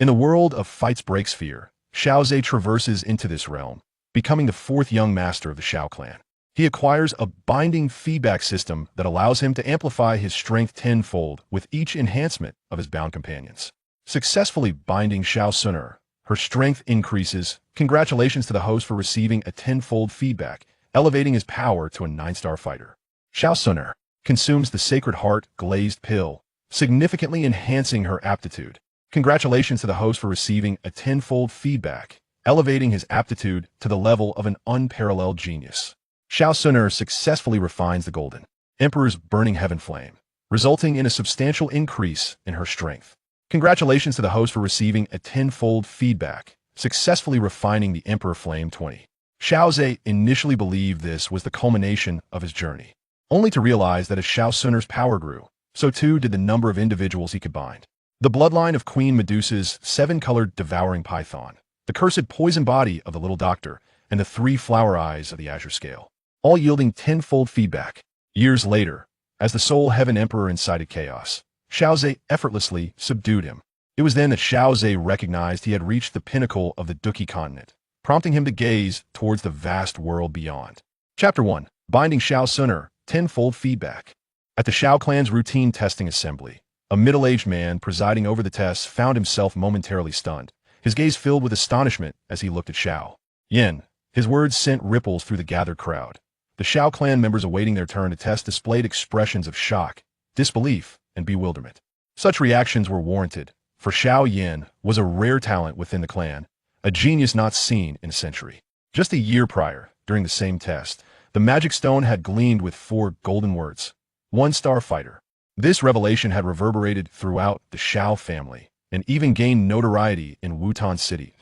In the world of fights breaks fear, Xiao Zhe traverses into this realm, becoming the fourth young master of the Xiao clan. He acquires a binding feedback system that allows him to amplify his strength tenfold with each enhancement of his bound companions. Successfully binding Xiao Suner, her strength increases. Congratulations to the host for receiving a tenfold feedback, elevating his power to a 9-star fighter. Xiao Suner consumes the Sacred Heart glazed pill, significantly enhancing her aptitude. Congratulations to the host for receiving a tenfold feedback, elevating his aptitude to the level of an unparalleled genius. Xiao Suner successfully refines the Golden Emperor's burning heaven flame, resulting in a substantial increase in her strength. Congratulations to the host for receiving a tenfold feedback, successfully refining the Emperor Flame 20. Xiao Zhe initially believed this was the culmination of his journey, only to realize that as Xiao Suner's power grew, so too did the number of individuals he could bind. The bloodline of Queen Medusa's 7-colored devouring python, the cursed poison body of the little doctor, and the 3 flower eyes of the azure scale, all yielding tenfold feedback. Years later, as the Soul Heaven Emperor incited chaos, Xiao Zhe effortlessly subdued him. It was then that Xiao Zhe recognized he had reached the pinnacle of the Duki continent, prompting him to gaze towards the vast world beyond. Chapter 1. Binding Xiao Suner, tenfold feedback. At the Xiao clan's routine testing assembly, a middle-aged man presiding over the tests found himself momentarily stunned, his gaze filled with astonishment as he looked at Xiao Yin. His words sent ripples through the gathered crowd. The Xiao clan members awaiting their turn to test displayed expressions of shock, disbelief, and bewilderment. Such reactions were warranted, for Xiao Yin was a rare talent within the clan, a genius not seen in a century. Just a year prior, during the same test, the magic stone had gleamed with 4 golden words: 1-star fighter. This revelation had reverberated throughout the Xiao family, and even gained notoriety in Wutan City.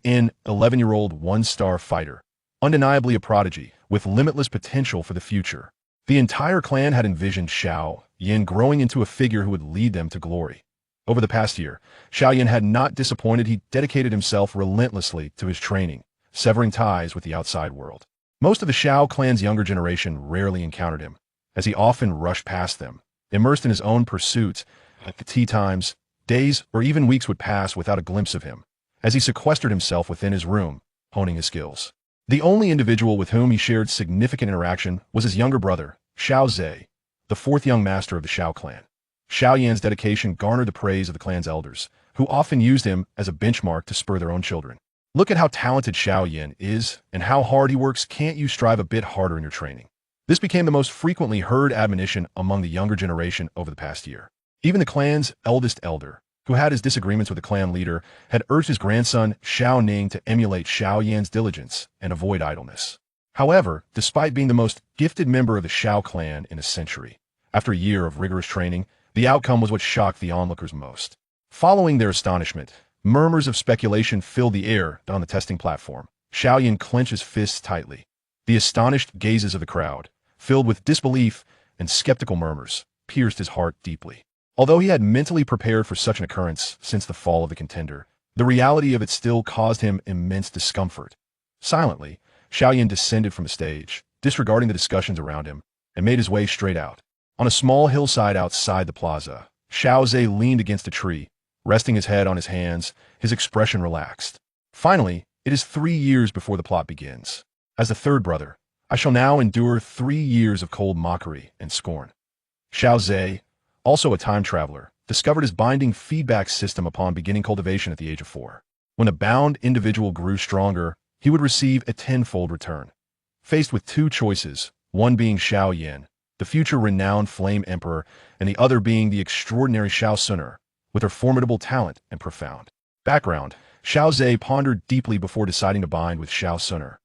An 11-year-old 1-star fighter, undeniably a prodigy, with limitless potential for the future. The entire clan had envisioned Xiao Yin growing into a figure who would lead them to glory. Over the past year, Xiao Yin had not disappointed. He dedicated himself relentlessly to his training, severing ties with the outside world. Most of the Xiao clan's younger generation rarely encountered him, as he often rushed past them, immersed in his own pursuits. At the tea times, days or even weeks would pass without a glimpse of him, as he sequestered himself within his room, honing his skills. The only individual with whom he shared significant interaction was his younger brother, Xiao Zhe, the 4th young master of the Xiao clan. Xiao Yan's dedication garnered the praise of the clan's elders, who often used him as a benchmark to spur their own children. Look at how talented Xiao Yin is and how hard he works. Can't you strive a bit harder in your training? This became the most frequently heard admonition among the younger generation over the past year. Even the clan's eldest elder, who had his disagreements with the clan leader, had urged his grandson Xiao Ning to emulate Xiao Yan's diligence and avoid idleness. However, despite being the most gifted member of the Xiao clan in a century, after a year of rigorous training, the outcome was what shocked the onlookers most. Following their astonishment, murmurs of speculation filled the air on the testing platform. Xiao Yin clenched his fists tightly. The astonished gazes of the crowd, filled with disbelief and skeptical murmurs, pierced his heart deeply. Although he had mentally prepared for such an occurrence since the fall of the contender, the reality of it still caused him immense discomfort. Silently, Xiao Yin descended from the stage, disregarding the discussions around him, and made his way straight out. On a small hillside outside the plaza, Xiao Zhe leaned against a tree, resting his head on his hands, his expression relaxed. Finally, it is 3 years before the plot begins. As the 3rd brother, I shall now endure 3 years of cold mockery and scorn. Xiao Zhe, also a time traveler, discovered his binding feedback system upon beginning cultivation at the age of 4. When a bound individual grew stronger, he would receive a tenfold return. Faced with 2 choices, one being Xiao Yin, the future renowned Flame Emperor, and the other being the extraordinary Xiao Suner, with her formidable talent and profound background, Xiao Zhe pondered deeply before deciding to bind with Xiao Suner.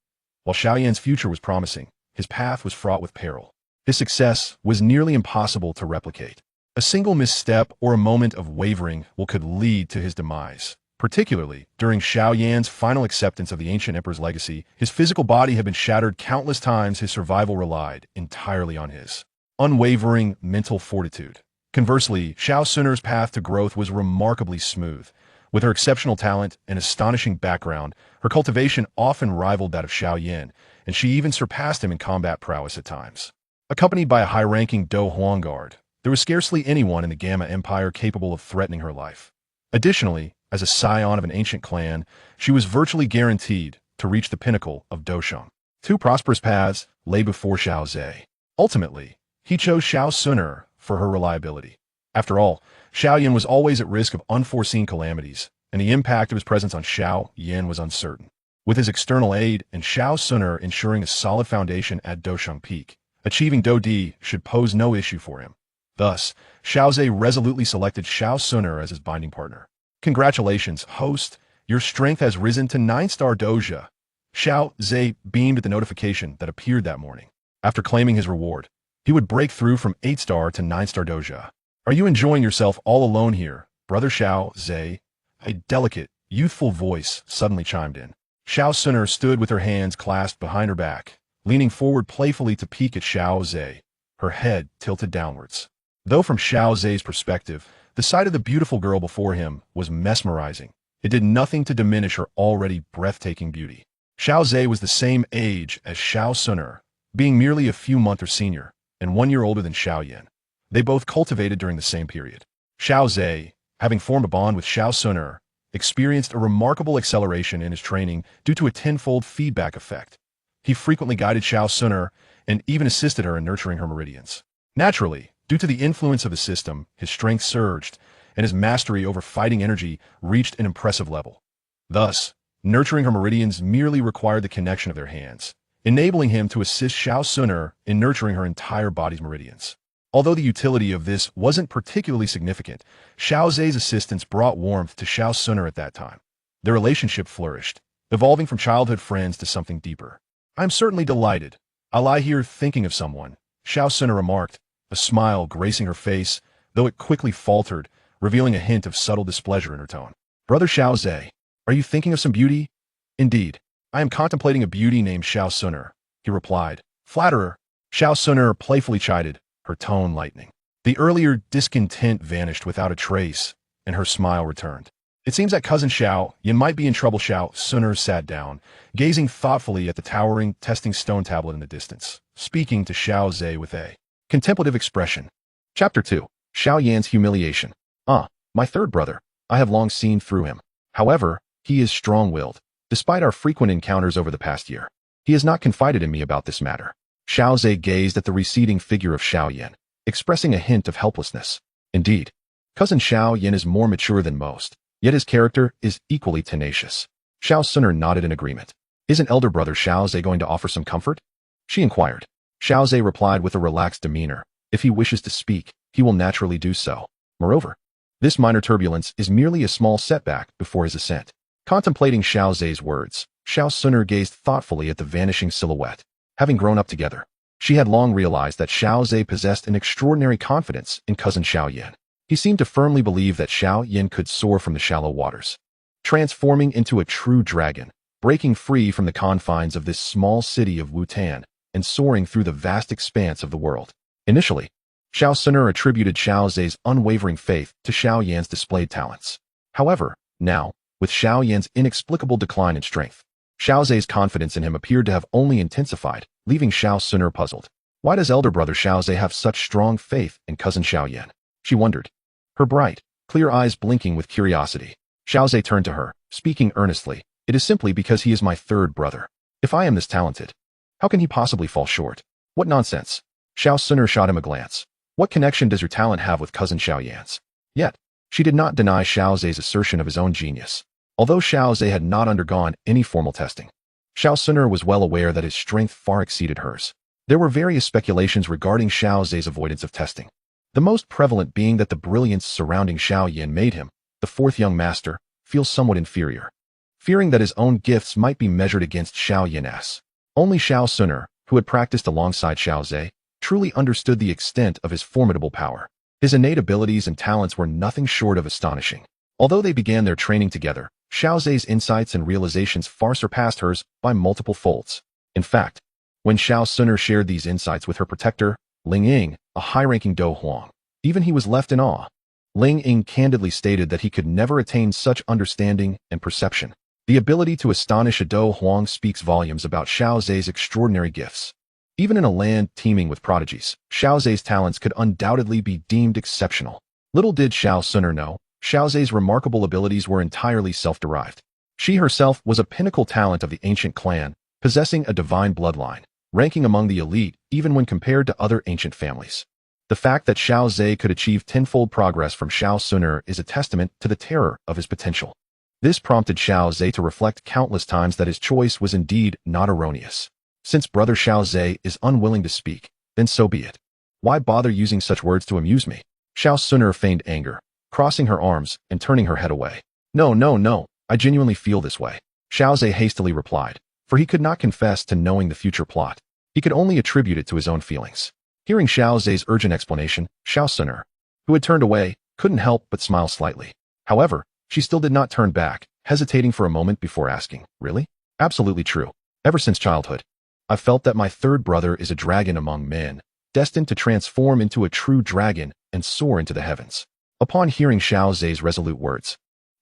While Xiao Yan's future was promising, his path was fraught with peril. His success was nearly impossible to replicate. A single misstep or a moment of wavering could lead to his demise. Particularly, during Xiao Yan's final acceptance of the ancient emperor's legacy, his physical body had been shattered countless times. His survival relied entirely on his unwavering mental fortitude. Conversely, Xiao Suner's path to growth was remarkably smooth. With her exceptional talent and astonishing background, her cultivation often rivaled that of Xiao Yin, and she even surpassed him in combat prowess at times. Accompanied by a high-ranking Do Huang guard, there was scarcely anyone in the Gamma Empire capable of threatening her life. Additionally, As a scion of an ancient clan, she was virtually guaranteed to reach the pinnacle of Dosheng. Two prosperous paths lay before Xiao Zhe. Ultimately, he chose Xiao Suner for her reliability. After all, Xiao Yan was always at risk of unforeseen calamities, and the impact of his presence on Xiao Yan was uncertain. With his external aid and Xiao Suner ensuring a solid foundation at Dosheng Peak, achieving Do Di should pose no issue for him. Thus, Xiao Zhe resolutely selected Xiao Suner as his binding partner. Congratulations, host. Your strength has risen to 9-star Doja. Xiao Zhe beamed at the notification that appeared that morning. After claiming his reward, he would break through from 8-star to 9-star Doja. Are you enjoying yourself all alone here, brother Xiao Zhe? A delicate, youthful voice suddenly chimed in. Xiao Suner stood with her hands clasped behind her back, leaning forward playfully to peek at Xiao Zhe, her head tilted downwards. Though from Xiao Zhe's perspective, the sight of the beautiful girl before him was mesmerizing, it did nothing to diminish her already breathtaking beauty. Xiao Zhe was the same age as Xiao Suner, being merely a few months her senior, and 1 year older than Xiao Yan. They both cultivated during the same period. Xiao Zhe, having formed a bond with Xiao Suner, experienced a remarkable acceleration in his training due to a tenfold feedback effect. He frequently guided Xiao Suner and even assisted her in nurturing her meridians. Naturally, due to the influence of the system, his strength surged, and his mastery over fighting energy reached an impressive level. Thus, nurturing her meridians merely required the connection of their hands, enabling him to assist Xiao Suner in nurturing her entire body's meridians. Although the utility of this wasn't particularly significant, Xiao Zhe's assistance brought warmth to Xiao Suner at that time. Their relationship flourished, evolving from childhood friends to something deeper. I'm certainly delighted. I lie here thinking of someone, Xiao Suner remarked, a smile gracing her face, though it quickly faltered, revealing a hint of subtle displeasure in her tone. Brother Xiao Zhe, are you thinking of some beauty? Indeed, I am contemplating a beauty named Xiao Suner, he replied. Flatterer. Xiao Suner playfully chided, her tone lightening. The earlier discontent vanished without a trace, and her smile returned. It seems that cousin Xiao Yan might be in trouble. Xiao Suner sat down, gazing thoughtfully at the towering testing stone tablet in the distance, speaking to Xiao Zhe with a contemplative expression. Chapter 2. Xiao Yan's humiliation. My third brother. I have long seen through him. However, he is strong-willed. Despite our frequent encounters over the past year, he has not confided in me about this matter. Xiao Zhe gazed at the receding figure of Xiao Yan, expressing a hint of helplessness. Indeed, cousin Xiao Yan is more mature than most, yet his character is equally tenacious. Xiao Suner nodded in agreement. Isn't elder brother Xiao Zhe going to offer some comfort? She inquired. Xiao Zhe replied with a relaxed demeanor. If he wishes to speak, he will naturally do so. Moreover, this minor turbulence is merely a small setback before his ascent. Contemplating Xiao Zhe's words, Xiao Suner gazed thoughtfully at the vanishing silhouette. Having grown up together, she had long realized that Xiao Zhe possessed an extraordinary confidence in cousin Xiao Yan. He seemed to firmly believe that Xiao Yan could soar from the shallow waters, transforming into a true dragon, breaking free from the confines of this small city of Wutan, and soaring through the vast expanse of the world. Initially, Xiao Suner attributed Xiao Zhe's unwavering faith to Xiao Yan's displayed talents. However, now, with Xiao Yan's inexplicable decline in strength, Xiao Zhe's confidence in him appeared to have only intensified, leaving Xiao Suner puzzled. Why does elder brother Xiao Zhe have such strong faith in cousin Xiao Yan? She wondered, her bright, clear eyes blinking with curiosity. Xiao Zhe turned to her, speaking earnestly. It is simply because he is my third brother. If I am this talented, how can he possibly fall short? What nonsense. Xiao Suner shot him a glance. What connection does your talent have with cousin Xiao Yan's? Yet, she did not deny Xiao Zhe's assertion of his own genius. Although Xiao Zhe had not undergone any formal testing, Xiao Suner was well aware that his strength far exceeded hers. There were various speculations regarding Xiao Zhe's avoidance of testing, the most prevalent being that the brilliance surrounding Xiao Yan made him, the fourth young master, feel somewhat inferior. Fearing that his own gifts might be measured against Xiao Yan's, only Xiao Suner, who had practiced alongside Xiao Zhe, truly understood the extent of his formidable power. His innate abilities and talents were nothing short of astonishing. Although they began their training together, Xiao Zhe's insights and realizations far surpassed hers by multiple folds. In fact, when Xiao Suner shared these insights with her protector, Ling Ying, a high-ranking Do Huang, even he was left in awe. Ling Ying candidly stated that he could never attain such understanding and perception. The ability to astonish a Do Huang speaks volumes about Xiao Zhe's extraordinary gifts. Even in a land teeming with prodigies, Xiao Zhe's talents could undoubtedly be deemed exceptional. Little did Xiao Suner know, Xiao Zhe's remarkable abilities were entirely self-derived. She herself was a pinnacle talent of the ancient clan, possessing a divine bloodline, ranking among the elite even when compared to other ancient families. The fact that Xiao Zhe could achieve tenfold progress from Xiao Suner is a testament to the terror of his potential. This prompted Xiao Zhe to reflect countless times that his choice was indeed not erroneous. Since brother Xiao Zhe is unwilling to speak, then so be it. Why bother using such words to amuse me? Xiao Suner feigned anger, crossing her arms and turning her head away. No, no, no, I genuinely feel this way. Xiao Zhe hastily replied, for he could not confess to knowing the future plot. He could only attribute it to his own feelings. Hearing Xiao Zhe's urgent explanation, Xiao Suner, who had turned away, couldn't help but smile slightly. However, she still did not turn back, hesitating for a moment before asking, really? Absolutely true. Ever since childhood, I've felt that my third brother is a dragon among men, destined to transform into a true dragon and soar into the heavens. Upon hearing Xiao Zhe's resolute words,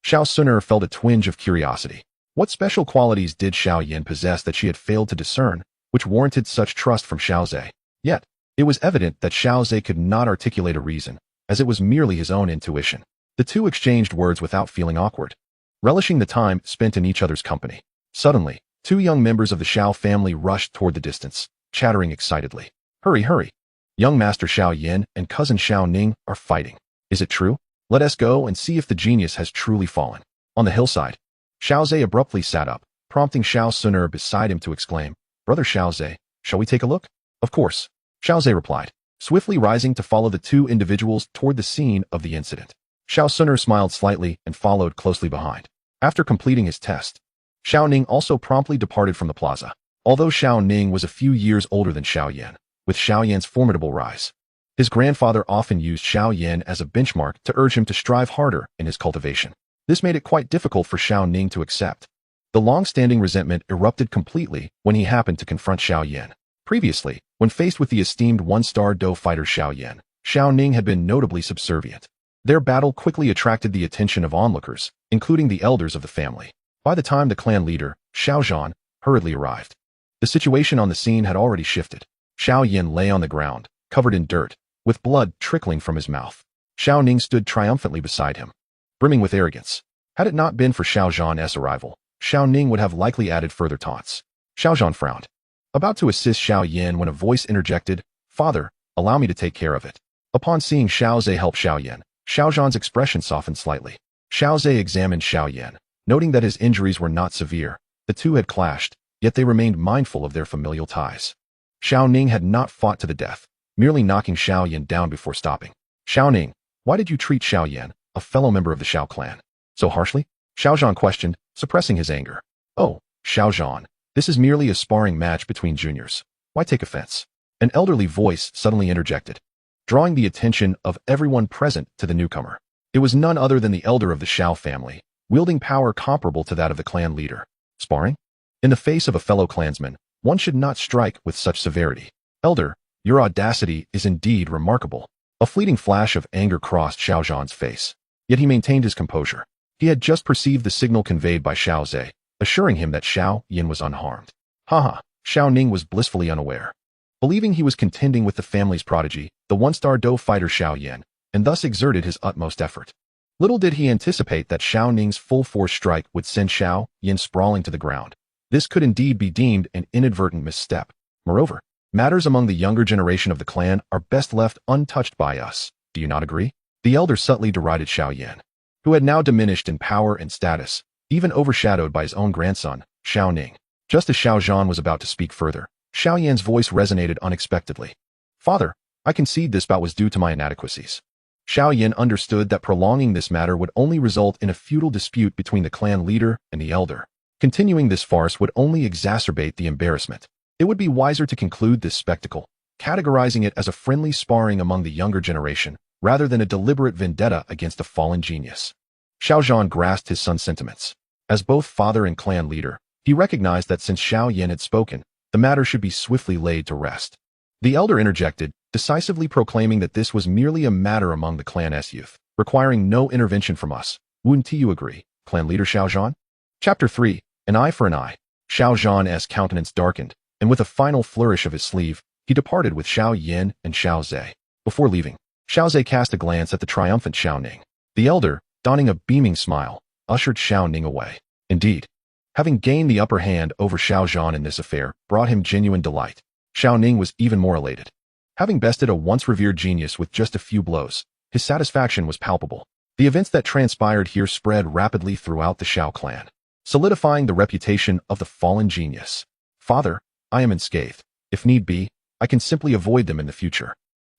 Xiao Suner felt a twinge of curiosity. What special qualities did Xiao Yin possess that she had failed to discern, which warranted such trust from Xiao Zhe? Yet, it was evident that Xiao Zhe could not articulate a reason, as it was merely his own intuition. The two exchanged words without feeling awkward, relishing the time spent in each other's company. Suddenly, two young members of the Xiao family rushed toward the distance, chattering excitedly. Hurry, hurry! Young Master Xiao Yin and cousin Xiao Ning are fighting. Is it true? Let us go and see if the genius has truly fallen. On the hillside, Xiao Zhe abruptly sat up, prompting Xiao Suner beside him to exclaim, Brother Xiao Zhe, shall we take a look? Of course, Xiao Zhe replied, swiftly rising to follow the two individuals toward the scene of the incident. Xiao Suner smiled slightly and followed closely behind. After completing his test, Xiao Ning also promptly departed from the plaza. Although Xiao Ning was a few years older than Xiao Yan, with Xiao Yan's formidable rise, his grandfather often used Xiao Yan as a benchmark to urge him to strive harder in his cultivation. This made it quite difficult for Xiao Ning to accept. The long-standing resentment erupted completely when he happened to confront Xiao Yan. Previously, when faced with the esteemed one-star Do fighter Xiao Yan, Xiao Ning had been notably subservient. Their battle quickly attracted the attention of onlookers, including the elders of the family. By the time the clan leader, Xiao Zhan, hurriedly arrived, the situation on the scene had already shifted. Xiao Yin lay on the ground, covered in dirt, with blood trickling from his mouth. Xiao Ning stood triumphantly beside him, brimming with arrogance. Had it not been for Xiao Zhan's arrival, Xiao Ning would have likely added further taunts. Xiao Zhan frowned, about to assist Xiao Yin when a voice interjected, Father, allow me to take care of it. Upon seeing Xiao Zhe help Xiao Yin, Xiao Zhan's expression softened slightly. Xiao Zhe examined Xiao Yin, noting that his injuries were not severe. The two had clashed, yet they remained mindful of their familial ties. Xiao Ning had not fought to the death, merely knocking Xiao Yin down before stopping. Xiao Ning, why did you treat Xiao Yin, a fellow member of the Xiao clan, so harshly? Xiao Zhan questioned, suppressing his anger. Oh, Xiao Zhan, this is merely a sparring match between juniors. Why take offense? An elderly voice suddenly interjected, drawing the attention of everyone present to the newcomer. It was none other than the elder of the Xiao family, wielding power comparable to that of the clan leader. Sparring? In the face of a fellow clansman, one should not strike with such severity. Elder, your audacity is indeed remarkable. A fleeting flash of anger crossed Xiao Zhan's face, yet he maintained his composure. He had just perceived the signal conveyed by Xiao Zhe, assuring him that Xiao Yin was unharmed. Haha, Xiao Ning was blissfully unaware. Believing he was contending with the family's prodigy, the one-star Do fighter Xiao Yin, and thus exerted his utmost effort. Little did he anticipate that Xiao Ning's full-force strike would send Xiao Yin sprawling to the ground. This could indeed be deemed an inadvertent misstep. Moreover, matters among the younger generation of the clan are best left untouched by us. Do you not agree? The elder subtly derided Xiao Yin, who had now diminished in power and status, even overshadowed by his own grandson, Xiao Ning. Just as Xiao Zhan was about to speak further, Xiao Yan's voice resonated unexpectedly. Father, I concede this bout was due to my inadequacies. Xiao Yin understood that prolonging this matter would only result in a futile dispute between the clan leader and the elder. Continuing this farce would only exacerbate the embarrassment. It would be wiser to conclude this spectacle, categorizing it as a friendly sparring among the younger generation, rather than a deliberate vendetta against a fallen genius. Xiao Zhan grasped his son's sentiments. As both father and clan leader, he recognized that since Xiao Yin had spoken, the matter should be swiftly laid to rest. The elder interjected, decisively proclaiming that this was merely a matter among the clan's youth, requiring no intervention from us. Wouldn't you agree, clan leader Xiao Zhan? Chapter 3, An Eye for an Eye. Xiao Zhan's countenance darkened, and with a final flourish of his sleeve, he departed with Xiao Yin and Xiao Zhe. Before leaving, Xiao Zhe cast a glance at the triumphant Xiao Ning. The elder, donning a beaming smile, ushered Xiao Ning away. Indeed, having gained the upper hand over Xiao Zhan in this affair brought him genuine delight. Xiao Ning was even more elated. Having bested a once-revered genius with just a few blows, his satisfaction was palpable. The events that transpired here spread rapidly throughout the Xiao clan, solidifying the reputation of the fallen genius. Father, I am unscathed. If need be, I can simply avoid them in the future.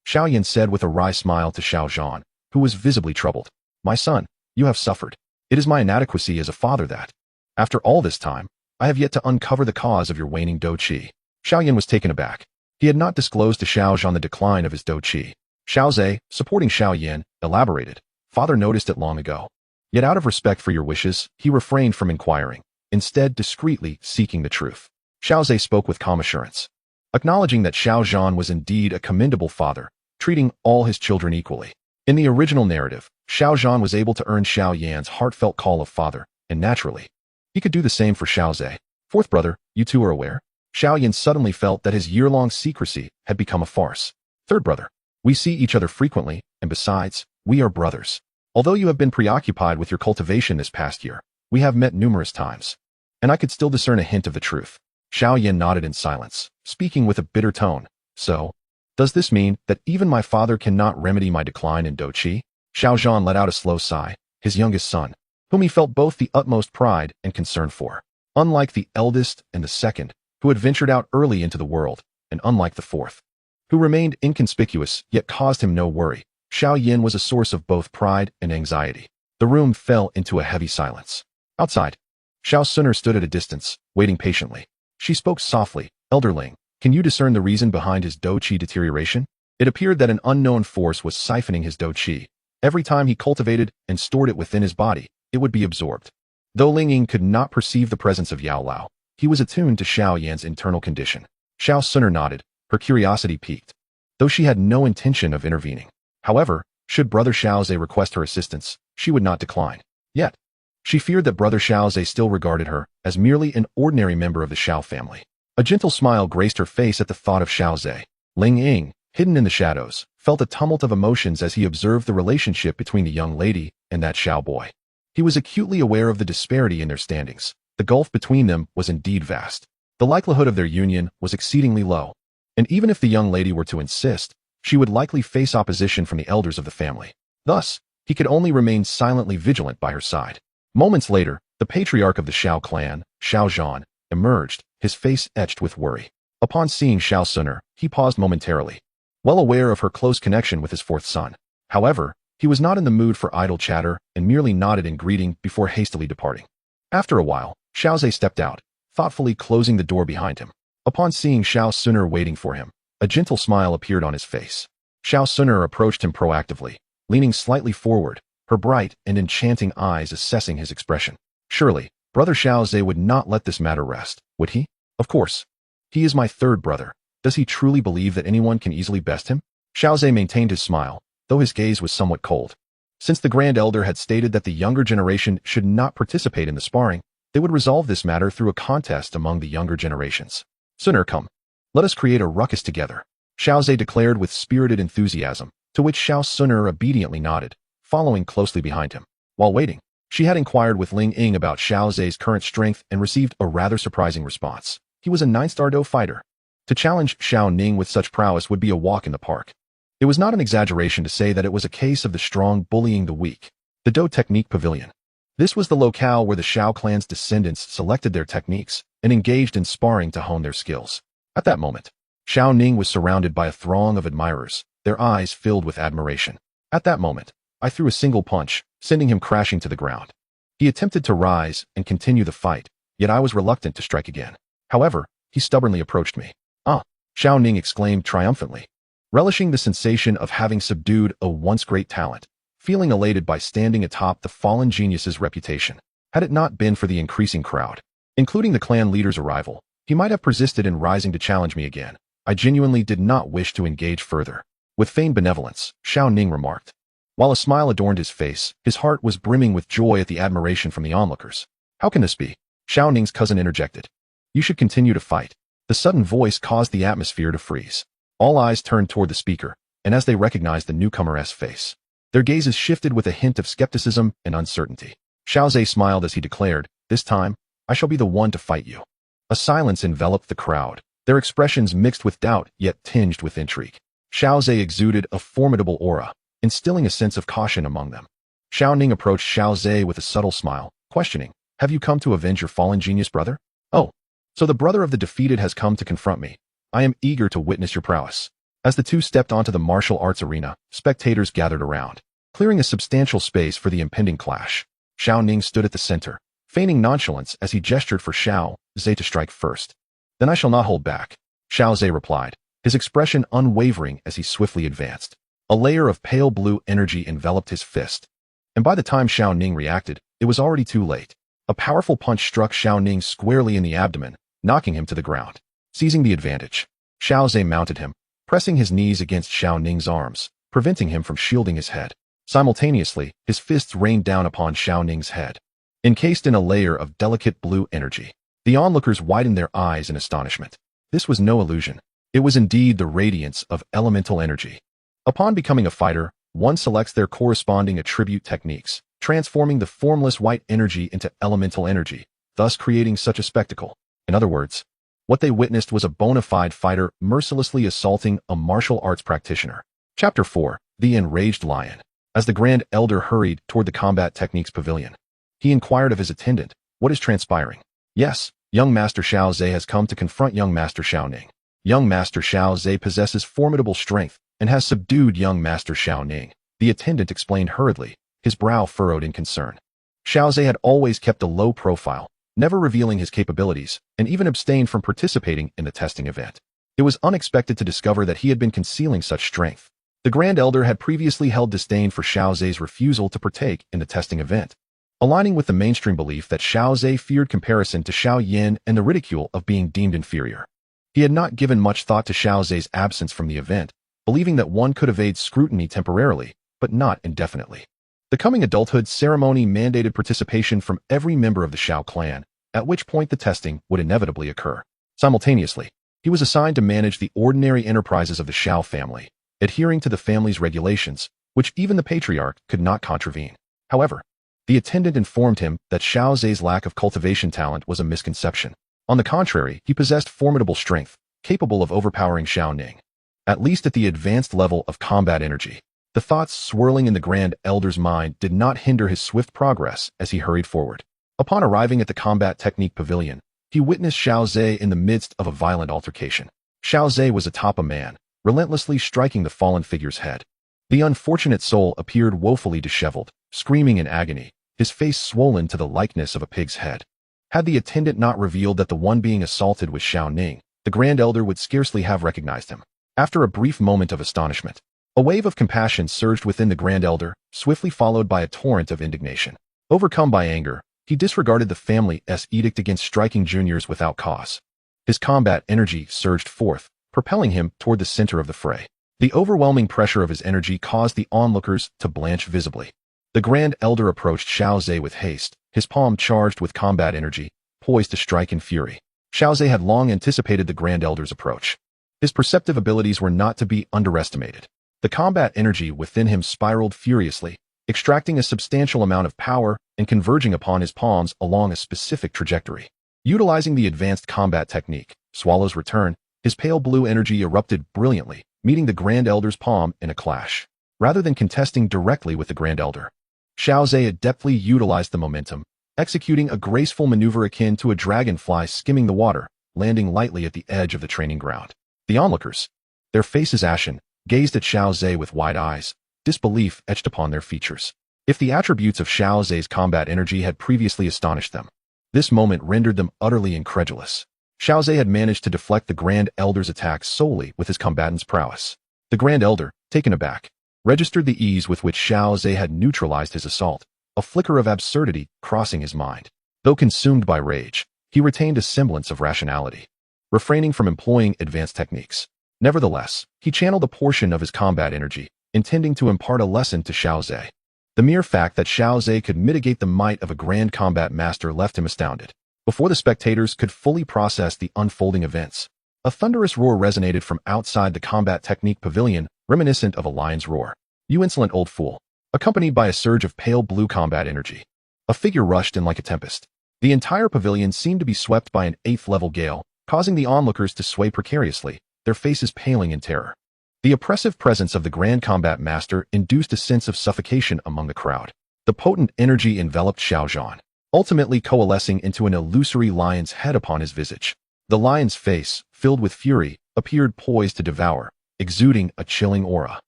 Xiao Yan said with a wry smile to Xiao Zhan, who was visibly troubled. My son, you have suffered. It is my inadequacy as a father that, after all this time, I have yet to uncover the cause of your waning dou qi. Xiao Yan was taken aback. He had not disclosed to Xiao Zhan the decline of his dou qi. Xiao Zhe, supporting Xiao Yan, elaborated. Father noticed it long ago. Yet out of respect for your wishes, he refrained from inquiring, instead discreetly seeking the truth. Xiao Zhe spoke with calm assurance, acknowledging that Xiao Zhan was indeed a commendable father, treating all his children equally. In the original narrative, Xiao Zhan was able to earn Xiao Yan's heartfelt call of father, and naturally, he could do the same for Xiao Zhe. Fourth brother, you two are aware? Xiao Yan suddenly felt that his year-long secrecy had become a farce. Third brother, we see each other frequently, and besides, we are brothers. Although you have been preoccupied with your cultivation this past year, we have met numerous times, and I could still discern a hint of the truth. Xiao Yan nodded in silence, speaking with a bitter tone. So, does this mean that even my father cannot remedy my decline in dou qi? Xiao Zhan let out a slow sigh, his youngest son, whom he felt both the utmost pride and concern for. Unlike the eldest and the second, who had ventured out early into the world, and unlike the fourth, who remained inconspicuous yet caused him no worry, Xiao Yan was a source of both pride and anxiety. The room fell into a heavy silence. Outside, Xiao Suner stood at a distance, waiting patiently. She spoke softly, Elderling, can you discern the reason behind his dou qi deterioration? It appeared that an unknown force was siphoning his dou qi. Every time he cultivated and stored it within his body, it would be absorbed. Though Ling Ying could not perceive the presence of Yao Lao, he was attuned to Xiao Yan's internal condition. Xiao Suner nodded, her curiosity piqued, though she had no intention of intervening. However, should Brother Xiao Zhe request her assistance, she would not decline. Yet, she feared that Brother Xiao Zhe still regarded her as merely an ordinary member of the Xiao family. A gentle smile graced her face at the thought of Xiao Zhe. Ling Ying, hidden in the shadows, felt a tumult of emotions as he observed the relationship between the young lady and that Xiao boy. He was acutely aware of the disparity in their standings. The gulf between them was indeed vast. The likelihood of their union was exceedingly low, and even if the young lady were to insist, she would likely face opposition from the elders of the family. Thus, he could only remain silently vigilant by her side. Moments later, the patriarch of the Xiao clan, Xiao Zhan, emerged, his face etched with worry. Upon seeing Xiao Suner, he paused momentarily, well aware of her close connection with his fourth son. However, he was not in the mood for idle chatter and merely nodded in greeting before hastily departing. After a while, Xiao Zhe stepped out, thoughtfully closing the door behind him. Upon seeing Xiao Suner waiting for him, a gentle smile appeared on his face. Xiao Suner approached him proactively, leaning slightly forward, her bright and enchanting eyes assessing his expression. Surely, Brother Xiao Zhe would not let this matter rest, would he? Of course. He is my third brother. Does he truly believe that anyone can easily best him? Xiao Zhe maintained his smile, though his gaze was somewhat cold. Since the Grand Elder had stated that the younger generation should not participate in the sparring, they would resolve this matter through a contest among the younger generations. Suner, come. Let us create a ruckus together, Xiao Zhe declared with spirited enthusiasm, to which Xiao Suner obediently nodded, following closely behind him. While waiting, she had inquired with Ling Ying about Xiao Zhe's current strength and received a rather surprising response. He was a 9-star Dou fighter. To challenge Xiao Ning with such prowess would be a walk in the park. It was not an exaggeration to say that it was a case of the strong bullying the weak. The Dou Technique Pavilion. This was the locale where the Xiao clan's descendants selected their techniques and engaged in sparring to hone their skills. At that moment, Xiao Ning was surrounded by a throng of admirers, their eyes filled with admiration. At that moment, I threw a single punch, sending him crashing to the ground. He attempted to rise and continue the fight, yet I was reluctant to strike again. However, he stubbornly approached me. Ah! Xiao Ning exclaimed triumphantly, relishing the sensation of having subdued a once great talent, feeling elated by standing atop the fallen genius's reputation. Had it not been for the increasing crowd, including the clan leader's arrival, he might have persisted in rising to challenge me again. I genuinely did not wish to engage further. With feigned benevolence, Xiao Ning remarked. While a smile adorned his face, his heart was brimming with joy at the admiration from the onlookers. How can this be? Xiao Ning's cousin interjected. You should continue to fight. The sudden voice caused the atmosphere to freeze. All eyes turned toward the speaker, and as they recognized the newcomer's face, Their gazes shifted with a hint of skepticism and uncertainty. Xiao Zhe smiled as he declared, "This time, I shall be the one to fight you." A silence enveloped the crowd, their expressions mixed with doubt yet tinged with intrigue. Xiao Zhe exuded a formidable aura, instilling a sense of caution among them. Xiao Ning approached Xiao Zhe with a subtle smile, questioning, "Have you come to avenge your fallen genius brother?" "Oh, so the brother of the defeated has come to confront me. I am eager to witness your prowess." As the two stepped onto the martial arts arena, spectators gathered around, clearing a substantial space for the impending clash. Xiao Ning stood at the center, feigning nonchalance as he gestured for Xiao Zhe to strike first. "Then I shall not hold back," Xiao Zhe replied, his expression unwavering as he swiftly advanced. A layer of pale blue energy enveloped his fist, and by the time Xiao Ning reacted, it was already too late. A powerful punch struck Xiao Ning squarely in the abdomen, knocking him to the ground. Seizing the advantage, Xiao Zhe mounted him, pressing his knees against Xiao Ning's arms, preventing him from shielding his head. Simultaneously, his fists rained down upon Xiao Ning's head, encased in a layer of delicate blue energy. The onlookers widened their eyes in astonishment. This was no illusion. It was indeed the radiance of elemental energy. Upon becoming a fighter, one selects their corresponding attribute techniques, transforming the formless white energy into elemental energy, thus creating such a spectacle. In other words, what they witnessed was a bona fide fighter mercilessly assaulting a martial arts practitioner. Chapter 4. The Enraged Lion. As the Grand Elder hurried toward the combat techniques pavilion, he inquired of his attendant, "What is transpiring?" "Yes, young Master Xiao Zhe has come to confront young Master Xiao Ning. Young Master Xiao Zhe possesses formidable strength and has subdued young Master Xiao Ning," the attendant explained hurriedly, his brow furrowed in concern. Xiao Zhe had always kept a low profile, never revealing his capabilities, and even abstained from participating in the testing event. It was unexpected to discover that he had been concealing such strength. The Grand Elder had previously held disdain for Xiao Zhe's refusal to partake in the testing event, aligning with the mainstream belief that Xiao Zhe feared comparison to Xiao Yin and the ridicule of being deemed inferior. He had not given much thought to Xiao Zhe's absence from the event, believing that one could evade scrutiny temporarily, but not indefinitely. The coming adulthood ceremony mandated participation from every member of the Xiao clan, at which point the testing would inevitably occur. Simultaneously, he was assigned to manage the ordinary enterprises of the Xiao family, adhering to the family's regulations, which even the patriarch could not contravene. However, the attendant informed him that Xiao Zhe's lack of cultivation talent was a misconception. On the contrary, he possessed formidable strength, capable of overpowering Xiao Ning, at least at the advanced level of combat energy. The thoughts swirling in the Grand Elder's mind did not hinder his swift progress as he hurried forward. Upon arriving at the combat technique pavilion, he witnessed Xiao Zhe in the midst of a violent altercation. Xiao Zhe was atop a man, relentlessly striking the fallen figure's head. The unfortunate soul appeared woefully disheveled, screaming in agony, his face swollen to the likeness of a pig's head. Had the attendant not revealed that the one being assaulted was Xiao Ning, the Grand Elder would scarcely have recognized him. After a brief moment of astonishment, a wave of compassion surged within the Grand Elder, swiftly followed by a torrent of indignation. Overcome by anger, he disregarded the family's edict against striking juniors without cause. His combat energy surged forth, propelling him toward the center of the fray. The overwhelming pressure of his energy caused the onlookers to blanch visibly. The Grand Elder approached Xiao Zhe with haste, his palm charged with combat energy, poised to strike in fury. Xiao Zhe had long anticipated the Grand Elder's approach. His perceptive abilities were not to be underestimated. The combat energy within him spiraled furiously, extracting a substantial amount of power and converging upon his palms along a specific trajectory. Utilizing the advanced combat technique, Swallow's Return, his pale blue energy erupted brilliantly, meeting the Grand Elder's palm in a clash. Rather than contesting directly with the Grand Elder, Xiao Zhe adeptly utilized the momentum, executing a graceful maneuver akin to a dragonfly skimming the water, landing lightly at the edge of the training ground. The onlookers, their faces ashen, gazed at Xiao Zhe with wide eyes, disbelief etched upon their features. If the attributes of Xiao Zhe's combat energy had previously astonished them, this moment rendered them utterly incredulous. Xiao Zhe had managed to deflect the Grand Elder's attack solely with his combatant's prowess. The Grand Elder, taken aback, registered the ease with which Xiao Zhe had neutralized his assault, a flicker of absurdity crossing his mind. Though consumed by rage, he retained a semblance of rationality, refraining from employing advanced techniques. Nevertheless, he channeled a portion of his combat energy, intending to impart a lesson to Xiao Zhe. The mere fact that Xiao Zhe could mitigate the might of a grand combat master left him astounded. Before the spectators could fully process the unfolding events, a thunderous roar resonated from outside the combat technique pavilion, reminiscent of a lion's roar. "You insolent old fool! accompanied by a surge of pale blue combat energy. A figure rushed in like a tempest. The entire pavilion seemed to be swept by an 8th-level gale, causing the onlookers to sway precariously, their faces paling in terror. The oppressive presence of the Grand Combat Master induced a sense of suffocation among the crowd. The potent energy enveloped Xiao Zhan, ultimately coalescing into an illusory lion's head upon his visage. The lion's face, filled with fury, appeared poised to devour, exuding a chilling aura.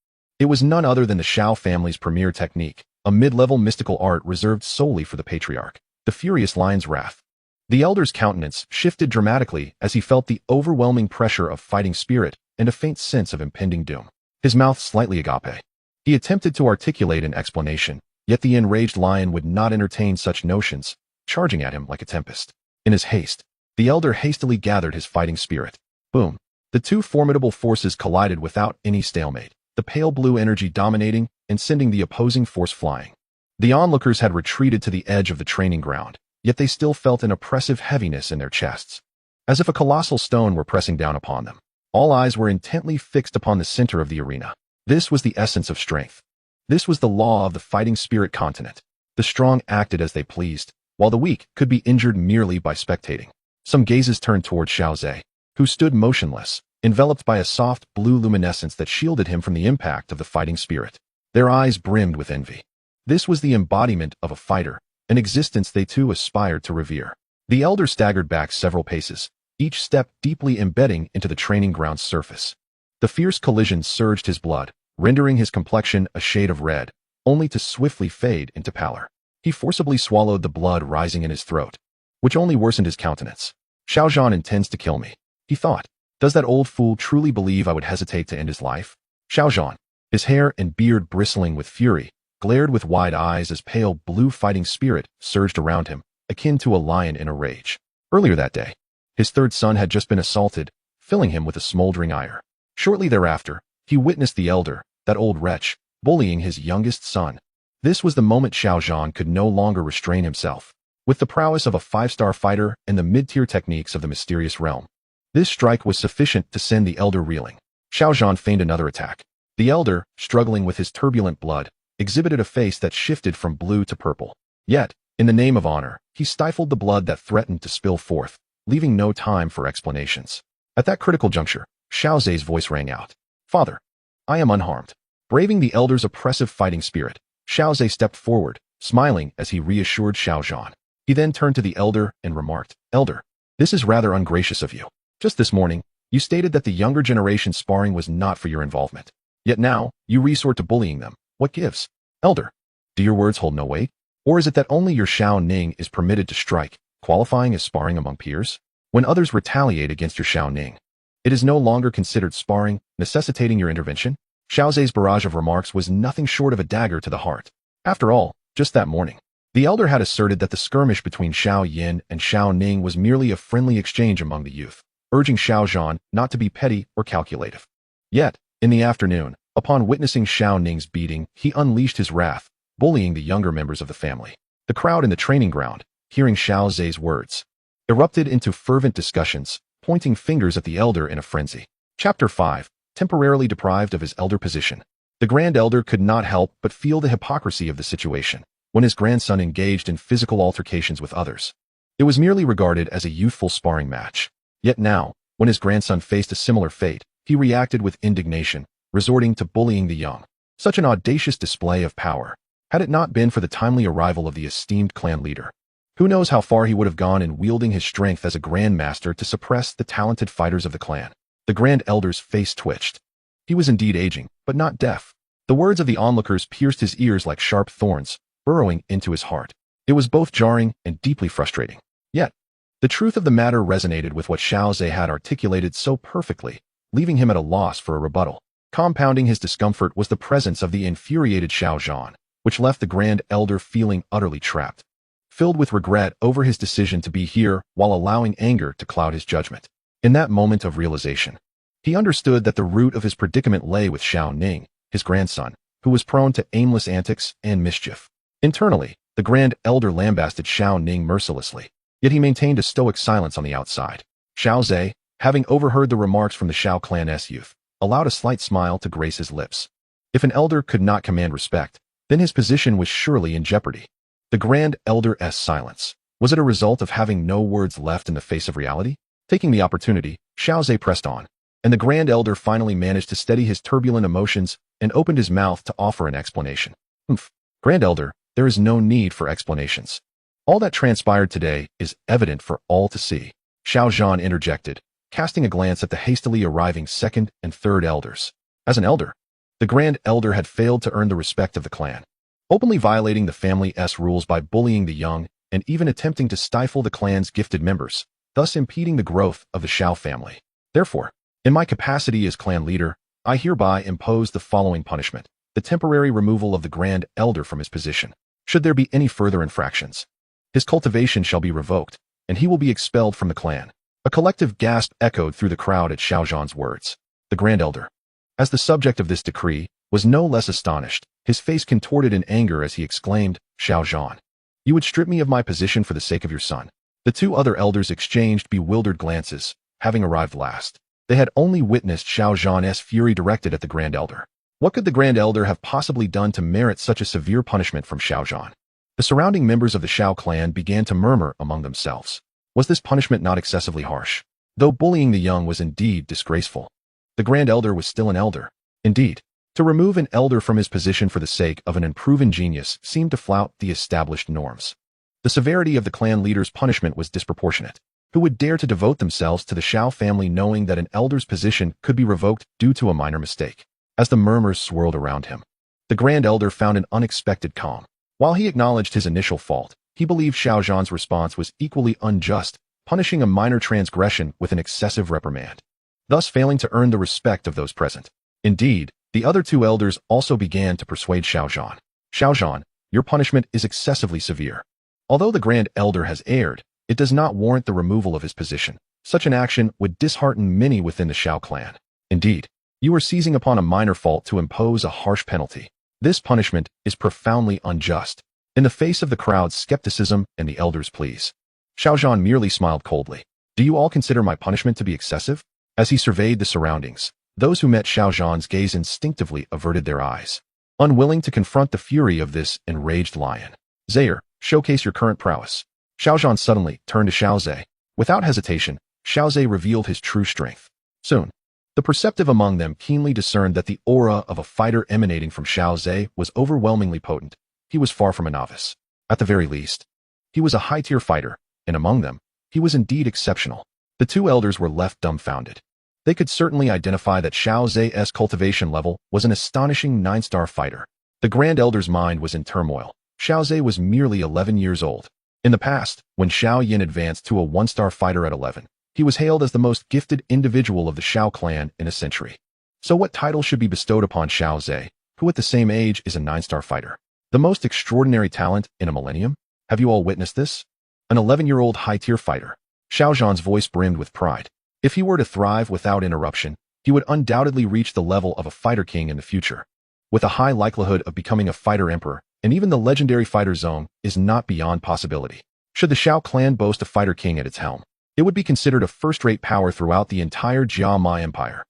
It was none other than the Xiao family's premier technique, a mid-level mystical art reserved solely for the patriarch, the furious lion's wrath. The elder's countenance shifted dramatically as he felt the overwhelming pressure of fighting spirit and a faint sense of impending doom. His mouth slightly agape. He attempted to articulate an explanation, yet the enraged lion would not entertain such notions, charging at him like a tempest. In his haste, the elder hastily gathered his fighting spirit. Boom! The two formidable forces collided without any stalemate, the pale blue energy dominating and sending the opposing force flying. The onlookers had retreated to the edge of the training ground, yet they still felt an oppressive heaviness in their chests, as if a colossal stone were pressing down upon them. All eyes were intently fixed upon the center of the arena. This was the essence of strength. This was the law of the fighting spirit continent. The strong acted as they pleased, while the weak could be injured merely by spectating. Some gazes turned toward Xiao Zhe, who stood motionless, enveloped by a soft blue luminescence that shielded him from the impact of the fighting spirit. Their eyes brimmed with envy. This was the embodiment of a fighter, an existence they too aspired to revere. The elder staggered back several paces, each step deeply embedding into the training ground's surface. The fierce collision surged his blood, rendering his complexion a shade of red, only to swiftly fade into pallor. He forcibly swallowed the blood rising in his throat, which only worsened his countenance. Xiao Zhan intends to kill me, he thought. Does that old fool truly believe I would hesitate to end his life? Xiao Zhan, his hair and beard bristling with fury, glared with wide eyes as pale blue fighting spirit surged around him, akin to a lion in a rage. Earlier that day, his third son had just been assaulted, filling him with a smoldering ire. Shortly thereafter, he witnessed the elder, that old wretch, bullying his youngest son. This was the moment Xiao Zhan could no longer restrain himself. With the prowess of a 5-star fighter and the mid-tier techniques of the mysterious realm, this strike was sufficient to send the elder reeling. Xiao Zhan feigned another attack. The elder, struggling with his turbulent blood, exhibited a face that shifted from blue to purple. Yet, in the name of honor, he stifled the blood that threatened to spill forth, leaving no time for explanations. At that critical juncture, Xiao Zhe's voice rang out. Father, I am unharmed. Braving the elder's oppressive fighting spirit, Xiao Zhe stepped forward, smiling as he reassured Xiao Zhan. He then turned to the elder and remarked, Elder, this is rather ungracious of you. Just this morning, you stated that the younger generation sparring was not for your involvement. Yet now, you resort to bullying them. What gives? Elder, do your words hold no weight? Or is it that only your Xiao Ning is permitted to strike, qualifying as sparring among peers? When others retaliate against your Xiao Ning, it is no longer considered sparring, necessitating your intervention? Xiao Zhe's barrage of remarks was nothing short of a dagger to the heart. After all, just that morning, the elder had asserted that the skirmish between Xiao Yin and Xiao Ning was merely a friendly exchange among the youth, urging Xiao Zhan not to be petty or calculative. Yet, in the afternoon, upon witnessing Xiao Ning's beating, he unleashed his wrath, bullying the younger members of the family. The crowd in the training ground, hearing Xiao Zhe's words, erupted into fervent discussions, pointing fingers at the elder in a frenzy. Chapter 5. Temporarily deprived of his elder position. The Grand Elder could not help but feel the hypocrisy of the situation when his grandson engaged in physical altercations with others. It was merely regarded as a youthful sparring match. Yet now, when his grandson faced a similar fate, he reacted with indignation, resorting to bullying the young. Such an audacious display of power. Had it not been for the timely arrival of the esteemed clan leader, who knows how far he would have gone in wielding his strength as a grandmaster to suppress the talented fighters of the clan. The Grand Elder's face twitched. He was indeed aging, but not deaf. The words of the onlookers pierced his ears like sharp thorns, burrowing into his heart. It was both jarring and deeply frustrating. Yet, the truth of the matter resonated with what Xiao Zhe had articulated so perfectly, leaving him at a loss for a rebuttal. Compounding his discomfort was the presence of the infuriated Xiao Zhan, which left the Grand Elder feeling utterly trapped, filled with regret over his decision to be here while allowing anger to cloud his judgment. In that moment of realization, he understood that the root of his predicament lay with Xiao Ning, his grandson, who was prone to aimless antics and mischief. Internally, the Grand Elder lambasted Xiao Ning mercilessly, yet he maintained a stoic silence on the outside. Xiao Zhe, having overheard the remarks from the Xiao clan's youth, allowed a slight smile to grace his lips. If an elder could not command respect, then his position was surely in jeopardy. The Grand Elder's silence. Was it a result of having no words left in the face of reality? Taking the opportunity, Xiaozhe pressed on, and the Grand Elder finally managed to steady his turbulent emotions and opened his mouth to offer an explanation. Grand Elder, there is no need for explanations. All that transpired today is evident for all to see. Xiao Zhan interjected, casting a glance at the hastily arriving second and third elders. As an elder, the Grand Elder had failed to earn the respect of the clan, openly violating the family's rules by bullying the young and even attempting to stifle the clan's gifted members, thus impeding the growth of the Xiao family. Therefore, in my capacity as clan leader, I hereby impose the following punishment: the temporary removal of the Grand Elder from his position. Should there be any further infractions, his cultivation shall be revoked, and he will be expelled from the clan. A collective gasp echoed through the crowd at Xiao Zhan's words. The Grand Elder, as the subject of this decree, was no less astonished, his face contorted in anger as he exclaimed, Xiao Zhan, you would strip me of my position for the sake of your son. The two other elders exchanged bewildered glances, having arrived last. They had only witnessed Xiao Zhan's fury directed at the Grand Elder. What could the Grand Elder have possibly done to merit such a severe punishment from Xiao Zhan? The surrounding members of the Xiao clan began to murmur among themselves. Was this punishment not excessively harsh? Though bullying the young was indeed disgraceful, the Grand Elder was still an elder. Indeed, to remove an elder from his position for the sake of an unproven genius seemed to flout the established norms. The severity of the clan leader's punishment was disproportionate. Who would dare to devote themselves to the Xiao family knowing that an elder's position could be revoked due to a minor mistake? As the murmurs swirled around him, the Grand Elder found an unexpected calm. While he acknowledged his initial fault, he believed Xiao Zhan's response was equally unjust, punishing a minor transgression with an excessive reprimand, thus failing to earn the respect of those present. Indeed, the other two elders also began to persuade Xiao Zhan. Xiao Zhan, your punishment is excessively severe. Although the Grand Elder has erred, it does not warrant the removal of his position. Such an action would dishearten many within the Xiao clan. Indeed, you are seizing upon a minor fault to impose a harsh penalty. This punishment is profoundly unjust. In the face of the crowd's skepticism and the elders' pleas, Xiao Zhan merely smiled coldly. Do you all consider my punishment to be excessive? As he surveyed the surroundings, those who met Xiao Zhan's gaze instinctively averted their eyes, unwilling to confront the fury of this enraged lion. Zaire, showcase your current prowess. Xiao Zhan suddenly turned to Xiaozhe. Without hesitation, Xiaozhe revealed his true strength. Soon, the perceptive among them keenly discerned that the aura of a fighter emanating from Xiaozhe was overwhelmingly potent. He was far from a novice. At the very least, he was a high-tier fighter, and among them, he was indeed exceptional. The two elders were left dumbfounded. They could certainly identify that Xiaozhe's cultivation level was an astonishing 9-star fighter. The Grand Elder's mind was in turmoil. Xiaozhe was merely 11 years old. In the past, when Xiao Yin advanced to a 1-star fighter at 11, he was hailed as the most gifted individual of the Xiao clan in a century. So what title should be bestowed upon Xiaozhe, who at the same age is a 9-star fighter? The most extraordinary talent in a millennium? Have you all witnessed this? An 11-year-old high-tier fighter. Xiao Zhan's voice brimmed with pride. If he were to thrive without interruption, he would undoubtedly reach the level of a fighter king in the future, with a high likelihood of becoming a fighter emperor, and even the legendary fighter zone is not beyond possibility. Should the Xiao clan boast a fighter king at its helm, it would be considered a first-rate power throughout the entire Jiama Empire.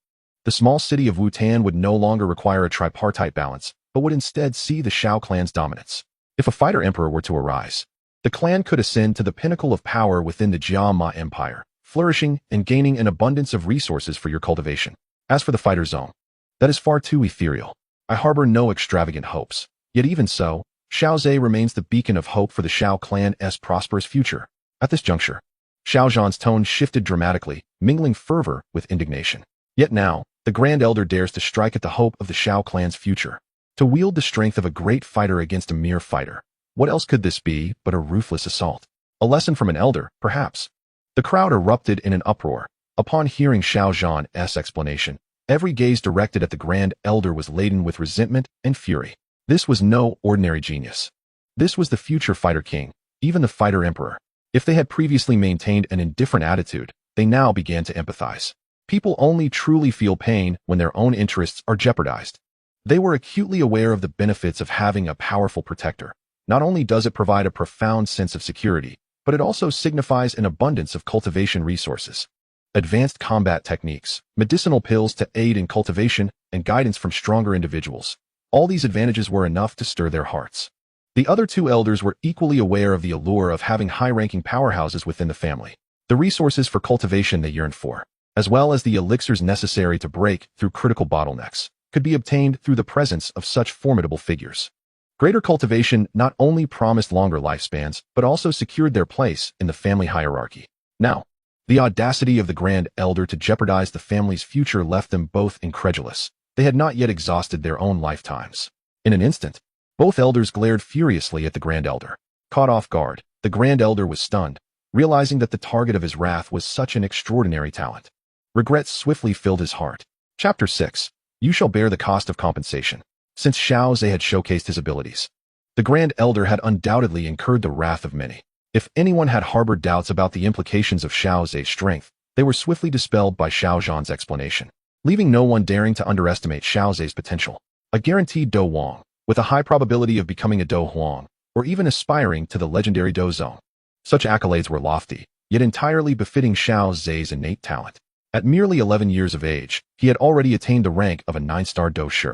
The small city of Wutan would no longer require a tripartite balance, but would instead see the Xiao clan's dominance. If a fighter emperor were to arise, the clan could ascend to the pinnacle of power within the Jiama Empire, flourishing and gaining an abundance of resources for your cultivation. As for the fighter zone, that is far too ethereal. I harbor no extravagant hopes. Yet even so, Xiaozhe remains the beacon of hope for the Xiao clan's prosperous future. At this juncture, Xiao Zhan's tone shifted dramatically, mingling fervor with indignation. Yet now, the Grand Elder dares to strike at the hope of the Xiao clan's future. To wield the strength of a great fighter against a mere fighter. What else could this be but a ruthless assault? A lesson from an elder, perhaps. The crowd erupted in an uproar. Upon hearing Xiao Zhan's explanation, every gaze directed at the Grand Elder was laden with resentment and fury. This was no ordinary genius. This was the future fighter king, even the fighter emperor. If they had previously maintained an indifferent attitude, they now began to empathize. People only truly feel pain when their own interests are jeopardized. They were acutely aware of the benefits of having a powerful protector. Not only does it provide a profound sense of security, but it also signifies an abundance of cultivation resources. Advanced combat techniques, medicinal pills to aid in cultivation, and guidance from stronger individuals. All these advantages were enough to stir their hearts. The other two elders were equally aware of the allure of having high-ranking powerhouses within the family, the resources for cultivation they yearned for, as well as the elixirs necessary to break through critical bottlenecks, could be obtained through the presence of such formidable figures. Greater cultivation not only promised longer lifespans, but also secured their place in the family hierarchy. Now, the audacity of the Grand Elder to jeopardize the family's future left them both incredulous. They had not yet exhausted their own lifetimes. In an instant, both elders glared furiously at the Grand Elder. Caught off guard, the Grand Elder was stunned, realizing that the target of his wrath was such an extraordinary talent. Regret swiftly filled his heart. Chapter 6. You shall bear the cost of compensation. Since Xiao Zhe had showcased his abilities, the Grand Elder had undoubtedly incurred the wrath of many. If anyone had harbored doubts about the implications of Xiao Zhe's strength, they were swiftly dispelled by Xiao Zhan's explanation, leaving no one daring to underestimate Xiao Zhe's potential. A guaranteed Do Wang, with a high probability of becoming a Do Huang, or even aspiring to the legendary Do Zone. Such accolades were lofty, yet entirely befitting Xiao Zhe's innate talent. At merely 11 years of age, he had already attained the rank of a 9-star Do Shi.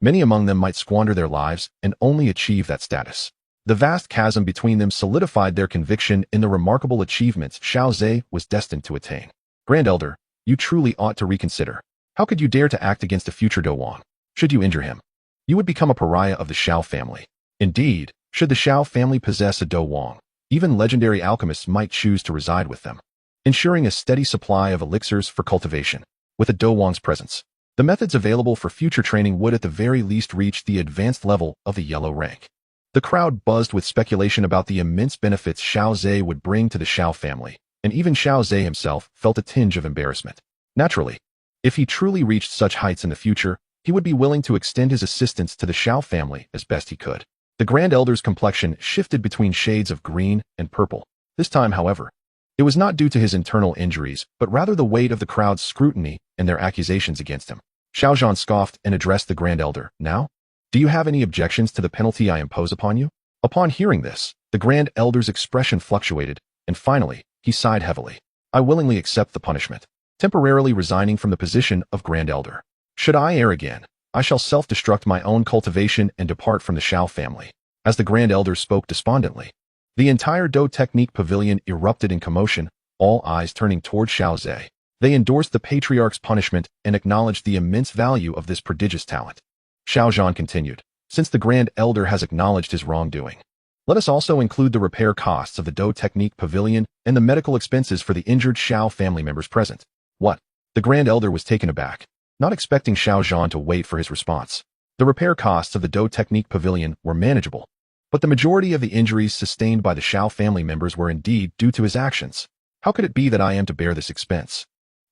Many among them might squander their lives and only achieve that status. The vast chasm between them solidified their conviction in the remarkable achievements Xiao Zhe was destined to attain. Grand Elder, you truly ought to reconsider. How could you dare to act against a future Do Wang? Should you injure him, you would become a pariah of the Xiao family. Indeed, should the Xiao family possess a Do Wang, even legendary alchemists might choose to reside with them, ensuring a steady supply of elixirs for cultivation. With a Do Wang's presence, the methods available for future training would at the very least reach the advanced level of the yellow rank. The crowd buzzed with speculation about the immense benefits Xiao Zhe would bring to the Xiao family, and even Xiao Zhe himself felt a tinge of embarrassment. Naturally, if he truly reached such heights in the future, he would be willing to extend his assistance to the Xiao family as best he could. The Grand Elder's complexion shifted between shades of green and purple. This time, however, it was not due to his internal injuries, but rather the weight of the crowd's scrutiny and their accusations against him. Xiao Zhan scoffed and addressed the Grand Elder. Now, do you have any objections to the penalty I impose upon you? Upon hearing this, the Grand Elder's expression fluctuated, and finally, he sighed heavily. I willingly accept the punishment, temporarily resigning from the position of Grand Elder. Should I err again, I shall self-destruct my own cultivation and depart from the Xiao family. As the Grand Elder spoke despondently, the entire Do Technique Pavilion erupted in commotion, all eyes turning toward Xiao Zhe. They endorsed the Patriarch's punishment and acknowledged the immense value of this prodigious talent. Xiao Zhan continued, since the Grand Elder has acknowledged his wrongdoing, let us also include the repair costs of the Do Technique Pavilion and the medical expenses for the injured Xiao family members present. What? The Grand Elder was taken aback, not expecting Xiao Zhan to wait for his response. The repair costs of the Do Technique Pavilion were manageable, but the majority of the injuries sustained by the Xiao family members were indeed due to his actions. How could it be that I am to bear this expense?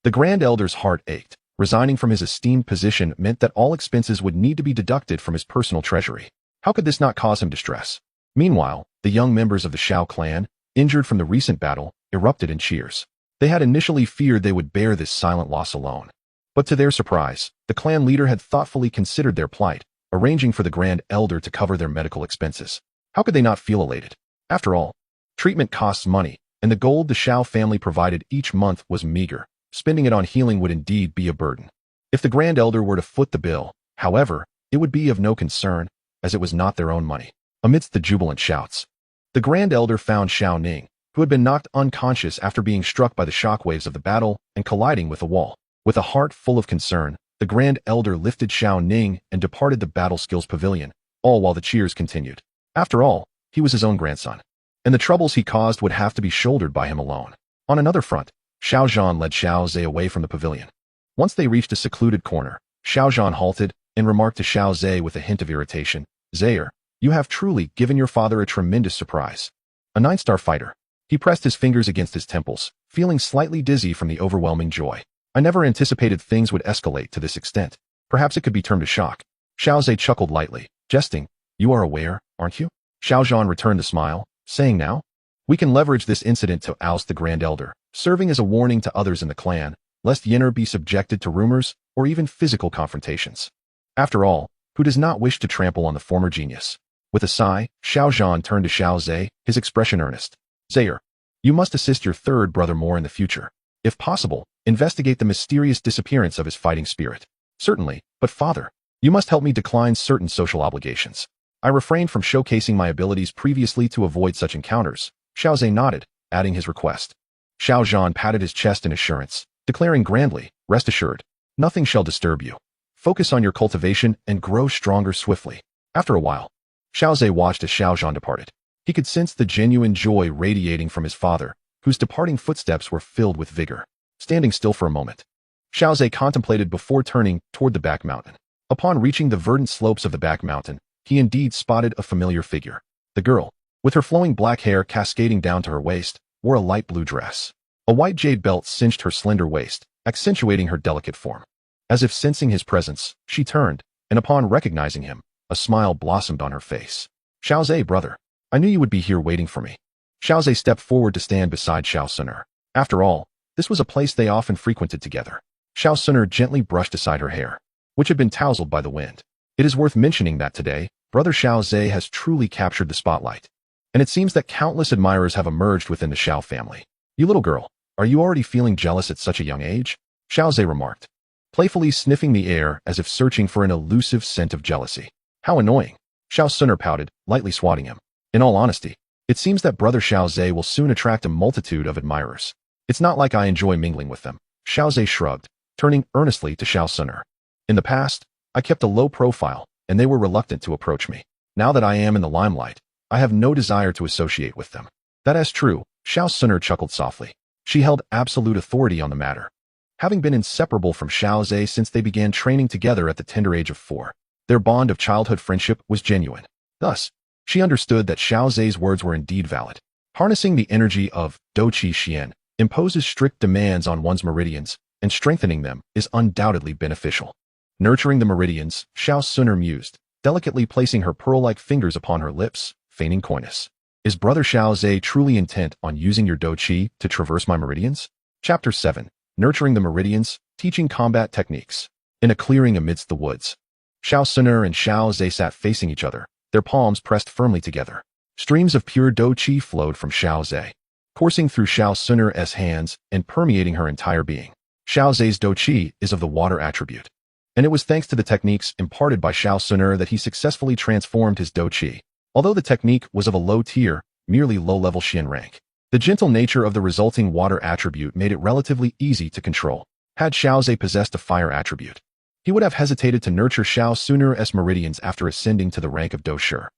The Grand Elder's heart ached. Resigning from his esteemed position meant that all expenses would need to be deducted from his personal treasury. How could this not cause him distress? Meanwhile, the young members of the Xiao clan, injured from the recent battle, erupted in cheers. They had initially feared they would bear this silent loss alone. But to their surprise, the clan leader had thoughtfully considered their plight, arranging for the Grand Elder to cover their medical expenses. How could they not feel elated? After all, treatment costs money, and the gold the Xiao family provided each month was meager. Spending it on healing would indeed be a burden. If the Grand Elder were to foot the bill, however, it would be of no concern, as it was not their own money. Amidst the jubilant shouts, the Grand Elder found Xiao Ning, who had been knocked unconscious after being struck by the shockwaves of the battle and colliding with a wall. With a heart full of concern, the Grand Elder lifted Xiao Ning and departed the Battle Skills Pavilion, all while the cheers continued. After all, he was his own grandson, and the troubles he caused would have to be shouldered by him alone. On another front, Xiao Zhan led Xiao Zhe away from the pavilion. Once they reached a secluded corner, Xiao Zhan halted and remarked to Xiao Zhe with a hint of irritation, Zaire, you have truly given your father a tremendous surprise. A 9-star fighter. He pressed his fingers against his temples, feeling slightly dizzy from the overwhelming joy. I never anticipated things would escalate to this extent. Perhaps it could be termed a shock. Xiao Zhe chuckled lightly, jesting, you are aware, aren't you? Xiao Zhan returned the smile, saying now, we can leverage this incident to oust the Grand Elder, serving as a warning to others in the clan, lest Yenner be subjected to rumors or even physical confrontations. After all, who does not wish to trample on the former genius? With a sigh, Xiao Zhan turned to Xiao Zhe, his expression earnest. Zaire, you must assist your third brother more in the future. If possible, investigate the mysterious disappearance of his fighting spirit. Certainly, but father, You must help me decline certain social obligations. I refrained from showcasing my abilities previously to avoid such encounters. Xiaozhe nodded, adding his request. Xiao Zhan patted his chest in assurance, declaring grandly, "Rest assured, nothing shall disturb you. Focus on your cultivation and grow stronger swiftly." After a while, Xiaozhe watched as Xiao Zhan departed. He could sense the genuine joy radiating from his father, whose departing footsteps were filled with vigor. Standing still for a moment, Xiaozhe contemplated before turning toward the back mountain. Upon reaching the verdant slopes of the back mountain, he indeed spotted a familiar figure. The girl, with her flowing black hair cascading down to her waist, wore a light blue dress. A white jade belt cinched her slender waist, accentuating her delicate form. As if sensing his presence, she turned, and upon recognizing him, a smile blossomed on her face. "Xiaozhe, brother, I knew you would be here waiting for me." Xiaozhe stepped forward to stand beside Xiao Suner. After all, this was a place they often frequented together. Xiao Suner gently brushed aside her hair, which had been tousled by the wind. It is worth mentioning that today, brother Xiaozhe has truly captured the spotlight. And it seems that countless admirers have emerged within the Xiao family. "You little girl, are you already feeling jealous at such a young age?" Xiaozhe remarked, playfully sniffing the air as if searching for an elusive scent of jealousy. "How annoying." Xiao Suner pouted, lightly swatting him. "In all honesty, it seems that brother Xiaozhe will soon attract a multitude of admirers. It's not like I enjoy mingling with them." Xiaozhe shrugged, turning earnestly to Xiao Suner. "In the past, I kept a low profile, and they were reluctant to approach me. Now that I am in the limelight, I have no desire to associate with them." "That is true," Xiao Suner chuckled softly. She held absolute authority on the matter, having been inseparable from Xiaozhe since they began training together at the tender age of 4. Their bond of childhood friendship was genuine. Thus, she understood that Xiaozhe's words were indeed valid. Harnessing the energy of Douqi Xian imposes strict demands on one's meridians, and strengthening them is undoubtedly beneficial. Nurturing the meridians, Xiao Suner mused, delicately placing her pearl-like fingers upon her lips, feigning coyness. "Is brother Xiaozhe truly intent on using your Douqi to traverse my meridians?" Chapter 7. Nurturing the meridians, teaching combat techniques. In a clearing amidst the woods, Xiao Suner and Xiaozhe sat facing each other, their palms pressed firmly together. Streams of pure Douqi flowed from Xiaozhe, coursing through Xiao Suner's hands and permeating her entire being. Xiaozhe's Douqi is of the water attribute, and it was thanks to the techniques imparted by Xiao Suner that he successfully transformed his Douqi. Although the technique was of a low tier, merely low-level Xian rank, the gentle nature of the resulting water attribute made it relatively easy to control. Had Xiaozhe possessed a fire attribute, he would have hesitated to nurture Xiao Suner's meridians after ascending to the rank of Doushi.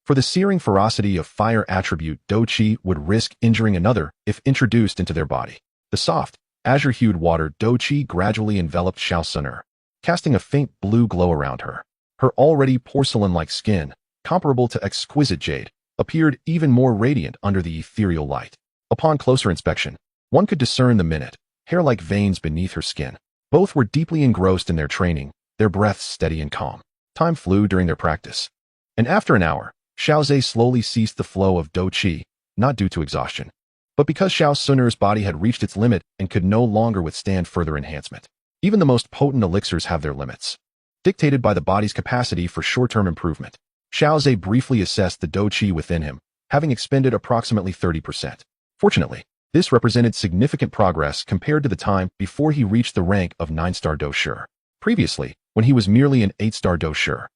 For the searing ferocity of fire attribute, Douqi would risk injuring another if introduced into their body. The soft, azure-hued water Douqi gradually enveloped Xiao Suner, casting a faint blue glow around her. Her already porcelain-like skin, comparable to exquisite jade, appeared even more radiant under the ethereal light. Upon closer inspection, one could discern the minute, hair-like veins beneath her skin. Both were deeply engrossed in their training, their breaths steady and calm. Time flew during their practice, and after an hour, Xiaozhe slowly ceased the flow of Douqi, not due to exhaustion, but because Xiao Suner's body had reached its limit and could no longer withstand further enhancement. Even the most potent elixirs have their limits, dictated by the body's capacity for short-term improvement. Xiaozhe briefly assessed the Douqi within him, having expended approximately 30%. Fortunately, this represented significant progress compared to the time before he reached the rank of 9-star Doushi. Previously, when he was merely an 8-star Doushi,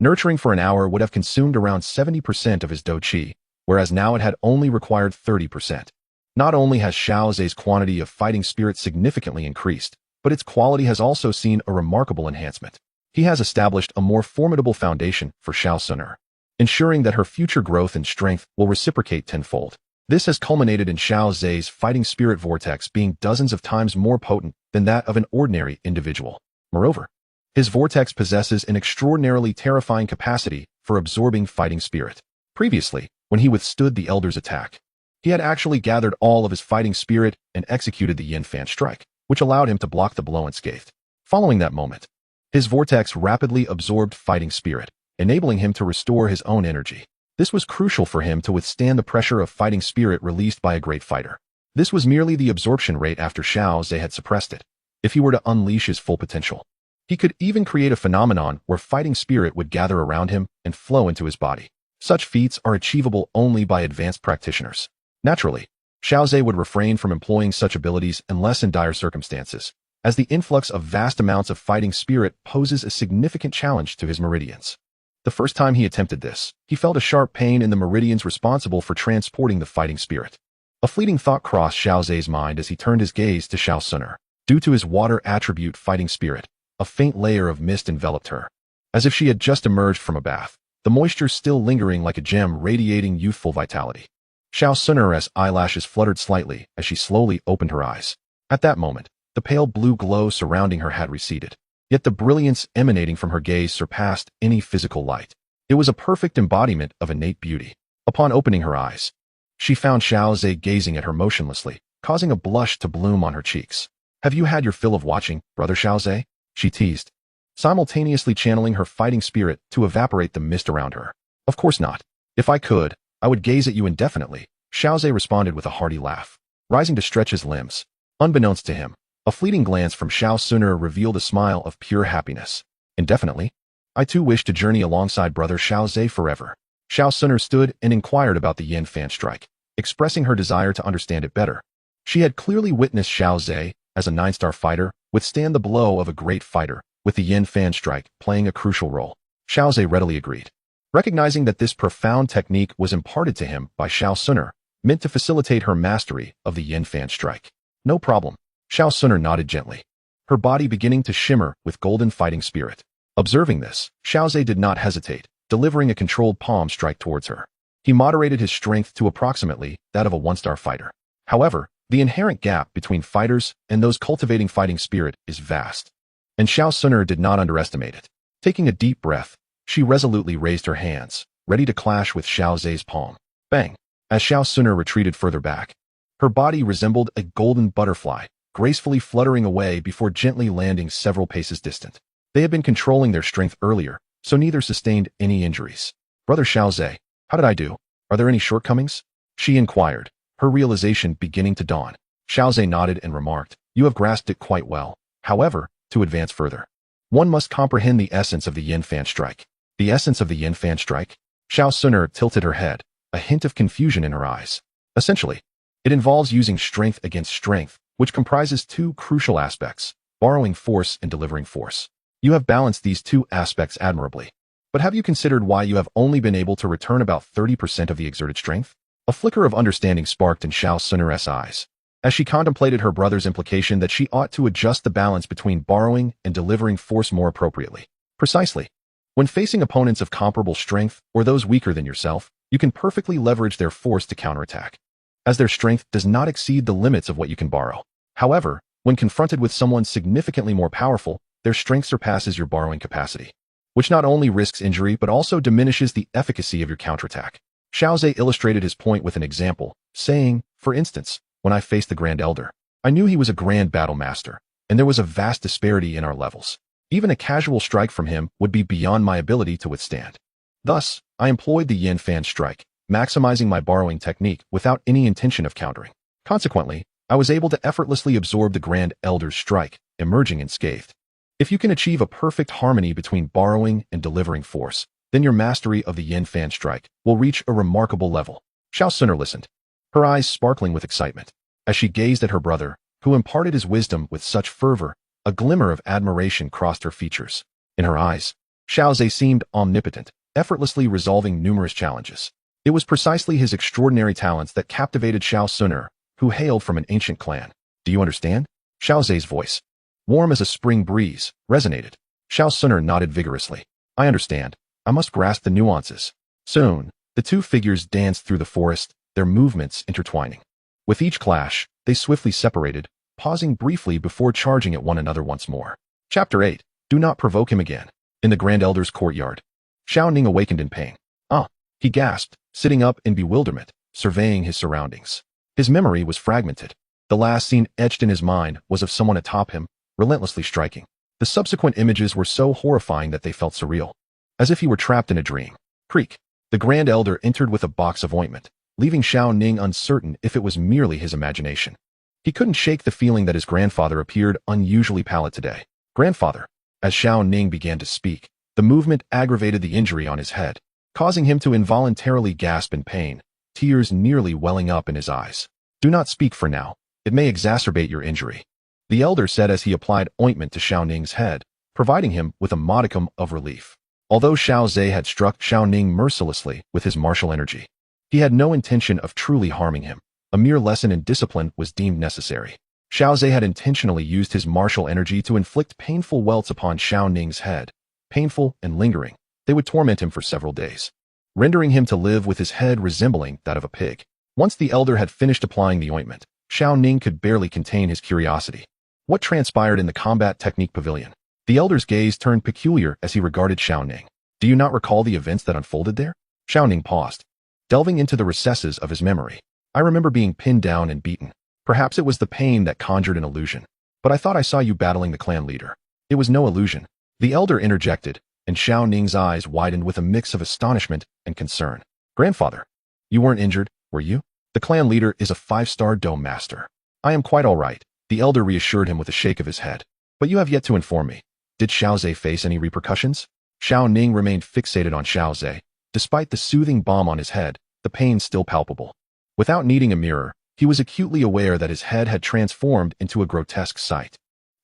nurturing for an hour would have consumed around 70% of his Douqi, whereas now it had only required 30%. Not only has Xiaozhe's quantity of fighting spirit significantly increased, but its quality has also seen a remarkable enhancement. He has established a more formidable foundation for Xiao Suner, ensuring that her future growth and strength will reciprocate tenfold. This has culminated in Xiaozhe's fighting spirit vortex being dozens of times more potent than that of an ordinary individual. Moreover, his vortex possesses an extraordinarily terrifying capacity for absorbing fighting spirit. Previously, when he withstood the Elder's attack, he had actually gathered all of his fighting spirit and executed the Yin Fan strike, which allowed him to block the blow unscathed. Following that moment, his vortex rapidly absorbed fighting spirit, enabling him to restore his own energy. This was crucial for him to withstand the pressure of fighting spirit released by a great fighter. This was merely the absorption rate after Xiaozhe had suppressed it. If he were to unleash his full potential, he could even create a phenomenon where fighting spirit would gather around him and flow into his body. Such feats are achievable only by advanced practitioners. Naturally, Xiaozhe would refrain from employing such abilities unless in dire circumstances, as the influx of vast amounts of fighting spirit poses a significant challenge to his meridians. The first time he attempted this, he felt a sharp pain in the meridians responsible for transporting the fighting spirit. A fleeting thought crossed Xiao Zhe's mind as he turned his gaze to Xiao Suner. Due to his water attribute fighting spirit, a faint layer of mist enveloped her, as if she had just emerged from a bath, the moisture still lingering like a gem radiating youthful vitality. Xiao Suner's eyelashes fluttered slightly as she slowly opened her eyes. At that moment, the pale blue glow surrounding her had receded, yet the brilliance emanating from her gaze surpassed any physical light. It was a perfect embodiment of innate beauty. Upon opening her eyes, she found Xiao Zhe gazing at her motionlessly, causing a blush to bloom on her cheeks. "Have you had your fill of watching, Brother Xiao Zhe?" she teased, simultaneously channeling her fighting spirit to evaporate the mist around her. "Of course not. If I could, I would gaze at you indefinitely," Xiao Zhe responded with a hearty laugh, rising to stretch his limbs. Unbeknownst to him, a fleeting glance from Xiao Suner revealed a smile of pure happiness. "Indefinitely? I too wish to journey alongside Brother Xiao Zhe forever." Xiao Suner stood and inquired about the yin fan strike, expressing her desire to understand it better. She had clearly witnessed Xiao Zhe, as a 9-star fighter, withstand the blow of a great fighter, with the yin fan strike playing a crucial role. Xiao Zhe readily agreed, recognizing that this profound technique was imparted to him by Xiao Suner, meant to facilitate her mastery of the yin fan strike. "No problem." Xiao Suner nodded gently, her body beginning to shimmer with golden fighting spirit. Observing this, Xiao Zhe did not hesitate, delivering a controlled palm strike towards her. He moderated his strength to approximately that of a 1-star fighter. However, the inherent gap between fighters and those cultivating fighting spirit is vast, and Xiao Suner did not underestimate it. Taking a deep breath, she resolutely raised her hands, ready to clash with Xiao Zhe's palm. Bang! As Xiao Suner retreated further back, her body resembled a golden butterfly, gracefully fluttering away before gently landing several paces distant. They had been controlling their strength earlier, so neither sustained any injuries. "Brother Xiao Zhe, how did I do? Are there any shortcomings?" she inquired, her realization beginning to dawn. Xiao Zhe nodded and remarked, "You have grasped it quite well. However, to advance further, one must comprehend the essence of the yin fan strike." "The essence of the yin fan strike?" Xiao Suner tilted her head, a hint of confusion in her eyes. "Essentially, it involves using strength against strength, which comprises two crucial aspects, borrowing force and delivering force. You have balanced these two aspects admirably. But have you considered why you have only been able to return about 30% of the exerted strength?" A flicker of understanding sparked in Xiao Suner's eyes, as she contemplated her brother's implication that she ought to adjust the balance between borrowing and delivering force more appropriately. "Precisely. When facing opponents of comparable strength or those weaker than yourself, you can perfectly leverage their force to counterattack, as their strength does not exceed the limits of what you can borrow. However, when confronted with someone significantly more powerful, their strength surpasses your borrowing capacity, which not only risks injury but also diminishes the efficacy of your counterattack." Xiao Zhe illustrated his point with an example, saying, "For instance, when I faced the Grand Elder, I knew he was a grand battle master, and there was a vast disparity in our levels. Even a casual strike from him would be beyond my ability to withstand. Thus, I employed the yin fan strike, maximizing my borrowing technique without any intention of countering. Consequently, I was able to effortlessly absorb the Grand Elder's strike, emerging unscathed. If you can achieve a perfect harmony between borrowing and delivering force, then your mastery of the yin fan strike will reach a remarkable level." Xiao Suner listened, her eyes sparkling with excitement. As she gazed at her brother, who imparted his wisdom with such fervor, a glimmer of admiration crossed her features. In her eyes, Xiao Zhe seemed omnipotent, effortlessly resolving numerous challenges. It was precisely his extraordinary talents that captivated Xiao Suner, who hailed from an ancient clan. "Do you understand?" Xiao Zhe's voice, warm as a spring breeze, resonated. Xiao Suner nodded vigorously. "I understand. I must grasp the nuances." Soon, the two figures danced through the forest, their movements intertwining. With each clash, they swiftly separated, pausing briefly before charging at one another once more. Chapter 8. Do not provoke him again. In the Grand Elder's courtyard, Xiao Ning awakened in pain. "Ah!" he gasped, sitting up in bewilderment, surveying his surroundings. His memory was fragmented. The last scene etched in his mind was of someone atop him, relentlessly striking. The subsequent images were so horrifying that they felt surreal, as if he were trapped in a dream. Creak. The Grand Elder entered with a box of ointment, leaving Xiao Ning uncertain if it was merely his imagination. He couldn't shake the feeling that his grandfather appeared unusually pallid today. "Grandfather." As Xiao Ning began to speak, the movement aggravated the injury on his head, causing him to involuntarily gasp in pain, tears nearly welling up in his eyes. "Do not speak for now. It may exacerbate your injury." the elder said as he applied ointment to Xiao Ning's head, providing him with a modicum of relief. Although Xiao Zhe had struck Xiao Ning mercilessly with his martial energy, he had no intention of truly harming him. A mere lesson in discipline was deemed necessary. Xiao Zhe had intentionally used his martial energy to inflict painful welts upon Xiao Ning's head. Painful and lingering, they would torment him for several days, rendering him to live with his head resembling that of a pig. Once the elder had finished applying the ointment, Xiao Ning could barely contain his curiosity. What transpired in the combat technique pavilion? The elder's gaze turned peculiar as he regarded Xiao Ning. Do you not recall the events that unfolded there? Xiao Ning paused, delving into the recesses of his memory. I remember being pinned down and beaten. Perhaps it was the pain that conjured an illusion. But I thought I saw you battling the clan leader. It was no illusion. The elder interjected, and Xiao Ning's eyes widened with a mix of astonishment and concern. Grandfather, you weren't injured, were you? The clan leader is a 5-star dome master. I am quite all right, the elder reassured him with a shake of his head. But you have yet to inform me. Did Xiao Zhe face any repercussions? Xiao Ning remained fixated on Xiao Zhe. Despite the soothing balm on his head, the pain still palpable. Without needing a mirror, he was acutely aware that his head had transformed into a grotesque sight.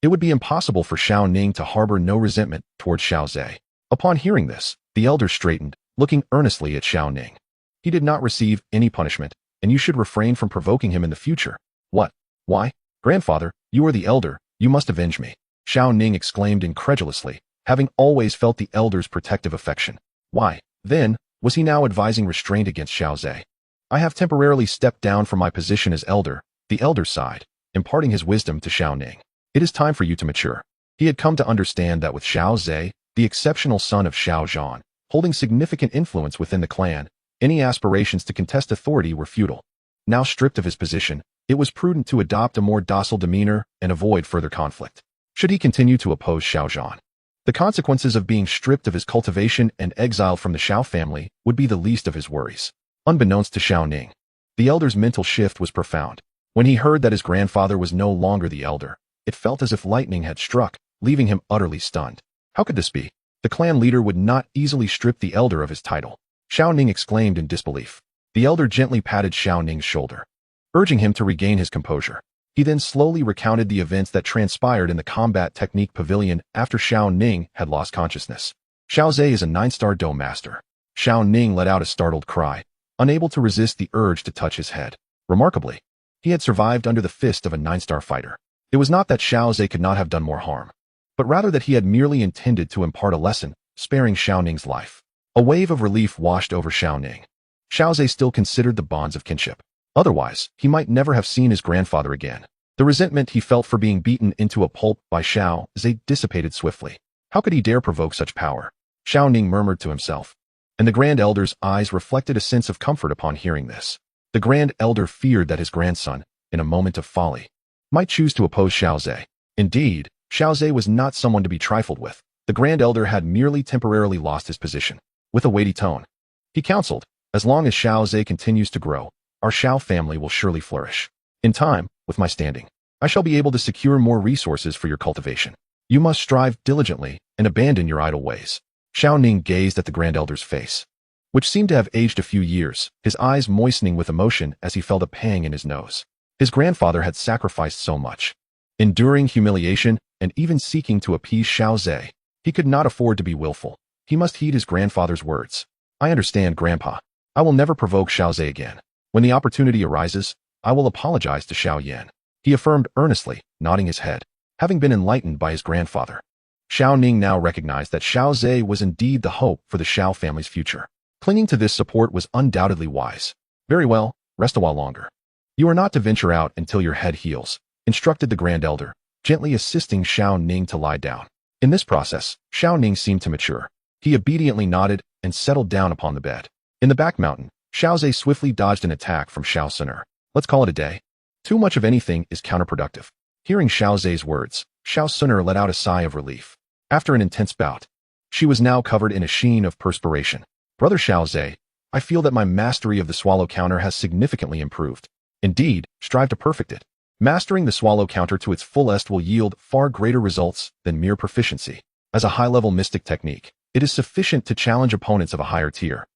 It would be impossible for Xiao Ning to harbor no resentment towards Xiao Zhe. Upon hearing this, the elder straightened, looking earnestly at Xiao Ning. He did not receive any punishment, and you should refrain from provoking him in the future. What? Why? Grandfather, you are the elder, you must avenge me. Xiao Ning exclaimed incredulously, having always felt the elder's protective affection. Why, then, was he now advising restraint against Xiao Zhe? I have temporarily stepped down from my position as elder, the elder sighed, imparting his wisdom to Xiao Ning. It is time for you to mature. He had come to understand that with Xiao Zhe, the exceptional son of Xiao Zhan, holding significant influence within the clan, any aspirations to contest authority were futile. Now stripped of his position, it was prudent to adopt a more docile demeanor and avoid further conflict. Should he continue to oppose Xiao Zhan, the consequences of being stripped of his cultivation and exiled from the Xiao family would be the least of his worries. Unbeknownst to Xiao Ning, the elder's mental shift was profound. When he heard that his grandfather was no longer the elder, it felt as if lightning had struck, leaving him utterly stunned. How could this be? The clan leader would not easily strip the elder of his title. Xiao Ning exclaimed in disbelief. The elder gently patted Xiao Ning's shoulder, urging him to regain his composure. He then slowly recounted the events that transpired in the combat technique pavilion after Xiao Ning had lost consciousness. Xiao Zhe is a 9-star dome master. Xiao Ning let out a startled cry, unable to resist the urge to touch his head. Remarkably, he had survived under the fist of a 9-star fighter. It was not that Xiao Zhe could not have done more harm, but rather that he had merely intended to impart a lesson, sparing Xiao Ning's life. A wave of relief washed over Xiao Ning. Xiao Zhe still considered the bonds of kinship. Otherwise, he might never have seen his grandfather again. The resentment he felt for being beaten into a pulp by Xiao Zhe dissipated swiftly. How could he dare provoke such power? Xiao Ning murmured to himself, and the Grand Elder's eyes reflected a sense of comfort upon hearing this. The Grand Elder feared that his grandson, in a moment of folly, might choose to oppose Xiao Zhe. Indeed, Xiao Zhe was not someone to be trifled with. The Grand Elder had merely temporarily lost his position. With a weighty tone, he counseled, as long as Xiao Zhe continues to grow, our Xiao family will surely flourish. In time, with my standing, I shall be able to secure more resources for your cultivation. You must strive diligently and abandon your idle ways. Xiao Ning gazed at the Grand Elder's face, which seemed to have aged a few years, his eyes moistening with emotion as he felt a pang in his nose. His grandfather had sacrificed so much, enduring humiliation and even seeking to appease Xiao Zhe. He could not afford to be willful. He must heed his grandfather's words. I understand, Grandpa. I will never provoke Xiao Zhe again. When the opportunity arises, I will apologize to Xiao Yan, he affirmed earnestly, nodding his head, having been enlightened by his grandfather. Xiao Ning now recognized that Xiao Zhe was indeed the hope for the Xiao family's future. Clinging to this support was undoubtedly wise. Very well, rest a while longer. You are not to venture out until your head heals, instructed the Grand Elder, gently assisting Xiao Ning to lie down. In this process, Xiao Ning seemed to mature. He obediently nodded and settled down upon the bed. In the back mountain, Xiao Zhe swiftly dodged an attack from Xiao Suner. Let's call it a day. Too much of anything is counterproductive. Hearing Xiao Zhe's words, Xiao Suner let out a sigh of relief. After an intense bout, she was now covered in a sheen of perspiration. Brother Xiao Zhe, I feel that my mastery of the swallow counter has significantly improved. Indeed, strive to perfect it. Mastering the swallow counter to its fullest will yield far greater results than mere proficiency. As a high-level mystic technique, it is sufficient to challenge opponents of a higher tier.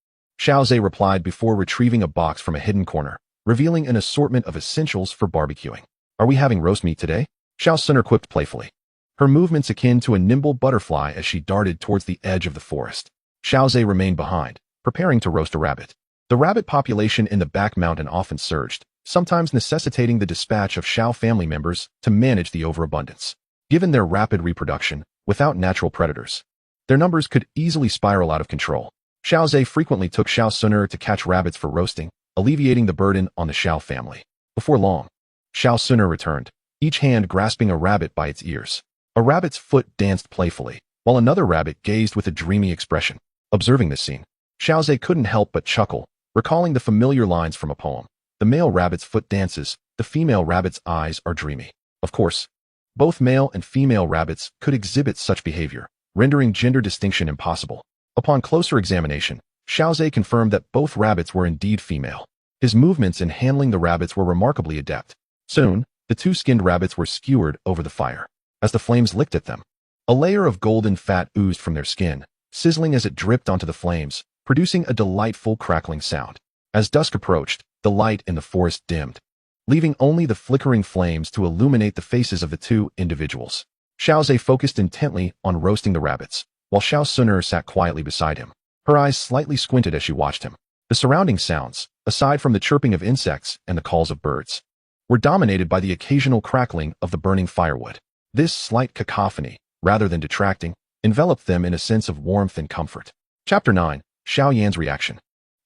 Xiao Zhe replied before retrieving a box from a hidden corner, revealing an assortment of essentials for barbecuing. Are we having roast meat today? Xiao Suner quipped playfully, her movements akin to a nimble butterfly as she darted towards the edge of the forest. Xiao Zhe remained behind, preparing to roast a rabbit. The rabbit population in the back mountain often surged, sometimes necessitating the dispatch of Xiao family members to manage the overabundance. Given their rapid reproduction, without natural predators, their numbers could easily spiral out of control. Xiao Zhe frequently took Xiao Suner to catch rabbits for roasting, alleviating the burden on the Xiao family. Before long, Xiao Suner returned, each hand grasping a rabbit by its ears. A rabbit's foot danced playfully, while another rabbit gazed with a dreamy expression. Observing this scene, Xiao Zhe couldn't help but chuckle, recalling the familiar lines from a poem. The male rabbit's foot dances, the female rabbit's eyes are dreamy. Of course, both male and female rabbits could exhibit such behavior, rendering gender distinction impossible. Upon closer examination, Xiao Zhe confirmed that both rabbits were indeed female. His movements in handling the rabbits were remarkably adept. Soon, the two skinned rabbits were skewered over the fire. As the flames licked at them, a layer of golden fat oozed from their skin, sizzling as it dripped onto the flames, producing a delightful crackling sound. As dusk approached, the light in the forest dimmed, leaving only the flickering flames to illuminate the faces of the two individuals. Xiao Zhe focused intently on roasting the rabbits, while Xiao Suner sat quietly beside him. Her eyes slightly squinted as she watched him. The surrounding sounds, aside from the chirping of insects and the calls of birds, were dominated by the occasional crackling of the burning firewood. This slight cacophony, rather than detracting, enveloped them in a sense of warmth and comfort. Chapter 9. Xiao Yan's Reaction.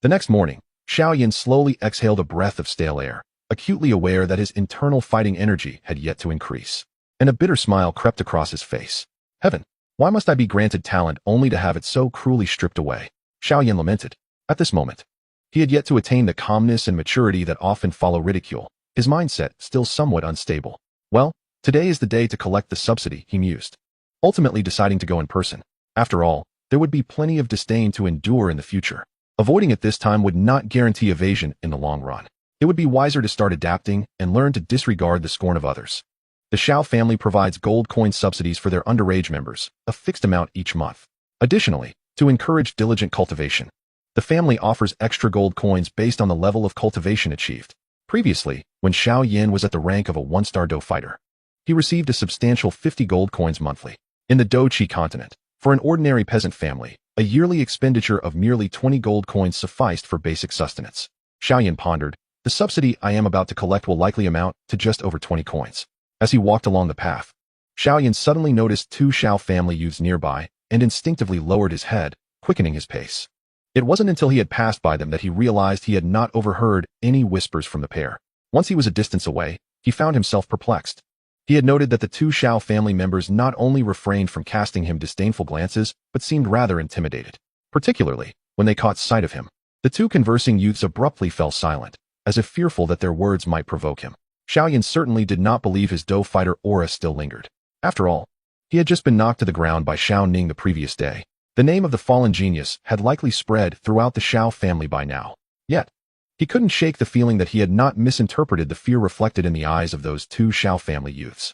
The next morning, Xiao Yan slowly exhaled a breath of stale air, acutely aware that his internal fighting energy had yet to increase. And a bitter smile crept across his face. Heaven, why must I be granted talent only to have it so cruelly stripped away? Xiao Yan lamented. At this moment, he had yet to attain the calmness and maturity that often follow ridicule, his mindset still somewhat unstable. Well, today is the day to collect the subsidy, he mused, ultimately deciding to go in person. After all, there would be plenty of disdain to endure in the future. Avoiding it this time would not guarantee evasion in the long run. It would be wiser to start adapting and learn to disregard the scorn of others. The Xiao family provides gold coin subsidies for their underage members, a fixed amount each month. Additionally, to encourage diligent cultivation, the family offers extra gold coins based on the level of cultivation achieved. Previously, when Xiao Yan was at the rank of a one-star Dou fighter, he received a substantial 50 gold coins monthly. In the Dou Qi continent, for an ordinary peasant family, a yearly expenditure of merely 20 gold coins sufficed for basic sustenance. Xiao Yan pondered, the subsidy I am about to collect will likely amount to just over 20 coins. As he walked along the path, Xiao Yan suddenly noticed two Xiao family youths nearby and instinctively lowered his head, quickening his pace. It wasn't until he had passed by them that he realized he had not overheard any whispers from the pair. Once he was a distance away, he found himself perplexed. He had noted that the two Xiao family members not only refrained from casting him disdainful glances, but seemed rather intimidated. Particularly, when they caught sight of him, the two conversing youths abruptly fell silent, as if fearful that their words might provoke him. Xiao Yan certainly did not believe his Dou fighter aura still lingered. After all, he had just been knocked to the ground by Xiao Ning the previous day. The name of the fallen genius had likely spread throughout the Xiao family by now. Yet, he couldn't shake the feeling that he had not misinterpreted the fear reflected in the eyes of those two Xiao family youths.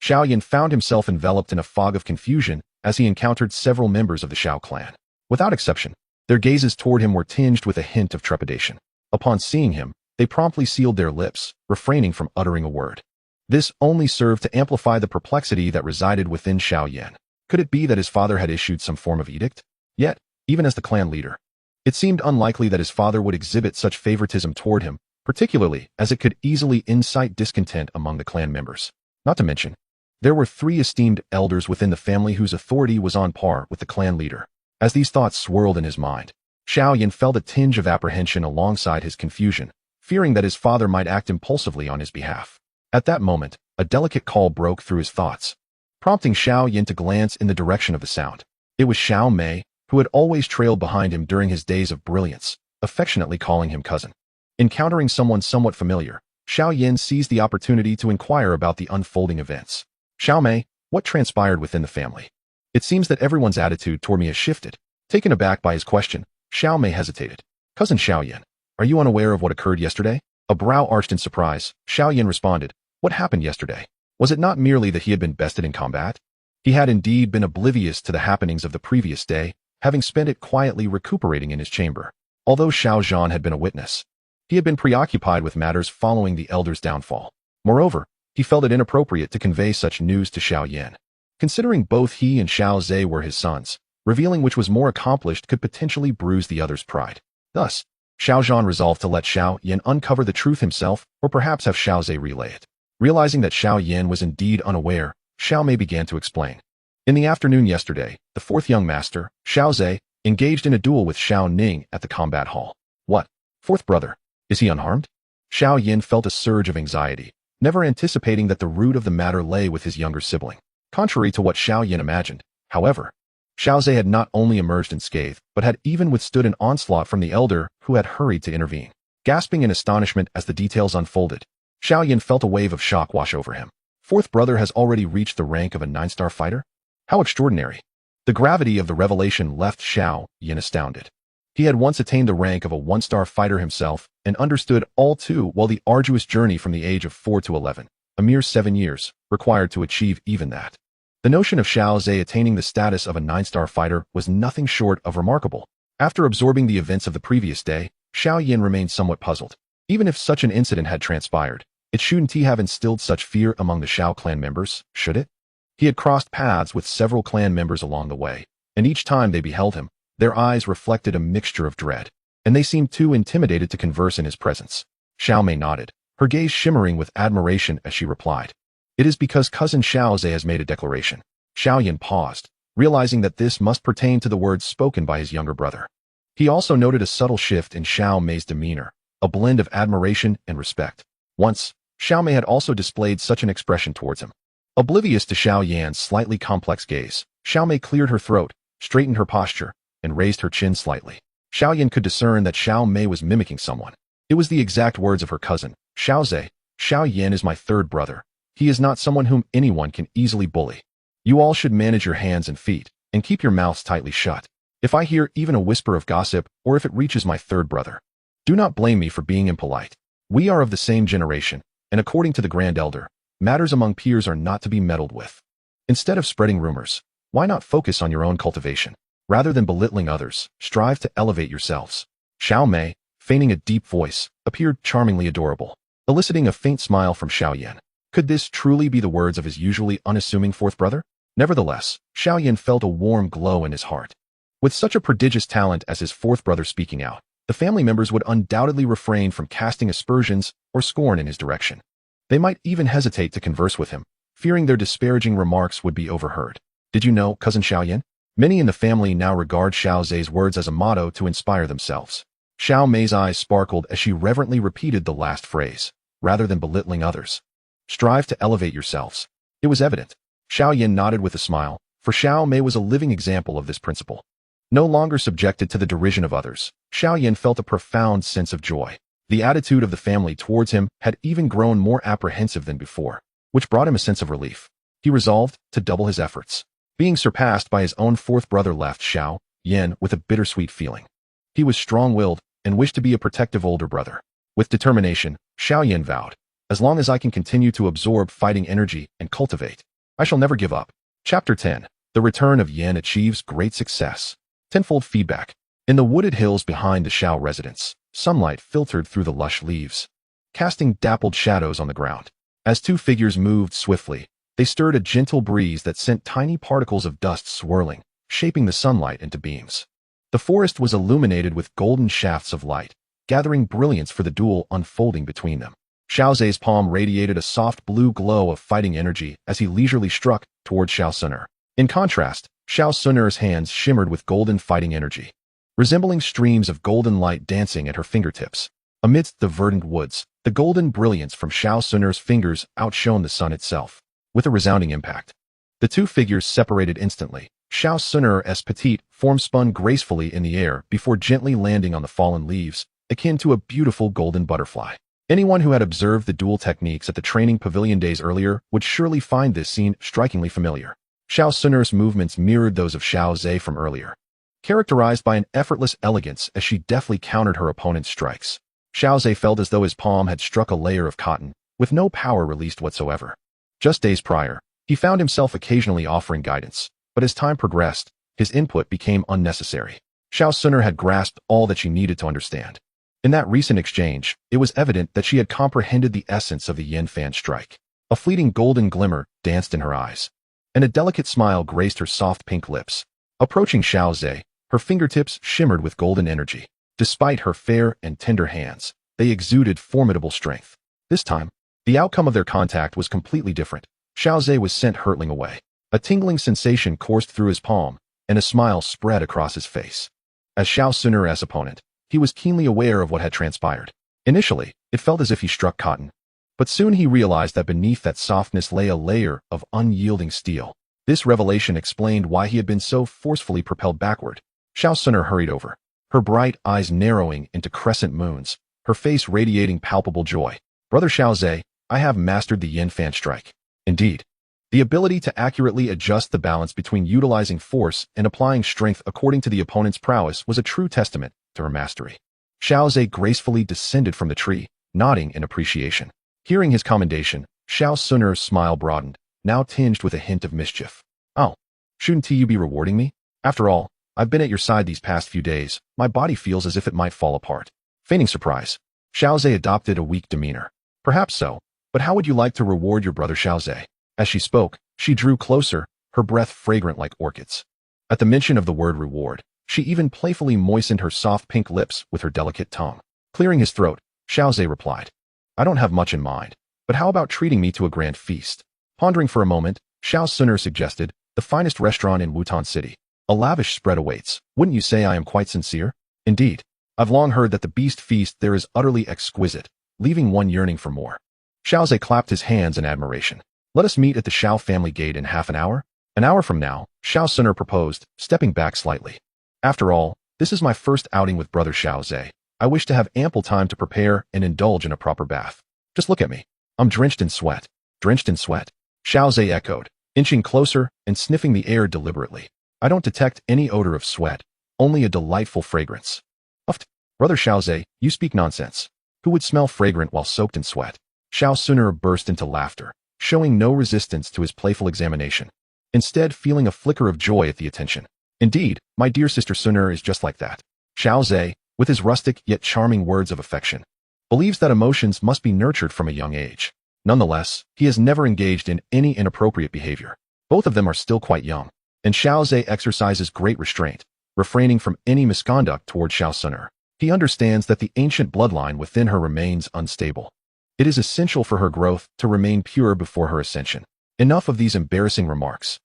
Xiao Yan found himself enveloped in a fog of confusion as he encountered several members of the Xiao clan. Without exception, their gazes toward him were tinged with a hint of trepidation. Upon seeing him, they promptly sealed their lips, refraining from uttering a word. This only served to amplify the perplexity that resided within Xiao Yan. Could it be that his father had issued some form of edict? Yet, even as the clan leader, it seemed unlikely that his father would exhibit such favoritism toward him, particularly as it could easily incite discontent among the clan members. Not to mention, there were 3 esteemed elders within the family whose authority was on par with the clan leader. As these thoughts swirled in his mind, Xiao Yan felt a tinge of apprehension alongside his confusion, fearing that his father might act impulsively on his behalf. At that moment, a delicate call broke through his thoughts, prompting Xiao Yan to glance in the direction of the sound. It was Xiao Mei, who had always trailed behind him during his days of brilliance, affectionately calling him cousin. Encountering someone somewhat familiar, Xiao Yan seized the opportunity to inquire about the unfolding events. Xiao Mei, what transpired within the family? It seems that everyone's attitude toward me has shifted. Taken aback by his question, Xiao Mei hesitated. Cousin Xiao Yan, are you unaware of what occurred yesterday? A brow arched in surprise, Xiao Yan responded, what happened yesterday? Was it not merely that he had been bested in combat? He had indeed been oblivious to the happenings of the previous day, having spent it quietly recuperating in his chamber. Although Xiao Zhan had been a witness, he had been preoccupied with matters following the elder's downfall. Moreover, He felt it inappropriate to convey such news to Xiao Yan. Considering both he and Xiao Zhe were his sons, revealing which was more accomplished could potentially bruise the other's pride. Thus, Xiao Zhan resolved to let Xiao Yan uncover the truth himself, or perhaps have Xiao Zhe relay it. Realizing that Xiao Yan was indeed unaware, Xiao Mei began to explain. In the afternoon yesterday, the fourth young master, Xiao Zhe, engaged in a duel with Xiao Ning at the combat hall. What? Fourth brother? Is he unharmed? Xiao Yan felt a surge of anxiety, never anticipating that the root of the matter lay with his younger sibling. Contrary to what Xiao Yan imagined, however, Xiao Zhe had not only emerged unscathed, but had even withstood an onslaught from the elder who had hurried to intervene. Gasping in astonishment as the details unfolded, Xiao Yan felt a wave of shock wash over him. Fourth brother has already reached the rank of a 9-star fighter? How extraordinary. The gravity of the revelation left Xiao Yan astounded. He had once attained the rank of a 1-star fighter himself and understood all too well the arduous journey from the age of 4 to 11, a mere 7 years, required to achieve even that. The notion of Xiao Zhe attaining the status of a 9-star fighter was nothing short of remarkable. After absorbing the events of the previous day, Xiao Yan remained somewhat puzzled. Even if such an incident had transpired, it shouldn't have instilled such fear among the Xiao clan members, should it? He had crossed paths with several clan members along the way, and each time they beheld him, their eyes reflected a mixture of dread, and they seemed too intimidated to converse in his presence. Xiao Mei nodded, her gaze shimmering with admiration as she replied. It is because cousin Xiao Zhe has made a declaration. Xiao Yan paused, realizing that this must pertain to the words spoken by his younger brother. He also noted a subtle shift in Xiao Mei's demeanor, a blend of admiration and respect. Once, Xiao Mei had also displayed such an expression towards him. Oblivious to Xiao Yan's slightly complex gaze, Xiao Mei cleared her throat, straightened her posture, and raised her chin slightly. Xiao Yan could discern that Xiao Mei was mimicking someone. It was the exact words of her cousin, Xiao Zhe. Xiao Yan is my third brother. He is not someone whom anyone can easily bully. You all should manage your hands and feet, and keep your mouths tightly shut. If I hear even a whisper of gossip, or if it reaches my third brother, do not blame me for being impolite. We are of the same generation, and according to the Grand Elder, matters among peers are not to be meddled with. Instead of spreading rumors, why not focus on your own cultivation? Rather than belittling others, strive to elevate yourselves. Xiao Mei, feigning a deep voice, appeared charmingly adorable, eliciting a faint smile from Xiao Yan. Could this truly be the words of his usually unassuming fourth brother? Nevertheless, Xiao Yan felt a warm glow in his heart. With such a prodigious talent as his fourth brother speaking out, the family members would undoubtedly refrain from casting aspersions or scorn in his direction. They might even hesitate to converse with him, fearing their disparaging remarks would be overheard. Did you know, cousin Xiao Yan? Many in the family now regard Xiao Zhe's words as a motto to inspire themselves. Xiao Mei's eyes sparkled as she reverently repeated the last phrase, rather than belittling others. Strive to elevate yourselves. It was evident. Xiao Yan nodded with a smile, for Xiao Mei was a living example of this principle. No longer subjected to the derision of others, Xiao Yan felt a profound sense of joy. The attitude of the family towards him had even grown more apprehensive than before, which brought him a sense of relief. He resolved to double his efforts. Being surpassed by his own fourth brother left Xiao Yan with a bittersweet feeling. He was strong-willed and wished to be a protective older brother. With determination, Xiao Yan vowed, as long as I can continue to absorb fighting energy and cultivate, I shall never give up. Chapter 10. The return of Yan achieves great success. Tenfold feedback. In the wooded hills behind the Xiao residence, sunlight filtered through the lush leaves, casting dappled shadows on the ground. As two figures moved swiftly, they stirred a gentle breeze that sent tiny particles of dust swirling, shaping the sunlight into beams. The forest was illuminated with golden shafts of light, gathering brilliance for the duel unfolding between them. Xiao Zhe's palm radiated a soft blue glow of fighting energy as he leisurely struck toward Xiao Suner. In contrast, Xiao Suner's hands shimmered with golden fighting energy, resembling streams of golden light dancing at her fingertips. Amidst the verdant woods, the golden brilliance from Xiao Suner's fingers outshone the sun itself. With a resounding impact, the two figures separated instantly. Xiao Suner's petite form spun gracefully in the air before gently landing on the fallen leaves, akin to a beautiful golden butterfly. Anyone who had observed the duel techniques at the training pavilion days earlier would surely find this scene strikingly familiar. Xiao Suner's movements mirrored those of Xiao Zhe from earlier, characterized by an effortless elegance as she deftly countered her opponent's strikes. Xiao Zhe felt as though his palm had struck a layer of cotton, with no power released whatsoever. Just days prior, he found himself occasionally offering guidance, but as time progressed, his input became unnecessary. Xiao Suner had grasped all that she needed to understand. In that recent exchange, it was evident that she had comprehended the essence of the Yin Fan strike. A fleeting golden glimmer danced in her eyes, and a delicate smile graced her soft pink lips. Approaching Xiao Zhe, her fingertips shimmered with golden energy. Despite her fair and tender hands, they exuded formidable strength. This time, the outcome of their contact was completely different. Xiao Zhe was sent hurtling away. A tingling sensation coursed through his palm, and a smile spread across his face. As Xiao Sun's opponent, he was keenly aware of what had transpired. Initially, it felt as if he struck cotton. But soon he realized that beneath that softness lay a layer of unyielding steel. This revelation explained why he had been so forcefully propelled backward. Xiao Sun hurried over, her bright eyes narrowing into crescent moons, her face radiating palpable joy. Brother Xiao Zhe, I have mastered the yin fan strike. Indeed, the ability to accurately adjust the balance between utilizing force and applying strength according to the opponent's prowess was a true testament to her mastery. Xiao Zhe gracefully descended from the tree, nodding in appreciation. Hearing his commendation, Xiao Sun's smile broadened, now tinged with a hint of mischief. Oh, shouldn't you be rewarding me? After all, I've been at your side these past few days. My body feels as if it might fall apart. Feigning surprise, Xiao Zhe adopted a weak demeanor. Perhaps so, but how would you like to reward your brother Xiao Zhe? As she spoke, she drew closer, her breath fragrant like orchids. At the mention of the word reward, she even playfully moistened her soft pink lips with her delicate tongue. Clearing his throat, Xiao Zhe replied, I don't have much in mind, but how about treating me to a grand feast? Pondering for a moment, Xiao Sun suggested, the finest restaurant in Wutan City. A lavish spread awaits. Wouldn't you say I am quite sincere? Indeed, I've long heard that the beast feast there is utterly exquisite, leaving one yearning for more. Xiao Zhe clapped his hands in admiration. Let us meet at the Xiao family gate in half an hour? An hour from now, Xiao Sun proposed, stepping back slightly. After all, this is my first outing with brother Xiao Zhe. I wish to have ample time to prepare and indulge in a proper bath. Just look at me. I'm drenched in sweat. Drenched in sweat? Xiao Zhe echoed, inching closer and sniffing the air deliberately. I don't detect any odor of sweat, only a delightful fragrance. Uft, brother Xiao Zhe, you speak nonsense. Who would smell fragrant while soaked in sweat? Xiao Sun burst into laughter, showing no resistance to his playful examination. Instead, feeling a flicker of joy at the attention. Indeed, my dear sister Sun is just like that. Xiao Zhe, with his rustic yet charming words of affection, believes that emotions must be nurtured from a young age. Nonetheless, he has never engaged in any inappropriate behavior. Both of them are still quite young, and Xiao Zhe exercises great restraint, refraining from any misconduct toward Xiao Sun. He understands that the ancient bloodline within her remains unstable. It is essential for her growth to remain pure before her ascension. Enough of these embarrassing remarks.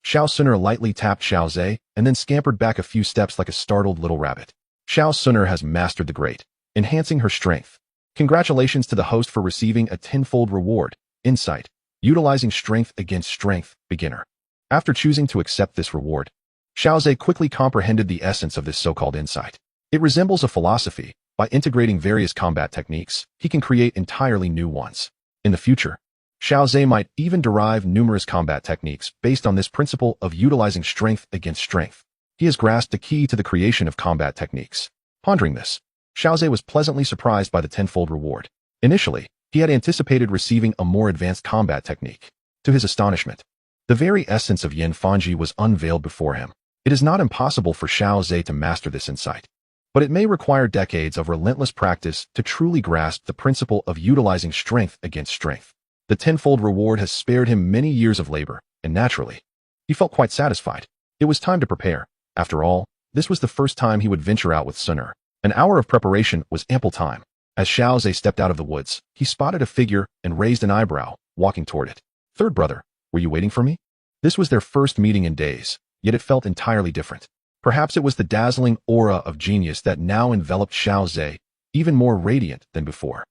Xiao Sun lightly tapped Xiao Zhe and then scampered back a few steps like a startled little rabbit. Xiao Sun has mastered the great, enhancing her strength. Congratulations to the host for receiving a tenfold reward, insight, utilizing strength against strength, beginner. After choosing to accept this reward, Xiao Zhe quickly comprehended the essence of this so-called insight. It resembles a philosophy. By integrating various combat techniques, he can create entirely new ones. In the future, Xiao Zhe might even derive numerous combat techniques based on this principle of utilizing strength against strength. He has grasped the key to the creation of combat techniques. Pondering this, Xiao Zhe was pleasantly surprised by the tenfold reward. Initially, he had anticipated receiving a more advanced combat technique. To his astonishment, the very essence of Yin Fanji was unveiled before him. It is not impossible for Xiao Zhe to master this insight, but it may require decades of relentless practice to truly grasp the principle of utilizing strength against strength. The tenfold reward has spared him many years of labor, and naturally, he felt quite satisfied. It was time to prepare. After all, this was the first time he would venture out with Sun. An hour of preparation was ample time. As Xiao Zhe stepped out of the woods, he spotted a figure and raised an eyebrow, walking toward it. Third brother, were you waiting for me? This was their first meeting in days, yet it felt entirely different. Perhaps it was the dazzling aura of genius that now enveloped Xiao Zhe, even more radiant than before.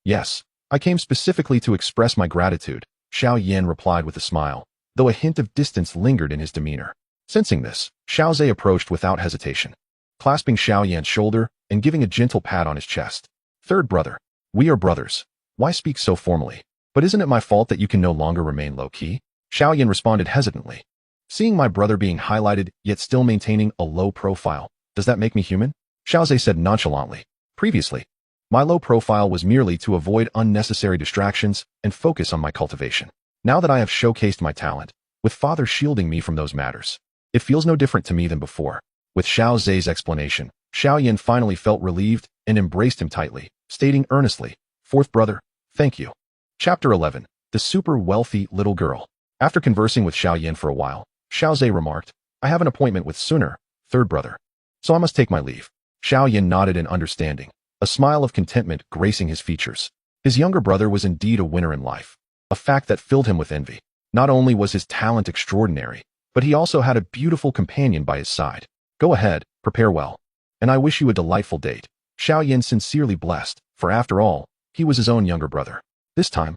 Yes, I came specifically to express my gratitude, Xiao Yan replied with a smile, though a hint of distance lingered in his demeanor. Sensing this, Xiao Zhe approached without hesitation, clasping Xiao Yan's shoulder and giving a gentle pat on his chest. Third brother, we are brothers. Why speak so formally? But isn't it my fault that you can no longer remain low-key? Xiao Yan responded hesitantly. Seeing my brother being highlighted yet still maintaining a low profile, does that make me human? Xiao Zhe said nonchalantly. Previously, my low profile was merely to avoid unnecessary distractions and focus on my cultivation. Now that I have showcased my talent, with father shielding me from those matters, it feels no different to me than before. With Xiao Zhe's explanation, Xiao Yan finally felt relieved and embraced him tightly, stating earnestly, Fourth brother, thank you. Chapter 11. the super wealthy little girl. After conversing with Xiao Yan for a while, Xiao Zhe remarked, I have an appointment with Suner, third brother, so I must take my leave. Xiao Yan nodded in understanding, a smile of contentment gracing his features. His younger brother was indeed a winner in life, a fact that filled him with envy. Not only was his talent extraordinary, but he also had a beautiful companion by his side. Go ahead, prepare well. And I wish you a delightful date. Xiao Yan sincerely blessed, for after all, he was his own younger brother. This time,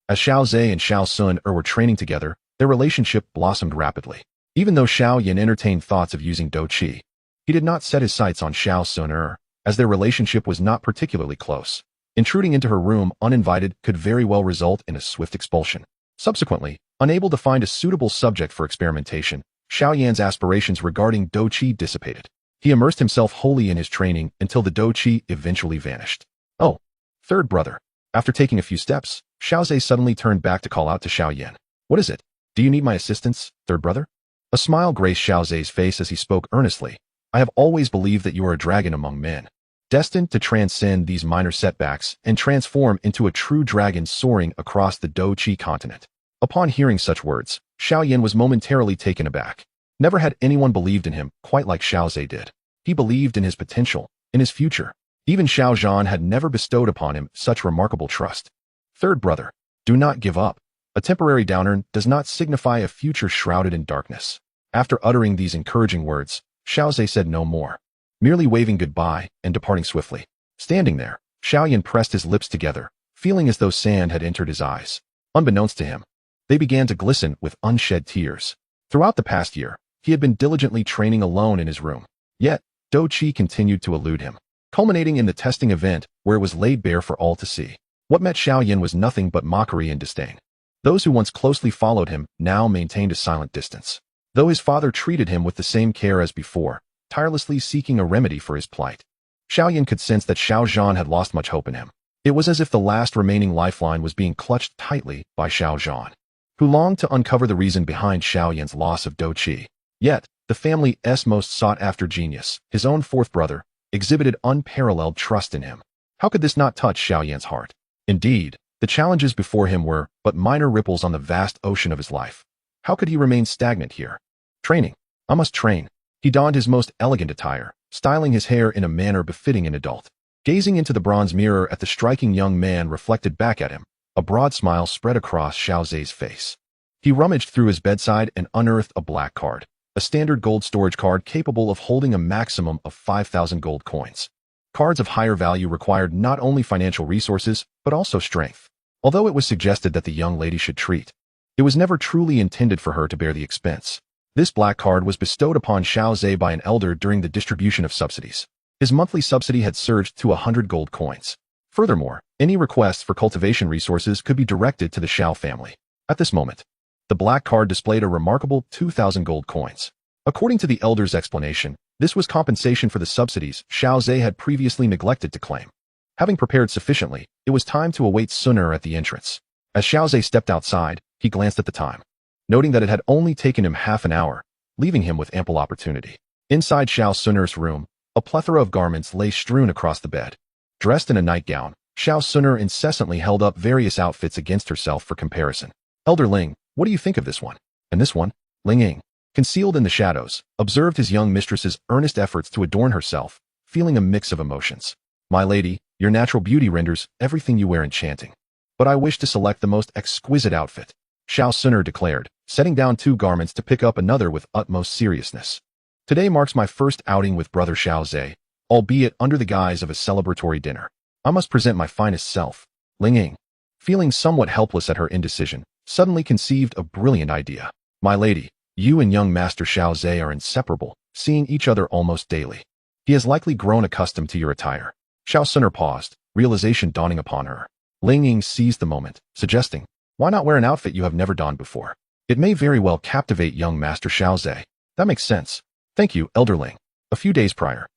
as Xiao Zhe and Xiao Sun were training together, their relationship blossomed rapidly. Even though Xiao Yan entertained thoughts of using Do Qi, he did not set his sights on Xiao Sun, as their relationship was not particularly close. Intruding into her room uninvited could very well result in a swift expulsion. Subsequently, unable to find a suitable subject for experimentation, Xiao Yan's aspirations regarding Do Qi dissipated. He immersed himself wholly in his training until the Do Qi eventually vanished. Oh, third brother. After taking a few steps, Xiao Zhe suddenly turned back to call out to Xiao Yan. What is it? Do you need my assistance, third brother? A smile graced Xiao Zhe's face as he spoke earnestly. I have always believed that you are a dragon among men, destined to transcend these minor setbacks and transform into a true dragon soaring across the Do Qi continent. Upon hearing such words, Xiao Yan was momentarily taken aback. Never had anyone believed in him quite like Xiao Zhe did. He believed in his potential, in his future. Even Xiao Zhan had never bestowed upon him such remarkable trust. Third brother, do not give up. A temporary downturn does not signify a future shrouded in darkness. After uttering these encouraging words, Xiao Zhe said no more, merely waving goodbye and departing swiftly. Standing there, Xiao Yan pressed his lips together, feeling as though sand had entered his eyes. Unbeknownst to him, they began to glisten with unshed tears. Throughout the past year, he had been diligently training alone in his room. Yet, Do Qi continued to elude him, culminating in the testing event where it was laid bare for all to see. What met Xiao Yan was nothing but mockery and disdain. Those who once closely followed him now maintained a silent distance. Though his father treated him with the same care as before, tirelessly seeking a remedy for his plight, Xiao Yan could sense that Xiao Zhan had lost much hope in him. It was as if the last remaining lifeline was being clutched tightly by Xiao Zhan, who longed to uncover the reason behind Xiao Yan's loss of Do Qi. Yet, the family's most sought-after genius, his own fourth brother, exhibited unparalleled trust in him. How could this not touch Xiao Yan's heart? Indeed, the challenges before him were but minor ripples on the vast ocean of his life. How could he remain stagnant here? Training. I must train. He donned his most elegant attire, styling his hair in a manner befitting an adult. Gazing into the bronze mirror at the striking young man reflected back at him, a broad smile spread across Xiao Zhe's face. He rummaged through his bedside and unearthed a black card, a standard gold storage card capable of holding a maximum of 5,000 gold coins. Cards of higher value required not only financial resources, but also strength. Although it was suggested that the young lady should treat, it was never truly intended for her to bear the expense. This black card was bestowed upon Xiao Zhe by an elder during the distribution of subsidies. His monthly subsidy had surged to 100 gold coins. Furthermore, any requests for cultivation resources could be directed to the Xiao family. At this moment, the black card displayed a remarkable 2,000 gold coins. According to the elder's explanation, this was compensation for the subsidies Xiao Zhe had previously neglected to claim. Having prepared sufficiently, it was time to await Suner at the entrance. As Xiao Zhe stepped outside, he glanced at the time, noting that it had only taken him half an hour, leaving him with ample opportunity. Inside Xiao Suner's room, a plethora of garments lay strewn across the bed. Dressed in a nightgown, Xiao Suner incessantly held up various outfits against herself for comparison. Elder Ling, what do you think of this one? And this one? Ling Ying, concealed in the shadows, observed his young mistress's earnest efforts to adorn herself, feeling a mix of emotions. My lady, your natural beauty renders everything you wear enchanting. But I wish to select the most exquisite outfit, Xiao Suner declared, setting down 2 garments to pick up another with utmost seriousness. Today marks my first outing with brother Xiao Zhe, albeit under the guise of a celebratory dinner. I must present my finest self. Ling Ying, feeling somewhat helpless at her indecision, suddenly conceived a brilliant idea. My lady, you and young Master Xiao Zhe are inseparable, seeing each other almost daily. He has likely grown accustomed to your attire. Xiao Suner paused, realization dawning upon her. Ling Ying seized the moment, suggesting, why not wear an outfit you have never donned before? It may very well captivate young Master Xiao Zhe. That makes sense. Thank you, Elder Ling. A few days prior,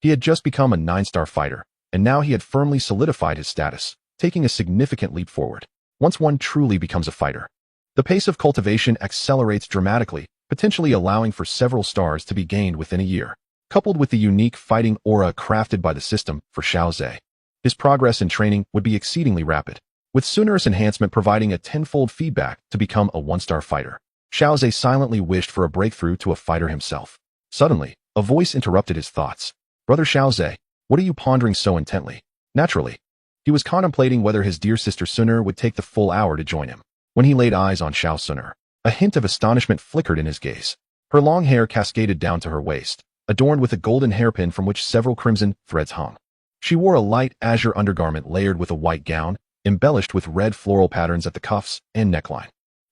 he had just become a 9-star fighter, and now he had firmly solidified his status, taking a significant leap forward. Once one truly becomes a fighter, the pace of cultivation accelerates dramatically, potentially allowing for several stars to be gained within a year. Coupled with the unique fighting aura crafted by the system for Xiao Zhe, his progress in training would be exceedingly rapid. with Sunur's enhancement providing a tenfold feedback to become a one-star fighter. Xiaozhe silently wished for a breakthrough to a fighter himself. Suddenly, a voice interrupted his thoughts. Brother Xiaozhe, what are you pondering so intently? Naturally, he was contemplating whether his dear sister Sunur would take the full hour to join him. When he laid eyes on Xiao Sunur, a hint of astonishment flickered in his gaze. Her long hair cascaded down to her waist, adorned with a golden hairpin from which several crimson threads hung. She wore a light azure undergarment layered with a white gown, embellished with red floral patterns at the cuffs and neckline.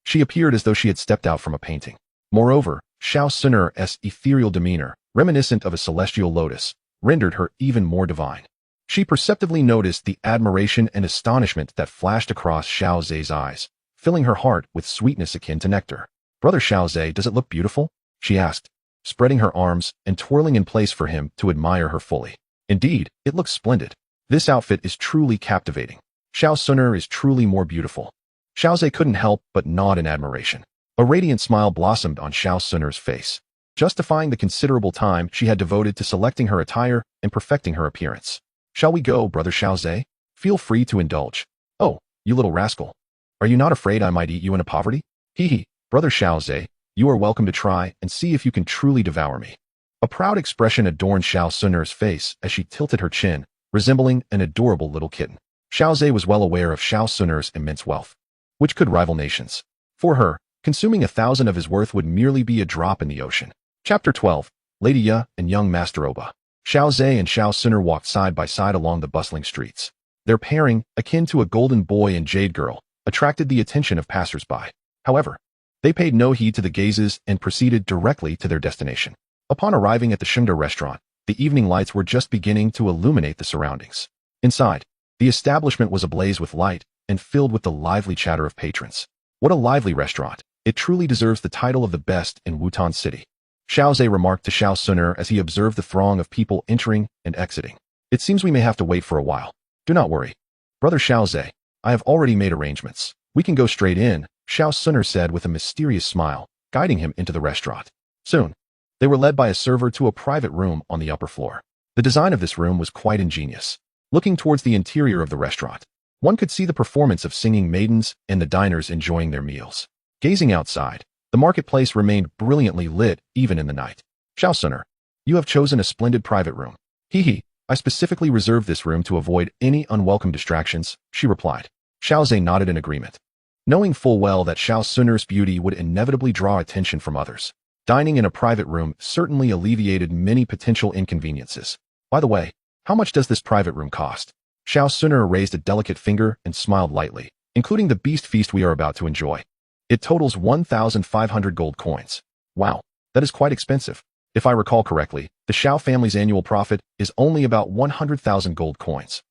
She appeared as though she had stepped out from a painting. Moreover, Xiao Sunur's ethereal demeanor, reminiscent of a celestial lotus, rendered her even more divine. She perceptibly noticed the admiration and astonishment that flashed across Xiaozhe's eyes, filling her heart with sweetness akin to nectar. Brother Xiaozhe, does it look beautiful? She asked, spreading her arms and twirling in place for him to admire her fully. Indeed, it looks splendid. This outfit is truly captivating. Xiao Sunur is truly more beautiful. Xiaozhe couldn't help but nod in admiration. A radiant smile blossomed on Xiao Sunur's face, justifying the considerable time she had devoted to selecting her attire and perfecting her appearance. Shall we go, Brother Xiaozhe? Feel free to indulge. Oh, you little rascal. Are you not afraid I might eat you into poverty? Hee, Brother Xiaozhe, you are welcome to try and see if you can truly devour me. A proud expression adorned Xiao Sunur's face as she tilted her chin, resembling an adorable little kitten. Xiaozhe was well aware of Xiao Sunur's immense wealth, which could rival nations. For her, consuming 1,000 of his worth would merely be a drop in the ocean. Chapter 12. Lady Ya and Young Master Oba. Xiaozhe and Xiao Sunur walked side by side along the bustling streets. Their pairing, akin to a golden boy and jade girl, attracted the attention of passers-by. However, they paid no heed to the gazes and proceeded directly to their destination. Upon arriving at the Shengda restaurant, the evening lights were just beginning to illuminate the surroundings. Inside, the establishment was ablaze with light and filled with the lively chatter of patrons. What a lively restaurant! It truly deserves the title of the best in Wutan City. Xiaozhe remarked to Xiao Sunur as he observed the throng of people entering and exiting. It seems we may have to wait for a while. Do not worry. Brother Xiaozhe, I have already made arrangements. We can go straight in, Xiao Sunur said with a mysterious smile, guiding him into the restaurant. Soon, they were led by a server to a private room on the upper floor. The design of this room was quite ingenious. Looking towards the interior of the restaurant, one could see the performance of singing maidens and the diners enjoying their meals. Gazing outside, the marketplace remained brilliantly lit even in the night. Xiao Sunur, you have chosen a splendid private room. Hee, I specifically reserved this room to avoid any unwelcome distractions, she replied. Xiaozhe nodded in agreement, knowing full well that Xiao Sunur's beauty would inevitably draw attention from others. Dining in a private room certainly alleviated many potential inconveniences. By the way, how much does this private room cost? Xiao Sunur raised a delicate finger and smiled lightly, including the beast feast we are about to enjoy. It totals 1,500 gold coins. Wow, that is quite expensive. If I recall correctly, the Xiao family's annual profit is only about 100,000 gold coins.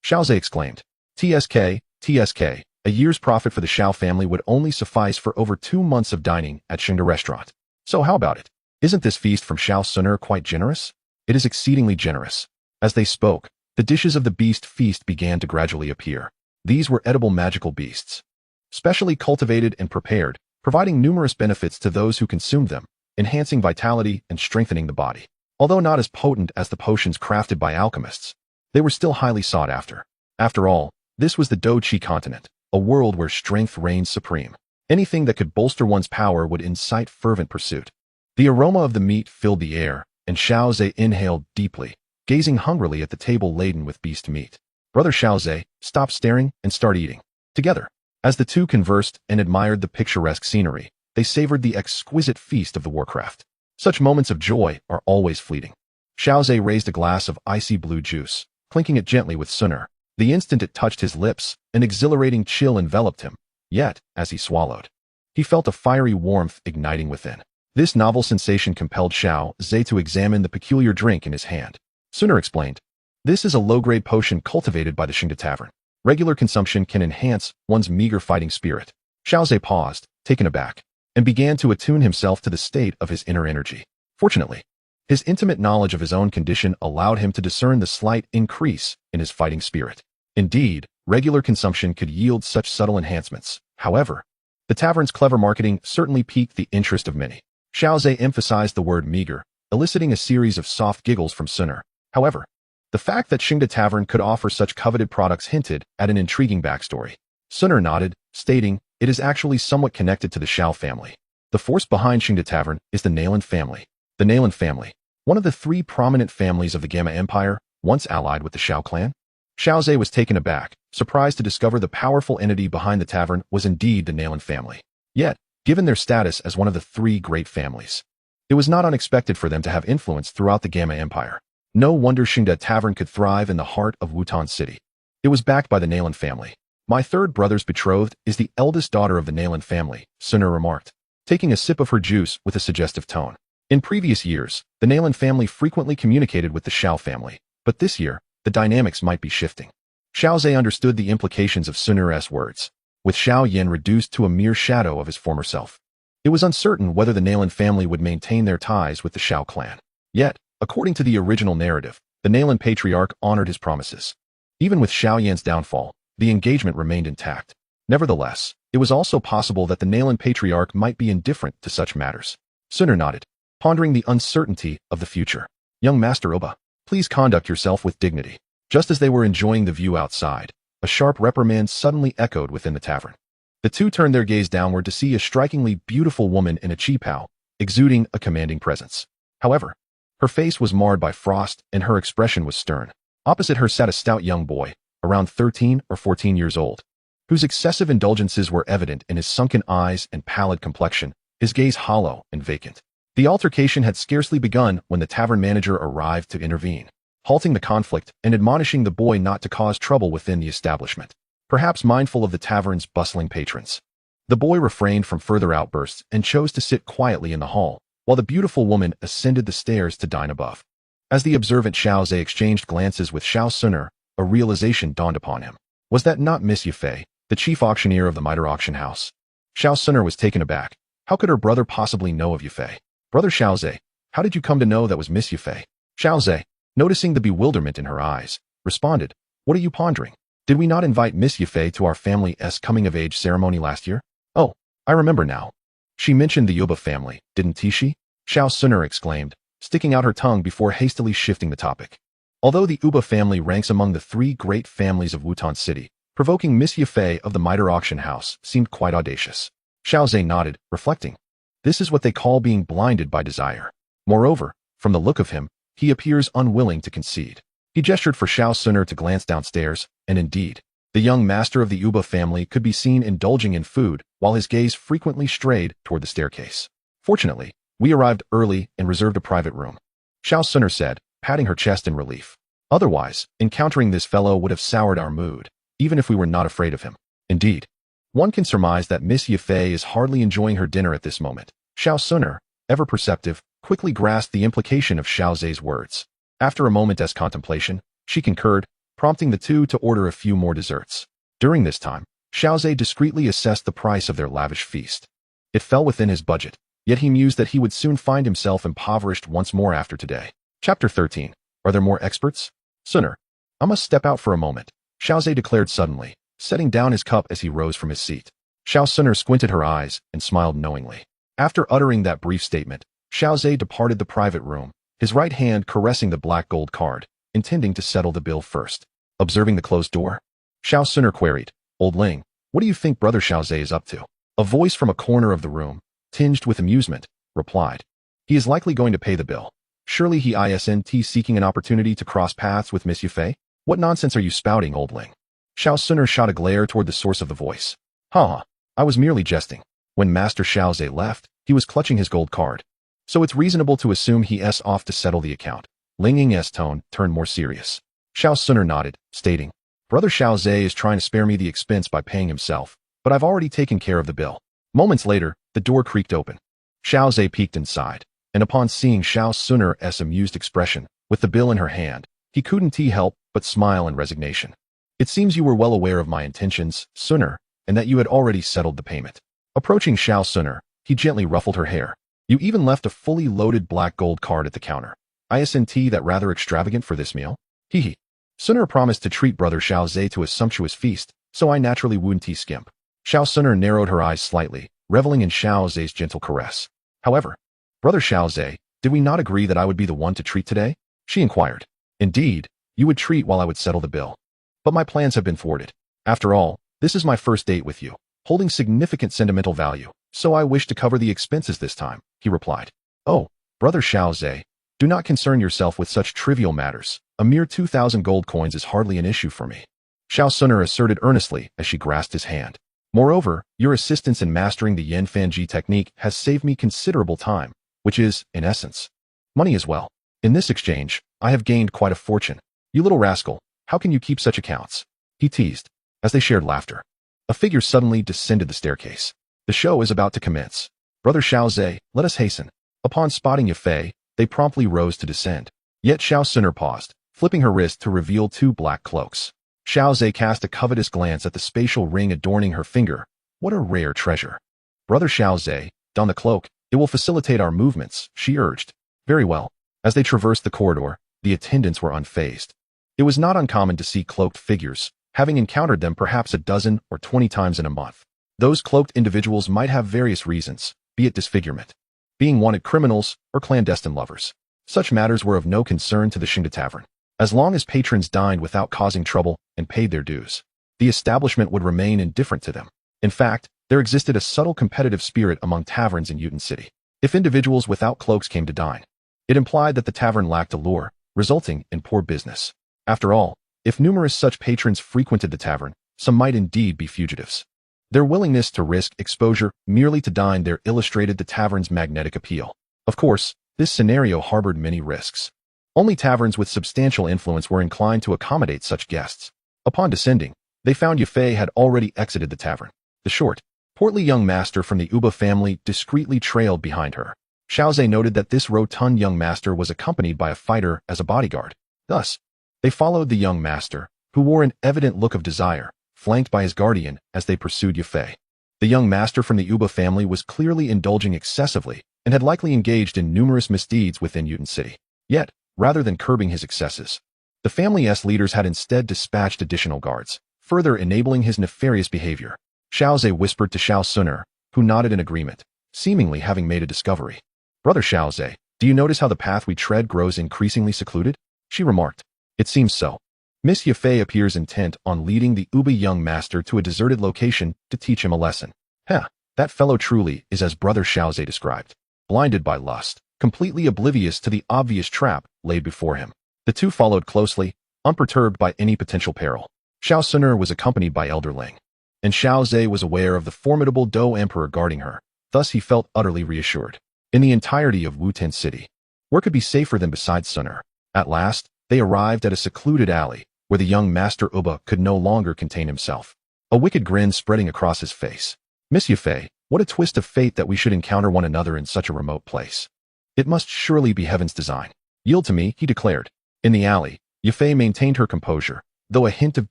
Xiaozhe exclaimed. TSK, a year's profit for the Xiao family would only suffice for over 2 months of dining at Shengda restaurant. So how about it? Isn't this feast from Xiao Sunur quite generous? It is exceedingly generous. As they spoke, the dishes of the beast feast began to gradually appear. These were edible magical beasts, specially cultivated and prepared, providing numerous benefits to those who consumed them, enhancing vitality and strengthening the body. Although not as potent as the potions crafted by alchemists, they were still highly sought after. After all, this was the Do-Chi continent, a world where strength reigns supreme. Anything that could bolster one's power would incite fervent pursuit. The aroma of the meat filled the air, and Xiaozhe inhaled deeply, gazing hungrily at the table laden with beast meat. Brother Xiaozhe, stop staring and start eating. Together, as the two conversed and admired the picturesque scenery, they savored the exquisite feast of the Warcraft. Such moments of joy are always fleeting. Xiaozhe raised a glass of icy blue juice, clinking it gently with Sunur. The instant it touched his lips, an exhilarating chill enveloped him. Yet, as he swallowed, he felt a fiery warmth igniting within. This novel sensation compelled Xiaozhe to examine the peculiar drink in his hand. Sunur explained, this is a low-grade potion cultivated by the Shengda Tavern. Regular consumption can enhance one's meager fighting spirit. Xiaozhe paused, taken aback, and began to attune himself to the state of his inner energy. Fortunately, his intimate knowledge of his own condition allowed him to discern the slight increase in his fighting spirit. Indeed, regular consumption could yield such subtle enhancements. However, the tavern's clever marketing certainly piqued the interest of many. Xiaozhe emphasized the word meager, eliciting a series of soft giggles from Sunur. However, the fact that Shengda Tavern could offer such coveted products hinted at an intriguing backstory. Suner nodded, stating, "It is actually somewhat connected to the Shao family. The force behind Xingda Tavern is the Nalan family. The Nalan family, one of the three prominent families of the Gamma Empire, once allied with the Shao clan." Xiaozhe was taken aback, surprised to discover the powerful entity behind the tavern was indeed the Nalan family. Yet, given their status as one of the three great families, it was not unexpected for them to have influence throughout the Gamma Empire. No wonder Xingda Tavern could thrive in the heart of Wutan City. It was backed by the Nalan family. "My third brother's betrothed is the eldest daughter of the Nalan family," Suner remarked, taking a sip of her juice with a suggestive tone. In previous years, the Nalan family frequently communicated with the Shao family, but this year, the dynamics might be shifting. Xiaozhe understood the implications of Suner's words, with Xiao Yin reduced to a mere shadow of his former self. It was uncertain whether the Nalan family would maintain their ties with the Shao clan. Yet, according to the original narrative, the Nalan patriarch honored his promises. Even with Xiao Yan's downfall, the engagement remained intact. Nevertheless, it was also possible that the Nalan patriarch might be indifferent to such matters. Suner nodded, pondering the uncertainty of the future. "Young Master Oba, please conduct yourself with dignity." Just as they were enjoying the view outside, a sharp reprimand suddenly echoed within the tavern. The two turned their gaze downward to see a strikingly beautiful woman in a qipao, exuding a commanding presence. However, her face was marred by frost and her expression was stern. Opposite her sat a stout young boy, around 13 or 14 years old, whose excessive indulgences were evident in his sunken eyes and pallid complexion, his gaze hollow and vacant. The altercation had scarcely begun when the tavern manager arrived to intervene, halting the conflict and admonishing the boy not to cause trouble within the establishment, perhaps mindful of the tavern's bustling patrons. The boy refrained from further outbursts and chose to sit quietly in the hall, while the beautiful woman ascended the stairs to dine above. As the observant Xiaozhe exchanged glances with Xiao Suner, a realization dawned upon him. Was that not Miss Yufei, the chief auctioneer of the Mitre auction house? Xiao Suner was taken aback. How could her brother possibly know of Yufei? "Brother Xiaozhe, how did you come to know that was Miss Yufei?" Xiaozhe, noticing the bewilderment in her eyes, responded, "What are you pondering? Did we not invite Miss Yufei to our family's coming-of-age ceremony last year?" "Oh, I remember now. She mentioned the Yuba family, didn't she?" Xiao Suner exclaimed, sticking out her tongue before hastily shifting the topic. Although the Uba family ranks among the three great families of Wutan City, provoking Miss Yufei of the Mitre auction house seemed quite audacious. Xiaozhe nodded, reflecting. This is what they call being blinded by desire. Moreover, from the look of him, he appears unwilling to concede. He gestured for Xiao Suner to glance downstairs, and indeed, the young master of the Uba family could be seen indulging in food while his gaze frequently strayed toward the staircase. "Fortunately, we arrived early and reserved a private room," Xiao Suner said, patting her chest in relief. "Otherwise, encountering this fellow would have soured our mood, even if we were not afraid of him." Indeed, one can surmise that Miss Yufei is hardly enjoying her dinner at this moment. Xiao Suner, ever perceptive, quickly grasped the implication of Xiaozhe's words. After a moment's contemplation, she concurred, prompting the two to order a few more desserts. During this time, Xiaozhe discreetly assessed the price of their lavish feast. It fell within his budget, yet he mused that he would soon find himself impoverished once more after today. Chapter 13. Are there more experts? Suner, I must step out for a moment, Xiaozhe declared suddenly, setting down his cup as he rose from his seat. Xiao Suner squinted her eyes and smiled knowingly. After uttering that brief statement, Xiaozhe departed the private room, his right hand caressing the black gold card, intending to settle the bill first. Observing the closed door, Xiao Suner queried, "Old Ling, what do you think Brother Xiaozhe is up to?" A voice from a corner of the room, tinged with amusement, replied, "He is likely going to pay the bill. Surely he isn't seeking an opportunity to cross paths with Miss Yufei? What nonsense are you spouting, Old Ling?" Xiao Suner shot a glare toward the source of the voice. "Ha, I was merely jesting." When Master Xiaozhe left, he was clutching his gold card. "So it's reasonable to assume he's off to settle the account." Ling Ying's tone turned more serious. Xiao Suner nodded, stating, "Brother Xiaozhe is trying to spare me the expense by paying himself, but I've already taken care of the bill." Moments later, the door creaked open. Xiaozhe peeked inside, and upon seeing Xiao Suner's amused expression, with the bill in her hand, he couldn't help but smile in resignation. "It seems you were well aware of my intentions, Suner, and that you had already settled the payment." Approaching Xiao Suner, he gently ruffled her hair. "You even left a fully loaded black gold card at the counter. Isn't that rather extravagant for this meal?" Hee. Suner promised to treat Brother Xiaozhe to a sumptuous feast, so I naturally wouldn't skimp. Xiao Suner narrowed her eyes slightly, reveling in Xiaozhe's gentle caress. "However, Brother Xiaozhe, did we not agree that I would be the one to treat today?" she inquired. "Indeed, you would treat while I would settle the bill. But my plans have been thwarted. After all, This is my first date with you, holding significant sentimental value, so I wish to cover the expenses this time, he replied. Oh, brother Xiaozhe, do not concern yourself with such trivial matters. A mere 2,000 gold coins is hardly an issue for me, Xiao Suner asserted earnestly as she grasped his hand. Moreover, your assistance in mastering the Yen Fanji technique has saved me considerable time, which is, in essence, money as well. In this exchange, I have gained quite a fortune. You little rascal, how can you keep such accounts? He teased, as they shared laughter. A figure suddenly descended the staircase. The show is about to commence. Brother Xiaozhe, let us hasten. Upon spotting Yafei, they promptly rose to descend. Yet Xiao Suner paused, flipping her wrist to reveal 2 black cloaks. Xiaozhe cast a covetous glance at the spatial ring adorning her finger. What a rare treasure. Brother Xiaozhe, don the cloak. It will facilitate our movements, she urged. Very well. As they traversed the corridor, the attendants were unfazed. It was not uncommon to see cloaked figures, having encountered them perhaps a dozen or 20 times in a month. Those cloaked individuals might have various reasons, be it disfigurement, being wanted criminals, or clandestine lovers. Such matters were of no concern to the Xingda Tavern. As long as patrons dined without causing trouble and paid their dues, the establishment would remain indifferent to them. In fact, there existed a subtle competitive spirit among taverns in Uten City. If individuals without cloaks came to dine, it implied that the tavern lacked allure, resulting in poor business. After all, if numerous such patrons frequented the tavern, some might indeed be fugitives. Their willingness to risk exposure merely to dine there illustrated the tavern's magnetic appeal. Of course, this scenario harbored many risks. Only taverns with substantial influence were inclined to accommodate such guests. Upon descending, they found Yafei had already exited the tavern. The short, portly young master from the Uba family discreetly trailed behind her. Xiaozhe noted that this rotund young master was accompanied by a fighter as a bodyguard. Thus, they followed the young master, who wore an evident look of desire, flanked by his guardian as they pursued Yafei. The young master from the Uba family was clearly indulging excessively and had likely engaged in numerous misdeeds within Uten City. Yet, rather than curbing his excesses, the family's leaders had instead dispatched additional guards, further enabling his nefarious behavior. Xiaozhe whispered to Xiao Suner, who nodded in agreement, seemingly having made a discovery. Brother Xiaozhe, do you notice how the path we tread grows increasingly secluded? She remarked. It seems so. Miss Yafei appears intent on leading the Uba young master to a deserted location to teach him a lesson. That fellow truly is as Brother Xiaozhe described, blinded by lust, completely oblivious to the obvious trap laid before him. The two followed closely, unperturbed by any potential peril. Xiao Suner was accompanied by Elder Ling, and Xiaozhe was aware of the formidable Dou Emperor guarding her. Thus he felt utterly reassured. In the entirety of Wuten City, where could be safer than beside Suner? At last, they arrived at a secluded alley, where the young Master Uba could no longer contain himself, a wicked grin spreading across his face. Miss Yafei, what a twist of fate that we should encounter one another in such a remote place. It must surely be heaven's design. Yield to me, he declared. In the alley, Yafei maintained her composure, though a hint of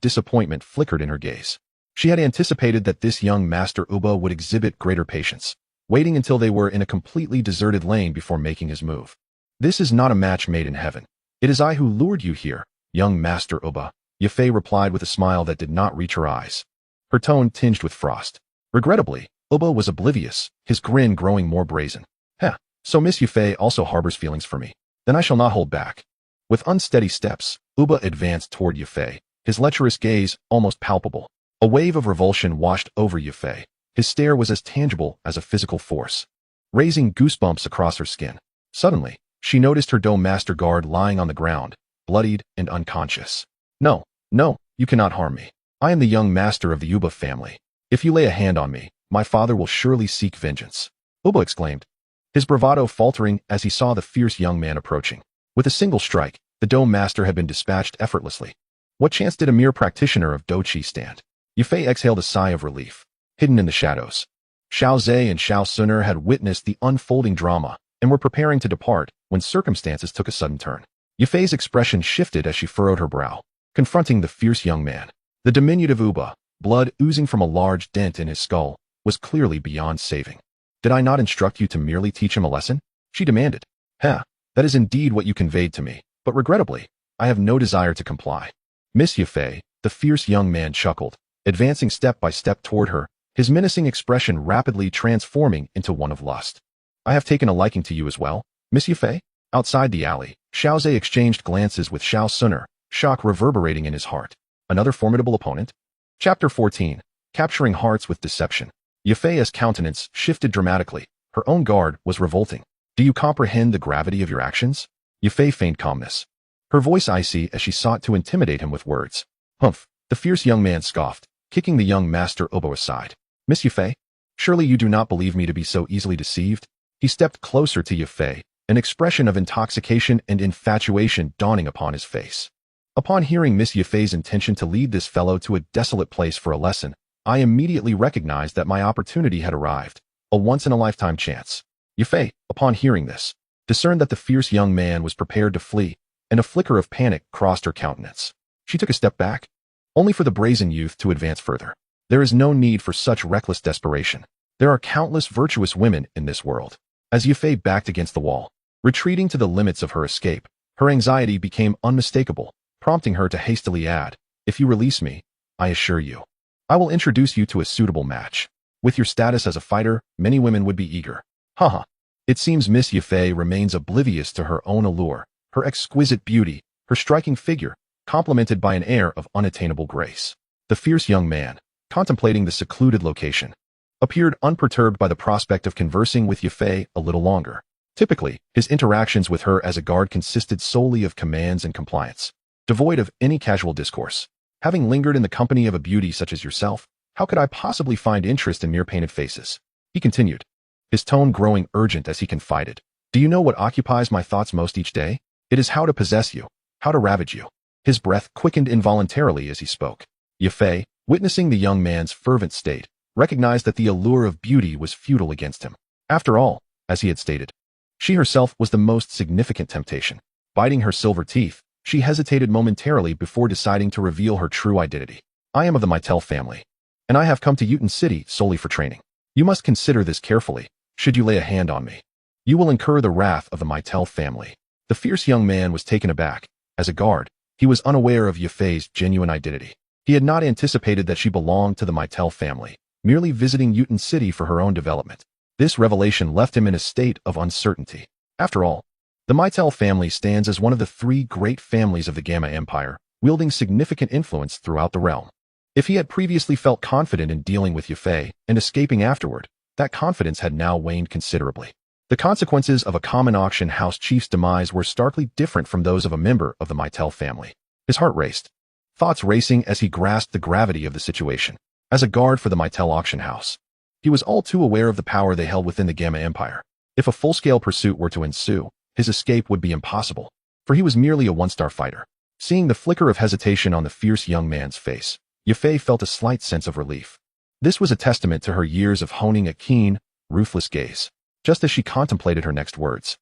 disappointment flickered in her gaze. She had anticipated that this young Master Uba would exhibit greater patience, waiting until they were in a completely deserted lane before making his move. This is not a match made in heaven. It is I who lured you here, young Master Uba, Yafei replied with a smile that did not reach her eyes, her tone tinged with frost. Regrettably, Uba was oblivious, his grin growing more brazen. So Miss Yafei also harbors feelings for me. Then I shall not hold back. With unsteady steps, Uba advanced toward Yafei, his lecherous gaze almost palpable. A wave of revulsion washed over Yafei. His stare was as tangible as a physical force, raising goosebumps across her skin. Suddenly, she noticed her Dome Master Guard lying on the ground, bloodied and unconscious. No, you cannot harm me. I am the young master of the Uba family. If you lay a hand on me, my father will surely seek vengeance. Uba exclaimed, his bravado faltering as he saw the fierce young man approaching. With a single strike, the Dome Master had been dispatched effortlessly. What chance did a mere practitioner of Doqi stand? Yafei exhaled a sigh of relief. Hidden in the shadows, Xiaozhe and Xiao Suner had witnessed the unfolding drama and were preparing to depart when circumstances took a sudden turn. Yafei's expression shifted as she furrowed her brow, confronting the fierce young man. The diminutive Uba, blood oozing from a large dent in his skull, was clearly beyond saving. Did I not instruct you to merely teach him a lesson? She demanded. That is indeed what you conveyed to me, but regrettably, I have no desire to comply. Miss Yafei, the fierce young man chuckled, advancing step by step toward her, his menacing expression rapidly transforming into one of lust. I have taken a liking to you as well, Miss Yafei? Outside the alley, Xiaozhe exchanged glances with Xiao Suner, shock reverberating in his heart. Another formidable opponent? Chapter 14. capturing hearts with deception. Yafei's countenance shifted dramatically. Her own guard was revolting. Do you comprehend the gravity of your actions? Yafei feigned calmness, her voice icy as she sought to intimidate him with words. Humph, the fierce young man scoffed, kicking the young master oboe aside. Miss Yafei, surely you do not believe me to be so easily deceived? He stepped closer to Yafei, an expression of intoxication and infatuation dawning upon his face. Upon hearing Miss Yafei's intention to lead this fellow to a desolate place for a lesson, I immediately recognized that my opportunity had arrived, a once-in-a-lifetime chance. Yafei, upon hearing this, discerned that the fierce young man was prepared to flee, and a flicker of panic crossed her countenance. She took a step back, only for the brazen youth to advance further. There is no need for such reckless desperation. There are countless virtuous women in this world. As Yafei backed against the wall, retreating to the limits of her escape, her anxiety became unmistakable, prompting her to hastily add, if you release me, I assure you, I will introduce you to a suitable match. With your status as a fighter, many women would be eager. Haha. It seems Miss Yafei remains oblivious to her own allure, her exquisite beauty, her striking figure, complemented by an air of unattainable grace. The fierce young man, contemplating the secluded location, appeared unperturbed by the prospect of conversing with Yafei a little longer. Typically, his interactions with her as a guard consisted solely of commands and compliance, devoid of any casual discourse. Having lingered in the company of a beauty such as yourself, how could I possibly find interest in mere painted faces? He continued, his tone growing urgent as he confided. Do you know what occupies my thoughts most each day? It is how to possess you, how to ravage you. His breath quickened involuntarily as he spoke. Yafei, witnessing the young man's fervent state, recognized that the allure of beauty was futile against him. After all, as he had stated, she herself was the most significant temptation. Biting her silver teeth, she hesitated momentarily before deciding to reveal her true identity. I am of the Meitel family, and I have come to Uton City solely for training. You must consider this carefully. Should you lay a hand on me, you will incur the wrath of the Meitel family. The fierce young man was taken aback. As a guard, he was unaware of Yafei's genuine identity. He had not anticipated that she belonged to the Meitel family, merely visiting Uton City for her own development. This revelation left him in a state of uncertainty. After all, the Meitel family stands as one of the three great families of the Gamma Empire, wielding significant influence throughout the realm. If he had previously felt confident in dealing with Yafei and escaping afterward, that confidence had now waned considerably. The consequences of a common auction house chief's demise were starkly different from those of a member of the Meitel family. His heart raced, thoughts racing as he grasped the gravity of the situation. As a guard for the Meitel auction house, he was all too aware of the power they held within the Gamma Empire. If a full-scale pursuit were to ensue, his escape would be impossible, for he was merely a one-star fighter. Seeing the flicker of hesitation on the fierce young man's face, Yafei felt a slight sense of relief. This was a testament to her years of honing a keen, ruthless gaze. Just as she contemplated her next words,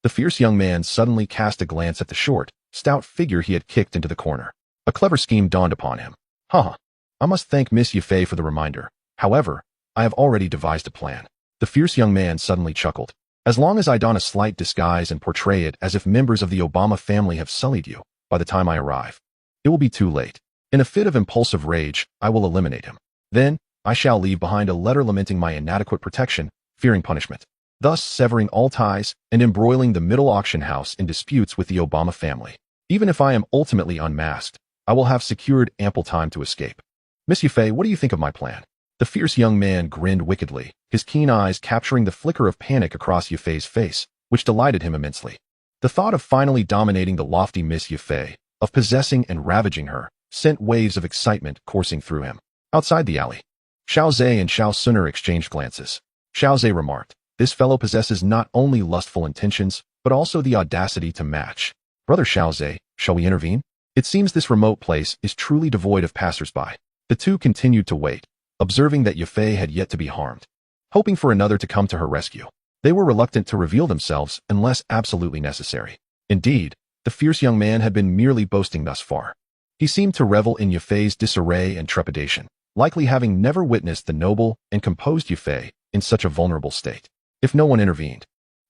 the fierce young man suddenly cast a glance at the short, stout figure he had kicked into the corner. A clever scheme dawned upon him. I must thank Miss Yafei for the reminder. However, I have already devised a plan. The fierce young man suddenly chuckled. As long as I don a slight disguise and portray it as if members of the Obama family have sullied you, by the time I arrive, it will be too late. In a fit of impulsive rage, I will eliminate him. Then, I shall leave behind a letter lamenting my inadequate protection, fearing punishment, thus severing all ties and embroiling the middle auction house in disputes with the Obama family. Even if I am ultimately unmasked, I will have secured ample time to escape. Miss Yafei, what do you think of my plan? The fierce young man grinned wickedly, his keen eyes capturing the flicker of panic across Yafei's face, which delighted him immensely. The thought of finally dominating the lofty Miss Yafei, of possessing and ravaging her, sent waves of excitement coursing through him. Outside the alley, Xiao Zhe and Xiao Suner exchanged glances. Xiao Zhe remarked, this fellow possesses not only lustful intentions, but also the audacity to match. Brother Xiao Zhe, shall we intervene? It seems this remote place is truly devoid of passers-by. The two continued to wait, observing that Yafei had yet to be harmed, hoping for another to come to her rescue. They were reluctant to reveal themselves unless absolutely necessary. Indeed, the fierce young man had been merely boasting thus far. He seemed to revel in Yafei's disarray and trepidation, likely having never witnessed the noble and composed Yafei in such a vulnerable state. If no one intervened,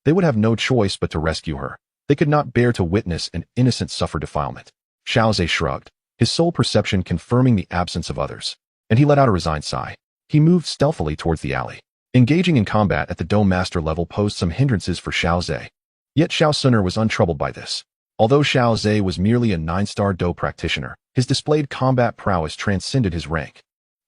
they would have no choice but to rescue her. They could not bear to witness an innocent suffer defilement. Xiao Zhe shrugged, his sole perception confirming the absence of others, and he let out a resigned sigh. He moved stealthily towards the alley. Engaging in combat at the Dome Master level posed some hindrances for Xiao Zhe. Yet Xiao Suner was untroubled by this. Although Xiao Zhe was merely a 9-star Do practitioner, his displayed combat prowess transcended his rank.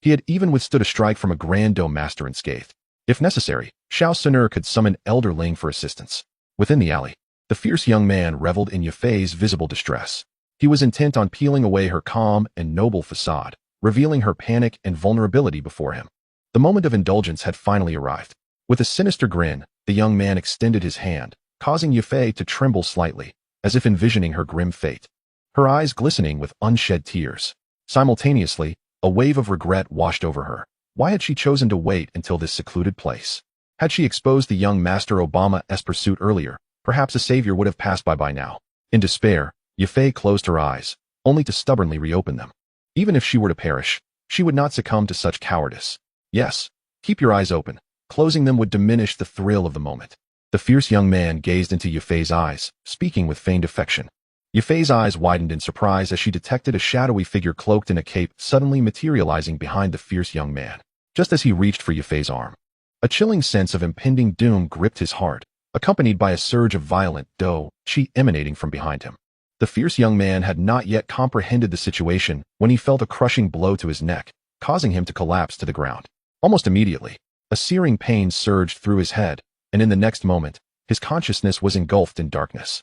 He had even withstood a strike from a Grand Dome Master unscathed. If necessary, Xiao Sun'er could summon Elder Ling for assistance. Within the alley, the fierce young man reveled in Yafei's visible distress. He was intent on peeling away her calm and noble facade, revealing her panic and vulnerability before him. The moment of indulgence had finally arrived. With a sinister grin, the young man extended his hand, causing Yafei to tremble slightly, as if envisioning her grim fate. Her eyes glistening with unshed tears. Simultaneously, a wave of regret washed over her. Why had she chosen to wait until this secluded place? Had she exposed the young Master Obama's pursuit earlier, perhaps a savior would have passed by now. In despair, Yafei closed her eyes, only to stubbornly reopen them. Even if she were to perish, she would not succumb to such cowardice. Yes, keep your eyes open. Closing them would diminish the thrill of the moment. The fierce young man gazed into Yafei's eyes, speaking with feigned affection. Yafei's eyes widened in surprise as she detected a shadowy figure cloaked in a cape suddenly materializing behind the fierce young man. Just as he reached for Yafei's arm, a chilling sense of impending doom gripped his heart, accompanied by a surge of violent qi emanating from behind him. The fierce young man had not yet comprehended the situation when he felt a crushing blow to his neck, causing him to collapse to the ground. Almost immediately, a searing pain surged through his head, and in the next moment, his consciousness was engulfed in darkness.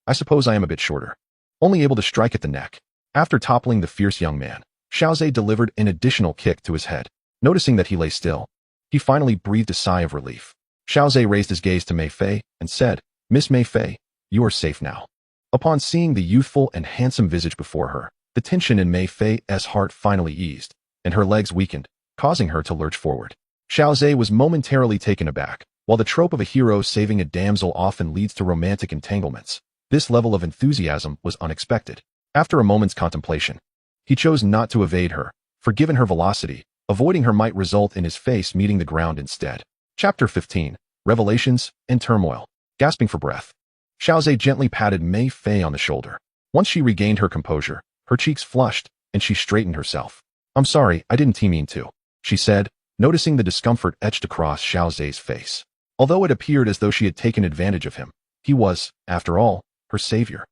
I suppose I am a bit shorter. Only able to strike at the neck. After toppling the fierce young man, Xiaozhe delivered an additional kick to his head. Noticing that he lay still, he finally breathed a sigh of relief. Xiaozhe raised his gaze to Mei Fei and said, "Miss Mei Fei, you are safe now." Upon seeing the youthful and handsome visage before her, the tension in Mei Fei's heart finally eased, and her legs weakened, causing her to lurch forward. Xiaozhe was momentarily taken aback. While the trope of a hero saving a damsel often leads to romantic entanglements, this level of enthusiasm was unexpected. After a moment's contemplation, he chose not to evade her, for given her velocity, avoiding her might result in his face meeting the ground instead. Chapter 15, Revelations and Turmoil. Gasping for breath, Xiaozhe gently patted Mei Fei on the shoulder. Once she regained her composure, her cheeks flushed, and she straightened herself. "I'm sorry, I didn't mean to," she said, noticing the discomfort etched across Xiaozhe's face. Although it appeared as though she had taken advantage of him, he was, after all, her savior,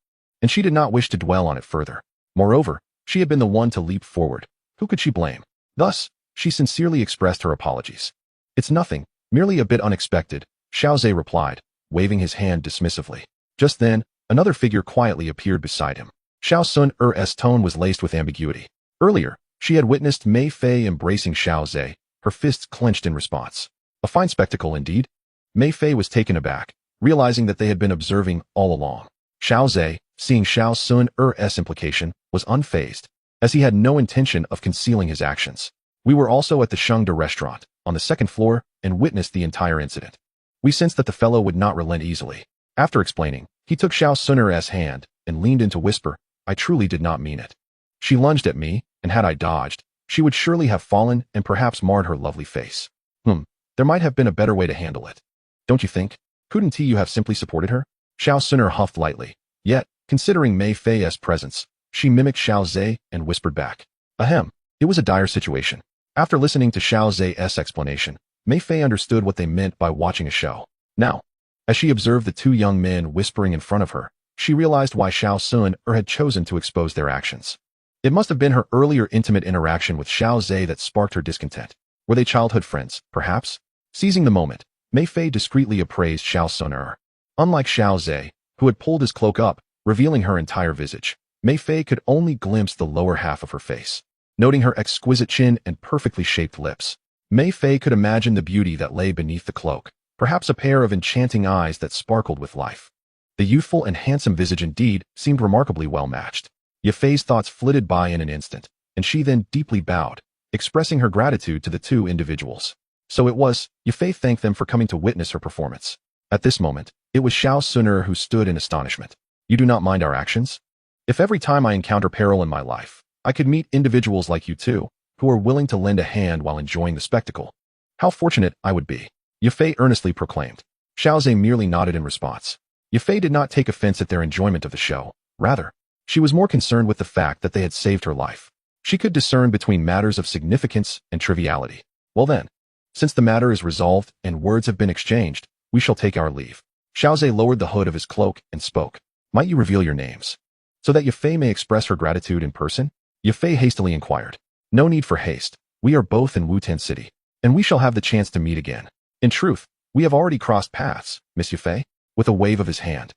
and she did not wish to dwell on it further. Moreover, she had been the one to leap forward. Who could she blame? Thus, she sincerely expressed her apologies. "It's nothing, merely a bit unexpected," Xiaozhe replied, waving his hand dismissively. Just then, another figure quietly appeared beside him. Xiao Sun'er's tone was laced with ambiguity. Earlier, she had witnessed Mei Fei embracing Xiaozhe, her fists clenched in response. A fine spectacle indeed. Mei Fei was taken aback, realizing that they had been observing all along. Xiaozhe, seeing Xiao Sun'er's implication, was unfazed, as he had no intention of concealing his actions. "We were also at the Shengde restaurant, on the second floor, and witnessed the entire incident. We sensed that the fellow would not relent easily." After explaining, he took Xiao Sun'er's hand and leaned in to whisper, "I truly did not mean it. She lunged at me, and had I dodged, she would surely have fallen and perhaps marred her lovely face. There might have been a better way to handle it. Don't you think? Couldn't you have simply supported her?" Xiao Sun'er huffed lightly. Yet, considering Mei Fei's presence, she mimicked Xiaozhe and whispered back, "Ahem." It was a dire situation. After listening to Xiaozhe's explanation, Mei Fei understood what they meant by watching a show. Now, as she observed the two young men whispering in front of her, she realized why Xiao Sun'er had chosen to expose their actions. It must have been her earlier intimate interaction with Xiaozhe that sparked her discontent. Were they childhood friends, perhaps? Seizing the moment, Mei Fei discreetly appraised Xiao Sun'er. Unlike Xiaozhe, who had pulled his cloak up, revealing her entire visage, Mei Fei could only glimpse the lower half of her face. Noting her exquisite chin and perfectly shaped lips, Mei Fei could imagine the beauty that lay beneath the cloak, perhaps a pair of enchanting eyes that sparkled with life. The youthful and handsome visage indeed seemed remarkably well matched. Yafei's thoughts flitted by in an instant, and she then deeply bowed, expressing her gratitude to the two individuals. So it was, Yafei thanked them for coming to witness her performance. At this moment, it was Xiao Sun'er who stood in astonishment. "You do not mind our actions? If every time I encounter peril in my life, I could meet individuals like you two, who are willing to lend a hand while enjoying the spectacle, how fortunate I would be," Yafei earnestly proclaimed. Xiaozhe merely nodded in response. Yafei did not take offense at their enjoyment of the show. Rather, she was more concerned with the fact that they had saved her life. She could discern between matters of significance and triviality. "Well then, since the matter is resolved and words have been exchanged, we shall take our leave." Xiaozhe lowered the hood of his cloak and spoke. "Might you reveal your names, so that Yafei may express her gratitude in person?" Yafei hastily inquired. "No need for haste. We are both in Wutan City, and we shall have the chance to meet again. In truth, we have already crossed paths, Miss Yufei." With a wave of his hand,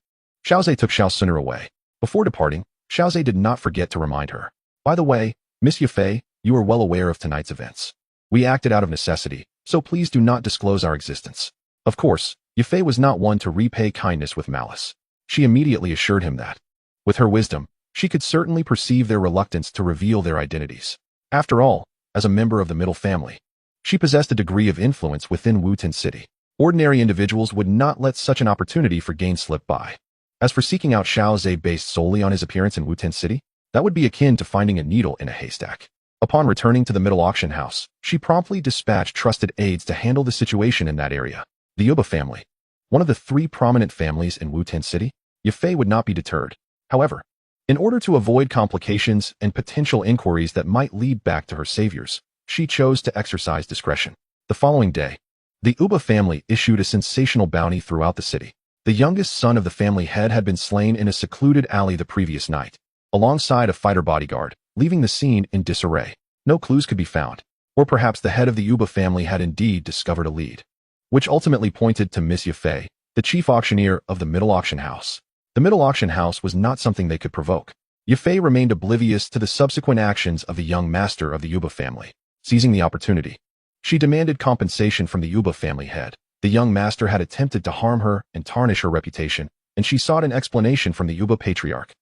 Xiaozhe took Xiao Suner away. Before departing, Xiaozhe did not forget to remind her. "By the way, Miss Yufei, you are well aware of tonight's events. We acted out of necessity, so please do not disclose our existence." Of course, Yufei was not one to repay kindness with malice. She immediately assured him that, with her wisdom, she could certainly perceive their reluctance to reveal their identities. After all, as a member of the middle family, she possessed a degree of influence within Wutan City. Ordinary individuals would not let such an opportunity for gain slip by. As for seeking out Xiaozhe based solely on his appearance in Wutan City, that would be akin to finding a needle in a haystack. Upon returning to the middle auction house, she promptly dispatched trusted aides to handle the situation in that area. The Yuba family, one of the 3 prominent families in Wutan City, Yufei would not be deterred. However, in order to avoid complications and potential inquiries that might lead back to her saviors, she chose to exercise discretion. The following day, the Uba family issued a sensational bounty throughout the city. The youngest son of the family head had been slain in a secluded alley the previous night, alongside a fighter bodyguard, leaving the scene in disarray. No clues could be found, or perhaps the head of the Uba family had indeed discovered a lead, which ultimately pointed to Miss Yufei, the chief auctioneer of the middle auction house. The middle auction house was not something they could provoke. Yufei remained oblivious to the subsequent actions of the young master of the Uba family. Seizing the opportunity, she demanded compensation from the Uba family head. The young master had attempted to harm her and tarnish her reputation, and she sought an explanation from the Uba patriarch.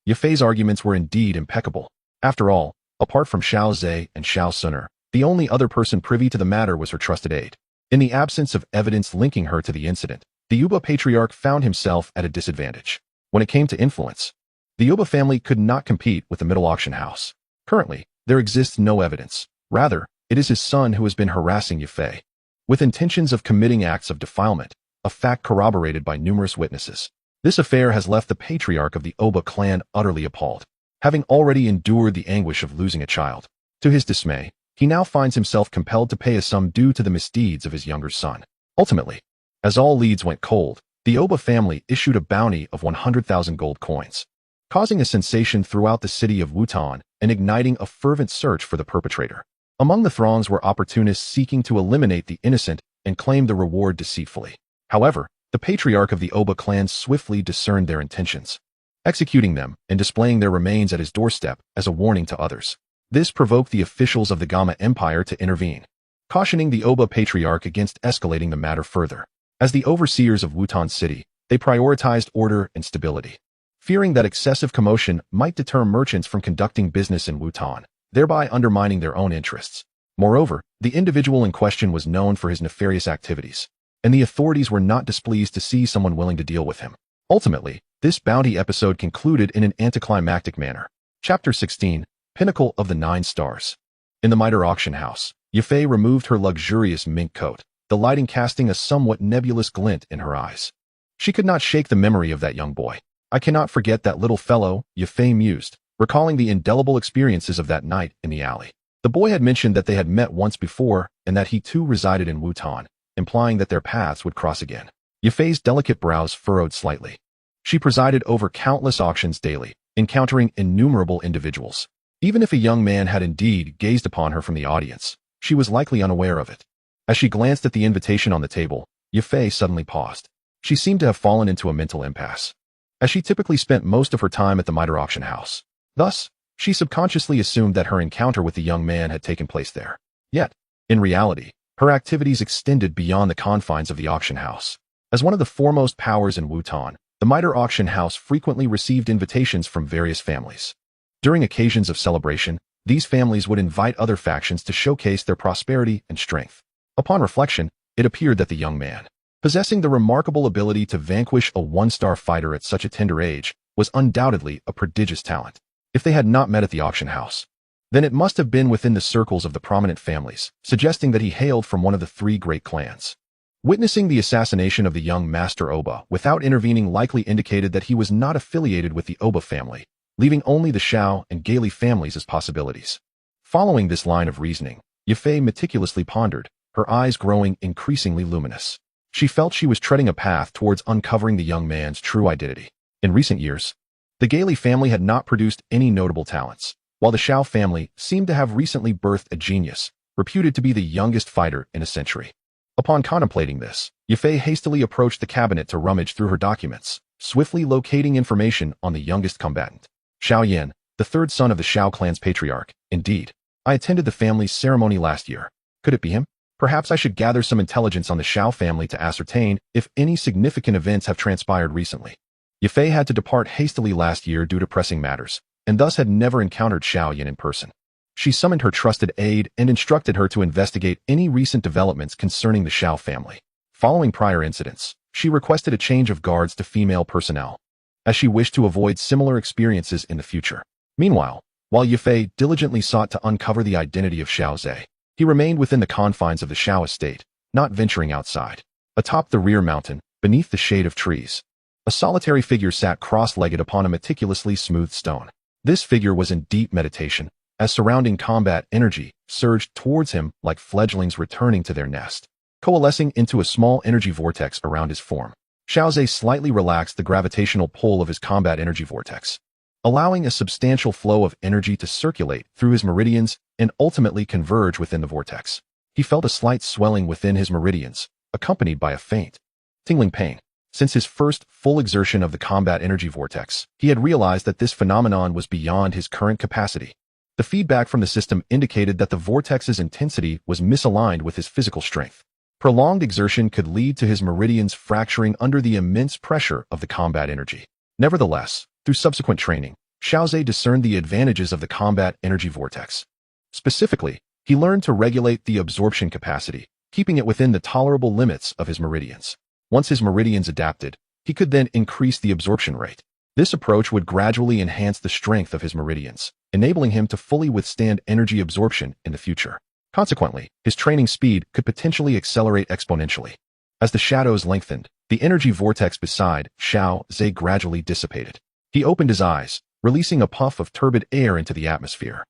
Yufei's arguments were indeed impeccable. After all, apart from Xiaozhe and Xiao Suner, the only other person privy to the matter was her trusted aide. In the absence of evidence linking her to the incident, the Uba patriarch found himself at a disadvantage. When it came to influence, the Uba family could not compete with the middle auction house. Currently, there exists no evidence. Rather, it is his son who has been harassing Yufei, with intentions of committing acts of defilement, a fact corroborated by numerous witnesses. This affair has left the patriarch of the Oba clan utterly appalled, having already endured the anguish of losing a child. To his dismay, he now finds himself compelled to pay a sum due to the misdeeds of his younger son. Ultimately, as all leads went cold, the Oba family issued a bounty of 100,000 gold coins, causing a sensation throughout the city of Wutan and igniting a fervent search for the perpetrator. Among the throngs were opportunists seeking to eliminate the innocent and claim the reward deceitfully. However, the patriarch of the Oba clan swiftly discerned their intentions, executing them and displaying their remains at his doorstep as a warning to others. This provoked the officials of the Gama Empire to intervene, cautioning the Oba patriarch against escalating the matter further. As the overseers of Wutan City, they prioritized order and stability, fearing that excessive commotion might deter merchants from conducting business in Wutan, thereby undermining their own interests. Moreover, the individual in question was known for his nefarious activities, and the authorities were not displeased to see someone willing to deal with him. Ultimately, this bounty episode concluded in an anticlimactic manner. Chapter 16, Pinnacle of the 9 Stars. In the Mitre auction house, Yufei removed her luxurious mink coat, the lighting casting a somewhat nebulous glint in her eyes. She could not shake the memory of that young boy. "I cannot forget that little fellow," Yufei mused, recalling the indelible experiences of that night in the alley. The boy had mentioned that they had met once before and that he too resided in Wutan, implying that their paths would cross again. Yufei's delicate brows furrowed slightly. She presided over countless auctions daily, encountering innumerable individuals. Even if a young man had indeed gazed upon her from the audience, she was likely unaware of it. As she glanced at the invitation on the table, Yufei suddenly paused. She seemed to have fallen into a mental impasse, as she typically spent most of her time at the Mitre auction house. Thus, she subconsciously assumed that her encounter with the young man had taken place there. Yet, in reality, her activities extended beyond the confines of the auction house. As one of the foremost powers in Wutan, the Mitre auction house frequently received invitations from various families. During occasions of celebration, these families would invite other factions to showcase their prosperity and strength. Upon reflection, it appeared that the young man, possessing the remarkable ability to vanquish a 1-star fighter at such a tender age, was undoubtedly a prodigious talent. If they had not met at the auction house, then it must have been within the circles of the prominent families, suggesting that he hailed from one of the 3 great clans. Witnessing the assassination of the young Master Oba without intervening likely indicated that he was not affiliated with the Oba family, leaving only the Xiao and Gailey families as possibilities. Following this line of reasoning, Yufei meticulously pondered, her eyes growing increasingly luminous. She felt she was treading a path towards uncovering the young man's true identity. In recent years, the Gailey family had not produced any notable talents, while the Xiao family seemed to have recently birthed a genius, reputed to be the youngest fighter in a century. Upon contemplating this, Yafei hastily approached the cabinet to rummage through her documents, swiftly locating information on the youngest combatant. Xiao Yan, the third son of the Xiao clan's patriarch. Indeed, I attended the family's ceremony last year. Could it be him? Perhaps I should gather some intelligence on the Xiao family to ascertain if any significant events have transpired recently. Yafei had to depart hastily last year due to pressing matters, and thus had never encountered Xiao Yan in person. She summoned her trusted aide and instructed her to investigate any recent developments concerning the Xiao family. Following prior incidents, she requested a change of guards to female personnel, as she wished to avoid similar experiences in the future. Meanwhile, while Yafei diligently sought to uncover the identity of Xiao Zhe, he remained within the confines of the Xiao estate, not venturing outside. Atop the rear mountain, beneath the shade of trees, a solitary figure sat cross-legged upon a meticulously smoothed stone. This figure was in deep meditation, as surrounding combat energy surged towards him like fledglings returning to their nest, coalescing into a small energy vortex around his form. Xiao Zhe slightly relaxed the gravitational pull of his combat energy vortex, allowing a substantial flow of energy to circulate through his meridians and ultimately converge within the vortex. He felt a slight swelling within his meridians, accompanied by a faint, tingling pain. Since his first full exertion of the combat energy vortex, he had realized that this phenomenon was beyond his current capacity. The feedback from the system indicated that the vortex's intensity was misaligned with his physical strength. Prolonged exertion could lead to his meridians fracturing under the immense pressure of the combat energy. Nevertheless, through subsequent training, Xiao Zhe discerned the advantages of the combat energy vortex. Specifically, he learned to regulate the absorption capacity, keeping it within the tolerable limits of his meridians. Once his meridians adapted, he could then increase the absorption rate. This approach would gradually enhance the strength of his meridians, enabling him to fully withstand energy absorption in the future. Consequently, his training speed could potentially accelerate exponentially. As the shadows lengthened, the energy vortex beside Xiao Zhe gradually dissipated. He opened his eyes, releasing a puff of turbid air into the atmosphere.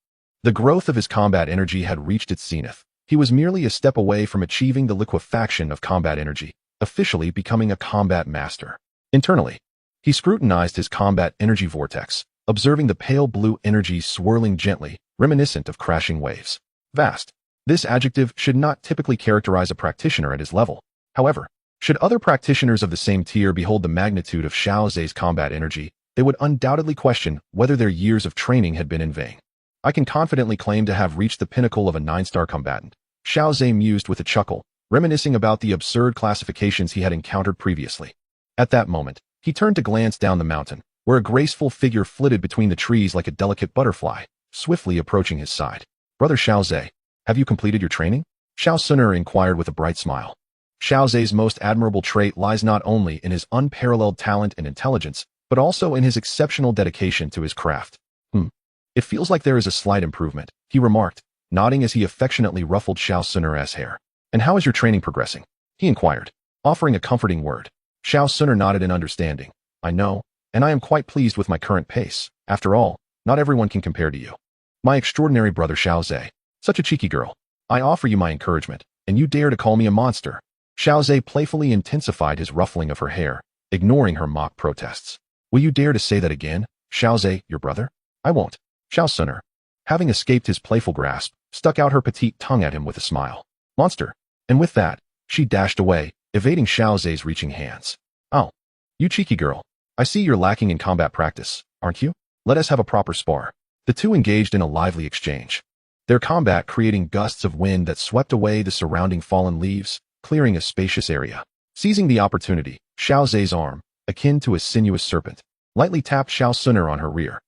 The growth of his combat energy had reached its zenith. He was merely a step away from achieving the liquefaction of combat energy, officially becoming a combat master. Internally, he scrutinized his combat energy vortex, observing the pale blue energy swirling gently, reminiscent of crashing waves. Vast. This adjective should not typically characterize a practitioner at his level. However, should other practitioners of the same tier behold the magnitude of Xiao Zhe's combat energy, they would undoubtedly question whether their years of training had been in vain. I can confidently claim to have reached the pinnacle of a 9-star combatant, Xiao Zhe mused with a chuckle, reminiscing about the absurd classifications he had encountered previously. At that moment, he turned to glance down the mountain, where a graceful figure flitted between the trees like a delicate butterfly, swiftly approaching his side. Brother Xiao Zhe, have you completed your training? Xiao Suner inquired with a bright smile. Xiao Zhe's most admirable trait lies not only in his unparalleled talent and intelligence, but also in his exceptional dedication to his craft. It feels like there is a slight improvement, he remarked, nodding as he affectionately ruffled Xiao Suner's hair. And how is your training progressing? He inquired, offering a comforting word. Xiao Suner nodded in understanding. I know, and I am quite pleased with my current pace. After all, not everyone can compare to you. My extraordinary brother Xiao Zhe, such a cheeky girl. I offer you my encouragement, and you dare to call me a monster. Xiao Zhe playfully intensified his ruffling of her hair, ignoring her mock protests. Will you dare to say that again, Xiao Zhe, your brother? I won't. Xiao Suner, having escaped his playful grasp, stuck out her petite tongue at him with a smile. Monster. And with that, she dashed away, evading Xiao Zhe's reaching hands. Oh, you cheeky girl. I see you're lacking in combat practice, aren't you? Let us have a proper spar. The two engaged in a lively exchange, their combat creating gusts of wind that swept away the surrounding fallen leaves, clearing a spacious area. Seizing the opportunity, Xiao Zhe's arm, akin to a sinuous serpent, lightly tapped Xiao Suner on her rear.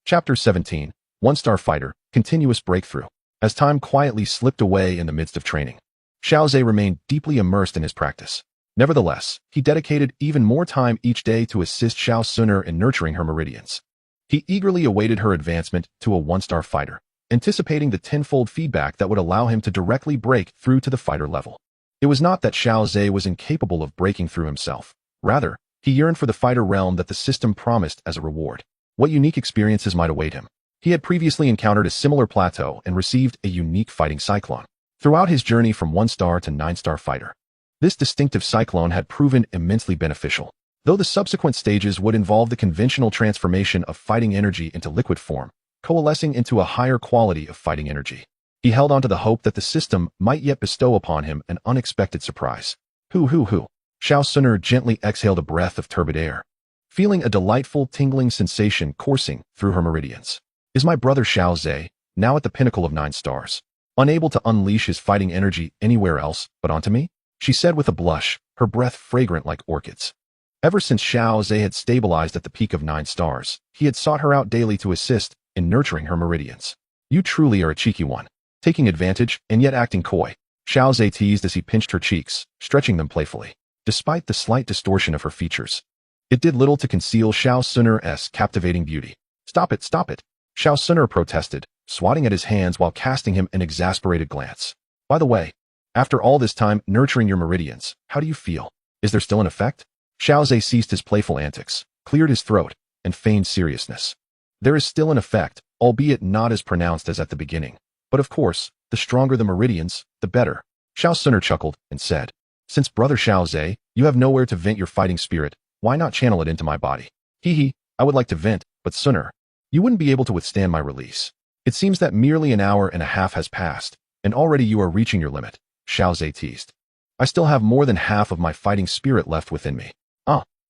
Chapter 17, 1-Star Fighter, Continuous Breakthrough. As time quietly slipped away in the midst of training, Xiao Zhe remained deeply immersed in his practice. Nevertheless, he dedicated even more time each day to assist Xiao Suner in nurturing her meridians. He eagerly awaited her advancement to a 1-Star Fighter, anticipating the tenfold feedback that would allow him to directly break through to the fighter level. It was not that Xiao Zhe was incapable of breaking through himself. Rather, he yearned for the fighter realm that the system promised as a reward. What unique experiences might await him? He had previously encountered a similar plateau and received a unique fighting cyclone. Throughout his journey from 1-star to 9-star fighter, this distinctive cyclone had proven immensely beneficial, though the subsequent stages would involve the conventional transformation of fighting energy into liquid form, coalescing into a higher quality of fighting energy. He held on to the hope that the system might yet bestow upon him an unexpected surprise. Hoo. Xiao Suner gently exhaled a breath of turbid air, feeling a delightful tingling sensation coursing through her meridians. Is my brother Xiao Zhe, now at the pinnacle of 9 stars, unable to unleash his fighting energy anywhere else but onto me? She said with a blush, her breath fragrant like orchids. Ever since Xiao Zhe had stabilized at the peak of 9 stars, he had sought her out daily to assist in nurturing her meridians. You truly are a cheeky one, taking advantage and yet acting coy, Xiao Zhe teased as he pinched her cheeks, stretching them playfully. Despite the slight distortion of her features, it did little to conceal Xiao Suner's captivating beauty. Stop it, Xiao Suner protested, swatting at his hands while casting him an exasperated glance. By the way, after all this time nurturing your meridians, how do you feel? Is there still an effect? Xiao Zhe ceased his playful antics, cleared his throat, and feigned seriousness. There is still an effect, albeit not as pronounced as at the beginning. But of course, the stronger the meridians, the better. Xiao Suner chuckled and said, since brother Xiao Zhe, you have nowhere to vent your fighting spirit, why not channel it into my body? Hee, I would like to vent, but Suner, you wouldn't be able to withstand my release. It seems that merely an hour and a half has passed, and already you are reaching your limit, Xiao Zhe teased. I still have more than half of my fighting spirit left within me.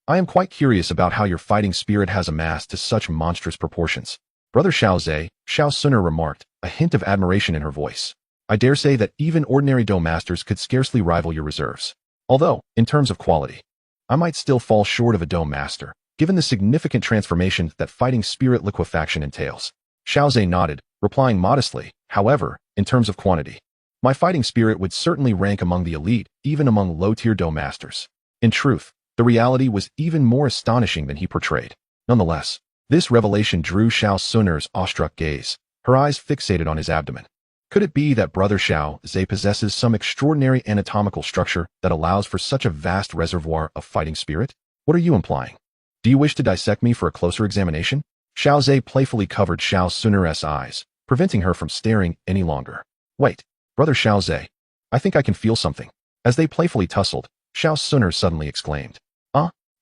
I am quite curious about how your fighting spirit has amassed to such monstrous proportions. Brother Xiao Zhe, Xiao Suner remarked, a hint of admiration in her voice. I dare say that even ordinary Do masters could scarcely rival your reserves. Although, in terms of quality, I might still fall short of a Do master, given the significant transformation that fighting spirit liquefaction entails. Xiao Zhe nodded, replying modestly, however, in terms of quantity, my fighting spirit would certainly rank among the elite, even among low-tier Do masters. In truth, the reality was even more astonishing than he portrayed. Nonetheless, this revelation drew Xiao Suner's awestruck gaze, her eyes fixated on his abdomen. Could it be that brother Xiao Zhe possesses some extraordinary anatomical structure that allows for such a vast reservoir of fighting spirit? What are you implying? Do you wish to dissect me for a closer examination? Xiao Zhe playfully covered Xiao Suner's eyes, preventing her from staring any longer. Wait, brother Xiao Zhe, I think I can feel something. As they playfully tussled, Xiao Suner suddenly exclaimed.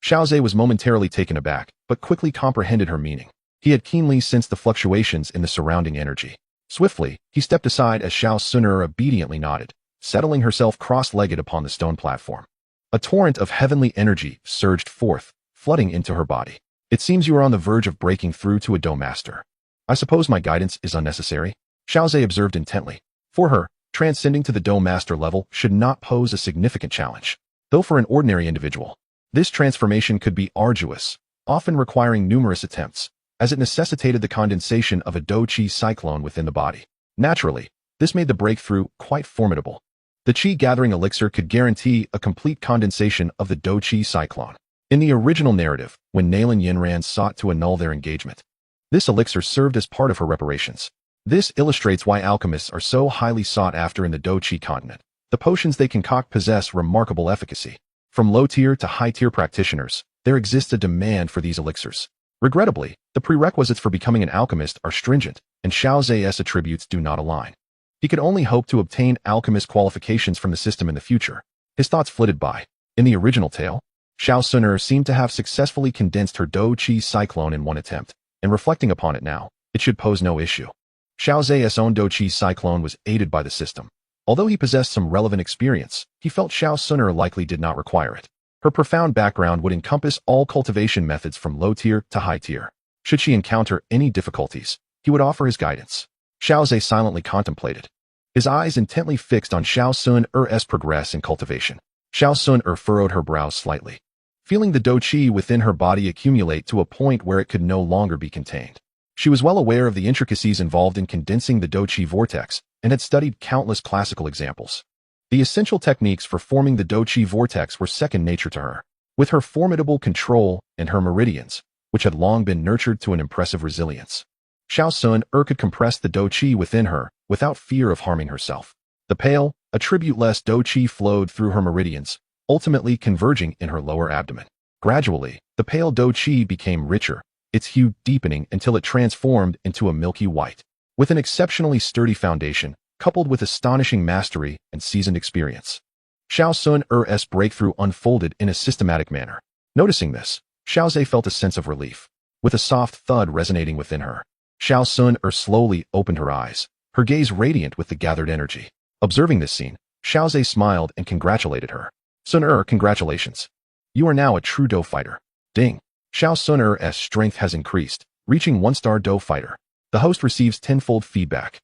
Xiao Zhe was momentarily taken aback, but quickly comprehended her meaning. He had keenly sensed the fluctuations in the surrounding energy. Swiftly, he stepped aside as Xiao Suner obediently nodded, settling herself cross-legged upon the stone platform. A torrent of heavenly energy surged forth, flooding into her body. It seems you are on the verge of breaking through to a Do master. I suppose my guidance is unnecessary? Xiao Zhe observed intently. For her, transcending to the Do master level should not pose a significant challenge. Though for an ordinary individual, this transformation could be arduous, often requiring numerous attempts, as it necessitated the condensation of a Do Qi cyclone within the body. Naturally, this made the breakthrough quite formidable. The Qi gathering elixir could guarantee a complete condensation of the Do Qi cyclone. In the original narrative, when Nalan Yinran sought to annul their engagement, this elixir served as part of her reparations. This illustrates why alchemists are so highly sought after in the Do Qi continent. The potions they concoct possess remarkable efficacy. From low-tier to high-tier practitioners, there exists a demand for these elixirs. Regrettably, the prerequisites for becoming an alchemist are stringent, and Xiao Zhe's attributes do not align. He could only hope to obtain alchemist qualifications from the system in the future. His thoughts flitted by. In the original tale, Xiao Suner seemed to have successfully condensed her Do Qi cyclone in one attempt, and reflecting upon it now, it should pose no issue. Xiao Zhe's own Do Qi cyclone was aided by the system. Although he possessed some relevant experience, he felt Xiao Suner likely did not require it. Her profound background would encompass all cultivation methods from low-tier to high-tier. Should she encounter any difficulties, he would offer his guidance. Xiao Zhe silently contemplated, his eyes intently fixed on Xiao Suner's progress in cultivation. Xiao Suner furrowed her brows slightly, feeling the Do Qi within her body accumulate to a point where it could no longer be contained. She was well aware of the intricacies involved in condensing the Do Qi vortex, and had studied countless classical examples. The essential techniques for forming the Do Qi vortex were second nature to her. With her formidable control and her meridians, which had long been nurtured to an impressive resilience, Xiao Suner could compress the Do Qi within her without fear of harming herself. The pale, attribute-less Do Qi flowed through her meridians, ultimately converging in her lower abdomen. Gradually, the pale Do Qi became richer, its hue deepening until it transformed into a milky white. With an exceptionally sturdy foundation, coupled with astonishing mastery and seasoned experience, Xiao Suner's breakthrough unfolded in a systematic manner. Noticing this, Xiao Zhe felt a sense of relief. With a soft thud resonating within her, Xiao Suner slowly opened her eyes, her gaze radiant with the gathered energy. Observing this scene, Xiaozhe smiled and congratulated her. Sun congratulations. You are now a true Do fighter. Ding. Xiao Sun's strength has increased, reaching 1-star Do fighter. The host receives tenfold feedback.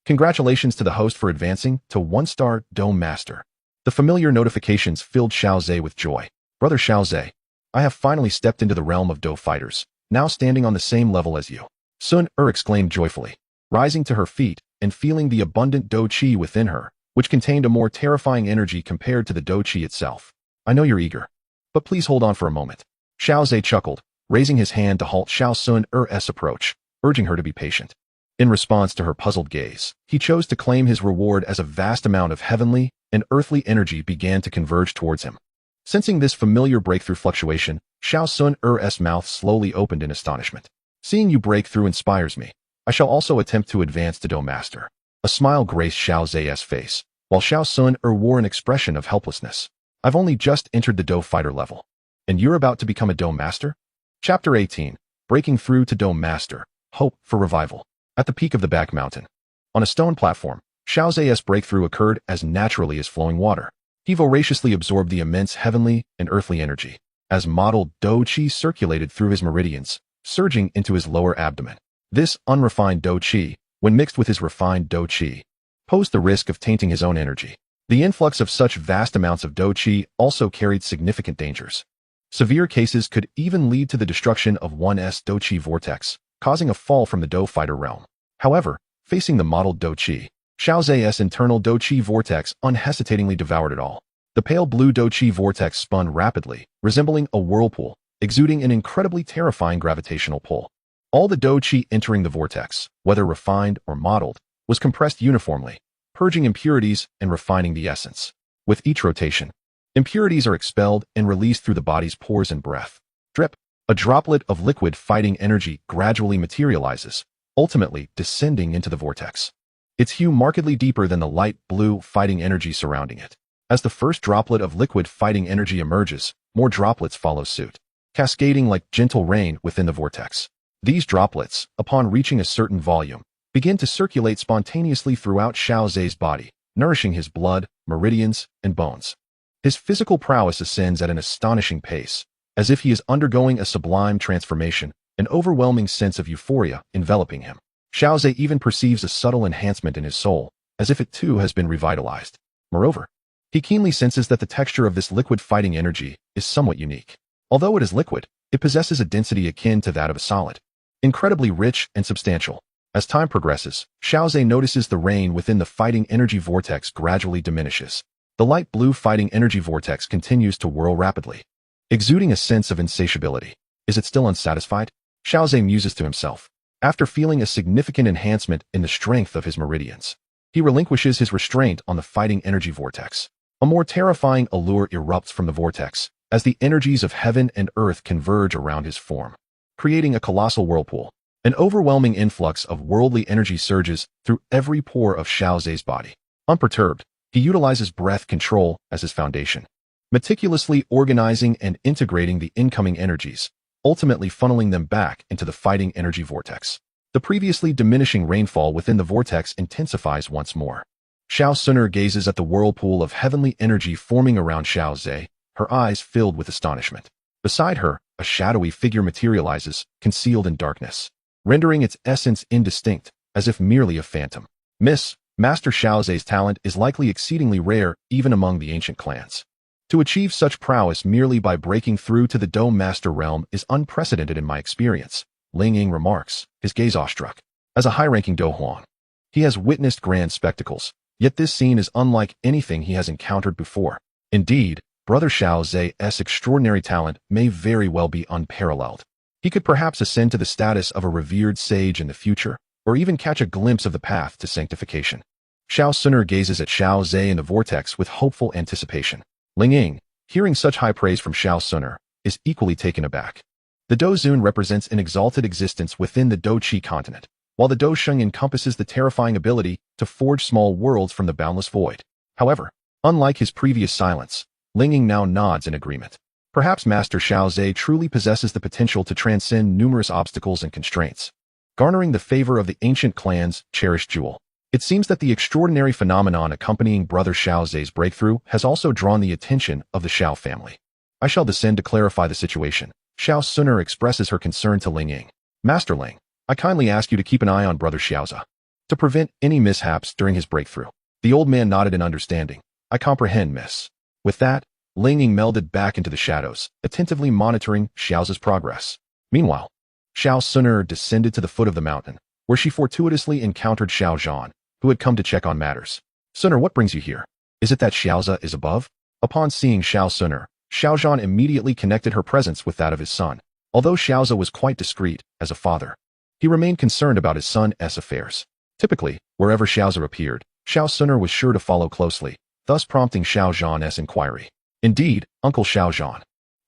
Congratulations to the host for advancing to 1-star Do master. The familiar notifications filled Xiaozhe with joy. Brother Xiaozhe, I have finally stepped into the realm of Do fighters, now standing on the same level as you. Sun exclaimed joyfully, rising to her feet and feeling the abundant Do Qi within her, which contained a more terrifying energy compared to the Do Qi itself. I know you're eager, but please hold on for a moment. Xiaozhe chuckled, raising his hand to halt Xiao Sun's approach, urging her to be patient. In response to her puzzled gaze, he chose to claim his reward as a vast amount of heavenly and earthly energy began to converge towards him. Sensing this familiar breakthrough fluctuation, Xiao Sun's mouth slowly opened in astonishment. Seeing you break through inspires me. I shall also attempt to advance to Do master. A smile graced Xiaozhe's face, while Xiao Sun wore an expression of helplessness. I've only just entered the Do fighter level. And you're about to become a Do master? Chapter 18. Breaking through to Do master. Hope for revival. At the peak of the back mountain. On a stone platform, Xiaozhe's breakthrough occurred as naturally as flowing water. He voraciously absorbed the immense heavenly and earthly energy, as modeled Do Qi circulated through his meridians, surging into his lower abdomen. This unrefined Do Qi, when mixed with his refined Do Qi, posed the risk of tainting his own energy. The influx of such vast amounts of Do Qi also carried significant dangers. Severe cases could even lead to the destruction of one's Do Qi vortex, causing a fall from the Do fighter realm. However, facing the modeled Do Qi, Xiaozhe's internal Do Qi vortex unhesitatingly devoured it all. The pale blue Do Qi vortex spun rapidly, resembling a whirlpool, exuding an incredibly terrifying gravitational pull. All the Do Qi entering the vortex, whether refined or modeled, was compressed uniformly, purging impurities and refining the essence. With each rotation, impurities are expelled and released through the body's pores and breath. Drip. A droplet of liquid fighting energy gradually materializes, ultimately descending into the vortex. Its hue markedly deeper than the light blue fighting energy surrounding it. As the first droplet of liquid fighting energy emerges, more droplets follow suit, cascading like gentle rain within the vortex. These droplets, upon reaching a certain volume, begin to circulate spontaneously throughout Xiaozhe's body, nourishing his blood, meridians, and bones. His physical prowess ascends at an astonishing pace, as if he is undergoing a sublime transformation, an overwhelming sense of euphoria enveloping him. Xiaozhe even perceives a subtle enhancement in his soul, as if it too has been revitalized. Moreover, he keenly senses that the texture of this liquid fighting energy is somewhat unique. Although it is liquid, it possesses a density akin to that of a solid, incredibly rich and substantial. As time progresses, Xiaozhe notices the rain within the fighting energy vortex gradually diminishes. The light blue fighting energy vortex continues to whirl rapidly, exuding a sense of insatiability. Is it still unsatisfied? Xiaozhe muses to himself. After feeling a significant enhancement in the strength of his meridians, he relinquishes his restraint on the fighting energy vortex. A more terrifying allure erupts from the vortex, as the energies of heaven and earth converge around his form, creating a colossal whirlpool. An overwhelming influx of worldly energy surges through every pore of Xiaozhe's body. Unperturbed, he utilizes breath control as his foundation, meticulously organizing and integrating the incoming energies, ultimately funneling them back into the fighting energy vortex. The previously diminishing rainfall within the vortex intensifies once more. Xiao Sun gazes at the whirlpool of heavenly energy forming around Xiaozhe, her eyes filled with astonishment. Beside her, a shadowy figure materializes, concealed in darkness, rendering its essence indistinct, as if merely a phantom. Master Xiaozhe's talent is likely exceedingly rare even among the ancient clans. To achieve such prowess merely by breaking through to the Do Master realm is unprecedented in my experience, Ling Ying remarks, his gaze awestruck. As a high-ranking Do Huang, he has witnessed grand spectacles, yet this scene is unlike anything he has encountered before. Indeed, Brother Xiaozhe's extraordinary talent may very well be unparalleled. He could perhaps ascend to the status of a revered sage in the future, or even catch a glimpse of the path to sanctification. Xiao Sun gazes at Xiaozhe in the vortex with hopeful anticipation. Ling Ying, hearing such high praise from Xiao Sun, is equally taken aback. The Do Zun represents an exalted existence within the Do Qi continent, while the Do Sheng encompasses the terrifying ability to forge small worlds from the boundless void. However, unlike his previous silence, Ling Ying now nods in agreement. Perhaps Master Xiaozhe truly possesses the potential to transcend numerous obstacles and constraints, garnering the favor of the ancient clan's cherished jewel. It seems that the extraordinary phenomenon accompanying Brother Xiao Zhe's breakthrough has also drawn the attention of the Xiao family. I shall descend to clarify the situation. Xiao Suner expresses her concern to Ling Ying. Master Ling, I kindly ask you to keep an eye on Brother Xiaoza to prevent any mishaps during his breakthrough. The old man nodded in understanding. I comprehend, miss. With that, Ling Ying melded back into the shadows, attentively monitoring Xiaoza's progress. Meanwhile, Xiao Suner descended to the foot of the mountain, where she fortuitously encountered Xiao Zhan, who had come to check on matters. Suner, what brings you here? Is it that Xiaoza is above? Upon seeing Xiao Suner, Xiao Zhan immediately connected her presence with that of his son. Although Xiaoza was quite discreet as a father, he remained concerned about his son's affairs. Typically, wherever Xiaoza appeared, Xiao Suner was sure to follow closely, thus prompting Xiao Zhan's inquiry. Indeed, Uncle Xiao Zhan,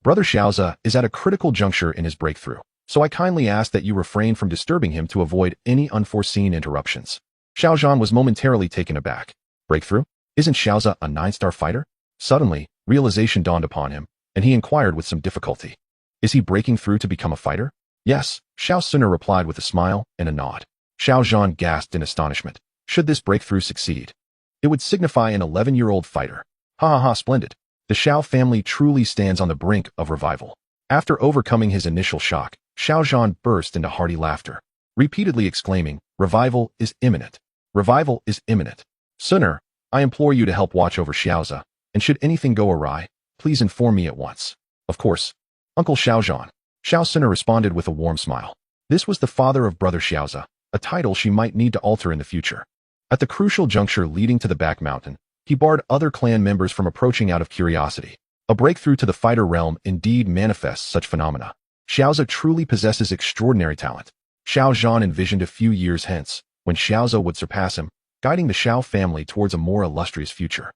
Brother Xiaoza is at a critical juncture in his breakthrough, so I kindly ask that you refrain from disturbing him to avoid any unforeseen interruptions. Xiao Zhan was momentarily taken aback. Breakthrough? Isn't Xiaoza a 9-star fighter? Suddenly, realization dawned upon him, and he inquired with some difficulty. Is he breaking through to become a fighter? Yes, Xiao Suner replied with a smile and a nod. Xiao Zhan gasped in astonishment. Should this breakthrough succeed, it would signify an 11-year-old fighter. Ha ha ha, splendid. The Xiao family truly stands on the brink of revival. After overcoming his initial shock, Xiao Zhan burst into hearty laughter, repeatedly exclaiming, Revival is imminent. Revival is imminent. Suner, I implore you to help watch over Xiaoza, and should anything go awry, please inform me at once. Of course, Uncle Xiao Zhan. Xiao Suner responded with a warm smile. This was the father of Brother Xiaoza, a title she might need to alter in the future. At the crucial juncture leading to the back mountain, he barred other clan members from approaching out of curiosity. A breakthrough to the fighter realm indeed manifests such phenomena. Xiaoza truly possesses extraordinary talent. Xiao Zhan envisioned a few years hence, when Xiaoza would surpass him, guiding the Xiao family towards a more illustrious future.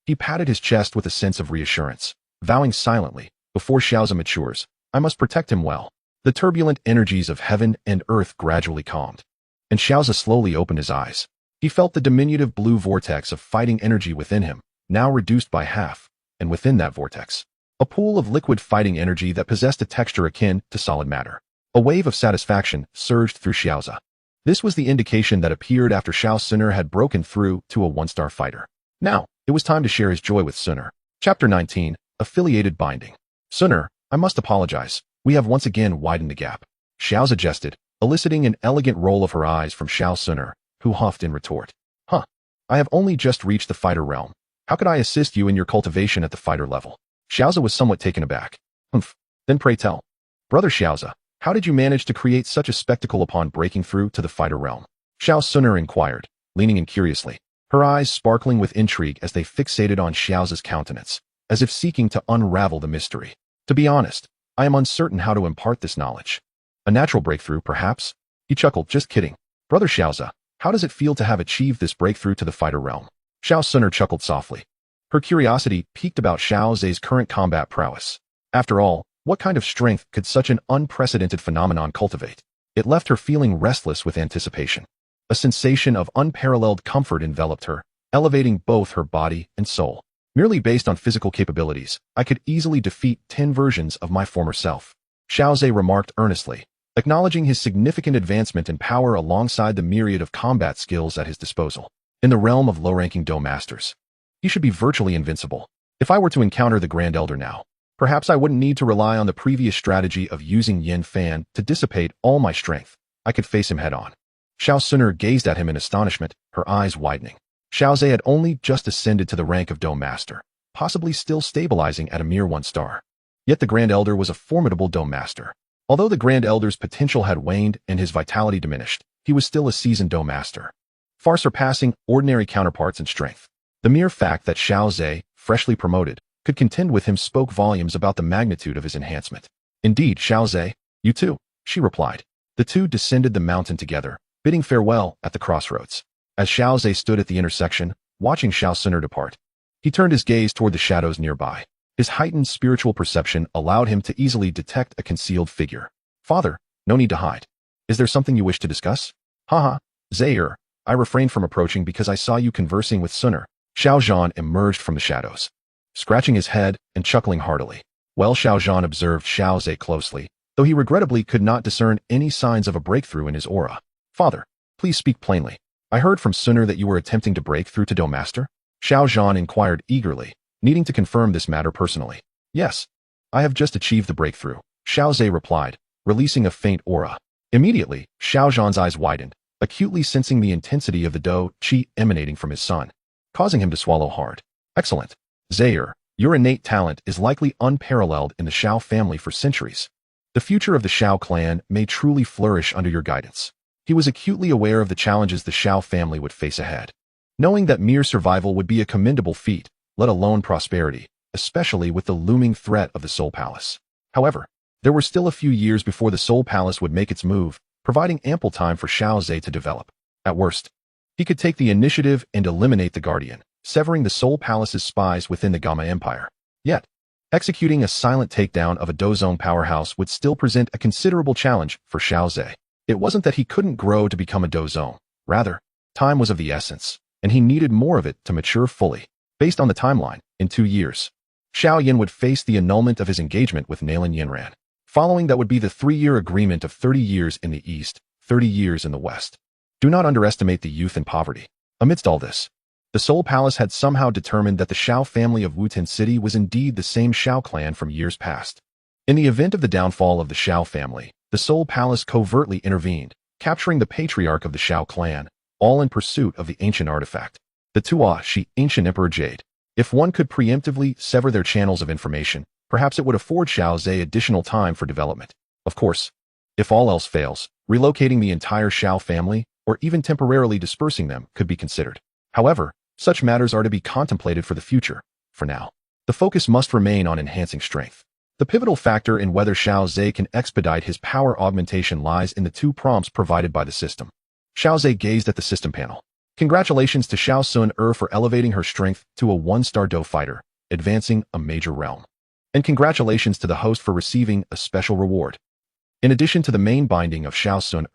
He patted his chest with a sense of reassurance, vowing silently, before Xiaoza matures, I must protect him well. The turbulent energies of heaven and earth gradually calmed, and Xiaoza slowly opened his eyes. He felt the diminutive blue vortex of fighting energy within him, now reduced by half, and within that vortex, a pool of liquid fighting energy that possessed a texture akin to solid matter. A wave of satisfaction surged through Xiaoza. This was the indication that appeared after Xiao Suner had broken through to a 1-star fighter. Now, it was time to share his joy with Suner. Chapter 19, Affiliated Binding. Suner, I must apologize. We have once again widened the gap. Xiaoza jested, eliciting an elegant roll of her eyes from Xiao Suner, who huffed in retort. Huh. I have only just reached the fighter realm. How could I assist you in your cultivation at the fighter level? Xiaoza was somewhat taken aback. Humph. Then pray tell. Brother Xiaoza, how did you manage to create such a spectacle upon breaking through to the fighter realm? Xiao Suner inquired, leaning in curiously, her eyes sparkling with intrigue as they fixated on Xiaoza's countenance, as if seeking to unravel the mystery. To be honest, I am uncertain how to impart this knowledge. A natural breakthrough, perhaps? He chuckled, just kidding. Brother Xiaoza, how does it feel to have achieved this breakthrough to the fighter realm? Xiao Suner chuckled softly. Her curiosity piqued about Xiao Zhe's current combat prowess. After all, what kind of strength could such an unprecedented phenomenon cultivate? It left her feeling restless with anticipation. A sensation of unparalleled comfort enveloped her, elevating both her body and soul. Merely based on physical capabilities, I could easily defeat 10 versions of my former self. Xiao Zhe remarked earnestly, acknowledging his significant advancement in power alongside the myriad of combat skills at his disposal. In the realm of low-ranking Dome Masters, he should be virtually invincible. If I were to encounter the Grand Elder now, perhaps I wouldn't need to rely on the previous strategy of using Yin Fan to dissipate all my strength. I could face him head-on. Xiao Suner gazed at him in astonishment, her eyes widening. Xiao Zhe had only just ascended to the rank of Dome Master, possibly still stabilizing at a mere 1-star. Yet the Grand Elder was a formidable Dome Master. Although the Grand Elder's potential had waned and his vitality diminished, he was still a seasoned Dome Master, far surpassing ordinary counterparts in strength. The mere fact that Xiao Zhe, freshly promoted, could contend with him spoke volumes about the magnitude of his enhancement. Indeed, Xiao Zhe, you too, she replied. The two descended the mountain together, bidding farewell at the crossroads. As Xiao Zhe stood at the intersection, watching Xiao Suner depart, he turned his gaze toward the shadows nearby. His heightened spiritual perception allowed him to easily detect a concealed figure. Father, no need to hide. Is there something you wish to discuss? Haha, Zaire, I refrained from approaching because I saw you conversing with Suner. Xiao Zhan emerged from the shadows, scratching his head and chuckling heartily. Well, Xiao Zhan observed Xiao Zhe closely, though he regrettably could not discern any signs of a breakthrough in his aura. Father, please speak plainly. I heard from Suner that you were attempting to break through to Do Master? Xiao Zhan inquired eagerly, needing to confirm this matter personally. Yes, I have just achieved the breakthrough, Xiao Zhe replied, releasing a faint aura. Immediately, Xiao Zhan's eyes widened, acutely sensing the intensity of the Do Qi emanating from his son, causing him to swallow hard. Excellent. Zaire, your innate talent is likely unparalleled in the Xiao family for centuries. The future of the Xiao clan may truly flourish under your guidance. He was acutely aware of the challenges the Xiao family would face ahead. Knowing that mere survival would be a commendable feat, let alone prosperity, especially with the looming threat of the Soul Palace. However, there were still a few years before the Soul Palace would make its move, providing ample time for Xiao Zhe to develop. At worst, he could take the initiative and eliminate the Guardian, severing the Soul Palace's spies within the Gamma Empire. Yet, executing a silent takedown of a Dozone powerhouse would still present a considerable challenge for Xiao Zhe. It wasn't that he couldn't grow to become a Dozone. Rather, time was of the essence, and he needed more of it to mature fully. Based on the timeline, in 2 years, Xiao Yin would face the annulment of his engagement with Nalan Yinran. Following that would be the 3-year agreement of 30 years in the East, 30 years in the West. Do not underestimate the youth and poverty. Amidst all this, the Soul Palace had somehow determined that the Xiao family of Wuten City was indeed the same Xiao clan from years past. In the event of the downfall of the Xiao family, the Soul Palace covertly intervened, capturing the patriarch of the Xiao clan, all in pursuit of the ancient artifact, the Tua Shi ancient Emperor Jade. If one could preemptively sever their channels of information, perhaps it would afford Xiao Zhe additional time for development. Of course, if all else fails, relocating the entire Xiao family, or even temporarily dispersing them, could be considered. However, such matters are to be contemplated for the future. For now, the focus must remain on enhancing strength. The pivotal factor in whether Xiao Zhe can expedite his power augmentation lies in the 2 prompts provided by the system. Xiao Zhe gazed at the system panel. Congratulations to Xiao Sun for elevating her strength to a 1-star Do fighter, advancing a major realm. And congratulations to the host for receiving a special reward. In addition to the main binding of Xiao Sun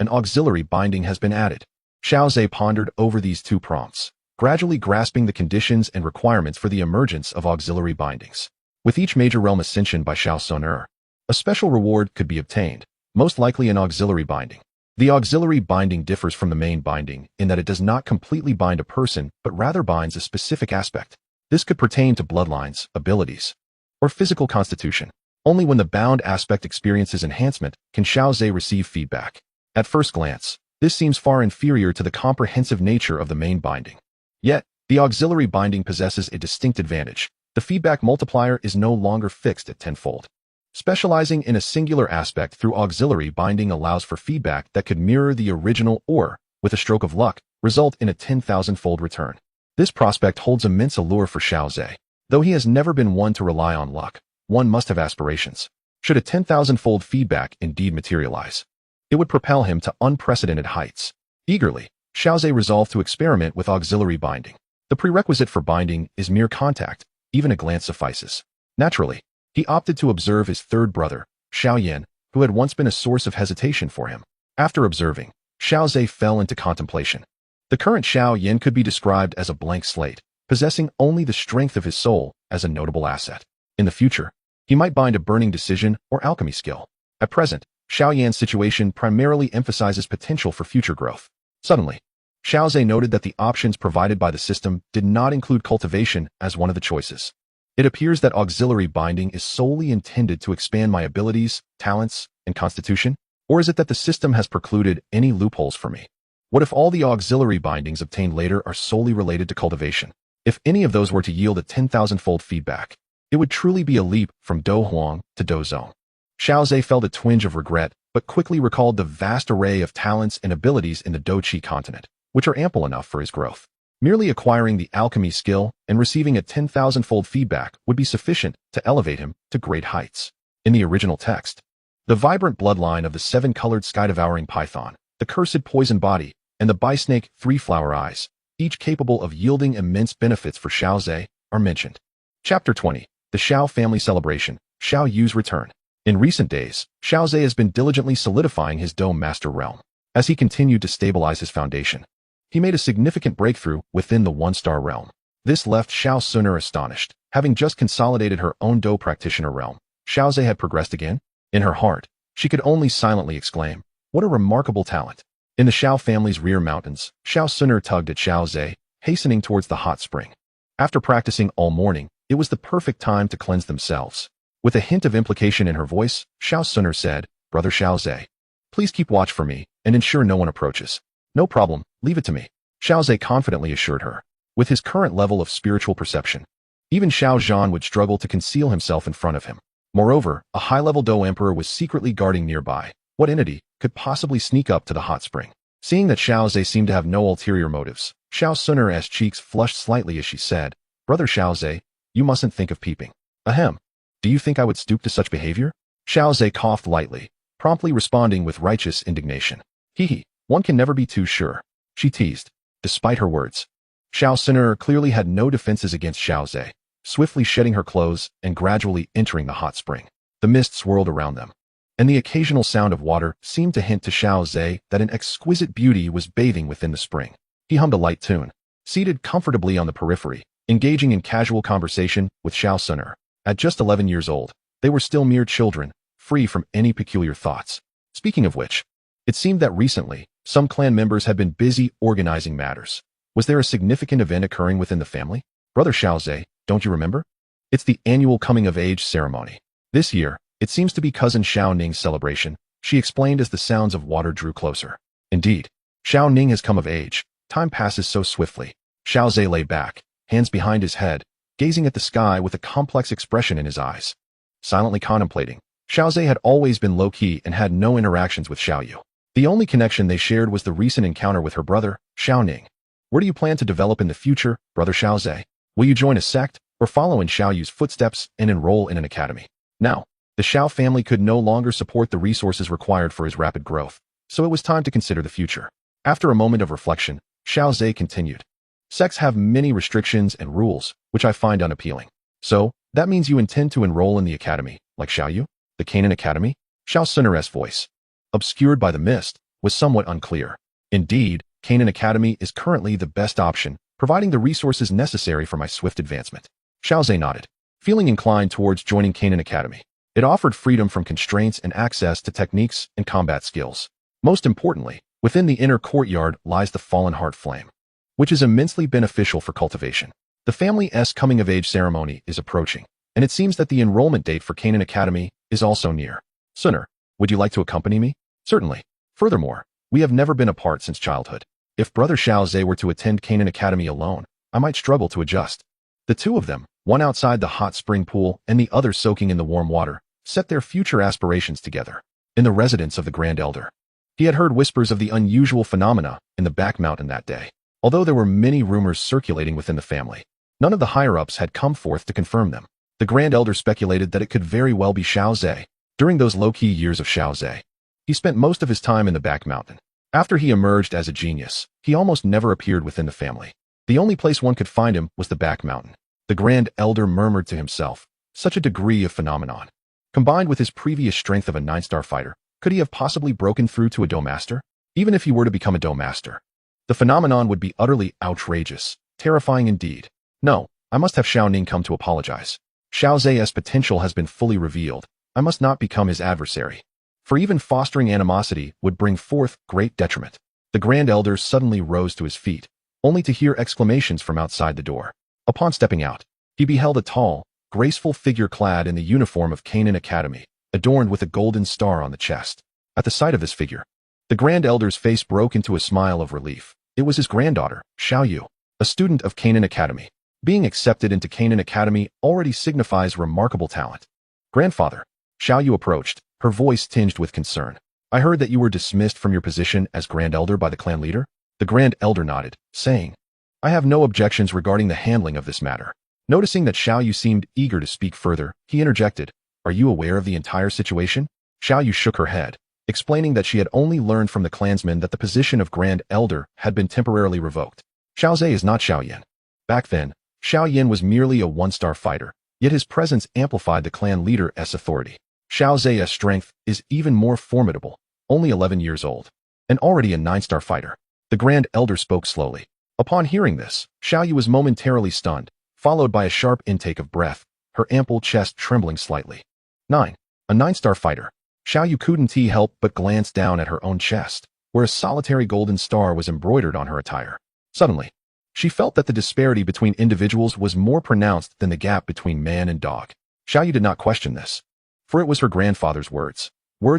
an auxiliary binding has been added. Xiao Zhe pondered over these 2 prompts, gradually grasping the conditions and requirements for the emergence of auxiliary bindings. With each major realm ascension by Xiao Sun a special reward could be obtained, most likely an auxiliary binding. The auxiliary binding differs from the main binding in that it does not completely bind a person but rather binds a specific aspect. This could pertain to bloodlines, abilities, or physical constitution. Only when the bound aspect experiences enhancement can Xiao Zhe receive feedback. At first glance, this seems far inferior to the comprehensive nature of the main binding. Yet, the auxiliary binding possesses a distinct advantage. The feedback multiplier is no longer fixed at tenfold. Specializing in a singular aspect through auxiliary binding allows for feedback that could mirror the original or, with a stroke of luck, result in a 10,000-fold return. This prospect holds immense allure for Xiao Zhe. Though he has never been one to rely on luck, one must have aspirations. Should a 10,000-fold feedback indeed materialize, it would propel him to unprecedented heights. Eagerly, Xiao Zhe resolved to experiment with auxiliary binding. The prerequisite for binding is mere contact. Even a glance suffices. Naturally, he opted to observe his 3rd brother, Xiao Yin, who had once been a source of hesitation for him. After observing, Xiao Zhe fell into contemplation. The current Xiao Yin could be described as a blank slate, possessing only the strength of his soul as a notable asset. In the future, he might bind a burning decision or alchemy skill. At present, Xiao Yan's situation primarily emphasizes potential for future growth. Suddenly, Xiao Zhe noted that the options provided by the system did not include cultivation as one of the choices. It appears that auxiliary binding is solely intended to expand my abilities, talents, and constitution, or is it that the system has precluded any loopholes for me? What if all the auxiliary bindings obtained later are solely related to cultivation? If any of those were to yield a 10,000-fold feedback, it would truly be a leap from Do Huang to Do Zone. Xiao Zhe felt a twinge of regret, but quickly recalled the vast array of talents and abilities in the Do Qi continent, which are ample enough for his growth. Merely acquiring the alchemy skill and receiving a 10,000-fold feedback would be sufficient to elevate him to great heights. In the original text, the vibrant bloodline of the 7-colored sky-devouring python, the cursed poison body, and the bisnake 3-flower eyes, each capable of yielding immense benefits for Xiao Zhe, are mentioned. Chapter 20. The Xiao Family Celebration, Xiao Yu's Return. In recent days, Xiao Zhe has been diligently solidifying his Dome Master realm. As he continued to stabilize his foundation, he made a significant breakthrough within the 1-star realm. This left Xiao Sun astonished. Having just consolidated her own Do practitioner realm, Xiao Zhe had progressed again. In her heart, she could only silently exclaim, "What a remarkable talent!" In the Xiao family's rear mountains, Xiao Suner tugged at Xiao Zhe, hastening towards the hot spring. After practicing all morning, it was the perfect time to cleanse themselves. With a hint of implication in her voice, Xiao Suner said, "Brother Xiao Zhe, please keep watch for me and ensure no one approaches." "No problem, leave it to me," Xiao Zhe confidently assured her. With his current level of spiritual perception, even Xiao Zhan would struggle to conceal himself in front of him. Moreover, a high-level Dou Emperor was secretly guarding nearby. What entity could possibly sneak up to the hot spring? Seeing that Xiao Zhe seemed to have no ulterior motives, Xiao Suner's cheeks flushed slightly as she said, "Brother Xiao Zhe, you mustn't think of peeping." "Ahem. Do you think I would stoop to such behavior?" Xiao Zhe coughed lightly, promptly responding with righteous indignation. "Hee, one can never be too sure," she teased. Despite her words, Xiao Suner clearly had no defenses against Xiao Zhe, swiftly shedding her clothes and gradually entering the hot spring. The mist swirled around them, and the occasional sound of water seemed to hint to Xiao Zhe that an exquisite beauty was bathing within the spring. He hummed a light tune, seated comfortably on the periphery, engaging in casual conversation with Xiao Suner. At just 11 years old, they were still mere children, free from any peculiar thoughts. Speaking of which, it seemed that recently, some clan members had been busy organizing matters. Was there a significant event occurring within the family? "Brother Xiao Zhe, don't you remember? It's the annual coming-of-age ceremony. This year, it seems to be cousin Xiao Ning's celebration," she explained as the sounds of water drew closer. "Indeed, Xiao Ning has come of age. Time passes so swiftly." Xiao Zhe lay back, hands behind his head, gazing at the sky with a complex expression in his eyes. Silently contemplating, Xiao Zhe had always been low-key and had no interactions with Xiao Yu. The only connection they shared was the recent encounter with her brother, Xiao Ning. "Where do you plan to develop in the future, Brother Xiao Zhe? Will you join a sect, or follow in Xiao Yu's footsteps and enroll in an academy?" Now, the Xiao family could no longer support the resources required for his rapid growth, so it was time to consider the future. After a moment of reflection, Xiao Zhe continued, "Sects have many restrictions and rules, which I find unappealing. So, that means you intend to enroll in the academy, like Xiao Yu? The Canaan Academy?" Xiao Suner's voice, obscured by the mist, was somewhat unclear. "Indeed, Canaan Academy is currently the best option, providing the resources necessary for my swift advancement." Xiao Zhe nodded, feeling inclined towards joining Canaan Academy. It offered freedom from constraints and access to techniques and combat skills. Most importantly, within the inner courtyard lies the Fallen Heart Flame, which is immensely beneficial for cultivation. The family's coming-of-age ceremony is approaching, and it seems that the enrollment date for Canaan Academy is also near. "Suner, would you like to accompany me?" "Certainly. Furthermore, we have never been apart since childhood. If Brother Xiao Zhe were to attend Canaan Academy alone, I might struggle to adjust." The two of them, one outside the hot spring pool and the other soaking in the warm water, set their future aspirations together. In the residence of the Grand Elder, he had heard whispers of the unusual phenomena in the back mountain that day. Although there were many rumors circulating within the family, none of the higher-ups had come forth to confirm them. The Grand Elder speculated that it could very well be Xiao Zhe. During those low-key years of Xiao Zhe, he spent most of his time in the back mountain. After he emerged as a genius, he almost never appeared within the family. The only place one could find him was the back mountain. The Grand Elder murmured to himself, such a degree of phenomenon. Combined with his previous strength of a 9-star fighter, could he have possibly broken through to a Dou Master? Even if he were to become a Dou Master, the phenomenon would be utterly outrageous, terrifying indeed. No, I must have Xiao Ning come to apologize. Xiao Zhe's potential has been fully revealed. I must not become his adversary, for even fostering animosity would bring forth great detriment. The Grand Elder suddenly rose to his feet, only to hear exclamations from outside the door. Upon stepping out, he beheld a tall, graceful figure clad in the uniform of Canaan Academy, adorned with a golden star on the chest. At the sight of this figure, the Grand Elder's face broke into a smile of relief. It was his granddaughter, Xiao Yu, a student of Canaan Academy. Being accepted into Canaan Academy already signifies remarkable talent. "Grandfather," Xiao Yu approached, her voice tinged with concern. "I heard that you were dismissed from your position as Grand Elder by the clan leader?" The Grand Elder nodded, saying, "I have no objections regarding the handling of this matter." Noticing that Xiao Yu seemed eager to speak further, he interjected, "Are you aware of the entire situation?" Xiao Yu shook her head, explaining that she had only learned from the clansmen that the position of Grand Elder had been temporarily revoked. Xiao Zhe is not Xiao Yan. Back then, Xiao Yan was merely a 1-star fighter, yet his presence amplified the clan leader's authority. Xiao Zhe's strength is even more formidable, only 11 years old, and already a 9-star fighter. The Grand Elder spoke slowly. Upon hearing this, Xiao Yu was momentarily stunned, followed by a sharp intake of breath, her ample chest trembling slightly. A 9-star fighter. Xiao Yu couldn't help but glance down at her own chest. where a solitary golden star was embroidered on her attire. Suddenly, she felt that the disparity between individuals was more pronounced than the gap between man and dog. Xiaoyu did not question this, for it was her grandfather's words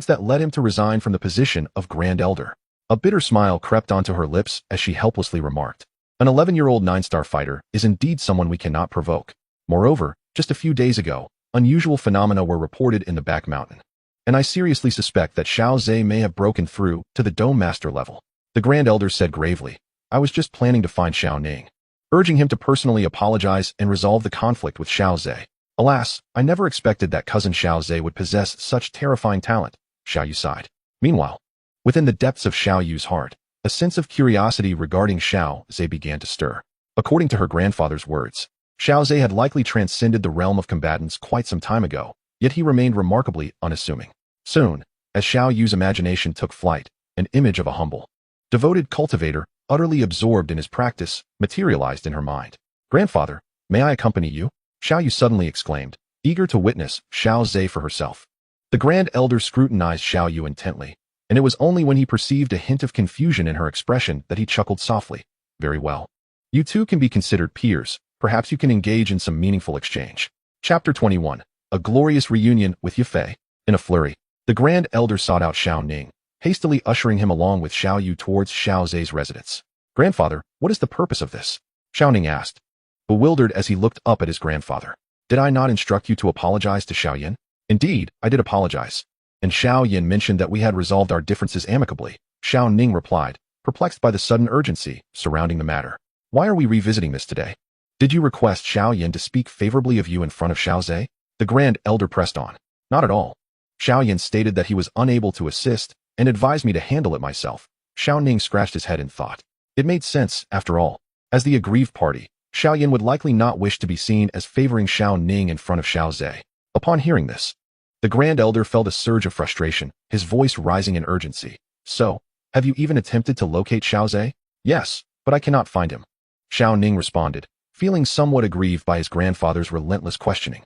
that led him to resign from the position of Grand Elder. A bitter smile crept onto her lips as she helplessly remarked, "An 11-year-old 9-star fighter is indeed someone we cannot provoke. Moreover, just a few days ago, unusual phenomena were reported in the back mountain, and I seriously suspect that Xiao Zhe may have broken through to the Dome Master level." The Grand Elder said gravely, "I was just planning to find Xiao Ning," urging him to personally apologize and resolve the conflict with Xiao Zhe. "Alas, I never expected that cousin Xiao Zhe would possess such terrifying talent," Xiao Yu sighed. Meanwhile, within the depths of Xiao Yu's heart, a sense of curiosity regarding Xiao Zhe began to stir. According to her grandfather's words, Xiao Zhe had likely transcended the realm of combatants quite some time ago, yet he remained remarkably unassuming. Soon, as Xiao Yu's imagination took flight, an image of a humble, devoted cultivator, utterly absorbed in his practice, materialized in her mind. "Grandfather, may I accompany you?" Xiao Yu suddenly exclaimed, eager to witness Xiao Zhe for herself. The Grand Elder scrutinized Xiao Yu intently, and it was only when he perceived a hint of confusion in her expression that he chuckled softly. "Very well. You two can be considered peers. Perhaps you can engage in some meaningful exchange." Chapter 21. A glorious reunion with Yafei. In a flurry, the Grand Elder sought out Xiao Ning, hastily ushering him along with Xiao Yu towards Xiao Zhe's residence. "Grandfather, what is the purpose of this?" Xiao Ning asked, bewildered as he looked up at his grandfather. "Did I not instruct you to apologize to Xiao Yan?" "Indeed, I did apologize. And Xiao Yan mentioned that we had resolved our differences amicably," Xiao Ning replied, perplexed by the sudden urgency surrounding the matter. "Why are we revisiting this today? Did you request Xiao Yan to speak favorably of you in front of Xiao Zhe?" The Grand Elder pressed on. "Not at all. Xiao Yan stated that he was unable to assist and advised me to handle it myself." Xiao Ning scratched his head in thought. It made sense, after all. As the aggrieved party, Xiao Yan would likely not wish to be seen as favoring Xiao Ning in front of Xiao Zhe. Upon hearing this, the Grand Elder felt a surge of frustration, his voice rising in urgency. "So, have you even attempted to locate Xiao Zhe?" "Yes, but I cannot find him," Xiao Ning responded, feeling somewhat aggrieved by his grandfather's relentless questioning.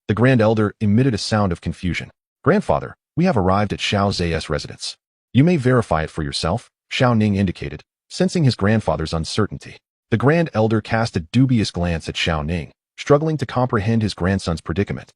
The Grand Elder emitted a sound of confusion. "Grandfather, we have arrived at Xiao Zhe's residence. You may verify it for yourself," Xiao Ning indicated, sensing his grandfather's uncertainty. The Grand Elder cast a dubious glance at Xiao Ning, struggling to comprehend his grandson's predicament.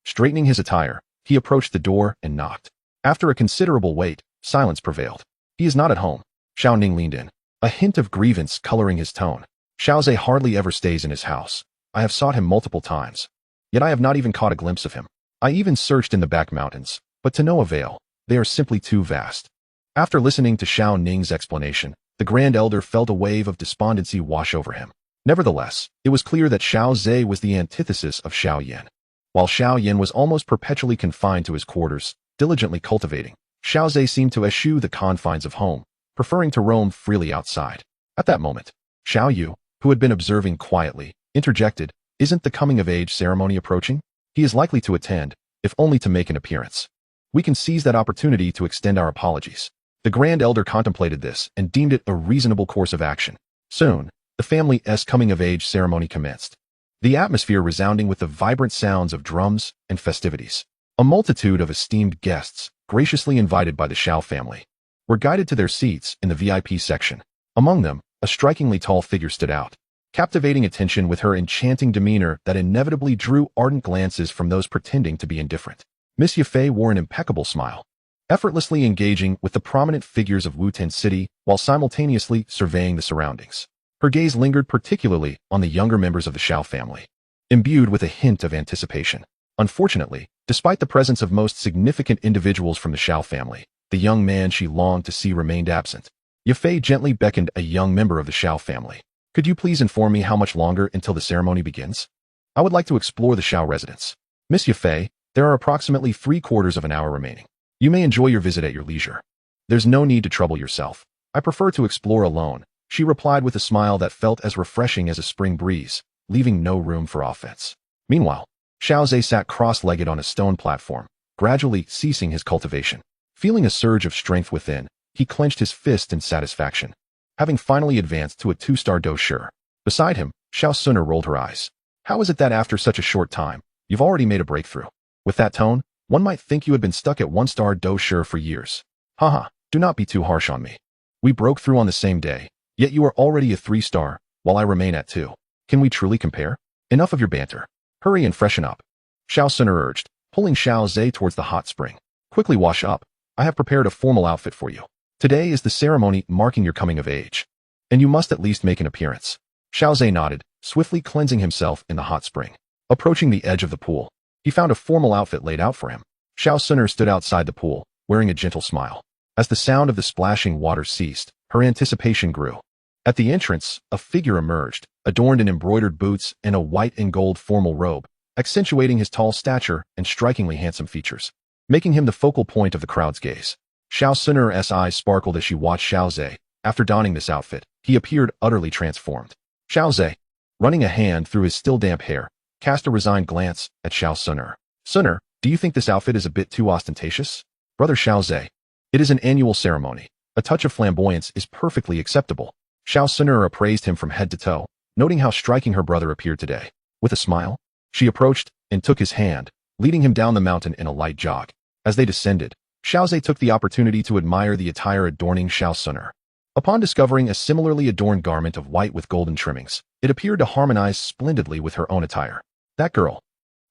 Straightening his attire, he approached the door and knocked. After a considerable wait, silence prevailed. "He is not at home." Xiao Ning leaned in, a hint of grievance coloring his tone. "Xiao Zhe hardly ever stays in his house. I have sought him multiple times, yet I have not even caught a glimpse of him. I even searched in the back mountains, but to no avail. They are simply too vast." After listening to Xiao Ning's explanation, the Grand Elder felt a wave of despondency wash over him. Nevertheless, it was clear that Xiao Zhe was the antithesis of Xiao Yan. While Xiao Yan was almost perpetually confined to his quarters, diligently cultivating, Xiao Zhe seemed to eschew the confines of home, preferring to roam freely outside. At that moment, Xiao Yu, who had been observing quietly, interjected, "Isn't the coming-of-age ceremony approaching? He is likely to attend, if only to make an appearance. We can seize that opportunity to extend our apologies." The Grand Elder contemplated this and deemed it a reasonable course of action. Soon, the family's coming-of-age ceremony commenced, the atmosphere resounding with the vibrant sounds of drums and festivities. A multitude of esteemed guests, graciously invited by the Xiao family, were guided to their seats in the VIP section. Among them, a strikingly tall figure stood out, captivating attention with her enchanting demeanor that inevitably drew ardent glances from those pretending to be indifferent. Miss Yafei wore an impeccable smile, effortlessly engaging with the prominent figures of Wu-Ten City while simultaneously surveying the surroundings. Her gaze lingered particularly on the younger members of the Xiao family, imbued with a hint of anticipation. Unfortunately, despite the presence of most significant individuals from the Xiao family, the young man she longed to see remained absent. Yafei gently beckoned a young member of the Xiao family. "Could you please inform me how much longer until the ceremony begins? I would like to explore the Xiao residence." "Miss Yafei, there are approximately 3/4 of an hour remaining. You may enjoy your visit at your leisure. There's no need to trouble yourself. I prefer to explore alone," she replied with a smile that felt as refreshing as a spring breeze, leaving no room for offense. Meanwhile, Xiao Zhe sat cross-legged on a stone platform, gradually ceasing his cultivation. Feeling a surge of strength within, he clenched his fist in satisfaction, having finally advanced to a 2-star dosher. Beside him, Xiao Suner rolled her eyes. "How is it that after such a short time, you've already made a breakthrough? With that tone, one might think you had been stuck at 1-star dosher for years." "Haha, Do not be too harsh on me. We broke through on the same day, yet you are already a 3-star, while I remain at 2. Can we truly compare? Enough of your banter. Hurry and freshen up. Xiao Suner urged, pulling Xiao Zhe towards the hot spring. Quickly wash up. I have prepared a formal outfit for you. Today is the ceremony marking your coming of age, and you must at least make an appearance. Xiao Zhe nodded, swiftly cleansing himself in the hot spring. Approaching the edge of the pool, he found a formal outfit laid out for him. Xiao Suner stood outside the pool, wearing a gentle smile. As the sound of the splashing water ceased, her anticipation grew. At the entrance, a figure emerged, adorned in embroidered boots and a white and gold formal robe, accentuating his tall stature and strikingly handsome features, making him the focal point of the crowd's gaze. Xiao Suner's eyes sparkled as she watched Xiao Zhe. After donning this outfit, he appeared utterly transformed. Xiao Zhe, running a hand through his still damp hair, cast a resigned glance at Xiao Suner. Suner, do you think this outfit is a bit too ostentatious? Brother Xiao Zhe, it is an annual ceremony. A touch of flamboyance is perfectly acceptable. Xiao Suner appraised him from head to toe, noting how striking her brother appeared today. With a smile, she approached and took his hand, leading him down the mountain in a light jog. As they descended, Xiao Zhe took the opportunity to admire the attire adorning Xiao Suner. Upon discovering a similarly adorned garment of white with golden trimmings, it appeared to harmonize splendidly with her own attire. That girl.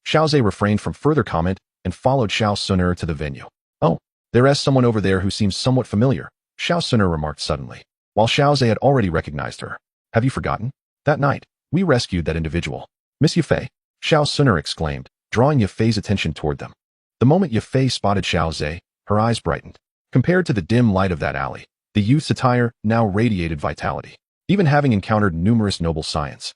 Xiao Zhe refrained from further comment and followed Xiao Suner to the venue. Oh, there is someone over there who seems somewhat familiar, Xiao Suner remarked suddenly, while Xiao Zhe had already recognized her. Have you forgotten? That night, we rescued that individual. Miss Yafei, Xiao Suner exclaimed, drawing Yafei's attention toward them. The moment Yafei spotted Xiao Zhe, her eyes brightened. Compared to the dim light of that alley, the youth's attire now radiated vitality, even having encountered numerous noble science.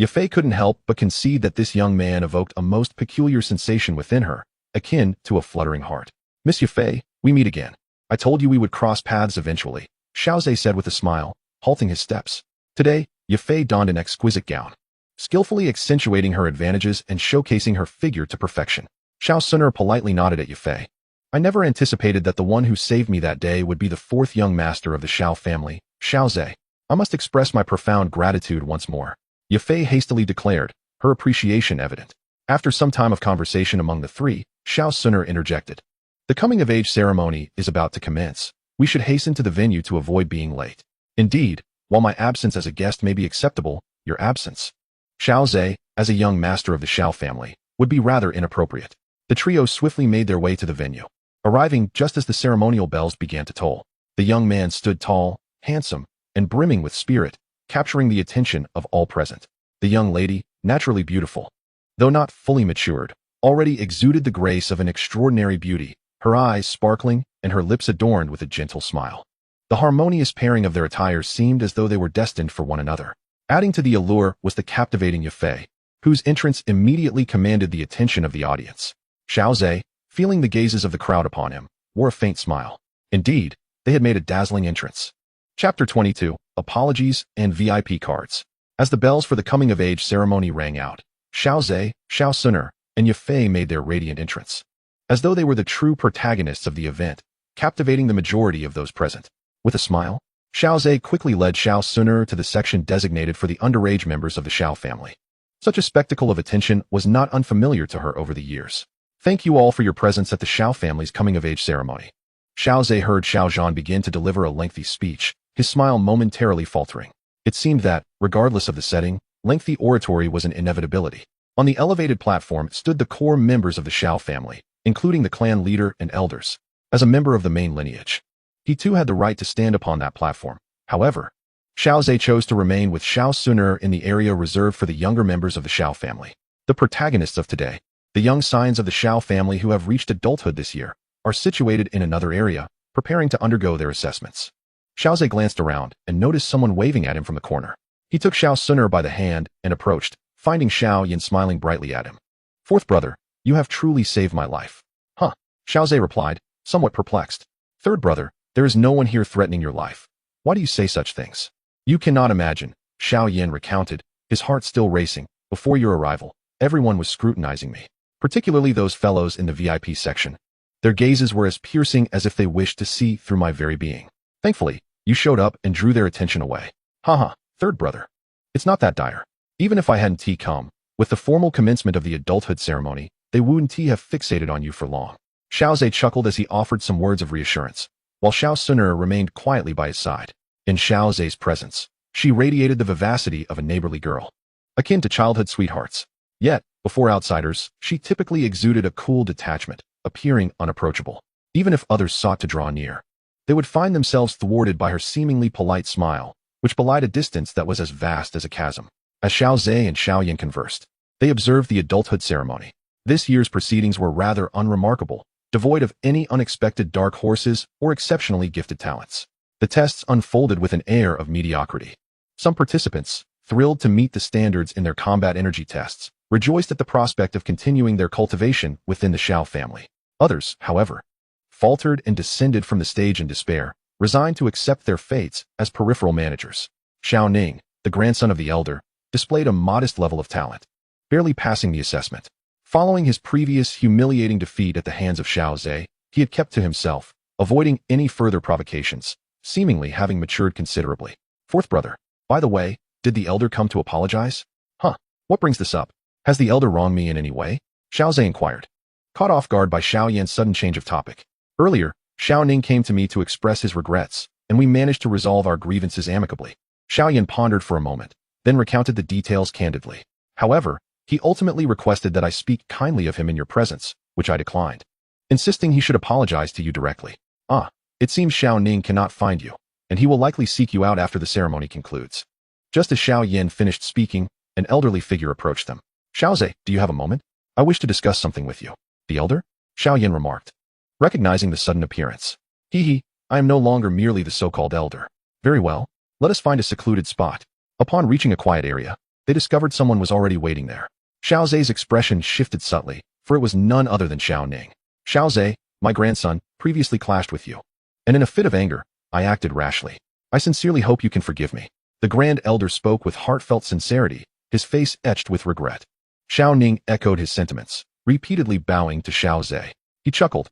Yafei couldn't help but concede that this young man evoked a most peculiar sensation within her, akin to a fluttering heart. Miss Yafei, we meet again. I told you we would cross paths eventually, Xiao Zhe said with a smile, halting his steps. Today, Yafei donned an exquisite gown, skillfully accentuating her advantages and showcasing her figure to perfection. Xiao Suner politely nodded at Yafei. I never anticipated that the one who saved me that day would be the 4th young master of the Xiao family, Xiao Zhe. I must express my profound gratitude once more, Yafei hastily declared, her appreciation evident. After some time of conversation among the three, Xiao Suner interjected. The coming-of-age ceremony is about to commence. We should hasten to the venue to avoid being late. Indeed, while my absence as a guest may be acceptable, your absence, Xiao Zhe, as a young master of the Xiao family, would be rather inappropriate. The trio swiftly made their way to the venue. Arriving just as the ceremonial bells began to toll, the young man stood tall, handsome, and brimming with spirit, capturing the attention of all present. The young lady, naturally beautiful, though not fully matured, already exuded the grace of an extraordinary beauty, her eyes sparkling and her lips adorned with a gentle smile. The harmonious pairing of their attires seemed as though they were destined for one another. Adding to the allure was the captivating Yafei, whose entrance immediately commanded the attention of the audience. Xiao Zhe, feeling the gazes of the crowd upon him, wore a faint smile. Indeed, they had made a dazzling entrance. Chapter 22, Apologies and VIP Cards. As the bells for the coming-of-age ceremony rang out, Xiao Zhe, Xiao Suner, and Yafei made their radiant entrance, as though they were the true protagonists of the event, captivating the majority of those present. With a smile, Xiao Zhe quickly led Xiao Suner to the section designated for the underage members of the Xiao family. Such a spectacle of attention was not unfamiliar to her over the years. Thank you all for your presence at the Xiao family's coming-of-age ceremony. Xiao Zhe heard Xiao Zhan begin to deliver a lengthy speech, his smile momentarily faltering. It seemed that, regardless of the setting, lengthy oratory was an inevitability. On the elevated platform stood the core members of the Xiao family, including the clan leader and elders. As a member of the main lineage, he too had the right to stand upon that platform. However, Xiao Zhe chose to remain with Xiao Suner in the area reserved for the younger members of the Xiao family. The protagonists of today, the young scions of the Xiao family who have reached adulthood this year, are situated in another area, preparing to undergo their assessments. Xiao Zhe glanced around and noticed someone waving at him from the corner. He took Xiao Suner by the hand and approached, finding Xiao Yin smiling brightly at him. Fourth brother, you have truly saved my life. Huh, Xiao Zhe replied, somewhat perplexed. Third brother, there is no one here threatening your life. Why do you say such things? You cannot imagine, Xiao Yin recounted, his heart still racing. Before your arrival, everyone was scrutinizing me, particularly those fellows in the VIP section. Their gazes were as piercing as if they wished to see through my very being. Thankfully, you showed up and drew their attention away. Haha, third brother. It's not that dire. Even if I hadn't come, with the formal commencement of the adulthood ceremony, they wouldn't have fixated on you for long. Xiao Zhe chuckled as he offered some words of reassurance. while Xiao Suner remained quietly by his side. In Xiao Zhe's presence, she radiated the vivacity of a neighborly girl, akin to childhood sweethearts. Yet, before outsiders, she typically exuded a cool detachment, appearing unapproachable. Even if others sought to draw near, they would find themselves thwarted by her seemingly polite smile, which belied a distance that was as vast as a chasm. As Xiao Zhe and Xiao Yan conversed, they observed the adulthood ceremony. This year's proceedings were rather unremarkable, devoid of any unexpected dark horses or exceptionally gifted talents. The tests unfolded with an air of mediocrity. Some participants, thrilled to meet the standards in their combat energy tests, rejoiced at the prospect of continuing their cultivation within the Xiao family. Others, however, faltered and descended from the stage in despair, resigned to accept their fates as peripheral managers. Xiao Ning, the grandson of the elder, displayed a modest level of talent, barely passing the assessment. Following his previous humiliating defeat at the hands of Xiao Zhe, he had kept to himself, avoiding any further provocations, seemingly having matured considerably. Fourth brother, by the way, did the elder come to apologize? What brings this up? Has the elder wronged me in any way? Xiao Zhe inquired, caught off guard by Xiao Yan's sudden change of topic. Earlier, Xiao Ning came to me to express his regrets, and we managed to resolve our grievances amicably. Xiao Yan pondered for a moment, then recounted the details candidly. However, he ultimately requested that I speak kindly of him in your presence, which I declined, insisting he should apologize to you directly. It seems Xiao Ning cannot find you, and he will likely seek you out after the ceremony concludes. Just as Xiao Yan finished speaking, an elderly figure approached them. Xiao Zhe, do you have a moment? I wish to discuss something with you. The elder? Xiao Yan remarked, recognizing the sudden appearance. I am no longer merely the so-called elder. Very well, let us find a secluded spot. Upon reaching a quiet area, they discovered someone was already waiting there. Xiao Zhe's expression shifted subtly, for it was none other than Xiao Ning. Xiao Zhe, my grandson, previously clashed with you, and in a fit of anger, I acted rashly. I sincerely hope you can forgive me. The grand elder spoke with heartfelt sincerity, his face etched with regret. Xiao Ning echoed his sentiments, repeatedly bowing to Xiao Zhe. He chuckled.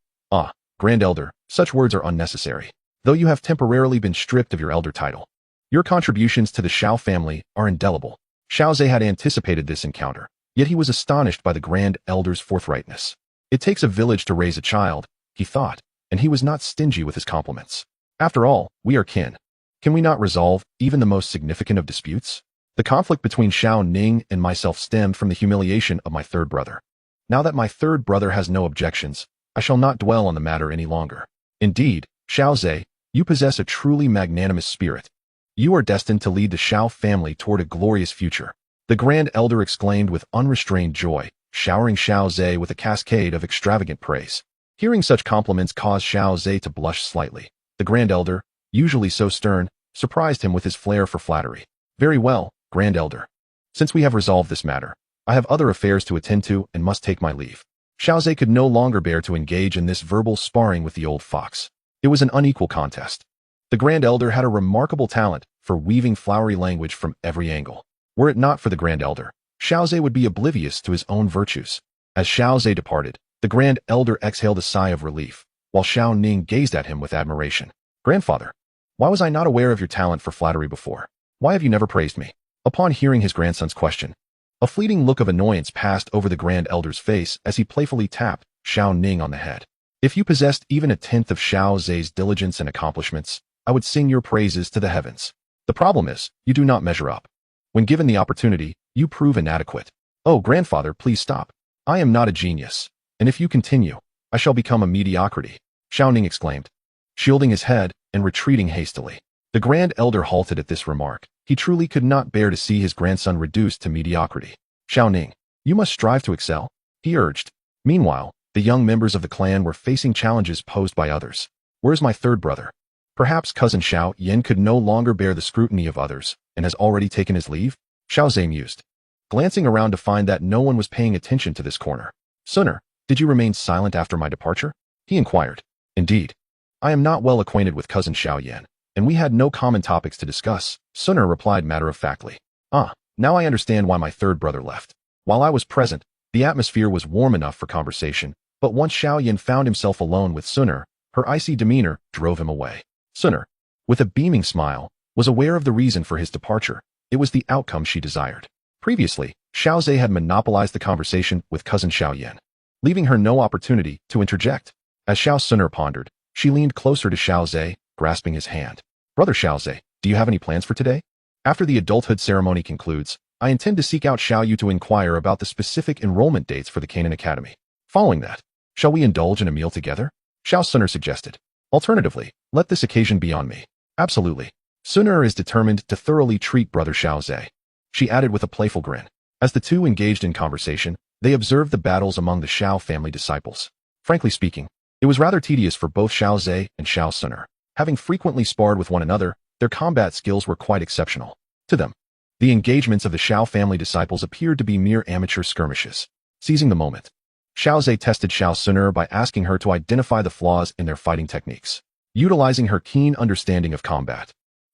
Grand elder, such words are unnecessary. Though you have temporarily been stripped of your elder title, your contributions to the Xiao family are indelible. Xiao Zhe had anticipated this encounter, yet he was astonished by the grand elder's forthrightness. It takes a village to raise a child, he thought, and he was not stingy with his compliments. After all, we are kin. Can we not resolve even the most significant of disputes? The conflict between Xiao Ning and myself stemmed from the humiliation of my third brother. Now that my third brother has no objections, I shall not dwell on the matter any longer. Indeed, Xiao Zhe, you possess a truly magnanimous spirit. You are destined to lead the Xiao family toward a glorious future. The grand elder exclaimed with unrestrained joy, showering Xiao Zhe with a cascade of extravagant praise. Hearing such compliments caused Xiao Zhe to blush slightly. The grand elder, usually so stern, surprised him with his flair for flattery. Very well, grand elder. Since we have resolved this matter, I have other affairs to attend to and must take my leave. Xiao Zhe could no longer bear to engage in this verbal sparring with the old fox. It was an unequal contest. The grand elder had a remarkable talent for weaving flowery language from every angle. Were it not for the grand elder, Xiao Zhe would be oblivious to his own virtues. As Xiao Zhe departed, the grand elder exhaled a sigh of relief, while Xiao Ning gazed at him with admiration. Grandfather, why was I not aware of your talent for flattery before? Why have you never praised me? Upon hearing his grandson's question, a fleeting look of annoyance passed over the grand elder's face as he playfully tapped Xiao Ning on the head. If you possessed even a tenth of Xiao Zhe's diligence and accomplishments, I would sing your praises to the heavens. The problem is, you do not measure up. When given the opportunity, you prove inadequate. Oh, grandfather, please stop. I am not a genius, and if you continue, I shall become a mediocrity, Xiao Ning exclaimed, shielding his head and retreating hastily. The grand elder halted at this remark. He truly could not bear to see his grandson reduced to mediocrity. Xiao Ning, you must strive to excel, he urged. Meanwhile, the young members of the clan were facing challenges posed by others. Where's my third brother? Perhaps cousin Xiao Yan could no longer bear the scrutiny of others and has already taken his leave? Xiao Zhe mused, glancing around to find that no one was paying attention to this corner. Suner, did you remain silent after my departure? He inquired. Indeed. I am not well acquainted with cousin Xiao Yan, and we had no common topics to discuss, Suner replied matter-of-factly. Now I understand why my third brother left. While I was present, the atmosphere was warm enough for conversation, but once Xiao Yan found himself alone with Suner, her icy demeanor drove him away. Suner, with a beaming smile, was aware of the reason for his departure. It was the outcome she desired. Previously, Xiao Zhe had monopolized the conversation with cousin Xiao Yan, leaving her no opportunity to interject. As Xiao Suner pondered, She leaned closer to Xiaozhe, grasping his hand. Brother Xiaozhe, do you have any plans for today? After the adulthood ceremony concludes, I intend to seek out Xiao Yu to inquire about the specific enrollment dates for the Canaan Academy. Following that, shall we indulge in a meal together? Xiao Suner suggested. Alternatively, let this occasion be on me. Absolutely. Suner is determined to thoroughly treat Brother Xiaozhe. She added with a playful grin. As the two engaged in conversation, they observed the battles among the Xiao family disciples. Frankly speaking, it was rather tedious for both Xiaozhe and Xiao Suner. Having frequently sparred with one another, their combat skills were quite exceptional. To them, the engagements of the Xiao family disciples appeared to be mere amateur skirmishes. Seizing the moment, Xiaozhe tested Xiao Suner by asking her to identify the flaws in their fighting techniques. Utilizing her keen understanding of combat,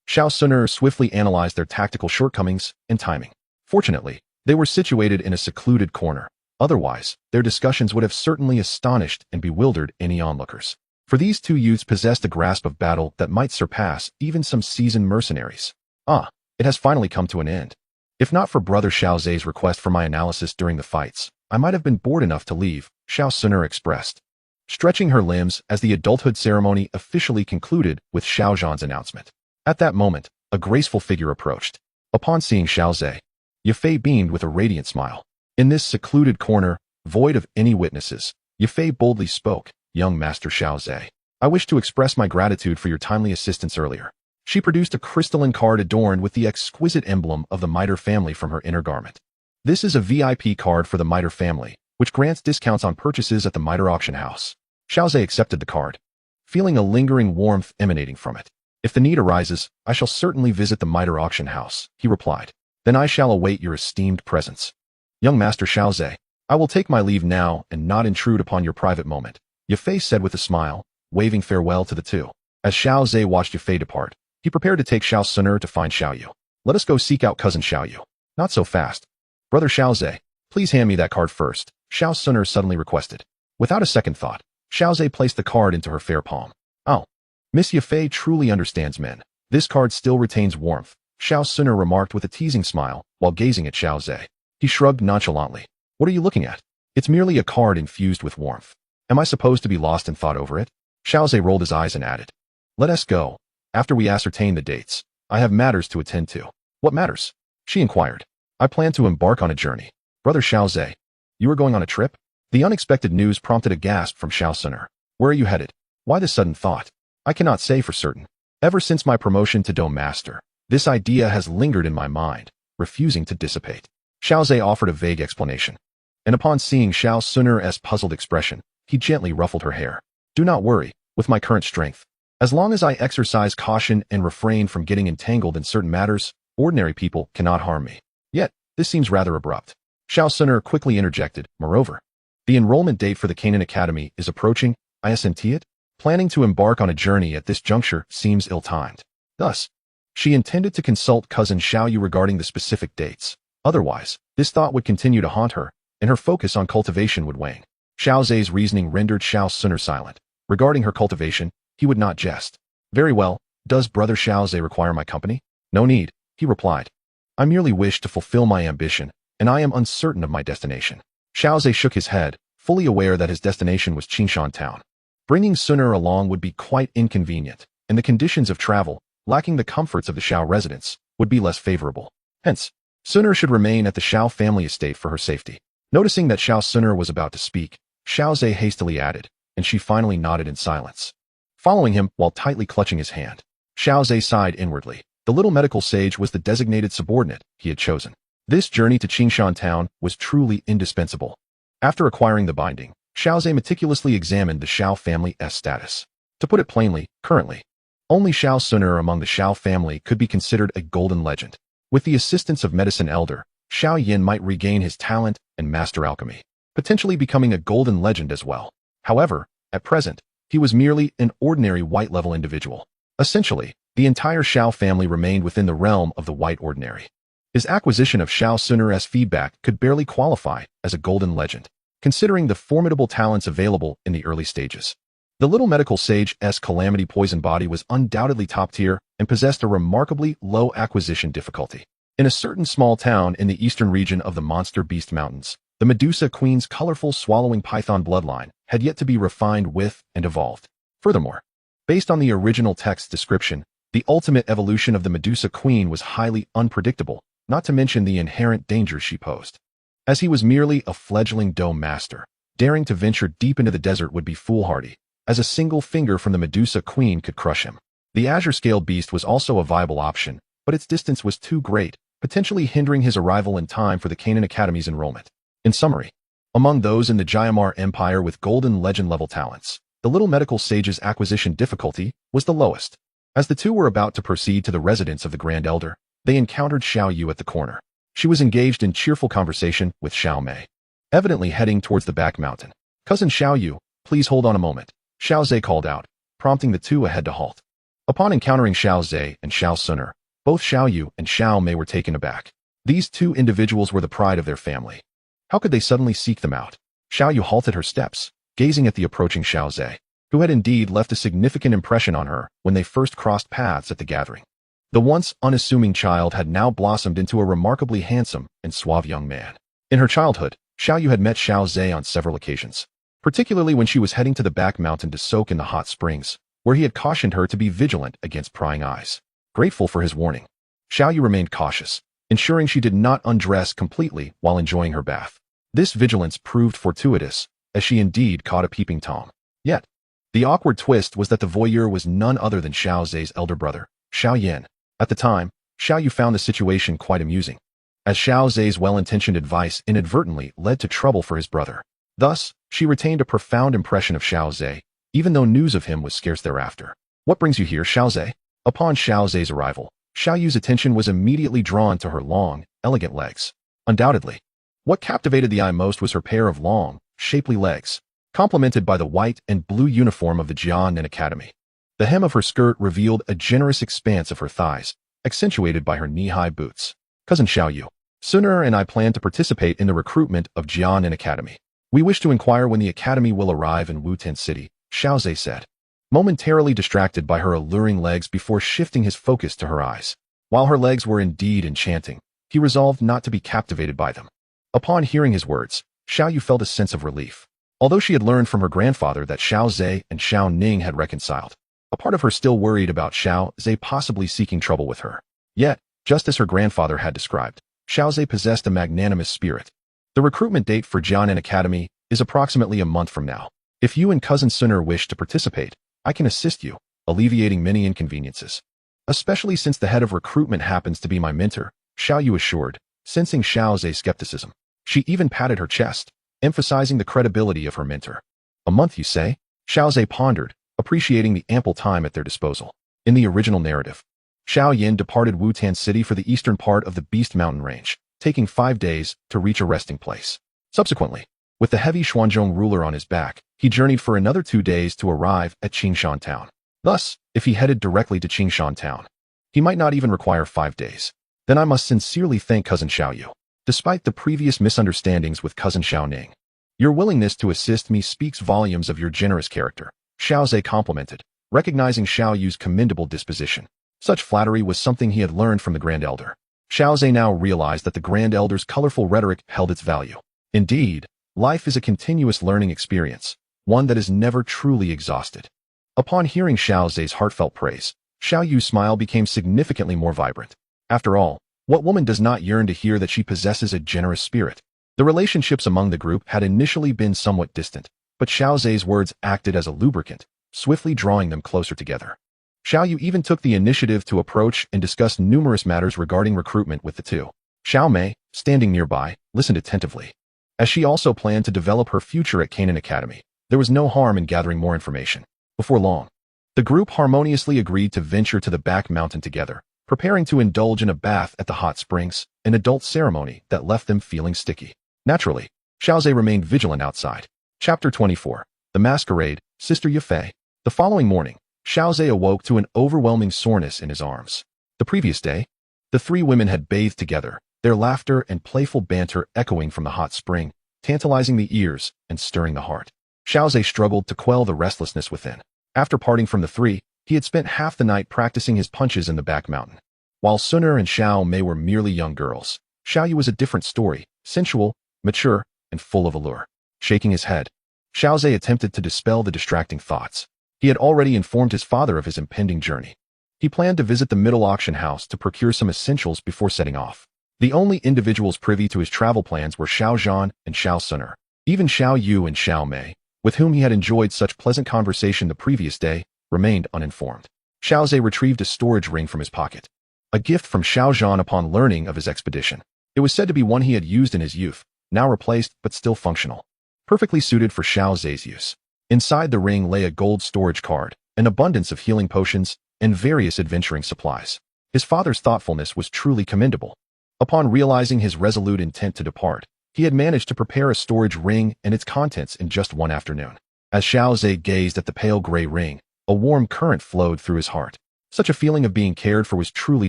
Xiao Suner swiftly analyzed their tactical shortcomings and timing. Fortunately, they were situated in a secluded corner. Otherwise, their discussions would have certainly astonished and bewildered any onlookers. For these two youths possessed a grasp of battle that might surpass even some seasoned mercenaries. Ah, it has finally come to an end. If not for Brother Xiaozhe's request for my analysis during the fights, I might have been bored enough to leave, Xiao Suner expressed, stretching her limbs as the adulthood ceremony officially concluded with Xiao Zhan's announcement. At that moment, a graceful figure approached. Upon seeing Xiaozhe, Yafei beamed with a radiant smile. In this secluded corner, void of any witnesses, Yafei boldly spoke, "Young Master Xiaozhe, I wish to express my gratitude for your timely assistance earlier." She produced a crystalline card adorned with the exquisite emblem of the Miter family from her inner garment. This is a VIP card for the Miter family, which grants discounts on purchases at the Miter auction house. Xiaozhe accepted the card, feeling a lingering warmth emanating from it. If the need arises, I shall certainly visit the Miter auction house, he replied. Then I shall await your esteemed presence. Young Master Xiaozhe, I will take my leave now and not intrude upon your private moment, Yafei said with a smile, waving farewell to the two. As Xiaozhe watched Yafei depart, he prepared to take Xiao Suner to find Xiao Yu. Let us go seek out cousin Xiao Yu. Not so fast. Brother Xiaozhe, please hand me that card first, Xiao Suner suddenly requested. Without a second thought, Xiaozhe placed the card into her fair palm. Oh, Miss Yafei truly understands men. This card still retains warmth, Xiao Suner remarked with a teasing smile while gazing at Xiaozhe. He shrugged nonchalantly. What are you looking at? It's merely a card infused with warmth. Am I supposed to be lost in thought over it? Xiaozhe rolled his eyes and added. Let us go. After we ascertain the dates, I have matters to attend to. What matters? She inquired. I plan to embark on a journey. Brother Xiaozhe, you are going on a trip? The unexpected news prompted a gasp from Xiao Suner. Where are you headed? Why this sudden thought? I cannot say for certain. Ever since my promotion to Dome Master, this idea has lingered in my mind, refusing to dissipate. Xiaozhe offered a vague explanation. And upon seeing Xiao Suner's puzzled expression, he gently ruffled her hair. Do not worry, with my current strength. As long as I exercise caution and refrain from getting entangled in certain matters, ordinary people cannot harm me. Yet, this seems rather abrupt. Xiao Suner quickly interjected, moreover. The enrollment date for the Canaan Academy is approaching, I assent it? Planning to embark on a journey at this juncture seems ill-timed. Thus, she intended to consult cousin Xiao Yu regarding the specific dates. Otherwise, this thought would continue to haunt her, and her focus on cultivation would wane. Xiaozhe's reasoning rendered Xiao Suner silent. Regarding her cultivation, he would not jest. Very well, does Brother Xiaozhe require my company? No need, he replied. I merely wish to fulfill my ambition, and I am uncertain of my destination. Xiaozhe shook his head, fully aware that his destination was Qingshan town. Bringing Suner along would be quite inconvenient, and the conditions of travel, lacking the comforts of the Xiao residence, would be less favorable. Hence, Suner should remain at the Xiao family estate for her safety. Noticing that Xiao Suner was about to speak, Xiaozhe hastily added, and she finally nodded in silence. Following him while tightly clutching his hand, Xiaozhe sighed inwardly. The little medical sage was the designated subordinate he had chosen. This journey to Qingshan town was truly indispensable. After acquiring the binding, Xiaozhe meticulously examined the Xiao family's status. To put it plainly, currently, only Xiao Suner among the Xiao family could be considered a golden legend. With the assistance of medicine elder, Xiao Yin might regain his talent and master alchemy, potentially becoming a golden legend as well. However, at present, he was merely an ordinary white-level individual. Essentially, the entire Xiao family remained within the realm of the white ordinary. His acquisition of Xiao Suner's feedback could barely qualify as a golden legend, considering the formidable talents available in the early stages. The little medical sage's calamity poison body was undoubtedly top tier and possessed a remarkably low acquisition difficulty. In a certain small town in the eastern region of the Monster Beast Mountains, the Medusa Queen's colorful swallowing python bloodline had yet to be refined with and evolved. Furthermore, Based on the original text description, the ultimate evolution of the Medusa Queen was highly unpredictable, not to mention the inherent dangers she posed. As he was merely a fledgling dome master, daring to venture deep into the desert would be foolhardy, as a single finger from the Medusa Queen could crush him. The azure-scaled beast was also a viable option, but its distance was too great, potentially hindering his arrival in time for the Canaan Academy's enrollment. In summary, among those in the Jayamar Empire with golden legend-level talents, the little medical sage's acquisition difficulty was the lowest. As the two were about to proceed to the residence of the Grand Elder, they encountered Xiao Yu at the corner. She was engaged in cheerful conversation with Xiao Mei, evidently heading towards the back mountain. "Cousin Xiao Yu, please hold on a moment," Xiao Zhe called out, prompting the two ahead to halt. Upon encountering Xiao Zhe and Xiao Suner, both Xiao Yu and Xiao Mei were taken aback. These two individuals were the pride of their family. How could they suddenly seek them out? Xiao Yu halted her steps, gazing at the approaching Xiao Zhe, who had indeed left a significant impression on her when they first crossed paths at the gathering. The once unassuming child had now blossomed into a remarkably handsome and suave young man. In her childhood, Xiao Yu had met Xiao Zhe on several occasions, particularly when she was heading to the back mountain to soak in the hot springs, where he had cautioned her to be vigilant against prying eyes. Grateful for his warning, Xiao Yu remained cautious, ensuring she did not undress completely while enjoying her bath. This vigilance proved fortuitous, as she indeed caught a peeping Tom. Yet, the awkward twist was that the voyeur was none other than Xiao Zhe's elder brother, Xiao Yin. At the time, Xiao Yu found the situation quite amusing, as Xiao Zhe's well-intentioned advice inadvertently led to trouble for his brother. Thus, she retained a profound impression of Xiao Zhe, even though news of him was scarce thereafter. "What brings you here, Xiao Zhe?" Upon Xiao Zhe's arrival, Xiao Yu's attention was immediately drawn to her long, elegant legs. Undoubtedly, what captivated the eye most was her pair of long, shapely legs, complemented by the white and blue uniform of the Jianan Academy. The hem of her skirt revealed a generous expanse of her thighs, accentuated by her knee-high boots. "Cousin Xiao Yu, Suner and I plan to participate in the recruitment of Jianan Academy. We wish to inquire when the academy will arrive in Wutan City," Xiao Zhe said, momentarily distracted by her alluring legs before shifting his focus to her eyes. While her legs were indeed enchanting, he resolved not to be captivated by them. Upon hearing his words, Xiao Yu felt a sense of relief. Although she had learned from her grandfather that Xiao Zhe and Xiao Ning had reconciled, a part of her still worried about Xiao Zhe possibly seeking trouble with her. Yet, just as her grandfather had described, Xiao Zhe possessed a magnanimous spirit. The recruitment date for Jianan Academy is approximately a month from now. If you and Cousin Suner wish to participate, I can assist you, alleviating many inconveniences. Especially since the head of recruitment happens to be my mentor, Xiao Yu assured, sensing Xiao Zhe's skepticism. She even patted her chest, emphasizing the credibility of her mentor. "A month, you say?" Xiao Zhe pondered, appreciating the ample time at their disposal. In the original narrative, Xiao Yin departed Wutan City for the eastern part of the Beast Mountain Range, taking 5 days to reach a resting place. Subsequently, with the heavy Xuanzhong ruler on his back, he journeyed for another 2 days to arrive at Qingshan Town. Thus, if he headed directly to Qingshan Town, he might not even require 5 days. Then I must sincerely thank Cousin Xiao Yu. Despite the previous misunderstandings with Cousin Xiao Ning, your willingness to assist me speaks volumes of your generous character, Xiao Zhe complimented, recognizing Xiao Yu's commendable disposition. Such flattery was something he had learned from the Grand Elder. Xiao Zhe now realized that the Grand Elder's colorful rhetoric held its value. Indeed, life is a continuous learning experience, one that is never truly exhausted. Upon hearing Xiao Zhe's heartfelt praise, Xiao Yu's smile became significantly more vibrant. After all, what woman does not yearn to hear that she possesses a generous spirit? The relationships among the group had initially been somewhat distant, but Xiao Zhe's words acted as a lubricant, swiftly drawing them closer together. Xiao Yu even took the initiative to approach and discuss numerous matters regarding recruitment with the two. Xiao Mei, standing nearby, listened attentively. As she also planned to develop her future at Canaan Academy, there was no harm in gathering more information. Before long, the group harmoniously agreed to venture to the back mountain together, preparing to indulge in a bath at the hot springs, an adult ceremony that left them feeling sticky. Naturally, Xiao Zhe remained vigilant outside. Chapter 24. The Masquerade, Sister Yafei. The following morning, Xiao Zhe awoke to an overwhelming soreness in his arms. The previous day, the three women had bathed together, their laughter and playful banter echoing from the hot spring, tantalizing the ears and stirring the heart. Xiao Zhe struggled to quell the restlessness within. After parting from the three, he had spent half the night practicing his punches in the back mountain. While Suner and Xiao Mei were merely young girls, Xiao Yu was a different story, sensual, mature, and full of allure. Shaking his head, Xiao Zhe attempted to dispel the distracting thoughts. He had already informed his father of his impending journey. He planned to visit the middle auction house to procure some essentials before setting off. The only individuals privy to his travel plans were Xiao Zhan and Xiao Suner. Even Xiao Yu and Xiao Mei, with whom he had enjoyed such pleasant conversation the previous day, remained uninformed. Xiao Zhe retrieved a storage ring from his pocket, a gift from Xiao Zhan upon learning of his expedition. It was said to be one he had used in his youth, now replaced but still functional, perfectly suited for Xiao Zhe's use. Inside the ring lay a gold storage card, an abundance of healing potions, and various adventuring supplies. His father's thoughtfulness was truly commendable. Upon realizing his resolute intent to depart, he had managed to prepare a storage ring and its contents in just one afternoon. As Xiao Zhe gazed at the pale gray ring, a warm current flowed through his heart. Such a feeling of being cared for was truly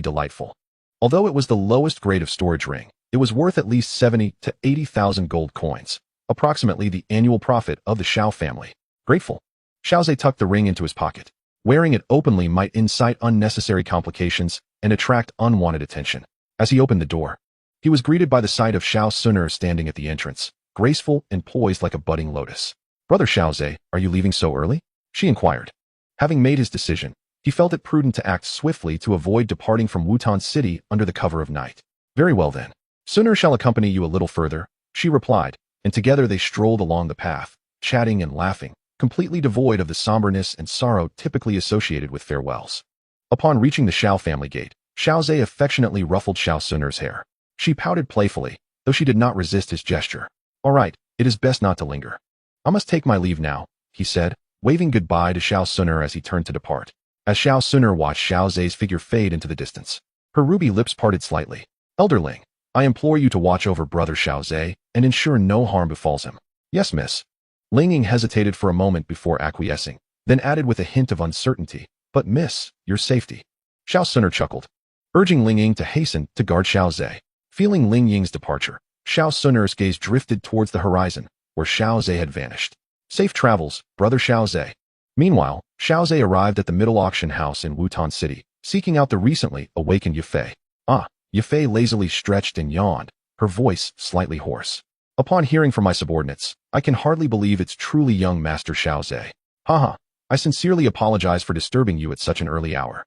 delightful. Although it was the lowest grade of storage ring, it was worth at least 70 to 80,000 gold coins, approximately the annual profit of the Xiao family. Grateful, Xiao Zhe tucked the ring into his pocket. Wearing it openly might incite unnecessary complications and attract unwanted attention. As he opened the door, he was greeted by the sight of Xiao Suner standing at the entrance, graceful and poised like a budding lotus. "Brother Xiao Zhe, are you leaving so early?" she inquired. Having made his decision, he felt it prudent to act swiftly to avoid departing from Wutan City under the cover of night. "Very well then. Suner shall accompany you a little further," she replied, and together they strolled along the path, chatting and laughing, completely devoid of the somberness and sorrow typically associated with farewells. Upon reaching the Xiao family gate, Xiao Zhe affectionately ruffled Xiao Suner's hair. She pouted playfully, though she did not resist his gesture. "All right, it is best not to linger. I must take my leave now," he said, waving goodbye to Xiao Suner as he turned to depart. As Xiao Suner watched Xiao Zhe's figure fade into the distance, her ruby lips parted slightly. "Elderling, I implore you to watch over brother Xiao Zhe and ensure no harm befalls him." "Yes, miss." Ling Ying hesitated for a moment before acquiescing, then added with a hint of uncertainty, "But miss, your safety." Xiao Suner chuckled, urging Ling Ying to hasten to guard Xiao Zhe. Feeling Ling Ying's departure, Xiao Suner's gaze drifted towards the horizon, where Xiao Zhe had vanished. "Safe travels, brother Xiao Zhe." Meanwhile, Xiao Zhe arrived at the middle auction house in Wutan City, seeking out the recently awakened Yafei. "Ah," Yafei lazily stretched and yawned, her voice slightly hoarse. "Upon hearing from my subordinates, I can hardly believe it's truly young Master Xiao Zhe. Haha, I sincerely apologize for disturbing you at such an early hour."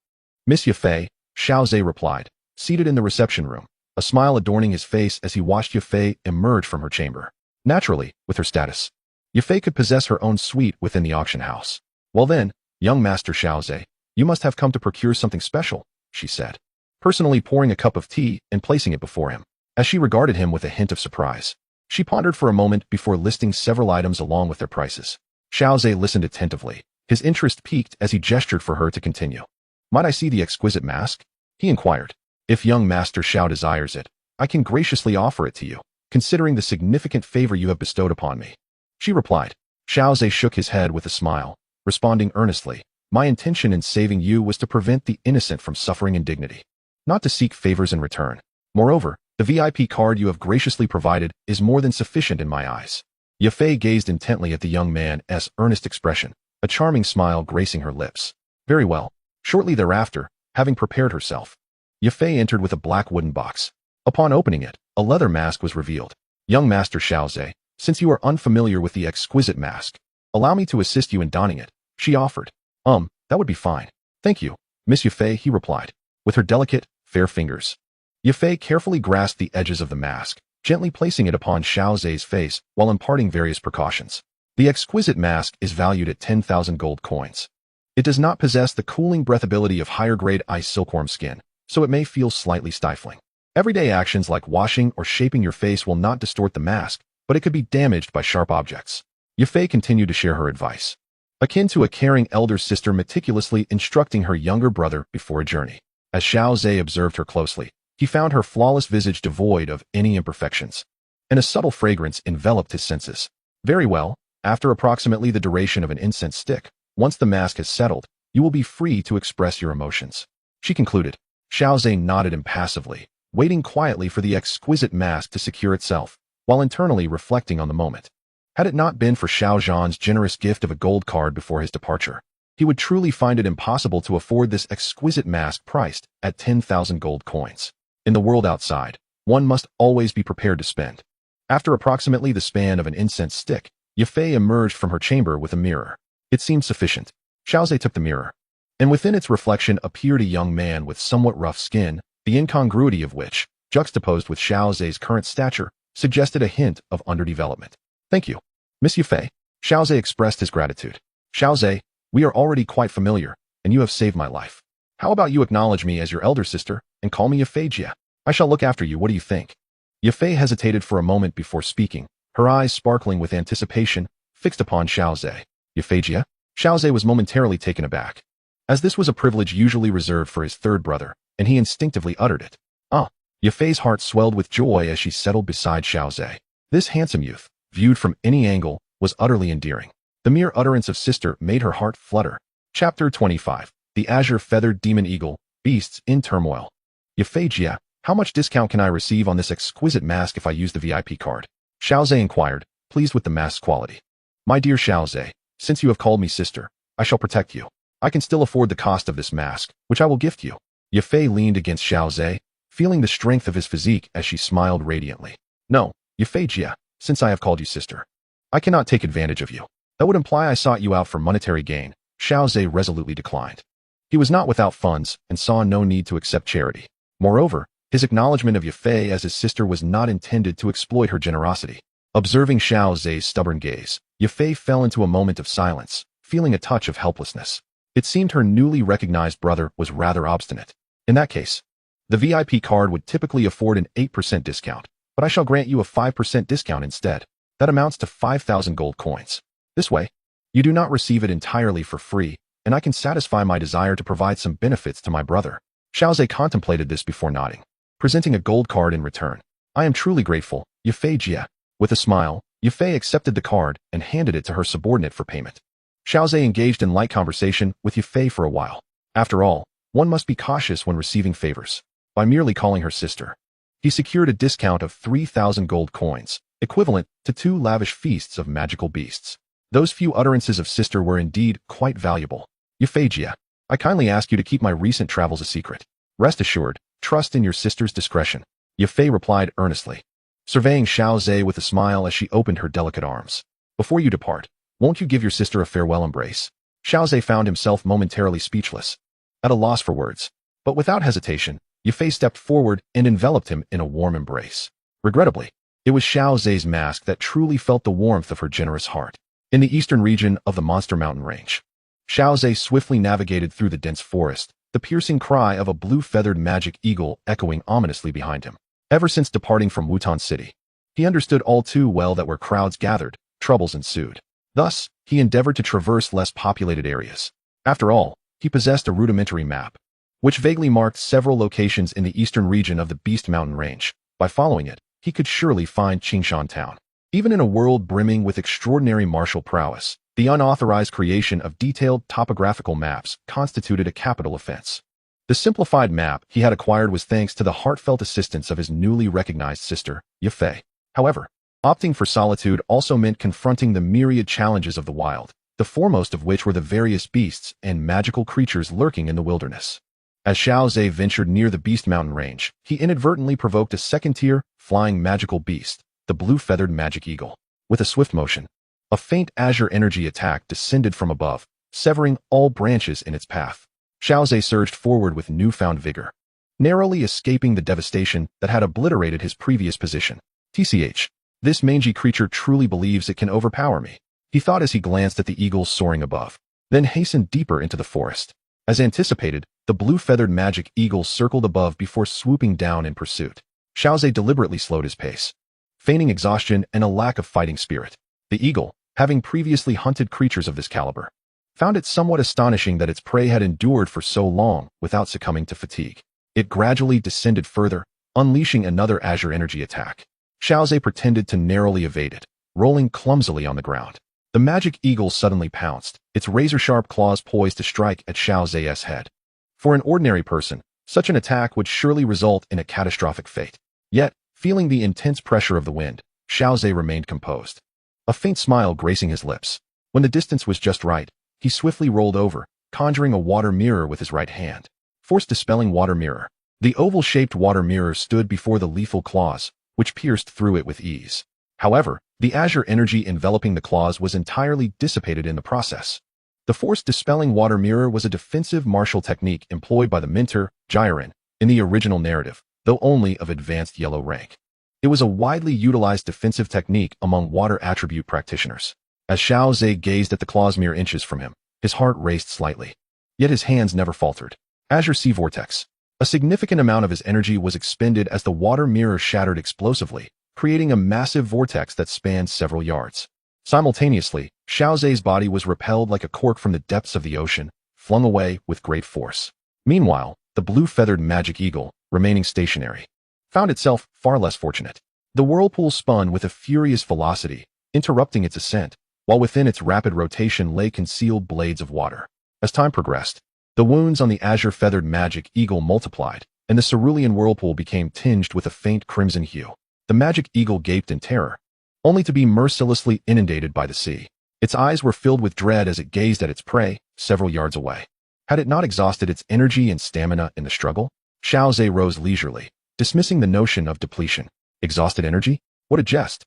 "Miss Yafei," Xiao Zhe replied, seated in the reception room, a smile adorning his face as he watched Yafei emerge from her chamber. Naturally, with her status, Yafei could possess her own suite within the auction house. "Well then, young Master Xiao Zhe, you must have come to procure something special," she said, personally pouring a cup of tea and placing it before him. As she regarded him with a hint of surprise, she pondered for a moment before listing several items along with their prices. Xiao Zhe listened attentively, his interest piqued as he gestured for her to continue. "Might I see the exquisite mask?" he inquired. "If young Master Xiao desires it, I can graciously offer it to you, considering the significant favor you have bestowed upon me," she replied. Xiao Zhe shook his head with a smile, responding earnestly, "My intention in saving you was to prevent the innocent from suffering indignity, not to seek favors in return. Moreover, the VIP card you have graciously provided is more than sufficient in my eyes." Yafei gazed intently at the young man's earnest expression, a charming smile gracing her lips. "Very well." Shortly thereafter, having prepared herself, Yafei entered with a black wooden box. Upon opening it, a leather mask was revealed. "Young Master Xiao Zhe, since you are unfamiliar with the exquisite mask, allow me to assist you in donning it," she offered. That would be fine. Thank you, Miss Yafei," he replied, with her delicate, fair fingers. Yafei carefully grasped the edges of the mask, gently placing it upon Xiao Zhe's face while imparting various precautions. The exquisite mask is valued at 10,000 gold coins. It does not possess the cooling breathability of higher-grade ice silkworm skin, so it may feel slightly stifling. Everyday actions like washing or shaping your face will not distort the mask, but it could be damaged by sharp objects. Yafei continued to share her advice, akin to a caring elder sister meticulously instructing her younger brother before a journey. As Xiao Zhe observed her closely, he found her flawless visage devoid of any imperfections, and a subtle fragrance enveloped his senses. "Very well, after approximately the duration of an incense stick, once the mask has settled, you will be free to express your emotions," she concluded. Xiao Zhe nodded impassively, waiting quietly for the exquisite mask to secure itself, while internally reflecting on the moment. Had it not been for Xiao Zhan's generous gift of a gold card before his departure, he would truly find it impossible to afford this exquisite mask priced at 10,000 gold coins. In the world outside, one must always be prepared to spend. After approximately the span of an incense stick, Yafei emerged from her chamber with a mirror. It seemed sufficient. Xiaozhe took the mirror, and within its reflection appeared a young man with somewhat rough skin, the incongruity of which, juxtaposed with Xiaozhe's current stature, suggested a hint of underdevelopment. Thank you, Miss Yufei. Xiaozhe expressed his gratitude. Xiaozhe, we are already quite familiar, and you have saved my life. How about you acknowledge me as your elder sister, and call me Yufei Jia? I shall look after you, what do you think? Yufei hesitated for a moment before speaking, her eyes sparkling with anticipation, fixed upon Xiaozhe. Yufei Jia? Xiaozhe was momentarily taken aback, as this was a privilege usually reserved for his third brother, and he instinctively uttered it. Ah! Yufei's heart swelled with joy as she settled beside Xiaozhe. This handsome youth, viewed from any angle, was utterly endearing. The mere utterance of sister made her heart flutter. Chapter 25. The Azure-Feathered Demon Eagle, Beasts in Turmoil. Yufei Jia, how much discount can I receive on this exquisite mask if I use the VIP card? Xiaozhe inquired, pleased with the mask's quality. My dear Xiaozhe, since you have called me sister, I shall protect you. I can still afford the cost of this mask, which I will gift you. Yufei leaned against Xiaozhe, feeling the strength of his physique as she smiled radiantly. No, Yufei Jia, since I have called you sister, I cannot take advantage of you. That would imply I sought you out for monetary gain. Xiaozhe resolutely declined. He was not without funds and saw no need to accept charity. Moreover, his acknowledgement of Yufei as his sister was not intended to exploit her generosity. Observing Xiaozhe's stubborn gaze, Yufei fell into a moment of silence, feeling a touch of helplessness. It seemed her newly recognized brother was rather obstinate. In that case, the VIP card would typically afford an 8% discount, but I shall grant you a 5% discount instead. That amounts to 5,000 gold coins. This way, you do not receive it entirely for free, and I can satisfy my desire to provide some benefits to my brother. Xiaozhe contemplated this before nodding, presenting a gold card in return. I am truly grateful, Yufei Jia. With a smile, Yufei accepted the card and handed it to her subordinate for payment. Xiaozhe engaged in light conversation with Yufei for a while. After all, one must be cautious when receiving favors. By merely calling her sister, he secured a discount of 3,000 gold coins, equivalent to 2 lavish feasts of magical beasts. Those few utterances of sister were indeed quite valuable. Yufei Jia, I kindly ask you to keep my recent travels a secret. Rest assured, trust in your sister's discretion. Yufei replied earnestly, surveying Xiaozhe with a smile as she opened her delicate arms. Before you depart, won't you give your sister a farewell embrace? Xiaozhe found himself momentarily speechless, at a loss for words. But without hesitation, Yufei stepped forward and enveloped him in a warm embrace. Regrettably, it was Xiaozhe's mask that truly felt the warmth of her generous heart. In the eastern region of the Monster Mountain Range, Xiaozhe swiftly navigated through the dense forest, the piercing cry of a blue-feathered magic eagle echoing ominously behind him. Ever since departing from Wutan City, he understood all too well that where crowds gathered, troubles ensued. Thus, he endeavored to traverse less populated areas. After all, he possessed a rudimentary map, which vaguely marked several locations in the eastern region of the Beast Mountain Range. By following it, he could surely find Qingshan Town. Even in a world brimming with extraordinary martial prowess, the unauthorized creation of detailed topographical maps constituted a capital offense. The simplified map he had acquired was thanks to the heartfelt assistance of his newly recognized sister, Yufei. However, opting for solitude also meant confronting the myriad challenges of the wild, the foremost of which were the various beasts and magical creatures lurking in the wilderness. As Xiaozhe ventured near the Beast Mountain Range, he inadvertently provoked a second-tier, flying magical beast, the blue-feathered magic eagle. With a swift motion, a faint azure energy attack descended from above, severing all branches in its path. Xiaozhe surged forward with newfound vigor, narrowly escaping the devastation that had obliterated his previous position. TCH, this mangy creature truly believes it can overpower me, he thought as he glanced at the eagles soaring above, then hastened deeper into the forest. As anticipated, the blue-feathered magic eagle circled above before swooping down in pursuit. Xiaozhe deliberately slowed his pace, feigning exhaustion and a lack of fighting spirit. The eagle, having previously hunted creatures of this caliber, found it somewhat astonishing that its prey had endured for so long without succumbing to fatigue. It gradually descended further, unleashing another azure energy attack. Xiaozhe pretended to narrowly evade it, rolling clumsily on the ground. The magic eagle suddenly pounced, its razor-sharp claws poised to strike at Xiaozhe's head. For an ordinary person, such an attack would surely result in a catastrophic fate. Yet, feeling the intense pressure of the wind, Xiaozhe remained composed, a faint smile gracing his lips. When the distance was just right, he swiftly rolled over, conjuring a water mirror with his right hand. Force dispelling water mirror. The oval-shaped water mirror stood before the lethal claws, which pierced through it with ease. However, the azure energy enveloping the claws was entirely dissipated in the process. The force-dispelling water mirror was a defensive martial technique employed by the mentor, Jiren, in the original narrative, though only of advanced yellow rank. It was a widely utilized defensive technique among water attribute practitioners. As Xiao Zhe gazed at the claws mere inches from him, his heart raced slightly. Yet his hands never faltered. Azure Sea Vortex. A significant amount of his energy was expended as the water mirror shattered explosively, creating a massive vortex that spanned several yards. Simultaneously, Xiao Zhe's body was repelled like a cork from the depths of the ocean, flung away with great force. Meanwhile, the blue-feathered magic eagle, remaining stationary, found itself far less fortunate. The whirlpool spun with a furious velocity, interrupting its ascent, while within its rapid rotation lay concealed blades of water. As time progressed, the wounds on the azure-feathered magic eagle multiplied, and the cerulean whirlpool became tinged with a faint crimson hue. The magic eagle gaped in terror, only to be mercilessly inundated by the sea. Its eyes were filled with dread as it gazed at its prey, several yards away. Had it not exhausted its energy and stamina in the struggle? Xiao Zhe rose leisurely, dismissing the notion of depletion. Exhausted energy? What a jest!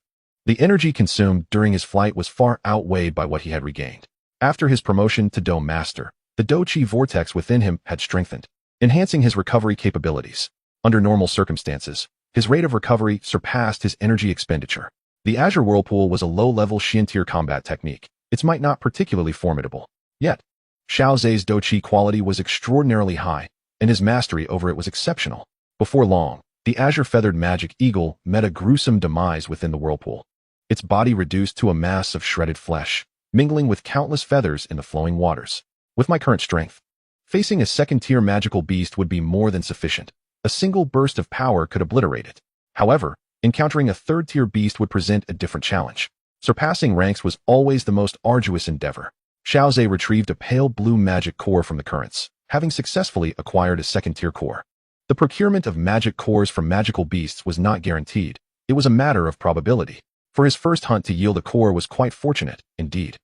The energy consumed during his flight was far outweighed by what he had regained. After his promotion to Dome Master, the Do-Chi vortex within him had strengthened, enhancing his recovery capabilities. Under normal circumstances, his rate of recovery surpassed his energy expenditure. The Azure Whirlpool was a low-level Xian-tier combat technique. Its might not particularly formidable. Yet, Xiao Zhe's Do-Chi quality was extraordinarily high, and his mastery over it was exceptional. Before long, the azure-feathered magic eagle met a gruesome demise within the whirlpool. Its body reduced to a mass of shredded flesh, mingling with countless feathers in the flowing waters. With my current strength, facing a second-tier magical beast would be more than sufficient. A single burst of power could obliterate it. However, encountering a third-tier beast would present a different challenge. Surpassing ranks was always the most arduous endeavor. Xiao Zhe retrieved a pale blue magic core from the currents, having successfully acquired a second-tier core. The procurement of magic cores from magical beasts was not guaranteed. It was a matter of probability. For his first hunt to yield a core was quite fortunate, indeed.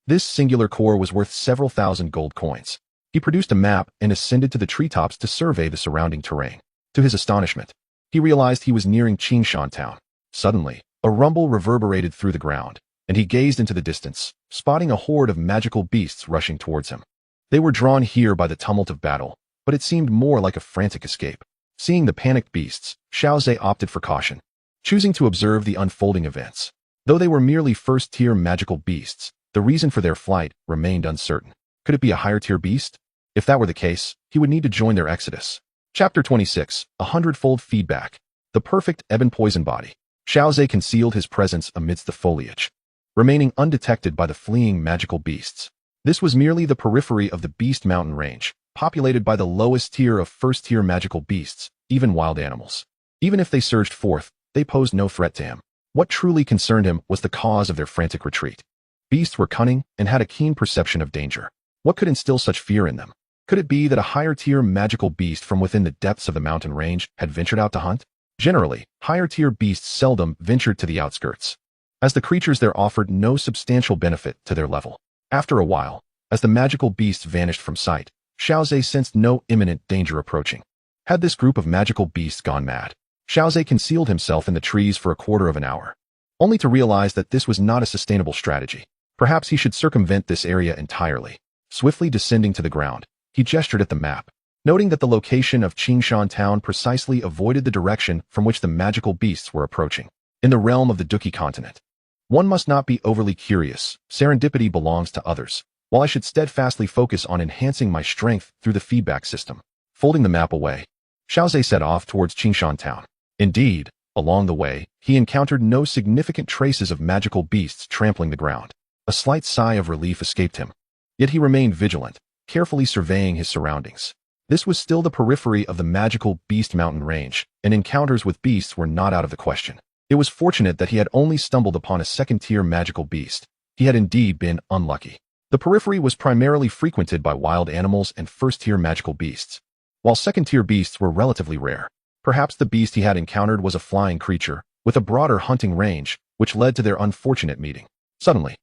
This singular core was worth several thousand gold coins. He produced a map and ascended to the treetops to survey the surrounding terrain. To his astonishment, he realized he was nearing Qingshan Town. Suddenly, a rumble reverberated through the ground, and he gazed into the distance, spotting a horde of magical beasts rushing towards him. They were drawn here by the tumult of battle, but it seemed more like a frantic escape. Seeing the panicked beasts, Xiao Zhe opted for caution, choosing to observe the unfolding events. Though they were merely first-tier magical beasts, the reason for their flight remained uncertain. Could it be a higher-tier beast? If that were the case, he would need to join their exodus. Chapter 26, A Hundredfold Feedback. The Perfect Ebon Poison Body. Xiao Zhe concealed his presence amidst the foliage, remaining undetected by the fleeing magical beasts. This was merely the periphery of the Beast Mountain Range, populated by the lowest tier of first-tier magical beasts, even wild animals. Even if they surged forth, they posed no threat to him. What truly concerned him was the cause of their frantic retreat. Beasts were cunning and had a keen perception of danger. What could instill such fear in them? Could it be that a higher-tier magical beast from within the depths of the mountain range had ventured out to hunt? Generally, higher-tier beasts seldom ventured to the outskirts, as the creatures there offered no substantial benefit to their level. After a while, as the magical beasts vanished from sight, Xiao Zhe sensed no imminent danger approaching. Had this group of magical beasts gone mad? Xiao Zhe concealed himself in the trees for a quarter of an hour, only to realize that this was not a sustainable strategy. Perhaps he should circumvent this area entirely. Swiftly descending to the ground, he gestured at the map, noting that the location of Qingshan Town precisely avoided the direction from which the magical beasts were approaching. In the realm of the Duki continent, one must not be overly curious. Serendipity belongs to others, while I should steadfastly focus on enhancing my strength through the feedback system. Folding the map away, Xiao Zhe set off towards Qingshan Town. Indeed, along the way, he encountered no significant traces of magical beasts trampling the ground. A slight sigh of relief escaped him. Yet he remained vigilant, carefully surveying his surroundings. This was still the periphery of the magical Beast Mountain Range, and encounters with beasts were not out of the question. It was fortunate that he had only stumbled upon a second-tier magical beast. He had indeed been unlucky. The periphery was primarily frequented by wild animals and first-tier magical beasts, while second-tier beasts were relatively rare. Perhaps the beast he had encountered was a flying creature, with a broader hunting range, which led to their unfortunate meeting. Suddenly,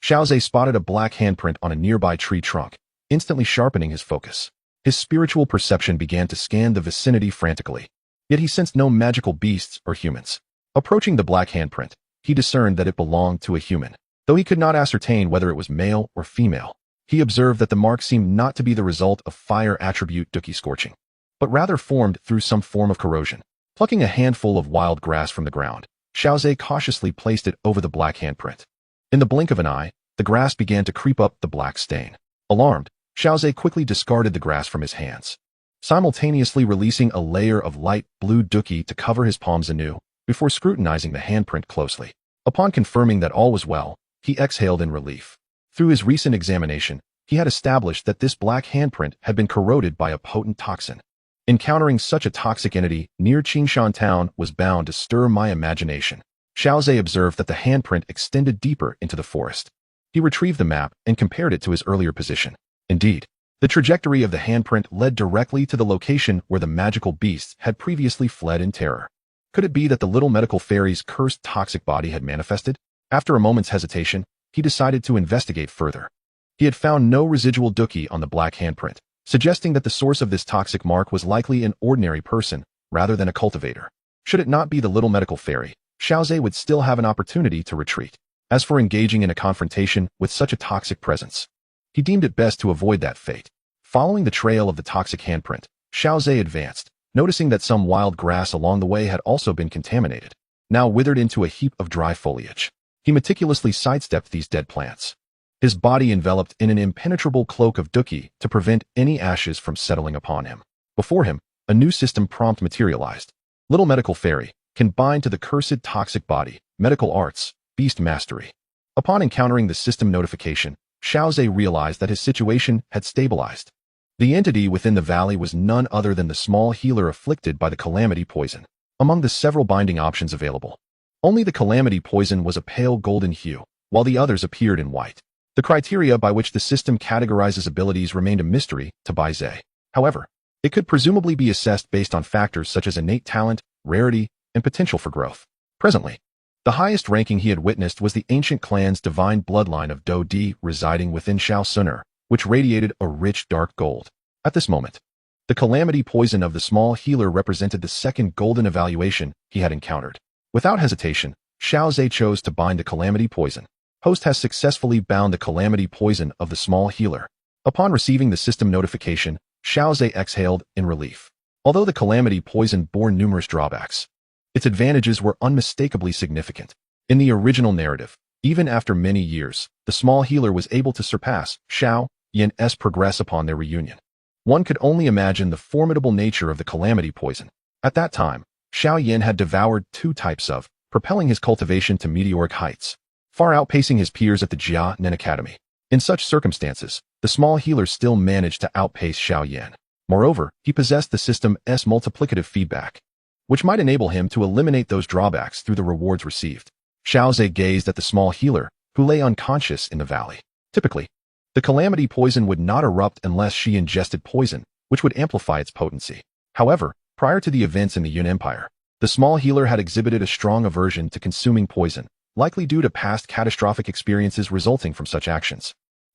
Xiao Zhe spotted a black handprint on a nearby tree trunk, instantly sharpening his focus. His spiritual perception began to scan the vicinity frantically, yet he sensed no magical beasts or humans. Approaching the black handprint, he discerned that it belonged to a human. Though he could not ascertain whether it was male or female, he observed that the mark seemed not to be the result of fire attribute Duki scorching, but rather formed through some form of corrosion. Plucking a handful of wild grass from the ground, Xiaozhe cautiously placed it over the black handprint. In the blink of an eye, the grass began to creep up the black stain. Alarmed, Xiaozhe quickly discarded the grass from his hands, simultaneously releasing a layer of light blue Duki to cover his palms anew, before scrutinizing the handprint closely. Upon confirming that all was well, he exhaled in relief. Through his recent examination, he had established that this black handprint had been corroded by a potent toxin. Encountering such a toxic entity near Qingshan town was bound to stir my imagination. Xiaozhe observed that the handprint extended deeper into the forest. He retrieved the map and compared it to his earlier position. Indeed, the trajectory of the handprint led directly to the location where the magical beasts had previously fled in terror. Could it be that the little medical fairy's cursed toxic body had manifested? After a moment's hesitation, he decided to investigate further. He had found no residual Duki on the black handprint, suggesting that the source of this toxic mark was likely an ordinary person rather than a cultivator. Should it not be the little medical fairy, Xiaozhe would still have an opportunity to retreat. As for engaging in a confrontation with such a toxic presence, he deemed it best to avoid that fate. Following the trail of the toxic handprint, Xiaozhe advanced, noticing that some wild grass along the way had also been contaminated, now withered into a heap of dry foliage. He meticulously sidestepped these dead plants, his body enveloped in an impenetrable cloak of Duki to prevent any ashes from settling upon him. Before him, a new system prompt materialized. Little medical fairy, can bind to the cursed toxic body, medical arts, beast mastery. Upon encountering the system notification, Xiaozhe realized that his situation had stabilized. The entity within the valley was none other than the small healer afflicted by the calamity poison. Among the several binding options available, only the calamity poison was a pale golden hue, while the others appeared in white. The criteria by which the system categorizes abilities remained a mystery to Bai Zhe. However, it could presumably be assessed based on factors such as innate talent, rarity, and potential for growth. Presently, the highest ranking he had witnessed was the ancient clan's divine bloodline of Do Di residing within Shao Suner, which radiated a rich dark gold. At this moment, the calamity poison of the small healer represented the second golden evaluation he had encountered. Without hesitation, Xiaozhe chose to bind the calamity poison. Host has successfully bound the calamity poison of the small healer. Upon receiving the system notification, Xiaozhe exhaled in relief. Although the calamity poison bore numerous drawbacks, its advantages were unmistakably significant. In the original narrative, even after many years, the small healer was able to surpass Xiao Yan's progress upon their reunion. One could only imagine the formidable nature of the calamity poison. At that time, Xiao Yan had devoured 2 types of, propelling his cultivation to meteoric heights, far outpacing his peers at the Jia Nen Academy. In such circumstances, the small healer still managed to outpace Xiao Yan. Moreover, he possessed the system's multiplicative feedback, which might enable him to eliminate those drawbacks through the rewards received. Xiaozhe gazed at the small healer, who lay unconscious in the valley. Typically, the calamity poison would not erupt unless she ingested poison, which would amplify its potency. However, prior to the events in the Yun Empire, the small healer had exhibited a strong aversion to consuming poison, likely due to past catastrophic experiences resulting from such actions.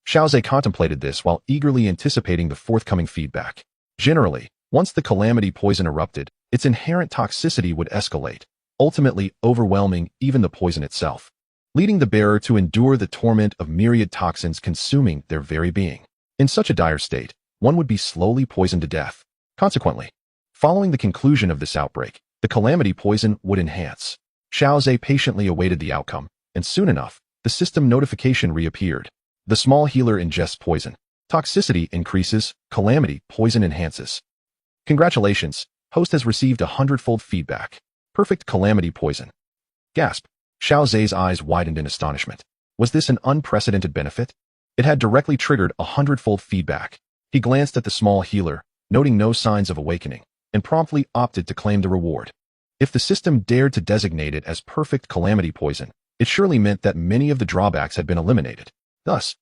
Xiaozhe contemplated this while eagerly anticipating the forthcoming feedback. Generally, once the calamity poison erupted, its inherent toxicity would escalate, ultimately overwhelming even the poison itself, leading the bearer to endure the torment of myriad toxins consuming their very being. In such a dire state, one would be slowly poisoned to death. Consequently, following the conclusion of this outbreak, the calamity poison would enhance. Xiaozhe patiently awaited the outcome, and soon enough, the system notification reappeared. The small healer ingests poison. Toxicity increases, calamity poison enhances. Congratulations, host has received 100-fold feedback. Perfect calamity poison. Gasp. Xiaozhe's eyes widened in astonishment. Was this an unprecedented benefit? It had directly triggered 100-fold feedback. He glanced at the small healer, noting no signs of awakening, and promptly opted to claim the reward. If the system dared to designate it as perfect calamity poison, it surely meant that many of the drawbacks had been eliminated. Thus,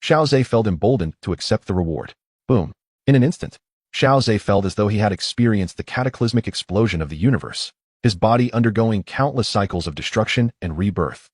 Xiaozhe felt emboldened to accept the reward. Boom. In an instant, Xiaozhe felt as though he had experienced the cataclysmic explosion of the universe, his body undergoing countless cycles of destruction and rebirth.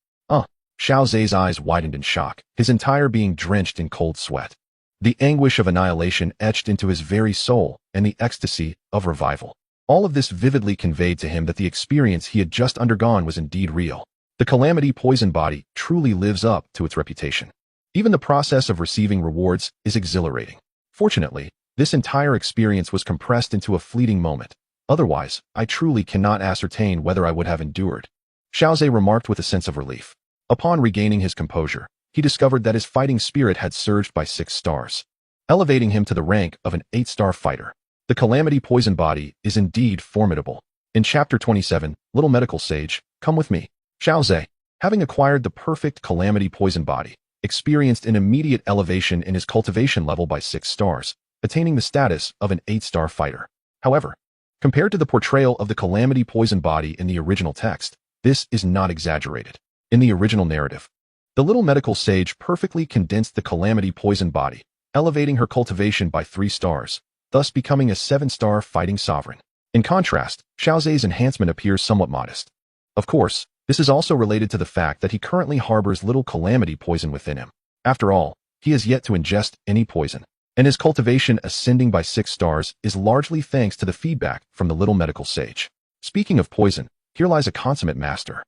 Xiaozhe's eyes widened in shock, his entire being drenched in cold sweat. The anguish of annihilation etched into his very soul, and the ecstasy of revival. All of this vividly conveyed to him that the experience he had just undergone was indeed real. The calamity poison body truly lives up to its reputation. Even the process of receiving rewards is exhilarating. Fortunately, this entire experience was compressed into a fleeting moment. Otherwise, I truly cannot ascertain whether I would have endured. Xiaozhe remarked with a sense of relief. Upon regaining his composure, he discovered that his fighting spirit had surged by 6 stars, elevating him to the rank of an 8-star fighter. The Calamity Poison Body is indeed formidable. In Chapter 27, Little Medical Sage, come with me. Xiaozhe, having acquired the perfect Calamity Poison Body, experienced an immediate elevation in his cultivation level by 6 stars, attaining the status of an 8-star fighter. However, compared to the portrayal of the Calamity Poison Body in the original text, this is not exaggerated. In the original narrative, the Little Medical Sage perfectly condensed the Calamity Poison Body, elevating her cultivation by 3 stars, thus becoming a 7-star fighting sovereign. In contrast, Xiaozhe's enhancement appears somewhat modest. Of course, this is also related to the fact that he currently harbors little calamity poison within him. After all, he has yet to ingest any poison, and his cultivation ascending by 6 stars is largely thanks to the feedback from the Little Medical Sage. Speaking of poison, here lies a consummate master.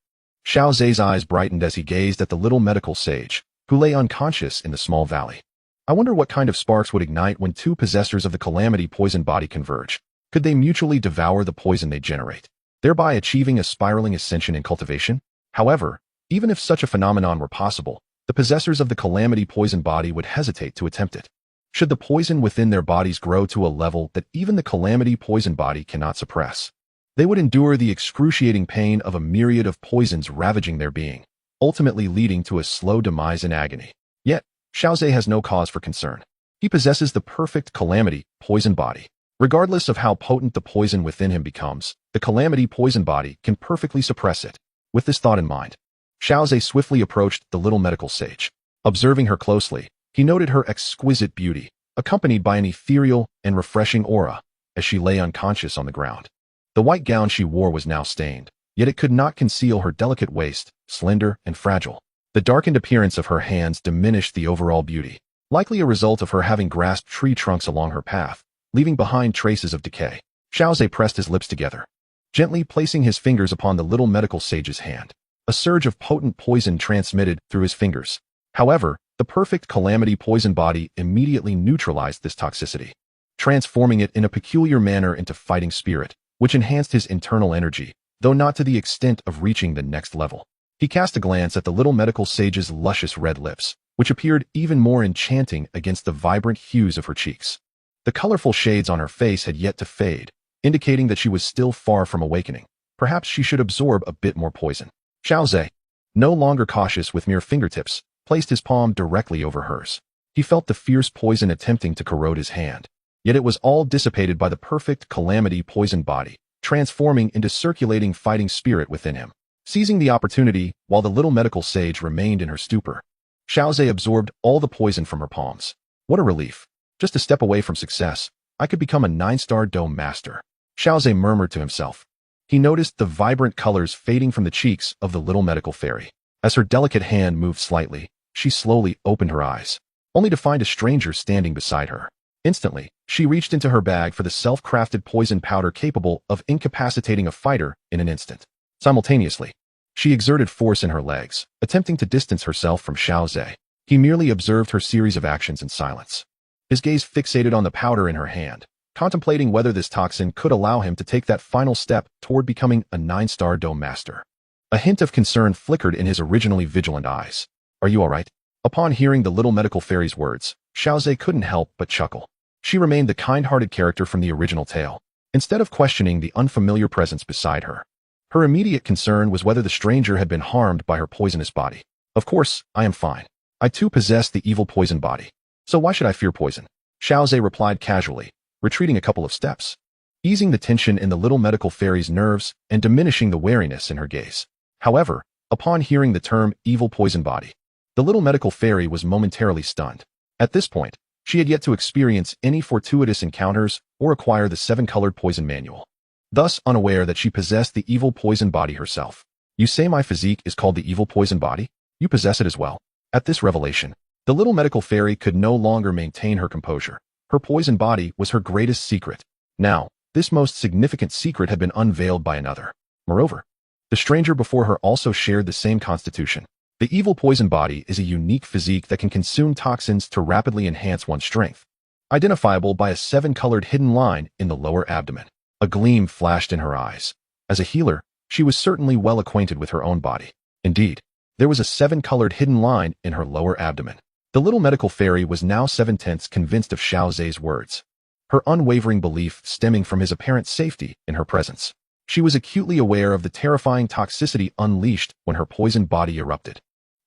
Xiaozhe's eyes brightened as he gazed at the Little Medical Sage, who lay unconscious in the small valley. I wonder what kind of sparks would ignite when 2 possessors of the Calamity Poison Body converge. Could they mutually devour the poison they generate, thereby achieving a spiraling ascension in cultivation? However, even if such a phenomenon were possible, the possessors of the Calamity Poison Body would hesitate to attempt it. Should the poison within their bodies grow to a level that even the Calamity Poison Body cannot suppress, they would endure the excruciating pain of a myriad of poisons ravaging their being, ultimately leading to a slow demise in agony. Yet, Xiaozhe has no cause for concern. He possesses the perfect Calamity Poison Body. Regardless of how potent the poison within him becomes, the Calamity Poison Body can perfectly suppress it. With this thought in mind, Xiaozhe swiftly approached the Little Medical Sage. Observing her closely, he noted her exquisite beauty, accompanied by an ethereal and refreshing aura, as she lay unconscious on the ground. The white gown she wore was now stained, yet it could not conceal her delicate waist, slender and fragile. The darkened appearance of her hands diminished the overall beauty, likely a result of her having grasped tree trunks along her path, leaving behind traces of decay. Xiaozhe pressed his lips together, gently placing his fingers upon the Little Medical Sage's hand. A surge of potent poison transmitted through his fingers. However, the perfect Calamity Poison Body immediately neutralized this toxicity, transforming it in a peculiar manner into fighting spirit, which enhanced his internal energy, though not to the extent of reaching the next level. He cast a glance at the Little Medical Sage's luscious red lips, which appeared even more enchanting against the vibrant hues of her cheeks. The colorful shades on her face had yet to fade, indicating that she was still far from awakening. Perhaps she should absorb a bit more poison. Xiaozhe, no longer cautious with mere fingertips, placed his palm directly over hers. He felt the fierce poison attempting to corrode his hand, yet it was all dissipated by the perfect Calamity Poison Body, transforming into circulating fighting spirit within him. Seizing the opportunity, while the Little Medical Sage remained in her stupor, Xiaozhe absorbed all the poison from her palms. What a relief. Just a step away from success, I could become a 9-star dome master. Xiaozhe murmured to himself. He noticed the vibrant colors fading from the cheeks of the Little Medical Fairy. As her delicate hand moved slightly, she slowly opened her eyes, only to find a stranger standing beside her. Instantly, she reached into her bag for the self-crafted poison powder capable of incapacitating a fighter in an instant. Simultaneously, she exerted force in her legs, attempting to distance herself from Xiaozhe. He merely observed her series of actions in silence, his gaze fixated on the powder in her hand, contemplating whether this toxin could allow him to take that final step toward becoming a 9-star dome master. A hint of concern flickered in his originally vigilant eyes. Are you all right? Upon hearing the Little Medical Fairy's words, Xiaozhe couldn't help but chuckle. She remained the kind-hearted character from the original tale. Instead of questioning the unfamiliar presence beside her, her immediate concern was whether the stranger had been harmed by her poisonous body. Of course, I am fine. I too possess the evil poison body. So why should I fear poison? Xiaozhe replied casually, retreating a couple of steps, easing the tension in the Little Medical Fairy's nerves and diminishing the wariness in her gaze. However, upon hearing the term evil poison body, the Little Medical Fairy was momentarily stunned. At this point, she had yet to experience any fortuitous encounters or acquire the 7-colored poison manual, thus unaware that she possessed the evil poison body herself. You say my physique is called the evil poison body? You possess it as well. At this revelation, the Little Medical Fairy could no longer maintain her composure. Her poison body was her greatest secret. Now, this most significant secret had been unveiled by another. Moreover, the stranger before her also shared the same constitution. The evil poison body is a unique physique that can consume toxins to rapidly enhance one's strength, identifiable by a 7-colored hidden line in the lower abdomen. A gleam flashed in her eyes. As a healer, she was certainly well acquainted with her own body. Indeed, there was a 7-colored hidden line in her lower abdomen. The little medical fairy was now 7/10 convinced of Xiao Zhe's words, her unwavering belief stemming from his apparent safety in her presence. She was acutely aware of the terrifying toxicity unleashed when her poisoned body erupted.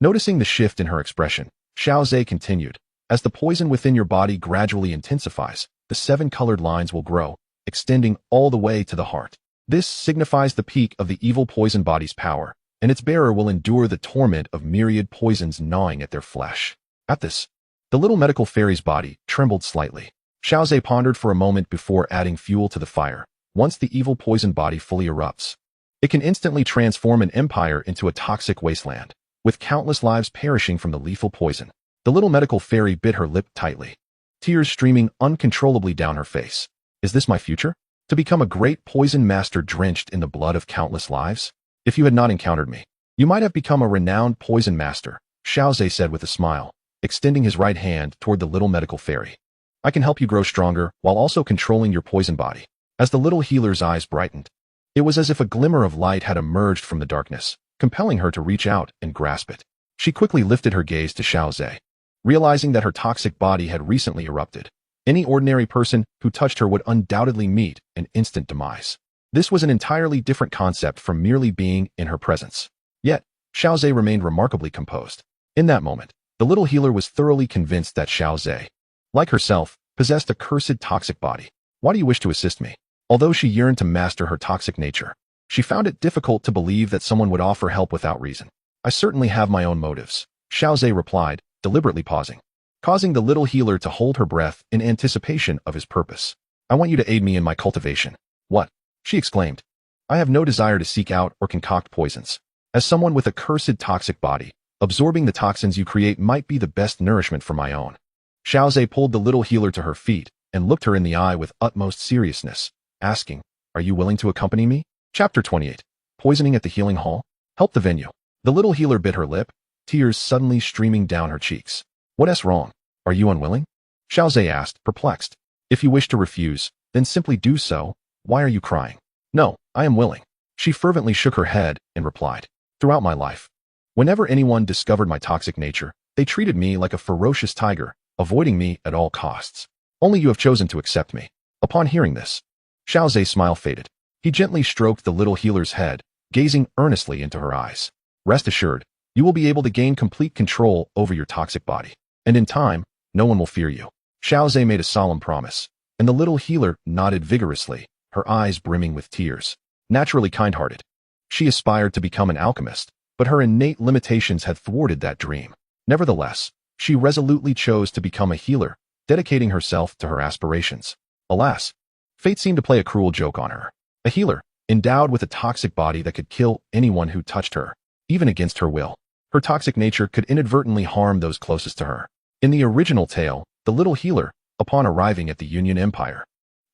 Noticing the shift in her expression, Xiao Zhe continued, as the poison within your body gradually intensifies, the 7-colored lines will grow, extending all the way to the heart. This signifies the peak of the evil poison body's power, and its bearer will endure the torment of myriad poisons gnawing at their flesh. At this, the little medical fairy's body trembled slightly. Xiao Zhe pondered for a moment before adding fuel to the fire. Once the evil poison body fully erupts, it can instantly transform an empire into a toxic wasteland, with countless lives perishing from the lethal poison. The little medical fairy bit her lip tightly, tears streaming uncontrollably down her face. Is this my future? To become a great poison master drenched in the blood of countless lives? If you had not encountered me, you might have become a renowned poison master, Xiao Zhe said with a smile, extending his right hand toward the little medical fairy. I can help you grow stronger while also controlling your poison body. As the little healer's eyes brightened, it was as if a glimmer of light had emerged from the darkness, compelling her to reach out and grasp it. She quickly lifted her gaze to Xiao Zhe, realizing that her toxic body had recently erupted. Any ordinary person who touched her would undoubtedly meet an instant demise. This was an entirely different concept from merely being in her presence. Yet, Xiao Zhe remained remarkably composed. In that moment, the little healer was thoroughly convinced that Xiao Zhe, like herself, possessed a cursed toxic body. Why do you wish to assist me? Although she yearned to master her toxic nature, she found it difficult to believe that someone would offer help without reason. I certainly have my own motives, Xiao Zhe replied, deliberately pausing, causing the little healer to hold her breath in anticipation of his purpose. I want you to aid me in my cultivation. What? She exclaimed. I have no desire to seek out or concoct poisons. As someone with a cursed toxic body, absorbing the toxins you create might be the best nourishment for my own. Xiao Zhe pulled the little healer to her feet and looked her in the eye with utmost seriousness, asking, Are you willing to accompany me? Chapter 28. Poisoning at the Healing Hall? Help the venue. The little healer bit her lip, tears suddenly streaming down her cheeks. What's wrong? Are you unwilling? Xiao Zhe asked, perplexed. If you wish to refuse, then simply do so. Why are you crying? No, I am willing. She fervently shook her head and replied. Throughout my life, whenever anyone discovered my toxic nature, they treated me like a ferocious tiger, avoiding me at all costs. Only you have chosen to accept me. Upon hearing this, Xiao Zhe's smile faded. He gently stroked the little healer's head, gazing earnestly into her eyes. Rest assured, you will be able to gain complete control over your toxic body. And in time, no one will fear you. Xiao Zhe made a solemn promise, and the little healer nodded vigorously, her eyes brimming with tears. Naturally kind-hearted, she aspired to become an alchemist, but her innate limitations had thwarted that dream. Nevertheless, she resolutely chose to become a healer, dedicating herself to her aspirations. Alas, fate seemed to play a cruel joke on her. A healer, endowed with a toxic body that could kill anyone who touched her, even against her will. Her toxic nature could inadvertently harm those closest to her. In the original tale, the little healer, upon arriving at the Union Empire,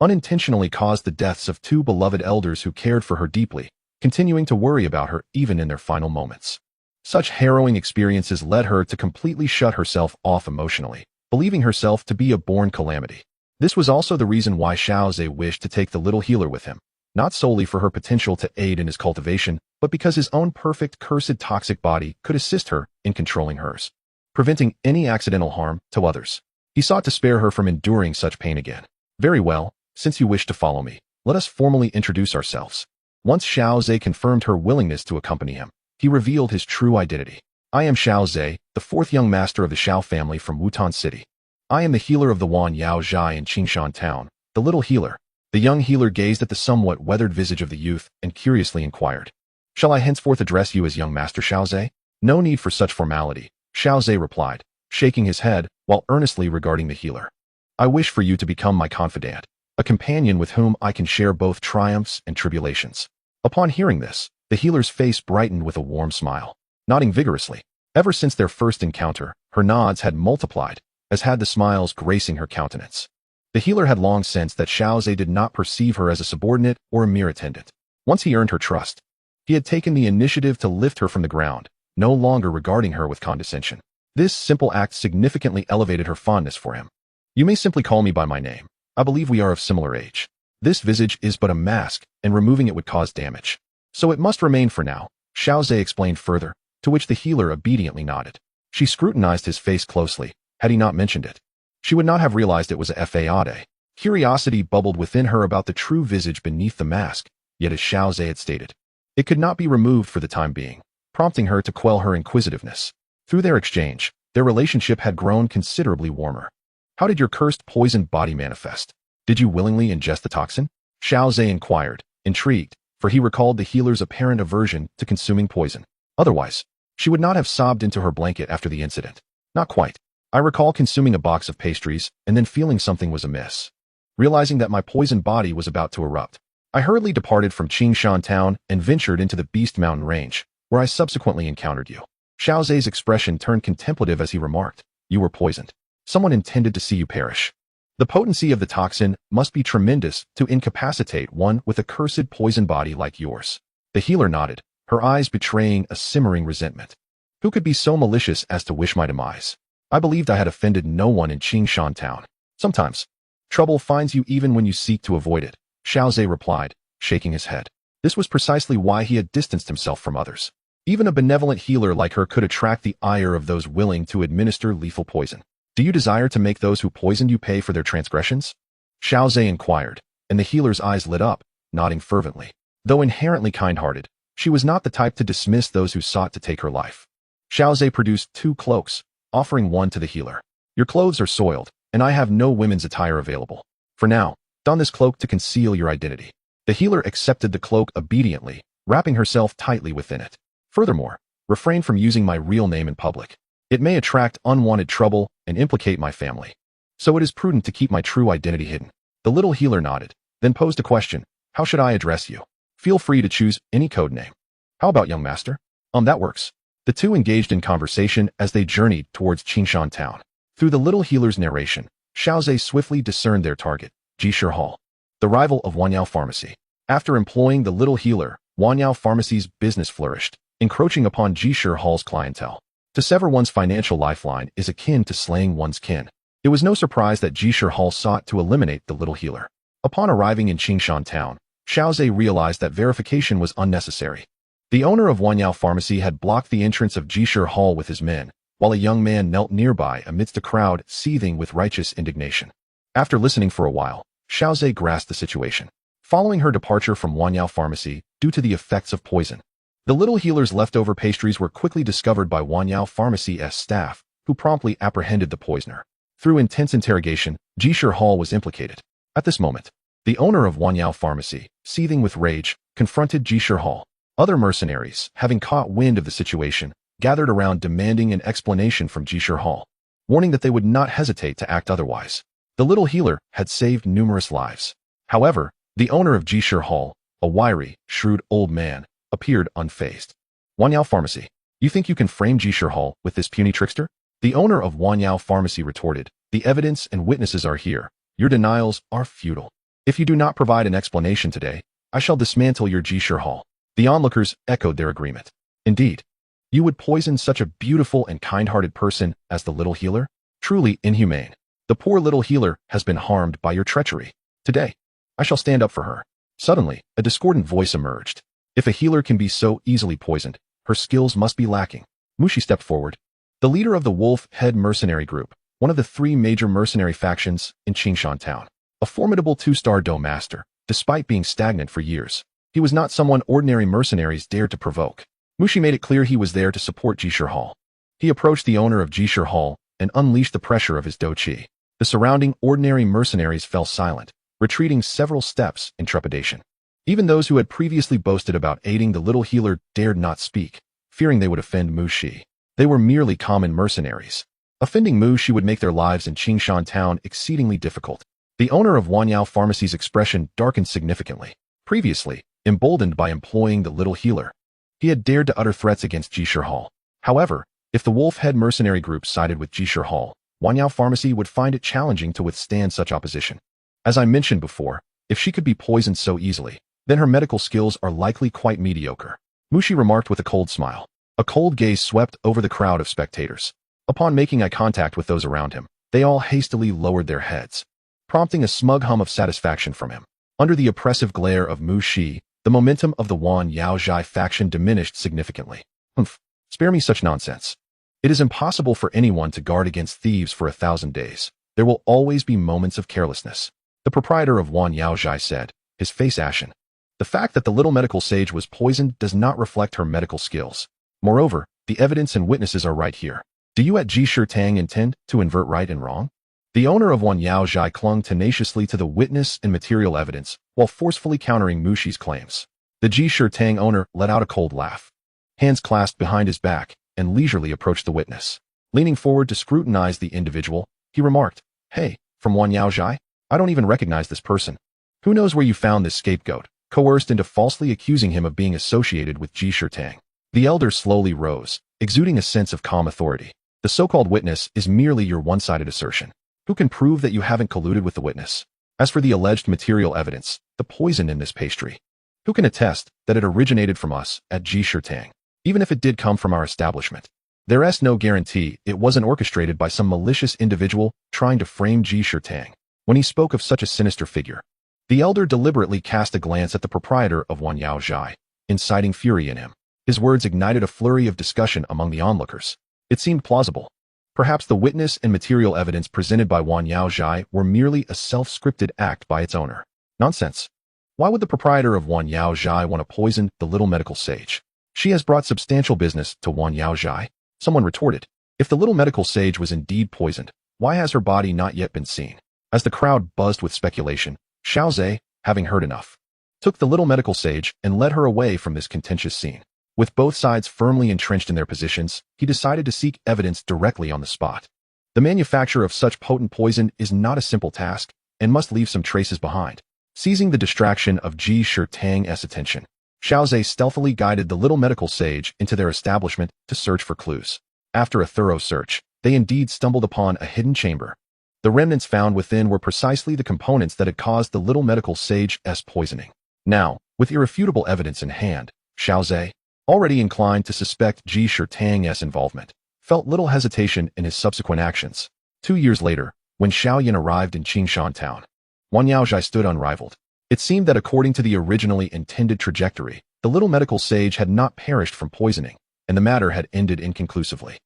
unintentionally caused the deaths of 2 beloved elders who cared for her deeply, continuing to worry about her even in their final moments. Such harrowing experiences led her to completely shut herself off emotionally, believing herself to be a born calamity. This was also the reason why Xiao Zhe wished to take the little healer with him, not solely for her potential to aid in his cultivation, but because his own perfect cursed toxic body could assist her in controlling hers, preventing any accidental harm to others. He sought to spare her from enduring such pain again. Very well, since you wish to follow me, let us formally introduce ourselves. Once Xiao Zhe confirmed her willingness to accompany him, he revealed his true identity. I am Xiao Zhe, the 4th young master of the Xiao family from Wutan City. I am the healer of the Wan Yao Zhai in Qingshan town, the little healer. The young healer gazed at the somewhat weathered visage of the youth and curiously inquired, Shall I henceforth address you as young Master Xiao Zhe? No need for such formality, Xiao Zhe replied, shaking his head while earnestly regarding the healer. I wish for you to become my confidant, a companion with whom I can share both triumphs and tribulations. Upon hearing this, the healer's face brightened with a warm smile, nodding vigorously. Ever since their first encounter, her nods had multiplied, as had the smiles gracing her countenance. The healer had long sensed that Xiao Zhe did not perceive her as a subordinate or a mere attendant. Once he earned her trust, he had taken the initiative to lift her from the ground, no longer regarding her with condescension. This simple act significantly elevated her fondness for him. You may simply call me by my name. I believe we are of similar age. This visage is but a mask, and removing it would cause damage. So it must remain for now, Xiaozhe explained further, to which the healer obediently nodded. She scrutinized his face closely. Had he not mentioned it, she would not have realized it was a fade. Curiosity bubbled within her about the true visage beneath the mask, yet as Xiaozhe had stated, it could not be removed for the time being, prompting her to quell her inquisitiveness. Through their exchange, their relationship had grown considerably warmer. How did your cursed poisoned body manifest? Did you willingly ingest the toxin? Xiaozhe inquired, intrigued, for he recalled the healer's apparent aversion to consuming poison. Otherwise, she would not have sobbed into her blanket after the incident. Not quite. I recall consuming a box of pastries and then feeling something was amiss. Realizing that my poisoned body was about to erupt, I hurriedly departed from Qingshan town and ventured into the Beast Mountain range, where I subsequently encountered you. Xiaozhe's expression turned contemplative as he remarked, you were poisoned. Someone intended to see you perish. The potency of the toxin must be tremendous to incapacitate one with a cursed poison body like yours. The healer nodded, her eyes betraying a simmering resentment. Who could be so malicious as to wish my demise? I believed I had offended no one in Qingshan town. Sometimes, trouble finds you even when you seek to avoid it, Xiaozhe replied, shaking his head. This was precisely why he had distanced himself from others. Even a benevolent healer like her could attract the ire of those willing to administer lethal poison. Do you desire to make those who poisoned you pay for their transgressions? Xiaozhe inquired, and the healer's eyes lit up, nodding fervently. Though inherently kind-hearted, she was not the type to dismiss those who sought to take her life. Xiaozhe produced 2 cloaks, offering one to the healer. Your clothes are soiled, and I have no women's attire available. For now, don this cloak to conceal your identity. The healer accepted the cloak obediently, wrapping herself tightly within it. Furthermore, refrain from using my real name in public. It may attract unwanted trouble and implicate my family. So it is prudent to keep my true identity hidden. The little healer nodded, then posed a question. How should I address you? Feel free to choose any code name. How about young master? That works. The two engaged in conversation as they journeyed towards Qingshan town. Through the little healer's narration, Xiaozhe swiftly discerned their target, Jishir Hall, the rival of Wanyao Pharmacy. After employing the little healer, Wanyao Pharmacy's business flourished, encroaching upon Jishir Hall's clientele. To sever one's financial lifeline is akin to slaying one's kin. It was no surprise that Jishir Hall sought to eliminate the little healer. Upon arriving in Qingshan town, Xiaozhe realized that verification was unnecessary. The owner of Wanyao Pharmacy had blocked the entrance of Jishir Hall with his men, while a young man knelt nearby amidst a crowd seething with righteous indignation. After listening for a while, Xiaozhe grasped the situation. Following her departure from Wanyao Pharmacy due to the effects of poison, the little healer's leftover pastries were quickly discovered by Wanyao Pharmacy's staff, who promptly apprehended the poisoner. Through intense interrogation, Jishir Hall was implicated. At this moment, the owner of Wanyao Pharmacy, seething with rage, confronted Jishir Hall. Other mercenaries, having caught wind of the situation, gathered around demanding an explanation from Jishir Hall, warning that they would not hesitate to act otherwise. The little healer had saved numerous lives. However, the owner of Jishir Hall, a wiry, shrewd old man, appeared unfazed. Wanyao Pharmacy, you think you can frame Jishir Hall with this puny trickster? The owner of Wanyao Pharmacy retorted, the evidence and witnesses are here. Your denials are futile. If you do not provide an explanation today, I shall dismantle your Jishir Hall. The onlookers echoed their agreement. Indeed, you would poison such a beautiful and kind-hearted person as the little healer? Truly inhumane. The poor little healer has been harmed by your treachery. Today, I shall stand up for her. Suddenly, a discordant voice emerged. If a healer can be so easily poisoned, her skills must be lacking. Mushi stepped forward. The leader of the Wolf Head Mercenary Group, one of the 3 major mercenary factions in Qingshan town. A formidable 2-star Dome Master, despite being stagnant for years. He was not someone ordinary mercenaries dared to provoke. Mushi made it clear he was there to support Jishir Hall. He approached the owner of Jishir Hall and unleashed the pressure of his doqi. The surrounding ordinary mercenaries fell silent, retreating several steps in trepidation. Even those who had previously boasted about aiding the little healer dared not speak, fearing they would offend Mushi. They were merely common mercenaries. Offending Mushi would make their lives in Qingshan town exceedingly difficult. The owner of Wanyao Pharmacy's expression darkened significantly. Previously, emboldened by employing the little healer, he had dared to utter threats against Jishir Hall. However, if the Wolf Head Mercenary Group sided with Jishir Hall, Wanyao Pharmacy would find it challenging to withstand such opposition. As I mentioned before, if she could be poisoned so easily, then her medical skills are likely quite mediocre. Mushi remarked with a cold smile. A cold gaze swept over the crowd of spectators. Upon making eye contact with those around him, they all hastily lowered their heads, prompting a smug hum of satisfaction from him. Under the oppressive glare of Mu Shi, the momentum of the Wan Yaozhai faction diminished significantly. Humph, spare me such nonsense. It is impossible for anyone to guard against thieves for 1,000 days. There will always be moments of carelessness. The proprietor of Wan Yaozhai said, his face ashen. The fact that the little medical sage was poisoned does not reflect her medical skills. Moreover, the evidence and witnesses are right here. Do you at Ji Shitang intend to invert right and wrong? The owner of Wan Yaozhai clung tenaciously to the witness and material evidence while forcefully countering Mu Shi's claims. The Ji Shitang owner let out a cold laugh. Hands clasped behind his back, and leisurely approached the witness. Leaning forward to scrutinize the individual, he remarked, "Hey, from Wan Yaozhai? I don't even recognize this person. Who knows where you found this scapegoat?" Coerced into falsely accusing him of being associated with Ji Shitang. The elder slowly rose, exuding a sense of calm authority. The so-called witness is merely your one-sided assertion. Who can prove that you haven't colluded with the witness? As for the alleged material evidence, the poison in this pastry, who can attest that it originated from us at Ji Shitang? Even if it did come from our establishment, there is no guarantee it wasn't orchestrated by some malicious individual trying to frame Ji Shitang. When he spoke of such a sinister figure, the elder deliberately cast a glance at the proprietor of Wan Yaozhai, inciting fury in him. His words ignited a flurry of discussion among the onlookers. It seemed plausible. Perhaps the witness and material evidence presented by Wan Yaozhai were merely a self-scripted act by its owner. Nonsense. Why would the proprietor of Wan Yaozhai want to poison the little medical sage? She has brought substantial business to Wan Yaozhai. Someone retorted. If the little medical sage was indeed poisoned, why has her body not yet been seen? As the crowd buzzed with speculation, Xiaozhe, having heard enough, took the little medical sage and led her away from this contentious scene. With both sides firmly entrenched in their positions, he decided to seek evidence directly on the spot. The manufacture of such potent poison is not a simple task and must leave some traces behind. Seizing the distraction of Ji Shitang's attention, Xiaozhe stealthily guided the little medical sage into their establishment to search for clues. After a thorough search, they indeed stumbled upon a hidden chamber. The remnants found within were precisely the components that had caused the little medical sage's poisoning. Now, with irrefutable evidence in hand, Xiaozhe, already inclined to suspect Ji Shitang's involvement, felt little hesitation in his subsequent actions. 2 years later, when Xiaoyan arrived in Qingshan town, Wan Yaozhai stood unrivaled. It seemed that according to the originally intended trajectory, the little medical sage had not perished from poisoning, and the matter had ended inconclusively.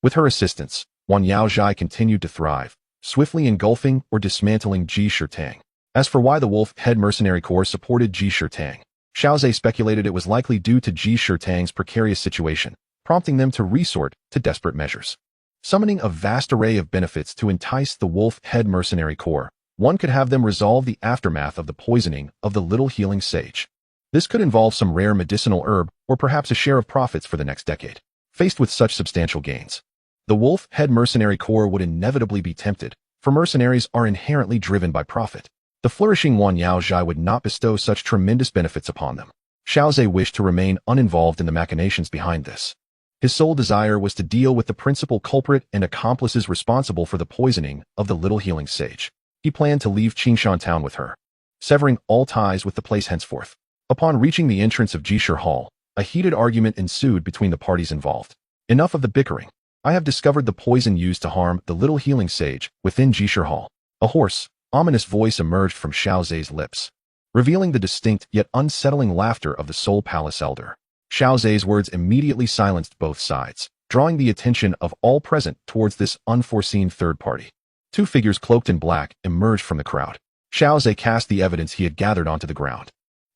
With her assistance, Wan Yaozhai continued to thrive, swiftly engulfing or dismantling Ji Shitang. As for why the Wolf-Head Mercenary Corps supported Ji Shitang, Xiaozhe speculated it was likely due to Ji Shitang's precarious situation, prompting them to resort to desperate measures. Summoning a vast array of benefits to entice the Wolf-Head Mercenary Corps, one could have them resolve the aftermath of the poisoning of the little healing sage. This could involve some rare medicinal herb or perhaps a share of profits for the next decade. Faced with such substantial gains, the Wolf-Head Mercenary Corps would inevitably be tempted, for mercenaries are inherently driven by profit. The flourishing Wan Yaozhai would not bestow such tremendous benefits upon them. Xiaozhe wished to remain uninvolved in the machinations behind this. His sole desire was to deal with the principal culprit and accomplices responsible for the poisoning of the little healing sage. He planned to leave Qingshan town with her, severing all ties with the place henceforth. Upon reaching the entrance of Jishir Hall, a heated argument ensued between the parties involved. Enough of the bickering. I have discovered the poison used to harm the little healing sage within Jishir Hall. A hoarse, ominous voice emerged from Xiaozhe's lips, revealing the distinct yet unsettling laughter of the Soul Palace elder. Xiaozhe's words immediately silenced both sides, drawing the attention of all present towards this unforeseen third party. 2 figures cloaked in black emerged from the crowd. Xiaozhe cast the evidence he had gathered onto the ground.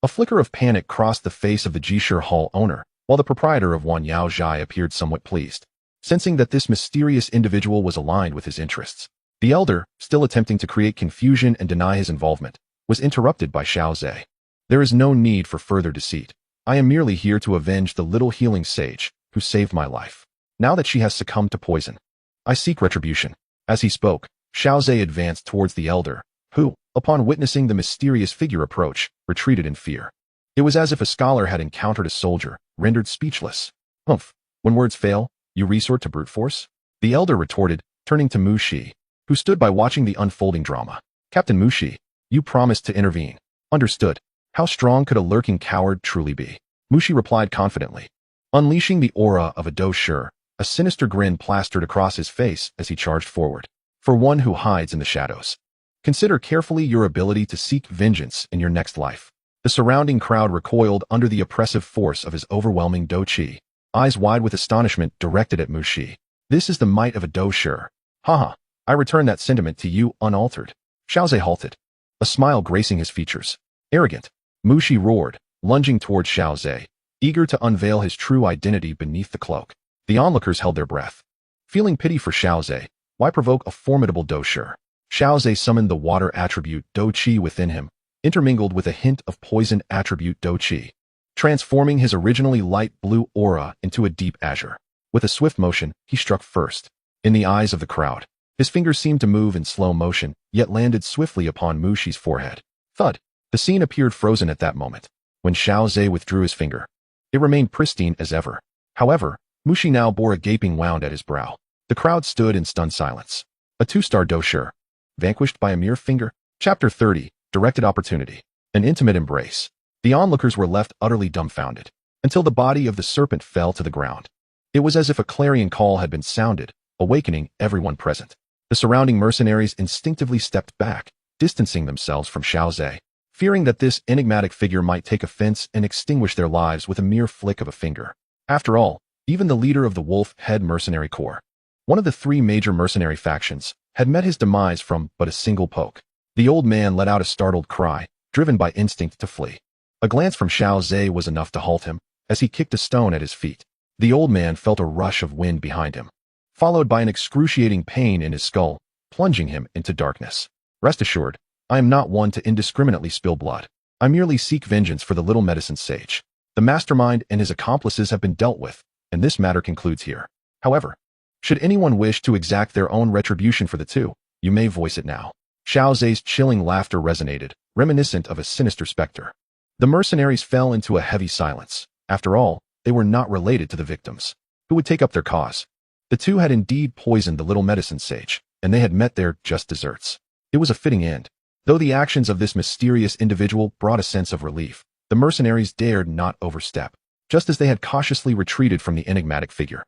A flicker of panic crossed the face of the Jishir Hall owner, while the proprietor of Wan Yaozhai appeared somewhat pleased, sensing that this mysterious individual was aligned with his interests. The elder, still attempting to create confusion and deny his involvement, was interrupted by Xiaozhe. There is no need for further deceit. I am merely here to avenge the little healing sage who saved my life. Now that she has succumbed to poison, I seek retribution. As he spoke, Xiaozhe advanced towards the elder, who, upon witnessing the mysterious figure approach, retreated in fear. It was as if a scholar had encountered a soldier, rendered speechless. Humph, when words fail, you resort to brute force? The elder retorted, turning to Mu Shi, who stood by watching the unfolding drama. Captain Mu Shi, you promised to intervene. Understood. How strong could a lurking coward truly be? Mu Shi replied confidently. unleashing the aura of a dosher. A sinister grin plastered across his face as he charged forward. For one who hides in the shadows, consider carefully your ability to seek vengeance in your next life. The surrounding crowd recoiled under the oppressive force of his overwhelming do-chi, eyes wide with astonishment directed at Mushi. This is the might of a dosher. Haha, I return that sentiment to you unaltered. Xiaozhe halted, a smile gracing his features. Arrogant, Mushi roared, lunging towards Xiaozhe, eager to unveil his true identity beneath the cloak. The onlookers held their breath. Feeling pity for Xiaozhe, why provoke a formidable dosher? Xiaozhe summoned the water attribute do-chi within him, intermingled with a hint of poison attribute do-chi, transforming his originally light blue aura into a deep azure. With a swift motion, he struck first. In the eyes of the crowd, his fingers seemed to move in slow motion, yet landed swiftly upon Mushi's forehead. Thud! The scene appeared frozen at that moment. When Xiaozhe withdrew his finger, it remained pristine as ever. However, Mushi now bore a gaping wound at his brow. The crowd stood in stunned silence. A two-star dosher, vanquished by a mere finger. Chapter 30, Directed Opportunity. An intimate embrace. The onlookers were left utterly dumbfounded, until the body of the serpent fell to the ground. It was as if a clarion call had been sounded, awakening everyone present. The surrounding mercenaries instinctively stepped back, distancing themselves from Xiaozhe, fearing that this enigmatic figure might take offense and extinguish their lives with a mere flick of a finger. After all, even the leader of the Wolf Head Mercenary Corps, one of the three major mercenary factions, had met his demise from but a single poke. The old man let out a startled cry, driven by instinct to flee. A glance from Xiaozhe was enough to halt him, as he kicked a stone at his feet. The old man felt a rush of wind behind him, followed by an excruciating pain in his skull, plunging him into darkness. Rest assured, I am not one to indiscriminately spill blood. I merely seek vengeance for the little medicine sage. The mastermind and his accomplices have been dealt with, and this matter concludes here. However, should anyone wish to exact their own retribution for the two, you may voice it now. Xiaozhe's chilling laughter resonated, reminiscent of a sinister specter. The mercenaries fell into a heavy silence. After all, they were not related to the victims. Who would take up their cause? The two had indeed poisoned the little medicine sage, and they had met their just desserts. It was a fitting end. Though the actions of this mysterious individual brought a sense of relief, the mercenaries dared not overstep. Just as they had cautiously retreated from the enigmatic figure,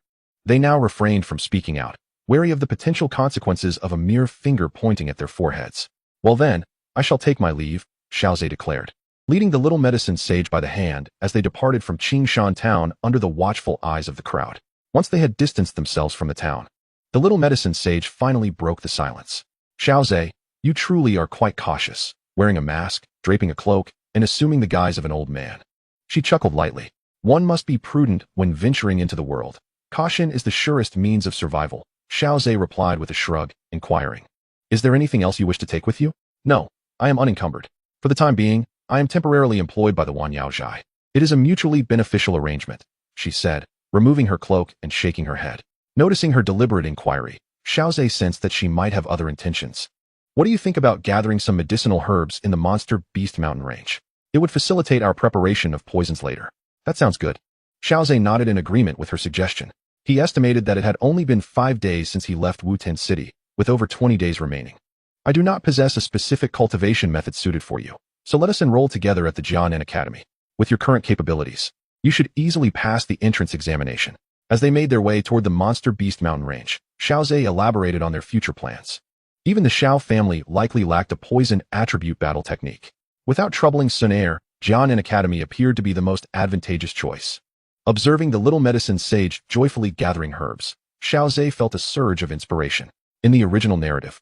they now refrained from speaking out, wary of the potential consequences of a mere finger pointing at their foreheads. Well then, I shall take my leave, Xiaozhe declared, leading the little medicine sage by the hand as they departed from Qingshan town under the watchful eyes of the crowd. Once they had distanced themselves from the town, the little medicine sage finally broke the silence. Xiaozhe, you truly are quite cautious, wearing a mask, draping a cloak, and assuming the guise of an old man. She chuckled lightly. One must be prudent when venturing into the world. Caution is the surest means of survival, Xiaozhe replied with a shrug, inquiring. Is there anything else you wish to take with you? No, I am unencumbered. For the time being, I am temporarily employed by the Wanyaozhai. It is a mutually beneficial arrangement, she said, removing her cloak and shaking her head. Noticing her deliberate inquiry, Xiaozhe sensed that she might have other intentions. What do you think about gathering some medicinal herbs in the Monster Beast Mountain range? It would facilitate our preparation of poisons later. That sounds good. Xiaozhe nodded in agreement with her suggestion. He estimated that it had only been 5 days since he left Wuten City, with over 20 days remaining. I do not possess a specific cultivation method suited for you, so let us enroll together at the Jianan Academy. With your current capabilities, you should easily pass the entrance examination. As they made their way toward the Monster Beast Mountain range, Xiaozhe elaborated on their future plans. Even the Xiao family likely lacked a poison attribute battle technique. Without troubling Sun Air, Jianan Academy appeared to be the most advantageous choice. Observing the little medicine sage joyfully gathering herbs, Xiaozhe felt a surge of inspiration. In the original narrative,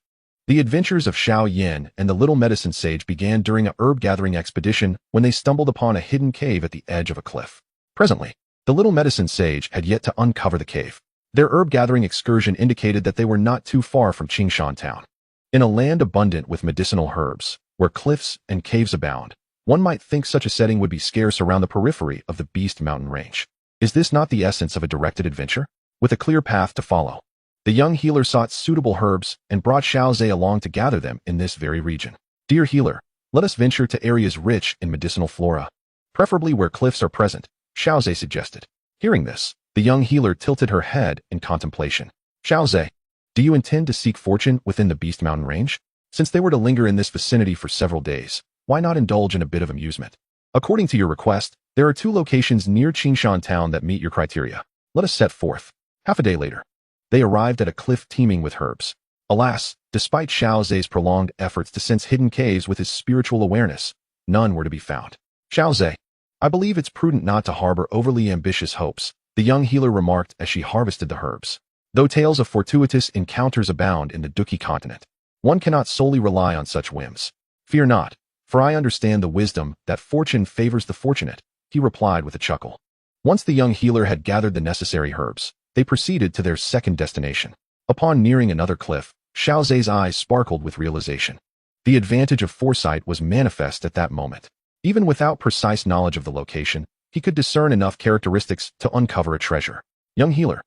the adventures of Xiao Yin and the little medicine sage began during a herb-gathering expedition when they stumbled upon a hidden cave at the edge of a cliff. Presently, the little medicine sage had yet to uncover the cave. Their herb-gathering excursion indicated that they were not too far from Qingshan town. In a land abundant with medicinal herbs, where cliffs and caves abound, one might think such a setting would be scarce around the periphery of the Beast Mountain range. Is this not the essence of a directed adventure? With a clear path to follow, the young healer sought suitable herbs and brought Xiaozhe along to gather them in this very region. Dear healer, let us venture to areas rich in medicinal flora, preferably where cliffs are present, Xiaozhe suggested. Hearing this, the young healer tilted her head in contemplation. Xiaozhe, do you intend to seek fortune within the Beast Mountain range? Since they were to linger in this vicinity for several days, why not indulge in a bit of amusement? According to your request, There are 2 locations near Qingshan town that meet your criteria. Let us set forth. Half a day later, they arrived at a cliff teeming with herbs. Alas, despite Xiao Zhe's prolonged efforts to sense hidden caves with his spiritual awareness, none were to be found. Xiao Zhe, I believe it's prudent not to harbor overly ambitious hopes, the young healer remarked as she harvested the herbs. Though tales of fortuitous encounters abound in the Duki continent, one cannot solely rely on such whims. Fear not, for I understand the wisdom that fortune favors the fortunate, he replied with a chuckle. Once the young healer had gathered the necessary herbs, they proceeded to their second destination. Upon nearing another cliff, Xiao Zhe's eyes sparkled with realization. The advantage of foresight was manifest at that moment. Even without precise knowledge of the location, he could discern enough characteristics to uncover a treasure. Young healer.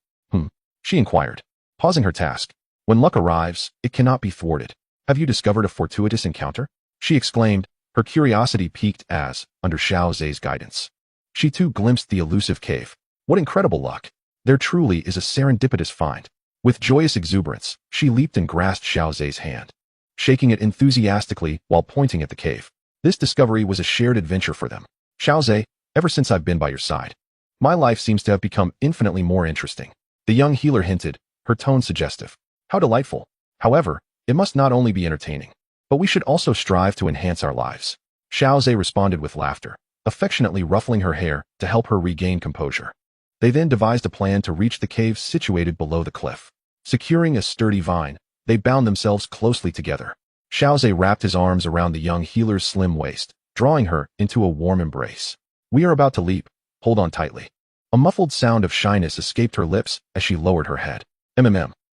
She inquired, pausing her task. When luck arrives, it cannot be thwarted. Have you discovered a fortuitous encounter? She exclaimed, her curiosity piqued as, under Xiao Zhe's guidance, she too glimpsed the elusive cave. What incredible luck! There truly is a serendipitous find. With joyous exuberance, she leaped and grasped Xiao Zhe's hand, shaking it enthusiastically while pointing at the cave. This discovery was a shared adventure for them. Xiao Zhe, ever since I've been by your side, my life seems to have become infinitely more interesting. The young healer hinted, her tone suggestive. How delightful. However, it must not only be entertaining, but we should also strive to enhance our lives. Xiao Zhe responded with laughter, affectionately ruffling her hair to help her regain composure. They then devised a plan to reach the cave situated below the cliff. Securing a sturdy vine, they bound themselves closely together. Xiao Zhe wrapped his arms around the young healer's slim waist, drawing her into a warm embrace. We are about to leap. Hold on tightly. A muffled sound of shyness escaped her lips as she lowered her head.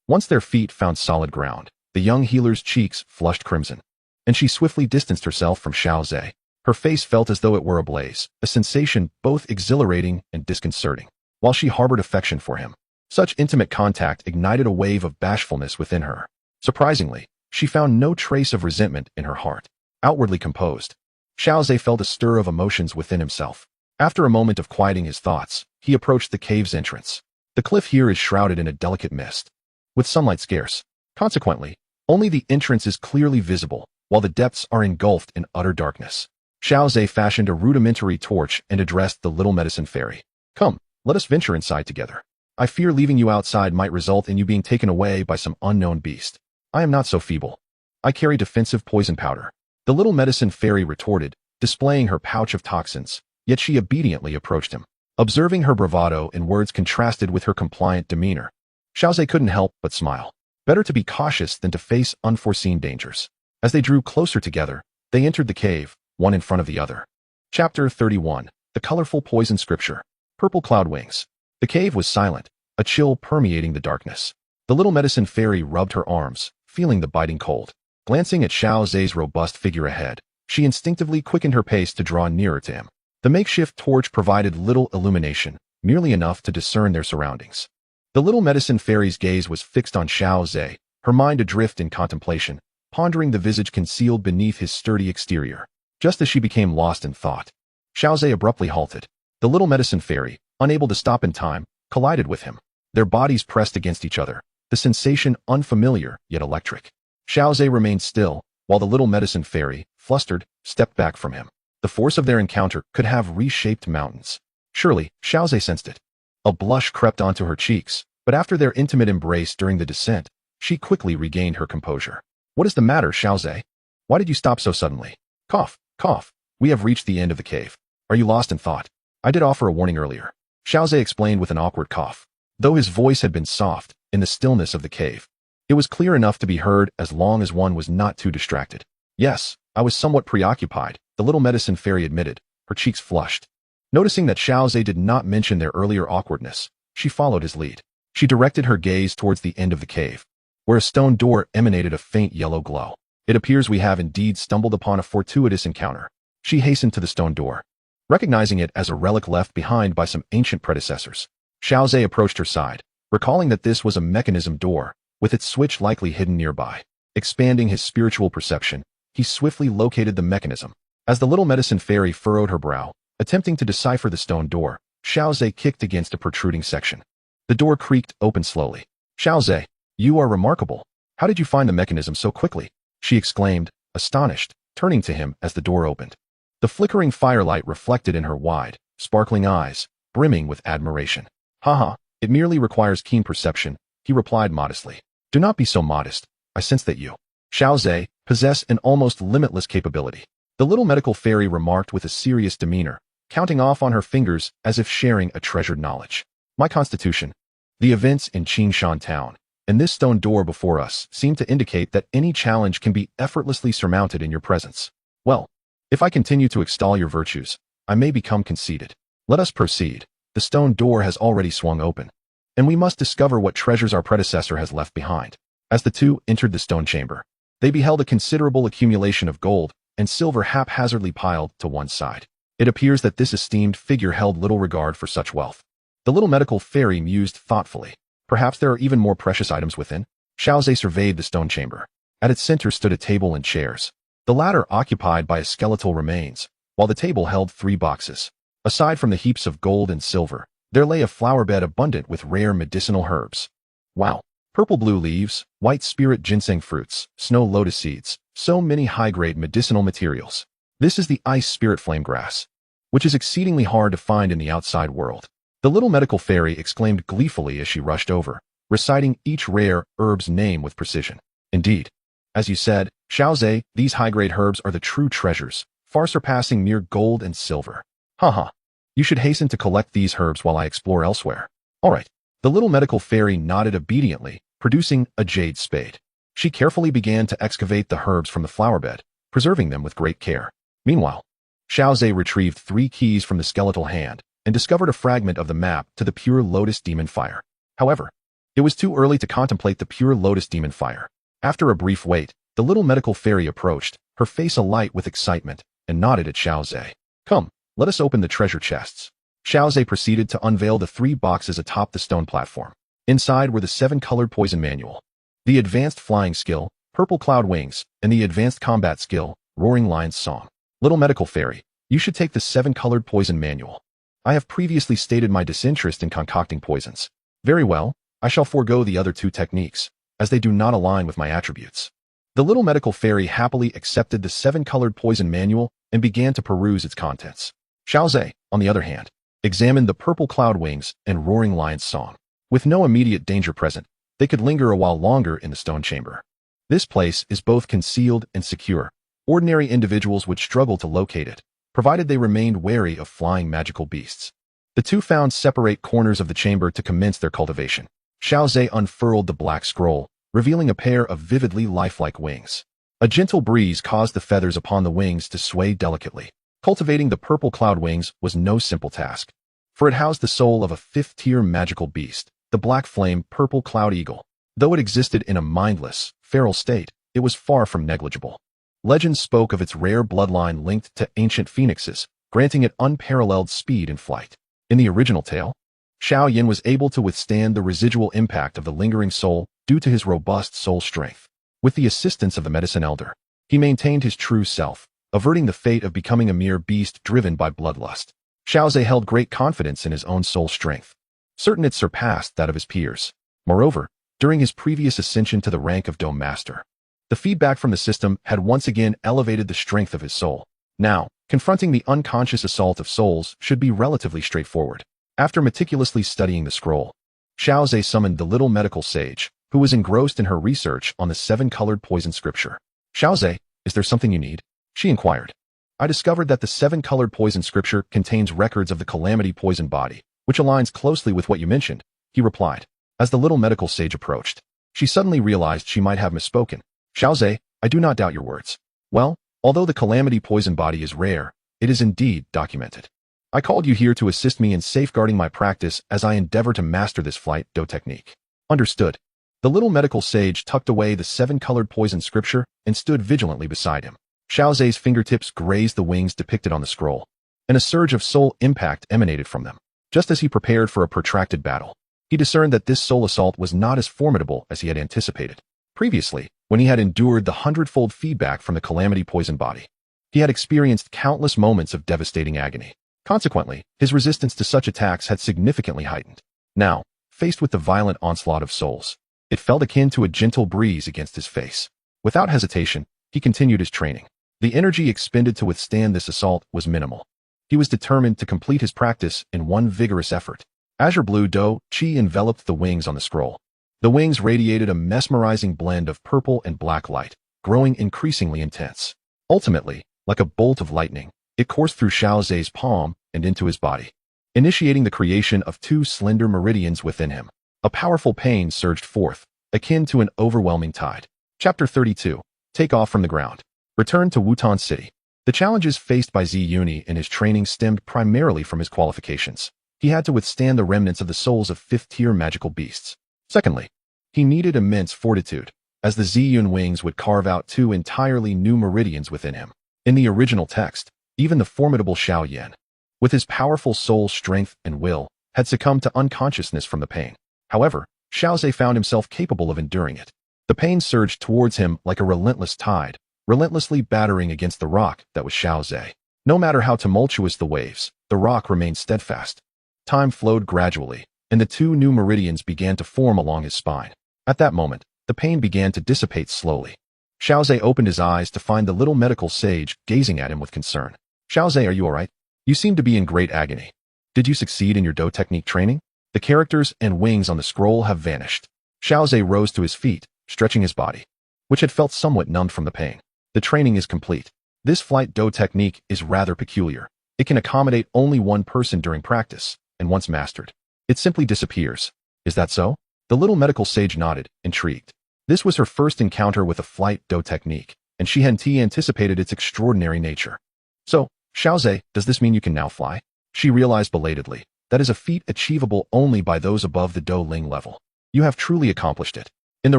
Once their feet found solid ground, the young healer's cheeks flushed crimson, and she swiftly distanced herself from Xiao Zhe. Her face felt as though it were ablaze, a sensation both exhilarating and disconcerting. While she harbored affection for him, such intimate contact ignited a wave of bashfulness within her. Surprisingly, she found no trace of resentment in her heart. Outwardly composed, Xiao Zhe felt a stir of emotions within himself. After a moment of quieting his thoughts, he approached the cave's entrance. The cliff here is shrouded in a delicate mist, with sunlight scarce. Consequently, only the entrance is clearly visible, while the depths are engulfed in utter darkness. Xiao Zhe fashioned a rudimentary torch and addressed the little medicine fairy. Come, let us venture inside together. I fear leaving you outside might result in you being taken away by some unknown beast. I am not so feeble. I carry defensive poison powder. The little medicine fairy retorted, displaying her pouch of toxins, yet she obediently approached him. Observing her bravado and words contrasted with her compliant demeanor, Xiao Zhe couldn't help but smile. Better to be cautious than to face unforeseen dangers. As they drew closer together, they entered the cave, one in front of the other. Chapter 31. The Colorful Poison Scripture. Purple Cloud Wings. The cave was silent, a chill permeating the darkness. The little medicine fairy rubbed her arms, feeling the biting cold. Glancing at Xiao Zhe's robust figure ahead, she instinctively quickened her pace to draw nearer to him. The makeshift torch provided little illumination, merely enough to discern their surroundings. The little medicine fairy's gaze was fixed on Xiao Zhe, her mind adrift in contemplation, pondering the visage concealed beneath his sturdy exterior. Just as she became lost in thought, Xiao Zhe abruptly halted. The little medicine fairy, unable to stop in time, collided with him. Their bodies pressed against each other, the sensation unfamiliar yet electric. Xiao Zhe remained still, while the little medicine fairy, flustered, stepped back from him. The force of their encounter could have reshaped mountains. Surely, Xiao Zhe sensed it. A blush crept onto her cheeks, but after their intimate embrace during the descent, she quickly regained her composure. What is the matter, Xiao Zhe? Why did you stop so suddenly? Cough, cough. We have reached the end of the cave. Are you lost in thought? I did offer a warning earlier. Xiao Zhe explained with an awkward cough. Though his voice had been soft, in the stillness of the cave, it was clear enough to be heard as long as one was not too distracted. Yes, I was somewhat preoccupied, the little medicine fairy admitted, her cheeks flushed. Noticing that Xiao Zhe did not mention their earlier awkwardness, she followed his lead. She directed her gaze towards the end of the cave, where a stone door emanated a faint yellow glow. It appears we have indeed stumbled upon a fortuitous encounter. She hastened to the stone door, recognizing it as a relic left behind by some ancient predecessors. Xiao Zhe approached her side, recalling that this was a mechanism door, with its switch likely hidden nearby. Expanding his spiritual perception, he swiftly located the mechanism. As the little medicine fairy furrowed her brow, attempting to decipher the stone door, Xiao Zhe kicked against a protruding section. The door creaked open slowly. Xiao Zhe, you are remarkable. How did you find the mechanism so quickly? She exclaimed, astonished, turning to him as the door opened. the flickering firelight reflected in her wide, sparkling eyes, brimming with admiration. Haha, it merely requires keen perception, he replied modestly. Do not be so modest. I sense that you, Xiaozhe, possess an almost limitless capability. The little medical fairy remarked with a serious demeanor, counting off on her fingers as if sharing a treasured knowledge. My constitution, the events in Qingshan town, and this stone door before us seem to indicate that any challenge can be effortlessly surmounted in your presence. Well, if I continue to extol your virtues, I may become conceited. Let us proceed. The stone door has already swung open, and we must discover what treasures our predecessor has left behind. As the two entered the stone chamber, they beheld a considerable accumulation of gold and silver haphazardly piled to one side. It appears that this esteemed figure held little regard for such wealth. The little medical fairy mused thoughtfully. Perhaps there are even more precious items within. Xiaozhe surveyed the stone chamber. At its center stood a table and chairs, the latter occupied by skeletal remains, while the table held 3 boxes. Aside from the heaps of gold and silver, there lay a flower bed abundant with rare medicinal herbs. Wow! Purple blue leaves, white spirit ginseng fruits, snow lotus seeds, so many high-grade medicinal materials. This is the ice spirit flame grass, which is exceedingly hard to find in the outside world. The little medical fairy exclaimed gleefully as she rushed over, reciting each rare herb's name with precision. Indeed, as you said, Xiaozhe, these high-grade herbs are the true treasures, far surpassing mere gold and silver. Haha. You should hasten to collect these herbs while I explore elsewhere. All right. The little medical fairy nodded obediently, producing a jade spade. She carefully began to excavate the herbs from the flower bed, preserving them with great care. Meanwhile, Xiaozhe retrieved 3 keys from the skeletal hand and discovered a fragment of the map to the pure lotus demon fire. However, it was too early to contemplate the pure lotus demon fire. After a brief wait, the little medical fairy approached, her face alight with excitement, and nodded at Xiaozhe. Come, let us open the treasure chests. Xiaozhe proceeded to unveil the 3 boxes atop the stone platform. Inside were the 7-colored poison manual, the advanced flying skill, purple cloud wings, and the advanced combat skill, roaring lion's song. Little medical fairy, you should take the 7-colored poison manual. I have previously stated my disinterest in concocting poisons. Very well, I shall forego the other 2 techniques, as they do not align with my attributes. The little medical fairy happily accepted the 7-colored poison manual and began to peruse its contents. Xiaozhe, on the other hand, examined the purple cloud wings and roaring lion's song. With no immediate danger present, they could linger a while longer in the stone chamber. This place is both concealed and secure. Ordinary individuals would struggle to locate it, provided they remained wary of flying magical beasts. The two found separate corners of the chamber to commence their cultivation. Xiaozhe unfurled the black scroll, revealing a pair of vividly lifelike wings. A gentle breeze caused the feathers upon the wings to sway delicately. Cultivating the purple cloud wings was no simple task, for it housed the soul of a 5th-tier magical beast, the black flame purple cloud eagle. Though it existed in a mindless, feral state, it was far from negligible. Legends spoke of its rare bloodline linked to ancient phoenixes, granting it unparalleled speed in flight. In the original tale, Xiao Yin was able to withstand the residual impact of the lingering soul due to his robust soul strength. With the assistance of the medicine elder, he maintained his true self, averting the fate of becoming a mere beast driven by bloodlust. Xiaozhe held great confidence in his own soul strength, certain it surpassed that of his peers. Moreover, during his previous ascension to the rank of Dome Master, the feedback from the system had once again elevated the strength of his soul. Now, confronting the unconscious assault of souls should be relatively straightforward. After meticulously studying the scroll, Xiaozhe summoned the little medical sage, who was engrossed in her research on the 7-colored poison scripture. Xiaozhe, is there something you need? She inquired. I discovered that the 7-colored poison scripture contains records of the calamity poison body, which aligns closely with what you mentioned, he replied. As the little medical sage approached, she suddenly realized she might have misspoken. Xiaozhe, I do not doubt your words. Well, although the calamity poison body is rare, it is indeed documented. I called you here to assist me in safeguarding my practice as I endeavor to master this flight do technique. Understood. The little medical sage tucked away the 7-colored poison scripture and stood vigilantly beside him. Xiaozhe's fingertips grazed the wings depicted on the scroll, and a surge of soul impact emanated from them. Just as he prepared for a protracted battle, he discerned that this soul assault was not as formidable as he had anticipated. Previously, when he had endured the 100-fold feedback from the calamity poison body, he had experienced countless moments of devastating agony. Consequently, his resistance to such attacks had significantly heightened. Now, faced with the violent onslaught of souls, it felt akin to a gentle breeze against his face. Without hesitation, he continued his training. The energy expended to withstand this assault was minimal. He was determined to complete his practice in one vigorous effort. Azure blue chi enveloped the wings on the scroll. The wings radiated a mesmerizing blend of purple and black light, growing increasingly intense. Ultimately, like a bolt of lightning, it coursed through Xiao Zhe's palm and into his body, initiating the creation of two slender meridians within him. A powerful pain surged forth, akin to an overwhelming tide. Chapter 32. Take off from the ground. Return to Wutan City. The challenges faced by Zi Yuni in his training stemmed primarily from his qualifications. He had to withstand the remnants of the souls of fifth-tier magical beasts. Secondly, he needed immense fortitude, as the Ziyun wings would carve out two entirely new meridians within him. In the original text, even the formidable Xiao Yan, with his powerful soul strength and will, had succumbed to unconsciousness from the pain. However, Xiao Zhe found himself capable of enduring it. The pain surged towards him like a relentless tide, relentlessly battering against the rock that was Xiao Zhe. No matter how tumultuous the waves, the rock remained steadfast. Time flowed gradually, and the two new meridians began to form along his spine. At that moment, the pain began to dissipate slowly. Xiao Zhe opened his eyes to find the little medical sage gazing at him with concern. Xiao Zhe, are you alright? You seem to be in great agony. Did you succeed in your Do technique training? The characters and wings on the scroll have vanished. Xiao Zhe rose to his feet, stretching his body, which had felt somewhat numbed from the pain. The training is complete. This flight Do technique is rather peculiar. It can accommodate only one person during practice, and once mastered, it simply disappears. Is that so? The little medical sage nodded, intrigued. This was her first encounter with a flight Do technique, and she hadn't anticipated its extraordinary nature. So, Xiao Zhe, does this mean you can now fly? She realized belatedly. That is a feat achievable only by those above the Do Ling level. You have truly accomplished it. In the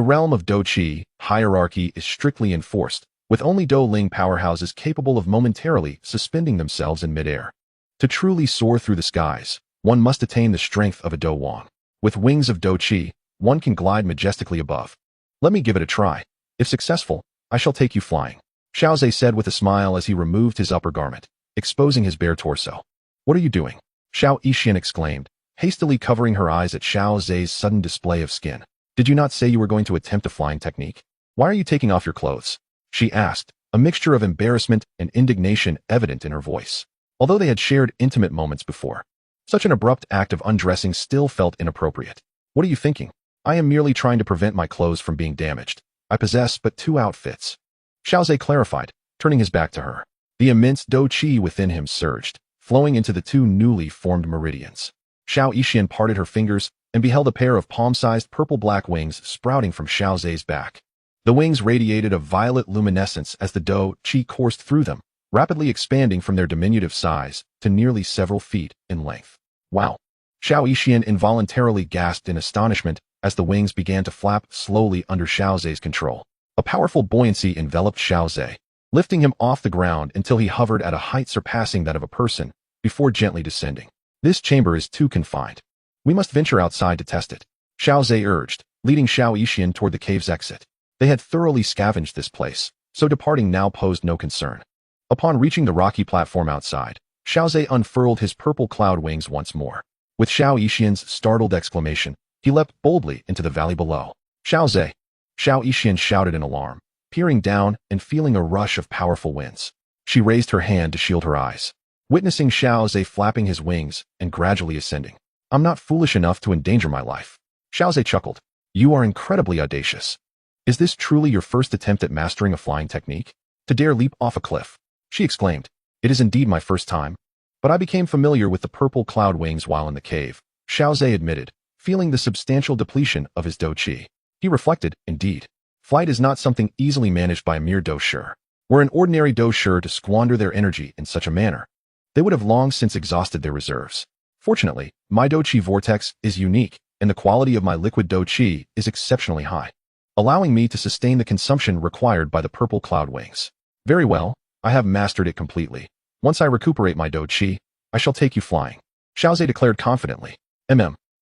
realm of Do Qi, hierarchy is strictly enforced, with only Do Ling powerhouses capable of momentarily suspending themselves in midair. To truly soar through the skies, one must attain the strength of a Do Wang. With wings of Do Qi, one can glide majestically above. Let me give it a try. If successful, I shall take you flying. Xiao Zhe said with a smile as he removed his upper garment, exposing his bare torso. What are you doing? Xiao Yixian exclaimed, hastily covering her eyes at Xiao Zhe's sudden display of skin. Did you not say you were going to attempt a flying technique? Why are you taking off your clothes? She asked, a mixture of embarrassment and indignation evident in her voice. Although they had shared intimate moments before, such an abrupt act of undressing still felt inappropriate. What are you thinking? I am merely trying to prevent my clothes from being damaged. I possess but two outfits. Xiao Zhe clarified, turning his back to her. The immense Do Qi within him surged, flowing into the two newly formed meridians. Xiao Yixian parted her fingers and beheld a pair of palm-sized purple-black wings sprouting from Xiao Zhe's back. The wings radiated a violet luminescence as the Do Qi coursed through them, rapidly expanding from their diminutive size to nearly several feet in length. Wow! Xiao Yixian involuntarily gasped in astonishment as the wings began to flap slowly under Xiao Zhe's control. A powerful buoyancy enveloped Xiao Zhe, lifting him off the ground until he hovered at a height surpassing that of a person, before gently descending. This chamber is too confined. We must venture outside to test it, Xiao Zhe urged, leading Xiao Yixian toward the cave's exit. They had thoroughly scavenged this place, so departing now posed no concern. Upon reaching the rocky platform outside, Xiao Zhe unfurled his purple cloud wings once more. With Xiao Yixian's startled exclamation, he leapt boldly into the valley below. Xiao Zhe! Xiao Yixian shouted in alarm, peering down and feeling a rush of powerful winds. She raised her hand to shield her eyes, witnessing Xiao Zhe flapping his wings and gradually ascending. I'm not foolish enough to endanger my life. Xiao Zhe chuckled. You are incredibly audacious. Is this truly your first attempt at mastering a flying technique? To dare leap off a cliff? She exclaimed. It is indeed my first time, but I became familiar with the purple cloud wings while in the cave, Xiao Zhe admitted, feeling the substantial depletion of his Do Qi. He reflected, indeed, flight is not something easily managed by a mere Do Shi. Were an ordinary Do Shi to squander their energy in such a manner, they would have long since exhausted their reserves. Fortunately, my Do Qi vortex is unique, and the quality of my liquid Do Qi is exceptionally high, allowing me to sustain the consumption required by the purple cloud wings. Very well, I have mastered it completely. Once I recuperate my Do Qi, I shall take you flying, Xiao Zhe declared confidently.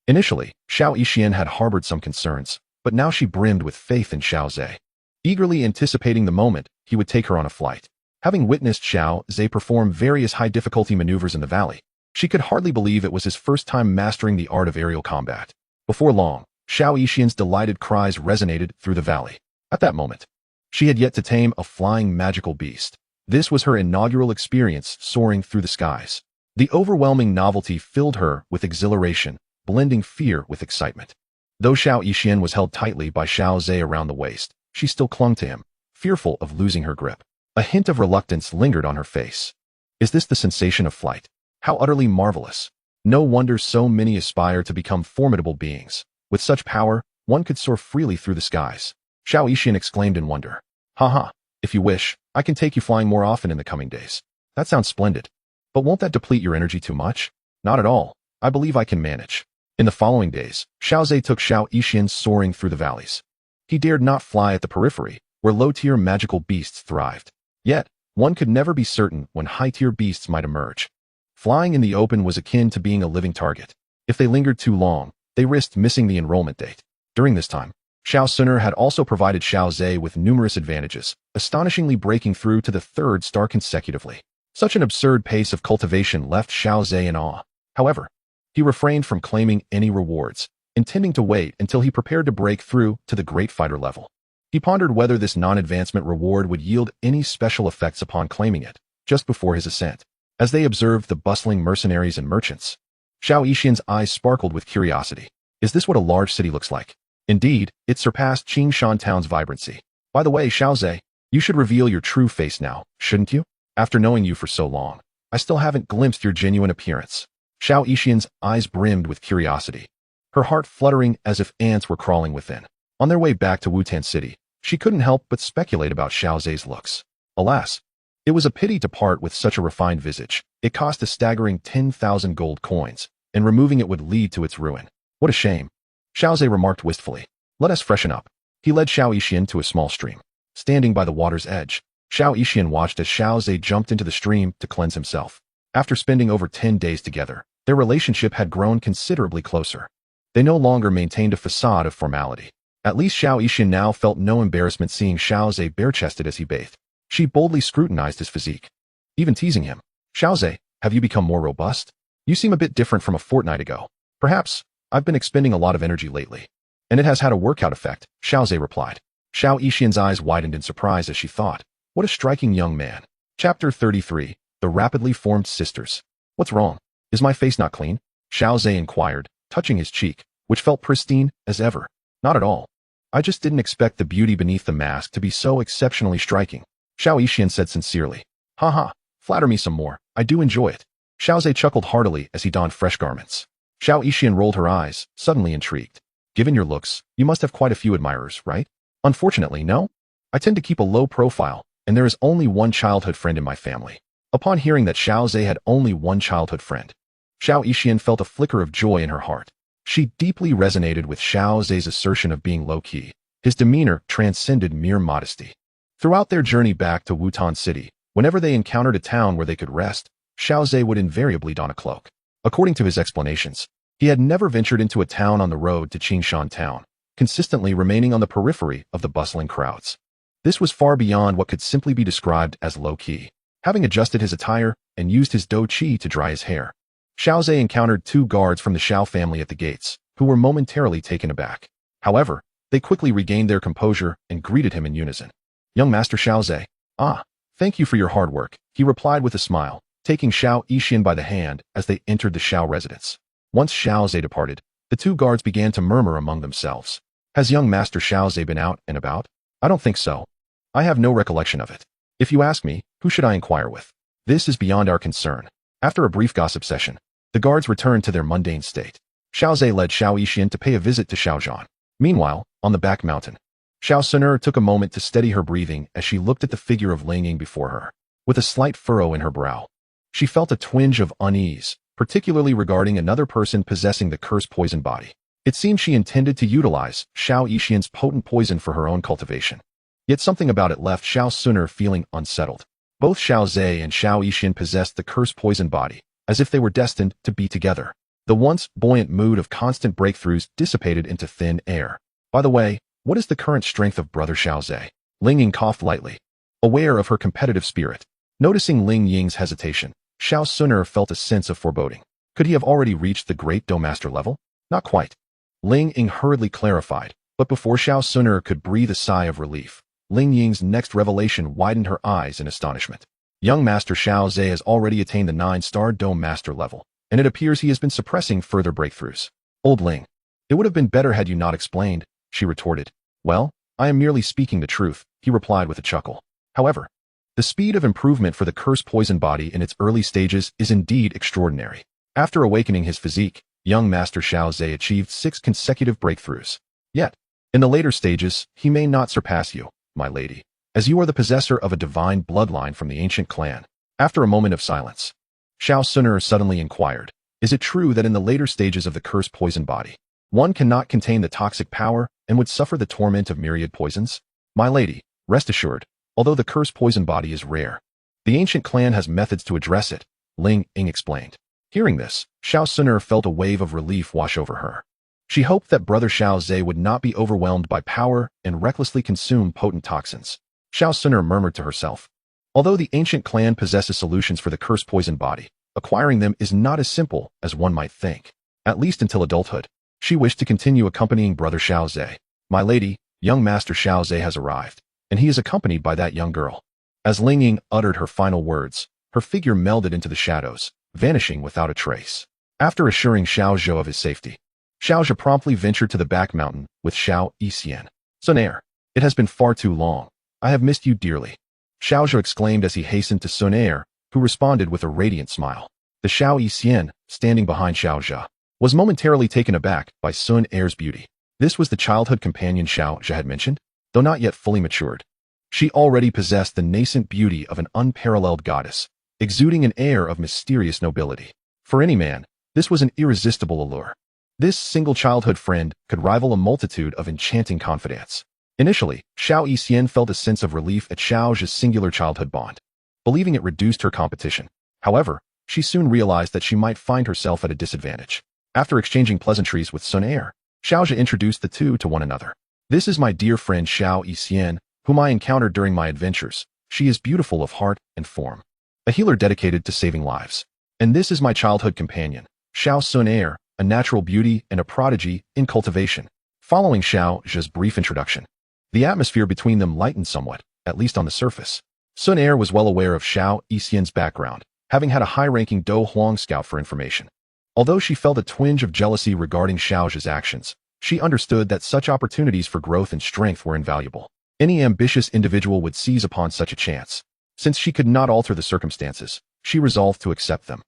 Initially, Xiao Yixian had harbored some concerns, but now she brimmed with faith in Xiao Zhe, eagerly anticipating the moment he would take her on a flight. Having witnessed Xiao Zhe perform various high-difficulty maneuvers in the valley, she could hardly believe it was his first time mastering the art of aerial combat. Before long, Xiao Yixian's delighted cries resonated through the valley. At that moment, she had yet to tame a flying magical beast. This was her inaugural experience soaring through the skies. The overwhelming novelty filled her with exhilaration, blending fear with excitement. Though Xiao Yixian was held tightly by Xiao Zhe around the waist, she still clung to him, fearful of losing her grip. A hint of reluctance lingered on her face. Is this the sensation of flight? How utterly marvelous! No wonder so many aspire to become formidable beings. With such power, one could soar freely through the skies. Xiao Yixian exclaimed in wonder. Haha, if you wish, I can take you flying more often in the coming days. That sounds splendid. But won't that deplete your energy too much? Not at all. I believe I can manage. In the following days, Xiao Zhe took Xiao Yixian soaring through the valleys. He dared not fly at the periphery, where low-tier magical beasts thrived. Yet, one could never be certain when high-tier beasts might emerge. Flying in the open was akin to being a living target. If they lingered too long, they risked missing the enrollment date. During this time, Xiao Suner had also provided Xiao Zhe with numerous advantages, astonishingly breaking through to the third star consecutively. Such an absurd pace of cultivation left Xiao Zhe in awe. However, he refrained from claiming any rewards, intending to wait until he prepared to break through to the great fighter level. He pondered whether this non-advancement reward would yield any special effects upon claiming it, just before his ascent. As they observed the bustling mercenaries and merchants, Xiao Yixian's eyes sparkled with curiosity. Is this what a large city looks like? Indeed, it surpassed Qingshan Town's vibrancy. By the way, Xiao Zhe, you should reveal your true face now, shouldn't you? After knowing you for so long, I still haven't glimpsed your genuine appearance. Xiao Yixian's eyes brimmed with curiosity, her heart fluttering as if ants were crawling within. On their way back to Wutan City, she couldn't help but speculate about Xiao Zhe's looks. Alas, it was a pity to part with such a refined visage. It cost a staggering 10,000 gold coins, and removing it would lead to its ruin. What a shame. Xiao Zhe remarked wistfully. Let us freshen up. He led Xiao Yixian to a small stream. Standing by the water's edge, Xiao Yixian watched as Xiao Zhe jumped into the stream to cleanse himself. After spending over 10 days together, their relationship had grown considerably closer. They no longer maintained a facade of formality. At least Xiao Yixian now felt no embarrassment seeing Xiao Zhe bare-chested as he bathed. She boldly scrutinized his physique, even teasing him. Xiao Zhe, have you become more robust? You seem a bit different from a fortnight ago. Perhaps, I've been expending a lot of energy lately. And it has had a workout effect, Xiao Zhe replied. Xiao Yixian's eyes widened in surprise as she thought, what a striking young man. Chapter 33, The Rapidly Formed Sisters. What's wrong? Is my face not clean? Xiao Zhe inquired, touching his cheek, which felt pristine as ever. Not at all. I just didn't expect the beauty beneath the mask to be so exceptionally striking. Xiao Yixian said sincerely. Haha, flatter me some more. I do enjoy it. Xiao Zhe chuckled heartily as he donned fresh garments. Xiao Yixian rolled her eyes, suddenly intrigued. Given your looks, you must have quite a few admirers, right? Unfortunately, no. I tend to keep a low profile, and there is only one childhood friend in my family. Upon hearing that Xiao Zhe had only one childhood friend, Xiao Yixian felt a flicker of joy in her heart. She deeply resonated with Xiao Zhe's assertion of being low-key. His demeanor transcended mere modesty. Throughout their journey back to Wutan City, whenever they encountered a town where they could rest, Xiao Zhe would invariably don a cloak. According to his explanations, he had never ventured into a town on the road to Qingshan Town, consistently remaining on the periphery of the bustling crowds. This was far beyond what could simply be described as low-key. Having adjusted his attire and used his dou qi to dry his hair, Xiao Zhe encountered two guards from the Xiao family at the gates, who were momentarily taken aback. However, they quickly regained their composure and greeted him in unison. Young Master Xiao Zhe. Ah, thank you for your hard work, he replied with a smile, taking Xiao Yixian by the hand as they entered the Xiao residence. Once Xiao Zhe departed, the two guards began to murmur among themselves. Has young Master Xiao Zhe been out and about? I don't think so. I have no recollection of it. If you ask me, who should I inquire with? This is beyond our concern. After a brief gossip session, the guards returned to their mundane state. Xiao Zhe led Xiao Yixian to pay a visit to Xiaozhan. Meanwhile, on the back mountain, Xiao Suner took a moment to steady her breathing as she looked at the figure of Ling Ying before her. With a slight furrow in her brow, she felt a twinge of unease, particularly regarding another person possessing the cursed poison body. It seemed she intended to utilize Xiao Yixian's potent poison for her own cultivation. Yet something about it left Xiao Suner feeling unsettled. Both Xiao Zhe and Xiao Yixian possessed the cursed poison body, as if they were destined to be together. The once buoyant mood of constant breakthroughs dissipated into thin air. By the way, what is the current strength of brother Xiao Zhe? Ling Ying coughed lightly, aware of her competitive spirit. Noticing Ling Ying's hesitation, Xiao Suner felt a sense of foreboding. Could he have already reached the great Dou Master level? Not quite. Ling Ying hurriedly clarified, but before Xiao Suner could breathe a sigh of relief, Ling Ying's next revelation widened her eyes in astonishment. Young Master Xiao Zhe has already attained the 9-star Dome Master level, and it appears he has been suppressing further breakthroughs. Old Ling, it would have been better had you not explained, she retorted. Well, I am merely speaking the truth, he replied with a chuckle. However, the speed of improvement for the cursed poison body in its early stages is indeed extraordinary. After awakening his physique, young Master Xiao Zhe achieved 6 consecutive breakthroughs. Yet, in the later stages, he may not surpass you, my lady, as you are the possessor of a divine bloodline from the ancient clan. After a moment of silence, Xiao Suner suddenly inquired, is it true that in the later stages of the cursed poison body, one cannot contain the toxic power and would suffer the torment of myriad poisons? My lady, rest assured, although the cursed poison body is rare, the ancient clan has methods to address it, Ling Ying explained. Hearing this, Xiao Suner felt a wave of relief wash over her. She hoped that brother Xiao Zhe would not be overwhelmed by power and recklessly consume potent toxins. Xiao Suner murmured to herself, although the ancient clan possesses solutions for the cursed poison body, acquiring them is not as simple as one might think. At least until adulthood, she wished to continue accompanying brother Xiao Zhe. My lady, young Master Xiao Zhe has arrived, and he is accompanied by that young girl. As Ling Ying uttered her final words, her figure melded into the shadows, vanishing without a trace. After assuring Xiao Zhou of his safety, Xiao Zhe promptly ventured to the back mountain with Xiao Yixian. Sun Air, it has been far too long. I have missed you dearly, Xiao Zhe exclaimed as he hastened to Sun Air, who responded with a radiant smile. The Xiao Yixian, standing behind Xiao Zhe, was momentarily taken aback by Sun Air's beauty. This was the childhood companion Xiao Zhe had mentioned, though not yet fully matured. She already possessed the nascent beauty of an unparalleled goddess, exuding an air of mysterious nobility. For any man, this was an irresistible allure. This single childhood friend could rival a multitude of enchanting confidants. Initially, Xiao Yixian felt a sense of relief at Xiao Zhe's singular childhood bond, believing it reduced her competition. However, she soon realized that she might find herself at a disadvantage. After exchanging pleasantries with Sun Air, Xiao Zhe introduced the two to one another. This is my dear friend Xiao Yixian, whom I encountered during my adventures. She is beautiful of heart and form, a healer dedicated to saving lives. And this is my childhood companion, Xiao Sun Air, a natural beauty and a prodigy in cultivation. Following Xiao Zhe's brief introduction, the atmosphere between them lightened somewhat, at least on the surface. Sun Air was well aware of Xiao Yixian's background, having had a high-ranking Do Huang scout for information. Although she felt a twinge of jealousy regarding Xiao Zhe's actions, she understood that such opportunities for growth and strength were invaluable. Any ambitious individual would seize upon such a chance. Since she could not alter the circumstances, she resolved to accept them.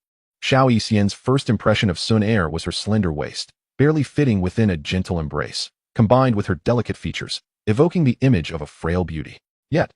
Xiao Yixian's first impression of Sun Air was her slender waist, barely fitting within a gentle embrace, combined with her delicate features, evoking the image of a frail beauty. Yet,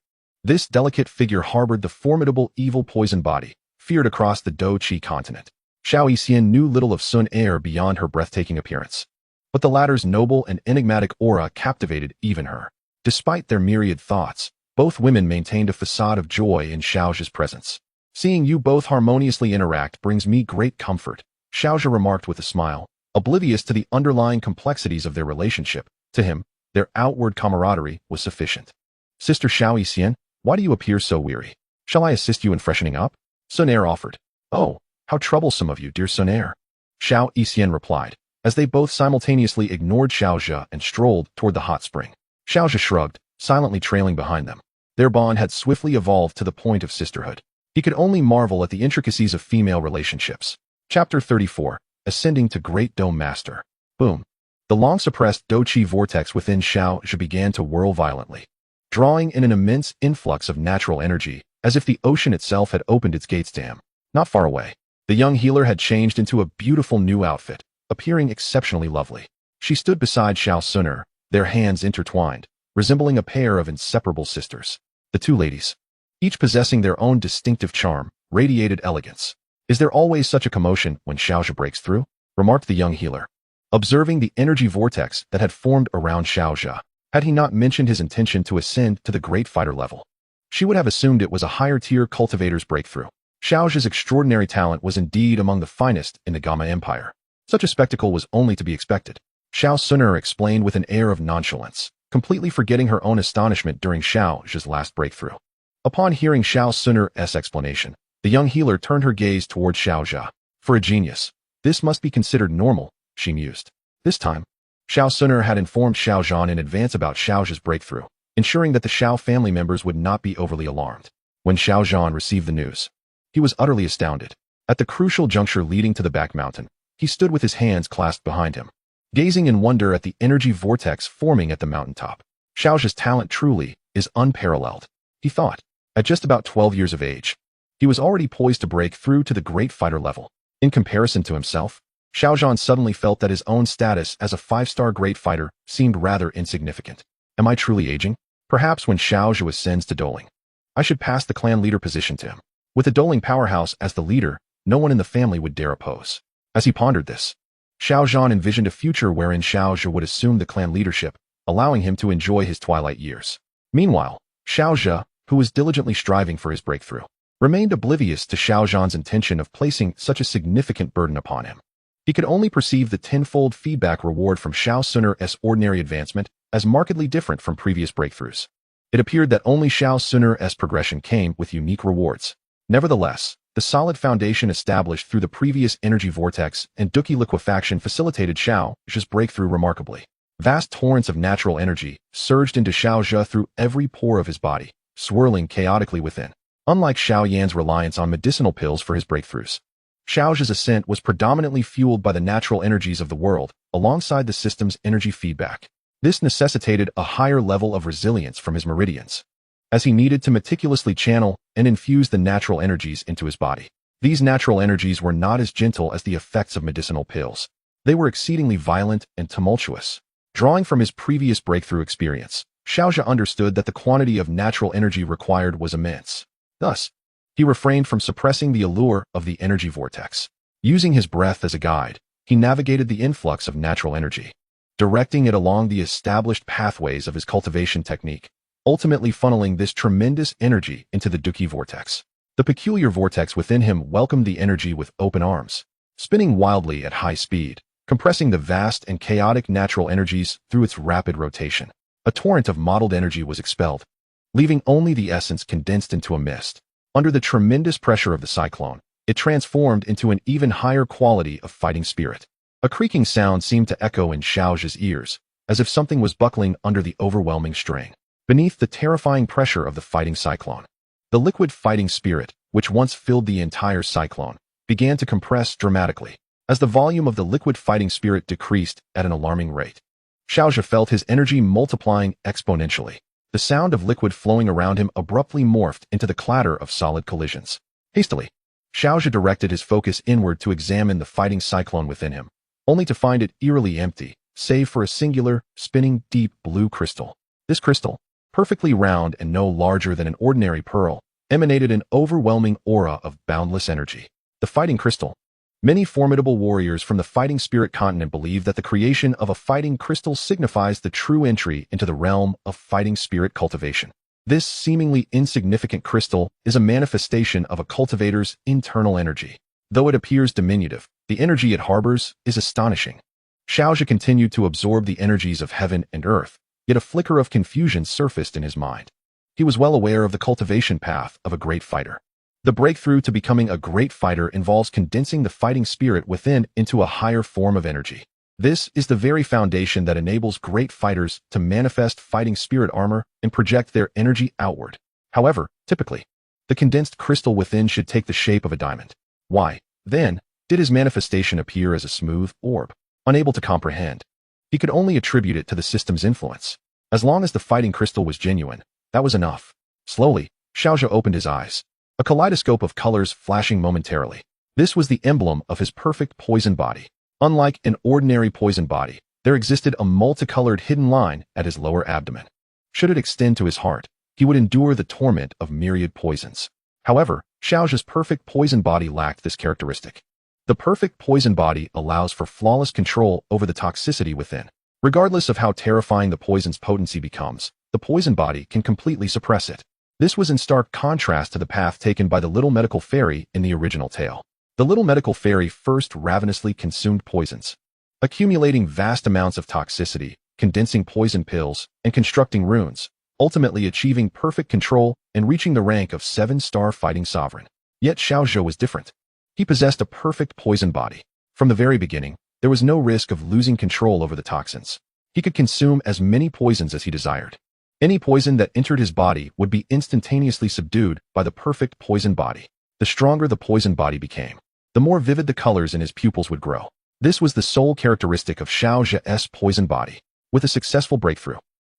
this delicate figure harbored the formidable evil poison body, feared across the Do Qi continent. Xiao Yixian knew little of Sun Air beyond her breathtaking appearance, but the latter's noble and enigmatic aura captivated even her. Despite their myriad thoughts, both women maintained a facade of joy in Xiao Zhe's presence. Seeing you both harmoniously interact brings me great comfort, Xiao Zhe remarked with a smile, oblivious to the underlying complexities of their relationship. To him, their outward camaraderie was sufficient. Sister Xiao Yixian, why do you appear so weary? Shall I assist you in freshening up? Sun Air offered. Oh, how troublesome of you, dear Sun Air. Xiao Yixian replied, as they both simultaneously ignored Xiao Zhe and strolled toward the hot spring. Xiao Zhe shrugged, silently trailing behind them. Their bond had swiftly evolved to the point of sisterhood. He could only marvel at the intricacies of female relationships. Chapter 34, Ascending to Great Dome Master. Boom. The long-suppressed Do Qi vortex within Xiao Zhe began to whirl violently, drawing in an immense influx of natural energy, as if the ocean itself had opened its gates to him. Not far away, the young healer had changed into a beautiful new outfit, appearing exceptionally lovely. She stood beside Xiao Suner, their hands intertwined, resembling a pair of inseparable sisters. The two ladies, each possessing their own distinctive charm, radiated elegance. Is there always such a commotion when Xiao Zhe breaks through? Remarked the young healer, observing the energy vortex that had formed around Xiao Zhe. Had he not mentioned his intention to ascend to the great fighter level, she would have assumed it was a higher-tier cultivator's breakthrough. Xiao Zhe's extraordinary talent was indeed among the finest in the Gamma Empire. Such a spectacle was only to be expected. Xiao Suner explained with an air of nonchalance, completely forgetting her own astonishment during Xiao Zhe's last breakthrough. Upon hearing Xiao Suner's explanation, the young healer turned her gaze toward Xiao Zhe. For a genius, this must be considered normal, she mused. This time, Xiao Suner had informed Xiao Zhan in advance about Xiao Zhe's breakthrough, ensuring that the Xiao family members would not be overly alarmed. when Xiao Zhan received the news. He was utterly astounded. At the crucial juncture leading to the back mountain, he stood with his hands clasped behind him, gazing in wonder at the energy vortex forming at the mountaintop. Xiao Zhan's talent truly is unparalleled, he thought. At just about 12 years of age, he was already poised to break through to the great fighter level. In comparison to himself, Xiao Zhan suddenly felt that his own status as a 5-star great fighter seemed rather insignificant. Am I truly aging? Perhaps when Xiao Zhan ascends to dueling, I should pass the clan leader position to him. With a dueling powerhouse as the leader, no one in the family would dare oppose. As he pondered this, Xiao Zhan envisioned a future wherein Xiao Zhan would assume the clan leadership, allowing him to enjoy his twilight years. Meanwhile, Xiao Zhan, who was diligently striving for his breakthrough, remained oblivious to Xiao Zhan's intention of placing such a significant burden upon him. He could only perceive the tenfold feedback reward from Xiao Sun's ordinary advancement as markedly different from previous breakthroughs. It appeared that only Xiao Sun's progression came with unique rewards. Nevertheless, the solid foundation established through the previous energy vortex and Duki liquefaction facilitated Xiao Zhan's breakthrough remarkably. Vast torrents of natural energy surged into Xiao Zhan through every pore of his body, swirling chaotically within. Unlike Xiao Yan's reliance on medicinal pills for his breakthroughs, Xiao Zhan's ascent was predominantly fueled by the natural energies of the world, alongside the system's energy feedback. This necessitated a higher level of resilience from his meridians, as he needed to meticulously channel and infuse the natural energies into his body. These natural energies were not as gentle as the effects of medicinal pills. They were exceedingly violent and tumultuous. Drawing from his previous breakthrough experience, Xiao Zhan understood that the quantity of natural energy required was immense. Thus, he refrained from suppressing the allure of the energy vortex. Using his breath as a guide, he navigated the influx of natural energy, directing it along the established pathways of his cultivation technique, ultimately funneling this tremendous energy into the Duki vortex. The peculiar vortex within him welcomed the energy with open arms, spinning wildly at high speed, compressing the vast and chaotic natural energies through its rapid rotation. A torrent of mottled energy was expelled, leaving only the essence condensed into a mist. Under the tremendous pressure of the cyclone, it transformed into an even higher quality of fighting spirit. A creaking sound seemed to echo in Xiao Zhan's ears, as if something was buckling under the overwhelming strain. Beneath the terrifying pressure of the fighting cyclone, the liquid fighting spirit, which once filled the entire cyclone, began to compress dramatically. As the volume of the liquid fighting spirit decreased at an alarming rate, Xiao Zhan felt his energy multiplying exponentially. The sound of liquid flowing around him abruptly morphed into the clatter of solid collisions. Hastily, Xiao Zhan directed his focus inward to examine the fighting cyclone within him, only to find it eerily empty, save for a singular, spinning deep blue crystal. This crystal, perfectly round and no larger than an ordinary pearl, emanated an overwhelming aura of boundless energy. The fighting crystal. Many formidable warriors from the fighting spirit continent believe that the creation of a fighting crystal signifies the true entry into the realm of fighting spirit cultivation. This seemingly insignificant crystal is a manifestation of a cultivator's internal energy. Though it appears diminutive, the energy it harbors is astonishing. Xiao Zhan continued to absorb the energies of heaven and earth, yet a flicker of confusion surfaced in his mind. He was well aware of the cultivation path of a great fighter. The breakthrough to becoming a great fighter involves condensing the fighting spirit within into a higher form of energy. This is the very foundation that enables great fighters to manifest fighting spirit armor and project their energy outward. However, typically, the condensed crystal within should take the shape of a diamond. Why, then, did his manifestation appear as a smooth orb? Unable to comprehend, he could only attribute it to the system's influence. As long as the fighting crystal was genuine, that was enough. Slowly, Xiao Zhan opened his eyes. A kaleidoscope of colors flashing momentarily. This was the emblem of his perfect poison body. Unlike an ordinary poison body, there existed a multicolored hidden line at his lower abdomen. Should it extend to his heart, he would endure the torment of myriad poisons. However, Xiao Zhan's perfect poison body lacked this characteristic. The perfect poison body allows for flawless control over the toxicity within. Regardless of how terrifying the poison's potency becomes, the poison body can completely suppress it. This was in stark contrast to the path taken by the little medical fairy in the original tale. The little medical fairy first ravenously consumed poisons, accumulating vast amounts of toxicity, condensing poison pills, and constructing runes, ultimately achieving perfect control and reaching the rank of 7-star fighting sovereign. Yet Xiao Zhan was different. He possessed a perfect poison body. From the very beginning, there was no risk of losing control over the toxins. He could consume as many poisons as he desired. Any poison that entered his body would be instantaneously subdued by the perfect poison body. The stronger the poison body became, the more vivid the colors in his pupils would grow. This was the sole characteristic of Xiao Zhe's poison body. With a successful breakthrough,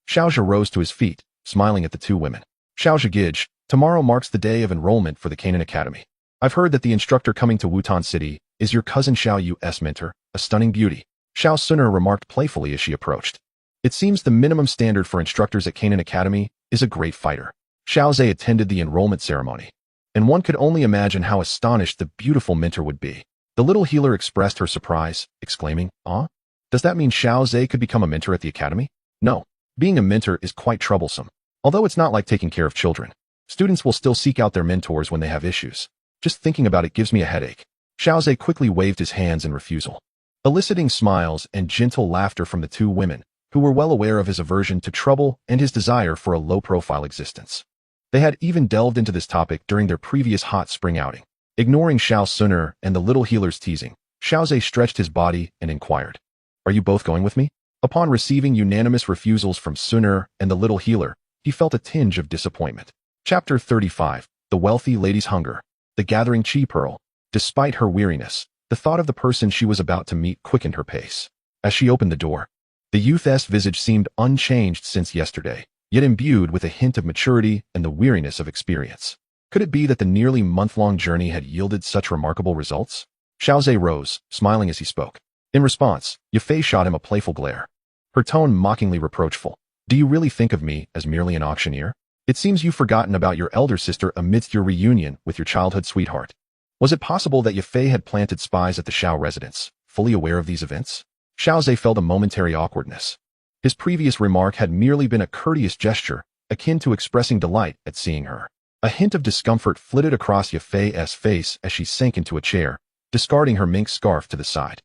Xiao Zhe rose to his feet, smiling at the two women. Xiao Zhe, tomorrow marks the day of enrollment for the Canaan Academy. I've heard that the instructor coming to Wutan City is your cousin Xiao Yu's mentor, a stunning beauty. Xiao Suner remarked playfully as she approached. It seems the minimum standard for instructors at Canaan Academy is a great fighter. Xiao Zhe attended the enrollment ceremony, and one could only imagine how astonished the beautiful mentor would be. The little healer expressed her surprise, exclaiming, "Ah? Does that mean Xiao Zhe could become a mentor at the academy?" No. Being a mentor is quite troublesome. Although it's not like taking care of children. Students will still seek out their mentors when they have issues. Just thinking about it gives me a headache. Xiao Zhe quickly waved his hands in refusal, eliciting smiles and gentle laughter from the two women, who were well aware of his aversion to trouble and his desire for a low-profile existence. They had even delved into this topic during their previous hot spring outing. Ignoring Xiao Suner and the little healer's teasing, Xiao Zhe stretched his body and inquired, "Are you both going with me?" Upon receiving unanimous refusals from Suner and the little healer, he felt a tinge of disappointment. Chapter 35. The Wealthy Lady's Hunger. The Gathering Chi Pearl. Despite her weariness, the thought of the person she was about to meet quickened her pace. As she opened the door, the youth's visage seemed unchanged since yesterday, yet imbued with a hint of maturity and the weariness of experience. Could it be that the nearly month-long journey had yielded such remarkable results? Xiao Zhe rose, smiling as he spoke. In response, Yafei shot him a playful glare, her tone mockingly reproachful. "Do you really think of me as merely an auctioneer? It seems you've forgotten about your elder sister amidst your reunion with your childhood sweetheart." Was it possible that Yafei had planted spies at the Xiao residence, fully aware of these events? Xiao Zhe felt a momentary awkwardness. His previous remark had merely been a courteous gesture, akin to expressing delight at seeing her. A hint of discomfort flitted across Yafei's face as she sank into a chair, discarding her mink scarf to the side.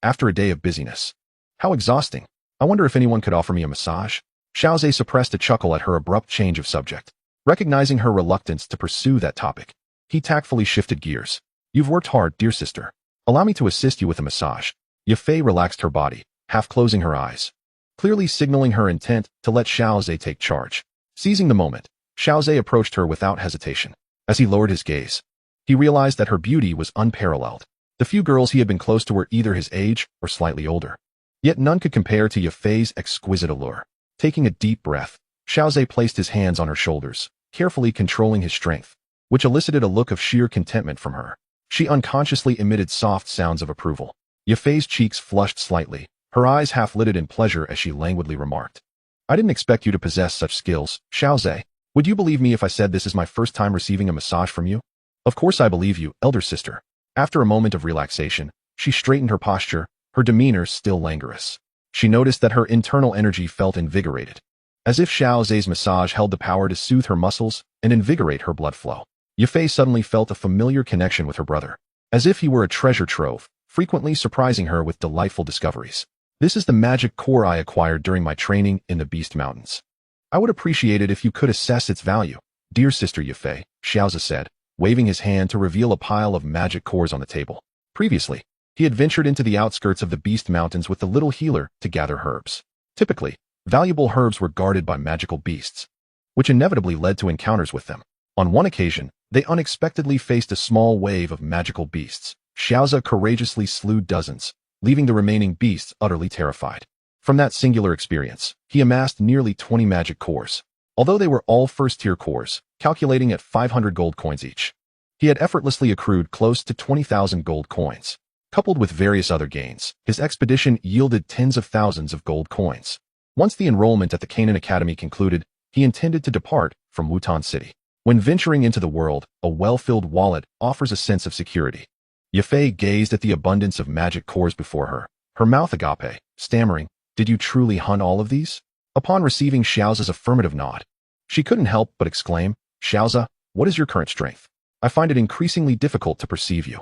After a day of busyness. How exhausting. I wonder if anyone could offer me a massage? Xiao Zhe suppressed a chuckle at her abrupt change of subject. Recognizing her reluctance to pursue that topic, he tactfully shifted gears. "You've worked hard, dear sister. Allow me to assist you with a massage." Yafei relaxed her body, half closing her eyes, clearly signaling her intent to let Xiao Zhe take charge. Seizing the moment, Xiao Zhe approached her without hesitation. As he lowered his gaze, he realized that her beauty was unparalleled. The few girls he had been close to were either his age or slightly older. Yet none could compare to Yafei's exquisite allure. Taking a deep breath, Xiao Zhe placed his hands on her shoulders, carefully controlling his strength, which elicited a look of sheer contentment from her. She unconsciously emitted soft sounds of approval. Yafei's cheeks flushed slightly, her eyes half-lidded in pleasure as she languidly remarked, "I didn't expect you to possess such skills, Xiao Zhe. Would you believe me if I said this is my first time receiving a massage from you?" "Of course I believe you, elder sister." After a moment of relaxation, she straightened her posture, her demeanor still languorous. She noticed that her internal energy felt invigorated, as if Xiao Zhe's massage held the power to soothe her muscles and invigorate her blood flow. Yafei suddenly felt a familiar connection with her brother, as if he were a treasure trove, frequently surprising her with delightful discoveries. "This is the magic core I acquired during my training in the Beast Mountains. I would appreciate it if you could assess its value, dear sister Yafei," Xiao Zhe said, waving his hand to reveal a pile of magic cores on the table. Previously, he had ventured into the outskirts of the Beast Mountains with the little healer to gather herbs. Typically, valuable herbs were guarded by magical beasts, which inevitably led to encounters with them. On one occasion, they unexpectedly faced a small wave of magical beasts. Xiao Zhe courageously slew dozens, leaving the remaining beasts utterly terrified. From that singular experience, he amassed nearly 20 magic cores. Although they were all first-tier cores, calculating at 500 gold coins each, he had effortlessly accrued close to 20,000 gold coins. Coupled with various other gains, his expedition yielded tens of thousands of gold coins. Once the enrollment at the Canaan Academy concluded, he intended to depart from Wutan City. When venturing into the world, a well-filled wallet offers a sense of security. Yafei gazed at the abundance of magic cores before her, her mouth agape, stammering, "Did you truly hunt all of these?" Upon receiving Xiao Zhe's affirmative nod, she couldn't help but exclaim, "Xiao Zhe, what is your current strength? I find it increasingly difficult to perceive you."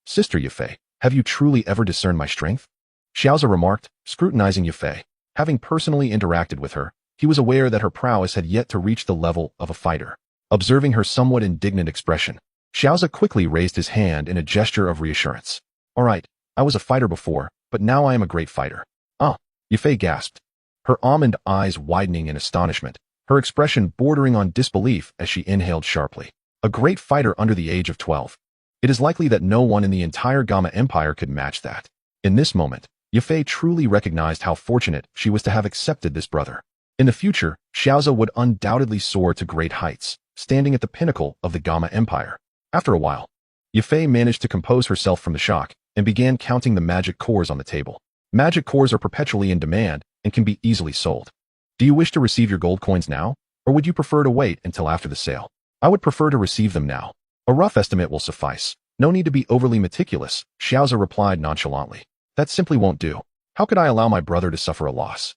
Sister Yafei, have you truly ever discerned my strength?" Xiao Zhe remarked, scrutinizing Yafei. Having personally interacted with her, he was aware that her prowess had yet to reach the level of a fighter. Observing her somewhat indignant expression, Xiao Zhe quickly raised his hand in a gesture of reassurance. "All right, I was a fighter before, but now I am a great fighter." Yafei gasped. her almond eyes widening in astonishment, her expression bordering on disbelief as she inhaled sharply. A great fighter under the age of 12. It is likely that no one in the entire Gamma Empire could match that. In this moment, Yafei truly recognized how fortunate she was to have accepted this brother. In the future, Xiaoze would undoubtedly soar to great heights, standing at the pinnacle of the Gamma Empire. After a while, Yafei managed to compose herself from the shock and began counting the magic cores on the table. Magic cores are perpetually in demand and can be easily sold. Do you wish to receive your gold coins now, or would you prefer to wait until after the sale? I would prefer to receive them now. A rough estimate will suffice. No need to be overly meticulous, Xiaoze replied nonchalantly. That simply won't do. How could I allow my brother to suffer a loss?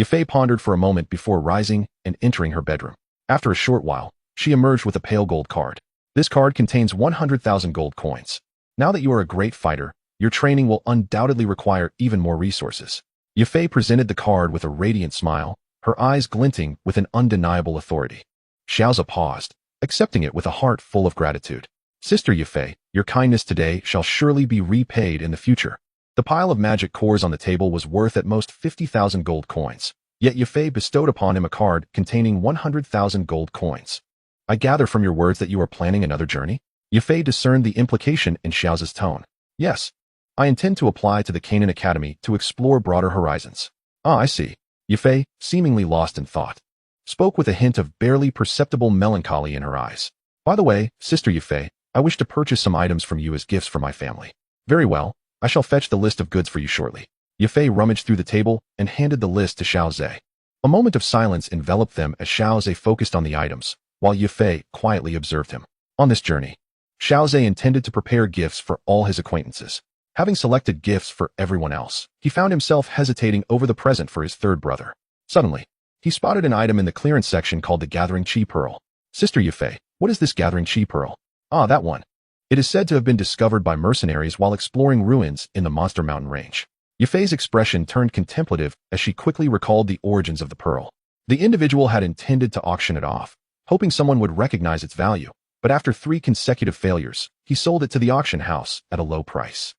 Yafei pondered for a moment before rising and entering her bedroom. After a short while, she emerged with a pale gold card. This card contains 100,000 gold coins. Now that you are a great fighter, your training will undoubtedly require even more resources. Yafei presented the card with a radiant smile, her eyes glinting with an undeniable authority. Xiaoze paused, accepting it with a heart full of gratitude. Sister Yafei, your kindness today shall surely be repaid in the future. The pile of magic cores on the table was worth at most 50,000 gold coins, yet Yafei bestowed upon him a card containing 100,000 gold coins. I gather from your words that you are planning another journey? Yafei discerned the implication in Xiaoze's tone. Yes. I intend to apply to the Canaan Academy to explore broader horizons. Ah, I see. Yafei, seemingly lost in thought, spoke with a hint of barely perceptible melancholy in her eyes. By the way, Sister Yafei, I wish to purchase some items from you as gifts for my family. Very well. I shall fetch the list of goods for you shortly. Yafei rummaged through the table and handed the list to Xiaoze. A moment of silence enveloped them as Xiaoze focused on the items, while Yafei quietly observed him. On this journey, Xiaoze intended to prepare gifts for all his acquaintances. Having selected gifts for everyone else, he found himself hesitating over the present for his third brother. Suddenly, he spotted an item in the clearance section called the Gathering Chi Pearl. Sister Yafei, what is this Gathering Chi Pearl? Ah, that one. It is said to have been discovered by mercenaries while exploring ruins in the Monster Mountain range. Yafei's expression turned contemplative as she quickly recalled the origins of the pearl. The individual had intended to auction it off, hoping someone would recognize its value, but after 3 consecutive failures, he sold it to the auction house at a low price.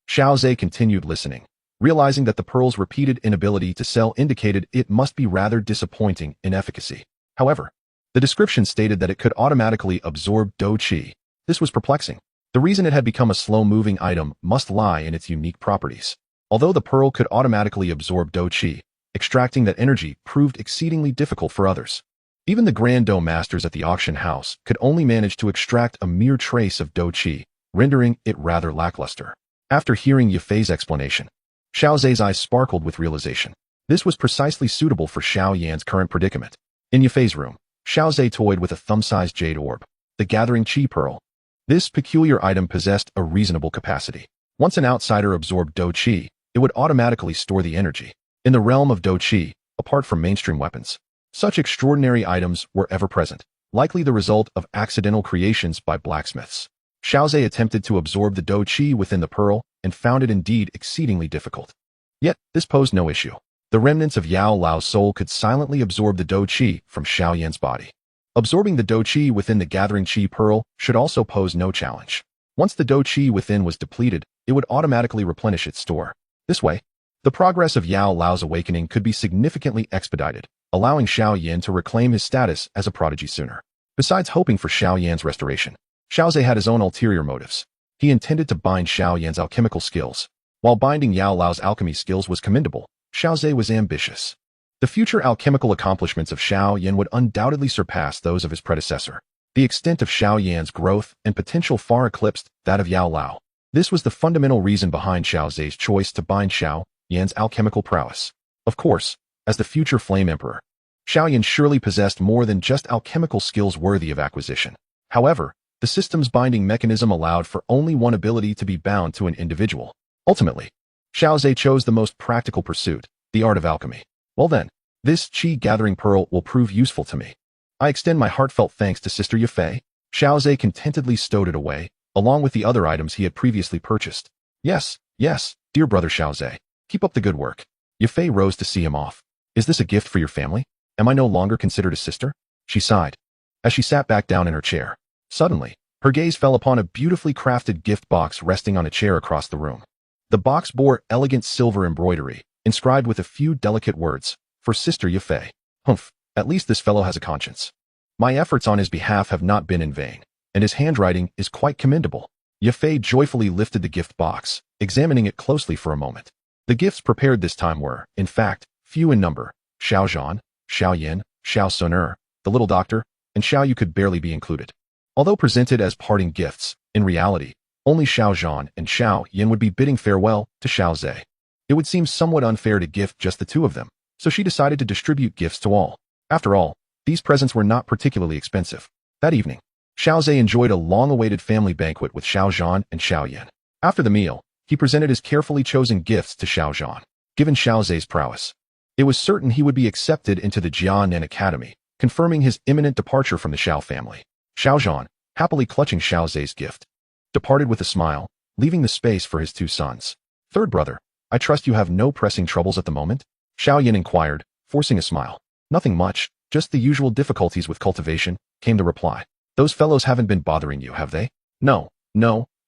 Xiaoze continued listening, realizing that the pearl's repeated inability to sell indicated it must be rather disappointing in efficacy. However, the description stated that it could automatically absorb Do Qi. This was perplexing. The reason it had become a slow-moving item must lie in its unique properties. Although the pearl could automatically absorb Do Qi, extracting that energy proved exceedingly difficult for others. Even the Grand Do Masters at the auction house could only manage to extract a mere trace of Do Qi, rendering it rather lackluster. After hearing Yafei's explanation, Xiaoze's eyes sparkled with realization. This was precisely suitable for Xiao Yan's current predicament. In Yafei's room, Xiaoze toyed with a thumb-sized jade orb, the Gathering Chi Pearl. This peculiar item possessed a reasonable capacity. Once an outsider absorbed Do Qi, it would automatically store the energy. In the realm of Do Qi, apart from mainstream weapons, such extraordinary items were ever present, likely the result of accidental creations by blacksmiths. Xiaoze attempted to absorb the Do Qi within the pearl and found it indeed exceedingly difficult. Yet, this posed no issue. The remnants of Yao Lao's soul could silently absorb the Do Qi from Xiao Yan's body. Absorbing the Do Qi within the Gathering Chi Pearl should also pose no challenge. Once the Do Qi within was depleted, it would automatically replenish its store. This way, the progress of Yao Lao's awakening could be significantly expedited, allowing Xiao Yan to reclaim his status as a prodigy sooner. Besides hoping for Xiao Yan's restoration, Xiaoze had his own ulterior motives. He intended to bind Xiao Yan's alchemical skills. While binding Yao Lao's alchemy skills was commendable, Xiaoze was ambitious. The future alchemical accomplishments of Xiao Yan would undoubtedly surpass those of his predecessor. The extent of Xiao Yan's growth and potential far eclipsed that of Yao Lao. This was the fundamental reason behind Xiaoze's choice to bind Xiao Yan's alchemical prowess. Of course, as the future Flame Emperor, Xiao Yan surely possessed more than just alchemical skills worthy of acquisition. However, the system's binding mechanism allowed for only one ability to be bound to an individual. Ultimately, Xiaoze chose the most practical pursuit, the art of alchemy. Well then, this Qi Gathering Pearl will prove useful to me. I extend my heartfelt thanks to Sister Yafei. Xiaoze contentedly stowed it away, along with the other items he had previously purchased. Yes, dear brother Xiaoze. Keep up the good work. Yafei rose to see him off. Is this a gift for your family? Am I no longer considered a sister? She sighed, as she sat back down in her chair. Suddenly, her gaze fell upon a beautifully crafted gift box resting on a chair across the room. The box bore elegant silver embroidery, inscribed with a few delicate words, For Sister Yafei. Humph, at least this fellow has a conscience. My efforts on his behalf have not been in vain, and his handwriting is quite commendable. Yafei joyfully lifted the gift box, examining it closely for a moment. The gifts prepared this time were, in fact, few in number. Xiao Zhan, Xiao Yin, Xiao Suner, the little doctor, and Xiao Yu could barely be included. Although presented as parting gifts, in reality, only Xiao Zhan and Xiao Yin would be bidding farewell to Xiao Zhe. It would seem somewhat unfair to gift just the two of them, so she decided to distribute gifts to all. After all, these presents were not particularly expensive. That evening, Xiao Zhe enjoyed a long-awaited family banquet with Xiao Zhan and Xiao Yin. After the meal, he presented his carefully chosen gifts to Xiao Zhan. Given Xiao Zhe's prowess, it was certain he would be accepted into the Jianan Academy, confirming his imminent departure from the Xiao family. Xiao Zhan, happily clutching Xiao Zhe's gift, departed with a smile, leaving the space for his two sons. Third brother, I trust you have no pressing troubles at the moment? Xiao Yin inquired, forcing a smile. Nothing much, just the usual difficulties with cultivation, came the reply. Those fellows haven't been bothering you, have they? No,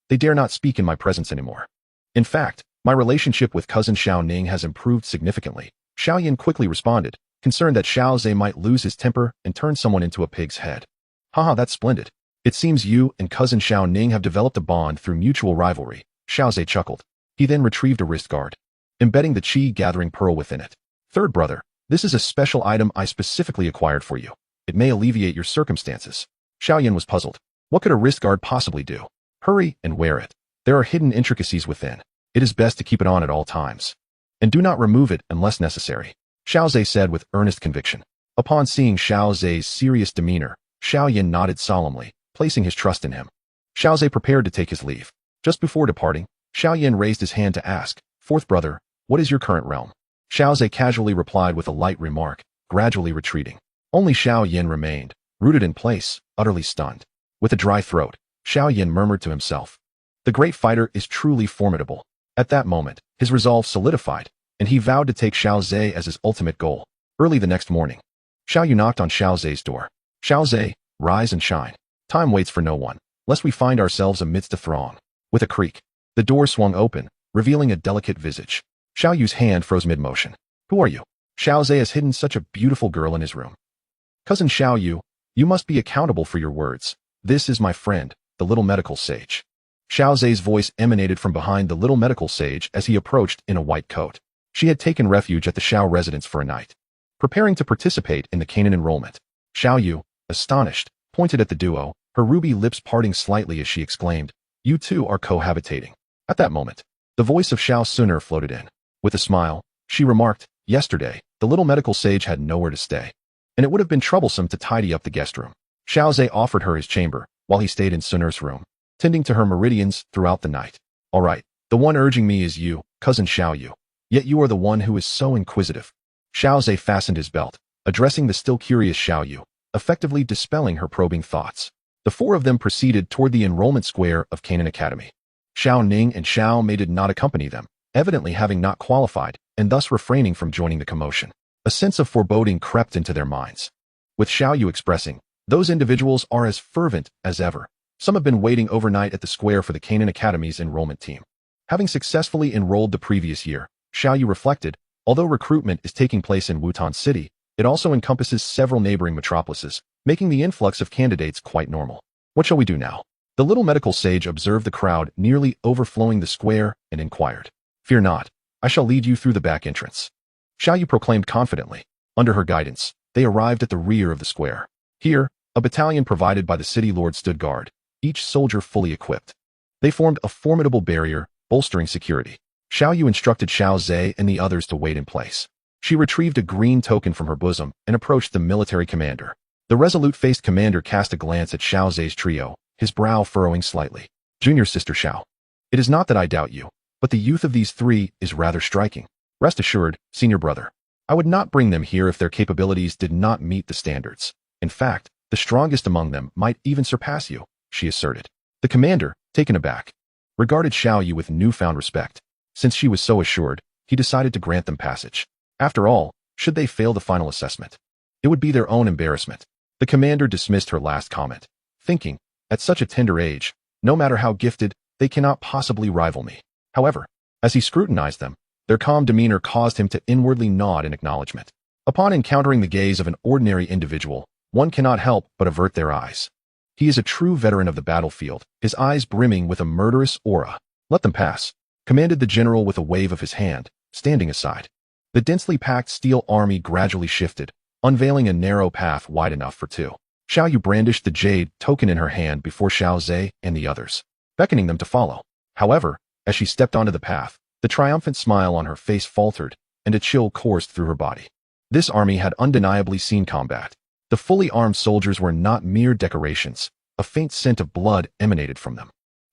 they dare not speak in my presence anymore. In fact, my relationship with cousin Xiao Ning has improved significantly. Xiao Yin quickly responded, concerned that Xiao Zhe might lose his temper and turn someone into a pig's head. Haha, that's splendid. It seems you and cousin Xiao Ning have developed a bond through mutual rivalry. Xiao Zhe chuckled. He then retrieved a wrist guard, embedding the chi-gathering pearl within it. Third brother, this is a special item I specifically acquired for you. It may alleviate your circumstances. Xiao Yin was puzzled. What could a wrist guard possibly do? Hurry and wear it. There are hidden intricacies within. It is best to keep it on at all times. And do not remove it unless necessary, Xiao Zhe said with earnest conviction. Upon seeing Xiao Zhe's serious demeanor, Xiao Yin nodded solemnly, placing his trust in him. Xiao Zhe prepared to take his leave. Just before departing, Xiao Yin raised his hand to ask, Fourth brother, what is your current realm? Xiao Zhe casually replied with a light remark, gradually retreating. Only Xiao Yin remained, rooted in place, utterly stunned. With a dry throat, Xiao Yin murmured to himself. The great fighter is truly formidable. At that moment, his resolve solidified, and he vowed to take Xiao Zhe as his ultimate goal. Early the next morning, Xiao Yu knocked on Xiao Zhe's door. Xiao Zhe, rise and shine. Time waits for no one, lest we find ourselves amidst a throng. With a creak, the door swung open, revealing a delicate visage. Xiao Yu's hand froze mid-motion. Who are you? Xiao Zhe has hidden such a beautiful girl in his room. Cousin Xiao Yu, you must be accountable for your words. This is my friend, the little medical sage. Xiao Zhe's voice emanated from behind the little medical sage as he approached in a white coat. She had taken refuge at the Xiao residence for a night, preparing to participate in the Canaan enrollment. Xiao Yu, astonished, pointed at the duo, her ruby lips parting slightly as she exclaimed, You two are cohabitating. At that moment, the voice of Xiao Suner floated in. With a smile, she remarked, Yesterday, the little medical sage had nowhere to stay, and it would have been troublesome to tidy up the guest room. Xiao Zhe offered her his chamber, while he stayed in Suner's room, tending to her meridians throughout the night. All right, the one urging me is you, cousin Xiao Yu. Yet you are the one who is so inquisitive. Xiao Zhe fastened his belt, addressing the still curious Xiao Yu, effectively dispelling her probing thoughts. The four of them proceeded toward the enrollment square of Canaan Academy. Xiao Ning and Xiao Mei did not accompany them, evidently having not qualified, and thus refraining from joining the commotion. A sense of foreboding crept into their minds, with Xiao Yu expressing, those individuals are as fervent as ever. Some have been waiting overnight at the square for the Canaan Academy's enrollment team. Having successfully enrolled the previous year, Xiao Yu reflected, although recruitment is taking place in Wutan City, it also encompasses several neighboring metropolises, making the influx of candidates quite normal. What shall we do now? The little medical sage observed the crowd nearly overflowing the square and inquired. Fear not, I shall lead you through the back entrance. Xiao Yu proclaimed confidently. Under her guidance, they arrived at the rear of the square. Here, a battalion provided by the city lord stood guard, each soldier fully equipped. They formed a formidable barrier, bolstering security. Xiao Yu instructed Xiao Zhe and the others to wait in place. She retrieved a green token from her bosom and approached the military commander. The resolute-faced commander cast a glance at Xiao Zhe's trio, his brow furrowing slightly. Junior Sister Xiao. It is not that I doubt you, but the youth of these three is rather striking. Rest assured, senior brother, I would not bring them here if their capabilities did not meet the standards. In fact, the strongest among them might even surpass you, she asserted. The commander, taken aback, regarded Xiao Yu with newfound respect. Since she was so assured, he decided to grant them passage. After all, should they fail the final assessment, it would be their own embarrassment. The commander dismissed her last comment, thinking, at such a tender age, no matter how gifted, they cannot possibly rival me. However, as he scrutinized them, their calm demeanor caused him to inwardly nod in acknowledgement. Upon encountering the gaze of an ordinary individual, one cannot help but avert their eyes. He is a true veteran of the battlefield, his eyes brimming with a murderous aura. "Let them pass," commanded the general with a wave of his hand, standing aside. The densely packed steel army gradually shifted, unveiling a narrow path wide enough for two. Xiao Yu brandished the jade token in her hand before Xiao Zhe and the others, beckoning them to follow. However, as she stepped onto the path, the triumphant smile on her face faltered, and a chill coursed through her body. This army had undeniably seen combat. The fully armed soldiers were not mere decorations. A faint scent of blood emanated from them,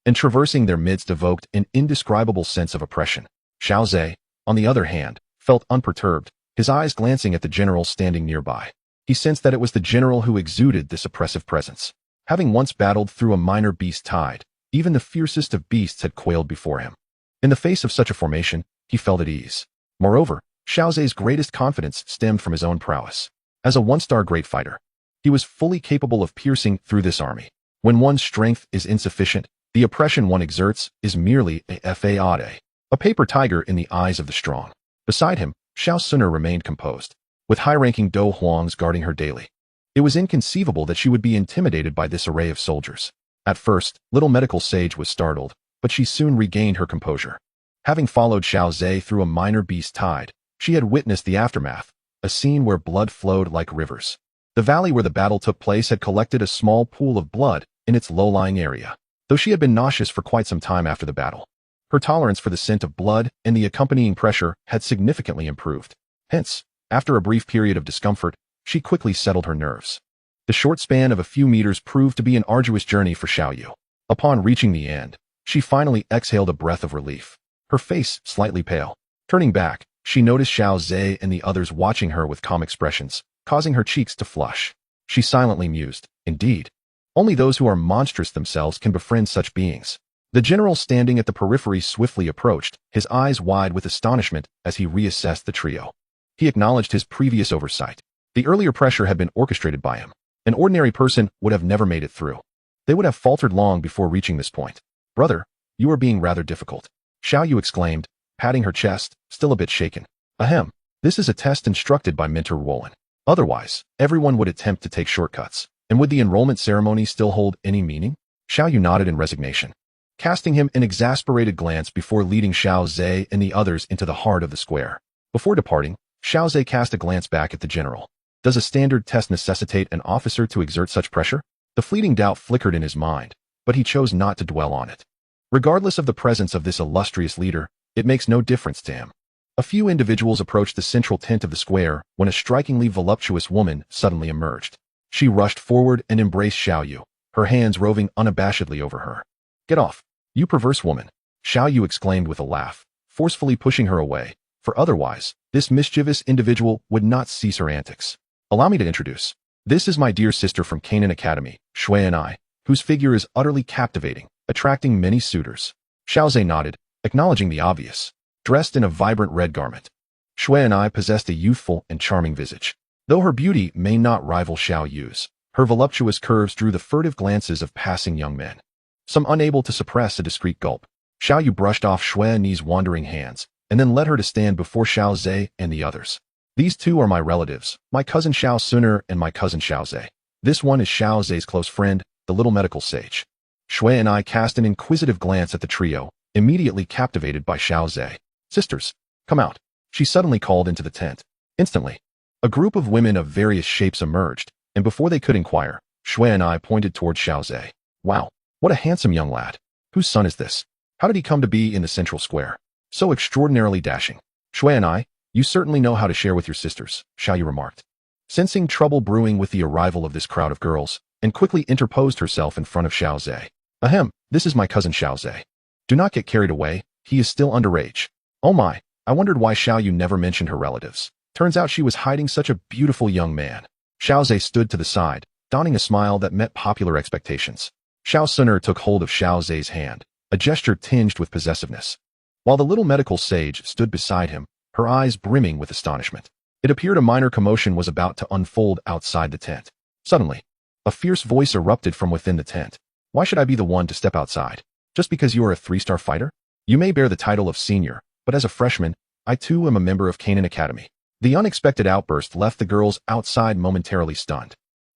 and traversing their midst evoked an indescribable sense of oppression. Xiao Zhe, on the other hand, felt unperturbed, his eyes glancing at the general standing nearby. He sensed that it was the general who exuded this oppressive presence. Having once battled through a minor beast tide, even the fiercest of beasts had quailed before him. In the face of such a formation, he felt at ease. Moreover, Xiao Zhe's greatest confidence stemmed from his own prowess. As a one-star great fighter, he was fully capable of piercing through this army. When one's strength is insufficient, the oppression one exerts is merely a fade, a paper tiger in the eyes of the strong. Beside him, Xiao Suner remained composed, with high-ranking Do Huangs guarding her daily. It was inconceivable that she would be intimidated by this array of soldiers. At first, little medical sage was startled, but she soon regained her composure. Having followed Xiao Zhe through a minor beast tide, she had witnessed the aftermath, a scene where blood flowed like rivers. The valley where the battle took place had collected a small pool of blood in its low-lying area. Though she had been nauseous for quite some time after the battle, her tolerance for the scent of blood and the accompanying pressure had significantly improved. Hence, after a brief period of discomfort, she quickly settled her nerves. The short span of a few meters proved to be an arduous journey for Xiao Yu. Upon reaching the end, she finally exhaled a breath of relief, her face slightly pale. Turning back, she noticed Xiao Zhe and the others watching her with calm expressions, causing her cheeks to flush. She silently mused, "Indeed, only those who are monstrous themselves can befriend such beings." The general standing at the periphery swiftly approached, his eyes wide with astonishment as he reassessed the trio. He acknowledged his previous oversight. The earlier pressure had been orchestrated by him. An ordinary person would have never made it through. They would have faltered long before reaching this point. "Brother, you are being rather difficult," Xiao Yu exclaimed, patting her chest, still a bit shaken. "Ahem, this is a test instructed by Mentor Roland. Otherwise, everyone would attempt to take shortcuts. And would the enrollment ceremony still hold any meaning?" Xiao Yu nodded in resignation, casting him an exasperated glance before leading Xiao Zhe and the others into the heart of the square. Before departing, Xiao Zhe cast a glance back at the general. Does a standard test necessitate an officer to exert such pressure? The fleeting doubt flickered in his mind, but he chose not to dwell on it. Regardless of the presence of this illustrious leader, it makes no difference to him. A few individuals approached the central tent of the square when a strikingly voluptuous woman suddenly emerged. She rushed forward and embraced Xiao Yu, her hands roving unabashedly over her. "Get off, you perverse woman," Xiao Yu exclaimed with a laugh, forcefully pushing her away, for otherwise, this mischievous individual would not cease her antics. "Allow me to introduce. This is my dear sister from Canaan Academy, Shui and I, whose figure is utterly captivating, attracting many suitors." Xiao Zhe nodded, acknowledging the obvious. Dressed in a vibrant red garment, Shui and I possessed a youthful and charming visage. Though her beauty may not rival Xiao Yu's, her voluptuous curves drew the furtive glances of passing young men. Some unable to suppress a discreet gulp, Xiao Yu brushed off Shui and I's wandering hands, and then led her to stand before Xiao Zhe and the others. "These two are my relatives, my cousin Xiao Suner and my cousin Xiao Zhe. This one is Xiao Zhe's close friend, the little medical sage." Shui and I cast an inquisitive glance at the trio, immediately captivated by Xiao Zhe. "Sisters, come out," she suddenly called into the tent. Instantly, a group of women of various shapes emerged, and before they could inquire, Shui and I pointed toward Xiao Zhe. "Wow, what a handsome young lad. Whose son is this? How did he come to be in the central square? So extraordinarily dashing." "Shui and I, you certainly know how to share with your sisters," Xiao Yu remarked, sensing trouble brewing with the arrival of this crowd of girls, and quickly interposed herself in front of Xiao Zhe. "Ahem, this is my cousin Xiao Zhe. Do not get carried away, he is still underage." "Oh my, I wondered why Xiao Yu never mentioned her relatives. Turns out she was hiding such a beautiful young man." Xiao Zhe stood to the side, donning a smile that met popular expectations. Xiao Suner took hold of Xiao Zhe's hand, a gesture tinged with possessiveness, while the little medical sage stood beside him, her eyes brimming with astonishment. It appeared a minor commotion was about to unfold outside the tent. Suddenly, a fierce voice erupted from within the tent. "Why should I be the one to step outside? Just because you are a 3-star fighter? You may bear the title of senior, but as a freshman, I too am a member of Canaan Academy. The unexpected outburst left the girls outside momentarily stunned.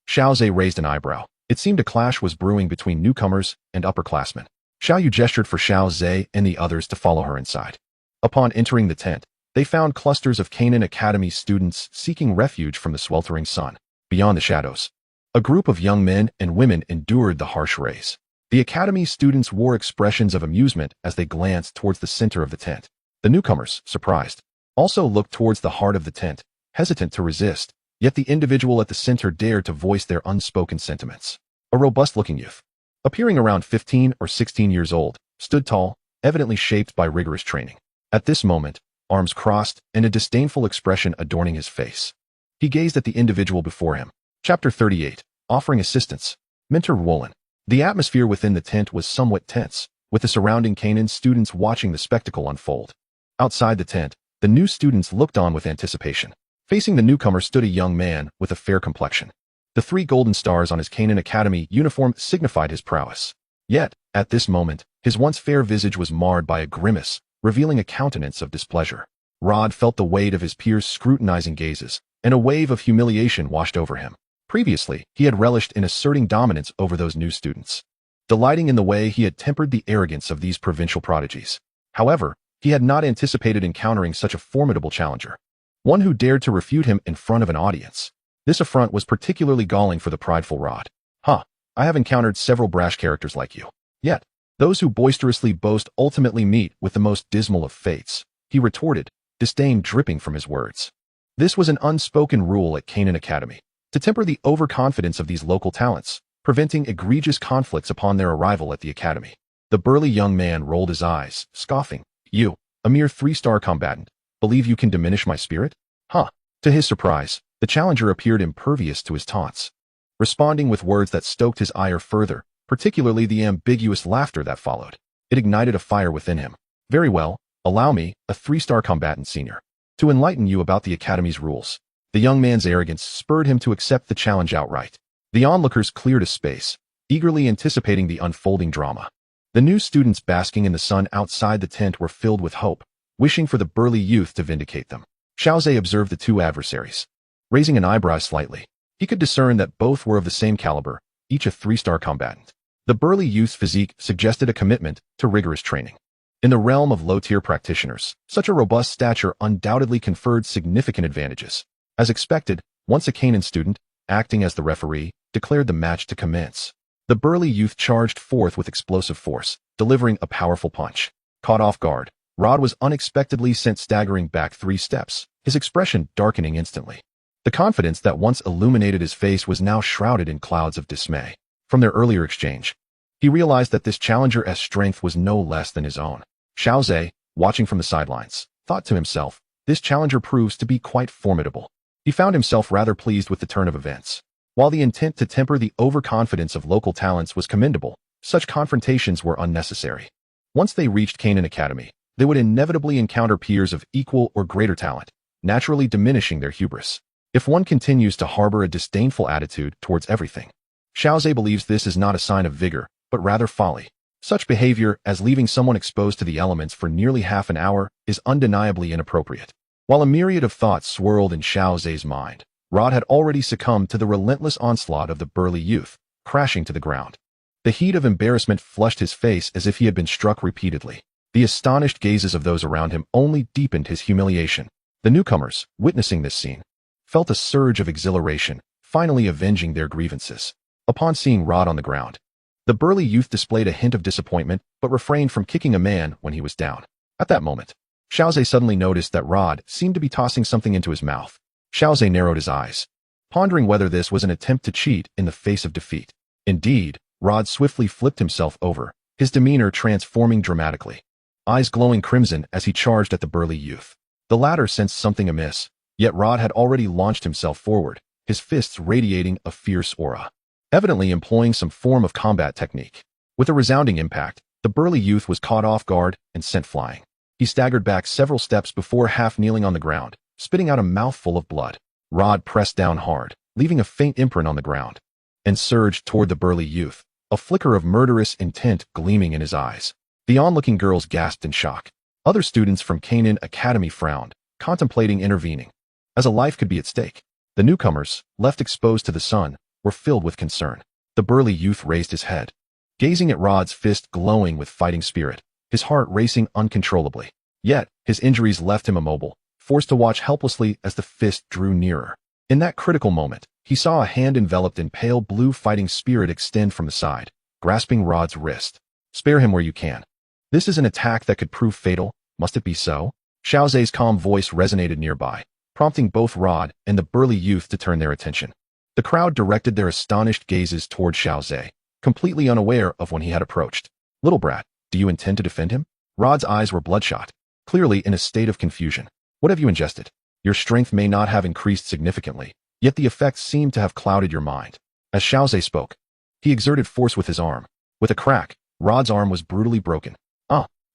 Xiaozhe raised an eyebrow. It seemed a clash was brewing between newcomers and upperclassmen. Xiaoyu gestured for Xiaozhe and the others to follow her inside. Upon entering the tent, they found clusters of Canaan Academy students seeking refuge from the sweltering sun. Beyond the shadows, a group of young men and women endured the harsh rays. The academy students wore expressions of amusement as they glanced towards the center of the tent. The newcomers, surprised, also looked towards the heart of the tent, hesitant to resist, yet the individual at the center dared to voice their unspoken sentiments. A robust-looking youth, appearing around 15 or 16 years old, stood tall, evidently shaped by rigorous training. At this moment, arms crossed and a disdainful expression adorning his face. He gazed at the individual before him. Chapter 38. Offering assistance. Mentor Wolin. The atmosphere within the tent was somewhat tense, with the surrounding Canaan students watching the spectacle unfold. Outside the tent, the new students looked on with anticipation. Facing the newcomer stood a young man with a fair complexion. The 3 golden stars on his Canaan Academy uniform signified his prowess. Yet, at this moment, his once fair visage was marred by a grimace, revealing a countenance of displeasure. Rod felt the weight of his peers' scrutinizing gazes, and a wave of humiliation washed over him. Previously, he had relished in asserting dominance over those new students, delighting in the way he had tempered the arrogance of these provincial prodigies. However, he had not anticipated encountering such a formidable challenger, one who dared to refute him in front of an audience. This affront was particularly galling for the prideful Rod. I have encountered several brash characters like you. Yet, those who boisterously boast ultimately meet with the most dismal of fates, he retorted, disdain dripping from his words. This was an unspoken rule at Canaan Academy, to temper the overconfidence of these local talents, preventing egregious conflicts upon their arrival at the academy. The burly young man rolled his eyes, scoffing. You, a mere 3-star combatant, believe you can diminish my spirit? To his surprise, the challenger appeared impervious to his taunts, responding with words that stoked his ire further, particularly the ambiguous laughter that followed. It ignited a fire within him. Very well, allow me, a 3-star combatant senior, to enlighten you about the academy's rules. The young man's arrogance spurred him to accept the challenge outright. The onlookers cleared a space, eagerly anticipating the unfolding drama. The new students basking in the sun outside the tent were filled with hope, wishing for the burly youth to vindicate them. Xiaozhe observed the 2 adversaries. Raising an eyebrow slightly, he could discern that both were of the same caliber, each a 3-star combatant. The burly youth's physique suggested a commitment to rigorous training. In the realm of low-tier practitioners, such a robust stature undoubtedly conferred significant advantages. As expected, once a Canaan student, acting as the referee, declared the match to commence. The burly youth charged forth with explosive force, delivering a powerful punch. Caught off guard, Rod was unexpectedly sent staggering back 3 steps, his expression darkening instantly. The confidence that once illuminated his face was now shrouded in clouds of dismay. From their earlier exchange, he realized that this challenger's strength was no less than his own. Xiaozhe, watching from the sidelines, thought to himself, this challenger proves to be quite formidable. He found himself rather pleased with the turn of events. While the intent to temper the overconfidence of local talents was commendable, such confrontations were unnecessary. Once they reached Canaan Academy, they would inevitably encounter peers of equal or greater talent, naturally diminishing their hubris. If one continues to harbor a disdainful attitude towards everything, Xiaozhe believes this is not a sign of vigor, but rather folly. Such behavior, as leaving someone exposed to the elements for nearly half an hour, is undeniably inappropriate. While a myriad of thoughts swirled in Xiaozhe's mind, Rod had already succumbed to the relentless onslaught of the burly youth, crashing to the ground. The heat of embarrassment flushed his face as if he had been struck repeatedly. The astonished gazes of those around him only deepened his humiliation. The newcomers, witnessing this scene, felt a surge of exhilaration, finally avenging their grievances. Upon seeing Rod on the ground, the burly youth displayed a hint of disappointment, but refrained from kicking a man when he was down. At that moment, Xiaozhe suddenly noticed that Rod seemed to be tossing something into his mouth. Xiaozhe narrowed his eyes, pondering whether this was an attempt to cheat in the face of defeat. Indeed, Rod swiftly flipped himself over, his demeanor transforming dramatically, eyes glowing crimson as he charged at the burly youth. The latter sensed something amiss, yet Rod had already launched himself forward, his fists radiating a fierce aura, evidently employing some form of combat technique. With a resounding impact, the burly youth was caught off guard and sent flying. He staggered back several steps before half-kneeling on the ground, spitting out a mouthful of blood. Rod pressed down hard, leaving a faint imprint on the ground, and surged toward the burly youth, a flicker of murderous intent gleaming in his eyes. The onlooking girls gasped in shock. Other students from Canaan Academy frowned, contemplating intervening. as a life could be at stake. The newcomers, left exposed to the sun, were filled with concern. The burly youth raised his head, gazing at Rod's fist glowing with fighting spirit, his heart racing uncontrollably. Yet, his injuries left him immobile, forced to watch helplessly as the fist drew nearer. In that critical moment, he saw a hand enveloped in pale blue fighting spirit extend from the side, grasping Rod's wrist. "Spare him where you can. This is an attack that could prove fatal, must it be so?" Xiaoze's calm voice resonated nearby, prompting both Rod and the burly youth to turn their attention. The crowd directed their astonished gazes toward Xiaoze, completely unaware of when he had approached. "Little brat, do you intend to defend him?" Rod's eyes were bloodshot, clearly in a state of confusion. "What have you ingested? Your strength may not have increased significantly, yet the effects seem to have clouded your mind." As Xiaoze spoke, he exerted force with his arm. With a crack, Rod's arm was brutally broken.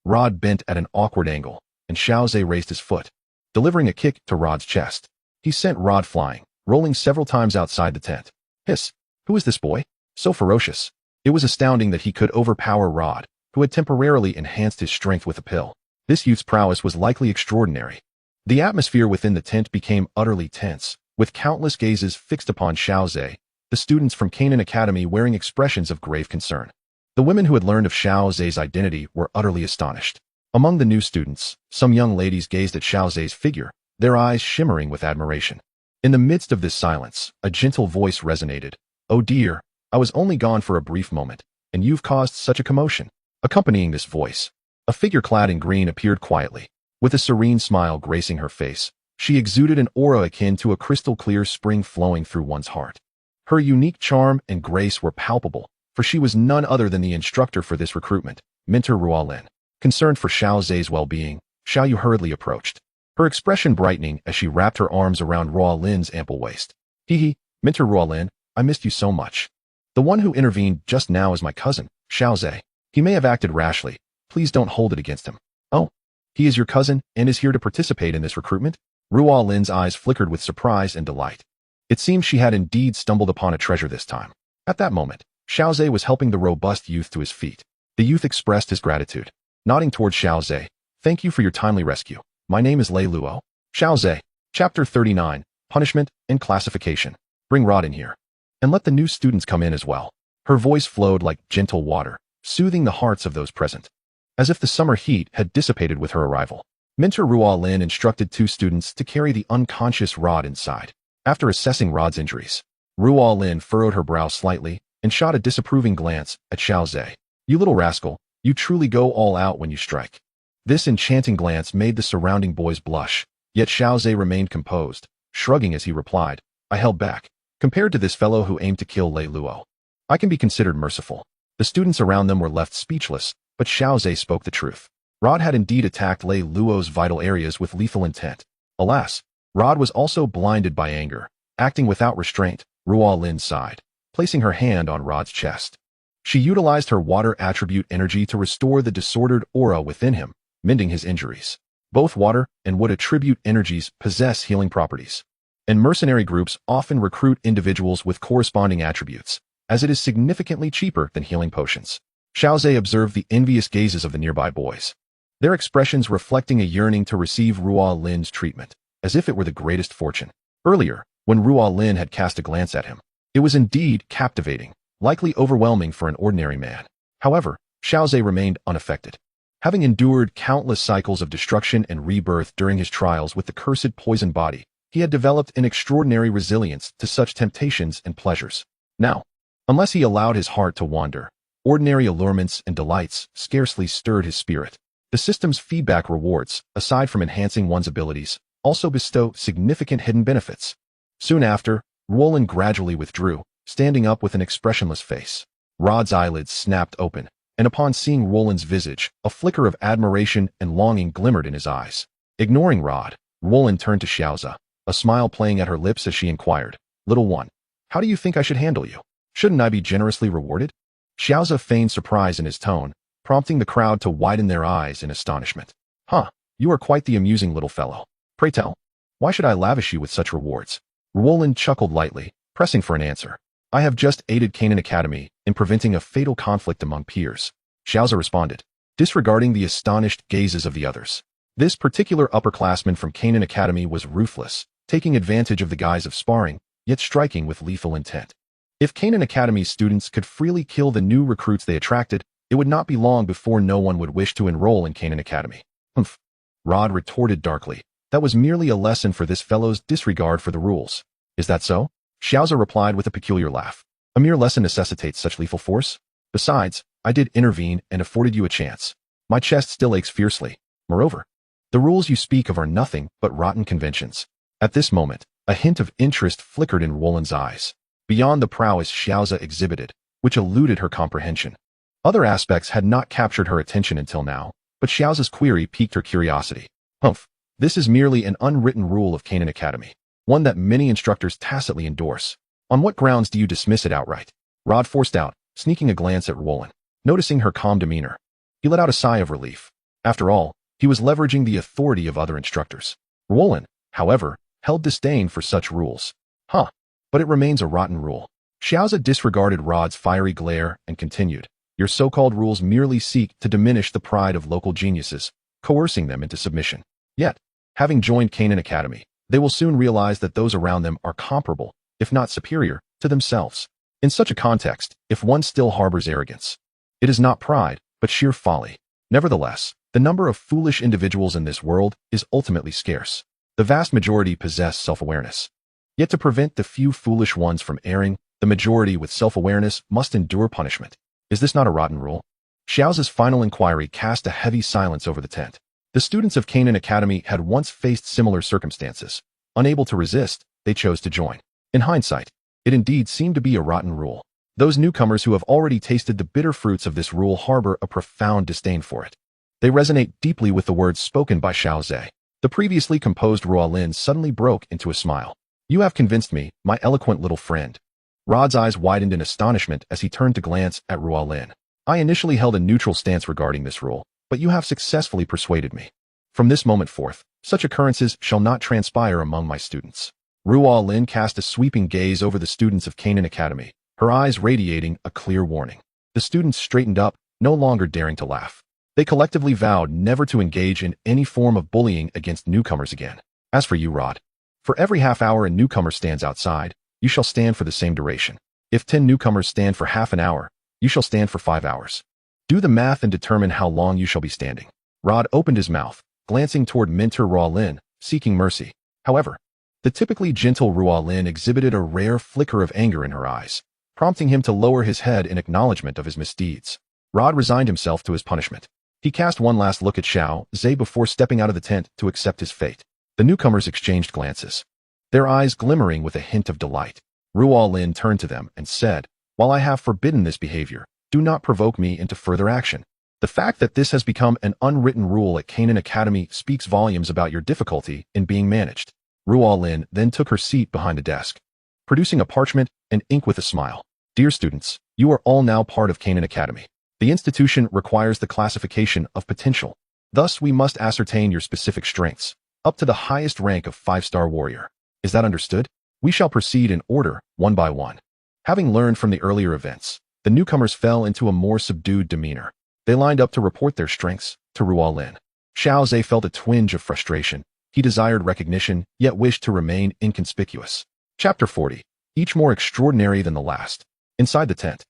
Rod bent at an awkward angle, and Xiaoze raised his foot, delivering a kick to Rod's chest. He sent Rod flying, rolling several times outside the tent. Hiss! Who is this boy? So ferocious. It was astounding that he could overpower Rod, who had temporarily enhanced his strength with a pill. This youth's prowess was likely extraordinary. The atmosphere within the tent became utterly tense, with countless gazes fixed upon Xiaoze, the students from Canaan Academy wearing expressions of grave concern. The women who had learned of Xiaoze's identity were utterly astonished. Among the new students, some young ladies gazed at Xiaoze's figure, their eyes shimmering with admiration. In the midst of this silence, a gentle voice resonated. "Oh dear, I was only gone for a brief moment, and you've caused such a commotion." Accompanying this voice, a figure clad in green appeared quietly. With a serene smile gracing her face, she exuded an aura akin to a crystal-clear spring flowing through one's heart. Her unique charm and grace were palpable, for she was none other than the instructor for this recruitment, Mentor Ruolin. Concerned for Xiaoze's well-being, Xiaoyu hurriedly approached, her expression brightening as she wrapped her arms around Ruolin's ample waist. "Hee, Mentor Ruolin, I missed you so much. The one who intervened just now is my cousin, Xiaoze. He may have acted rashly. Please don't hold it against him." "Oh, he is your cousin and is here to participate in this recruitment?" Ruolin's eyes flickered with surprise and delight. It seemed she had indeed stumbled upon a treasure this time. At that moment, Xiaoze was helping the robust youth to his feet. The youth expressed his gratitude, nodding toward Xiaoze. "Thank you for your timely rescue. My name is Lei Luo." Xiaoze, Chapter 39, Punishment and Classification. "Bring Rod in here. And let the new students come in as well." Her voice flowed like gentle water, soothing the hearts of those present, as if the summer heat had dissipated with her arrival. Mentor Ruolin instructed two students to carry the unconscious Rod inside. After assessing Rod's injuries, Ruolin furrowed her brow slightly and shot a disapproving glance at Xiaoze. "You little rascal, you truly go all out when you strike." This enchanting glance made the surrounding boys blush, yet Xiaoze remained composed, shrugging as he replied, "I held back. Compared to this fellow who aimed to kill Lei Luo, I can be considered merciful." The students around them were left speechless, but Xiaoze spoke the truth. Rod had indeed attacked Lei Luo's vital areas with lethal intent. Alas, Rod was also blinded by anger. Acting without restraint, Ruolin sighed, placing her hand on Rod's chest. She utilized her water attribute energy to restore the disordered aura within him, mending his injuries. Both water and wood attribute energies possess healing properties, and mercenary groups often recruit individuals with corresponding attributes, as it is significantly cheaper than healing potions. Xiaoze observed the envious gazes of the nearby boys, their expressions reflecting a yearning to receive Ruolin's treatment, as if it were the greatest fortune. Earlier, when Ruolin had cast a glance at him, it was indeed captivating, likely overwhelming for an ordinary man. However, Xiaoze remained unaffected. Having endured countless cycles of destruction and rebirth during his trials with the cursed poison body, he had developed an extraordinary resilience to such temptations and pleasures. Now, unless he allowed his heart to wander, ordinary allurements and delights scarcely stirred his spirit. The system's feedback rewards, aside from enhancing one's abilities, also bestow significant hidden benefits. Soon after, Ruolin gradually withdrew, standing up with an expressionless face. Rod's eyelids snapped open, and upon seeing Ruolin's visage, a flicker of admiration and longing glimmered in his eyes. Ignoring Rod, Ruolin turned to Xiaoze, a smile playing at her lips as she inquired, "Little one, how do you think I should handle you? Shouldn't I be generously rewarded?" Xiaoze feigned surprise in his tone, prompting the crowd to widen their eyes in astonishment. "Huh, you are quite the amusing little fellow. Pray tell, why should I lavish you with such rewards?" Ruolin chuckled lightly, pressing for an answer. "I have just aided Canaan Academy in preventing a fatal conflict among peers," Xiaoze responded, disregarding the astonished gazes of the others. This particular upperclassman from Canaan Academy was ruthless, taking advantage of the guise of sparring, yet striking with lethal intent. If Canaan Academy's students could freely kill the new recruits they attracted, it would not be long before no one would wish to enroll in Canaan Academy. Humph. Rod retorted darkly. That was merely a lesson for this fellow's disregard for the rules. Is that so? Xiaoza replied with a peculiar laugh. A mere lesson necessitates such lethal force? Besides, I did intervene and afforded you a chance. My chest still aches fiercely. Moreover, the rules you speak of are nothing but rotten conventions. At this moment, a hint of interest flickered in Roland's eyes, beyond the prowess Xiaoza exhibited, which eluded her comprehension. Other aspects had not captured her attention until now, but Xiaoza's query piqued her curiosity. Humph, this is merely an unwritten rule of Canaan Academy, one that many instructors tacitly endorse. On what grounds do you dismiss it outright? Rod forced out, sneaking a glance at Roland. Noticing her calm demeanor, he let out a sigh of relief. After all, he was leveraging the authority of other instructors. Roland, however, held disdain for such rules. But it remains a rotten rule. Xiaoza disregarded Rod's fiery glare and continued. Your so-called rules merely seek to diminish the pride of local geniuses, coercing them into submission. Yet, having joined Canaan Academy, they will soon realize that those around them are comparable, if not superior, to themselves. In such a context, if one still harbors arrogance, it is not pride, but sheer folly. Nevertheless, the number of foolish individuals in this world is ultimately scarce. The vast majority possess self-awareness. Yet to prevent the few foolish ones from erring, the majority with self-awareness must endure punishment. Is this not a rotten rule? Xiaoza's final inquiry cast a heavy silence over the tent. The students of Canaan Academy had once faced similar circumstances. Unable to resist, they chose to join. In hindsight, it indeed seemed to be a rotten rule. Those newcomers who have already tasted the bitter fruits of this rule harbor a profound disdain for it. They resonate deeply with the words spoken by Xiaoze. The previously composed Ruolin suddenly broke into a smile. You have convinced me, my eloquent little friend. Rod's eyes widened in astonishment as he turned to glance at Ruolin. I initially held a neutral stance regarding this rule, but you have successfully persuaded me. From this moment forth, such occurrences shall not transpire among my students. Ruolin cast a sweeping gaze over the students of Canaan Academy, her eyes radiating a clear warning. The students straightened up, no longer daring to laugh. They collectively vowed never to engage in any form of bullying against newcomers again. As for you, Rod, for every half hour a newcomer stands outside, you shall stand for the same duration. If 10 newcomers stand for half an hour, you shall stand for 5 hours. Do the math and determine how long you shall be standing. Rod opened his mouth, glancing toward Mentor Ruolin, seeking mercy. However, the typically gentle Ruolin exhibited a rare flicker of anger in her eyes, prompting him to lower his head in acknowledgement of his misdeeds. Rod resigned himself to his punishment. He cast one last look at Xiaoze before stepping out of the tent to accept his fate. The newcomers exchanged glances, their eyes glimmering with a hint of delight. Ruolin turned to them and said, While I have forbidden this behavior, do not provoke me into further action. The fact that this has become an unwritten rule at Canaan Academy speaks volumes about your difficulty in being managed. Ruolin then took her seat behind the desk, producing a parchment and ink with a smile. Dear students, you are all now part of Canaan Academy. The institution requires the classification of potential. Thus, we must ascertain your specific strengths, up to the highest rank of 5-star warrior. Is that understood? We shall proceed in order, one by one. Having learned from the earlier events, the newcomers fell into a more subdued demeanor. They lined up to report their strengths to Ruolin. Xiaoze felt a twinge of frustration. He desired recognition, yet wished to remain inconspicuous. Chapter 40. Each more extraordinary than the last. Inside the tent,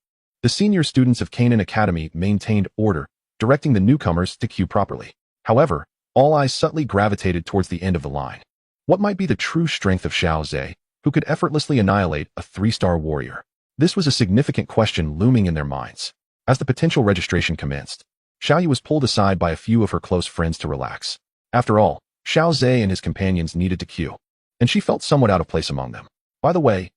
the senior students of Canaan Academy maintained order, directing the newcomers to queue properly. However, all eyes subtly gravitated towards the end of the line. What might be the true strength of Xiaoze, who could effortlessly annihilate a 3-star warrior? This was a significant question looming in their minds. As the potential registration commenced, Xiaoyu was pulled aside by a few of her close friends to relax. After all, Xiaoze and his companions needed to queue, and she felt somewhat out of place among them. By the way,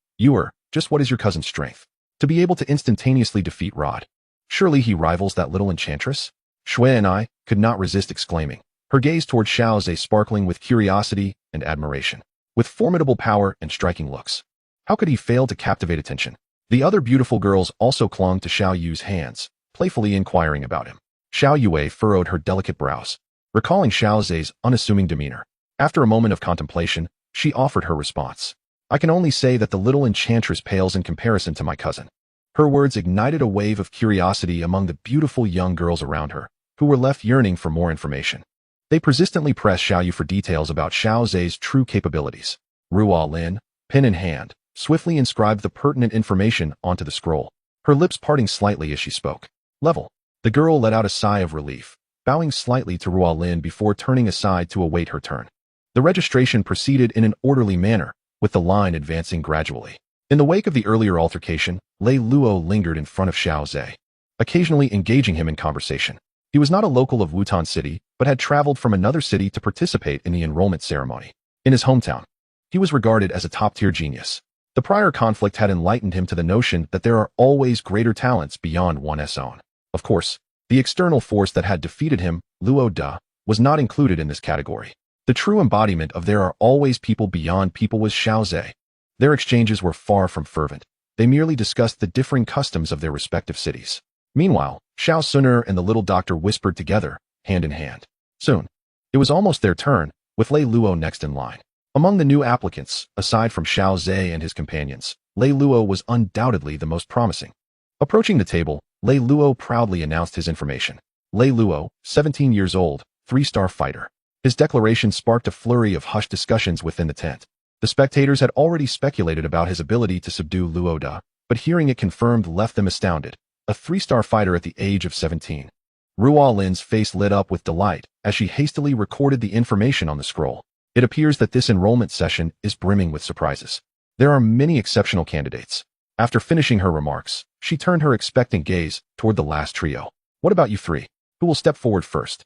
just what is your cousin's strength? To be able to instantaneously defeat Rod. Surely he rivals that little enchantress? Shui and I could not resist exclaiming, her gaze toward Xiaoze sparkling with curiosity and admiration. With formidable power and striking looks, how could he fail to captivate attention? The other beautiful girls also clung to Xiao Yu's hands, playfully inquiring about him. Xiao Yue furrowed her delicate brows, recalling Xiaoze's unassuming demeanor. After a moment of contemplation, she offered her response. I can only say that the little enchantress pales in comparison to my cousin. Her words ignited a wave of curiosity among the beautiful young girls around her, who were left yearning for more information. They persistently pressed Xiaoyu for details about Xiaoze's true capabilities. Ruo Lin, pen in hand, swiftly inscribed the pertinent information onto the scroll, her lips parting slightly as she spoke. Level. The girl let out a sigh of relief, bowing slightly to Ruo Lin before turning aside to await her turn. The registration proceeded in an orderly manner, with the line advancing gradually. In the wake of the earlier altercation, Lei Luo lingered in front of Xiao Zhe, occasionally engaging him in conversation. He was not a local of Wutan City, but had traveled from another city to participate in the enrollment ceremony. In his hometown, he was regarded as a top-tier genius. The prior conflict had enlightened him to the notion that there are always greater talents beyond one's own. Of course, the external force that had defeated him, Luo Da, was not included in this category. The true embodiment of there are always people beyond people was Xiao Zhe. Their exchanges were far from fervent. They merely discussed the differing customs of their respective cities. Meanwhile, Xiao Suner and the little doctor whispered together, hand in hand. Soon, it was almost their turn, with Lei Luo next in line. Among the new applicants, aside from Xiao Zhe and his companions, Lei Luo was undoubtedly the most promising. Approaching the table, Lei Luo proudly announced his information. Lei Luo, 17 years old, 3-star fighter. His declaration sparked a flurry of hushed discussions within the tent. The spectators had already speculated about his ability to subdue Luo Da, but hearing it confirmed left them astounded. A 3-star fighter at the age of 17. Ruo Lin's face lit up with delight as she hastily recorded the information on the scroll. It appears that this enrollment session is brimming with surprises. There are many exceptional candidates. After finishing her remarks, she turned her expectant gaze toward the last trio. What about you three? Who will step forward first?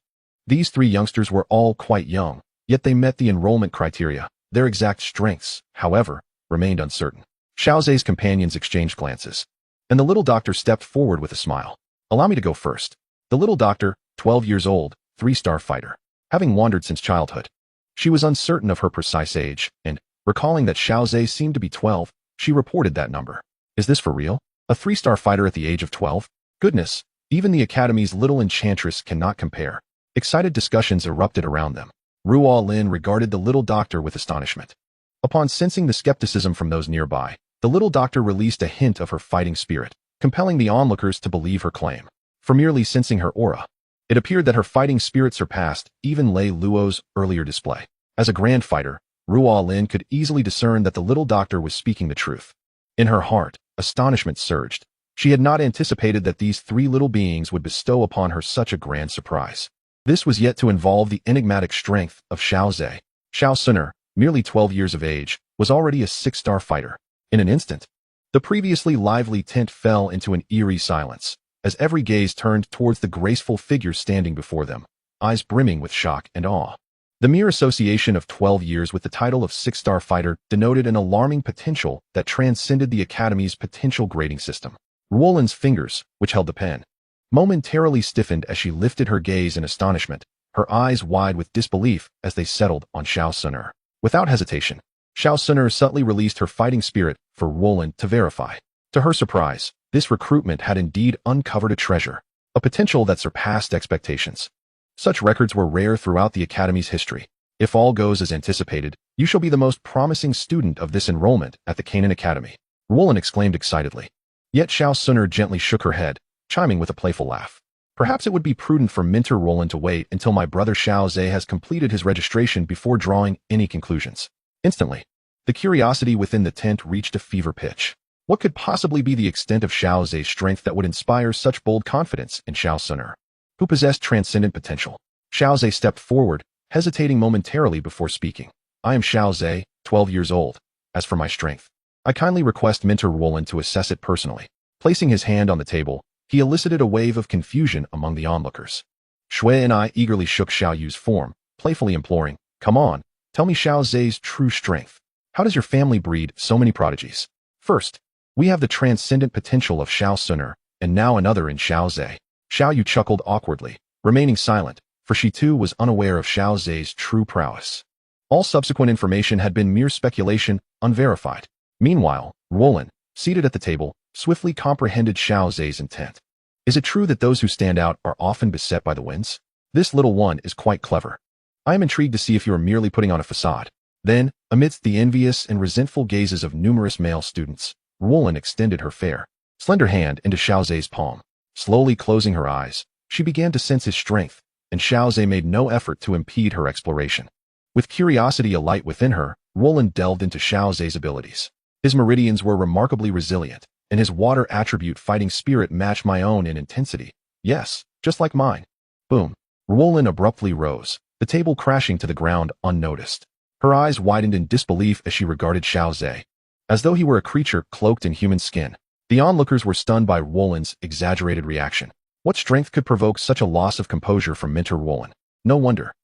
These 3 youngsters were all quite young, yet they met the enrollment criteria. Their exact strengths, however, remained uncertain. Xiao Zhe's companions exchanged glances, and the little doctor stepped forward with a smile. Allow me to go first. The little doctor, 12 years old, 3-star fighter. Having wandered since childhood, she was uncertain of her precise age, and, recalling that Xiao Zhe seemed to be 12, she reported that number. Is this for real? A 3-star fighter at the age of 12? Goodness, even the Academy's little enchantress cannot compare. Excited discussions erupted around them. Ruo Lin regarded the little doctor with astonishment. Upon sensing the skepticism from those nearby, the little doctor released a hint of her fighting spirit, compelling the onlookers to believe her claim. For merely sensing her aura, it appeared that her fighting spirit surpassed even Lei Luo's earlier display. As a grand fighter, Ruo Lin could easily discern that the little doctor was speaking the truth. In her heart, astonishment surged. She had not anticipated that these 3 little beings would bestow upon her such a grand surprise. This was yet to involve the enigmatic strength of Xiao Zhe. Xiao Suner, merely 12 years of age, was already a 6-star fighter. In an instant, the previously lively tent fell into an eerie silence, as every gaze turned towards the graceful figure standing before them, eyes brimming with shock and awe. The mere association of 12 years with the title of 6-star fighter denoted an alarming potential that transcended the Academy's potential grading system. Ruo Lin's fingers, which held the pen, momentarily stiffened as she lifted her gaze in astonishment, her eyes wide with disbelief as they settled on Xiao Suner. Without hesitation, Xiao Suner subtly released her fighting spirit for Ruo Lin to verify. To her surprise, this recruitment had indeed uncovered a treasure, a potential that surpassed expectations. Such records were rare throughout the Academy's history. If all goes as anticipated, you shall be the most promising student of this enrollment at the Canaan Academy. Ruo Lin exclaimed excitedly. Yet Xiao Suner gently shook her head, chiming with a playful laugh. Perhaps it would be prudent for Mentor Ruo Lin to wait until my brother Xiao Zhe has completed his registration before drawing any conclusions. Instantly, the curiosity within the tent reached a fever pitch. What could possibly be the extent of Xiao Zhe's strength that would inspire such bold confidence in Xiao Suner, who possessed transcendent potential? Xiao Zhe stepped forward, hesitating momentarily before speaking. I am Xiao Zhe, 12 years old. As for my strength, I kindly request Mentor Ruo Lin to assess it personally. Placing his hand on the table, he elicited a wave of confusion among the onlookers. Shui and I eagerly shook Xiao Yu's form, playfully imploring, come on, tell me Xiao Zhe's true strength. How does your family breed so many prodigies? First, we have the transcendent potential of Xiao Suner, and now another in Xiao Zhe. Xiao Yu chuckled awkwardly, remaining silent, for she too was unaware of Xiao Zhe's true prowess. All subsequent information had been mere speculation, unverified. Meanwhile, Ruo Lin, seated at the table, swiftly comprehended Xiao Zhe's intent. Is it true that those who stand out are often beset by the winds? This little one is quite clever. I am intrigued to see if you are merely putting on a facade. Then, amidst the envious and resentful gazes of numerous male students, Ruo Lin extended her fair, slender hand into Xiao Zhe's palm. Slowly closing her eyes, she began to sense his strength, and Xiao Zhe made no effort to impede her exploration. With curiosity alight within her, Roland delved into Xiao Zhe's abilities. His meridians were remarkably resilient, and his water attribute fighting spirit matched my own in intensity. Yes, just like mine. Boom. Roland abruptly rose, the table crashing to the ground unnoticed. Her eyes widened in disbelief as she regarded Xiao Zhe. As though he were a creature cloaked in human skin. The onlookers were stunned by Roland's exaggerated reaction. What strength could provoke such a loss of composure from Minter Roland? No wonder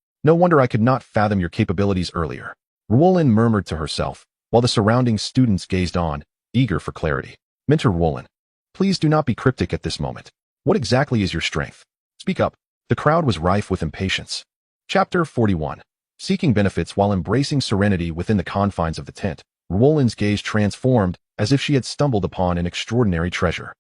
I could not fathom your capabilities earlier. Roland murmured to herself, while the surrounding students gazed on, eager for clarity. Minter Roland, please do not be cryptic at this moment. What exactly is your strength? Speak up. The crowd was rife with impatience. Chapter 41. Seeking benefits while embracing serenity within the confines of the tent, Roland's gaze transformed as if she had stumbled upon an extraordinary treasure.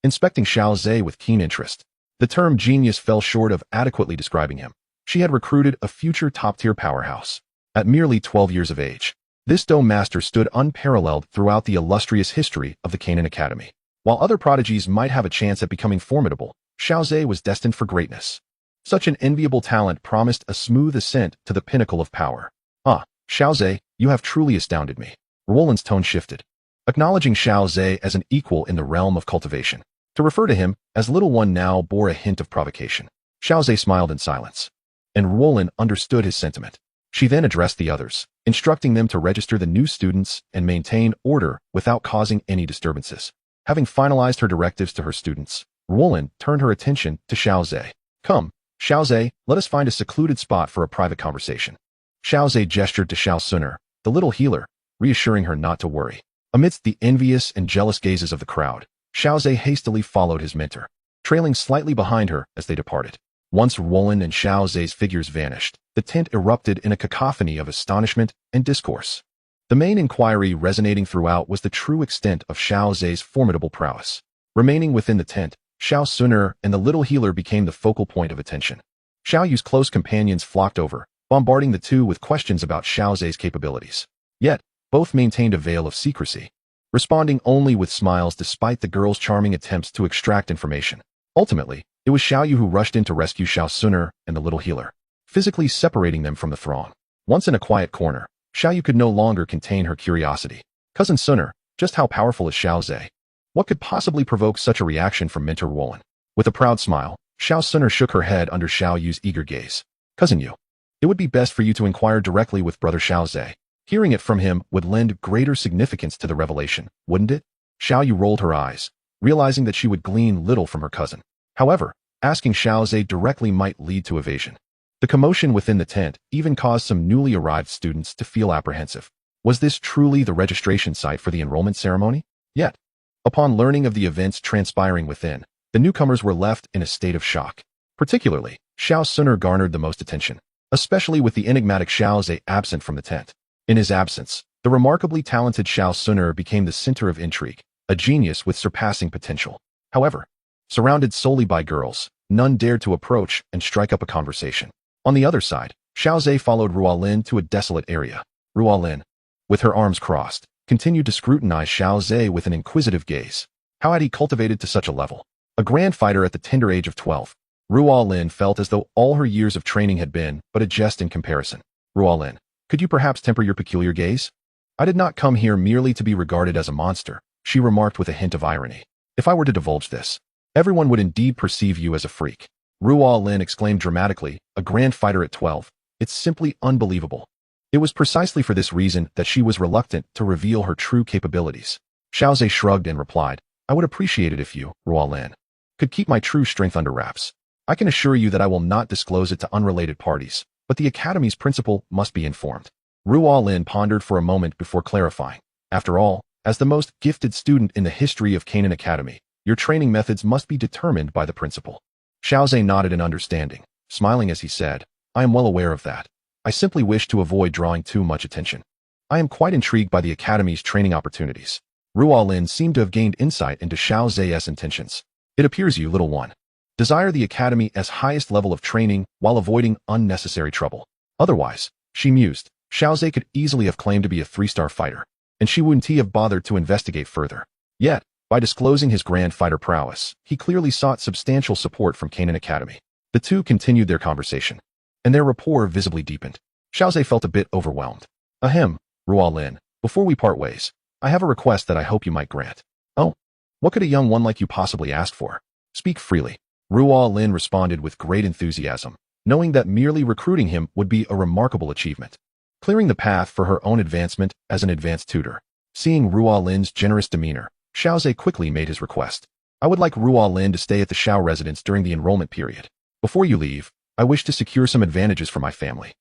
Inspecting Xiao Zhe with keen interest, the term genius fell short of adequately describing him. She had recruited a future top-tier powerhouse. At merely 12 years of age, this dome master stood unparalleled throughout the illustrious history of the Canaan Academy. While other prodigies might have a chance at becoming formidable, Xiao Zhe was destined for greatness. Such an enviable talent promised a smooth ascent to the pinnacle of power. Ah, Xiao Zhe, you have truly astounded me. Roland's tone shifted, acknowledging Xiao Zhe as an equal in the realm of cultivation. To refer to him as little one now bore a hint of provocation. Xiao Zhe smiled in silence, and Roland understood his sentiment. She then addressed the others, instructing them to register the new students and maintain order without causing any disturbances. Having finalized her directives to her students, Roland turned her attention to Xiao Zhe. Come, Xiao Zhe, let us find a secluded spot for a private conversation. Xiao Zhe gestured to Xiao Suner, the little healer, reassuring her not to worry. Amidst the envious and jealous gazes of the crowd, Xiao Zhe hastily followed his mentor, trailing slightly behind her as they departed. Once Roland and Xiao Zhe's figures vanished, the tent erupted in a cacophony of astonishment and discourse. The main inquiry resonating throughout was the true extent of Xiao Zhe's formidable prowess. Remaining within the tent, Xiao Suner and the little healer became the focal point of attention. Xiao Yu's close companions flocked over, bombarding the two with questions about Xiao Zhe's capabilities. Yet, both maintained a veil of secrecy, responding only with smiles despite the girls' charming attempts to extract information. Ultimately, it was Xiao Yu who rushed in to rescue Xiao Suner and the little healer, physically separating them from the throng. Once in a quiet corner, Xiao Yu could no longer contain her curiosity. Cousin Suner, just how powerful is Xiao Zhe? What could possibly provoke such a reaction from Minter Roland? With a proud smile, Xiao Suner shook her head under Xiao Yu's eager gaze. Cousin Yu, it would be best for you to inquire directly with brother Xiao Zhe. Hearing it from him would lend greater significance to the revelation, wouldn't it? Xiao Yu rolled her eyes, realizing that she would glean little from her cousin. However, asking Xiao Zhe directly might lead to evasion. The commotion within the tent even caused some newly arrived students to feel apprehensive. Was this truly the registration site for the enrollment ceremony? Yet, upon learning of the events transpiring within, the newcomers were left in a state of shock. Particularly, Xiao Suner garnered the most attention, especially with the enigmatic Xiao Zhe absent from the tent. In his absence, the remarkably talented Xiao Suner became the center of intrigue, a genius with surpassing potential. However, surrounded solely by girls, none dared to approach and strike up a conversation. On the other side, Xiao Zhe followed Ruolin to a desolate area. Ruolin, with her arms crossed, continued to scrutinize Xiao Zhe with an inquisitive gaze. How had he cultivated to such a level? A grand fighter at the tender age of 12. Ruolin felt as though all her years of training had been but a jest in comparison. Ruolin, could you perhaps temper your peculiar gaze? I did not come here merely to be regarded as a monster, she remarked with a hint of irony. If I were to divulge this, everyone would indeed perceive you as a freak. Ruolin exclaimed dramatically, a grand fighter at 12. It's simply unbelievable. It was precisely for this reason that she was reluctant to reveal her true capabilities. Xiao Zhe shrugged and replied, I would appreciate it if you, Ruolin, could keep my true strength under wraps. I can assure you that I will not disclose it to unrelated parties, but the Academy's principal must be informed. Ruolin pondered for a moment before clarifying. After all, as the most gifted student in the history of Canaan Academy, your training methods must be determined by the principal. Xiao Zhe nodded in understanding, smiling as he said, I am well aware of that. I simply wish to avoid drawing too much attention. I am quite intrigued by the Academy's training opportunities. Ruolin seemed to have gained insight into Xiao Zhe's intentions. It appears you, little one, desire the Academy as highest level of training while avoiding unnecessary trouble. Otherwise, she mused, Xiao Zhe could easily have claimed to be a 3-star fighter, and she wouldn't have bothered to investigate further. Yet, by disclosing his grand fighter prowess, he clearly sought substantial support from Canaan Academy. The two continued their conversation, and their rapport visibly deepened. Xiao Zhe felt a bit overwhelmed. Ahem, Ruolin, before we part ways, I have a request that I hope you might grant. Oh, what could a young one like you possibly ask for? Speak freely. Ruolin responded with great enthusiasm, knowing that merely recruiting him would be a remarkable achievement, clearing the path for her own advancement as an advanced tutor. Seeing Ruolin's generous demeanor, Xiaozhe quickly made his request. I would like Ruolin to stay at the Xiao residence during the enrollment period. Before you leave, I wish to secure some advantages for my family.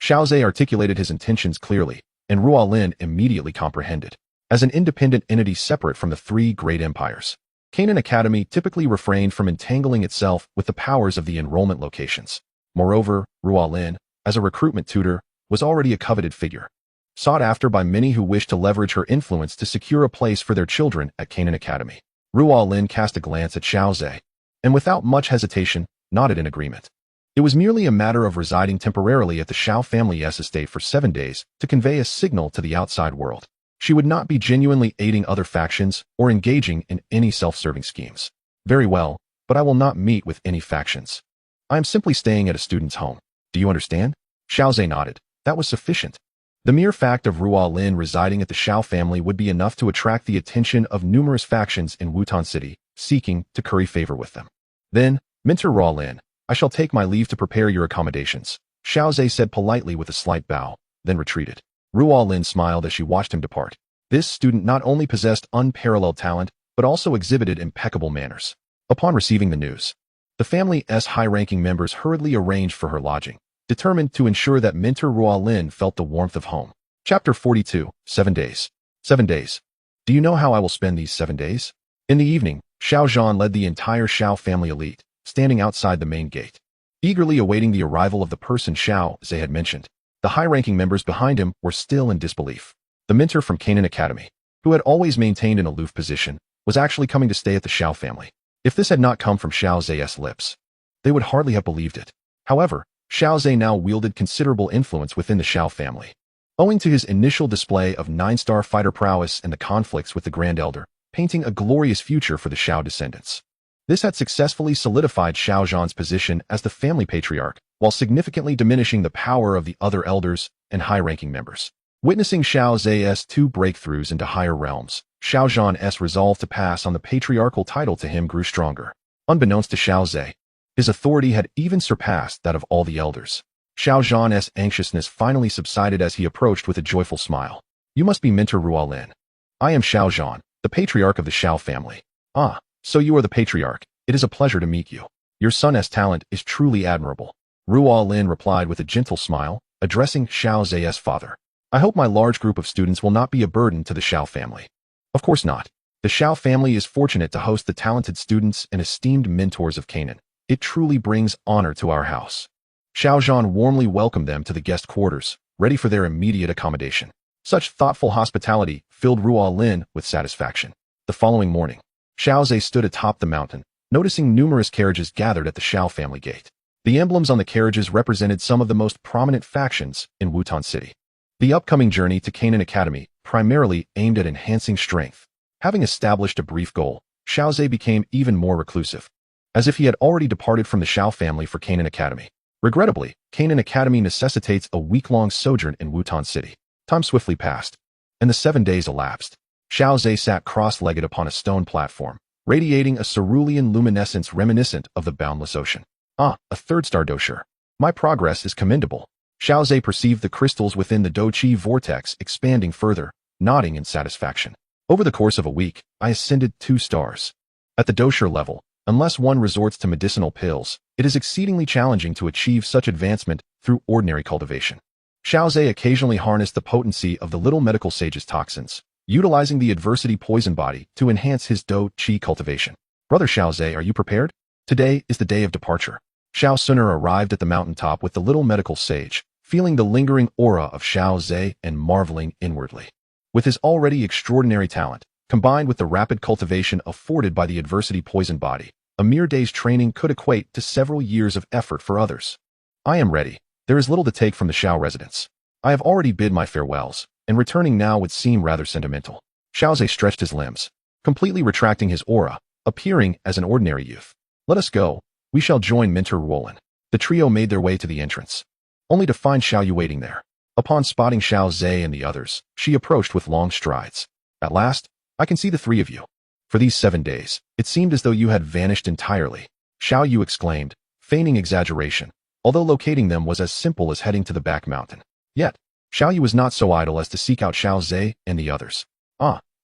Xiaozhe articulated his intentions clearly, and Ruolin immediately comprehended. As an independent entity separate from the three great empires, Canaan Academy typically refrained from entangling itself with the powers of the enrollment locations. Moreover, Ruolin, as a recruitment tutor, was already a coveted figure, sought after by many who wished to leverage her influence to secure a place for their children at Canaan Academy. Ruolin cast a glance at Xiaozhe, and without much hesitation, nodded in agreement. It was merely a matter of residing temporarily at the Xiao family's estate for 7 days to convey a signal to the outside world. She would not be genuinely aiding other factions or engaging in any self-serving schemes. Very well, but I will not meet with any factions. I am simply staying at a student's home. Do you understand? Xiaozhe nodded. That was sufficient. The mere fact of Ruolin residing at the Xiao family would be enough to attract the attention of numerous factions in Wutan City, seeking to curry favor with them. Then, Mentor Ruolin, I shall take my leave to prepare your accommodations, Xiaozhe said politely with a slight bow, then retreated. Ruolin smiled as she watched him depart. This student not only possessed unparalleled talent, but also exhibited impeccable manners. Upon receiving the news, the family's high-ranking members hurriedly arranged for her lodging, determined to ensure that Mentor Ruolin felt the warmth of home. Chapter 42, 7 Days. 7 days. Do you know how I will spend these 7 days? In the evening, Xiao Zhan led the entire Xiao family elite, standing outside the main gate, eagerly awaiting the arrival of the person Xiaozhe had mentioned. The high-ranking members behind him were still in disbelief. The mentor from Canaan Academy, who had always maintained an aloof position, was actually coming to stay at the Xiao family. If this had not come from Xiaozhe's lips, they would hardly have believed it. However, Xiaozhe now wielded considerable influence within the Xiao family, owing to his initial display of 9-star fighter prowess and the conflicts with the Grand Elder, painting a glorious future for the Xiao descendants. This had successfully solidified Xiao Zhan's position as the family patriarch, while significantly diminishing the power of the other elders and high-ranking members. Witnessing Xiaozhe's 2 breakthroughs into higher realms, Xiao Zhan's resolve to pass on the patriarchal title to him grew stronger. Unbeknownst to Xiaozhe, his authority had even surpassed that of all the elders. Xiao Zhan's anxiousness finally subsided as he approached with a joyful smile. You must be Mentor Ruolin. I am Xiao Zhan, the patriarch of the Xiao family. Ah, so you are the patriarch. It is a pleasure to meet you. Your son's talent is truly admirable. Ruolin replied with a gentle smile, addressing Xiaozhe's father. I hope my large group of students will not be a burden to the Xiao family. Of course not. The Xiao family is fortunate to host the talented students and esteemed mentors of Canaan. It truly brings honor to our house. Xiao Zhan warmly welcomed them to the guest quarters, ready for their immediate accommodation. Such thoughtful hospitality filled Ruolin with satisfaction. The following morning, Xiaozhe stood atop the mountain, noticing numerous carriages gathered at the Xiao family gate. The emblems on the carriages represented some of the most prominent factions in Wutan City. The upcoming journey to Canaan Academy primarily aimed at enhancing strength. Having established a brief goal, Xiaozhe became even more reclusive, as if he had already departed from the Xiao family for Canaan Academy. Regrettably, Canaan Academy necessitates a week-long sojourn in Wutan City. Time swiftly passed, and the 7 days elapsed. Xiaozhe sat cross-legged upon a stone platform, radiating a cerulean luminescence reminiscent of the boundless ocean. Ah, a 3rd-star dosher. My progress is commendable. Xiaozhe perceived the crystals within the Do-Chi vortex expanding further, nodding in satisfaction. Over the course of a week, I ascended 2 stars. At the dosher level, unless one resorts to medicinal pills, it is exceedingly challenging to achieve such advancement through ordinary cultivation. Xiaozhe occasionally harnessed the potency of the little medical sage's toxins, utilizing the adversity poison body to enhance his Do-Chi cultivation. Brother Xiaozhe, are you prepared? Today is the day of departure. Xiao Suner arrived at the mountaintop with the little medical sage, feeling the lingering aura of Xiaozhe and marveling inwardly. With his already extraordinary talent, combined with the rapid cultivation afforded by the adversity poison body, a mere day's training could equate to several years of effort for others. I am ready. There is little to take from the Xiao residence. I have already bid my farewells, and returning now would seem rather sentimental. Xiaozhe stretched his limbs, completely retracting his aura, appearing as an ordinary youth. Let us go. We shall join Mentor Ruolin. The trio made their way to the entrance, only to find Xiao Yu waiting there. Upon spotting Xiao Zhe and the others, she approached with long strides. At last, I can see the three of you. For these 7 days, it seemed as though you had vanished entirely. Xiao Yu exclaimed, feigning exaggeration, although locating them was as simple as heading to the back mountain. Yet, Xiao Yu was not so idle as to seek out Xiao Zhe and the others.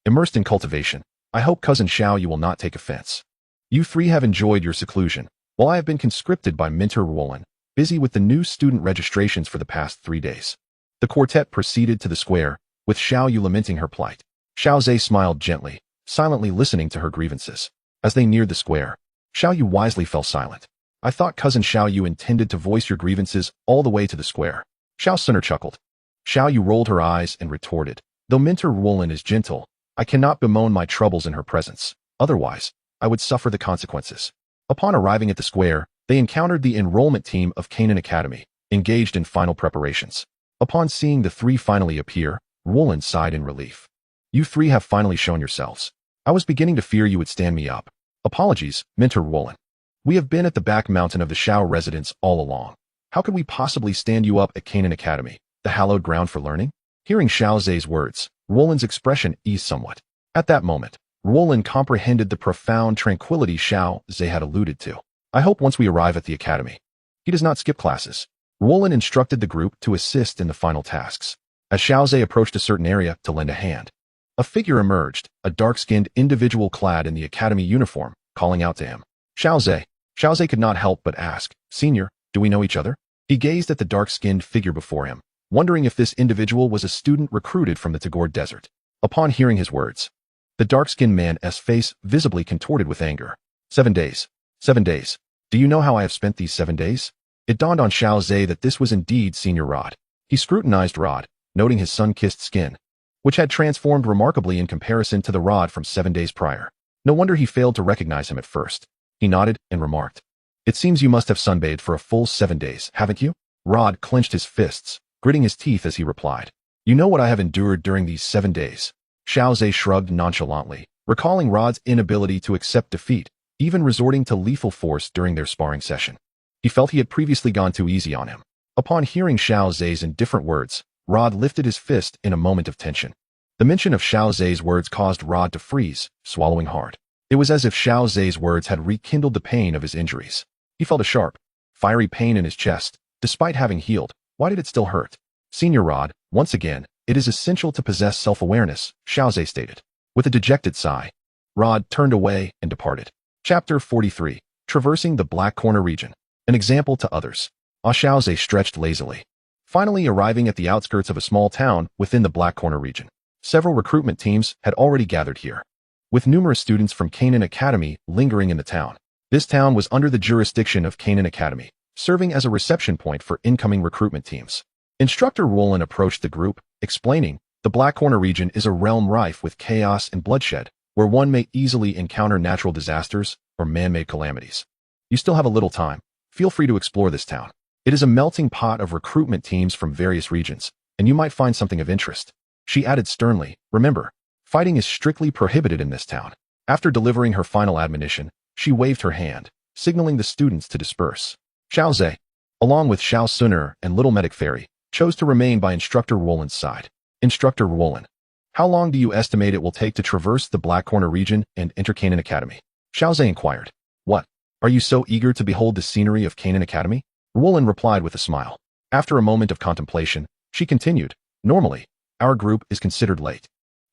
Immersed in cultivation, I hope cousin Xiao Yu will not take offense. You three have enjoyed your seclusion, while I have been conscripted by Minter Roland, busy with the new student registrations for the past 3 days. The quartet proceeded to the square, with Xiao Yu lamenting her plight. Xiao Zhe smiled gently, silently listening to her grievances. As they neared the square, Xiao Yu wisely fell silent. I thought cousin Xiao Yu intended to voice your grievances all the way to the square. Xiao Suner chuckled. Xiao Yu rolled her eyes and retorted, though Minter Roland is gentle, I cannot bemoan my troubles in her presence. Otherwise, I would suffer the consequences. Upon arriving at the square, they encountered the enrollment team of Canaan Academy, engaged in final preparations. Upon seeing the three finally appear, Roland sighed in relief. You three have finally shown yourselves. I was beginning to fear you would stand me up. Apologies, Minter Roland. We have been at the back mountain of the Shao residence all along. How could we possibly stand you up at Canaan Academy, the hallowed ground for learning? Hearing Xiao Zhe's words, Roland's expression eased somewhat. At that moment, Roland comprehended the profound tranquility Xiao Zhe had alluded to. I hope once we arrive at the academy, he does not skip classes. Roland instructed the group to assist in the final tasks. As Xiao Zhe approached a certain area to lend a hand, a figure emerged, a dark-skinned individual clad in the academy uniform, calling out to him. Xiao Zhe could not help but ask, Senior, do we know each other? He gazed at the dark-skinned figure before him, wondering if this individual was a student recruited from the Tagore Desert. Upon hearing his words, the dark-skinned man's face visibly contorted with anger. 7 days. 7 days. Do you know how I have spent these 7 days? It dawned on Xiao Zhe that this was indeed Senior Rod. He scrutinized Rod, noting his sun-kissed skin, which had transformed remarkably in comparison to the Rod from 7 days prior. No wonder he failed to recognize him at first. He nodded and remarked, It seems you must have sunbathed for a full 7 days, haven't you? Rod clenched his fists, gritting his teeth as he replied, You know what I have endured during these 7 days. Xiao Zhe shrugged nonchalantly, recalling Rod's inability to accept defeat, even resorting to lethal force during their sparring session. He felt he had previously gone too easy on him. Upon hearing Xiao Zhe's indifferent words, Rod lifted his fist in a moment of tension. The mention of Xiao Zhe's words caused Rod to freeze, swallowing hard. It was as if Xiao Zhe's words had rekindled the pain of his injuries. He felt a sharp, fiery pain in his chest. Despite having healed, why did it still hurt? Senior Rod, once again, it is essential to possess self-awareness, Xiao Zhe stated. With a dejected sigh, Rod turned away and departed. Chapter 43. Traversing the Black Corner Region. An example to others. Xiao Zhe stretched lazily, finally arriving at the outskirts of a small town within the Black Corner region. Several recruitment teams had already gathered here, with numerous students from Canaan Academy lingering in the town. This town was under the jurisdiction of Canaan Academy, serving as a reception point for incoming recruitment teams. Instructor Roland approached the group, explaining, The Black Corner region is a realm rife with chaos and bloodshed, where one may easily encounter natural disasters or man-made calamities. You still have a little time. Feel free to explore this town. It is a melting pot of recruitment teams from various regions, and you might find something of interest. She added sternly, Remember, fighting is strictly prohibited in this town. After delivering her final admonition, she waved her hand, signaling the students to disperse. Xiao Zhe, along with Xiao Suner and Little Medic Fairy, chose to remain by Instructor Roland's side. Instructor Roland, how long do you estimate it will take to traverse the Black Corner region and enter Canaan Academy? Xiao Zhe inquired. What? Are you so eager to behold the scenery of Canaan Academy? Roland replied with a smile. After a moment of contemplation, she continued, Normally, our group is considered late.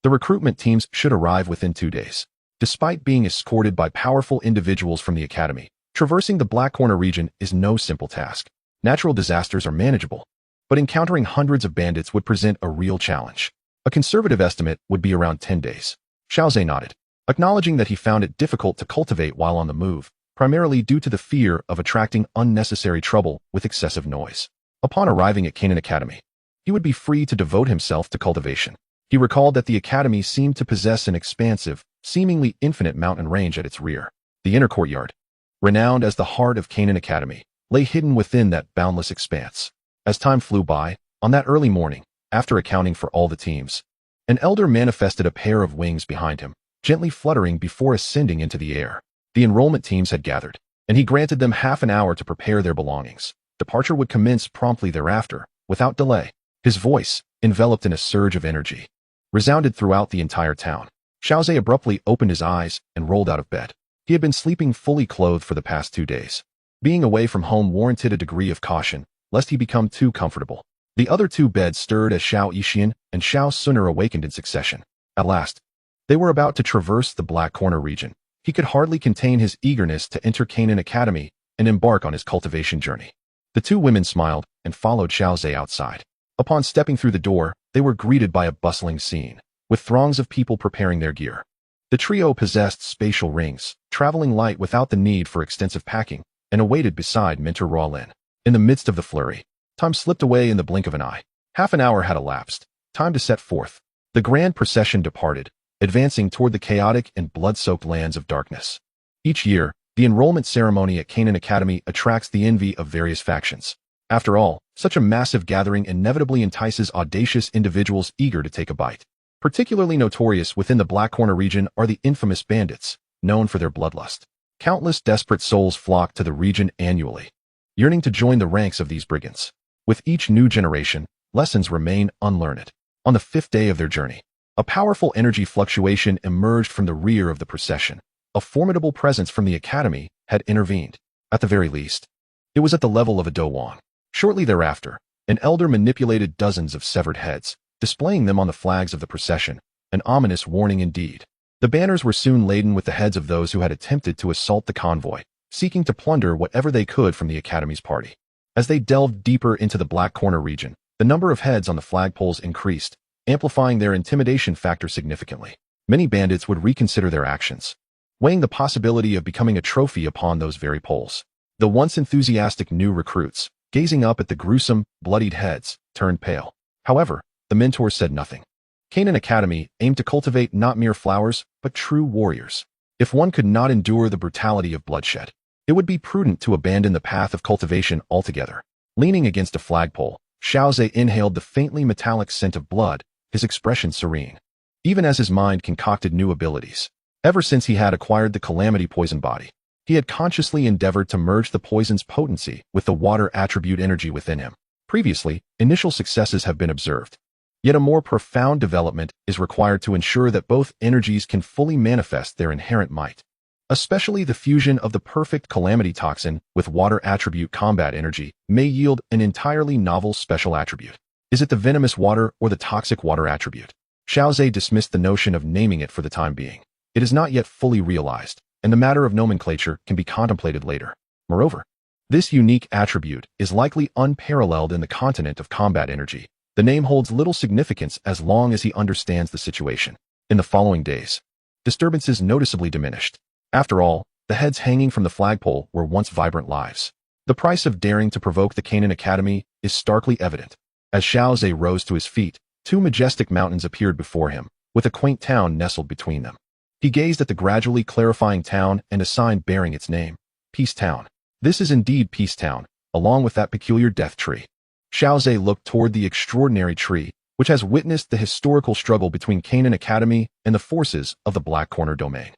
The recruitment teams should arrive within 2 days. Despite being escorted by powerful individuals from the academy, traversing the Black Corner region is no simple task. Natural disasters are manageable, but encountering hundreds of bandits would present a real challenge. A conservative estimate would be around 10 days. Xiao Zhe nodded, acknowledging that he found it difficult to cultivate while on the move, primarily due to the fear of attracting unnecessary trouble with excessive noise. Upon arriving at Canaan Academy, he would be free to devote himself to cultivation. He recalled that the academy seemed to possess an expansive, seemingly infinite mountain range at its rear. The inner courtyard, renowned as the heart of Canaan Academy, lay hidden within that boundless expanse. As time flew by, on that early morning, after accounting for all the teams, an elder manifested a pair of wings behind him, gently fluttering before ascending into the air. The enrollment teams had gathered, and he granted them half an hour to prepare their belongings. Departure would commence promptly thereafter, without delay. His voice, enveloped in a surge of energy, resounded throughout the entire town. Xiaozhe abruptly opened his eyes and rolled out of bed. He had been sleeping fully clothed for the past 2 days. Being away from home warranted a degree of caution, lest he become too comfortable. The other 2 beds stirred as Xiao Yixian and Xiao Suner awakened in succession. At last, they were about to traverse the Black Corner region. He could hardly contain his eagerness to enter Canaan Academy and embark on his cultivation journey. The 2 women smiled and followed Xiaozhe outside. Upon stepping through the door, they were greeted by a bustling scene, with throngs of people preparing their gear. The trio possessed spatial rings, traveling light without the need for extensive packing, and awaited beside Mentor Rollin. In the midst of the flurry, time slipped away in the blink of an eye. Half an hour had elapsed. Time to set forth. The grand procession departed, advancing toward the chaotic and blood-soaked lands of darkness. Each year, the enrollment ceremony at Canaan Academy attracts the envy of various factions. After all, such a massive gathering inevitably entices audacious individuals eager to take a bite. Particularly notorious within the Black Corner region are the infamous bandits, known for their bloodlust. Countless desperate souls flock to the region annually, yearning to join the ranks of these brigands. With each new generation, lessons remain unlearned. On the 5th day of their journey, a powerful energy fluctuation emerged from the rear of the procession. A formidable presence from the academy had intervened. At the very least, it was at the level of a Dowang. Shortly thereafter, an elder manipulated dozens of severed heads, displaying them on the flags of the procession, an ominous warning indeed. The banners were soon laden with the heads of those who had attempted to assault the convoy, seeking to plunder whatever they could from the academy's party. As they delved deeper into the Black Corner region, the number of heads on the flagpoles increased, amplifying their intimidation factor significantly. Many bandits would reconsider their actions, weighing the possibility of becoming a trophy upon those very poles. The once enthusiastic new recruits, gazing up at the gruesome, bloodied heads, turned pale. However, the mentors said nothing. Canaan Academy aimed to cultivate not mere flowers, but true warriors. If one could not endure the brutality of bloodshed, it would be prudent to abandon the path of cultivation altogether. Leaning against a flagpole, Xiaozhe inhaled the faintly metallic scent of blood, his expression serene, even as his mind concocted new abilities. Ever since he had acquired the Calamity Poison Body, he had consciously endeavored to merge the poison's potency with the water attribute energy within him. Previously, initial successes have been observed. Yet a more profound development is required to ensure that both energies can fully manifest their inherent might. Especially the fusion of the perfect Calamity Toxin with water attribute combat energy may yield an entirely novel special attribute. Is it the venomous water or the toxic water attribute? Xiaozhe dismissed the notion of naming it for the time being. It is not yet fully realized, and the matter of nomenclature can be contemplated later. Moreover, this unique attribute is likely unparalleled in the continent of combat energy. The name holds little significance as long as he understands the situation. In the following days, disturbances noticeably diminished. After all, the heads hanging from the flagpole were once vibrant lives. The price of daring to provoke the Canaan Academy is starkly evident. As Xiaozhe rose to his feet, 2 majestic mountains appeared before him, with a quaint town nestled between them. He gazed at the gradually clarifying town and a sign bearing its name, Peace Town. This is indeed Peace Town, along with that peculiar death tree. Xiaozhe looked toward the extraordinary tree, which has witnessed the historical struggle between Canaan Academy and the forces of the Black Corner domain.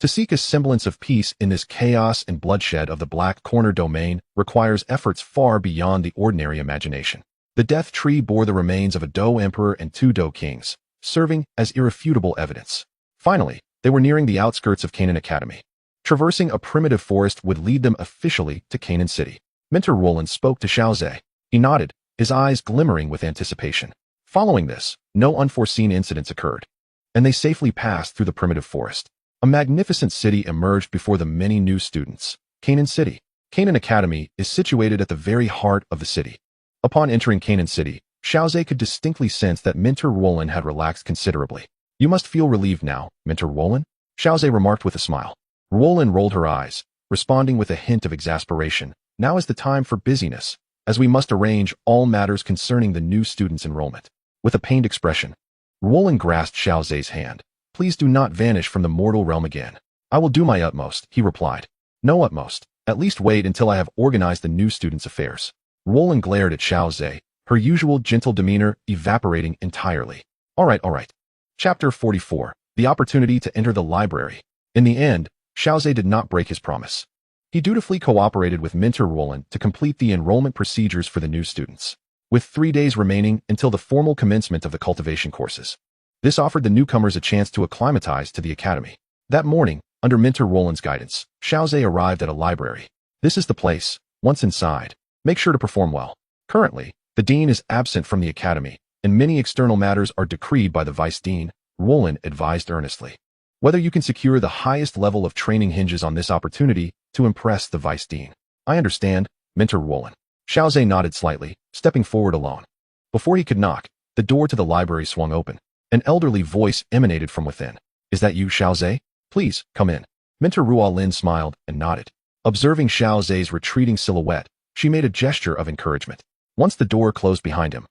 To seek a semblance of peace in this chaos and bloodshed of the Black Corner domain requires efforts far beyond the ordinary imagination. The death tree bore the remains of a Dou emperor and 2 Dou kings, serving as irrefutable evidence. Finally, they were nearing the outskirts of Canaan Academy. Traversing a primitive forest would lead them officially to Canaan City. Mentor Roland spoke to Xiaozhe. He nodded, his eyes glimmering with anticipation. Following this, no unforeseen incidents occurred, and they safely passed through the primitive forest. A magnificent city emerged before the many new students. Canaan City. Canaan Academy is situated at the very heart of the city. Upon entering Canaan City, Xiaozhe could distinctly sense that Mentor Roland had relaxed considerably. You must feel relieved now, Mentor Roland, Xiaozhe remarked with a smile. Roland rolled her eyes, responding with a hint of exasperation. Now is the time for busyness, as we must arrange all matters concerning the new students' enrollment. With a pained expression, Roland grasped Xiaozhe's hand. Please do not vanish from the mortal realm again. I will do my utmost, he replied. No utmost. At least wait until I have organized the new students' affairs. Roland glared at Xiaozhe, her usual gentle demeanor evaporating entirely. All right. Chapter 44. The opportunity to enter the library. In the end, Xiaozhe did not break his promise. He dutifully cooperated with Mentor Roland to complete the enrollment procedures for the new students. with 3 days remaining until the formal commencement of the cultivation courses. This offered the newcomers a chance to acclimatize to the academy. That morning, under Mentor Roland's guidance, Xiaozhe arrived at a library. This is the place. Once inside, make sure to perform well. Currently, the dean is absent from the academy, and many external matters are decreed by the vice dean, Roland advised earnestly. Whether you can secure the highest level of training hinges on this opportunity to impress the vice dean. I understand, Mentor Roland. Xiaozhe nodded slightly, stepping forward alone. Before he could knock, the door to the library swung open. An elderly voice emanated from within. Is that you, Xiaozhe? Please, come in. Mentor Ruolin smiled and nodded. Observing Xiaozhe's retreating silhouette, she made a gesture of encouragement. Once the door closed behind him,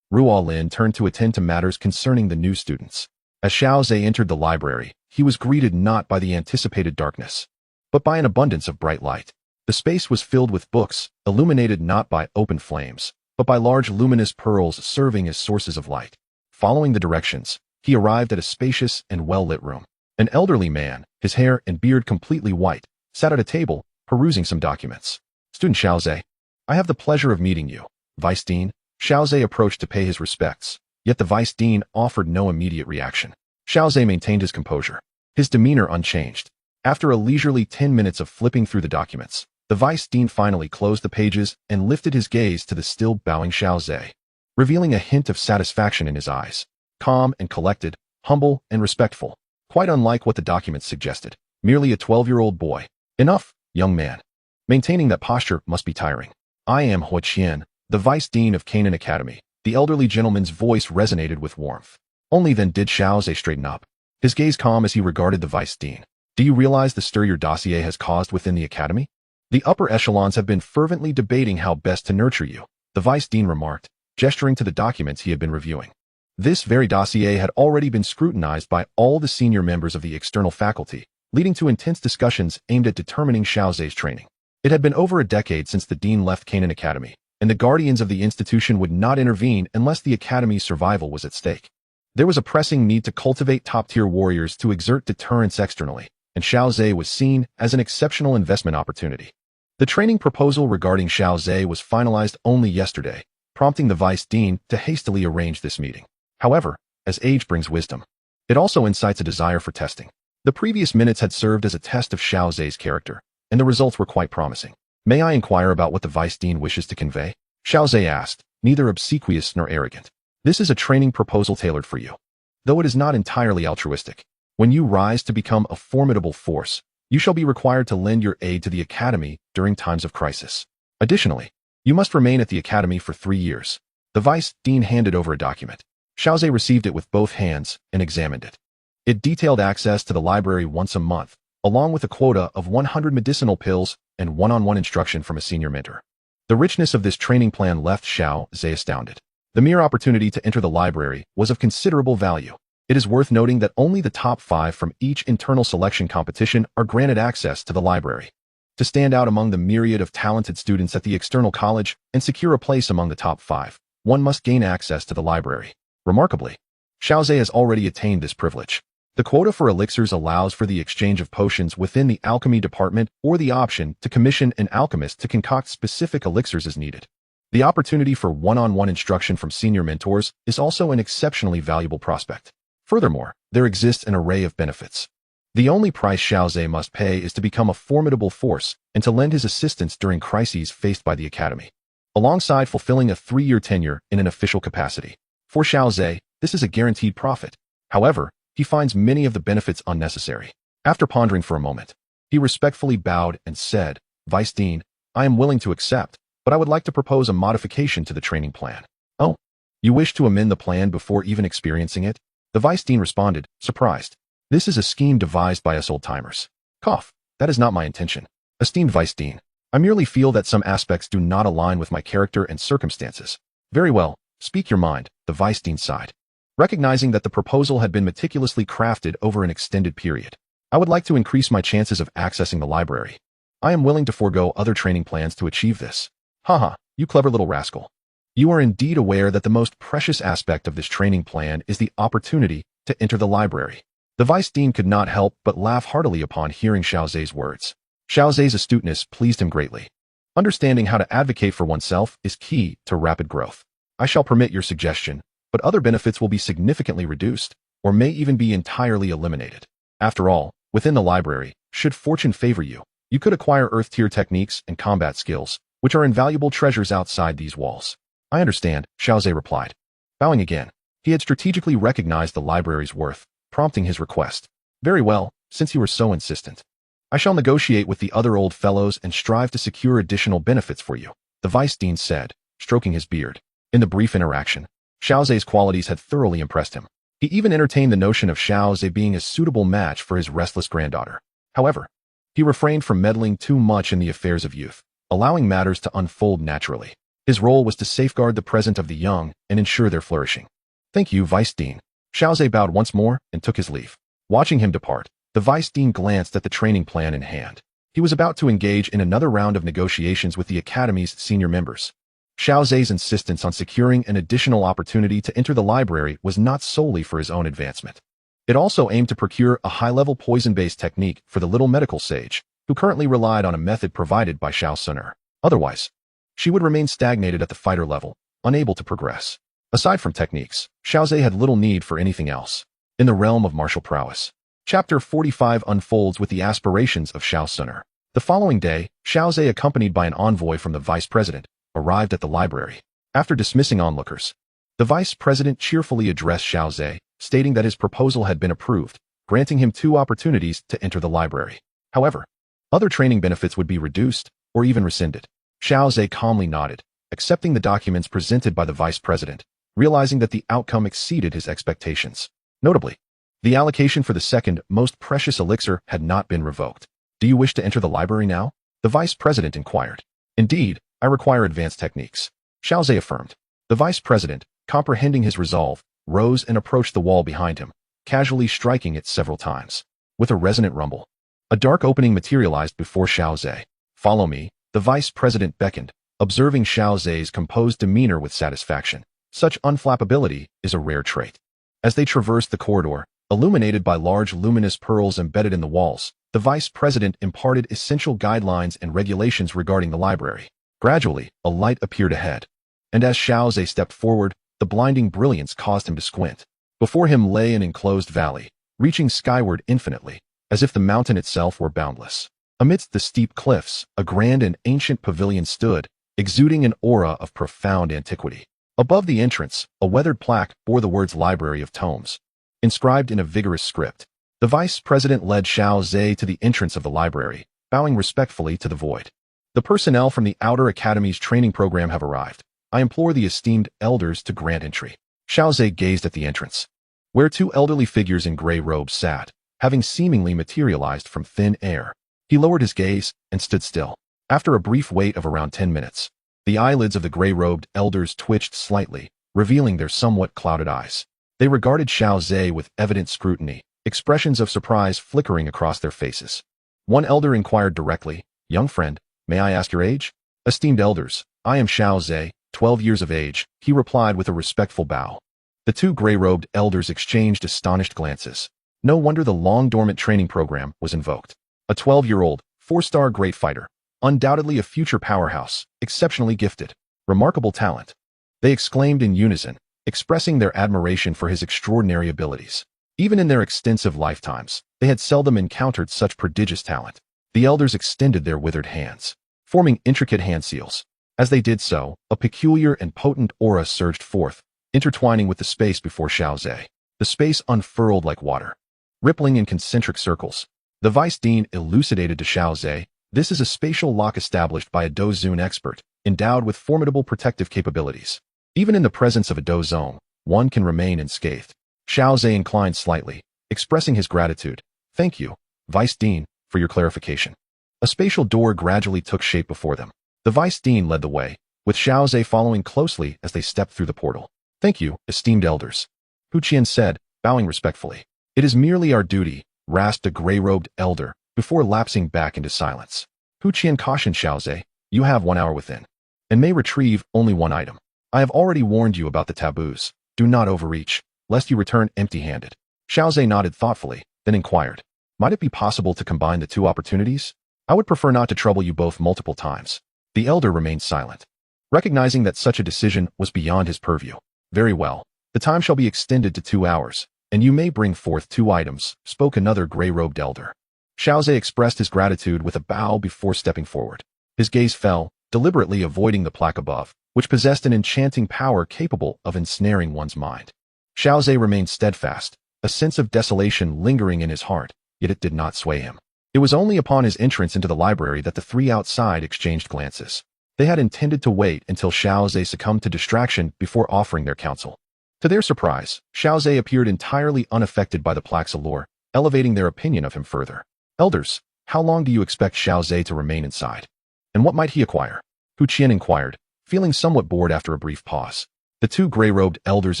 Ruolin turned to attend to matters concerning the new students. As Xiaozhe entered the library, he was greeted not by the anticipated darkness, but by an abundance of bright light. The space was filled with books, illuminated not by open flames, but by large luminous pearls serving as sources of light. Following the directions, he arrived at a spacious and well-lit room. An elderly man, his hair and beard completely white, sat at a table, perusing some documents. Student Xiaozhe, I have the pleasure of meeting you. Vice Dean. Xiaozhe approached to pay his respects, yet the Vice Dean offered no immediate reaction. Xiaozhe maintained his composure, his demeanor unchanged. After a leisurely 10 minutes of flipping through the documents, the Vice Dean finally closed the pages and lifted his gaze to the still bowing Xiaozhe, revealing a hint of satisfaction in his eyes. Calm and collected, humble and respectful, quite unlike what the documents suggested. Merely a 12-year-old boy. Enough, young man. Maintaining that posture must be tiring. I am Hua Qian, the Vice Dean of Canaan Academy. The elderly gentleman's voice resonated with warmth. Only then did Xiaozhe straighten up, his gaze calm as he regarded the Vice Dean. Do you realize the stir your dossier has caused within the academy? The upper echelons have been fervently debating how best to nurture you, the Vice Dean remarked, gesturing to the documents he had been reviewing. This very dossier had already been scrutinized by all the senior members of the external faculty, leading to intense discussions aimed at determining Xiaozhe's training. It had been over a decade since the dean left Canaan Academy, and the guardians of the institution would not intervene unless the academy's survival was at stake. There was a pressing need to cultivate top-tier warriors to exert deterrence externally, and Xiaozhe was seen as an exceptional investment opportunity. The training proposal regarding Xiaozhe was finalized only yesterday, prompting the vice dean to hastily arrange this meeting. However, as age brings wisdom, it also incites a desire for testing. The previous minutes had served as a test of Xiaozhe's character, and the results were quite promising. May I inquire about what the vice dean wishes to convey? Xiaozhe asked, neither obsequious nor arrogant. This is a training proposal tailored for you. Though it is not entirely altruistic, when you rise to become a formidable force, you shall be required to lend your aid to the academy during times of crisis. Additionally, you must remain at the academy for 3 years. The vice dean handed over a document. Xiaozhe received it with both hands and examined it. It detailed access to the library once a month, along with a quota of 100 medicinal pills and one-on-one instruction from a senior mentor. The richness of this training plan left Xiaozhe astounded. The mere opportunity to enter the library was of considerable value. It is worth noting that only the top 5 from each internal selection competition are granted access to the library. To stand out among the myriad of talented students at the external college and secure a place among the top 5, one must gain access to the library. Remarkably, Xiaozhe has already attained this privilege. The quota for elixirs allows for the exchange of potions within the alchemy department or the option to commission an alchemist to concoct specific elixirs as needed. The opportunity for one-on-one instruction from senior mentors is also an exceptionally valuable prospect. Furthermore, there exists an array of benefits. The only price Xiaozhe must pay is to become a formidable force and to lend his assistance during crises faced by the academy, alongside fulfilling a 3-year tenure in an official capacity. For Xiaozhe, this is a guaranteed profit. However, he finds many of the benefits unnecessary. After pondering for a moment, he respectfully bowed and said, Vice Dean, I am willing to accept, but I would like to propose a modification to the training plan. Oh, you wish to amend the plan before even experiencing it? The Vice Dean responded, surprised. This is a scheme devised by us old-timers. Cough, that is not my intention. Esteemed Vice Dean, I merely feel that some aspects do not align with my character and circumstances. Very well, speak your mind, the Vice Dean sighed. Recognizing that the proposal had been meticulously crafted over an extended period, I would like to increase my chances of accessing the library. I am willing to forego other training plans to achieve this. Haha, you clever little rascal. You are indeed aware that the most precious aspect of this training plan is the opportunity to enter the library. The Vice Dean could not help but laugh heartily upon hearing Xiaozhe's words. Xiaozhe's astuteness pleased him greatly. Understanding how to advocate for oneself is key to rapid growth. I shall permit your suggestion, but other benefits will be significantly reduced, or may even be entirely eliminated. After all, within the library, should fortune favor you, you could acquire Earth-tier techniques and combat skills, which are invaluable treasures outside these walls. I understand, Xiaozhe replied. Bowing again, he had strategically recognized the library's worth, prompting his request. Very well, since you are so insistent. I shall negotiate with the other old fellows and strive to secure additional benefits for you, the vice dean said, stroking his beard. In the brief interaction, Xiaozhe's qualities had thoroughly impressed him. He even entertained the notion of Xiaozhe being a suitable match for his restless granddaughter. However, he refrained from meddling too much in the affairs of youth, allowing matters to unfold naturally. His role was to safeguard the present of the young and ensure their flourishing. Thank you, Vice Dean. Xiaozhe bowed once more and took his leave. Watching him depart, the Vice Dean glanced at the training plan in hand. He was about to engage in another round of negotiations with the Academy's senior members. Xiaozhe's insistence on securing an additional opportunity to enter the library was not solely for his own advancement. It also aimed to procure a high-level poison-based technique for the little medical sage, who currently relied on a method provided by Xiao Suner. Otherwise, she would remain stagnated at the fighter level, unable to progress. Aside from techniques, Xiaozhe had little need for anything else. In the realm of martial prowess, Chapter 45 unfolds with the aspirations of Xiao Suner. The following day, Xiaozhe, accompanied by an envoy from the vice president, arrived at the library. After dismissing onlookers, the vice president cheerfully addressed Xiaozhe, stating that his proposal had been approved, granting him 2 opportunities to enter the library. However, other training benefits would be reduced or even rescinded. Xiaozhe calmly nodded, accepting the documents presented by the vice president, realizing that the outcome exceeded his expectations. Notably, the allocation for the second most precious elixir had not been revoked. Do you wish to enter the library now? The vice president inquired. Indeed, I require advanced techniques, Xiaozhe affirmed. The vice president, comprehending his resolve, rose and approached the wall behind him, casually striking it several times. With a resonant rumble, a dark opening materialized before Xiaozhe. Follow me, the vice president beckoned, observing Xiaozhe's composed demeanor with satisfaction. Such unflappability is a rare trait. As they traversed the corridor, illuminated by large luminous pearls embedded in the walls, the vice president imparted essential guidelines and regulations regarding the library. Gradually, a light appeared ahead, and as Xiaozhe stepped forward, the blinding brilliance caused him to squint. Before him lay an enclosed valley, reaching skyward infinitely, as if the mountain itself were boundless. Amidst the steep cliffs, a grand and ancient pavilion stood, exuding an aura of profound antiquity. Above the entrance, a weathered plaque bore the words Library of Tomes, inscribed in a vigorous script. The vice president led Xiaozhe to the entrance of the library, bowing respectfully to the void. The personnel from the Outer Academy's training program have arrived. I implore the esteemed elders to grant entry. Xiaozhe gazed at the entrance, where 2 elderly figures in gray robes sat, having seemingly materialized from thin air. He lowered his gaze and stood still. After a brief wait of around 10 minutes, the eyelids of the gray-robed elders twitched slightly, revealing their somewhat clouded eyes. They regarded Xiaozhe with evident scrutiny, expressions of surprise flickering across their faces. One elder inquired directly, "Young friend, may I ask your age?" "Esteemed elders, I am Xiaozhe, 12 years of age," he replied with a respectful bow. The 2 gray-robed elders exchanged astonished glances. No wonder the long-dormant training program was invoked. A 12-year-old, 4-star great fighter, undoubtedly a future powerhouse, exceptionally gifted, remarkable talent. They exclaimed in unison, expressing their admiration for his extraordinary abilities. Even in their extensive lifetimes, they had seldom encountered such prodigious talent. The elders extended their withered hands, forming intricate hand seals. As they did so, a peculiar and potent aura surged forth, intertwining with the space before Xiaozhe. The space unfurled like water, rippling in concentric circles. The vice dean elucidated to Xiaozhe, "This is a spatial lock established by a Dozone expert, endowed with formidable protective capabilities. Even in the presence of a Dozone, one can remain unscathed." Xiaozhe inclined slightly, expressing his gratitude. "Thank you, Vice Dean, for your clarification." A spatial door gradually took shape before them. The Vice Dean led the way, with Xiaozhe following closely as they stepped through the portal. "Thank you, esteemed elders," Hu Qian said, bowing respectfully. "It is merely our duty," rasped a gray-robed elder, before lapsing back into silence. Hu Qian cautioned Xiaozhe, "You have 1 hour within, and may retrieve only 1 item. I have already warned you about the taboos. Do not overreach, lest you return empty-handed." Xiaozhe nodded thoughtfully, then inquired, "Might it be possible to combine the 2 opportunities? I would prefer not to trouble you both multiple times." The elder remained silent. recognizing that such a decision was beyond his purview. Very well. The time shall be extended to 2 hours, and you may bring forth 2 items, spoke another gray-robed elder. Xiaozhe expressed his gratitude with a bow before stepping forward. His gaze fell, deliberately avoiding the plaque above, which possessed an enchanting power capable of ensnaring one's mind. Xiaozhe remained steadfast, a sense of desolation lingering in his heart, yet it did not sway him. It was only upon his entrance into the library that the 3 outside exchanged glances. They had intended to wait until Xiaozhe succumbed to distraction before offering their counsel. To their surprise, Xiaozhe appeared entirely unaffected by the plaque's allure, elevating their opinion of him further. Elders, how long do you expect Xiaozhe to remain inside? And what might he acquire? Hu Qian inquired, feeling somewhat bored after a brief pause. The 2 gray-robed elders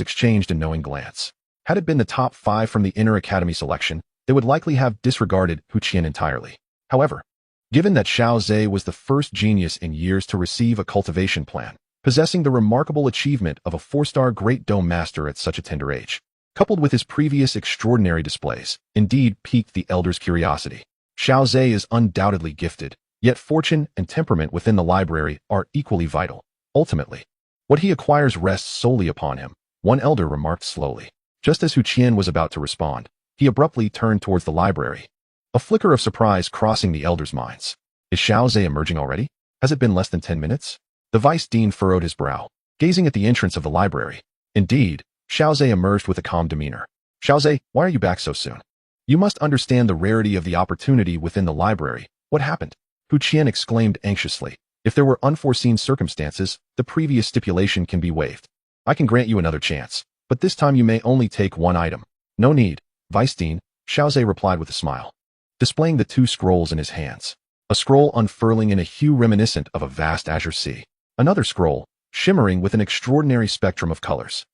exchanged a knowing glance. Had it been the top 5 from the inner academy selection, they would likely have disregarded Hu Qian entirely. However, given that Xiaozhe was the first genius in years to receive a cultivation plan, possessing the remarkable achievement of a 4-star Great Dome Master at such a tender age, coupled with his previous extraordinary displays, indeed piqued the elders' curiosity. Xiaozhe is undoubtedly gifted, yet fortune and temperament within the library are equally vital. Ultimately, what he acquires rests solely upon him, one elder remarked slowly. Just as Hu Qian was about to respond, he abruptly turned towards the library. A flicker of surprise crossing the elders' minds. Is Xiaozhe emerging already? Has it been less than 10 minutes? The vice dean furrowed his brow, gazing at the entrance of the library. Indeed, Xiaozhe emerged with a calm demeanor. Xiaozhe, why are you back so soon? You must understand the rarity of the opportunity within the library. What happened? Hu Qian exclaimed anxiously. If there were unforeseen circumstances, the previous stipulation can be waived. I can grant you another chance, but this time you may only take 1 item. No need, Vice Dean, Xiaozhe replied with a smile, displaying the 2 scrolls in his hands. A scroll unfurling in a hue reminiscent of a vast azure sea. Another scroll, shimmering with an extraordinary spectrum of colors.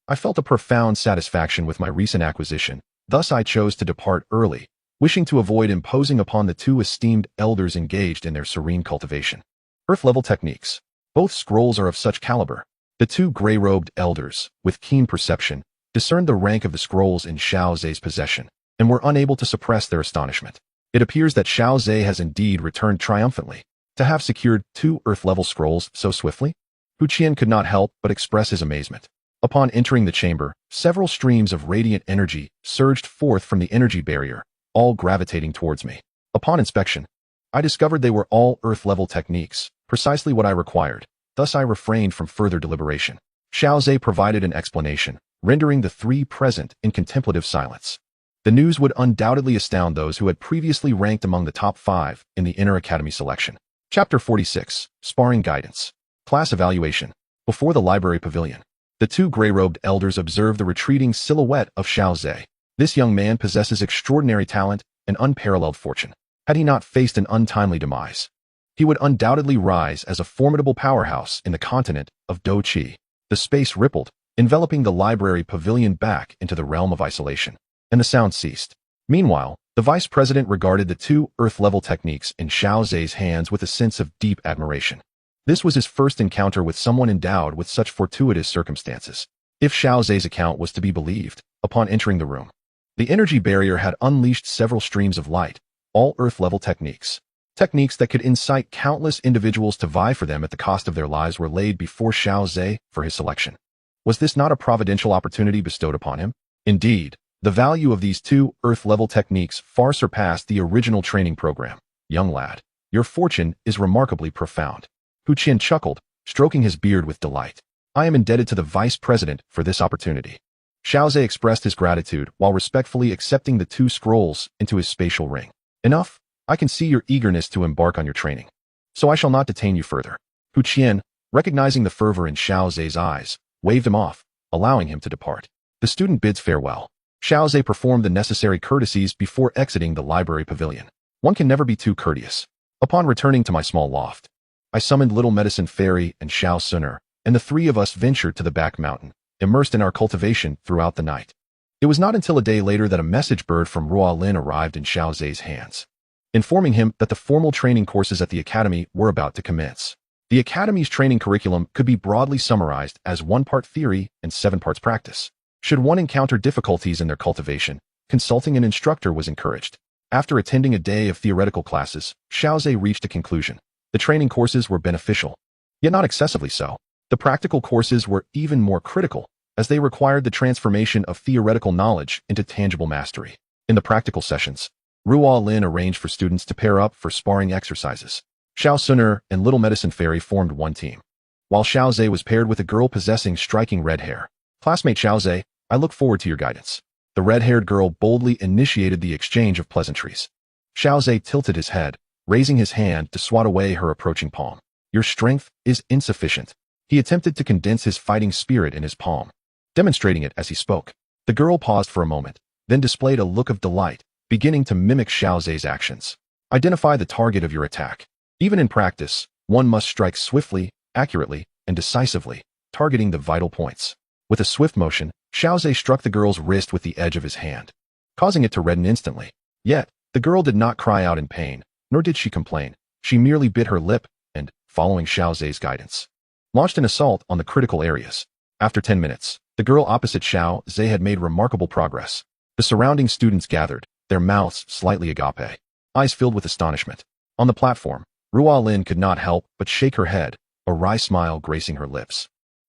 I felt a profound satisfaction with my recent acquisition, thus I chose to depart early, wishing to avoid imposing upon the 2 esteemed elders engaged in their serene cultivation. Earth-level techniques. Both scrolls are of such caliber. The 2 gray-robed elders, with keen perception, discerned the rank of the scrolls in Xiaozhe's possession, and were unable to suppress their astonishment. It appears that Xiaozhe has indeed returned triumphantly. To have secured 2 Earth-level scrolls so swiftly? Hu Qian could not help but express his amazement. Upon entering the chamber, several streams of radiant energy surged forth from the energy barrier, all gravitating towards me. Upon inspection, I discovered they were all Earth-level techniques, precisely what I required. Thus I refrained from further deliberation. Xiaozhe provided an explanation, rendering the 3 present in contemplative silence. The news would undoubtedly astound those who had previously ranked among the top 5 in the Inner Academy selection. Chapter 46, Sparring Guidance. Class Evaluation. Before the library pavilion, the 2 gray-robed elders observed the retreating silhouette of Xiaozhe. This young man possesses extraordinary talent and unparalleled fortune. Had he not faced an untimely demise, he would undoubtedly rise as a formidable powerhouse in the continent of Douqi. The space rippled, enveloping the library pavilion back into the realm of isolation, and the sound ceased. Meanwhile, the vice president regarded the 2 Earth-level techniques in Xiaozhe's hands with a sense of deep admiration. This was his first encounter with someone endowed with such fortuitous circumstances. If Xiaozhe's account was to be believed, upon entering the room, the energy barrier had unleashed several streams of light, all Earth-level techniques. Techniques that could incite countless individuals to vie for them at the cost of their lives were laid before Xiaozhe for his selection. Was this not a providential opportunity bestowed upon him? Indeed, the value of these 2 Earth-level techniques far surpassed the original training program. Young lad, your fortune is remarkably profound. Hu Qian chuckled, stroking his beard with delight. I am indebted to the vice president for this opportunity. Xiaozhe expressed his gratitude while respectfully accepting the 2 scrolls into his spatial ring. Enough, I can see your eagerness to embark on your training, so I shall not detain you further. Hu Qian, recognizing the fervor in Xiaozhe's eyes, waved him off, allowing him to depart. The student bids farewell. Xiaozhe performed the necessary courtesies before exiting the library pavilion. One can never be too courteous. Upon returning to my small loft, I summoned Little Medicine Fairy and Xiao Suner, and the 3 of us ventured to the back mountain, immersed in our cultivation throughout the night. It was not until a day later that a message bird from Ruolin arrived in Xiaozhe's hands, informing him that the formal training courses at the academy were about to commence. The academy's training curriculum could be broadly summarized as 1 part theory and 7 parts practice. Should one encounter difficulties in their cultivation, consulting an instructor was encouraged. After attending a day of theoretical classes, Xiaozhe reached a conclusion. The training courses were beneficial. yet not excessively so. The practical courses were even more critical, as they required the transformation of theoretical knowledge into tangible mastery. In the practical sessions, Ruo Lin arranged for students to pair up for sparring exercises. Xiao Suner and Little Medicine Fairy formed one team, while Xiao Zhe was paired with a girl possessing striking red hair. Classmate Xiao Zhe, I look forward to your guidance. The red-haired girl boldly initiated the exchange of pleasantries. Xiao Zhe tilted his head, raising his hand to swat away her approaching palm. Your strength is insufficient. He attempted to condense his fighting spirit in his palm, demonstrating it as he spoke. The girl paused for a moment, then displayed a look of delight, beginning to mimic Xiao Zhe's actions. Identify the target of your attack. Even in practice, one must strike swiftly, accurately, and decisively, targeting the vital points. With a swift motion, Xiao Zhe struck the girl's wrist with the edge of his hand, causing it to redden instantly. Yet, the girl did not cry out in pain, nor did she complain. She merely bit her lip and, following Xiao Zhe's guidance, launched an assault on the critical areas. After 10 minutes, the girl opposite Xiao Zhe had made remarkable progress. The surrounding students gathered, their mouths slightly agape, eyes filled with astonishment. On the platform, Ruo Lin could not help but shake her head, a wry smile gracing her lips.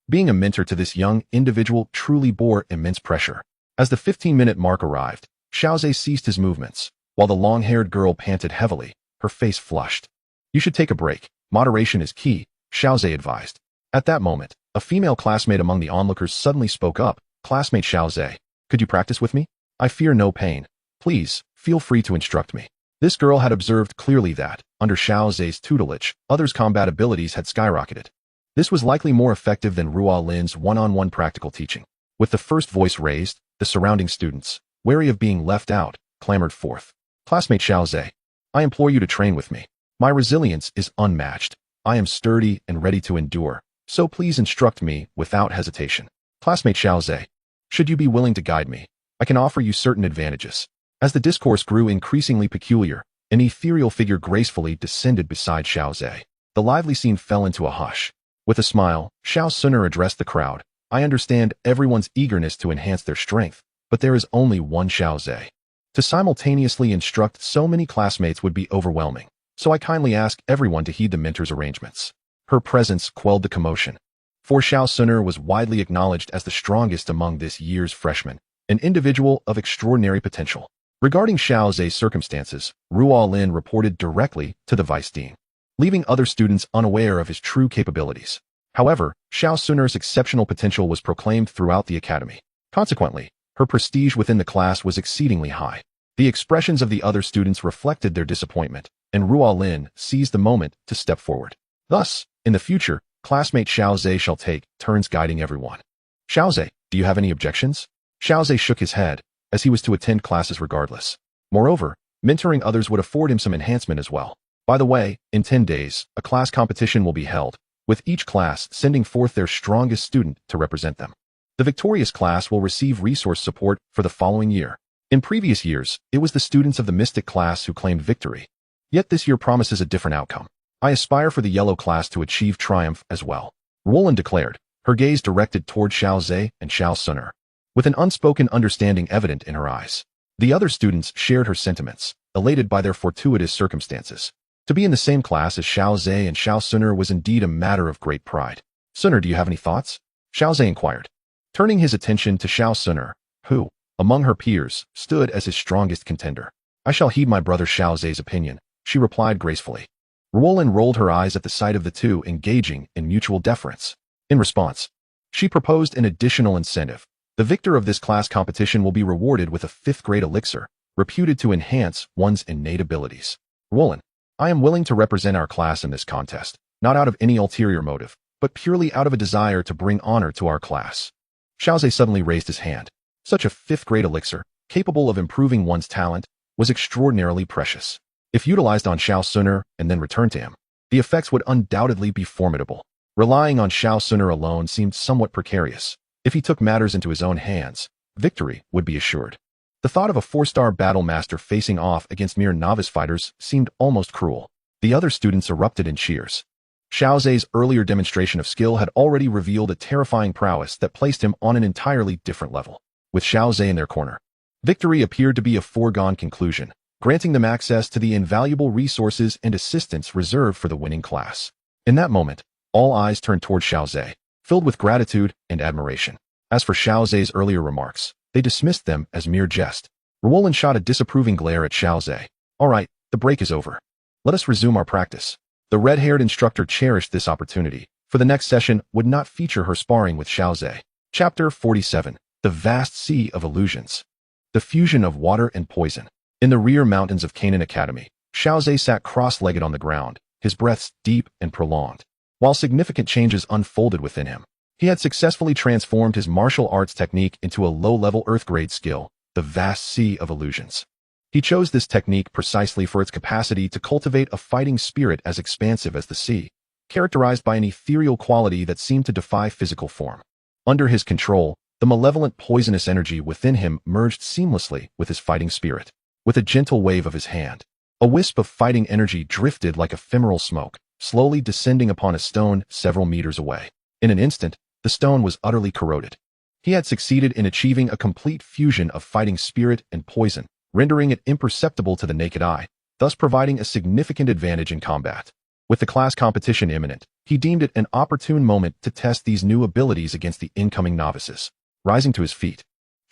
Being a mentor to this young individual truly bore immense pressure. As the 15-minute mark arrived, Xiao Zhe ceased his movements, while the long-haired girl panted heavily, her face flushed. You should take a break. Moderation is key, Xiao Zhe advised. At that moment, a female classmate among the onlookers suddenly spoke up. Classmate Xiao Zhe, could you practice with me? I fear no pain. Please, feel free to instruct me. This girl had observed clearly that, under Xiao Zhe's tutelage, others' combat abilities had skyrocketed. This was likely more effective than Ruo Lin's one-on-one practical teaching. With the first voice raised, the surrounding students, wary of being left out, clamored forth. Classmate Xiao Zhe, I implore you to train with me. My resilience is unmatched. I am sturdy and ready to endure, so please instruct me without hesitation. Classmate Xiao Zhe, should you be willing to guide me, I can offer you certain advantages. As the discourse grew increasingly peculiar, an ethereal figure gracefully descended beside Xiao Zhe. The lively scene fell into a hush. With a smile, Xiao Suner addressed the crowd. I understand everyone's eagerness to enhance their strength, but there is only one Xiao Zhe. To simultaneously instruct so many classmates would be overwhelming, so I kindly ask everyone to heed the mentor's arrangements. Her presence quelled the commotion. For Xiao Suner was widely acknowledged as the strongest among this year's freshmen, an individual of extraordinary potential. Regarding Xiao Zhe's circumstances, Ruo Lin reported directly to the vice dean, leaving other students unaware of his true capabilities. However, Xiao Suner's exceptional potential was proclaimed throughout the academy. Consequently, her prestige within the class was exceedingly high. The expressions of the other students reflected their disappointment, and Ruo Lin seized the moment to step forward. Thus, in the future, classmate Xiao Zhe shall take turns guiding everyone. Xiao Zhe, do you have any objections? Xiao Zhe shook his head, as he was to attend classes regardless. Moreover, mentoring others would afford him some enhancement as well. By the way, in 10 days, a class competition will be held, with each class sending forth their strongest student to represent them. The victorious class will receive resource support for the following year. In previous years, it was the students of the Mystic class who claimed victory. Yet this year promises a different outcome. I aspire for the Yellow class to achieve triumph as well. Roland declared, her gaze directed toward Xiao Zhe and Xiao Suner, with an unspoken understanding evident in her eyes. The other students shared her sentiments, elated by their fortuitous circumstances. To be in the same class as Xiao Zhe and Xiao Suner was indeed a matter of great pride. Suner, do you have any thoughts? Xiao Zhe inquired, turning his attention to Xiao Suner, who, among her peers, stood as his strongest contender. I shall heed my brother Xiao Zhe's opinion, she replied gracefully. Roland rolled her eyes at the sight of the two engaging in mutual deference. In response, she proposed an additional incentive. The victor of this class competition will be rewarded with a 5th-grade elixir, reputed to enhance one's innate abilities. Roland, I am willing to represent our class in this contest, not out of any ulterior motive, but purely out of a desire to bring honor to our class. Xiao Zhe suddenly raised his hand. Such a 5th-grade elixir, capable of improving one's talent, was extraordinarily precious. If utilized on Xiao Suner and then returned to him, the effects would undoubtedly be formidable. Relying on Xiao Suner alone seemed somewhat precarious. If he took matters into his own hands, victory would be assured. The thought of a 4-star battle master facing off against mere novice fighters seemed almost cruel. The other students erupted in cheers. Xiao Zhe's earlier demonstration of skill had already revealed a terrifying prowess that placed him on an entirely different level. With Xiao Zhe in their corner, victory appeared to be a foregone conclusion, granting them access to the invaluable resources and assistance reserved for the winning class. In that moment, All eyes turned toward Xiao Zhe, filled with gratitude and admiration. As for Xiao Zhe's earlier remarks, they dismissed them as mere jest. Ruolin shot a disapproving glare at Xiao Zhe. All right, the break is over. Let us resume our practice. The red-haired instructor cherished this opportunity, for the next session would not feature her sparring with Xiao Zhe. Chapter 47. The Vast Sea of Illusions. The Fusion of Water and Poison. In the rear mountains of Canaan Academy, Xiao Zhe sat cross-legged on the ground, his breaths deep and prolonged. While significant changes unfolded within him, he had successfully transformed his martial arts technique into a low-level earth-grade skill, the Vast Sea of Illusions. He chose this technique precisely for its capacity to cultivate a fighting spirit as expansive as the sea, characterized by an ethereal quality that seemed to defy physical form. Under his control, the malevolent poisonous energy within him merged seamlessly with his fighting spirit. With a gentle wave of his hand, a wisp of fighting energy drifted like ephemeral smoke, slowly descending upon a stone several meters away. In an instant, the stone was utterly corroded. He had succeeded in achieving a complete fusion of fighting spirit and poison, rendering it imperceptible to the naked eye, thus providing a significant advantage in combat. With the class competition imminent, he deemed it an opportune moment to test these new abilities against the incoming novices. Rising to his feet,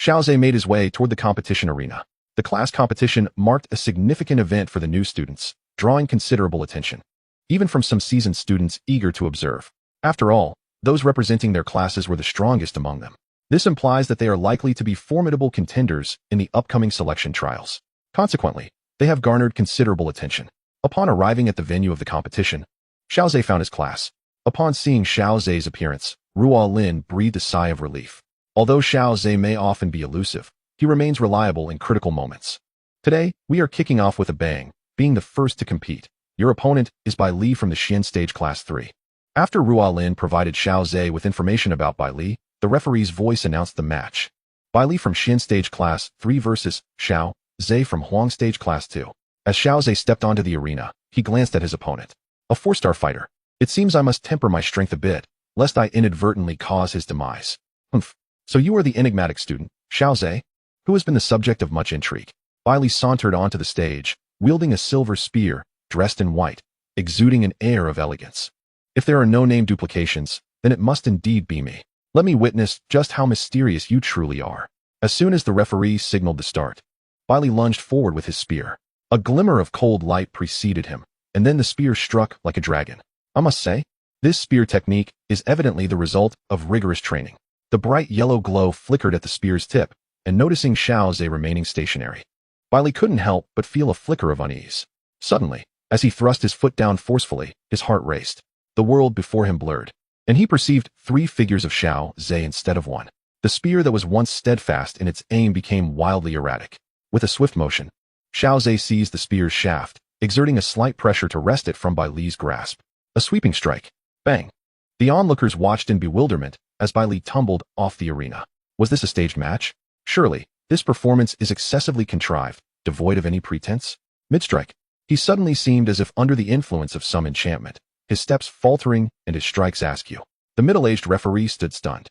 Xiao Zhe made his way toward the competition arena. The class competition marked a significant event for the new students, drawing considerable attention, even from some seasoned students eager to observe. After all, those representing their classes were the strongest among them. This implies that they are likely to be formidable contenders in the upcoming selection trials. Consequently, they have garnered considerable attention. Upon arriving at the venue of the competition, Xiao Zhe found his class. Upon seeing Xiao Zhe's appearance, Ruolin breathed a sigh of relief. Although Xiao Zhe may often be elusive, he remains reliable in critical moments. Today, we are kicking off with a bang, being the first to compete. Your opponent is Bai Li from the Xian Stage Class 3. After Ruolin provided Xiao Zhe with information about Bai Li, the referee's voice announced the match. Bai Li from Xian Stage Class 3 versus Xiao Zhe from Huang Stage Class 2. As Xiao Zhe stepped onto the arena, he glanced at his opponent. A 4-star fighter. It seems I must temper my strength a bit, lest I inadvertently cause his demise. Humph. So you are the enigmatic student, Xiao Zhe, who has been the subject of much intrigue. Bai Li sauntered onto the stage, wielding a silver spear, dressed in white, exuding an air of elegance. If there are no name duplications, then it must indeed be me. Let me witness just how mysterious you truly are. As soon as the referee signaled the start, Bai Li lunged forward with his spear. A glimmer of cold light preceded him, and then the spear struck like a dragon. I must say, this spear technique is evidently the result of rigorous training. The bright yellow glow flickered at the spear's tip, and noticing Xiao Zhe remaining stationary, Bai Li couldn't help but feel a flicker of unease. Suddenly, as he thrust his foot down forcefully, his heart raced. The world before him blurred, and he perceived 3 figures of Xiao Zhe instead of one. The spear that was once steadfast in its aim became wildly erratic. With a swift motion, Xiao Zhe seized the spear's shaft, exerting a slight pressure to wrest it from Bai Li's grasp. A sweeping strike. Bang! The onlookers watched in bewilderment as Bai Li tumbled off the arena. Was this a staged match? Surely, this performance is excessively contrived, devoid of any pretense. Mid-strike, he suddenly seemed as if under the influence of some enchantment, his steps faltering and his strikes askew. The middle-aged referee stood stunned.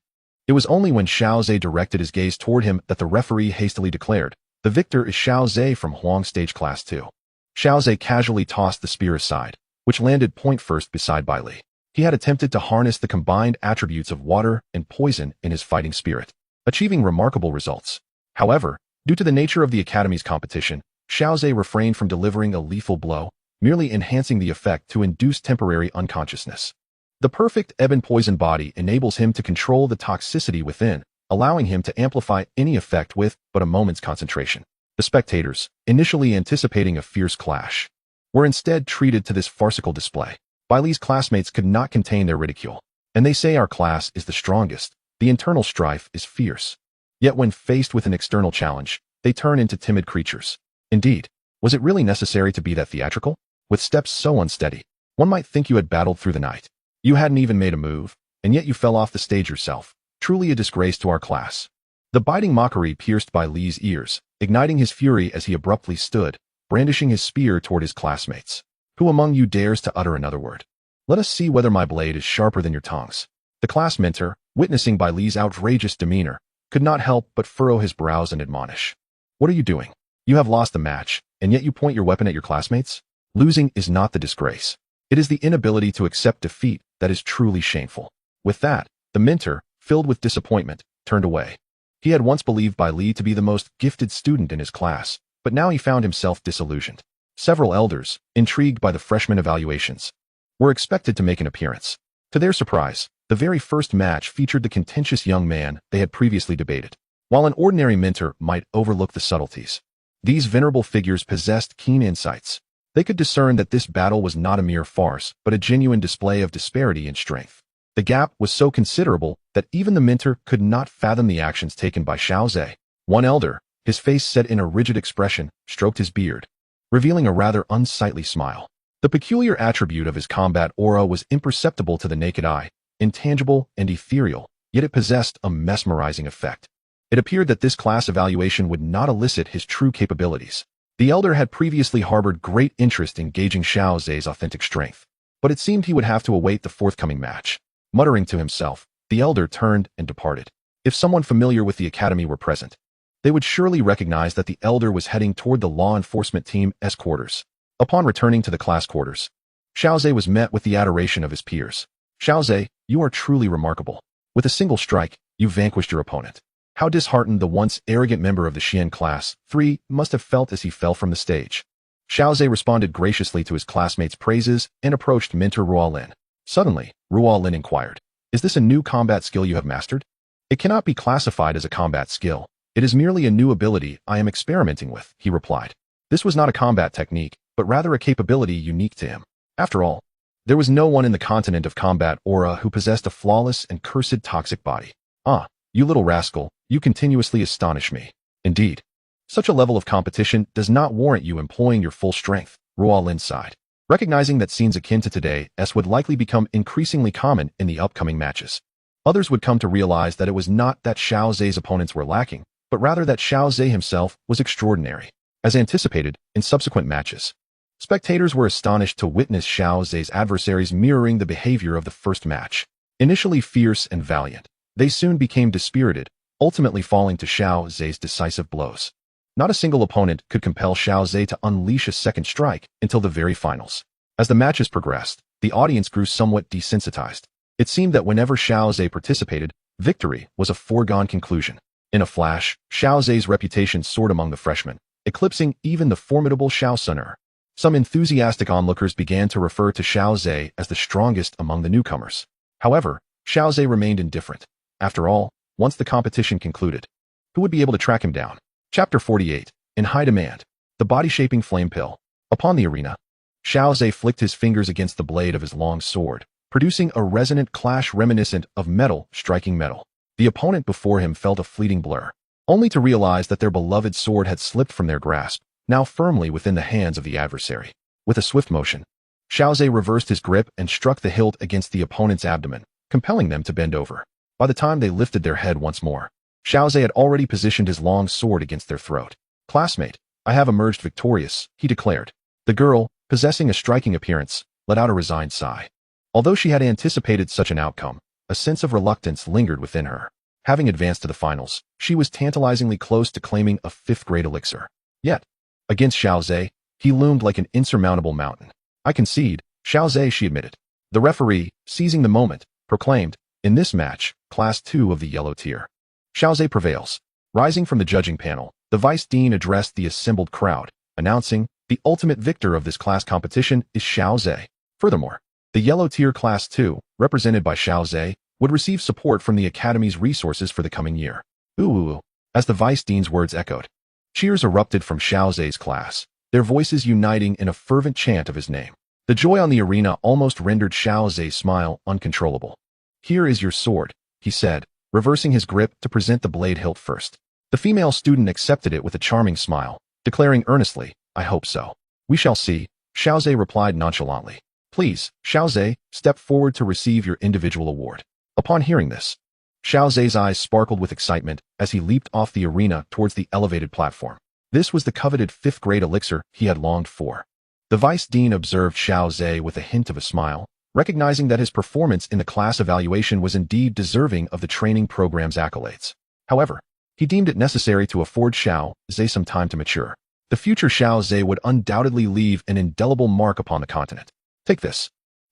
It was only when Xiao Zhe directed his gaze toward him that the referee hastily declared, "The victor is Xiao Zhe from Huang Stage Class 2. Xiao Zhe casually tossed the spear aside, which landed point first beside Bai Li. He had attempted to harness the combined attributes of water and poison in his fighting spirit, achieving remarkable results. However, due to the nature of the Academy's competition, Xiao Zhe refrained from delivering a lethal blow, merely enhancing the effect to induce temporary unconsciousness. The perfect ebb poison body enables him to control the toxicity within, allowing him to amplify any effect with but a moment's concentration. The spectators, initially anticipating a fierce clash, were instead treated to this farcical display. Bai Li's classmates could not contain their ridicule, and they say our class is the strongest. The internal strife is fierce. Yet when faced with an external challenge, they turn into timid creatures. Indeed, was it really necessary to be that theatrical? With steps so unsteady, one might think you had battled through the night. You hadn't even made a move, and yet you fell off the stage yourself. Truly a disgrace to our class. The biting mockery pierced Bai Li's ears, igniting his fury as he abruptly stood, brandishing his spear toward his classmates. Who among you dares to utter another word? Let us see whether my blade is sharper than your tongues. The class mentor, witnessing Bai Li's outrageous demeanor, could not help but furrow his brows and admonish. What are you doing? You have lost the match, and yet you point your weapon at your classmates? Losing is not the disgrace. It is the inability to accept defeat that is truly shameful." With that, the mentor, filled with disappointment, turned away. He had once believed Bai Li to be the most gifted student in his class, but now he found himself disillusioned. Several elders, intrigued by the freshman evaluations, were expected to make an appearance. To their surprise, the very first match featured the contentious young man they had previously debated. While an ordinary mentor might overlook the subtleties, these venerable figures possessed keen insights. They could discern that this battle was not a mere farce, but a genuine display of disparity in strength. The gap was so considerable that even the mentor could not fathom the actions taken by Xiaozhe. One elder, his face set in a rigid expression, stroked his beard, revealing a rather unsightly smile. The peculiar attribute of his combat aura was imperceptible to the naked eye, intangible and ethereal, yet it possessed a mesmerizing effect. It appeared that this class evaluation would not elicit his true capabilities. The elder had previously harbored great interest in gauging Xiaozhe's authentic strength, but it seemed he would have to await the forthcoming match. Muttering to himself, the elder turned and departed. If someone familiar with the academy were present, they would surely recognize that the elder was heading toward the law enforcement team's quarters. Upon returning to the class quarters, Xiaozhe was met with the adoration of his peers. "Xiaozhe, you are truly remarkable. With a single strike, you vanquished your opponent." How disheartened the once arrogant member of the Xian class 3 must have felt as he fell from the stage. Xiaozhe responded graciously to his classmates' praises and approached mentor Ruolin. Suddenly, Ruolin inquired, "Is this a new combat skill you have mastered?" "It cannot be classified as a combat skill. It is merely a new ability I am experimenting with," he replied. This was not a combat technique, but rather a capability unique to him. After all, there was no one in the continent of combat aura who possessed a flawless and cursed toxic body. "Ah, you little rascal, you continuously astonish me." "Indeed, such a level of competition does not warrant you employing your full strength," Ruolin sighed, recognizing that scenes akin to today's would likely become increasingly common in the upcoming matches. Others would come to realize that it was not that Xiaozhe's opponents were lacking, but rather that Xiaozhe himself was extraordinary. As anticipated, in subsequent matches, spectators were astonished to witness Xiaozhe's adversaries mirroring the behavior of the first match. Initially fierce and valiant, they soon became dispirited, ultimately falling to Xiaozhe's decisive blows. Not a single opponent could compel Xiaozhe to unleash a second strike until the very finals. As the matches progressed, the audience grew somewhat desensitized. It seemed that whenever Xiaozhe participated, victory was a foregone conclusion. In a flash, Xiaozhe's reputation soared among the freshmen, eclipsing even the formidable Xiao Suner. Some enthusiastic onlookers began to refer to Xiaozhe as the strongest among the newcomers. However, Xiaozhe remained indifferent. After all, once the competition concluded, who would be able to track him down? Chapter 48. In high demand. The body-shaping flame pill. Upon the arena, Xiaozhe flicked his fingers against the blade of his long sword, producing a resonant clash reminiscent of metal striking metal. The opponent before him felt a fleeting blur, only to realize that their beloved sword had slipped from their grasp, now firmly within the hands of the adversary. With a swift motion, Xiaozhe reversed his grip and struck the hilt against the opponent's abdomen, compelling them to bend over. By the time they lifted their head once more, Xiaozhe had already positioned his long sword against their throat. "Classmate, I have emerged victorious," he declared. The girl, possessing a striking appearance, let out a resigned sigh. Although she had anticipated such an outcome, a sense of reluctance lingered within her. Having advanced to the finals, she was tantalizingly close to claiming a fifth-grade elixir. Yet, against Xiaozhe, he loomed like an insurmountable mountain. "I concede, Xiaozhe," she admitted. The referee, seizing the moment, proclaimed, "In this match, Class 2 of the yellow tier, Xiaozhe prevails." Rising from the judging panel, the vice dean addressed the assembled crowd, announcing, "The ultimate victor of this class competition is Xiaozhe." Furthermore, the yellow tier Class 2, represented by Xiaozhe, would receive support from the Academy's resources for the coming year. Ooh. As the vice dean's words echoed, cheers erupted from Xiaozhe's class, their voices uniting in a fervent chant of his name. The joy on the arena almost rendered Xiaozhe's smile uncontrollable. "Here is your sword," he said, reversing his grip to present the blade hilt first. The female student accepted it with a charming smile, declaring earnestly, "I hope so." "We shall see," Xiaozhe replied nonchalantly. "Please, Xiaozhe, step forward to receive your individual award." Upon hearing this, Xiaozhe's eyes sparkled with excitement as he leaped off the arena towards the elevated platform. This was the coveted fifth-grade elixir he had longed for. The vice dean observed Xiaozhe with a hint of a smile, recognizing that his performance in the class evaluation was indeed deserving of the training program's accolades. However, he deemed it necessary to afford Xiaozhe some time to mature. The future Xiaozhe would undoubtedly leave an indelible mark upon the continent. "Take this.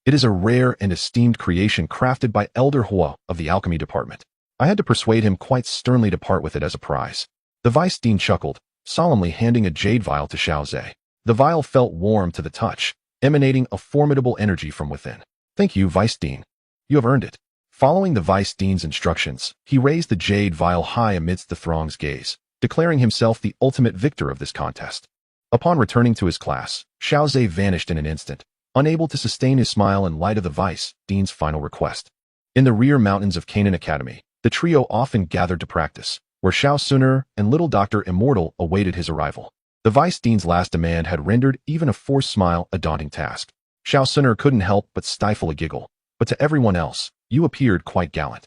It is a rare and esteemed creation crafted by Elder Hua of the alchemy department. I had to persuade him quite sternly to part with it as a prize. The vice dean chuckled, solemnly handing a jade vial to Xiao Zhe. The vial felt warm to the touch, emanating a formidable energy from within. Thank you, Vice Dean. You have earned it. Following the Vice Dean's instructions, he raised the jade vial high amidst the throng's gaze, declaring himself the ultimate victor of this contest. Upon returning to his class, Xiao Zhe vanished in an instant, unable to sustain his smile in light of the Vice Dean's final request. In the rear mountains of Canaan Academy, the trio often gathered to practice, where Xiao Suner and Little Dr. Immortal awaited his arrival. The Vice Dean's last demand had rendered even a forced smile a daunting task. Xiao Suner couldn't help but stifle a giggle, but to everyone else, you appeared quite gallant.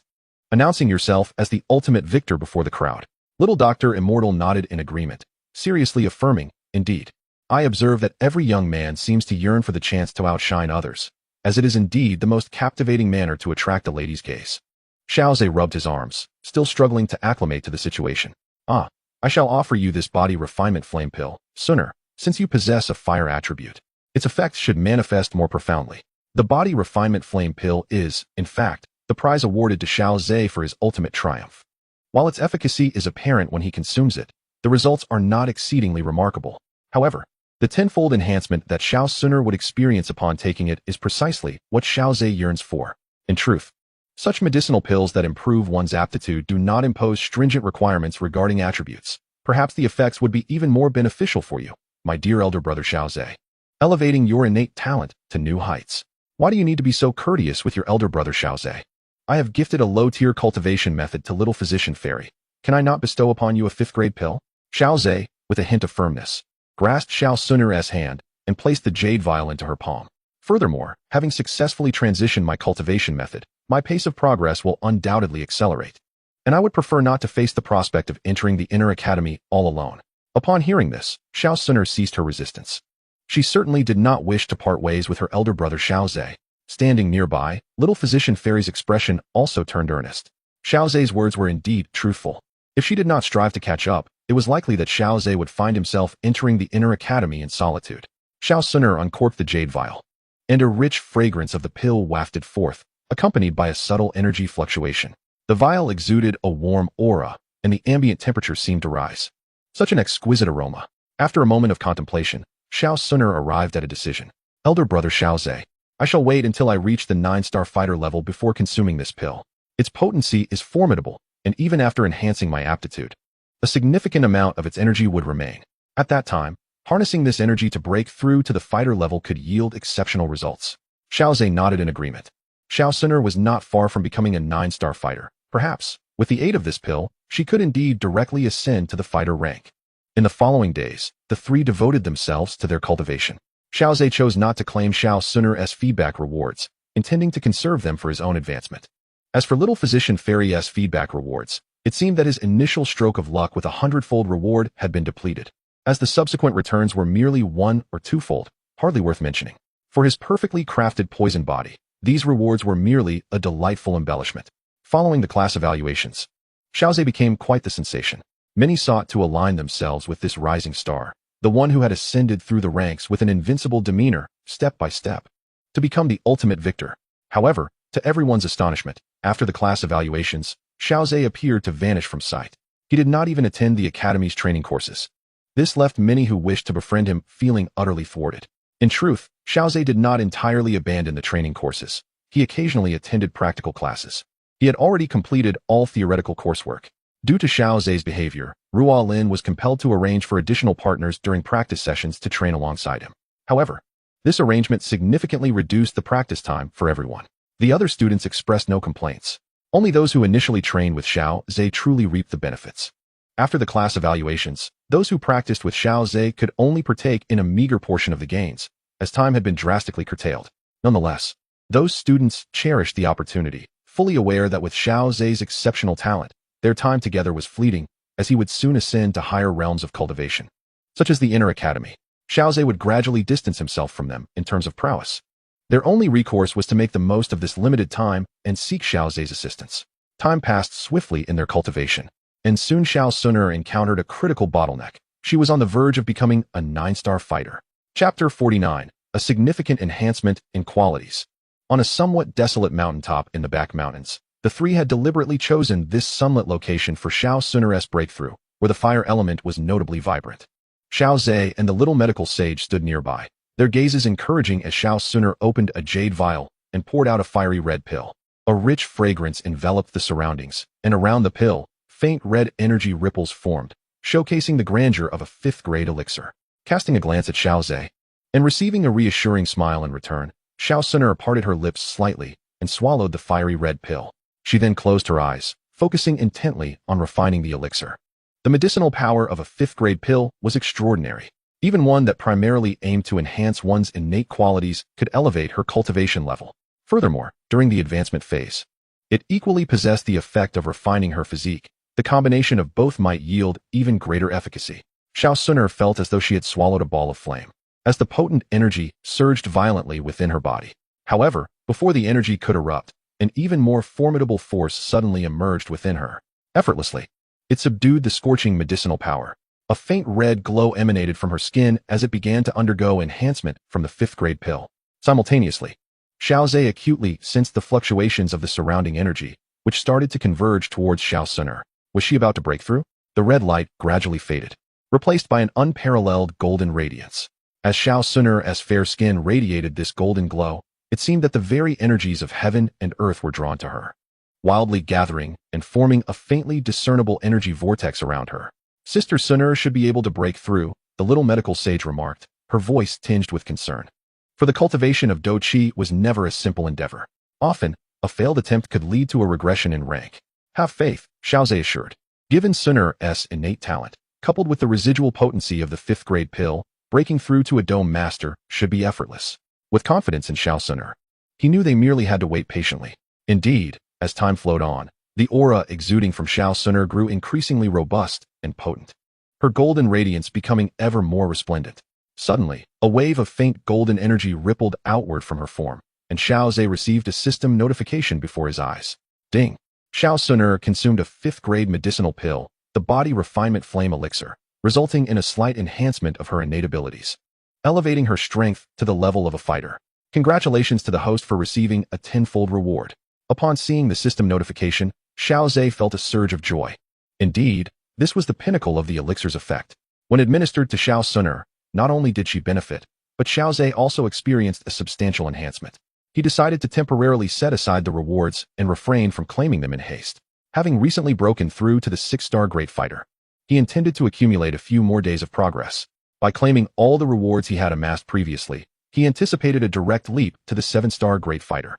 Announcing yourself as the ultimate victor before the crowd. Little Dr. Immortal nodded in agreement, seriously affirming, indeed. I observe that every young man seems to yearn for the chance to outshine others, as it is indeed the most captivating manner to attract a lady's gaze. Xiao Zhe rubbed his arms, still struggling to acclimate to the situation. I shall offer you this body refinement flame pill, Suner, since you possess a fire attribute. Its effects should manifest more profoundly. The body refinement flame pill is, in fact, the prize awarded to Xiao Zhe for his ultimate triumph. While its efficacy is apparent when he consumes it, the results are not exceedingly remarkable. However, the tenfold enhancement that Xiao Suner would experience upon taking it is precisely what Xiao Zhe yearns for. In truth, such medicinal pills that improve one's aptitude do not impose stringent requirements regarding attributes. Perhaps the effects would be even more beneficial for you, my dear elder brother Xiao Zhe, elevating your innate talent to new heights. Why do you need to be so courteous with your elder brother Xiao Zhe? I have gifted a low-tier cultivation method to Little Physician Fairy. Can I not bestow upon you a 5th-grade pill? Xiao Zhe, with a hint of firmness, grasped Xiao Suner's hand and placed the jade vial into her palm. Furthermore, having successfully transitioned my cultivation method, my pace of progress will undoubtedly accelerate. And I would prefer not to face the prospect of entering the inner academy all alone. Upon hearing this, Xiao Suner ceased her resistance. She certainly did not wish to part ways with her elder brother Xiao Zhe. Standing nearby, Little Physician Fairy's expression also turned earnest. Xiao Zhe's words were indeed truthful. If she did not strive to catch up, it was likely that Xiao Zhe would find himself entering the inner academy in solitude. Xiao Suner uncorked the jade vial, and a rich fragrance of the pill wafted forth, accompanied by a subtle energy fluctuation. The vial exuded a warm aura, and the ambient temperature seemed to rise. Such an exquisite aroma. After a moment of contemplation, Xiao Suner arrived at a decision. Elder brother Xiao Zhe, I shall wait until I reach the 9-star fighter level before consuming this pill. Its potency is formidable, and even after enhancing my aptitude, a significant amount of its energy would remain. At that time, harnessing this energy to break through to the fighter level could yield exceptional results. Xiao Zhe nodded in agreement. Xiao Suner was not far from becoming a 9-star fighter. Perhaps, with the aid of this pill, she could indeed directly ascend to the fighter rank. In the following days, the three devoted themselves to their cultivation. Xiao Zhe chose not to claim Xiao Suner's feedback rewards, intending to conserve them for his own advancement. As for Little Physician Fairy's feedback rewards, it seemed that his initial stroke of luck with a 100-fold reward had been depleted, as the subsequent returns were merely 1- or 2-fold, hardly worth mentioning. For his perfectly crafted poison body, these rewards were merely a delightful embellishment. Following the class evaluations, Xiao Zhe became quite the sensation. Many sought to align themselves with this rising star, the one who had ascended through the ranks with an invincible demeanor, step by step, to become the ultimate victor. However, to everyone's astonishment, after the class evaluations, Xiao Zhe appeared to vanish from sight. He did not even attend the academy's training courses. This left many who wished to befriend him feeling utterly thwarted. In truth, Xiao Zhe did not entirely abandon the training courses. He occasionally attended practical classes. He had already completed all theoretical coursework. Due to Xiao Zhe's behavior, Ruo Lin was compelled to arrange for additional partners during practice sessions to train alongside him. However, this arrangement significantly reduced the practice time for everyone. The other students expressed no complaints. Only those who initially trained with Xiao Zhe truly reaped the benefits. After the class evaluations, those who practiced with Xiao Zhe could only partake in a meager portion of the gains, as time had been drastically curtailed. Nonetheless, those students cherished the opportunity, fully aware that with Xiao Zhe's exceptional talent, their time together was fleeting, as he would soon ascend to higher realms of cultivation, such as the inner academy. Xiao Zhe would gradually distance himself from them in terms of prowess. Their only recourse was to make the most of this limited time and seek Xiao Zhe's assistance. Time passed swiftly in their cultivation, and soon Xiao Suner encountered a critical bottleneck. She was on the verge of becoming a 9-star fighter. Chapter 49, a significant enhancement in qualities. On a somewhat desolate mountaintop in the back mountains, the three had deliberately chosen this sunlit location for Xiao Sun'er's breakthrough, where the fire element was notably vibrant. Xiao Zhe and the little medical sage stood nearby, their gazes encouraging as Xiao Sun'er opened a jade vial and poured out a fiery red pill. A rich fragrance enveloped the surroundings, and around the pill, faint red energy ripples formed, showcasing the grandeur of a fifth-grade elixir. Casting a glance at Xiao Zhe, and receiving a reassuring smile in return, Xiao Sun'er parted her lips slightly and swallowed the fiery red pill. She then closed her eyes, focusing intently on refining the elixir. The medicinal power of a fifth-grade pill was extraordinary. Even one that primarily aimed to enhance one's innate qualities could elevate her cultivation level. Furthermore, during the advancement phase, it equally possessed the effect of refining her physique. The combination of both might yield even greater efficacy. Xiao Sun'er felt as though she had swallowed a ball of flame, as the potent energy surged violently within her body. However, before the energy could erupt, an even more formidable force suddenly emerged within her. Effortlessly, it subdued the scorching medicinal power. A faint red glow emanated from her skin as it began to undergo enhancement from the fifth-grade pill. Simultaneously, Xiao Zhe acutely sensed the fluctuations of the surrounding energy, which started to converge towards Xiao Sun'er. Was she about to break through? The red light gradually faded, replaced by an unparalleled golden radiance. As Xiao Sun'er's fair skin radiated this golden glow, it seemed that the very energies of heaven and earth were drawn to her, wildly gathering and forming a faintly discernible energy vortex around her. Sister Sun'er should be able to break through, the little medical sage remarked, her voice tinged with concern. For the cultivation of Doqi was never a simple endeavor. Often, a failed attempt could lead to a regression in rank. Have faith, Xiao Zhe assured. Given Sun'er's innate talent, coupled with the residual potency of the fifth-grade pill, breaking through to a dome master should be effortless. With confidence in Xiao Sun'er, he knew they merely had to wait patiently. Indeed, as time flowed on, the aura exuding from Xiao Sun'er grew increasingly robust and potent, her golden radiance becoming ever more resplendent. Suddenly, a wave of faint golden energy rippled outward from her form, and Xiao Zhe received a system notification before his eyes. Ding! Xiao Sun'er consumed a fifth-grade medicinal pill, the body refinement flame elixir, resulting in a slight enhancement of her innate abilities, elevating her strength to the level of a fighter. Congratulations to the host for receiving a tenfold reward. Upon seeing the system notification, Xiao Zhe felt a surge of joy. Indeed, this was the pinnacle of the elixir's effect. When administered to Xiao Sun'er, not only did she benefit, but Xiao Zhe also experienced a substantial enhancement. He decided to temporarily set aside the rewards and refrain from claiming them in haste. Having recently broken through to the 6-star Great Fighter, he intended to accumulate a few more days of progress. By claiming all the rewards he had amassed previously, he anticipated a direct leap to the 7-star Great Fighter.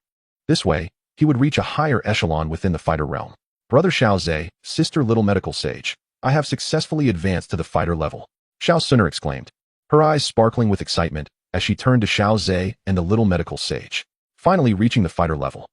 This way, he would reach a higher echelon within the fighter realm. Brother Xiao Zhe, sister little medical sage, I have successfully advanced to the fighter level, Xiao Sun'er exclaimed, her eyes sparkling with excitement as she turned to Xiao Zhe and the little medical sage. Finally reaching the fighter level,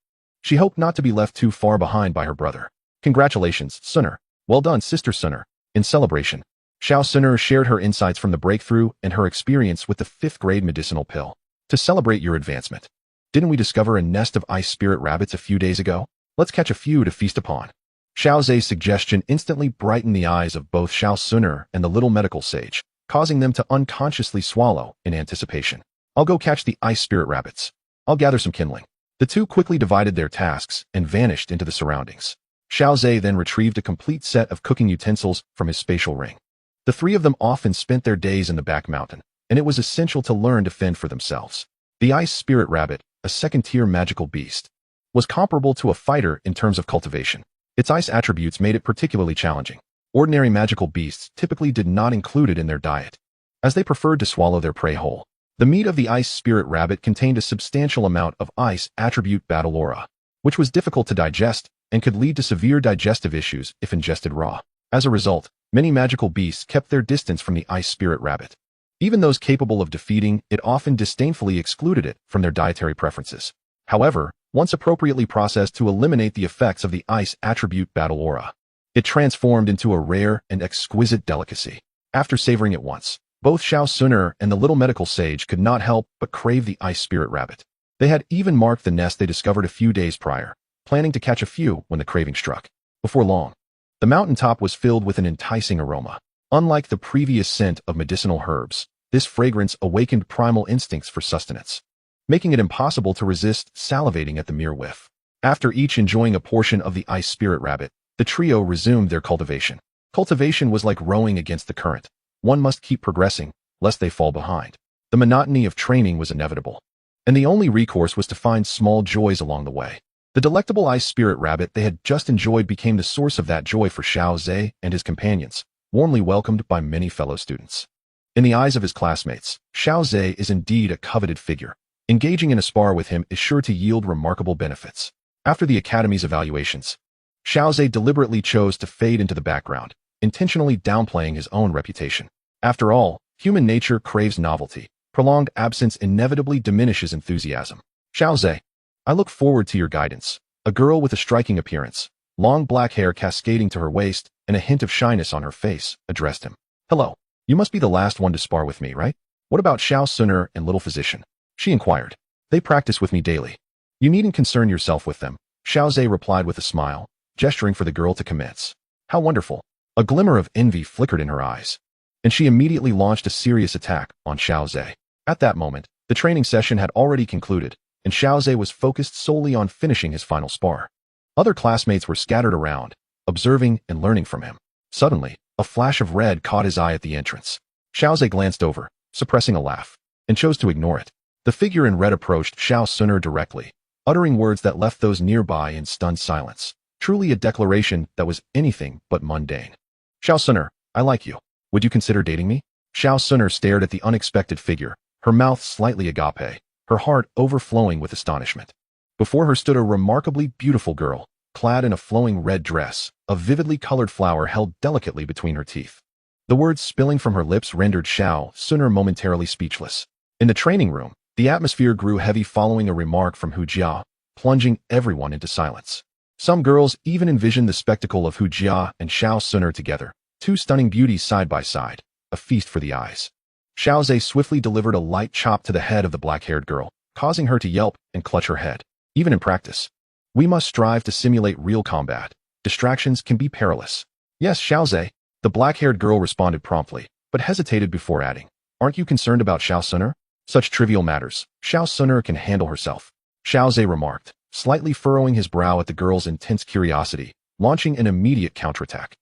she hoped not to be left too far behind by her brother. Congratulations, Sun'er. Well done, Sister Sun'er. In celebration, Xiao Sun'er shared her insights from the breakthrough and her experience with the 5th-grade medicinal pill. To celebrate your advancement, didn't we discover a nest of ice spirit rabbits a few days ago? Let's catch a few to feast upon. Xiao Zhe's suggestion instantly brightened the eyes of both Xiao Sun'er and the little medical sage, causing them to unconsciously swallow in anticipation. I'll go catch the ice spirit rabbits. I'll gather some kindling. The two quickly divided their tasks and vanished into the surroundings. Xiao Zhe then retrieved a complete set of cooking utensils from his spatial ring. The three of them often spent their days in the back mountain, and it was essential to learn to fend for themselves. The ice spirit rabbit, a second-tier magical beast, was comparable to a fighter in terms of cultivation. Its ice attributes made it particularly challenging. Ordinary magical beasts typically did not include it in their diet, as they preferred to swallow their prey whole. The meat of the ice spirit rabbit contained a substantial amount of ice attribute battle aura, which was difficult to digest and could lead to severe digestive issues if ingested raw. As a result, many magical beasts kept their distance from the ice spirit rabbit. Even those capable of defeating it often disdainfully excluded it from their dietary preferences. However, once appropriately processed to eliminate the effects of the ice attribute battle aura, it transformed into a rare and exquisite delicacy. After savoring it once, both Xiao Sun'er and the little medical sage could not help but crave the ice spirit rabbit. They had even marked the nest they discovered a few days prior, planning to catch a few when the craving struck. Before long, the mountaintop was filled with an enticing aroma. Unlike the previous scent of medicinal herbs, this fragrance awakened primal instincts for sustenance. making it impossible to resist salivating at the mere whiff. After each enjoying a portion of the ice spirit rabbit, the trio resumed their cultivation. Cultivation was like rowing against the current. One must keep progressing, lest they fall behind. The monotony of training was inevitable, and the only recourse was to find small joys along the way. The delectable ice spirit rabbit they had just enjoyed became the source of that joy for Xiao Zhe and his companions, warmly welcomed by many fellow students. In the eyes of his classmates, Xiao Zhe is indeed a coveted figure. Engaging in a spar with him is sure to yield remarkable benefits. After the Academy's evaluations, Xiao Zhe deliberately chose to fade into the background, intentionally downplaying his own reputation. After all, human nature craves novelty. Prolonged absence inevitably diminishes enthusiasm. Xiao Zhe, I look forward to your guidance. A girl with a striking appearance, long black hair cascading to her waist, and a hint of shyness on her face, addressed him. Hello. You must be the last one to spar with me, right? What about Xiao Suner and Little Physician? She inquired. They practice with me daily. You needn't concern yourself with them, Xiao Zhe replied with a smile, gesturing for the girl to commence. How wonderful. A glimmer of envy flickered in her eyes, and she immediately launched a serious attack on Xiao Zhe. At that moment, the training session had already concluded, and Xiao Zhe was focused solely on finishing his final spar. Other classmates were scattered around, observing and learning from him. Suddenly, a flash of red caught his eye at the entrance. Xiao Zhe glanced over, suppressing a laugh, and chose to ignore it. The figure in red approached Xiao Suner directly, uttering words that left those nearby in stunned silence. Truly a declaration that was anything but mundane. Xiao Suner, I like you. Would you consider dating me? Xiao Suner stared at the unexpected figure, her mouth slightly agape, her heart overflowing with astonishment. Before her stood a remarkably beautiful girl, clad in a flowing red dress, a vividly colored flower held delicately between her teeth. The words spilling from her lips rendered Xiao Suner momentarily speechless. In the training room, the atmosphere grew heavy following a remark from Hu Jia, plunging everyone into silence. Some girls even envisioned the spectacle of Hu Jia and Xiao Suner together, two stunning beauties side by side, a feast for the eyes. Xiao Zhe swiftly delivered a light chop to the head of the black-haired girl, causing her to yelp and clutch her head. Even in practice, we must strive to simulate real combat. Distractions can be perilous. Yes, Xiao Zhe, the black-haired girl responded promptly, but hesitated before adding. Aren't you concerned about Xiao Suner? Such trivial matters. Xiao Suner can handle herself. Xiao Zhe remarked, slightly furrowing his brow at the girl's intense curiosity, launching an immediate counterattack.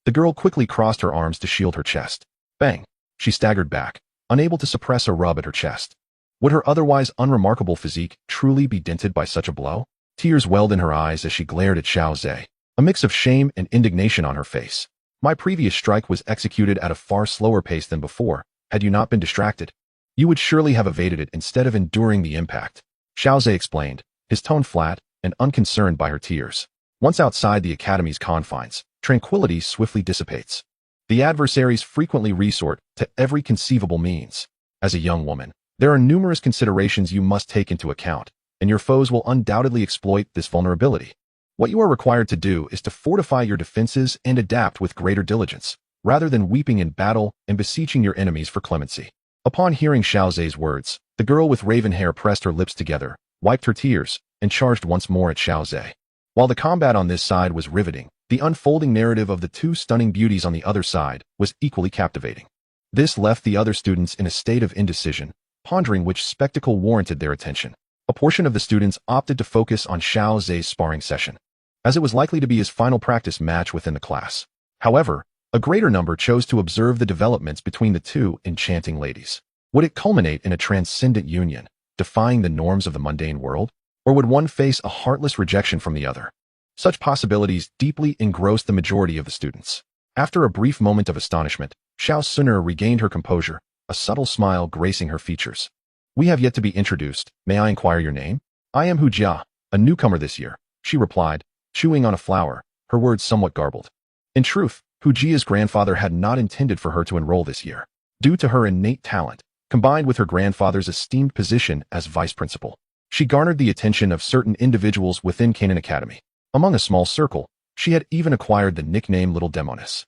The girl quickly crossed her arms to shield her chest. Bang! She staggered back, unable to suppress a rub at her chest. Would her otherwise unremarkable physique truly be dented by such a blow? Tears welled in her eyes as she glared at Xiao Zhe, a mix of shame and indignation on her face. My previous strike was executed at a far slower pace than before. Had you not been distracted, you would surely have evaded it instead of enduring the impact. Xiao Zhe explained, his tone flat and unconcerned by her tears. Once outside the Academy's confines, tranquility swiftly dissipates. The adversaries frequently resort to every conceivable means. As a young woman, there are numerous considerations you must take into account, and your foes will undoubtedly exploit this vulnerability. What you are required to do is to fortify your defenses and adapt with greater diligence, rather than weeping in battle and beseeching your enemies for clemency. Upon hearing Xiao Zhe's words, the girl with raven hair pressed her lips together, wiped her tears, and charged once more at Xiao Zhe. While the combat on this side was riveting, the unfolding narrative of the two stunning beauties on the other side was equally captivating. This left the other students in a state of indecision, pondering which spectacle warranted their attention. A portion of the students opted to focus on Xiao Zhe's sparring session, as it was likely to be his final practice match within the class. However, a greater number chose to observe the developments between the two enchanting ladies. Would it culminate in a transcendent union, defying the norms of the mundane world? Or would one face a heartless rejection from the other? Such possibilities deeply engrossed the majority of the students. After a brief moment of astonishment, Xiao Suner regained her composure, a subtle smile gracing her features. We have yet to be introduced. May I inquire your name? I am Hu Jia, a newcomer this year, she replied, chewing on a flower, her words somewhat garbled. In truth, Hu Jia's grandfather had not intended for her to enroll this year. Due to her innate talent, combined with her grandfather's esteemed position as vice principal, she garnered the attention of certain individuals within Canaan Academy. Among a small circle, she had even acquired the nickname Little Demoness.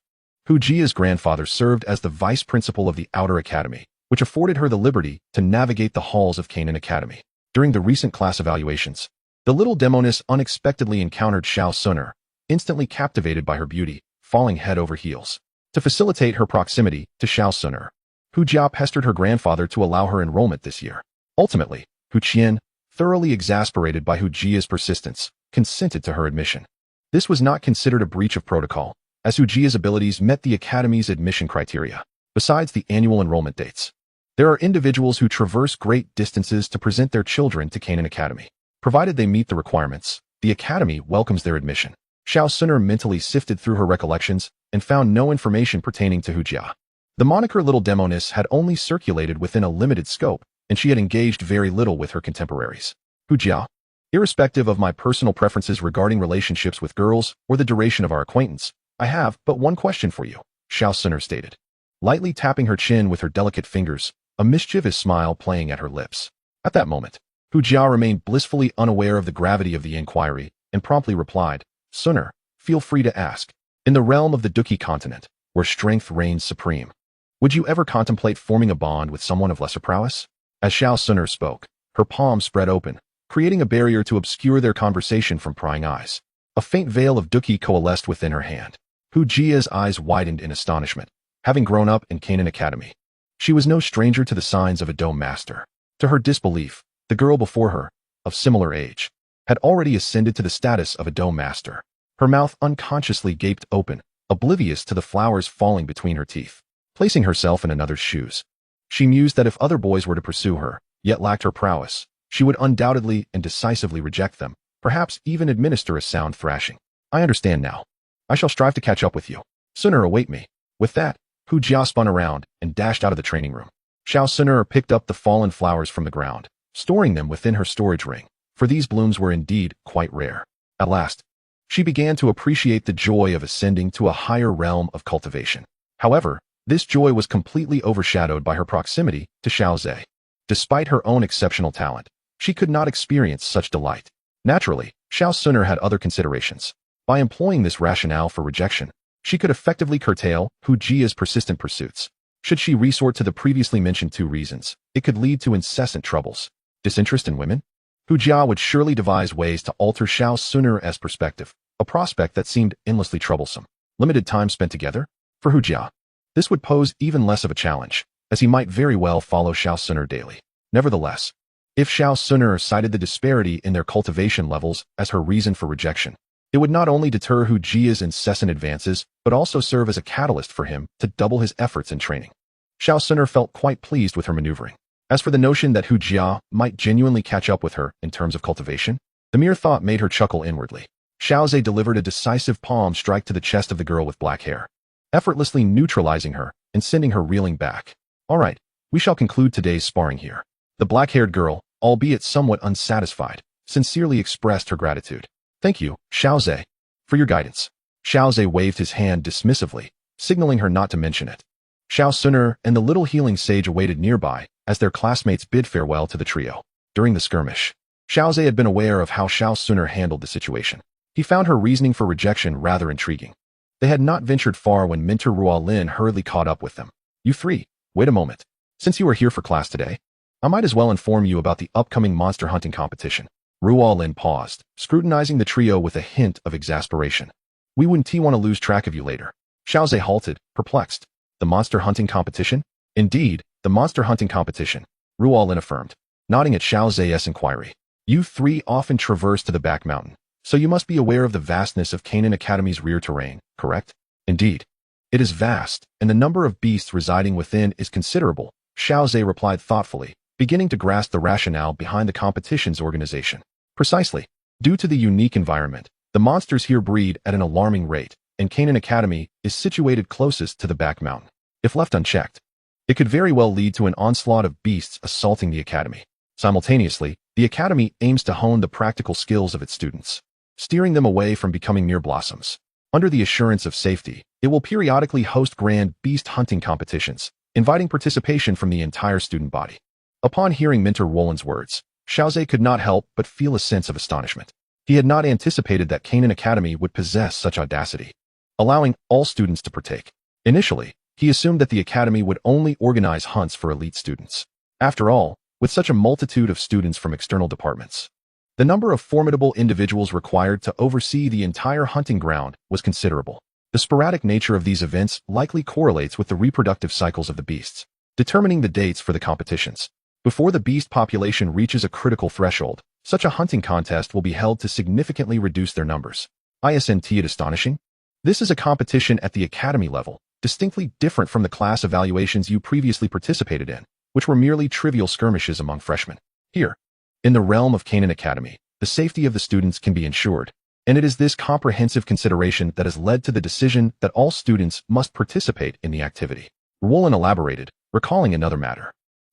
Hu Jia's grandfather served as the vice principal of the Outer Academy, which afforded her the liberty to navigate the halls of Canaan Academy. During the recent class evaluations, the Little Demoness unexpectedly encountered Xiao Suner, instantly captivated by her beauty, falling head over heels. To facilitate her proximity to Xiao Suner, Hu Jia pestered her grandfather to allow her enrollment this year. Ultimately, Hu Qian, thoroughly exasperated by Hu Jia's persistence, consented to her admission. This was not considered a breach of protocol, as Hu Jia's abilities met the academy's admission criteria. Besides the annual enrollment dates, there are individuals who traverse great distances to present their children to Canaan Academy. Provided they meet the requirements, the academy welcomes their admission. Xiao Suner mentally sifted through her recollections and found no information pertaining to Hu Jia. The moniker Little Demoness had only circulated within a limited scope, and she had engaged very little with her contemporaries. Hu Jia, irrespective of my personal preferences regarding relationships with girls or the duration of our acquaintance, I have but one question for you, Xiao Suner stated, lightly tapping her chin with her delicate fingers, a mischievous smile playing at her lips. At that moment, Hu Jia remained blissfully unaware of the gravity of the inquiry and promptly replied, Suner, feel free to ask. In the realm of the Duki continent, where strength reigns supreme, would you ever contemplate forming a bond with someone of lesser prowess? As Xiao Suner spoke, her palms spread open, creating a barrier to obscure their conversation from prying eyes. A faint veil of Duki coalesced within her hand. Hu Jia's eyes widened in astonishment. Having grown up in Canaan Academy, she was no stranger to the signs of a dome master. To her disbelief, the girl before her, of similar age, had already ascended to the status of a dome master. Her mouth unconsciously gaped open, oblivious to the flowers falling between her teeth. Placing herself in another's shoes, she mused that if other boys were to pursue her, yet lacked her prowess, she would undoubtedly and decisively reject them, perhaps even administer a sound thrashing. I understand now. I shall strive to catch up with you. Suner, await me. With that, Hu Jia spun around and dashed out of the training room. Xiao Suner picked up the fallen flowers from the ground, storing them within her storage ring, for these blooms were indeed quite rare. At last, she began to appreciate the joy of ascending to a higher realm of cultivation. However, this joy was completely overshadowed by her proximity to Xiao Zhe. Despite her own exceptional talent, she could not experience such delight. Naturally, Xiao Suner had other considerations. By employing this rationale for rejection, she could effectively curtail Hu Jia's persistent pursuits. Should she resort to the previously mentioned two reasons, it could lead to incessant troubles. Disinterest in women? Hu Jia would surely devise ways to alter Xiao Suner's perspective, a prospect that seemed endlessly troublesome. Limited time spent together? For Hu Jia, this would pose even less of a challenge, as he might very well follow Xiao Suner daily. Nevertheless, if Xiao Suner cited the disparity in their cultivation levels as her reason for rejection, it would not only deter Hu Jia's incessant advances, but also serve as a catalyst for him to double his efforts in training. Xiao Suner felt quite pleased with her maneuvering. As for the notion that Hu Jia might genuinely catch up with her in terms of cultivation, the mere thought made her chuckle inwardly. Xiao Zhe delivered a decisive palm strike to the chest of the girl with black hair, effortlessly neutralizing her and sending her reeling back. All right, we shall conclude today's sparring here. The black-haired girl, albeit somewhat unsatisfied, sincerely expressed her gratitude. Thank you, Xiao Zhe, for your guidance. Xiao Zhe waved his hand dismissively, signaling her not to mention it. Xiao Suner and the little healing sage awaited nearby as their classmates bid farewell to the trio. During the skirmish, Xiao Zhe had been aware of how Xiao Suner handled the situation. He found her reasoning for rejection rather intriguing. They had not ventured far when Mentor Ruolin hurriedly caught up with them. You three, wait a moment. Since you are here for class today, I might as well inform you about the upcoming monster hunting competition. Ruolin paused, scrutinizing the trio with a hint of exasperation. We wouldn't want to lose track of you later. Xiao Zhe halted, perplexed. The monster hunting competition? Indeed, the monster hunting competition, Ruolin affirmed, nodding at Xiao Zhe's inquiry. You three often traverse to the back mountain, so you must be aware of the vastness of Canaan Academy's rear terrain, correct? Indeed. It is vast, and the number of beasts residing within is considerable, Xiao Zhe replied thoughtfully, beginning to grasp the rationale behind the competition's organization. Precisely. Due to the unique environment, the monsters here breed at an alarming rate, and Canaan Academy is situated closest to the back mountain. If left unchecked, it could very well lead to an onslaught of beasts assaulting the Academy. Simultaneously, the Academy aims to hone the practical skills of its students, steering them away from becoming mere blossoms. Under the assurance of safety, it will periodically host grand beast hunting competitions, inviting participation from the entire student body. Upon hearing Mentor Ruolin's words, Xiao Zhe could not help but feel a sense of astonishment. He had not anticipated that Canaan Academy would possess such audacity, allowing all students to partake. Initially, he assumed that the Academy would only organize hunts for elite students. After all, with such a multitude of students from external departments, the number of formidable individuals required to oversee the entire hunting ground was considerable. The sporadic nature of these events likely correlates with the reproductive cycles of the beasts, determining the dates for the competitions. Before the beast population reaches a critical threshold, such a hunting contest will be held to significantly reduce their numbers. Isn't it astonishing? This is a competition at the academy level, distinctly different from the class evaluations you previously participated in, which were merely trivial skirmishes among freshmen. Here, in the realm of Canaan Academy, the safety of the students can be ensured, and it is this comprehensive consideration that has led to the decision that all students must participate in the activity. Rowland elaborated, recalling another matter.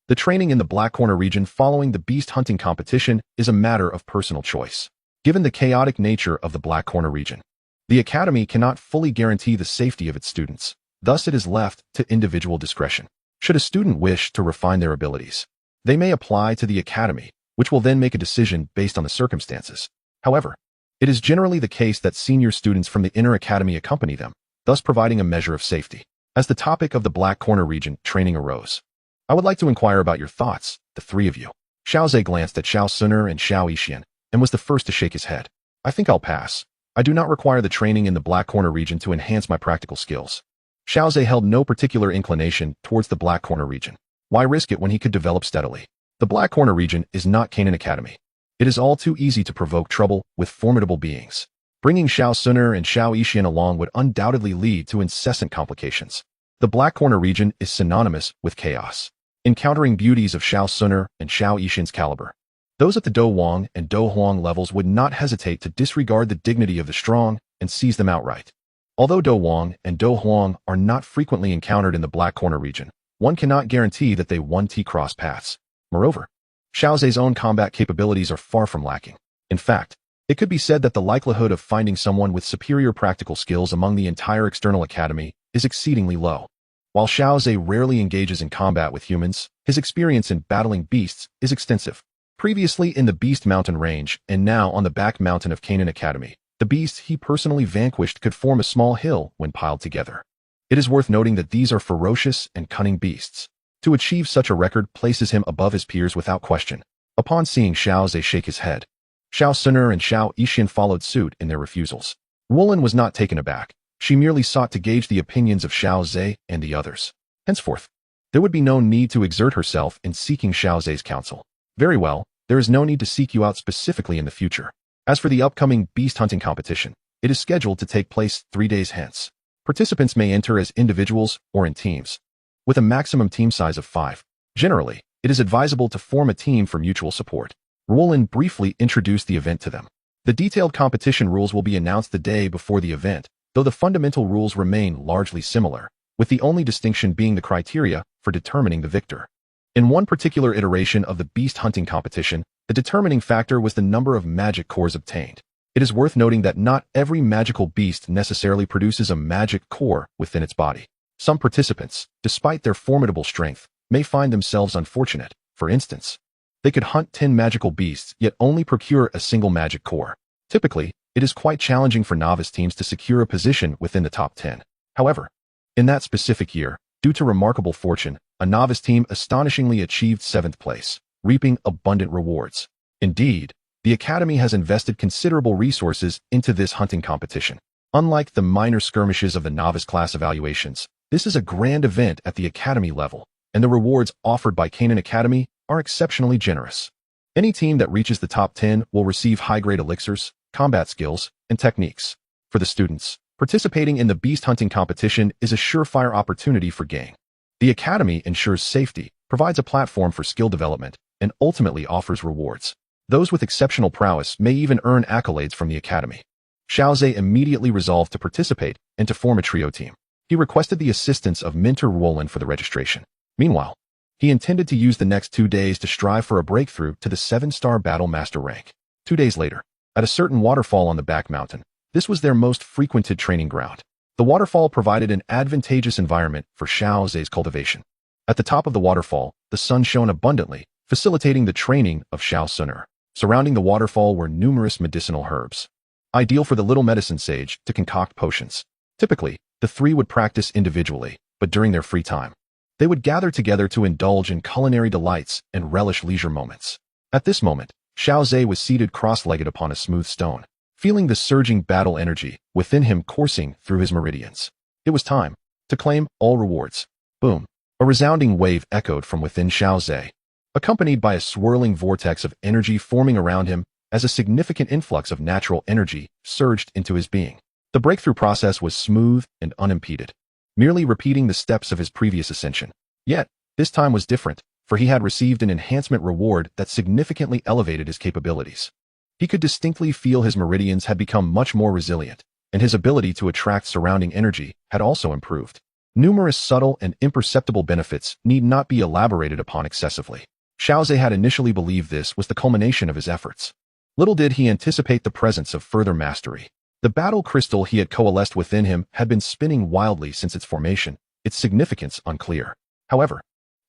The training in the Black Corner region following the beast hunting competition is a matter of personal choice. Given the chaotic nature of the Black Corner region, the academy cannot fully guarantee the safety of its students. Thus, it is left to individual discretion. Should a student wish to refine their abilities, they may apply to the academy, which will then make a decision based on the circumstances. However, it is generally the case that senior students from the inner academy accompany them, thus providing a measure of safety. As the topic of the Black Corner region training arose, I would like to inquire about your thoughts, the three of you. Xiaozhe glanced at Xiao Suner and Xiao Yixian, and was the first to shake his head. I think I'll pass. I do not require the training in the Black Corner region to enhance my practical skills. Xiaozhe held no particular inclination towards the Black Corner region. Why risk it when he could develop steadily? The Black Corner region is not Canaan Academy. It is all too easy to provoke trouble with formidable beings. Bringing Xiao Suner and Xiao Yixian along would undoubtedly lead to incessant complications. The Black Corner region is synonymous with chaos. Encountering beauties of Xiao Suner and Xiao Yixian's caliber, those at the Do Wang and Do Huang levels would not hesitate to disregard the dignity of the strong and seize them outright. Although Do Wang and Do Huang are not frequently encountered in the Black Corner region, one cannot guarantee that they won't cross paths. Moreover, Xiaozhe's own combat capabilities are far from lacking. In fact, it could be said that the likelihood of finding someone with superior practical skills among the entire external academy is exceedingly low. While Xiaozhe rarely engages in combat with humans, his experience in battling beasts is extensive. Previously in the Beast Mountain range and now on the back mountain of Canaan Academy, the beasts he personally vanquished could form a small hill when piled together. It is worth noting that these are ferocious and cunning beasts. To achieve such a record places him above his peers without question. Upon seeing Xiaozhe shake his head, Xiao Suner and Xiao Yixian followed suit in their refusals. Rowland was not taken aback. She merely sought to gauge the opinions of Xiaozhe and the others. Henceforth, there would be no need to exert herself in seeking Xiaozhe's counsel. Very well, there is no need to seek you out specifically in the future. As for the upcoming beast hunting competition, it is scheduled to take place 3 days hence. Participants may enter as individuals or in teams, with a maximum team size of 5. Generally, it is advisable to form a team for mutual support. Rowland briefly introduced the event to them. The detailed competition rules will be announced the day before the event, though the fundamental rules remain largely similar, with the only distinction being the criteria for determining the victor. In one particular iteration of the beast hunting competition, the determining factor was the number of magic cores obtained. It is worth noting that not every magical beast necessarily produces a magic core within its body. Some participants, despite their formidable strength, may find themselves unfortunate. For instance, they could hunt 10 magical beasts yet only procure a single magic core. Typically, it is quite challenging for novice teams to secure a position within the top 10. However, in that specific year, due to remarkable fortune, a novice team astonishingly achieved 7th place, reaping abundant rewards. Indeed, the Academy has invested considerable resources into this hunting competition. Unlike the minor skirmishes of the novice class evaluations, this is a grand event at the Academy level, and the rewards offered by Canaan Academy are exceptionally generous. Any team that reaches the top 10 will receive high-grade elixirs, combat skills, and techniques. For the students, participating in the beast hunting competition is a surefire opportunity for gain. The Academy ensures safety, provides a platform for skill development, and ultimately offers rewards. Those with exceptional prowess may even earn accolades from the Academy. Xiaozhe immediately resolved to participate and to form a trio team. He requested the assistance of Mentor Rowland for the registration. Meanwhile, he intended to use the next 2 days to strive for a breakthrough to the 7-star Battle Master rank. 2 days later, at a certain waterfall on the back mountain, this was their most frequented training ground. The waterfall provided an advantageous environment for Xiaozhe's cultivation. At the top of the waterfall, the sun shone abundantly, facilitating the training of Xiao Suner. Surrounding the waterfall were numerous medicinal herbs, ideal for the little medicine sage to concoct potions. Typically, the three would practice individually, but during their free time, they would gather together to indulge in culinary delights and relish leisure moments. At this moment, Xiaozhe was seated cross-legged upon a smooth stone, feeling the surging battle energy within him coursing through his meridians. It was time to claim all rewards. Boom! A resounding wave echoed from within Xiaozhe. accompanied by a swirling vortex of energy forming around him as a significant influx of natural energy surged into his being. The breakthrough process was smooth and unimpeded, merely repeating the steps of his previous ascension. Yet, this time was different, for he had received an enhancement reward that significantly elevated his capabilities. He could distinctly feel his meridians had become much more resilient, and his ability to attract surrounding energy had also improved. Numerous subtle and imperceptible benefits need not be elaborated upon excessively. Xiaozhe had initially believed this was the culmination of his efforts. Little did he anticipate the presence of further mastery. The battle crystal he had coalesced within him had been spinning wildly since its formation, its significance unclear. However,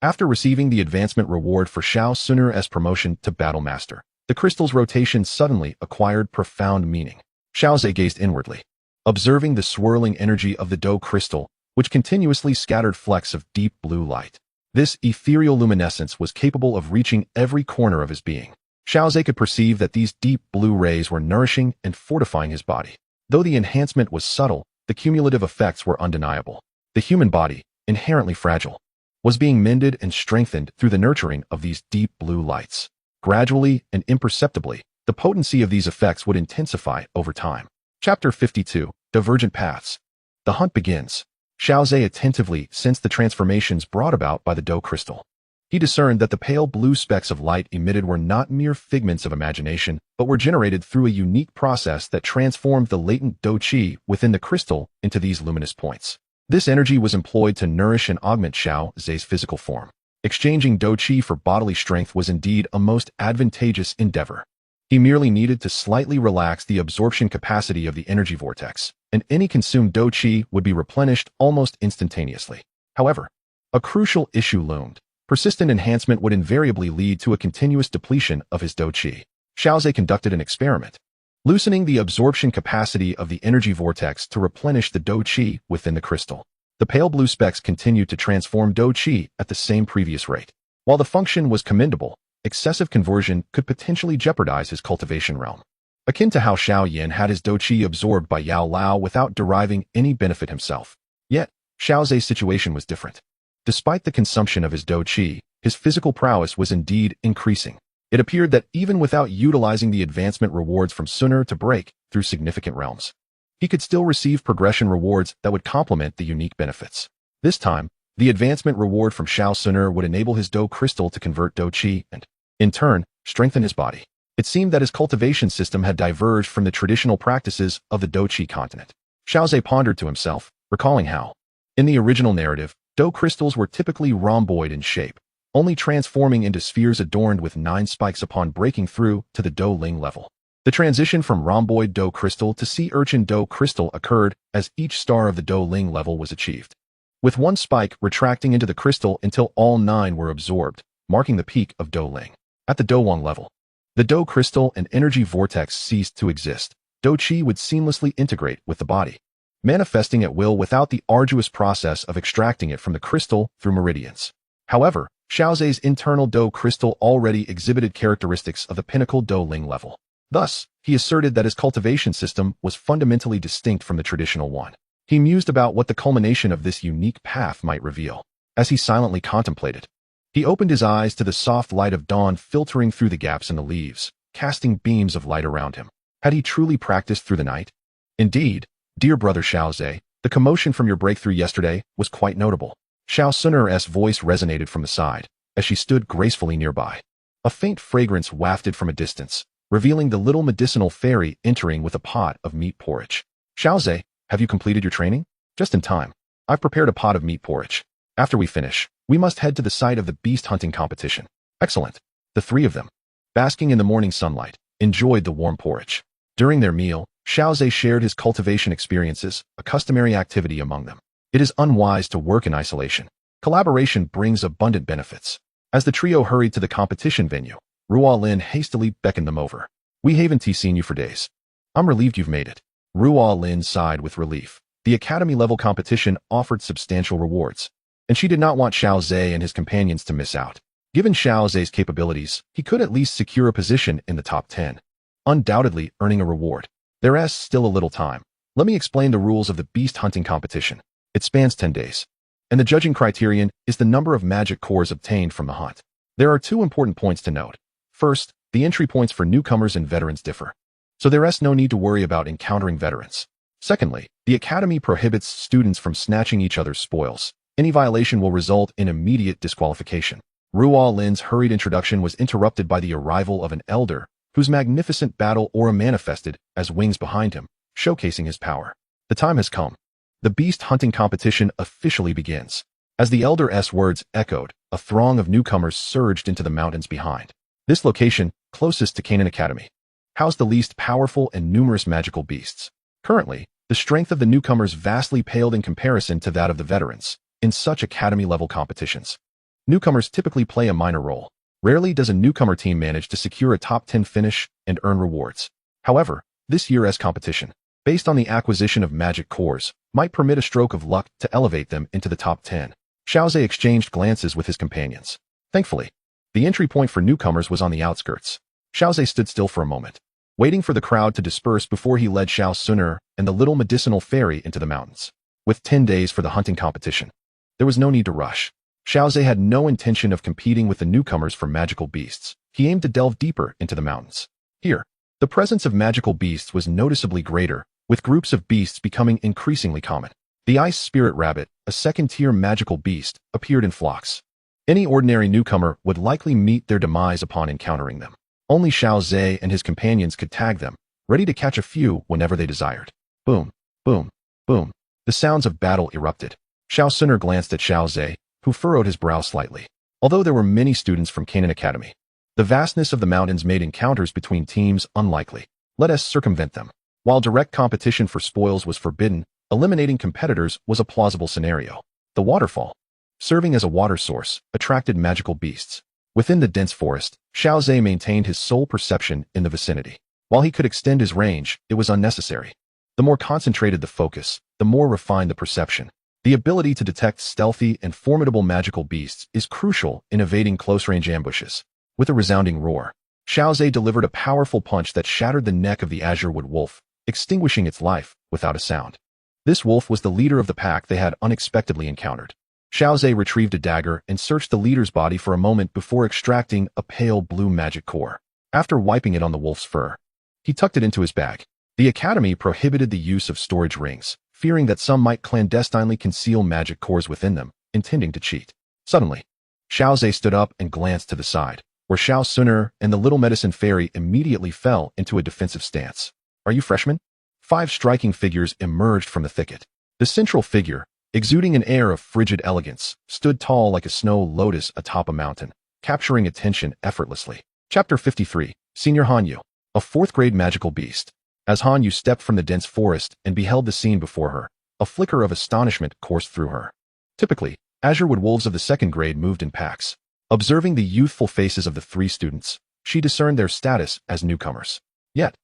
after receiving the advancement reward for Xiao Sun'er's promotion to Battle Master, the crystal's rotation suddenly acquired profound meaning. Xiaozhe gazed inwardly, observing the swirling energy of the Do crystal, which continuously scattered flecks of deep blue light. This ethereal luminescence was capable of reaching every corner of his being. Xiaozhe could perceive that these deep blue rays were nourishing and fortifying his body. Though the enhancement was subtle, the cumulative effects were undeniable. The human body, inherently fragile, was being mended and strengthened through the nurturing of these deep blue lights. Gradually and imperceptibly, the potency of these effects would intensify over time. Chapter 52, Divergent Paths. The hunt begins. Xiaozhe attentively sensed the transformations brought about by the Do crystal. He discerned that the pale blue specks of light emitted were not mere figments of imagination, but were generated through a unique process that transformed the latent Do qi within the crystal into these luminous points. This energy was employed to nourish and augment Xiaozhe's physical form. Exchanging Do qi for bodily strength was indeed a most advantageous endeavor. He merely needed to slightly relax the absorption capacity of the energy vortex, and any consumed Do qi would be replenished almost instantaneously. However, a crucial issue loomed. Persistent enhancement would invariably lead to a continuous depletion of his Do qi. Xiaozhe conducted an experiment, loosening the absorption capacity of the energy vortex to replenish the Do qi within the crystal. The pale blue specks continued to transform Do qi at the same previous rate. While the function was commendable, excessive conversion could potentially jeopardize his cultivation realm. Akin to how Xiao Yin had his Do qi absorbed by Yao Lao without deriving any benefit himself. Yet, Xiaozhe's situation was different. Despite the consumption of his Do qi, his physical prowess was indeed increasing. It appeared that even without utilizing the advancement rewards from Sun'er to break through significant realms, he could still receive progression rewards that would complement the unique benefits. This time, the advancement reward from Xiao Sun'er would enable his Do crystal to convert Do qi and, in turn, strengthen his body. It seemed that his cultivation system had diverged from the traditional practices of the Do qi continent. Xiaozhe pondered to himself, recalling how, in the original narrative, Do crystals were typically rhomboid in shape, only transforming into spheres adorned with 9 spikes upon breaking through to the Do Ling level. The transition from rhomboid Do crystal to sea urchin Do crystal occurred as each star of the Do Ling level was achieved, with one spike retracting into the crystal until all 9 were absorbed, marking the peak of Do Ling. At the Do Wang level, the Do crystal and energy vortex ceased to exist. Do qi would seamlessly integrate with the body, manifesting at will without the arduous process of extracting it from the crystal through meridians. However, Xiaozhe's internal Do crystal already exhibited characteristics of the pinnacle Do Ling level. Thus, he asserted that his cultivation system was fundamentally distinct from the traditional one. He mused about what the culmination of this unique path might reveal. As he silently contemplated, he opened his eyes to the soft light of dawn filtering through the gaps in the leaves, casting beams of light around him. Had he truly practiced through the night? Indeed, dear brother Xiaozhe, the commotion from your breakthrough yesterday was quite notable. Xiao Sun'er's voice resonated from the side, as she stood gracefully nearby. A faint fragrance wafted from a distance, revealing the little medicinal fairy entering with a pot of meat porridge. Xiaozhe, have you completed your training? Just in time. I've prepared a pot of meat porridge. After we finish, we must head to the site of the beast hunting competition. Excellent. The 3 of them, basking in the morning sunlight, enjoyed the warm porridge. During their meal, Xiaozhe shared his cultivation experiences, a customary activity among them. It is unwise to work in isolation. Collaboration brings abundant benefits. As the trio hurried to the competition venue, Ruo Lin hastily beckoned them over. We haven't seen you for days. I'm relieved you've made it. Ruo Lin sighed with relief. The academy-level competition offered substantial rewards, and she did not want Xiaozhe and his companions to miss out. Given Xiaozhe's capabilities, he could at least secure a position in the top 10, undoubtedly earning a reward. There's still a little time. Let me explain the rules of the beast hunting competition. It spans 10 days, and the judging criterion is the number of magic cores obtained from the hunt. There are two important points to note. First, the entry points for newcomers and veterans differ, so there is no need to worry about encountering veterans. Secondly, the Academy prohibits students from snatching each other's spoils. Any violation will result in immediate disqualification. Ruo Lin's hurried introduction was interrupted by the arrival of an elder, whose magnificent battle aura manifested as wings behind him, showcasing his power. The time has come. The beast hunting competition officially begins. As the elder's words echoed, a throng of newcomers surged into the mountains behind. This location, closest to Canaan Academy, housed the least powerful and numerous magical beasts. Currently, the strength of the newcomers vastly paled in comparison to that of the veterans in such academy-level competitions. Newcomers typically play a minor role. Rarely does a newcomer team manage to secure a top 10 finish and earn rewards. However, this year's competition, based on the acquisition of magic cores, might permit a stroke of luck to elevate them into the top 10. Xiaozhe exchanged glances with his companions. Thankfully, the entry point for newcomers was on the outskirts. Xiaozhe stood still for a moment, waiting for the crowd to disperse before he led Xiao Suner and the little medicinal fairy into the mountains. With 10 days for the hunting competition, there was no need to rush. Xiaozhe had no intention of competing with the newcomers for magical beasts. He aimed to delve deeper into the mountains. Here, the presence of magical beasts was noticeably greater, with groups of beasts becoming increasingly common. The ice spirit rabbit, a second-tier magical beast, appeared in flocks. Any ordinary newcomer would likely meet their demise upon encountering them. Only Xiaozhe and his companions could tag them, ready to catch a few whenever they desired. Boom, boom, boom. The sounds of battle erupted. Xiao Suner glanced at Xiaozhe, who furrowed his brow slightly. Although there were many students from Canaan Academy, the vastness of the mountains made encounters between teams unlikely. Let us circumvent them. While direct competition for spoils was forbidden, eliminating competitors was a plausible scenario. The waterfall, serving as a water source, attracted magical beasts. Within the dense forest, Xiaozhe maintained his sole perception in the vicinity. While he could extend his range, it was unnecessary. The more concentrated the focus, the more refined the perception. The ability to detect stealthy and formidable magical beasts is crucial in evading close-range ambushes. With a resounding roar, Xiaozhe delivered a powerful punch that shattered the neck of the azurewood wolf, extinguishing its life without a sound. This wolf was the leader of the pack they had unexpectedly encountered. Xiaozhe retrieved a dagger and searched the leader's body for a moment before extracting a pale blue magic core. After wiping it on the wolf's fur, he tucked it into his bag. The Academy prohibited the use of storage rings, fearing that some might clandestinely conceal magic cores within them, intending to cheat. Suddenly, Xiaozhe stood up and glanced to the side, where Xiao Suner and the little medicine fairy immediately fell into a defensive stance. Are you freshmen? 5 striking figures emerged from the thicket. The central figure, exuding an air of frigid elegance, stood tall like a snow lotus atop a mountain, capturing attention effortlessly. Chapter 53, Senior Hanyu, a 4th-grade magical beast. As Hanyu stepped from the dense forest and beheld the scene before her, a flicker of astonishment coursed through her. Typically, azurewood wolves of the 2nd grade moved in packs. Observing the youthful faces of the 3 students, she discerned their status as newcomers. Yet,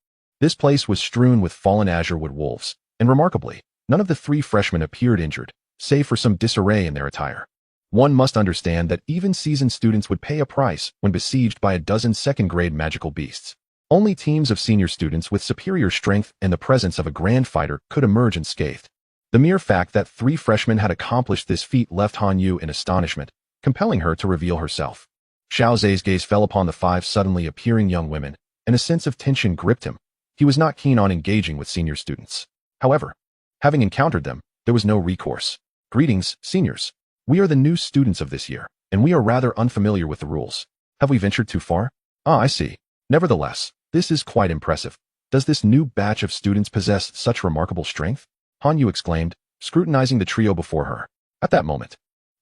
this place was strewn with fallen azurewood wolves, and remarkably, none of the 3 freshmen appeared injured, save for some disarray in their attire. One must understand that even seasoned students would pay a price when besieged by a dozen 2nd-grade magical beasts. Only teams of senior students with superior strength and the presence of a grand fighter could emerge unscathed. The mere fact that 3 freshmen had accomplished this feat left Hanyu in astonishment, compelling her to reveal herself. Xiaozhe's gaze fell upon the 5 suddenly appearing young women, and a sense of tension gripped him. He was not keen on engaging with senior students. However, having encountered them, there was no recourse. Greetings, seniors. We are the new students of this year, and we are rather unfamiliar with the rules. Have we ventured too far? Ah, I see. Nevertheless, this is quite impressive. Does this new batch of students possess such remarkable strength? Hanyu exclaimed, scrutinizing the trio before her. At that moment,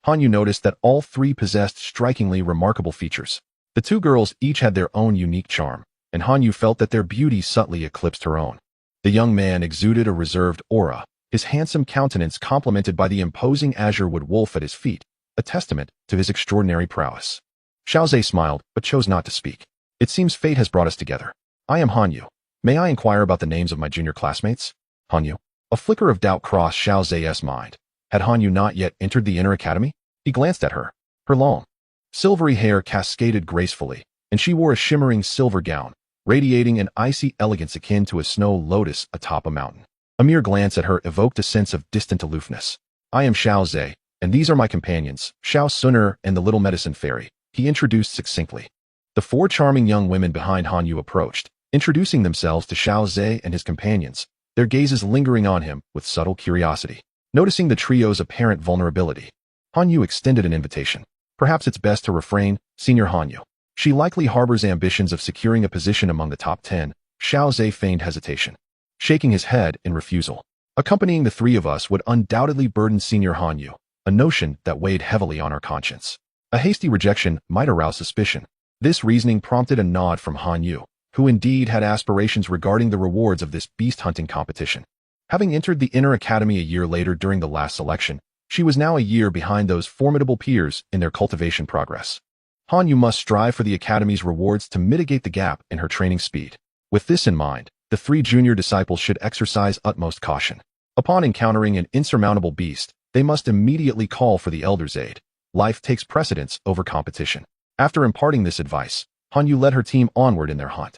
Hanyu noticed that all 3 possessed strikingly remarkable features. The 2 girls each had their own unique charm, and Hanyu felt that their beauty subtly eclipsed her own. The young man exuded a reserved aura, his handsome countenance complemented by the imposing azurewood wolf at his feet, a testament to his extraordinary prowess. Xiaozhe smiled, but chose not to speak. It seems fate has brought us together. I am Hanyu. May I inquire about the names of my junior classmates? Hanyu. A flicker of doubt crossed Xiaozhe's mind. Had Hanyu not yet entered the inner academy? He glanced at her. Her long, silvery hair cascaded gracefully, and she wore a shimmering silver gown, radiating an icy elegance akin to a snow lotus atop a mountain. A mere glance at her evoked a sense of distant aloofness. I am Xiaozhe, and these are my companions, Xiao Suner and the little medicine fairy. he introduced succinctly. The four charming young women behind Han Yu approached, introducing themselves to Xiao Zhe and his companions, their gazes lingering on him with subtle curiosity. Noticing the trio's apparent vulnerability, Han Yu extended an invitation. Perhaps it's best to refrain, Senior Han Yu. She likely harbors ambitions of securing a position among the top 10. Xiao Zhe feigned hesitation, shaking his head in refusal. Accompanying the three of us would undoubtedly burden Senior Han Yu, a notion that weighed heavily on our conscience. A hasty rejection might arouse suspicion. This reasoning prompted a nod from Han Yu, who indeed had aspirations regarding the rewards of this beast-hunting competition. Having entered the Inner Academy a year later during the last selection, she was now a year behind those formidable peers in their cultivation progress. Han Yu must strive for the Academy's rewards to mitigate the gap in her training speed. With this in mind, the three junior disciples should exercise utmost caution. Upon encountering an insurmountable beast, they must immediately call for the Elder's aid. Life takes precedence over competition. After imparting this advice, Han Yu led her team onward in their hunt.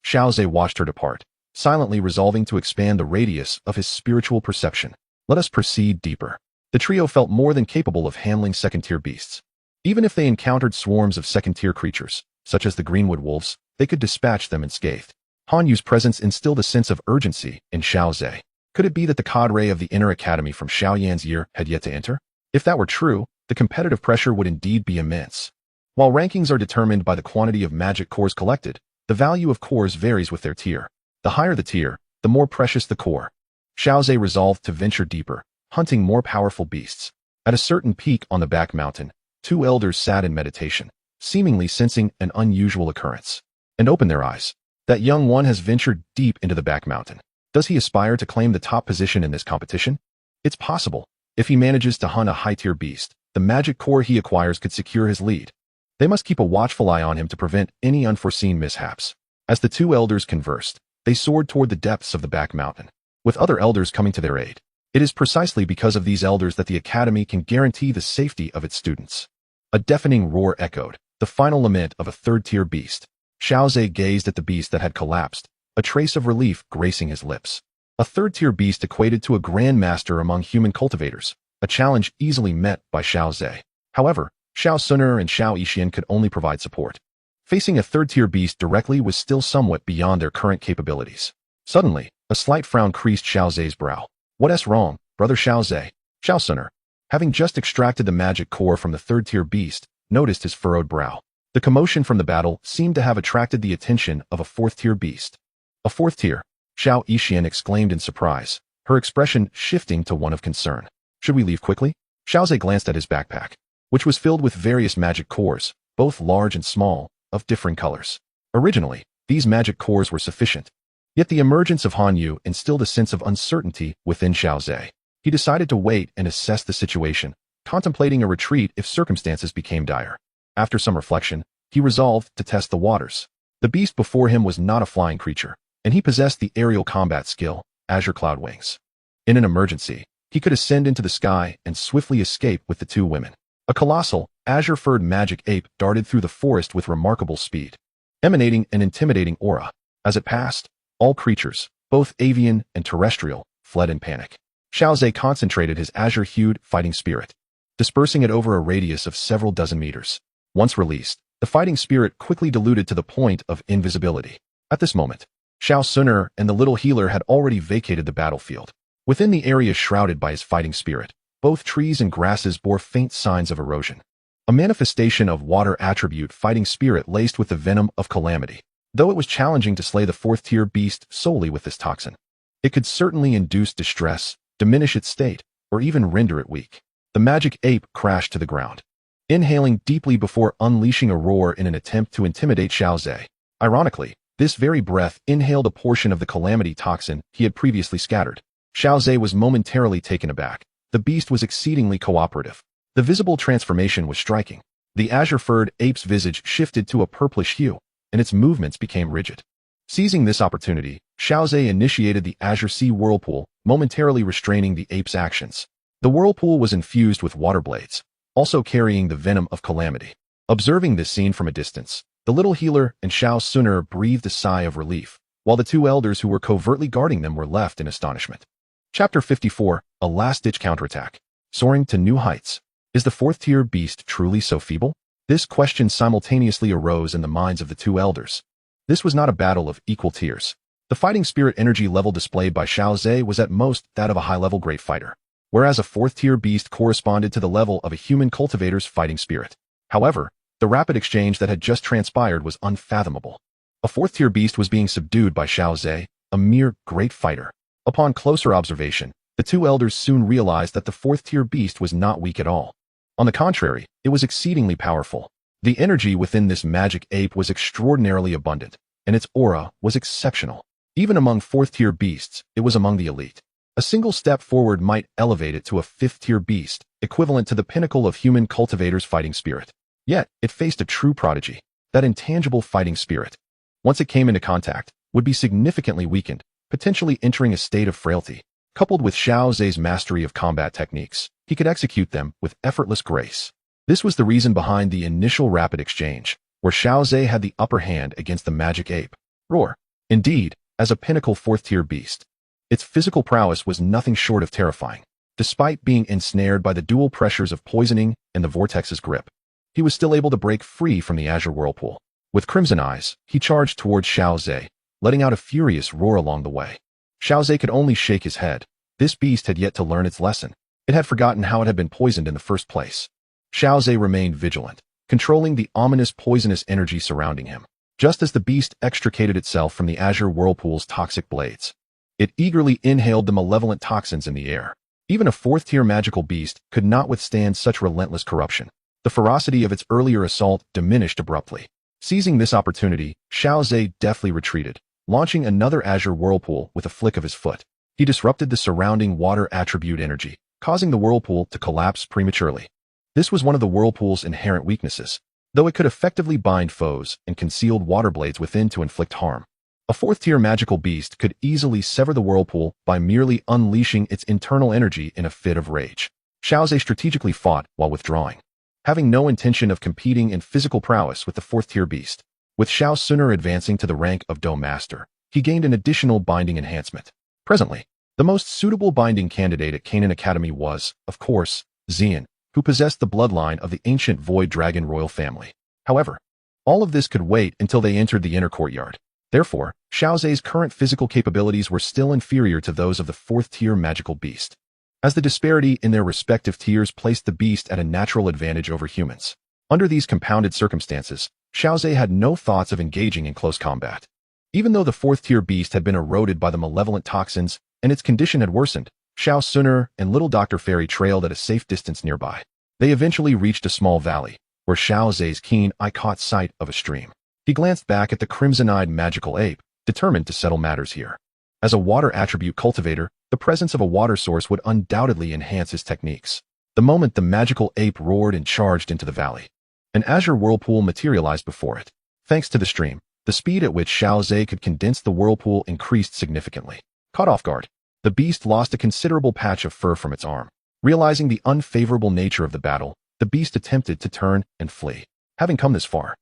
Xiao Zhe watched her depart, silently resolving to expand the radius of his spiritual perception. Let us proceed deeper. The trio felt more than capable of handling second-tier beasts. Even if they encountered swarms of second-tier creatures, such as the Greenwood Wolves, they could dispatch them unscathed. Han Yu's presence instilled a sense of urgency in Xiao Zhe. Could it be that the cadre of the Inner Academy from Xiaoyan's year had yet to enter? If that were true, the competitive pressure would indeed be immense. While rankings are determined by the quantity of magic cores collected, the value of cores varies with their tier. The higher the tier, the more precious the core. Xiao Zhe resolved to venture deeper, hunting more powerful beasts. At a certain peak on the back mountain, two elders sat in meditation, seemingly sensing an unusual occurrence, and opened their eyes. That young one has ventured deep into the back mountain. Does he aspire to claim the top position in this competition? It's possible. If he manages to hunt a high-tier beast, the magic core he acquires could secure his lead. They must keep a watchful eye on him to prevent any unforeseen mishaps. As the two elders conversed, they soared toward the depths of the back mountain, with other elders coming to their aid. It is precisely because of these elders that the Academy can guarantee the safety of its students. A deafening roar echoed, the final lament of a third-tier beast. Xiao Zhe gazed at the beast that had collapsed, a trace of relief gracing his lips. A third-tier beast equated to a grand master among human cultivators, a challenge easily met by Xiao Zhe. However, Xiao Suner and Xiao Yixian could only provide support. Facing a third-tier beast directly was still somewhat beyond their current capabilities. Suddenly, a slight frown creased Xiao Zhe's brow. What's wrong, brother Xiao Zhe? Xiao Suner, having just extracted the magic core from the third-tier beast, noticed his furrowed brow. The commotion from the battle seemed to have attracted the attention of a fourth-tier beast. A fourth tier? Xiao Yixian exclaimed in surprise, her expression shifting to one of concern. Should we leave quickly? Xiao Zhe glanced at his backpack, which was filled with various magic cores, both large and small, of differing colors. Originally, these magic cores were sufficient. Yet the emergence of Han Yu instilled a sense of uncertainty within Xiao Zhe. He decided to wait and assess the situation, contemplating a retreat if circumstances became dire. After some reflection, he resolved to test the waters. The beast before him was not a flying creature, and he possessed the aerial combat skill, Azure Cloud Wings. In an emergency, he could ascend into the sky and swiftly escape with the two women. A colossal, azure-furred magic ape darted through the forest with remarkable speed, emanating an intimidating aura. As it passed, all creatures, both avian and terrestrial, fled in panic. Xiao Zhe concentrated his azure-hued fighting spirit, dispersing it over a radius of several dozen meters. Once released, the fighting spirit quickly diluted to the point of invisibility. At this moment, Xiao Suner and the little healer had already vacated the battlefield. Within the area shrouded by his fighting spirit, both trees and grasses bore faint signs of erosion. A manifestation of water attribute fighting spirit laced with the venom of calamity. Though it was challenging to slay the fourth-tier beast solely with this toxin, it could certainly induce distress, diminish its state, or even render it weak. The magic ape crashed to the ground, inhaling deeply before unleashing a roar in an attempt to intimidate Xiao Zhe. Ironically, this very breath inhaled a portion of the calamity toxin he had previously scattered. Xiao Zhe was momentarily taken aback. The beast was exceedingly cooperative. The visible transformation was striking. The azure-furred ape's visage shifted to a purplish hue, and its movements became rigid. Seizing this opportunity, Xiao Zhe initiated the Azure Sea Whirlpool, momentarily restraining the ape's actions. The whirlpool was infused with water blades, also carrying the venom of calamity. Observing this scene from a distance, the little healer and Xiao Suner breathed a sigh of relief, while the two elders who were covertly guarding them were left in astonishment. Chapter 54, A Last-Ditch Counterattack. Soaring to New Heights. Is the fourth-tier beast truly so feeble? This question simultaneously arose in the minds of the two elders. This was not a battle of equal tiers. The fighting spirit energy level displayed by Xiao Zhe was at most that of a high-level great fighter, whereas a fourth-tier beast corresponded to the level of a human cultivator's fighting spirit. However, the rapid exchange that had just transpired was unfathomable. A fourth-tier beast was being subdued by Xiao Zhe, a mere great fighter. Upon closer observation, the two elders soon realized that the fourth-tier beast was not weak at all. On the contrary, it was exceedingly powerful. The energy within this magic ape was extraordinarily abundant, and its aura was exceptional. Even among fourth-tier beasts, it was among the elite. A single step forward might elevate it to a fifth-tier beast, equivalent to the pinnacle of human cultivator's fighting spirit. Yet, it faced a true prodigy. That intangible fighting spirit, once it came into contact, would be significantly weakened, potentially entering a state of frailty. Coupled with Xiao Zhe's mastery of combat techniques, he could execute them with effortless grace. This was the reason behind the initial rapid exchange, where Xiao Zhe had the upper hand against the magic ape. Roar. Indeed, as a pinnacle fourth-tier beast, its physical prowess was nothing short of terrifying. Despite being ensnared by the dual pressures of poisoning and the vortex's grip, he was still able to break free from the azure whirlpool. With crimson eyes, he charged towards Xiao Zhe, letting out a furious roar along the way. Xiao Zhe could only shake his head. This beast had yet to learn its lesson. It had forgotten how it had been poisoned in the first place. Xiao Zhe remained vigilant, controlling the ominous poisonous energy surrounding him. Just as the beast extricated itself from the azure whirlpool's toxic blades, it eagerly inhaled the malevolent toxins in the air. Even a fourth-tier magical beast could not withstand such relentless corruption. The ferocity of its earlier assault diminished abruptly. Seizing this opportunity, Xiao Zhe deftly retreated, launching another azure whirlpool with a flick of his foot. He disrupted the surrounding water attribute energy, causing the whirlpool to collapse prematurely. This was one of the whirlpool's inherent weaknesses, though it could effectively bind foes and concealed water blades within to inflict harm. A fourth-tier magical beast could easily sever the whirlpool by merely unleashing its internal energy in a fit of rage. Xiao Zhe strategically fought while withdrawing, having no intention of competing in physical prowess with the fourth-tier beast. With Xiao Suner advancing to the rank of Dome Master, he gained an additional binding enhancement. Presently, the most suitable binding candidate at Canaan Academy was, of course, Xian, who possessed the bloodline of the ancient Void Dragon royal family. However, all of this could wait until they entered the inner courtyard. Therefore, Xiao Zhe's current physical capabilities were still inferior to those of the fourth-tier magical beast, as the disparity in their respective tiers placed the beast at a natural advantage over humans. Under these compounded circumstances, Xiao Zhe had no thoughts of engaging in close combat. Even though the fourth-tier beast had been eroded by the malevolent toxins and its condition had worsened, Xiao Suner and little Dr. Fairy trailed at a safe distance nearby. They eventually reached a small valley, where Xiao Zhe's keen eye caught sight of a stream. He glanced back at the crimson-eyed magical ape, determined to settle matters here. As a water attribute cultivator, the presence of a water source would undoubtedly enhance his techniques. The moment the magical ape roared and charged into the valley, an azure whirlpool materialized before it. Thanks to the stream, the speed at which Xiao Zhe could condense the whirlpool increased significantly. Caught off guard, the beast lost a considerable patch of fur from its arm. Realizing the unfavorable nature of the battle, the beast attempted to turn and flee. Having come this far,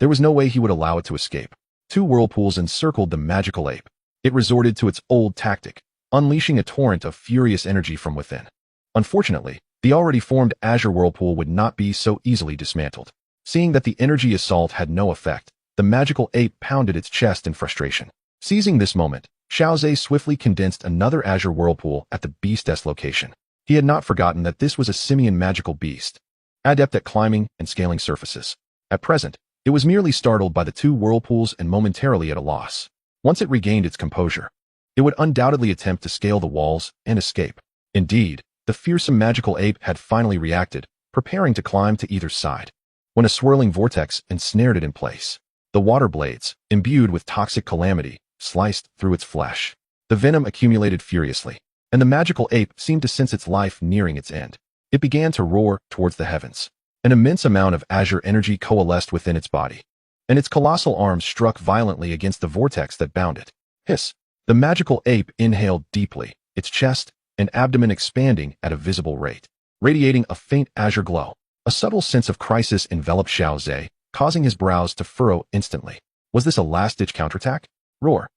there was no way he would allow it to escape. Two whirlpools encircled the magical ape. It resorted to its old tactic, unleashing a torrent of furious energy from within. Unfortunately, the already formed azure whirlpool would not be so easily dismantled. Seeing that the energy assault had no effect, the magical ape pounded its chest in frustration. Seizing this moment, Xiao Zhe swiftly condensed another azure whirlpool at the beast's location. He had not forgotten that this was a simian magical beast, adept at climbing and scaling surfaces. At present, it was merely startled by the two whirlpools and momentarily at a loss. Once it regained its composure, it would undoubtedly attempt to scale the walls and escape. Indeed, the fearsome magical ape had finally reacted, preparing to climb to either side, when a swirling vortex ensnared it in place. The water blades, imbued with toxic calamity, sliced through its flesh. The venom accumulated furiously, and the magical ape seemed to sense its life nearing its end. It began to roar towards the heavens. An immense amount of azure energy coalesced within its body, and its colossal arms struck violently against the vortex that bound it. Hiss! The magical ape inhaled deeply, its chest and abdomen expanding at a visible rate, radiating a faint azure glow. A subtle sense of crisis enveloped Xiao Zhe, causing his brows to furrow instantly. Was this a last-ditch counterattack? Roar!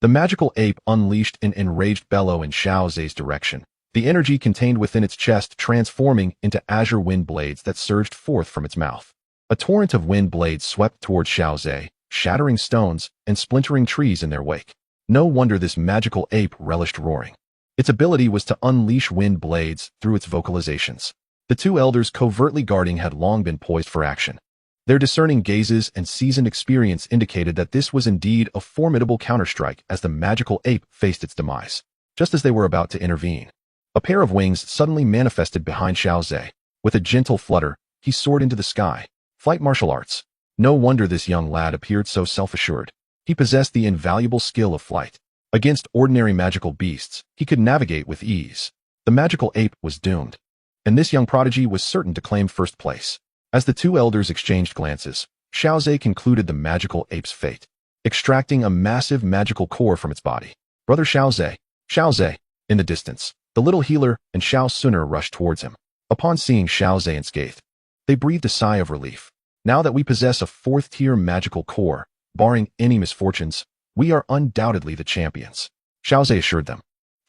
The magical ape unleashed an enraged bellow in Xiao Zhe's direction, the energy contained within its chest transforming into azure wind blades that surged forth from its mouth. A torrent of wind blades swept towards Xiao Zhe, shattering stones and splintering trees in their wake. No wonder this magical ape relished roaring. Its ability was to unleash wind blades through its vocalizations. The two elders covertly guarding had long been poised for action. Their discerning gazes and seasoned experience indicated that this was indeed a formidable counterstrike as the magical ape faced its demise. Just as they were about to intervene, a pair of wings suddenly manifested behind Xiao Zhe. With a gentle flutter, he soared into the sky. Flight martial arts. No wonder this young lad appeared so self-assured. He possessed the invaluable skill of flight. Against ordinary magical beasts, he could navigate with ease. The magical ape was doomed, and this young prodigy was certain to claim first place. As the two elders exchanged glances, Xiao Zhe concluded the magical ape's fate, extracting a massive magical core from its body. Brother Xiao Zhe, in the distance, the little healer and Xiao Suner rushed towards him. Upon seeing Xiao Zhe unscathed, they breathed a sigh of relief. Now that we possess a fourth-tier magical core, barring any misfortunes, we are undoubtedly the champions, Xiao Zhe assured them,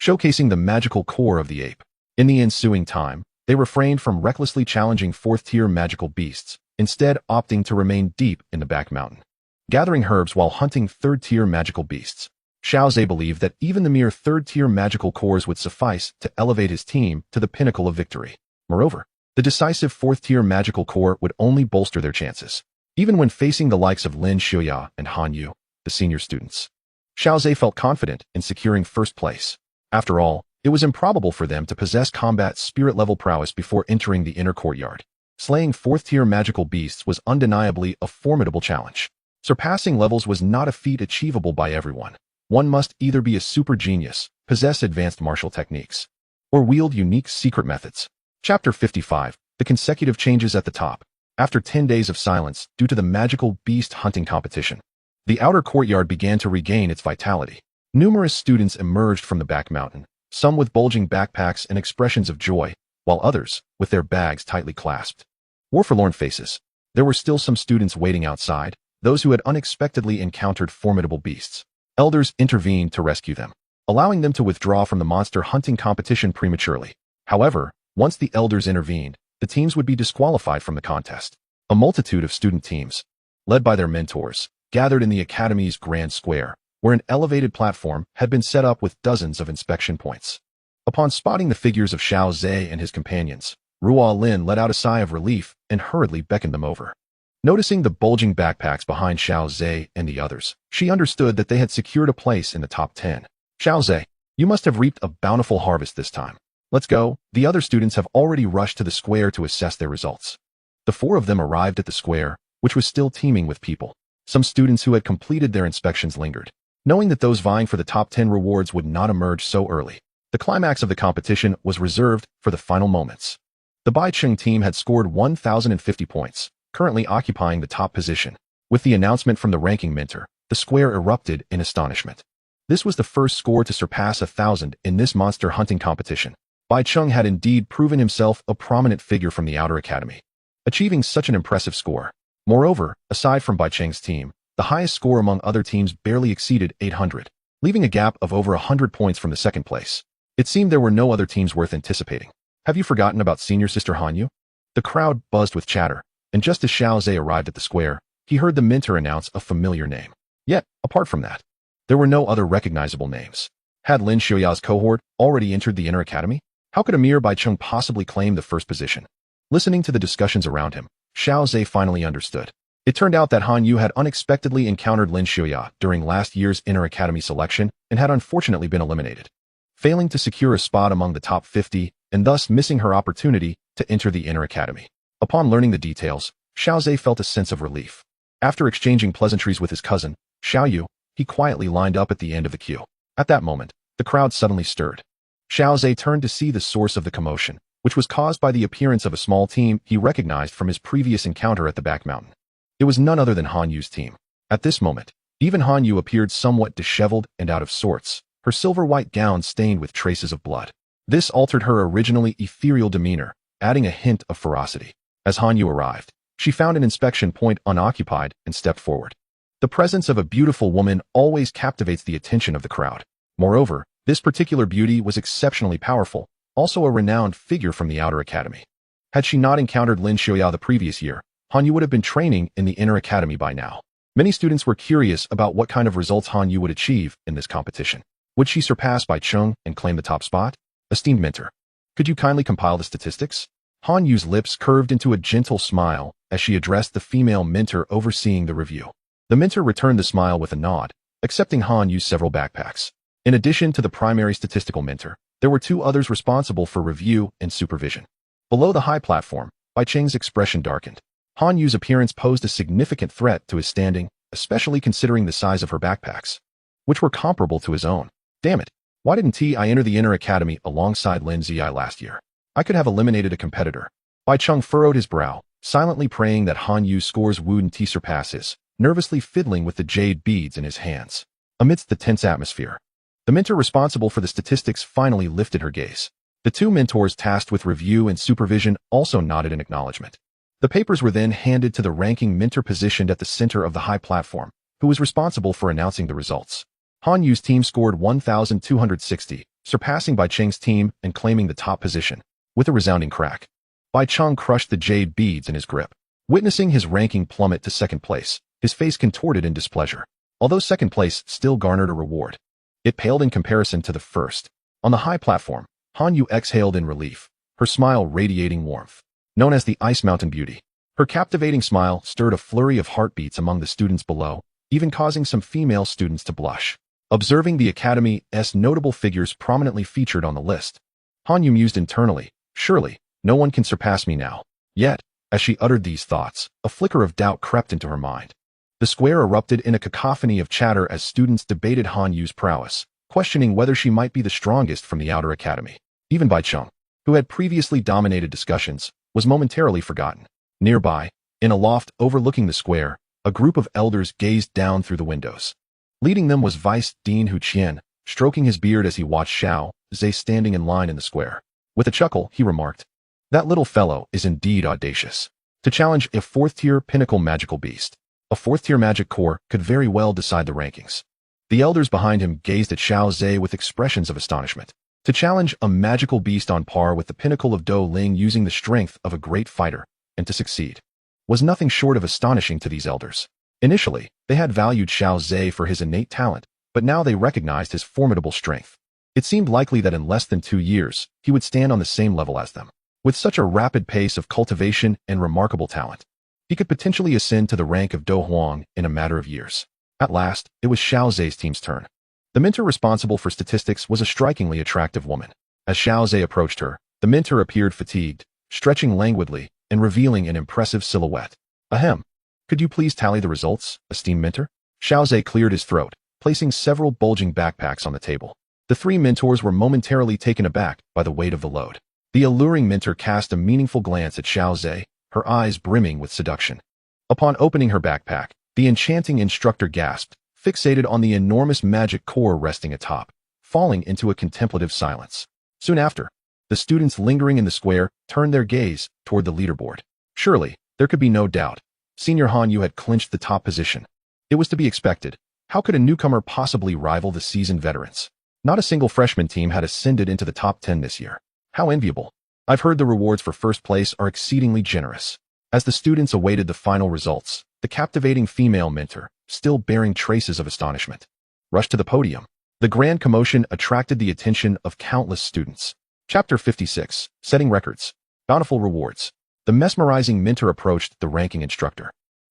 showcasing the magical core of the ape. In the ensuing time, they refrained from recklessly challenging fourth-tier magical beasts, instead opting to remain deep in the back mountain, gathering herbs while hunting third-tier magical beasts. Xiao Zhe believed that even the mere third-tier magical cores would suffice to elevate his team to the pinnacle of victory. Moreover, the decisive fourth-tier magical core would only bolster their chances, even when facing the likes of Lin Xiuya and Han Yu, the senior students. Xiao Zhe felt confident in securing first place. After all, it was improbable for them to possess combat spirit-level prowess before entering the inner courtyard. Slaying fourth-tier magical beasts was undeniably a formidable challenge. Surpassing levels was not a feat achievable by everyone. One must either be a super genius, possess advanced martial techniques, or wield unique secret methods. Chapter 55. The consecutive changes at the top. After 10 days of silence due to the magical beast hunting competition, the outer courtyard began to regain its vitality. Numerous students emerged from the back mountain, some with bulging backpacks and expressions of joy, while others, with their bags tightly clasped, wore forlorn faces. There were still some students waiting outside, those who had unexpectedly encountered formidable beasts. Elders intervened to rescue them, allowing them to withdraw from the monster hunting competition prematurely. However, once the elders intervened, the teams would be disqualified from the contest. A multitude of student teams, led by their mentors, gathered in the academy's grand square, where an elevated platform had been set up with dozens of inspection points. Upon spotting the figures of Xiao Zhe and his companions, Ruo Lin let out a sigh of relief and hurriedly beckoned them over. Noticing the bulging backpacks behind Xiao Zhe and the others, she understood that they had secured a place in the top 10. Xiao Zhe, you must have reaped a bountiful harvest this time. Let's go. The other students have already rushed to the square to assess their results. The four of them arrived at the square, which was still teeming with people. Some students who had completed their inspections lingered, knowing that those vying for the top 10 rewards would not emerge so early. The climax of the competition was reserved for the final moments. The Baicheng team had scored 1,050 points, currently occupying the top position. With the announcement from the ranking mentor, the square erupted in astonishment. This was the first score to surpass 1,000 in this monster hunting competition. Baicheng had indeed proven himself a prominent figure from the outer academy, achieving such an impressive score. Moreover, aside from Baicheng's team, the highest score among other teams barely exceeded 800, leaving a gap of over 100 points from the second place. It seemed there were no other teams worth anticipating. Have you forgotten about senior sister Hanyu? The crowd buzzed with chatter, and just as Xiao Zhe arrived at the square, he heard the mentor announce a familiar name. Yet, apart from that, there were no other recognizable names. Had Lin Xiuya's cohort already entered the inner academy? How could Emir Baicheng possibly claim the first position? Listening to the discussions around him, Xiao Zhe finally understood. It turned out that Han Yu had unexpectedly encountered Lin Xiuya during last year's inner academy selection and had unfortunately been eliminated, failing to secure a spot among the top 50 and thus missing her opportunity to enter the inner academy. Upon learning the details, Xiao Zhe felt a sense of relief. After exchanging pleasantries with his cousin, Xiao Yu, he quietly lined up at the end of the queue. At that moment, the crowd suddenly stirred. Xiao Zhe turned to see the source of the commotion, which was caused by the appearance of a small team he recognized from his previous encounter at the back mountain. It was none other than Han Yu's team. At this moment, even Han Yu appeared somewhat disheveled and out of sorts, her silver-white gown stained with traces of blood. This altered her originally ethereal demeanor, adding a hint of ferocity. As Han Yu arrived, she found an inspection point unoccupied and stepped forward. The presence of a beautiful woman always captivates the attention of the crowd. Moreover, this particular beauty was exceptionally powerful, also a renowned figure from the outer academy. Had she not encountered Lin Xiuya the previous year, Han Yu would have been training in the inner academy by now. Many students were curious about what kind of results Han Yu would achieve in this competition. Would she surpass Bai Chung and claim the top spot? Esteemed mentor, could you kindly compile the statistics? Han Yu's lips curved into a gentle smile as she addressed the female mentor overseeing the review. The mentor returned the smile with a nod, accepting Han Yu's several backpacks. In addition to the primary statistical mentor, there were two others responsible for review and supervision. Below the high platform, Bai Cheng's expression darkened. Han Yu's appearance posed a significant threat to his standing, especially considering the size of her backpacks, which were comparable to his own. Damn it, why didn't I enter the inner academy alongside Lin Ziyi last year? I could have eliminated a competitor. Bai Chung furrowed his brow, silently praying that Han Yu's scores wouldn't surpass his, nervously fiddling with the jade beads in his hands. Amidst the tense atmosphere, the mentor responsible for the statistics finally lifted her gaze. The two mentors tasked with review and supervision also nodded in acknowledgement. The papers were then handed to the ranking mentor positioned at the center of the high platform, who was responsible for announcing the results. Han Yu's team scored 1,260, surpassing Bai Cheng's team and claiming the top position. With a resounding crack, Bai Chung crushed the jade beads in his grip. Witnessing his ranking plummet to second place, his face contorted in displeasure. Although second place still garnered a reward, it paled in comparison to the first. On the high platform, Han Yu exhaled in relief, her smile radiating warmth. Known as the Ice Mountain Beauty, her captivating smile stirred a flurry of heartbeats among the students below, even causing some female students to blush. Observing the Academy's notable figures prominently featured on the list, Han Yu mused internally, surely, no one can surpass me now. Yet, as she uttered these thoughts, a flicker of doubt crept into her mind. The square erupted in a cacophony of chatter as students debated Han Yu's prowess, questioning whether she might be the strongest from the outer academy. Even Bai Chung, who had previously dominated discussions, was momentarily forgotten. Nearby, in a loft overlooking the square, a group of elders gazed down through the windows. Leading them was Vice Dean Hu Qian, stroking his beard as he watched Xiao Zhe standing in line in the square. With a chuckle, he remarked, "That little fellow is indeed audacious. To challenge a fourth-tier pinnacle magical beast. A fourth-tier magic core could very well decide the rankings." The elders behind him gazed at Xiao Zhe with expressions of astonishment. To challenge a magical beast on par with the pinnacle of Do Ling using the strength of a great fighter, and to succeed, was nothing short of astonishing to these elders. Initially, they had valued Xiao Zhe for his innate talent, but now they recognized his formidable strength. It seemed likely that in less than 2 years, he would stand on the same level as them. With such a rapid pace of cultivation and remarkable talent, he could potentially ascend to the rank of Do Huang in a matter of years. At last, it was Xiao Zhe's team's turn. The mentor responsible for statistics was a strikingly attractive woman. As Xiao Zhe approached her, the mentor appeared fatigued, stretching languidly, and revealing an impressive silhouette. Ahem. Could you please tally the results, esteemed mentor? Xiao Zhe cleared his throat, placing several bulging backpacks on the table. The three mentors were momentarily taken aback by the weight of the load. The alluring mentor cast a meaningful glance at Xiao Zhe, her eyes brimming with seduction. Upon opening her backpack, the enchanting instructor gasped, fixated on the enormous magic core resting atop, falling into a contemplative silence. Soon after, the students lingering in the square turned their gaze toward the leaderboard. Surely, there could be no doubt. Senior Han Yu had clinched the top position. It was to be expected. How could a newcomer possibly rival the seasoned veterans? Not a single freshman team had ascended into the top 10 this year. How enviable. I've heard the rewards for first place are exceedingly generous. As the students awaited the final results, the captivating female mentor, still bearing traces of astonishment, rushed to the podium. The grand commotion attracted the attention of countless students. Chapter 56, Setting Records. Bountiful Rewards. The mesmerizing mentor approached the ranking instructor.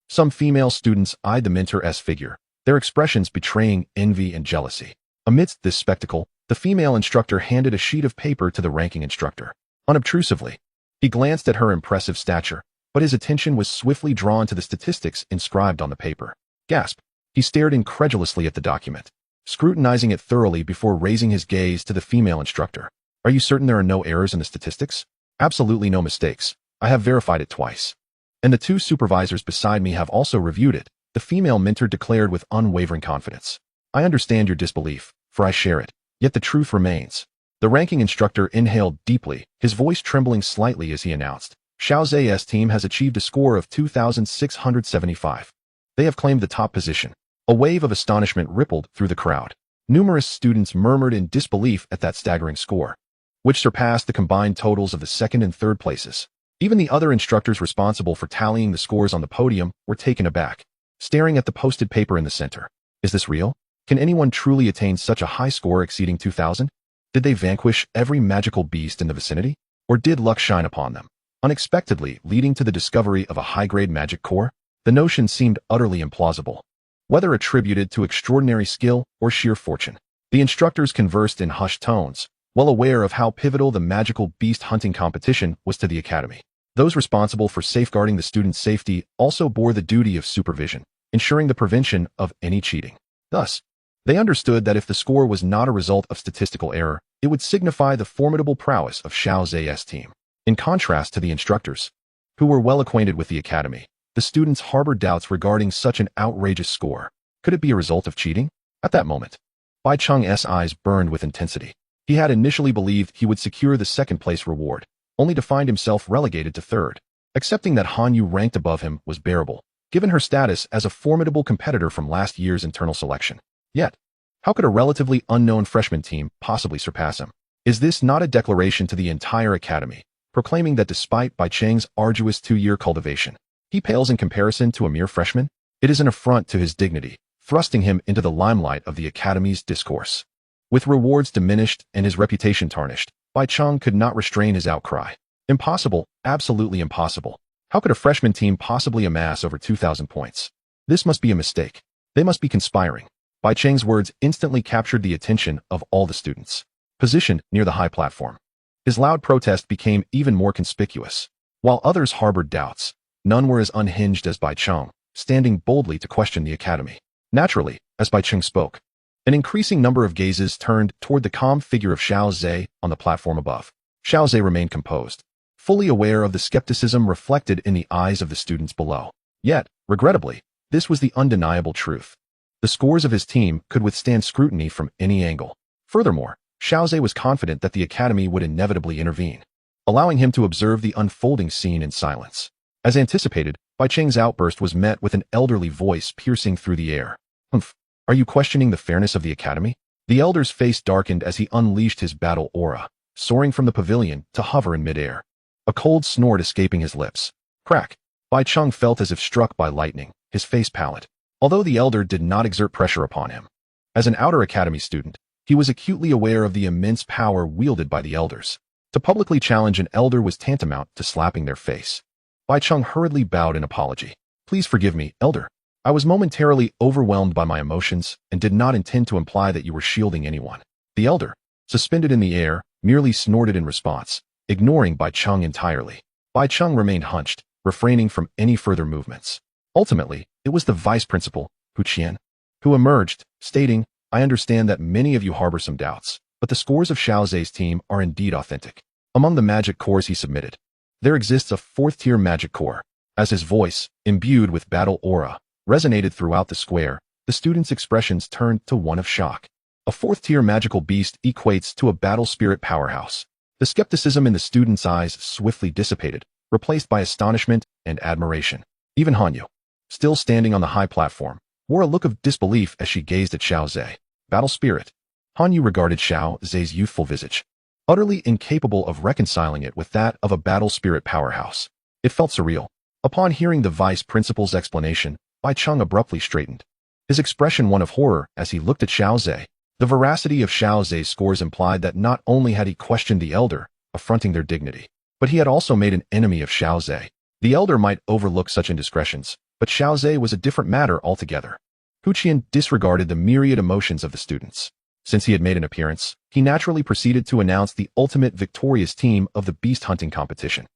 Some female students eyed the mentor's figure, their expressions betraying envy and jealousy. Amidst this spectacle, the female instructor handed a sheet of paper to the ranking instructor. Unobtrusively, he glanced at her impressive stature, but his attention was swiftly drawn to the statistics inscribed on the paper. Gasp! He stared incredulously at the document, scrutinizing it thoroughly before raising his gaze to the female instructor. Are you certain there are no errors in the statistics? Absolutely no mistakes. I have verified it twice. And the two supervisors beside me have also reviewed it, the female mentor declared with unwavering confidence. I understand your disbelief, for I share it, yet the truth remains. The ranking instructor inhaled deeply, his voice trembling slightly as he announced, Xiao Zhe's team has achieved a score of 2,675. They have claimed the top position. A wave of astonishment rippled through the crowd. Numerous students murmured in disbelief at that staggering score, which surpassed the combined totals of the second and third places. Even the other instructors responsible for tallying the scores on the podium were taken aback, staring at the posted paper in the center. Is this real? Can anyone truly attain such a high score exceeding 2,000? Did they vanquish every magical beast in the vicinity? Or did luck shine upon them, unexpectedly leading to the discovery of a high-grade magic core? The notion seemed utterly implausible, whether attributed to extraordinary skill or sheer fortune. The instructors conversed in hushed tones, well aware of how pivotal the magical beast hunting competition was to the academy. Those responsible for safeguarding the students' safety also bore the duty of supervision, ensuring the prevention of any cheating. Thus, they understood that if the score was not a result of statistical error, it would signify the formidable prowess of Xiao Zhe's team. In contrast to the instructors, who were well acquainted with the academy, the students harbored doubts regarding such an outrageous score. Could it be a result of cheating? At that moment, Bai Cheng's eyes burned with intensity. He had initially believed he would secure the second-place reward, only to find himself relegated to third. Accepting that Han Yu ranked above him was bearable, given her status as a formidable competitor from last year's internal selection. Yet, how could a relatively unknown freshman team possibly surpass him? Is this not a declaration to the entire academy, proclaiming that despite Bai Cheng's arduous 2-year cultivation, he pales in comparison to a mere freshman? It is an affront to his dignity, thrusting him into the limelight of the academy's discourse. With rewards diminished and his reputation tarnished, Bai Cheng could not restrain his outcry. Impossible, absolutely impossible. How could a freshman team possibly amass over 2,000 points? This must be a mistake. They must be conspiring. Bai Cheng's words instantly captured the attention of all the students, positioned near the high platform. His loud protest became even more conspicuous. While others harbored doubts, none were as unhinged as Bai Cheng, standing boldly to question the academy. Naturally, as Bai Cheng spoke, an increasing number of gazes turned toward the calm figure of Xiao Zhe on the platform above. Xiao Zhe remained composed, fully aware of the skepticism reflected in the eyes of the students below. Yet, regrettably, this was the undeniable truth. The scores of his team could withstand scrutiny from any angle. Furthermore, Xiao Zhe was confident that the academy would inevitably intervene, allowing him to observe the unfolding scene in silence. As anticipated, Bai Cheng's outburst was met with an elderly voice piercing through the air. "Humph, are you questioning the fairness of the academy?" The elder's face darkened as he unleashed his battle aura, soaring from the pavilion to hover in midair, a cold snort escaping his lips. Crack! Bai Cheng felt as if struck by lightning, his face pallid. Although the elder did not exert pressure upon him, as an outer academy student, he was acutely aware of the immense power wielded by the elders. To publicly challenge an elder was tantamount to slapping their face. Bai Cheng hurriedly bowed in apology. "Please forgive me, elder. I was momentarily overwhelmed by my emotions and did not intend to imply that you were shielding anyone." The elder, suspended in the air, merely snorted in response, ignoring Bai Cheng entirely. Bai Cheng remained hunched, refraining from any further movements. Ultimately, it was the vice principal, Hu Qian, who emerged, stating, "I understand that many of you harbor some doubts, but the scores of Xiao Zhe's team are indeed authentic." Among the magic cores he submitted, there exists a 4th-tier magic core. As his voice, imbued with battle aura, resonated throughout the square, the students' expressions turned to one of shock. A 4th-tier magical beast equates to a battle spirit powerhouse. The skepticism in the students' eyes swiftly dissipated, replaced by astonishment and admiration. Even Han Yu, still standing on the high platform, wore a look of disbelief as she gazed at Xiao Zhe. Battle spirit. Han Yu regarded Xiao Zhe's youthful visage, utterly incapable of reconciling it with that of a battle spirit powerhouse. It felt surreal. Upon hearing the vice principal's explanation, Bai Cheng abruptly straightened, his expression one of horror as he looked at Xiao Zhe. The veracity of Xiao Zhe's scores implied that not only had he questioned the elder, affronting their dignity, but he had also made an enemy of Xiao Zhe. The elder might overlook such indiscretions, but Xiao Zhe was a different matter altogether. Hu Qian disregarded the myriad emotions of the students. Since he had made an appearance, he naturally proceeded to announce the ultimate victorious team of the beast hunting competition.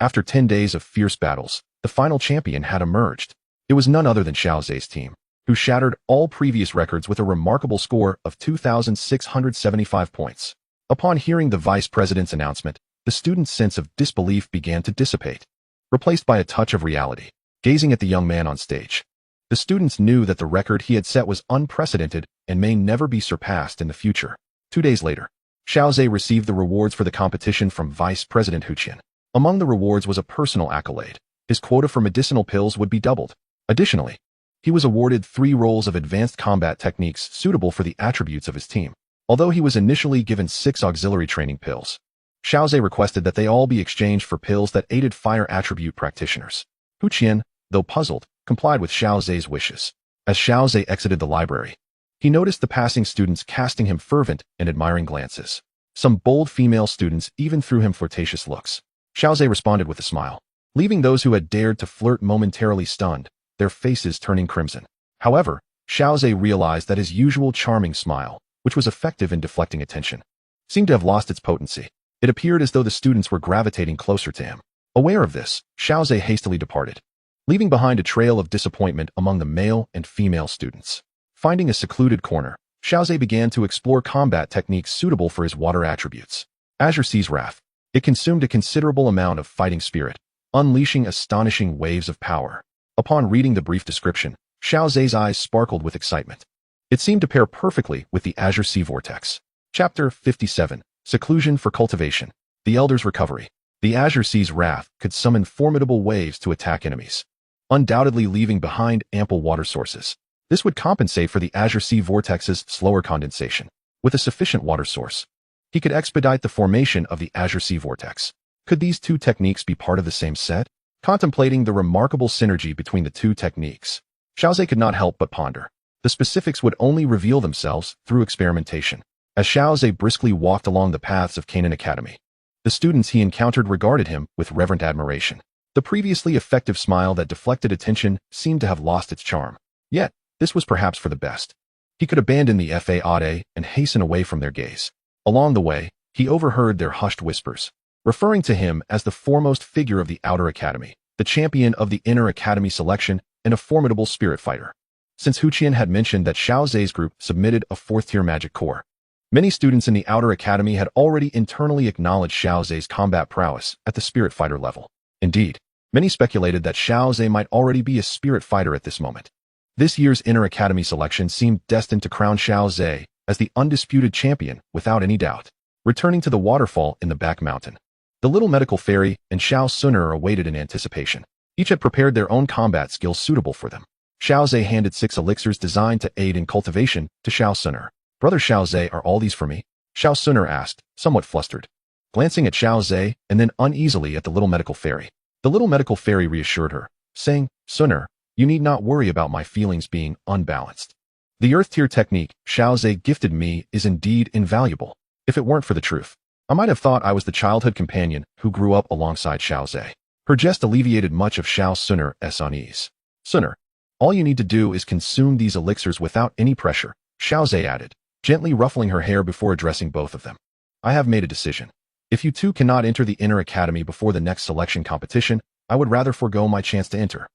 After 10 days of fierce battles, the final champion had emerged. It was none other than Xiao Zhe's team, who shattered all previous records with a remarkable score of 2,675 points. Upon hearing the vice president's announcement, the students' sense of disbelief began to dissipate, replaced by a touch of reality. Gazing at the young man on stage, the students knew that the record he had set was unprecedented and may never be surpassed in the future. 2 days later, Xiao Zhe received the rewards for the competition from Vice President Hu Qian. Among the rewards was a personal accolade. His quota for medicinal pills would be doubled. Additionally, he was awarded 3 rolls of advanced combat techniques suitable for the attributes of his team. Although he was initially given 6 auxiliary training pills, Xiaozhe requested that they all be exchanged for pills that aided fire attribute practitioners. Hu Qian, though puzzled, complied with Xiaozhe's wishes. As Xiaozhe exited the library, he noticed the passing students casting him fervent and admiring glances. Some bold female students even threw him flirtatious looks. Xiaozhe responded with a smile, leaving those who had dared to flirt momentarily stunned, their faces turning crimson. However, Xiaozhe realized that his usual charming smile, which was effective in deflecting attention, seemed to have lost its potency. It appeared as though the students were gravitating closer to him. Aware of this, Xiaozhe hastily departed, leaving behind a trail of disappointment among the male and female students. Finding a secluded corner, Xiaozhe began to explore combat techniques suitable for his water attributes. Azure Sea's Wrath. It consumed a considerable amount of fighting spirit, unleashing astonishing waves of power. Upon reading the brief description, Xiaozhe's eyes sparkled with excitement. It seemed to pair perfectly with the Azure Sea Vortex. Chapter 57. Seclusion for Cultivation. The Elder's Recovery. The Azure Sea's Wrath could summon formidable waves to attack enemies, undoubtedly leaving behind ample water sources. This would compensate for the Azure Sea Vortex's slower condensation. With a sufficient water source, he could expedite the formation of the Azure Sea Vortex. Could these two techniques be part of the same set? Contemplating the remarkable synergy between the two techniques, Xiaozhe could not help but ponder. The specifics would only reveal themselves through experimentation. As Xiaozhe briskly walked along the paths of Canaan Academy, the students he encountered regarded him with reverent admiration. The previously effective smile that deflected attention seemed to have lost its charm. Yet, this was perhaps for the best. He could abandon the fade and hasten away from their gaze. Along the way, he overheard their hushed whispers, referring to him as the foremost figure of the Outer Academy, the champion of the Inner Academy selection, and a formidable spirit fighter. Since Hu Qian had mentioned that Xiaozhe's group submitted a 4th-tier magic core, many students in the Outer Academy had already internally acknowledged Xiaozhe's combat prowess at the spirit fighter level. Indeed, many speculated that Xiaozhe might already be a spirit fighter at this moment. This year's Inner Academy selection seemed destined to crown Xiaozhe as the undisputed champion without any doubt. Returning to the waterfall in the back mountain, the little medical fairy and Xiao Suner awaited in anticipation. Each had prepared their own combat skills suitable for them. Xiaozhe handed 6 elixirs designed to aid in cultivation to Xiao Suner. Brother Xiaozhe, are all these for me? Xiao Suner asked, somewhat flustered, glancing at Xiaozhe and then uneasily at the little medical fairy. The little medical fairy reassured her, saying, Suner, you need not worry about my feelings being unbalanced. The Earth-tier technique Xiaozhe gifted me is indeed invaluable. If it weren't for the truth, I might have thought I was the childhood companion who grew up alongside Xiaozhe. Her jest alleviated much of Xiao Suner's unease. Suner, all you need to do is consume these elixirs without any pressure, Xiaozhe added, gently ruffling her hair before addressing both of them. I have made a decision. If you two cannot enter the Inner Academy before the next selection competition, I would rather forego my chance to enter.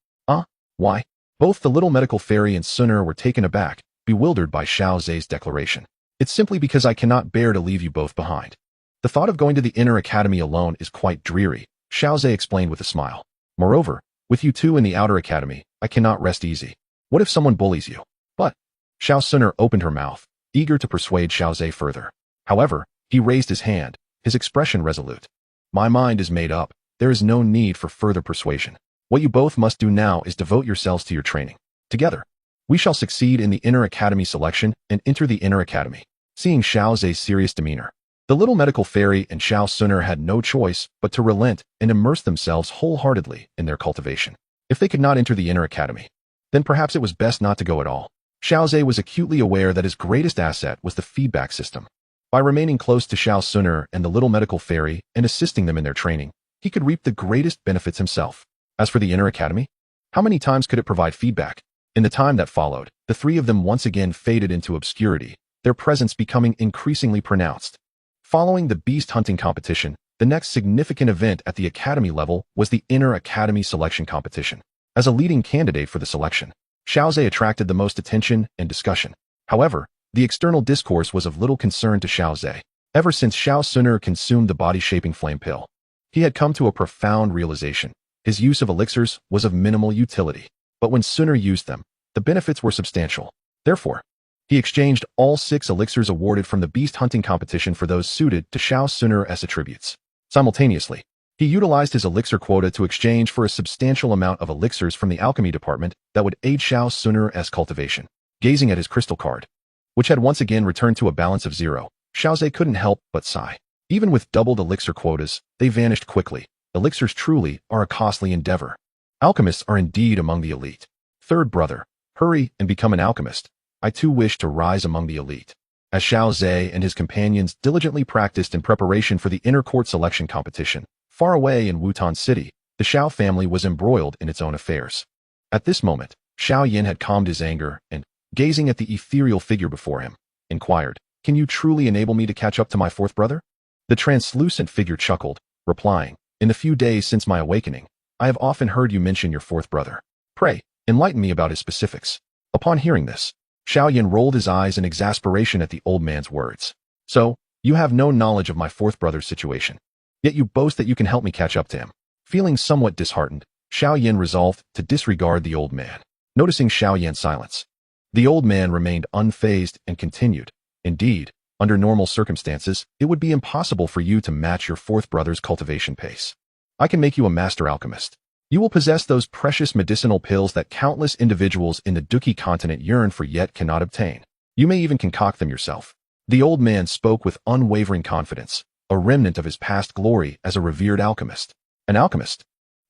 Why? Both the little medical fairy and Suner were taken aback, bewildered by Xiaozhe's declaration. It's simply because I cannot bear to leave you both behind. The thought of going to the Inner Academy alone is quite dreary, Xiaozhe explained with a smile. Moreover, with you two in the Outer Academy, I cannot rest easy. What if someone bullies you? But Xiao Suner opened her mouth, eager to persuade Xiaozhe further. However, he raised his hand, his expression resolute. My mind is made up. There is no need for further persuasion. What you both must do now is devote yourselves to your training. Together, we shall succeed in the Inner Academy selection and enter the Inner Academy. Seeing Xiaozhe's serious demeanor, the little medical fairy and Xiao Suner had no choice but to relent and immerse themselves wholeheartedly in their cultivation. If they could not enter the Inner Academy, then perhaps it was best not to go at all. Xiaozhe was acutely aware that his greatest asset was the feedback system. By remaining close to Xiao Suner and the little medical fairy and assisting them in their training, he could reap the greatest benefits himself. As for the Inner Academy, how many times could it provide feedback? In the time that followed, the three of them once again faded into obscurity, their presence becoming increasingly pronounced. Following the beast hunting competition, the next significant event at the academy level was the Inner Academy selection competition. As a leading candidate for the selection, Xiaozhe attracted the most attention and discussion. However, the external discourse was of little concern to Xiaozhe. Ever since Xiao Suner consumed the body-shaping flame pill, he had come to a profound realization. His use of elixirs was of minimal utility, but when Suner used them, the benefits were substantial. Therefore, he exchanged all 6 elixirs awarded from the beast hunting competition for those suited to Xiao Suner's attributes. Simultaneously, he utilized his elixir quota to exchange for a substantial amount of elixirs from the alchemy department that would aid Xiao Suner's cultivation. Gazing at his crystal card, which had once again returned to a balance of 0, Xiaozhe couldn't help but sigh. Even with doubled elixir quotas, they vanished quickly. Elixirs truly are a costly endeavor. Alchemists are indeed among the elite. Third brother, hurry and become an alchemist. I too wish to rise among the elite. As Xiao Zhe and his companions diligently practiced in preparation for the inner court selection competition, far away in Wutan City, the Xiao family was embroiled in its own affairs. At this moment, Xiao Yin had calmed his anger and, gazing at the ethereal figure before him, inquired, "Can you truly enable me to catch up to my fourth brother?" The translucent figure chuckled, replying, "In the few days since my awakening, I have often heard you mention your fourth brother. Pray, enlighten me about his specifics." Upon hearing this, Xiao Yin rolled his eyes in exasperation at the old man's words. "So, you have no knowledge of my fourth brother's situation. Yet you boast that you can help me catch up to him." Feeling somewhat disheartened, Xiao Yin resolved to disregard the old man. Noticing Xiao Yan's silence, the old man remained unfazed and continued, "Indeed, under normal circumstances, it would be impossible for you to match your fourth brother's cultivation pace. I can make you a master alchemist. You will possess those precious medicinal pills that countless individuals in the Duki continent yearn for yet cannot obtain. You may even concoct them yourself." The old man spoke with unwavering confidence, a remnant of his past glory as a revered alchemist. "An alchemist?"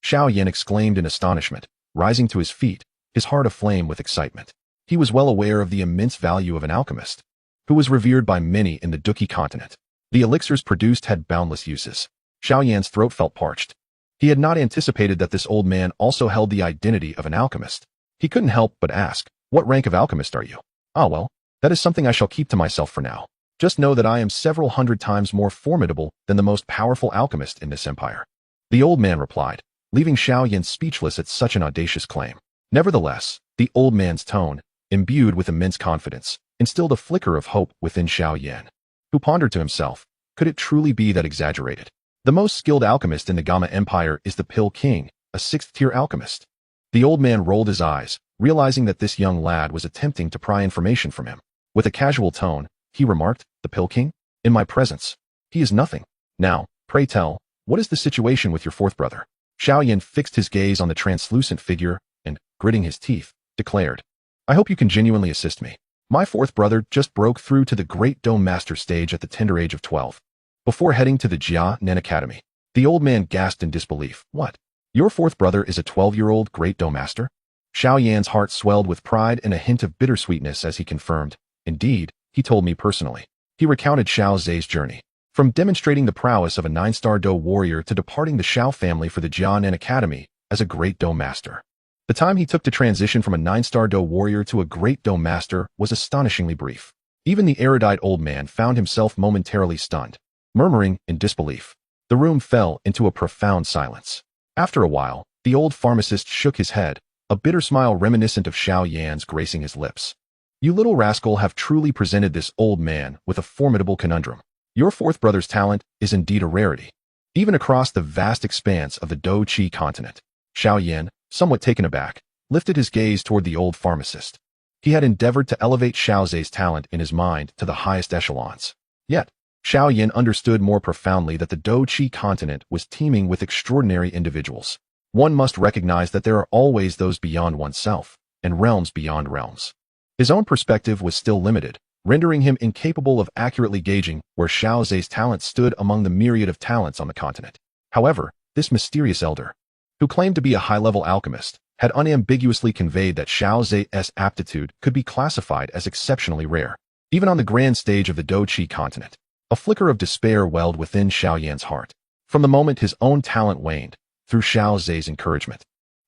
Xiao Yin exclaimed in astonishment, rising to his feet, his heart aflame with excitement. He was well aware of the immense value of an alchemist, who was revered by many in the Duki continent. The elixirs produced had boundless uses. Xiao Yan's throat felt parched. He had not anticipated that this old man also held the identity of an alchemist. He couldn't help but ask, "What rank of alchemist are you?" "Ah well, that is something I shall keep to myself for now. Just know that I am several hundred times more formidable than the most powerful alchemist in this empire." The old man replied, leaving Xiao Yin speechless at such an audacious claim. Nevertheless, the old man's tone, imbued with immense confidence, instilled a flicker of hope within Xiao Yin, who pondered to himself, could it truly be that exaggerated? The most skilled alchemist in the Gamma Empire is the Pill King, a sixth-tier alchemist. The old man rolled his eyes, realizing that this young lad was attempting to pry information from him. With a casual tone, he remarked, "The Pill King? In my presence? He is nothing. Now, pray tell, what is the situation with your fourth brother?" Xiao Yin fixed his gaze on the translucent figure and, gritting his teeth, declared, "I hope you can genuinely assist me. My fourth brother just broke through to the Great Dome Master stage at the tender age of 12. Before heading to the Jianan Academy." The old man gasped in disbelief. "What? Your fourth brother is a 12-year-old Great Dome Master?" Xiao Yan's heart swelled with pride and a hint of bittersweetness as he confirmed, "Indeed, he told me personally." He recounted Xiao Zhe's journey, from demonstrating the prowess of a 9-star Do warrior to departing the Xiao family for the Jianan Academy as a Great Dome Master. The time he took to transition from a 9-star Do warrior to a Great Dome Master was astonishingly brief. Even the erudite old man found himself momentarily stunned. Murmuring in disbelief, the room fell into a profound silence. After a while, the old pharmacist shook his head, a bitter smile reminiscent of Xiao Yan's gracing his lips. "You little rascal have truly presented this old man with a formidable conundrum. Your fourth brother's talent is indeed a rarity, even across the vast expanse of the Do Chi continent." Xiao Yan, somewhat taken aback, lifted his gaze toward the old pharmacist. He had endeavored to elevate Xiao Zhe's talent in his mind to the highest echelons. Yet, Xiao Yin understood more profoundly that the Do Chi continent was teeming with extraordinary individuals. One must recognize that there are always those beyond oneself, and realms beyond realms. His own perspective was still limited, rendering him incapable of accurately gauging where Xiao Zhe's talent stood among the myriad of talents on the continent. However, this mysterious elder, who claimed to be a high-level alchemist, had unambiguously conveyed that Xiao Zhe's aptitude could be classified as exceptionally rare, even on the grand stage of the Do Chi continent. A flicker of despair welled within Xiao Yan's heart, from the moment his own talent waned, through Xiao Zhe's encouragement,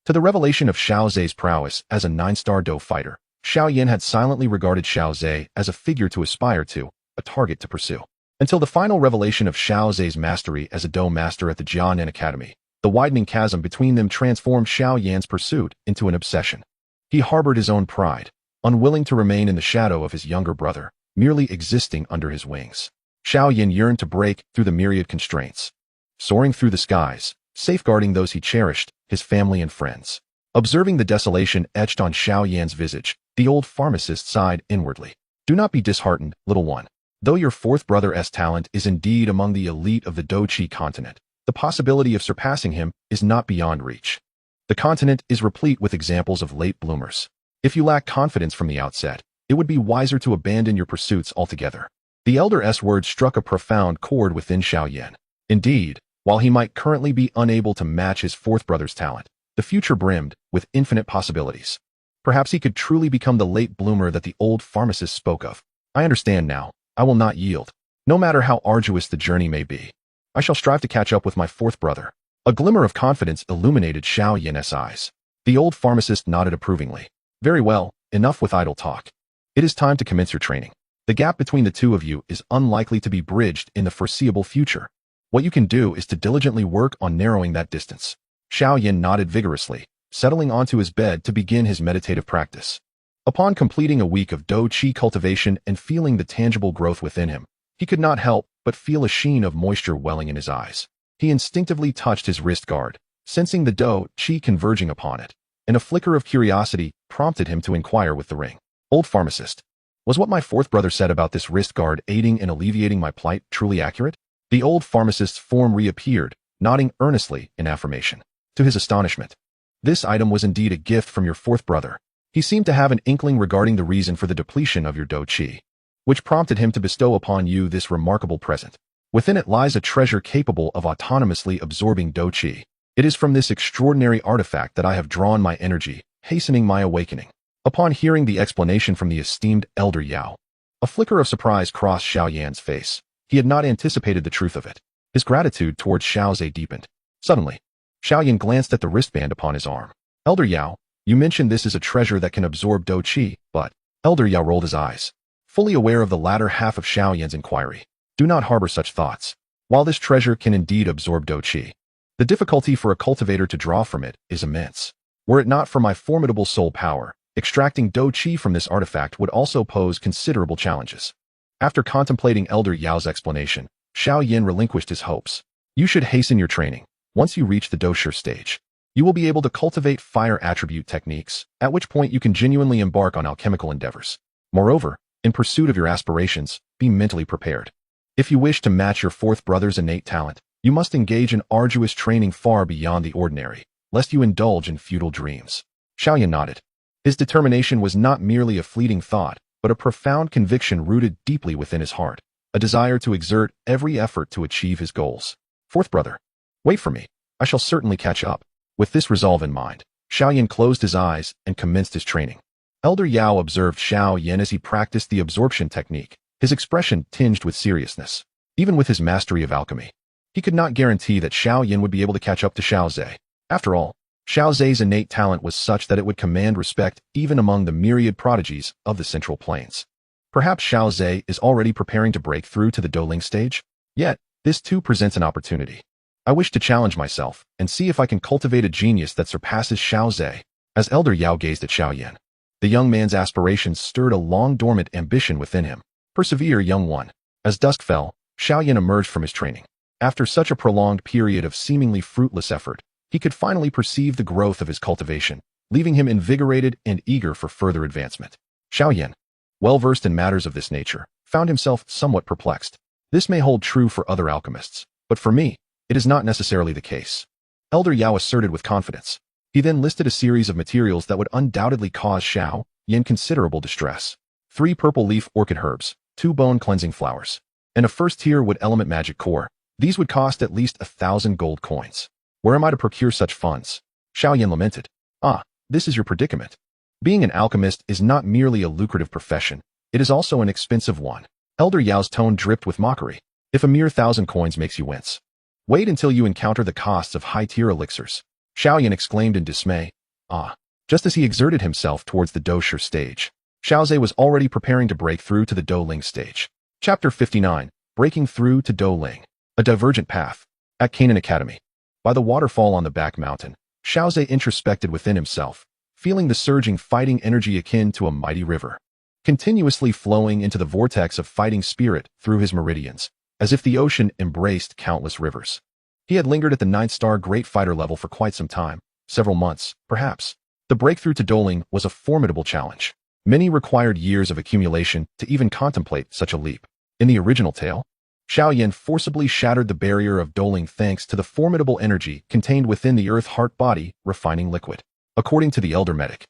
to the revelation of Xiao Zhe's prowess as a 9-star Do fighter. Xiao Yin had silently regarded Xiao Zhe as a figure to aspire to, a target to pursue. Until the final revelation of Xiao Zhe's mastery as a Do master at the Jianan Academy, the widening chasm between them transformed Xiao Yan's pursuit into an obsession. He harbored his own pride, unwilling to remain in the shadow of his younger brother, merely existing under his wings. Xiao Yin yearned to break through the myriad constraints, soaring through the skies, safeguarding those he cherished, his family and friends. Observing the desolation etched on Xiao Yan's visage, the old pharmacist sighed inwardly. "Do not be disheartened, little one. Though your fourth brother's talent is indeed among the elite of the Do Chi continent, the possibility of surpassing him is not beyond reach. The continent is replete with examples of late bloomers. If you lack confidence from the outset, it would be wiser to abandon your pursuits altogether." The Elder's words struck a profound chord within Xiao Yan. Indeed, while he might currently be unable to match his fourth brother's talent, the future brimmed with infinite possibilities. Perhaps he could truly become the late bloomer that the old pharmacist spoke of. I understand now. I will not yield. No matter how arduous the journey may be, I shall strive to catch up with my fourth brother. A glimmer of confidence illuminated Xiao Yan's eyes. The old pharmacist nodded approvingly. Very well, enough with idle talk. It is time to commence your training. The gap between the two of you is unlikely to be bridged in the foreseeable future. What you can do is to diligently work on narrowing that distance. Xiao Yan nodded vigorously, settling onto his bed to begin his meditative practice. Upon completing a week of Do Qi cultivation and feeling the tangible growth within him, he could not help but feel a sheen of moisture welling in his eyes. He instinctively touched his wrist guard, sensing the Do Qi converging upon it, and a flicker of curiosity prompted him to inquire with the ring. Old pharmacist, was what my fourth brother said about this wrist guard aiding in alleviating my plight truly accurate? The old pharmacist's form reappeared, nodding earnestly in affirmation. To his astonishment, this item was indeed a gift from your fourth brother. He seemed to have an inkling regarding the reason for the depletion of your Do Qi, which prompted him to bestow upon you this remarkable present. Within it lies a treasure capable of autonomously absorbing Do Qi. It is from this extraordinary artifact that I have drawn my energy, hastening my awakening. Upon hearing the explanation from the esteemed Elder Yao, a flicker of surprise crossed Xiao Yan's face. He had not anticipated the truth of it. His gratitude towards Xiao Zhe deepened. Suddenly, Xiao Yan glanced at the wristband upon his arm. Elder Yao, you mentioned this is a treasure that can absorb Do Qi, but... Elder Yao rolled his eyes, fully aware of the latter half of Xiao Yan's inquiry. Do not harbor such thoughts. While this treasure can indeed absorb Do Qi, the difficulty for a cultivator to draw from it is immense. Were it not for my formidable soul power, extracting Do Qi from this artifact would also pose considerable challenges. After contemplating Elder Yao's explanation, Xiao Yan relinquished his hopes. You should hasten your training. Once you reach the dosher stage, you will be able to cultivate fire attribute techniques, at which point you can genuinely embark on alchemical endeavors. Moreover, in pursuit of your aspirations, be mentally prepared. If you wish to match your fourth brother's innate talent, you must engage in arduous training far beyond the ordinary, lest you indulge in futile dreams. Xiao Yan nodded. His determination was not merely a fleeting thought, but a profound conviction rooted deeply within his heart, a desire to exert every effort to achieve his goals. Fourth brother, wait for me. I shall certainly catch up. With this resolve in mind, Xiao Yan closed his eyes and commenced his training. Elder Yao observed Xiao Yan as he practiced the absorption technique, his expression tinged with seriousness. Even with his mastery of alchemy, he could not guarantee that Xiao Yan would be able to catch up to Xiao Zhe. After all, Xiao Zhe's innate talent was such that it would command respect even among the myriad prodigies of the Central Plains. Perhaps Xiao Zhe is already preparing to break through to the Doling stage? Yet, this too presents an opportunity. I wish to challenge myself and see if I can cultivate a genius that surpasses Xiao Zhe. As Elder Yao gazed at Xiao Yan, the young man's aspirations stirred a long-dormant ambition within him. Persevere, young one. As dusk fell, Xiao Yan emerged from his training. After such a prolonged period of seemingly fruitless effort, he could finally perceive the growth of his cultivation, leaving him invigorated and eager for further advancement. Xiao Yan, well-versed in matters of this nature, found himself somewhat perplexed. This may hold true for other alchemists, but for me, it is not necessarily the case. Elder Yao asserted with confidence. He then listed a series of materials that would undoubtedly cause Xiao Yan considerable distress. 3 purple leaf orchid herbs, 2 bone-cleansing flowers, and a first-tier wood element magic core. These would cost at least 1,000 gold coins. Where am I to procure such funds? Xiao Yan lamented. Ah, this is your predicament. Being an alchemist is not merely a lucrative profession, it is also an expensive one. Elder Yao's tone dripped with mockery. If a mere 1,000 coins makes you wince, wait until you encounter the costs of high-tier elixirs. Xiao Yan exclaimed in dismay. Ah, just as he exerted himself towards the dosher stage, Xiao Zhe was already preparing to break through to the Doling stage. Chapter 59, Breaking Through to Doling. A Divergent Path. At Canaan Academy. By the waterfall on the back mountain, Xiao Zhe introspected within himself, feeling the surging fighting energy akin to a mighty river, continuously flowing into the vortex of fighting spirit through his meridians, as if the ocean embraced countless rivers. He had lingered at the 9th-star Great Fighter level for quite some time, several months, perhaps. The breakthrough to Doling was a formidable challenge. Many required years of accumulation to even contemplate such a leap. In the original tale, Xiao Yan forcibly shattered the barrier of Doling thanks to the formidable energy contained within the earth-heart-body refining liquid. According to the elder medic,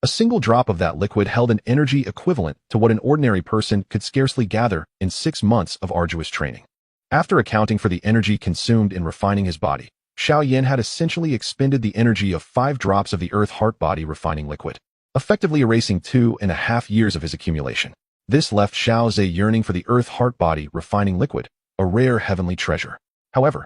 A single drop of that liquid held an energy equivalent to what an ordinary person could scarcely gather in 6 months of arduous training. After accounting for the energy consumed in refining his body, Xiao Yan had essentially expended the energy of 5 drops of the earth heart-body refining liquid, effectively erasing 2.5 years of his accumulation. This left Xiao Zhe yearning for the earth heart-body refining liquid, a rare heavenly treasure. However,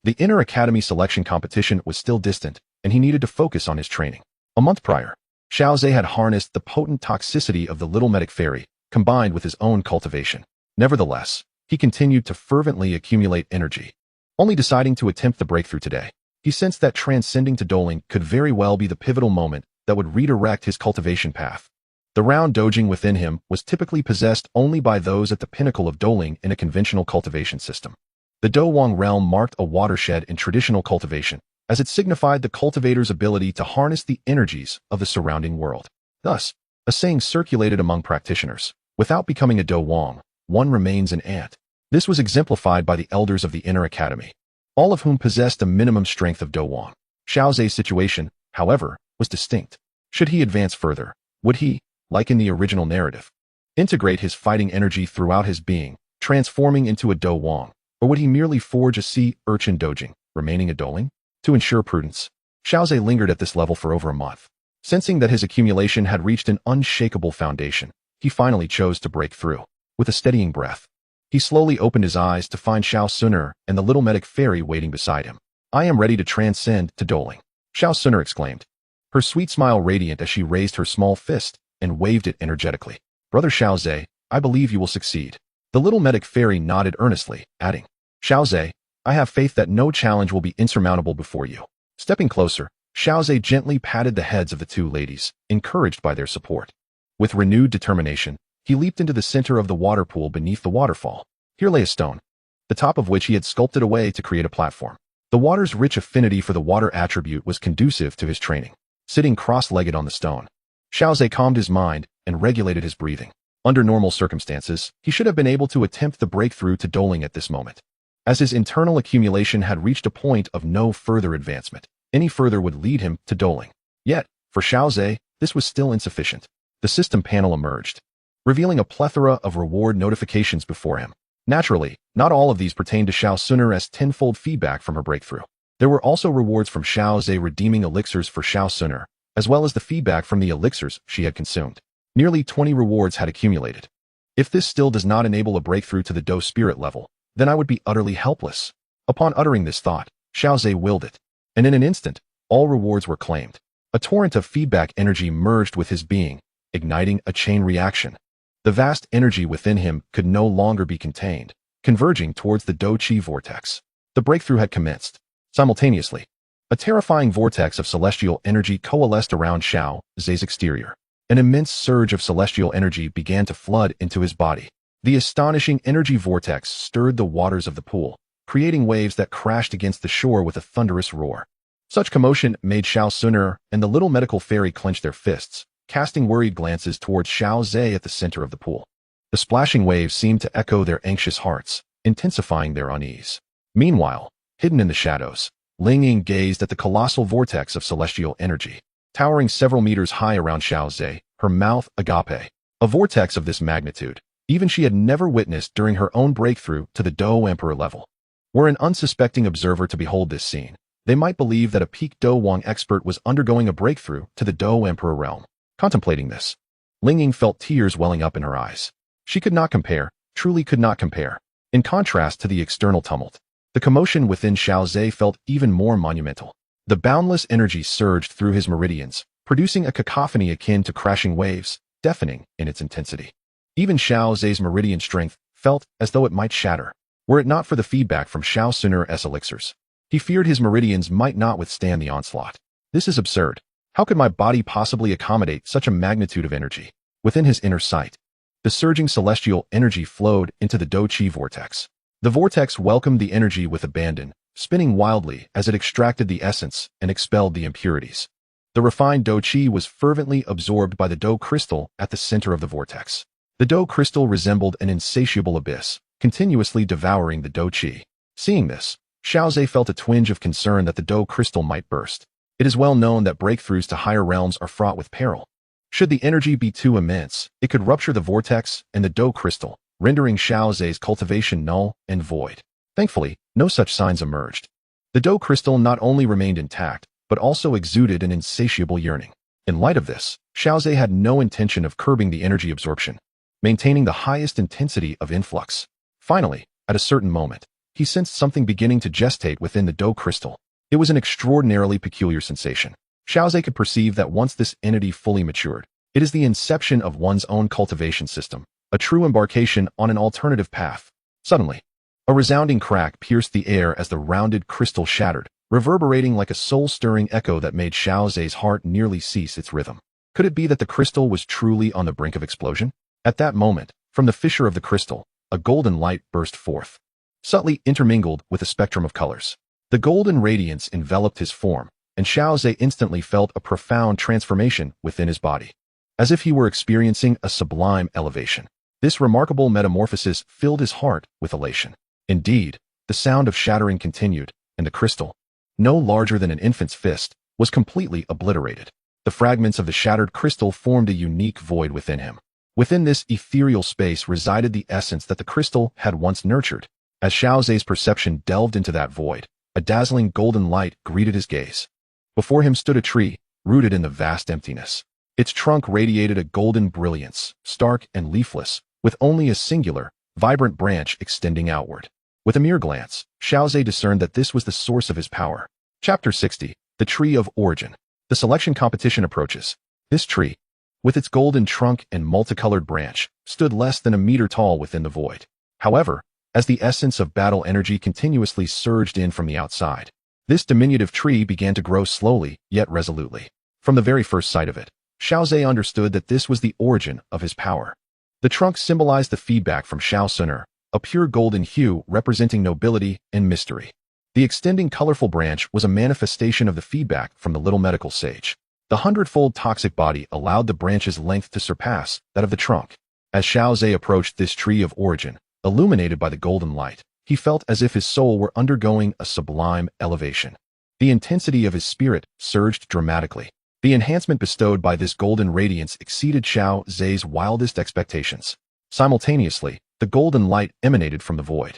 the Inner Academy selection competition was still distant, and he needed to focus on his training. A month prior, Xiao Zhe had harnessed the potent toxicity of the little medic fairy, combined with his own cultivation. Nevertheless, he continued to fervently accumulate energy. Only deciding to attempt the breakthrough today, he sensed that transcending to doling could very well be the pivotal moment that would redirect his cultivation path. The round dojing within him was typically possessed only by those at the pinnacle of doling in a conventional cultivation system. The Do Wang realm marked a watershed in traditional cultivation, as it signified the cultivator's ability to harness the energies of the surrounding world. Thus, a saying circulated among practitioners, without becoming a Do Wang, one remains an ant. This was exemplified by the elders of the Inner Academy, all of whom possessed a minimum strength of Do Wang. Xiao Zhe's situation, however, was distinct. Should he advance further, would he, like in the original narrative, integrate his fighting energy throughout his being, transforming into a Do Wang, or would he merely forge a sea urchin dojing, remaining a doling? To ensure prudence, Xiao Zhe lingered at this level for over a month. Sensing that his accumulation had reached an unshakable foundation, he finally chose to break through. With a steadying breath, he slowly opened his eyes to find Xiao Suner and the little medic fairy waiting beside him. "I am ready to transcend to doling," Xiao Suner exclaimed, her sweet smile radiant as she raised her small fist and waved it energetically. "Brother Xiao Zhe, I believe you will succeed." The little medic fairy nodded earnestly, adding, "Xiao Zhe, I have faith that no challenge will be insurmountable before you." Stepping closer, Xiao Zhe gently patted the heads of the two ladies, encouraged by their support. With renewed determination, he leaped into the center of the water pool beneath the waterfall. Here lay a stone, the top of which he had sculpted away to create a platform. The water's rich affinity for the water attribute was conducive to his training. Sitting cross-legged on the stone, Xiao Zhe calmed his mind and regulated his breathing. Under normal circumstances, he should have been able to attempt the breakthrough to doling at this moment. As his internal accumulation had reached a point of no further advancement, any further would lead him to doling. Yet, for Xiao Zhe, this was still insufficient. The system panel emerged, revealing a plethora of reward notifications before him. Naturally, not all of these pertained to Xiao Suner as tenfold feedback from her breakthrough. There were also rewards from Xiao Zhe redeeming elixirs for Xiao Suner, as well as the feedback from the elixirs she had consumed. Nearly 20 rewards had accumulated. If this still does not enable a breakthrough to the Do spirit level, then I would be utterly helpless. Upon uttering this thought, Xiao Zhe willed it, and in an instant, all rewards were claimed. A torrent of feedback energy merged with his being, igniting a chain reaction. The vast energy within him could no longer be contained, converging towards the Do Chi vortex. The breakthrough had commenced. Simultaneously, a terrifying vortex of celestial energy coalesced around Xiao Zhe's exterior. An immense surge of celestial energy began to flood into his body. The astonishing energy vortex stirred the waters of the pool, creating waves that crashed against the shore with a thunderous roar. Such commotion made Xiao Suner and the little medical fairy clench their fists, casting worried glances towards Xiao Zhe at the center of the pool. The splashing waves seemed to echo their anxious hearts, intensifying their unease. Meanwhile, hidden in the shadows, Ling Ying gazed at the colossal vortex of celestial energy, towering several meters high around Xiao Zhe, her mouth agape. A vortex of this magnitude, even she had never witnessed during her own breakthrough to the Do Emperor level. Were an unsuspecting observer to behold this scene, they might believe that a peak Do Wang expert was undergoing a breakthrough to the Do Emperor realm. Contemplating this, Ling Ying felt tears welling up in her eyes. She could not compare, truly could not compare. In contrast to the external tumult, the commotion within Xiao Zhe felt even more monumental. The boundless energy surged through his meridians, producing a cacophony akin to crashing waves, deafening in its intensity. Even Xiao Zhe's meridian strength felt as though it might shatter, were it not for the feedback from Xiao Suner's elixirs. He feared his meridians might not withstand the onslaught. This is absurd. How could my body possibly accommodate such a magnitude of energy? Within his inner sight, the surging celestial energy flowed into the Do Chi vortex. The vortex welcomed the energy with abandon, spinning wildly as it extracted the essence and expelled the impurities. The refined Do Chi was fervently absorbed by the Do crystal at the center of the vortex. The Do crystal resembled an insatiable abyss, continuously devouring the Do Chi. Seeing this, Xiao Zhe felt a twinge of concern that the Do crystal might burst. It is well known that breakthroughs to higher realms are fraught with peril. Should the energy be too immense, it could rupture the vortex and the dough crystal, rendering Xiao Zhe's cultivation null and void. Thankfully, no such signs emerged. The dough crystal not only remained intact, but also exuded an insatiable yearning. In light of this, Xiao Zhe had no intention of curbing the energy absorption, maintaining the highest intensity of influx. Finally, at a certain moment, he sensed something beginning to gestate within the dough crystal. It was an extraordinarily peculiar sensation. Xiao Zhe could perceive that once this entity fully matured, it is the inception of one's own cultivation system, a true embarkation on an alternative path. Suddenly, a resounding crack pierced the air as the rounded crystal shattered, reverberating like a soul-stirring echo that made Xiao Zhe's heart nearly cease its rhythm. Could it be that the crystal was truly on the brink of explosion? At that moment, from the fissure of the crystal, a golden light burst forth, subtly intermingled with a spectrum of colors. The golden radiance enveloped his form, and Xiao Zhe instantly felt a profound transformation within his body, as if he were experiencing a sublime elevation. This remarkable metamorphosis filled his heart with elation. Indeed, the sound of shattering continued, and the crystal, no larger than an infant's fist, was completely obliterated. The fragments of the shattered crystal formed a unique void within him. Within this ethereal space resided the essence that the crystal had once nurtured. As Xiao Zhe's perception delved into that void, a dazzling golden light greeted his gaze. Before him stood a tree, rooted in the vast emptiness. Its trunk radiated a golden brilliance, stark and leafless, with only a singular, vibrant branch extending outward. With a mere glance, Xiao Zhe discerned that this was the source of his power. Chapter 60. The Tree of Origin. The selection competition approaches. This tree, with its golden trunk and multicolored branch, stood less than a meter tall within the void. However, as the essence of battle energy continuously surged in from the outside, this diminutive tree began to grow slowly, yet resolutely. From the very first sight of it, Xiao Zhe understood that this was the origin of his power. The trunk symbolized the feedback from Xiao Suner, a pure golden hue representing nobility and mystery. The extending colorful branch was a manifestation of the feedback from the little medical sage. The hundredfold toxic body allowed the branch's length to surpass that of the trunk. As Xiao Zhe approached this tree of origin, illuminated by the golden light, he felt as if his soul were undergoing a sublime elevation. The intensity of his spirit surged dramatically. The enhancement bestowed by this golden radiance exceeded Xiao Zhe's wildest expectations. Simultaneously, the golden light emanated from the void,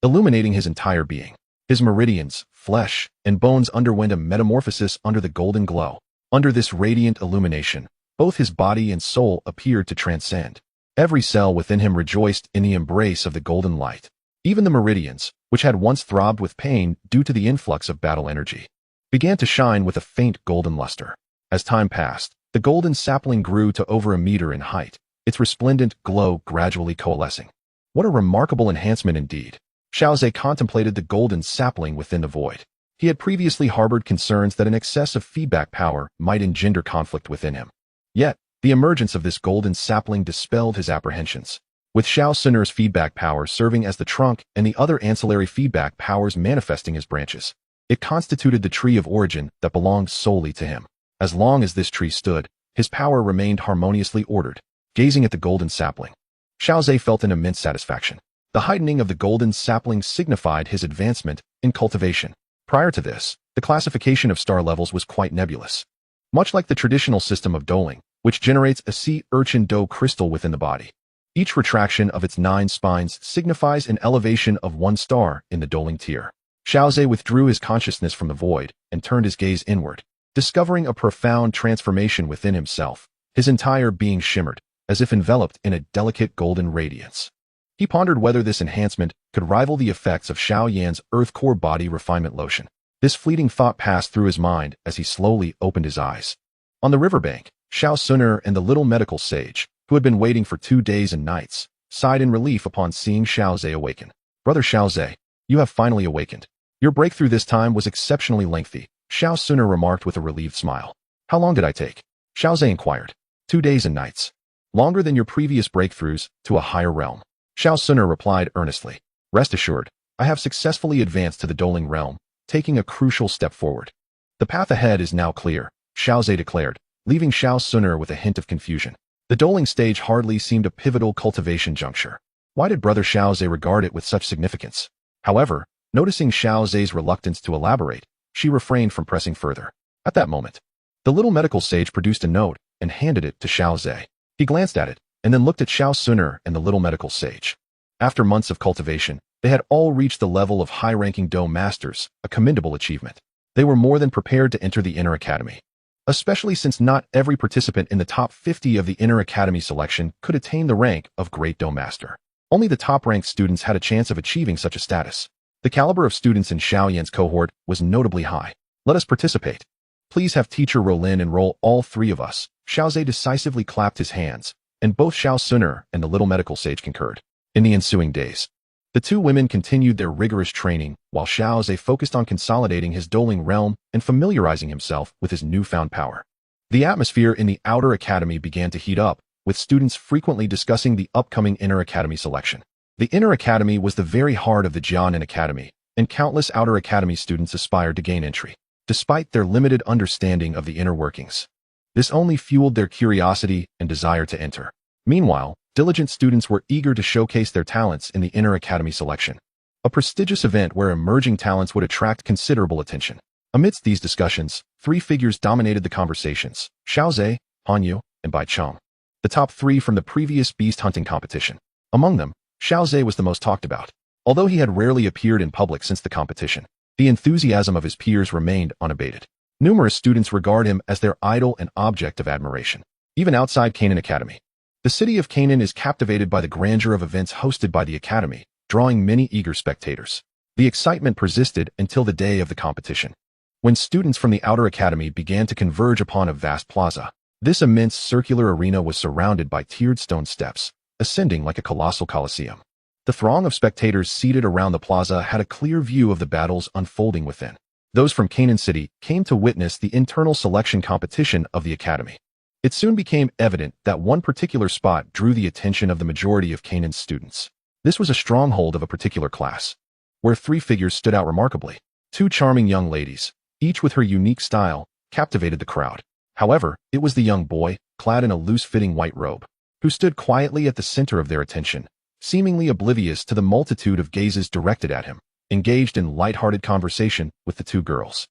illuminating his entire being. His meridians, flesh, and bones underwent a metamorphosis under the golden glow. Under this radiant illumination, both his body and soul appeared to transcend. Every cell within him rejoiced in the embrace of the golden light. Even the meridians, which had once throbbed with pain due to the influx of battle energy, began to shine with a faint golden luster. As time passed, the golden sapling grew to over a meter in height, its resplendent glow gradually coalescing. What a remarkable enhancement indeed! Xiao Zhe contemplated the golden sapling within the void. He had previously harbored concerns that an excess of feedback power might engender conflict within him. Yet, the emergence of this golden sapling dispelled his apprehensions. With Xiao Suner's feedback power serving as the trunk and the other ancillary feedback powers manifesting as branches, it constituted the tree of origin that belonged solely to him. As long as this tree stood, his power remained harmoniously ordered. Gazing at the golden sapling, Xiao Zhe felt an immense satisfaction. The heightening of the golden sapling signified his advancement in cultivation. Prior to this, the classification of star levels was quite nebulous. Much like the traditional system of doling, which generates a sea urchin dough crystal within the body. Each retraction of its 9 spines signifies an elevation of 1 star in the doling tier. Xiao Zhe withdrew his consciousness from the void and turned his gaze inward, discovering a profound transformation within himself. His entire being shimmered, as if enveloped in a delicate golden radiance. He pondered whether this enhancement could rival the effects of Xiao Yan's Earth Core Body Refinement Lotion. This fleeting thought passed through his mind as he slowly opened his eyes. On the riverbank, Xiao Suner and the little medical sage, who had been waiting for 2 days and nights, sighed in relief upon seeing Xiao Zhe awaken. "Brother Xiao Zhe, you have finally awakened. Your breakthrough this time was exceptionally lengthy," Xiao Suner remarked with a relieved smile. "How long did I take?" Xiao Zhe inquired. 2 days and nights. Longer than your previous breakthroughs to a higher realm. Xiao Suner replied earnestly. "Rest assured, I have successfully advanced to the doling realm, taking a crucial step forward. The path ahead is now clear," Xiao Zhe declared, leaving Xiao Suner with a hint of confusion. The doling stage hardly seemed a pivotal cultivation juncture. Why did Brother Xiao Zhe regard it with such significance? However, noticing Xiao Zhe's reluctance to elaborate, she refrained from pressing further. At that moment, the little medical sage produced a note and handed it to Xiao Zhe. He glanced at it, and then looked at Xiao Suner and the little medical sage. After months of cultivation, they had all reached the level of high-ranking Do masters, a commendable achievement. They were more than prepared to enter the Inner Academy, especially since not every participant in the top 50 of the Inner Academy selection could attain the rank of Great Do Master. Only the top-ranked students had a chance of achieving such a status. The caliber of students in Xiao Yan's cohort was notably high. Let us participate. Please have Teacher Rolin enroll all three of us. Xiao Zhe decisively clapped his hands, and both Xiao Suner and the little medical sage concurred. In the ensuing days, the two women continued their rigorous training, while Xiao Zhe focused on consolidating his Doling realm and familiarizing himself with his newfound power. The atmosphere in the Outer Academy began to heat up, with students frequently discussing the upcoming Inner Academy selection. The Inner Academy was the very heart of the Jianan Academy, and countless Outer Academy students aspired to gain entry, despite their limited understanding of the inner workings. This only fueled their curiosity and desire to enter. Meanwhile, diligent students were eager to showcase their talents in the Inner Academy selection, a prestigious event where emerging talents would attract considerable attention. Amidst these discussions, three figures dominated the conversations: Xiao Zhe, Han Yu, and Bai Cheng, the top three from the previous beast hunting competition. Among them, Xiao Zhe was the most talked about. Although he had rarely appeared in public since the competition, the enthusiasm of his peers remained unabated. Numerous students regard him as their idol and object of admiration. Even outside Canaan Academy, the city of Canaan is captivated by the grandeur of events hosted by the Academy, drawing many eager spectators. The excitement persisted until the day of the competition, when students from the Outer Academy began to converge upon a vast plaza. This immense circular arena was surrounded by tiered stone steps, ascending like a colossal coliseum. The throng of spectators seated around the plaza had a clear view of the battles unfolding within. Those from Canaan City came to witness the internal selection competition of the Academy. It soon became evident that one particular spot drew the attention of the majority of Canaan's students. This was a stronghold of a particular class, where three figures stood out remarkably. Two charming young ladies, each with her unique style, captivated the crowd. However, it was the young boy, clad in a loose-fitting white robe, who stood quietly at the center of their attention, seemingly oblivious to the multitude of gazes directed at him, engaged in light-hearted conversation with the two girls.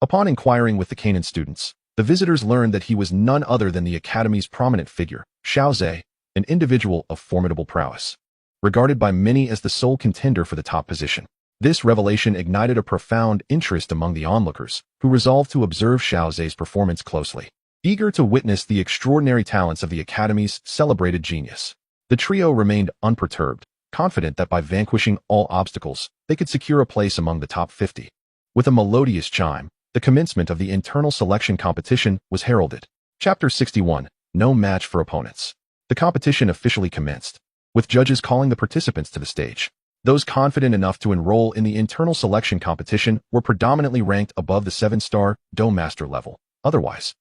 Upon inquiring with the Canaan students, the visitors learned that he was none other than the Academy's prominent figure, Xiao Zhe, an individual of formidable prowess, regarded by many as the sole contender for the top position. This revelation ignited a profound interest among the onlookers, who resolved to observe Xiao Zhe's performance closely, eager to witness the extraordinary talents of the Academy's celebrated genius. The trio remained unperturbed, confident that by vanquishing all obstacles, they could secure a place among the top 50. With a melodious chime, the commencement of the internal selection competition was heralded. Chapter 61, No Match for Opponents. The competition officially commenced, with judges calling the participants to the stage. Those confident enough to enroll in the internal selection competition were predominantly ranked above the 7-star Do Master level. Otherwise,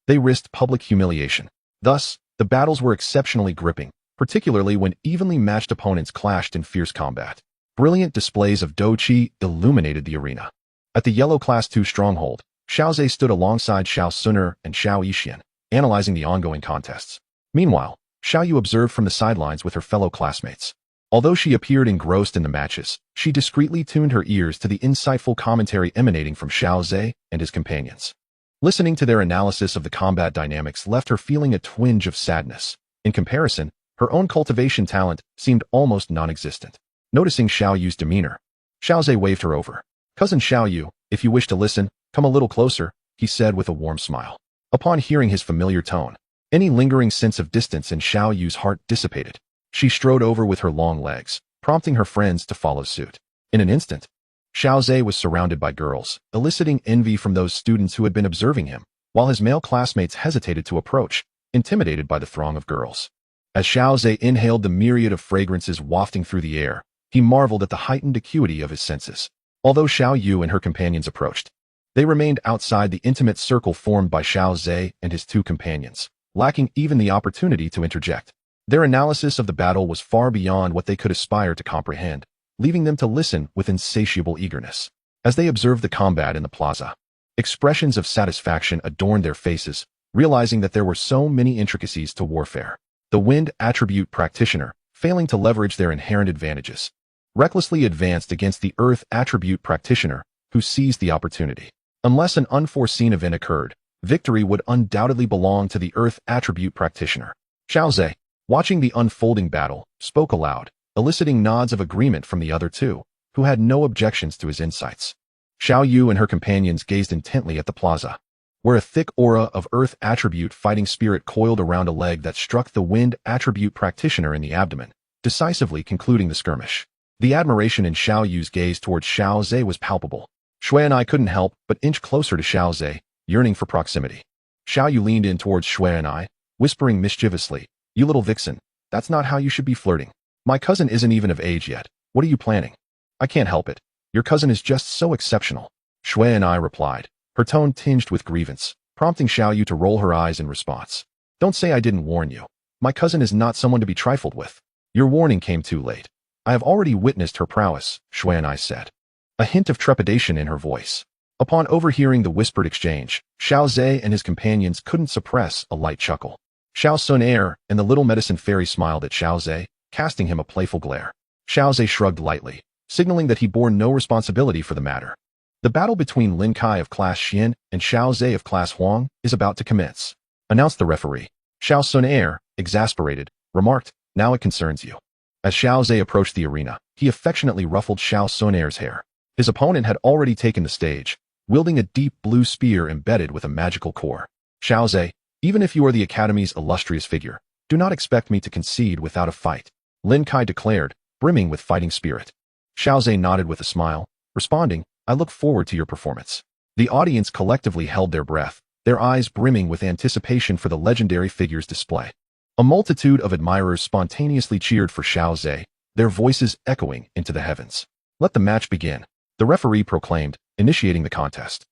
they risked public humiliation. Thus, the battles were exceptionally gripping, particularly when evenly matched opponents clashed in fierce combat. Brilliant displays of Do Chi illuminated the arena. At the Yellow Class 2 stronghold, Xiao Zhe stood alongside Xiao Suner and Xiao Yixian, analyzing the ongoing contests. Meanwhile, Xiao Yu observed from the sidelines with her fellow classmates. Although she appeared engrossed in the matches, she discreetly tuned her ears to the insightful commentary emanating from Xiao Zhe and his companions. Listening to their analysis of the combat dynamics left her feeling a twinge of sadness. In comparison, her own cultivation talent seemed almost non-existent. Noticing Xiao Yu's demeanor, Xiao Zhe waved her over. "Cousin Xiao Yu, if you wish to listen, come a little closer," he said with a warm smile. Upon hearing his familiar tone, any lingering sense of distance in Xiao Yu's heart dissipated. She strode over with her long legs, prompting her friends to follow suit. In an instant, Xiao Zhe was surrounded by girls, eliciting envy from those students who had been observing him, while his male classmates hesitated to approach, intimidated by the throng of girls. As Xiao Zhe inhaled the myriad of fragrances wafting through the air, he marveled at the heightened acuity of his senses. Although Xiao Yu and her companions approached, they remained outside the intimate circle formed by Xiao Zhe and his two companions, lacking even the opportunity to interject. Their analysis of the battle was far beyond what they could aspire to comprehend, leaving them to listen with insatiable eagerness. As they observed the combat in the plaza, expressions of satisfaction adorned their faces, realizing that there were so many intricacies to warfare. The wind attribute practitioner, failing to leverage their inherent advantages, recklessly advanced against the earth attribute practitioner, who seized the opportunity. Unless an unforeseen event occurred, Victory would undoubtedly belong to the Earth attribute practitioner. Xiao Zhe, watching the unfolding battle, spoke aloud, eliciting nods of agreement from the other two, who had no objections to his insights. Xiao Yu and her companions gazed intently at the plaza, where a thick aura of Earth attribute fighting spirit coiled around a leg that struck the Wind attribute practitioner in the abdomen, decisively concluding the skirmish. The admiration in Xiao Yu's gaze towards Xiao Zhe was palpable. Shui and I couldn't help but inch closer to Xiao Zhe, yearning for proximity. Xiao Yu leaned in towards Shui and I, whispering mischievously, "You little vixen, that's not how you should be flirting. My cousin isn't even of age yet. What are you planning?" "I can't help it. Your cousin is just so exceptional," Shui and I replied, her tone tinged with grievance, prompting Xiao Yu to roll her eyes in response. "Don't say I didn't warn you. My cousin is not someone to be trifled with. Your warning came too late. I have already witnessed her prowess," Shui and I said, a hint of trepidation in her voice. Upon overhearing the whispered exchange, Xiao Zhe and his companions couldn't suppress a light chuckle. Xiao Sun Air and the little medicine fairy smiled at Xiao Zhe, casting him a playful glare. Xiao Zhe shrugged lightly, signaling that he bore no responsibility for the matter. "The battle between Lin Kai of Class Xian and Xiao Zhe of Class Huang is about to commence," announced the referee. Xiao Sun Air, exasperated, remarked, "Now it concerns you." As Xiao Zhe approached the arena, he affectionately ruffled Xiao Sun Air's hair. His opponent had already taken the stage, wielding a deep blue spear embedded with a magical core. "Xiao Zhe, even if you are the Academy's illustrious figure, do not expect me to concede without a fight," Lin Kai declared, brimming with fighting spirit. Xiao Zhe nodded with a smile, responding, "I look forward to your performance." The audience collectively held their breath, their eyes brimming with anticipation for the legendary figure's display. A multitude of admirers spontaneously cheered for Xiao Zhe, their voices echoing into the heavens. "Let the match begin," the referee proclaimed, initiating the contest.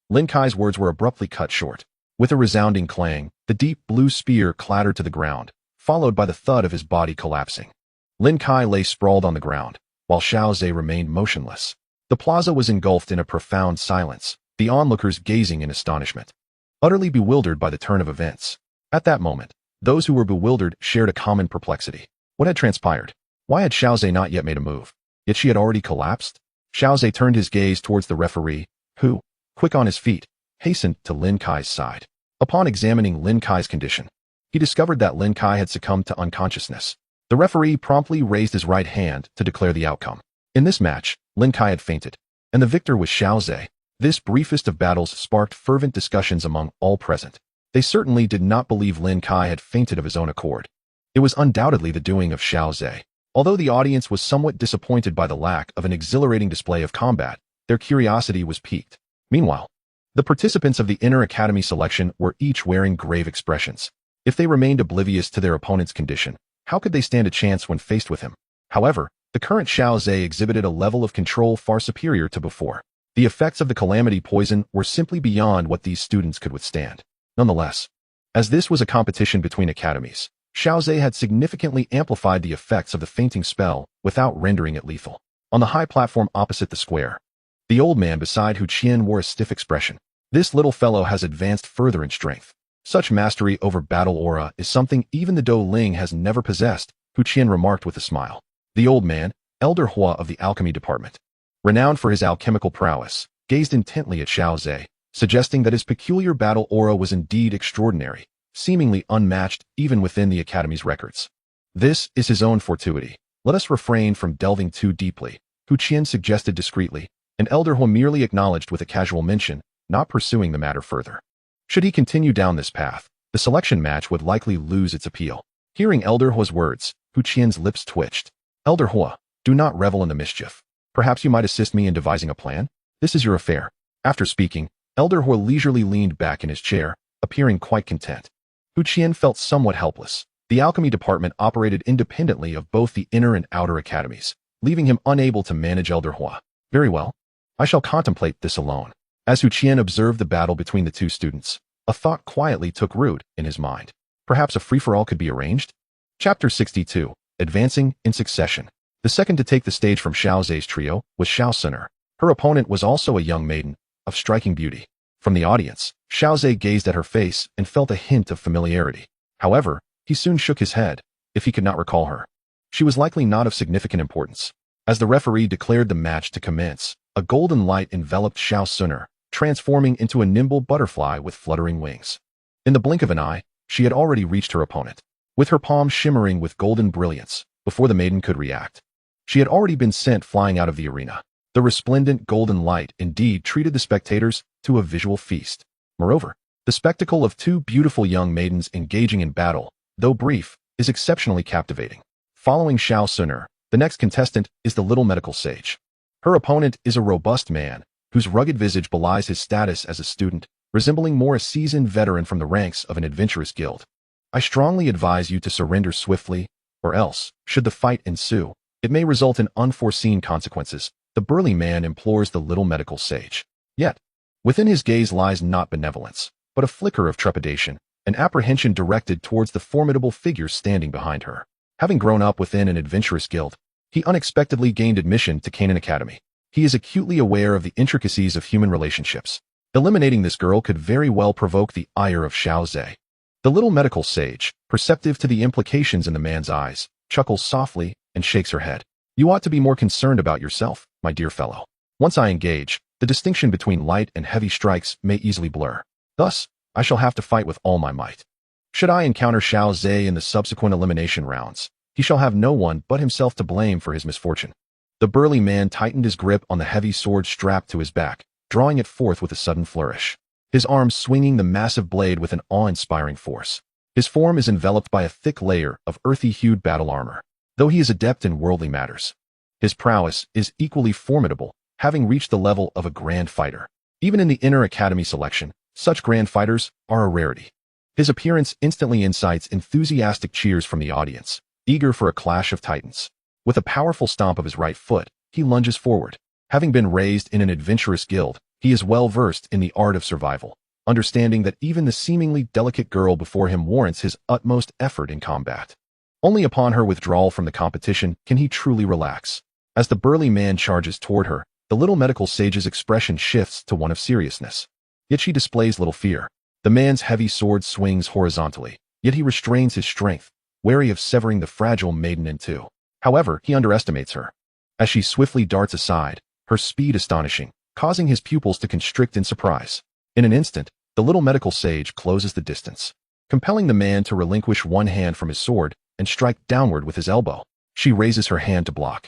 Lin Kai's words were abruptly cut short. With a resounding clang, the deep blue spear clattered to the ground, followed by the thud of his body collapsing. Lin Kai lay sprawled on the ground, while Xiao Zhe remained motionless. The plaza was engulfed in a profound silence, the onlookers gazing in astonishment, utterly bewildered by the turn of events. At that moment, those who were bewildered shared a common perplexity. What had transpired? Why had Xiao Zhe not yet made a move? Yet she had already collapsed? Xiao Zhe turned his gaze towards the referee, who, quick on his feet, hastened to Lin Kai's side. Upon examining Lin Kai's condition, he discovered that Lin Kai had succumbed to unconsciousness. The referee promptly raised his right hand to declare the outcome. In this match, Lin Kai had fainted, and the victor was Xiao Zhe. This briefest of battles sparked fervent discussions among all present. They certainly did not believe Lin Kai had fainted of his own accord. It was undoubtedly the doing of Xiao Zhe. Although the audience was somewhat disappointed by the lack of an exhilarating display of combat, their curiosity was piqued. Meanwhile, the participants of the Inner Academy selection were each wearing grave expressions. If they remained oblivious to their opponent's condition, how could they stand a chance when faced with him? However, the current Xiao Zhe exhibited a level of control far superior to before. The effects of the calamity poison were simply beyond what these students could withstand. Nonetheless, as this was a competition between academies, Xiao Zhe had significantly amplified the effects of the fainting spell without rendering it lethal. On the high platform opposite the square, the old man beside Hu Qian wore a stiff expression. "This little fellow has advanced further in strength. Such mastery over battle aura is something even the Do Ling has never possessed," Hu Qian remarked with a smile. The old man, Elder Hua of the alchemy department, renowned for his alchemical prowess, gazed intently at Xiao Zhe, suggesting that his peculiar battle aura was indeed extraordinary, seemingly unmatched even within the Academy's records. "This is his own fortuity. Let us refrain from delving too deeply," Hu Qian suggested discreetly, and Elder Hua merely acknowledged with a casual mention, not pursuing the matter further. Should he continue down this path, the selection match would likely lose its appeal. Hearing Elder Hua's words, Hu Qian's lips twitched. "Elder Hua, do not revel in the mischief. Perhaps you might assist me in devising a plan? This is your affair." After speaking, Elder Hua leisurely leaned back in his chair, appearing quite content. Hu Qian felt somewhat helpless. The alchemy department operated independently of both the inner and outer academies, leaving him unable to manage Elder Hua. "Very well. I shall contemplate this alone." As Hu Qian observed the battle between the two students, a thought quietly took root in his mind. Perhaps a free-for-all could be arranged? Chapter 62, Advancing in Succession. The second to take the stage from Xiao Zhe's trio was Xiao Suner. Her opponent was also a young maiden of striking beauty. From the audience, Xiao Zhe gazed at her face and felt a hint of familiarity. However, he soon shook his head. If he could not recall her, she was likely not of significant importance. As the referee declared the match to commence, a golden light enveloped Xiao Suner, transforming into a nimble butterfly with fluttering wings. In the blink of an eye, she had already reached her opponent, with her palm shimmering with golden brilliance before the maiden could react. She had already been sent flying out of the arena. The resplendent golden light indeed treated the spectators to a visual feast. Moreover, the spectacle of two beautiful young maidens engaging in battle, though brief, is exceptionally captivating. Following Xiao Suner, the next contestant is the little medical sage. Her opponent is a robust man, whose rugged visage belies his status as a student, resembling more a seasoned veteran from the ranks of an adventurous guild. I strongly advise you to surrender swiftly, or else, should the fight ensue, it may result in unforeseen consequences, the burly man implores the little medical sage. Yet, within his gaze lies not benevolence, but a flicker of trepidation, an apprehension directed towards the formidable figure standing behind her. Having grown up within an adventurous guild, he unexpectedly gained admission to Canaan Academy. He is acutely aware of the intricacies of human relationships. Eliminating this girl could very well provoke the ire of Xiao Zhe. The little medical sage, perceptive to the implications in the man's eyes, chuckles softly and shakes her head. You ought to be more concerned about yourself, my dear fellow. Once I engage, the distinction between light and heavy strikes may easily blur. Thus, I shall have to fight with all my might. Should I encounter Xiao Zhe in the subsequent elimination rounds, he shall have no one but himself to blame for his misfortune. The burly man tightened his grip on the heavy sword strapped to his back, drawing it forth with a sudden flourish, his arms swinging the massive blade with an awe-inspiring force. His form is enveloped by a thick layer of earthy-hued battle armor, though he is adept in worldly matters. His prowess is equally formidable, having reached the level of a grand fighter. Even in the inner academy selection, such grand fighters are a rarity. His appearance instantly incites enthusiastic cheers from the audience, eager for a clash of titans. With a powerful stomp of his right foot, he lunges forward. Having been raised in an adventurous guild, he is well versed in the art of survival, understanding that even the seemingly delicate girl before him warrants his utmost effort in combat. Only upon her withdrawal from the competition can he truly relax. As the burly man charges toward her, the little medical sage's expression shifts to one of seriousness. Yet she displays little fear. The man's heavy sword swings horizontally, yet he restrains his strength, wary of severing the fragile maiden in two. However, he underestimates her. As she swiftly darts aside, her speed astonishing, causing his pupils to constrict in surprise. In an instant, the little medical sage closes the distance, compelling the man to relinquish one hand from his sword and strike downward with his elbow. She raises her hand to block,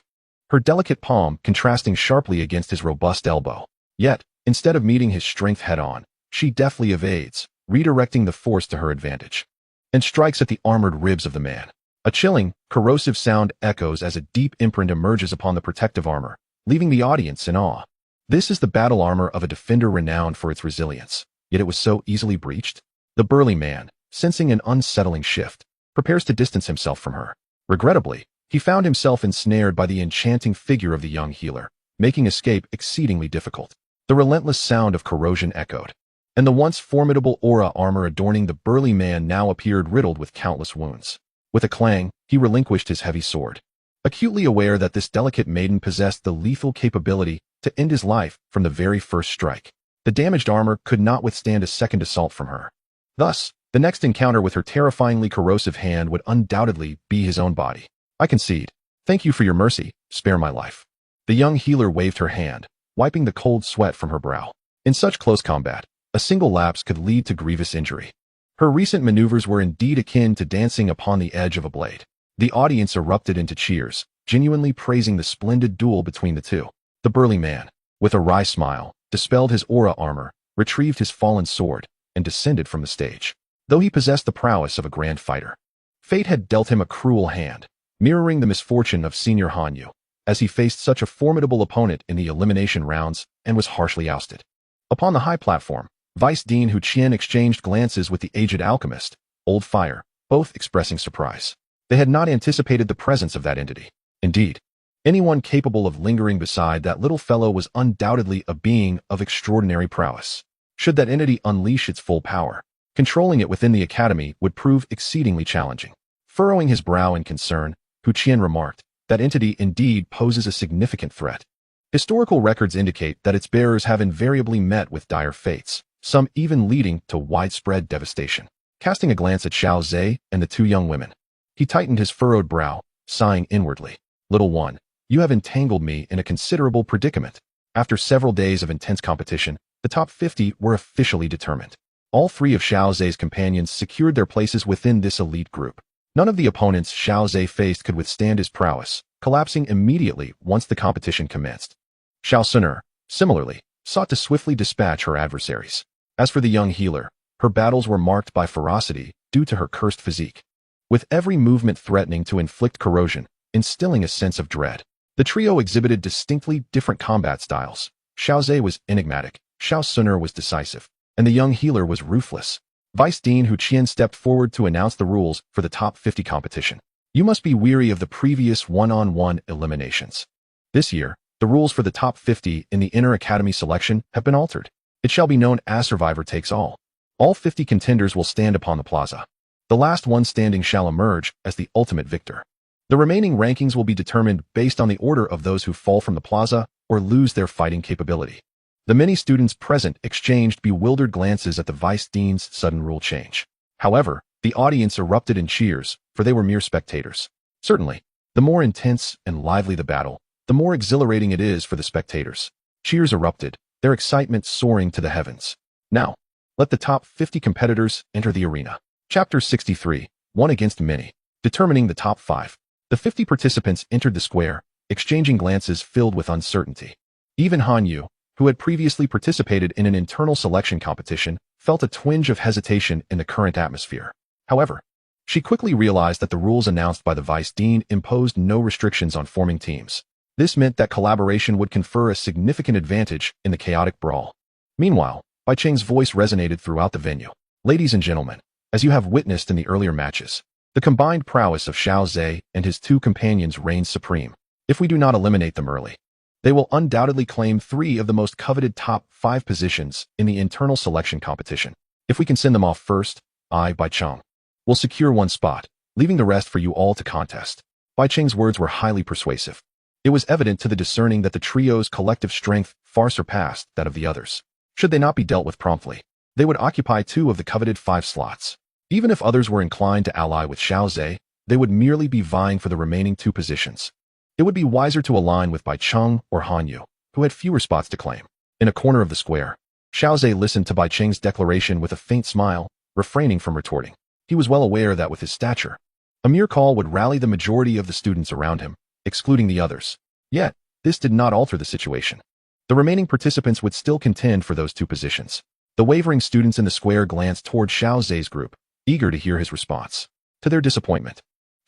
her delicate palm contrasting sharply against his robust elbow. Yet, instead of meeting his strength head-on, she deftly evades, redirecting the force to her advantage, and strikes at the armored ribs of the man. A chilling, corrosive sound echoes as a deep imprint emerges upon the protective armor, leaving the audience in awe. This is the battle armor of a defender renowned for its resilience, yet it was so easily breached. The burly man, sensing an unsettling shift, prepares to distance himself from her. Regrettably, he found himself ensnared by the enchanting figure of the young healer, making escape exceedingly difficult. The relentless sound of corrosion echoed, and the once formidable aura armor adorning the burly man now appeared riddled with countless wounds. With a clang, he relinquished his heavy sword, acutely aware that this delicate maiden possessed the lethal capability to end his life from the very first strike. The damaged armor could not withstand a second assault from her. Thus, the next encounter with her terrifyingly corrosive hand would undoubtedly be his own body. I concede. Thank you for your mercy, spare my life. The young healer waved her hand, wiping the cold sweat from her brow. In such close combat, a single lapse could lead to grievous injury. Her recent maneuvers were indeed akin to dancing upon the edge of a blade. The audience erupted into cheers, genuinely praising the splendid duel between the two. The burly man, with a wry smile, dispelled his aura armor, retrieved his fallen sword, and descended from the stage. Though he possessed the prowess of a grand fighter, fate had dealt him a cruel hand, mirroring the misfortune of Senior Hanyu, as he faced such a formidable opponent in the elimination rounds and was harshly ousted. Upon the high platform, Vice Dean Hu Qian exchanged glances with the aged alchemist, Old Fire, both expressing surprise. They had not anticipated the presence of that entity. Indeed, anyone capable of lingering beside that little fellow was undoubtedly a being of extraordinary prowess. Should that entity unleash its full power, controlling it within the academy would prove exceedingly challenging. Furrowing his brow in concern, Hu Qian remarked, that entity indeed poses a significant threat. Historical records indicate that its bearers have invariably met with dire fates, some even leading to widespread devastation. Casting a glance at Xiao Zhe and the two young women, he tightened his furrowed brow, sighing inwardly. Little one, you have entangled me in a considerable predicament. After several days of intense competition, The top 50 were officially determined. All three of Xiao Zhe's companions secured their places within this elite group. None of the opponents Xiao Zhe faced could withstand his prowess, collapsing immediately once the competition commenced. Xiao Suner, similarly, sought to swiftly dispatch her adversaries. As for the young healer, her battles were marked by ferocity due to her cursed physique, with every movement threatening to inflict corrosion, instilling a sense of dread. The trio exhibited distinctly different combat styles. Xiao Zhe was enigmatic, Xiao Suner was decisive, and the young healer was ruthless. Vice Dean Hu Qian stepped forward to announce the rules for the top 50 competition. You must be weary of the previous one-on-one eliminations. This year, the rules for the top 50 in the Inner Academy selection have been altered. It shall be known as survivor takes all. All 50 contenders will stand upon the plaza. The last one standing shall emerge as the ultimate victor. The remaining rankings will be determined based on the order of those who fall from the plaza or lose their fighting capability. The many students present exchanged bewildered glances at the Vice Dean's sudden rule change. However, the audience erupted in cheers, for they were mere spectators. Certainly, the more intense and lively the battle, the more exhilarating it is for the spectators. Cheers erupted, their excitement soaring to the heavens. Now, let the top 50 competitors enter the arena. Chapter 63, One Against Many, determining the top 5. The 50 participants entered the square, exchanging glances filled with uncertainty. Even Han Yu, who had previously participated in an internal selection competition, felt a twinge of hesitation in the current atmosphere. However, she quickly realized that the rules announced by the Vice Dean imposed no restrictions on forming teams. This meant that collaboration would confer a significant advantage in the chaotic brawl. Meanwhile, Bai Cheng's voice resonated throughout the venue. Ladies and gentlemen, as you have witnessed in the earlier matches, the combined prowess of Xiao Zhe and his two companions reigns supreme. If we do not eliminate them early, they will undoubtedly claim 3 of the most coveted top 5 positions in the internal selection competition. If we can send them off first, I, Bai Cheng, will secure 1 spot, leaving the rest for you all to contest. Bai Cheng's words were highly persuasive. It was evident to the discerning that the trio's collective strength far surpassed that of the others. Should they not be dealt with promptly, they would occupy 2 of the coveted 5 slots. Even if others were inclined to ally with Xiao Zhe, they would merely be vying for the remaining 2 positions. It would be wiser to align with Bai Cheng or Han Yu, who had fewer spots to claim. In a corner of the square, Xiao Zhe listened to Bai Cheng's declaration with a faint smile, refraining from retorting. He was well aware that with his stature, a mere call would rally the majority of the students around him, excluding the others. Yet, this did not alter the situation. The remaining participants would still contend for those 2 positions. The wavering students in the square glanced toward Xiao Zhe's group, eager to hear his response. To their disappointment,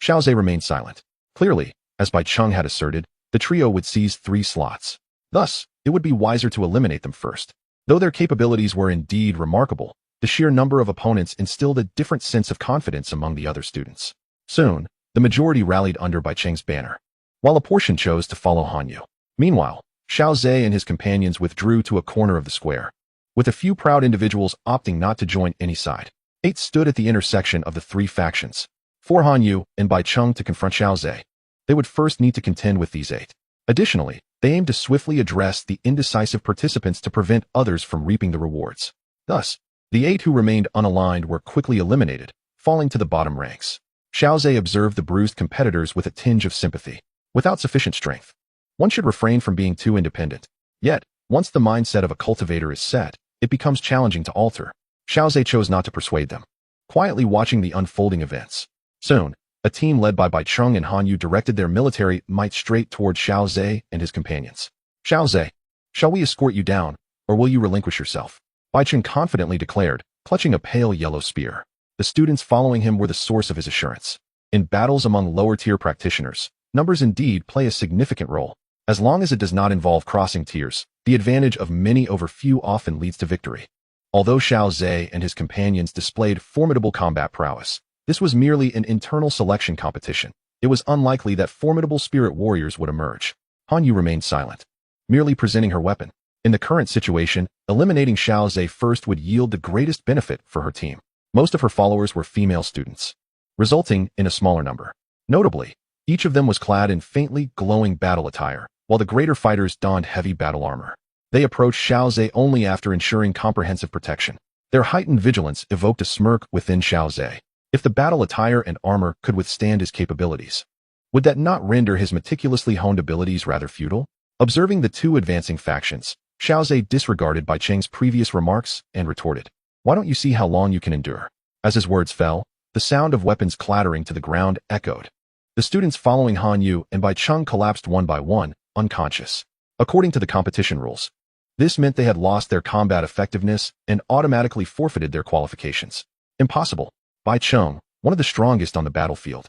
Xiao Zhe remained silent. Clearly, as Bai Cheng had asserted, the trio would seize 3 slots. Thus, it would be wiser to eliminate them first. Though their capabilities were indeed remarkable, the sheer number of opponents instilled a different sense of confidence among the other students. Soon, the majority rallied under Bai Cheng's banner, while a portion chose to follow Han Yu. Meanwhile, Xiao Zhe and his companions withdrew to a corner of the square, with a few proud individuals opting not to join any side. 8 stood at the intersection of the 3 factions, for Han Yu and Bai Cheng to confront Xiao Zhe. They would first need to contend with these 8. Additionally, they aimed to swiftly address the indecisive participants to prevent others from reaping the rewards. Thus, the 8 who remained unaligned were quickly eliminated, falling to the bottom ranks. Xiao Zhe observed the bruised competitors with a tinge of sympathy. Without sufficient strength, one should refrain from being too independent. Yet, once the mindset of a cultivator is set, it becomes challenging to alter. Xiao Zhe chose not to persuade them, quietly watching the unfolding events. Soon, a team led by Bai Cheng and Han Yu directed their military might straight toward Xiao Zhe and his companions. Xiao Zhe, shall we escort you down, or will you relinquish yourself? Bai Cheng confidently declared, clutching a pale yellow spear. The students following him were the source of his assurance. In battles among lower-tier practitioners, numbers indeed play a significant role. As long as it does not involve crossing tiers, the advantage of many over few often leads to victory. Although Xiao Zhe and his companions displayed formidable combat prowess, this was merely an internal selection competition. It was unlikely that formidable spirit warriors would emerge. Han Yu remained silent, merely presenting her weapon. In the current situation, eliminating Xiao Zhe first would yield the greatest benefit for her team. Most of her followers were female students, resulting in a smaller number. Notably, each of them was clad in faintly glowing battle attire, while the greater fighters donned heavy battle armor. They approached Xiao Zhe only after ensuring comprehensive protection. Their heightened vigilance evoked a smirk within Xiao Zhe. If the battle attire and armor could withstand his capabilities, would that not render his meticulously honed abilities rather futile? Observing the 2 advancing factions, Xiaozhe disregarded Bai Cheng's previous remarks and retorted, "Why don't you see how long you can endure?" As his words fell, the sound of weapons clattering to the ground echoed. The students following Han Yu and Bai Cheng collapsed one by one, unconscious. According to the competition rules, this meant they had lost their combat effectiveness and automatically forfeited their qualifications. Impossible. Bai Cheng, one of the strongest on the battlefield,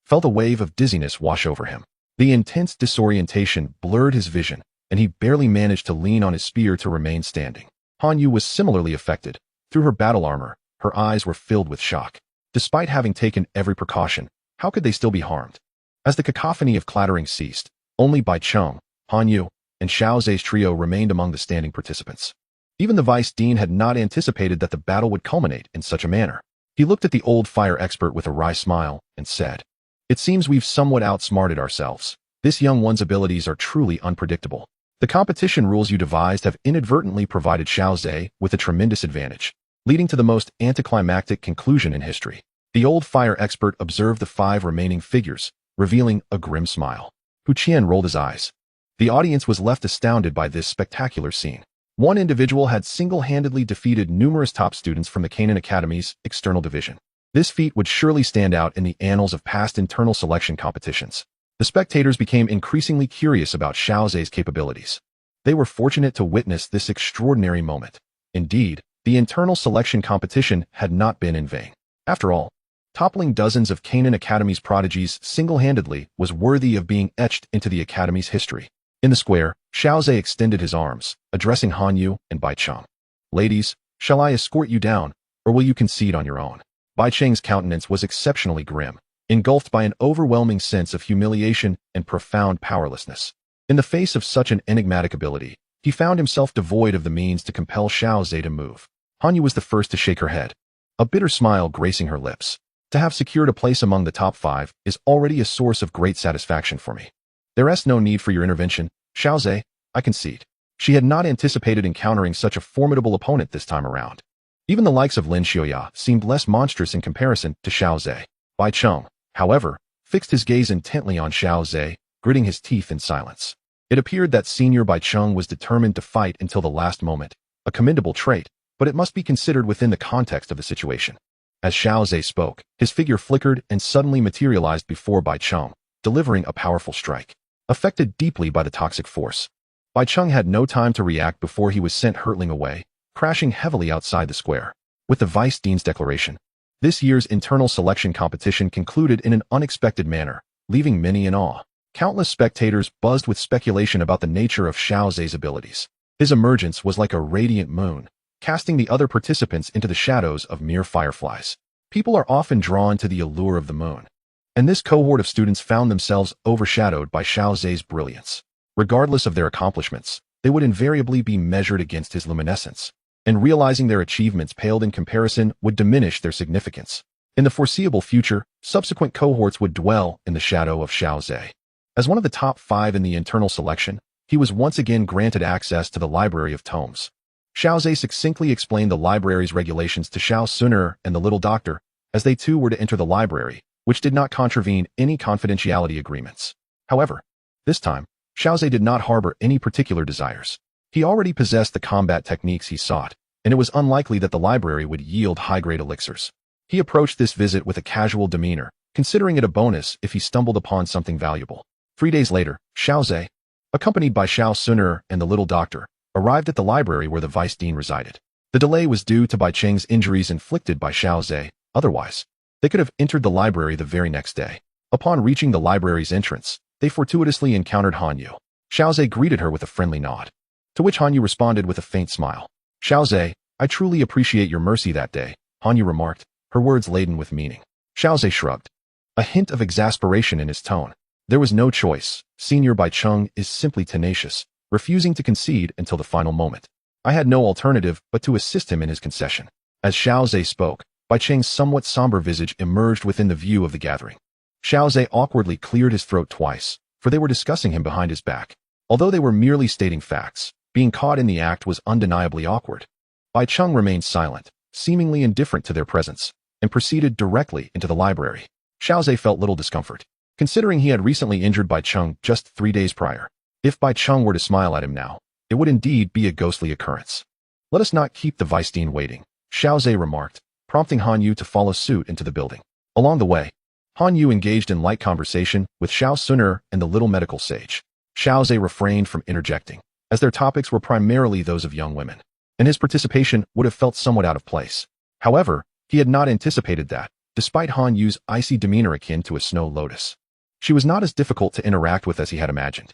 felt a wave of dizziness wash over him. The intense disorientation blurred his vision, and he barely managed to lean on his spear to remain standing. Han Yu was similarly affected. Through her battle armor, her eyes were filled with shock. Despite having taken every precaution, how could they still be harmed? As the cacophony of clattering ceased, only Bai Cheng, Han Yu, and Xiaozhe's trio remained among the standing participants. Even the vice dean had not anticipated that the battle would culminate in such a manner. He looked at the old fire expert with a wry smile and said, "It seems we've somewhat outsmarted ourselves. This young one's abilities are truly unpredictable. The competition rules you devised have inadvertently provided Xiaozhe with a tremendous advantage, leading to the most anticlimactic conclusion in history." The old fire expert observed the 5 remaining figures, revealing a grim smile. Hu Qian rolled his eyes. The audience was left astounded by this spectacular scene. One individual had single-handedly defeated numerous top students from the Canaan Academy's external division. This feat would surely stand out in the annals of past internal selection competitions. The spectators became increasingly curious about Xiaozhe's capabilities. They were fortunate to witness this extraordinary moment. Indeed, the internal selection competition had not been in vain. After all, toppling dozens of Canaan Academy's prodigies single-handedly was worthy of being etched into the Academy's history. In the square, Xiaozhe extended his arms, addressing Han Yu and Bai Cheng. "Ladies, shall I escort you down, or will you concede on your own?" Bai Cheng's countenance was exceptionally grim, engulfed by an overwhelming sense of humiliation and profound powerlessness. In the face of such an enigmatic ability, he found himself devoid of the means to compel Xiaozhe to move. Han Yu was the first to shake her head, a bitter smile gracing her lips. "To have secured a place among the top 5 is already a source of great satisfaction for me. There is no need for your intervention, Xiaozhe, I concede." She had not anticipated encountering such a formidable opponent this time around. Even the likes of Lin Xiaoya seemed less monstrous in comparison to Xiaozhe. Bai Cheng, however, fixed his gaze intently on Xiaozhe, gritting his teeth in silence. It appeared that Senior Bai Cheng was determined to fight until the last moment, a commendable trait, but it must be considered within the context of the situation. As Xiaozhe spoke, his figure flickered and suddenly materialized before Bai Cheng, delivering a powerful strike. Affected deeply by the toxic force, Bai Cheng had no time to react before he was sent hurtling away, crashing heavily outside the square. With the Vice Dean's declaration, this year's internal selection competition concluded in an unexpected manner, leaving many in awe. Countless spectators buzzed with speculation about the nature of Xiaozhe's abilities. His emergence was like a radiant moon, casting the other participants into the shadows of mere fireflies. People are often drawn to the allure of the moon, and this cohort of students found themselves overshadowed by Xiaozhe's brilliance. Regardless of their accomplishments, they would invariably be measured against his luminescence, and realizing their achievements paled in comparison would diminish their significance. In the foreseeable future, subsequent cohorts would dwell in the shadow of Xiaozhe. As one of the top 5 in the internal selection, he was once again granted access to the Library of Tomes. Xiaozhe succinctly explained the library's regulations to Xiao Suner and the little doctor, as they too were to enter the library, which did not contravene any confidentiality agreements. However, this time, Xiaozhe did not harbor any particular desires. He already possessed the combat techniques he sought, and it was unlikely that the library would yield high-grade elixirs. He approached this visit with a casual demeanor, considering it a bonus if he stumbled upon something valuable. 3 days later, Xiaozhe, accompanied by Xiao Suner and the little doctor, arrived at the library where the vice dean resided. The delay was due to Bai Cheng's injuries inflicted by Xiaozhe. Otherwise, they could have entered the library the very next day. Upon reaching the library's entrance, they fortuitously encountered Han Yu. Xiaozhe greeted her with a friendly nod, to which Han Yu responded with a faint smile. "Xiaozhe, I truly appreciate your mercy that day," Han Yu remarked, her words laden with meaning. Xiaozhe shrugged, a hint of exasperation in his tone. "There was no choice. Senior Bai Cheng is simply tenacious, refusing to concede until the final moment. I had no alternative but to assist him in his concession." As Xiaozhe spoke, Bai Cheng's somewhat somber visage emerged within the view of the gathering. Xiaozhe awkwardly cleared his throat twice, for they were discussing him behind his back. Although they were merely stating facts, being caught in the act was undeniably awkward. Bai Cheng remained silent, seemingly indifferent to their presence, and proceeded directly into the library. Xiaozhe felt little discomfort, considering he had recently injured Bai Cheng just 3 days prior. If Bai Cheng were to smile at him now, it would indeed be a ghostly occurrence. Let us not keep the Vice-Dean waiting, Xiaozhe remarked, prompting Han Yu to follow suit into the building. Along the way, Han Yu engaged in light conversation with Xiao Suner and the little medical sage. Xiaozhe refrained from interjecting, as their topics were primarily those of young women, and his participation would have felt somewhat out of place. However, he had not anticipated that, despite Han Yu's icy demeanor akin to a snow lotus, she was not as difficult to interact with as he had imagined.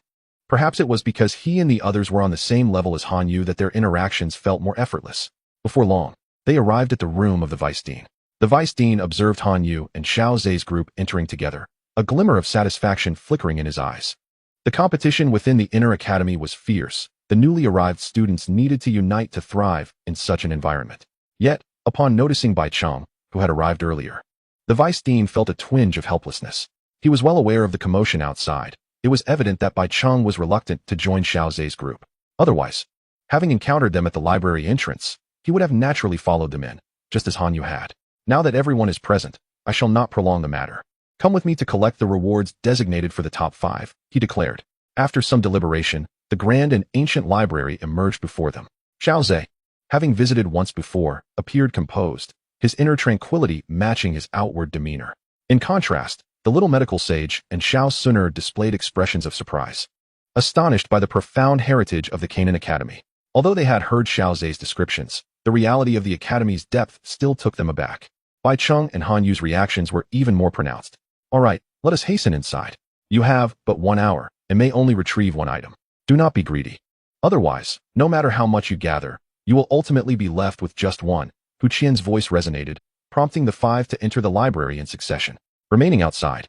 Perhaps it was because he and the others were on the same level as Han Yu that their interactions felt more effortless. Before long, they arrived at the room of the Vice-Dean. The Vice-Dean observed Han Yu and Xiaozhe's group entering together, a glimmer of satisfaction flickering in his eyes. The competition within the inner academy was fierce. The newly arrived students needed to unite to thrive in such an environment. Yet, upon noticing Bai Cheng, who had arrived earlier, the Vice-Dean felt a twinge of helplessness. He was well aware of the commotion outside. It was evident that Bai Cheng was reluctant to join Xiaozhe's group. Otherwise, having encountered them at the library entrance, he would have naturally followed them in, just as Han Yu had. Now that everyone is present, I shall not prolong the matter. Come with me to collect the rewards designated for the top 5, he declared. After some deliberation, the grand and ancient library emerged before them. Xiaozhe, having visited once before, appeared composed, his inner tranquility matching his outward demeanor. In contrast, the little medical sage and Xiao Suner displayed expressions of surprise, astonished by the profound heritage of the Canaan Academy. Although they had heard Xiaozhe's descriptions, the reality of the academy's depth still took them aback. Bai Cheng and Han Yu's reactions were even more pronounced. All right, let us hasten inside. You have but 1 hour and may only retrieve 1 item. Do not be greedy. Otherwise, no matter how much you gather, you will ultimately be left with just 1. Hu Qian's voice resonated, prompting the 5 to enter the library in succession. Remaining outside,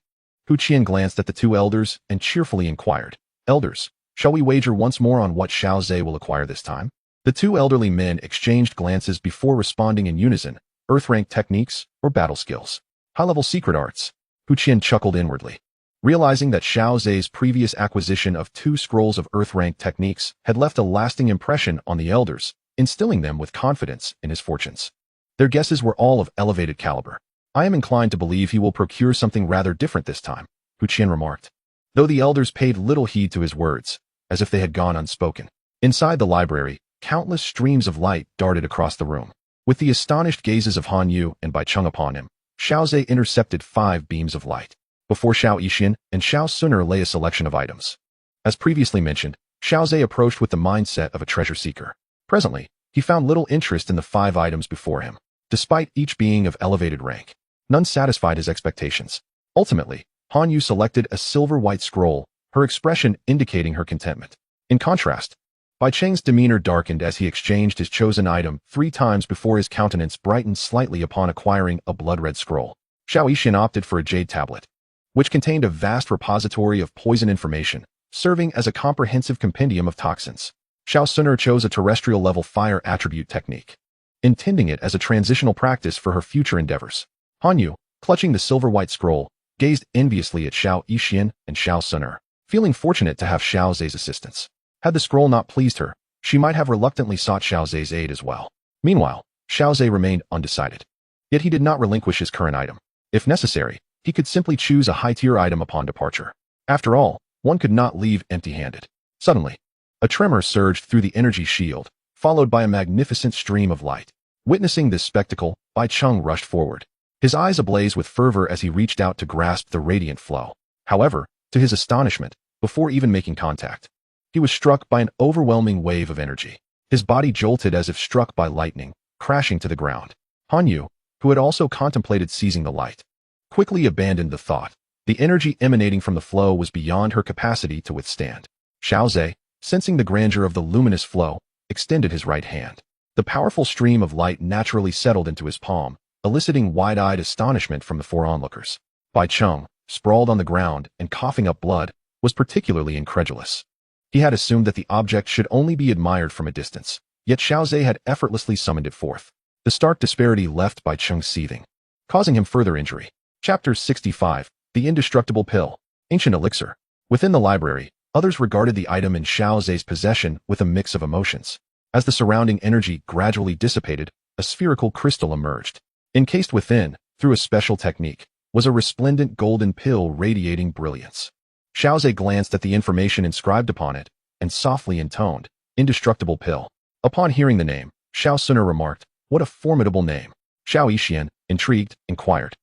Hu Qian glanced at the 2 elders and cheerfully inquired, Elders, shall we wager once more on what Xiaozhe will acquire this time? The 2 elderly men exchanged glances before responding in unison, earth-rank techniques or battle skills. High-level secret arts. Hu Qian chuckled inwardly, realizing that Xiaozhe's previous acquisition of 2 scrolls of earth-rank techniques had left a lasting impression on the elders, instilling them with confidence in his fortunes. Their guesses were all of elevated caliber. I am inclined to believe he will procure something rather different this time, Hu Qian remarked, though the elders paid little heed to his words, as if they had gone unspoken. Inside the library, countless streams of light darted across the room. With the astonished gazes of Han Yu and Bai Cheng upon him, Xiaozhe intercepted 5 beams of light. Before Xiao Yixian and Xiao Suner lay a selection of items. As previously mentioned, Xiaozhe approached with the mindset of a treasure seeker. Presently, he found little interest in the 5 items before him, despite each being of elevated rank. None satisfied his expectations. Ultimately, Han Yu selected a silver-white scroll, her expression indicating her contentment. In contrast, Bai Cheng's demeanor darkened as he exchanged his chosen item 3 times before his countenance brightened slightly upon acquiring a blood-red scroll. Xiao Yixian opted for a jade tablet, which contained a vast repository of poison information, serving as a comprehensive compendium of toxins. Xiao Suner chose a terrestrial-level fire attribute technique, intending it as a transitional practice for her future endeavors. Han Yu, clutching the silver-white scroll, gazed enviously at Xiao Yixian and Xiao Suner, feeling fortunate to have Xiaozhe's assistance. Had the scroll not pleased her, she might have reluctantly sought Xiaozhe's aid as well. Meanwhile, Xiaozhe remained undecided. Yet he did not relinquish his current item. If necessary, he could simply choose a high-tier item upon departure. After all, one could not leave empty-handed. Suddenly, a tremor surged through the energy shield, followed by a magnificent stream of light. Witnessing this spectacle, Bai Cheng rushed forward, his eyes ablaze with fervor as he reached out to grasp the radiant flow. However, to his astonishment, before even making contact, he was struck by an overwhelming wave of energy. His body jolted as if struck by lightning, crashing to the ground. Han Yu, who had also contemplated seizing the light, quickly abandoned the thought. The energy emanating from the flow was beyond her capacity to withstand. Xiaozhe, sensing the grandeur of the luminous flow, extended his right hand. The powerful stream of light naturally settled into his palm, eliciting wide-eyed astonishment from the 4 onlookers. Bai Cheng, sprawled on the ground and coughing up blood, was particularly incredulous. He had assumed that the object should only be admired from a distance, yet Xiaozhe had effortlessly summoned it forth. The stark disparity left Bai Cheng seething, causing him further injury. Chapter 65, The Indestructible Pill. Ancient Elixir. Within the library, others regarded the item in Xiaozhe's possession with a mix of emotions. As the surrounding energy gradually dissipated, a spherical crystal emerged. Encased within, through a special technique, was a resplendent golden pill radiating brilliance. Xiaozhe glanced at the information inscribed upon it, and softly intoned, Indestructible pill. Upon hearing the name, Xiao Suner remarked, "What a formidable name." Xiao Yixian, intrigued, inquired,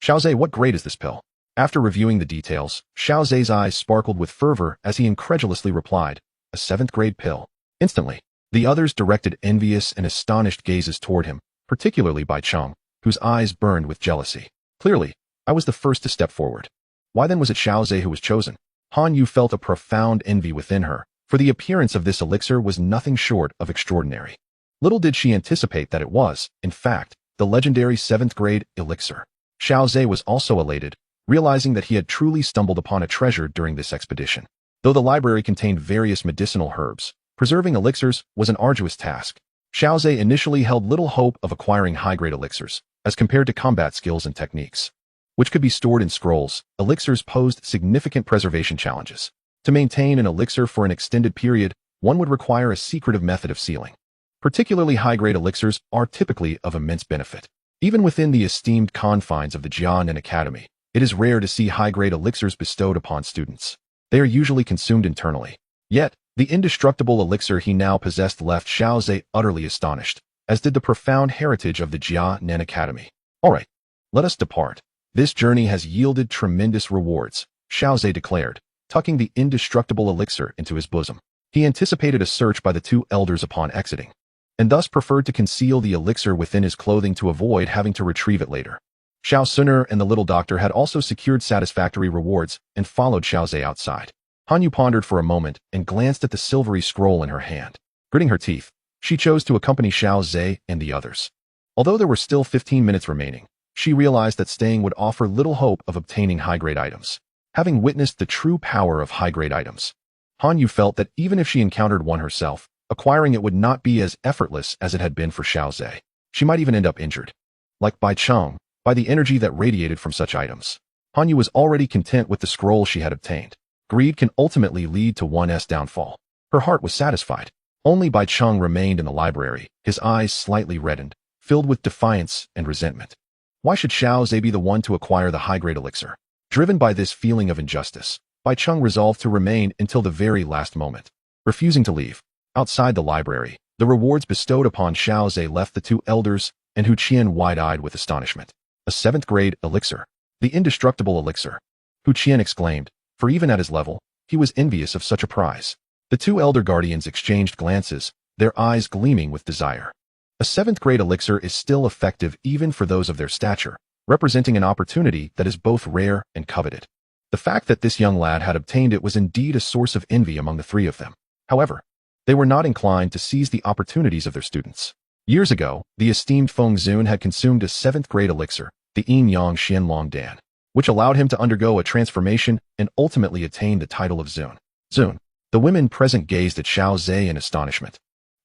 "Xiao Zhe, what grade is this pill?" After reviewing the details, Xiao Zhe's eyes sparkled with fervor as he incredulously replied, "A 7th grade pill." Instantly, the others directed envious and astonished gazes toward him, particularly Bai Cheng, whose eyes burned with jealousy. Clearly, I was the first to step forward. Why then was it Xiao Zhe who was chosen? Han Yu felt a profound envy within her, for the appearance of this elixir was nothing short of extraordinary. Little did she anticipate that it was, in fact, the legendary 7th grade elixir. Xiao Zhe was also elated, realizing that he had truly stumbled upon a treasure during this expedition. Though the library contained various medicinal herbs, preserving elixirs was an arduous task. Xiao Zhe initially held little hope of acquiring high-grade elixirs, as compared to combat skills and techniques, which could be stored in scrolls. Elixirs posed significant preservation challenges. To maintain an elixir for an extended period, one would require a secretive method of sealing. Particularly high-grade elixirs are typically of immense benefit. Even within the esteemed confines of the Jianan Academy, it is rare to see high-grade elixirs bestowed upon students. They are usually consumed internally. Yet, the indestructible elixir he now possessed left Xiao Zhe utterly astonished, as did the profound heritage of the Jianan Academy. All right, let us depart. This journey has yielded tremendous rewards, Xiao Zhe declared, tucking the indestructible elixir into his bosom. He anticipated a search by the two elders upon exiting, and thus preferred to conceal the elixir within his clothing to avoid having to retrieve it later. Xiao Suner and the little doctor had also secured satisfactory rewards and followed Xiao Zhe outside. Han Yu pondered for a moment and glanced at the silvery scroll in her hand. Gritting her teeth, she chose to accompany Xiao Zhe and the others. Although there were still 15 minutes remaining, she realized that staying would offer little hope of obtaining high-grade items. Having witnessed the true power of high-grade items, Han Yu felt that even if she encountered one herself, acquiring it would not be as effortless as it had been for Xiao Zhe. She might even end up injured. Like Bai Cheng, by the energy that radiated from such items, Han Yu was already content with the scroll she had obtained. Greed can ultimately lead to one's downfall. Her heart was satisfied. Only Bai Cheng remained in the library, his eyes slightly reddened, filled with defiance and resentment. Why should Xiao Zhe be the one to acquire the high-grade elixir? Driven by this feeling of injustice, Bai Cheng resolved to remain until the very last moment. Refusing to leave, outside the library, the rewards bestowed upon Xiao Zhe left the two elders and Hu Qian wide-eyed with astonishment. A 7th grade elixir. The indestructible elixir. Hu Qian exclaimed, for even at his level, he was envious of such a prize. The two elder guardians exchanged glances, their eyes gleaming with desire. A 7th grade elixir is still effective even for those of their stature, representing an opportunity that is both rare and coveted. The fact that this young lad had obtained it was indeed a source of envy among the three of them. However, they were not inclined to seize the opportunities of their students. Years ago, the esteemed Feng Zun had consumed a 7th grade elixir, the Yin Yang Xianlong Dan, which allowed him to undergo a transformation and ultimately attain the title of Zun. Zun. The women present gazed at Xiao Zhe in astonishment,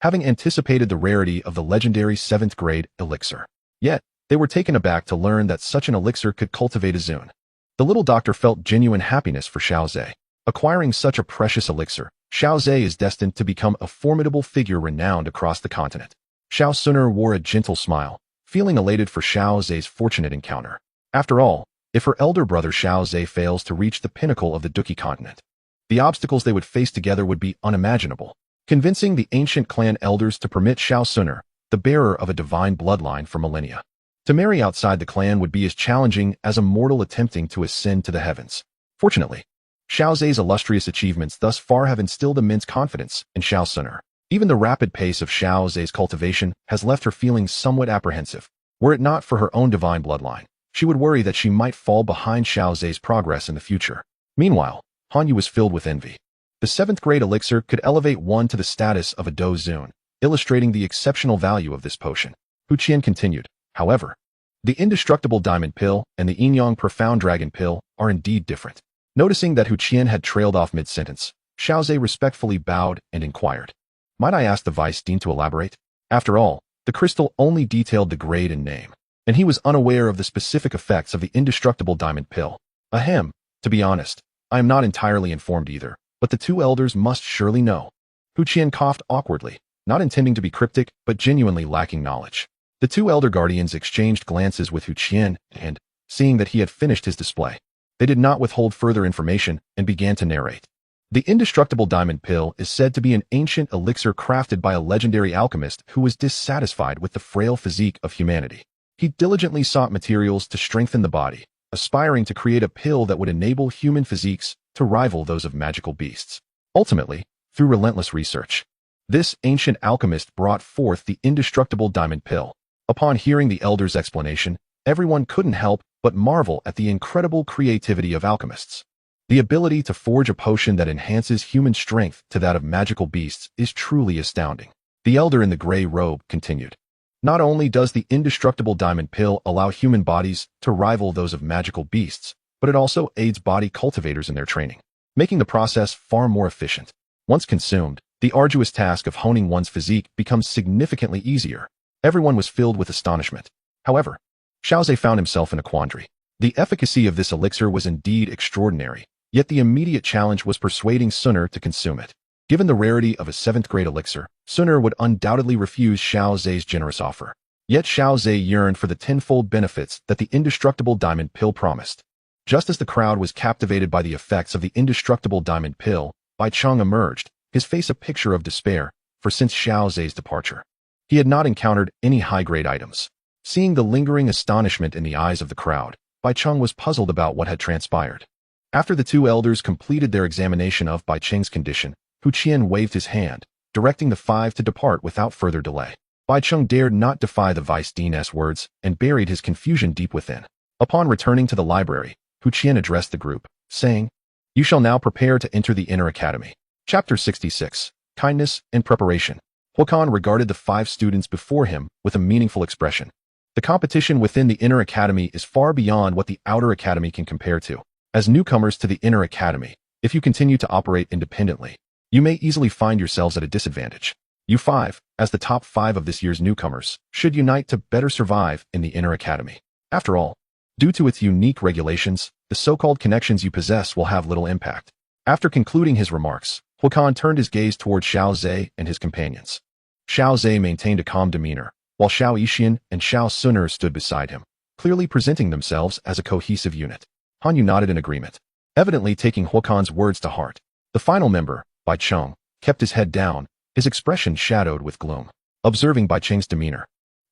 having anticipated the rarity of the legendary 7th grade elixir. Yet, they were taken aback to learn that such an elixir could cultivate a Zun. The little doctor felt genuine happiness for Xiao Zhe. Acquiring such a precious elixir, Xiao Zhe is destined to become a formidable figure renowned across the continent. Xiao Suner wore a gentle smile, feeling elated for Xiao Zhe's fortunate encounter. After all, if her elder brother Xiao Zhe fails to reach the pinnacle of the Duki continent, the obstacles they would face together would be unimaginable. Convincing the ancient clan elders to permit Xiao Suner, the bearer of a divine bloodline for millennia, to marry outside the clan would be as challenging as a mortal attempting to ascend to the heavens. Fortunately, Xiao Zhe's illustrious achievements thus far have instilled immense confidence in Xiao Suner. Even the rapid pace of Xiao Zhe's cultivation has left her feeling somewhat apprehensive. Were it not for her own divine bloodline, she would worry that she might fall behind Xiao Zhe's progress in the future. Meanwhile, Han Yu was filled with envy. The 7th grade elixir could elevate one to the status of a Do Zun, illustrating the exceptional value of this potion. Hu Qian continued, however, the indestructible diamond pill and the Yin Yang profound dragon pill are indeed different. Noticing that Hu Qian had trailed off mid-sentence, Xiao Zhe respectfully bowed and inquired, might I ask the Vice Dean to elaborate? After all, the crystal only detailed the grade and name, and he was unaware of the specific effects of the indestructible diamond pill. Ahem, to be honest, I am not entirely informed either, but the two elders must surely know. Hu Qian coughed awkwardly, not intending to be cryptic, but genuinely lacking knowledge. The two elder guardians exchanged glances with Hu Qian, and, seeing that he had finished his display, they did not withhold further information and began to narrate. The indestructible diamond pill is said to be an ancient elixir crafted by a legendary alchemist who was dissatisfied with the frail physique of humanity. He diligently sought materials to strengthen the body, aspiring to create a pill that would enable human physiques to rival those of magical beasts. Ultimately, through relentless research, this ancient alchemist brought forth the indestructible diamond pill. Upon hearing the elder's explanation, everyone couldn't help but marvel at the incredible creativity of alchemists. The ability to forge a potion that enhances human strength to that of magical beasts is truly astounding. The elder in the gray robe continued. Not only does the indestructible diamond pill allow human bodies to rival those of magical beasts, but it also aids body cultivators in their training, making the process far more efficient. Once consumed, the arduous task of honing one's physique becomes significantly easier. Everyone was filled with astonishment. However, Xiaozhe found himself in a quandary. The efficacy of this elixir was indeed extraordinary, yet the immediate challenge was persuading Sun'er to consume it. Given the rarity of a 7th-grade elixir, Sun'er would undoubtedly refuse Xiaozhe's generous offer. Yet Xiaozhe yearned for the tenfold benefits that the indestructible diamond pill promised. Just as the crowd was captivated by the effects of the indestructible diamond pill, Bai Cheng emerged, his face a picture of despair, for since Xiaozhe's departure, he had not encountered any high-grade items. Seeing the lingering astonishment in the eyes of the crowd, Bai Cheng was puzzled about what had transpired. After the two elders completed their examination of Bai Cheng's condition, Hu Qian waved his hand, directing the 5 to depart without further delay. Bai Cheng dared not defy the vice dean's words and buried his confusion deep within. Upon returning to the library, Hu Qian addressed the group, saying, "You shall now prepare to enter the inner academy." Chapter 66. Kindness and Preparation. Huakan regarded the 5 students before him with a meaningful expression. The competition within the inner academy is far beyond what the outer academy can compare to. As newcomers to the inner academy, if you continue to operate independently, you may easily find yourselves at a disadvantage. You 5, as the top 5 of this year's newcomers, should unite to better survive in the inner academy. After all, due to its unique regulations, the so-called connections you possess will have little impact. After concluding his remarks, Huakan turned his gaze toward Xiaozhe and his companions. Xiaozhe maintained a calm demeanor, while Xiao Yixian and Xiao Sun'er stood beside him, clearly presenting themselves as a cohesive unit. Han Yu nodded in agreement, evidently taking Huakan's words to heart. The final member, Bai Cheng, kept his head down, his expression shadowed with gloom. Observing Bai Cheng's demeanor,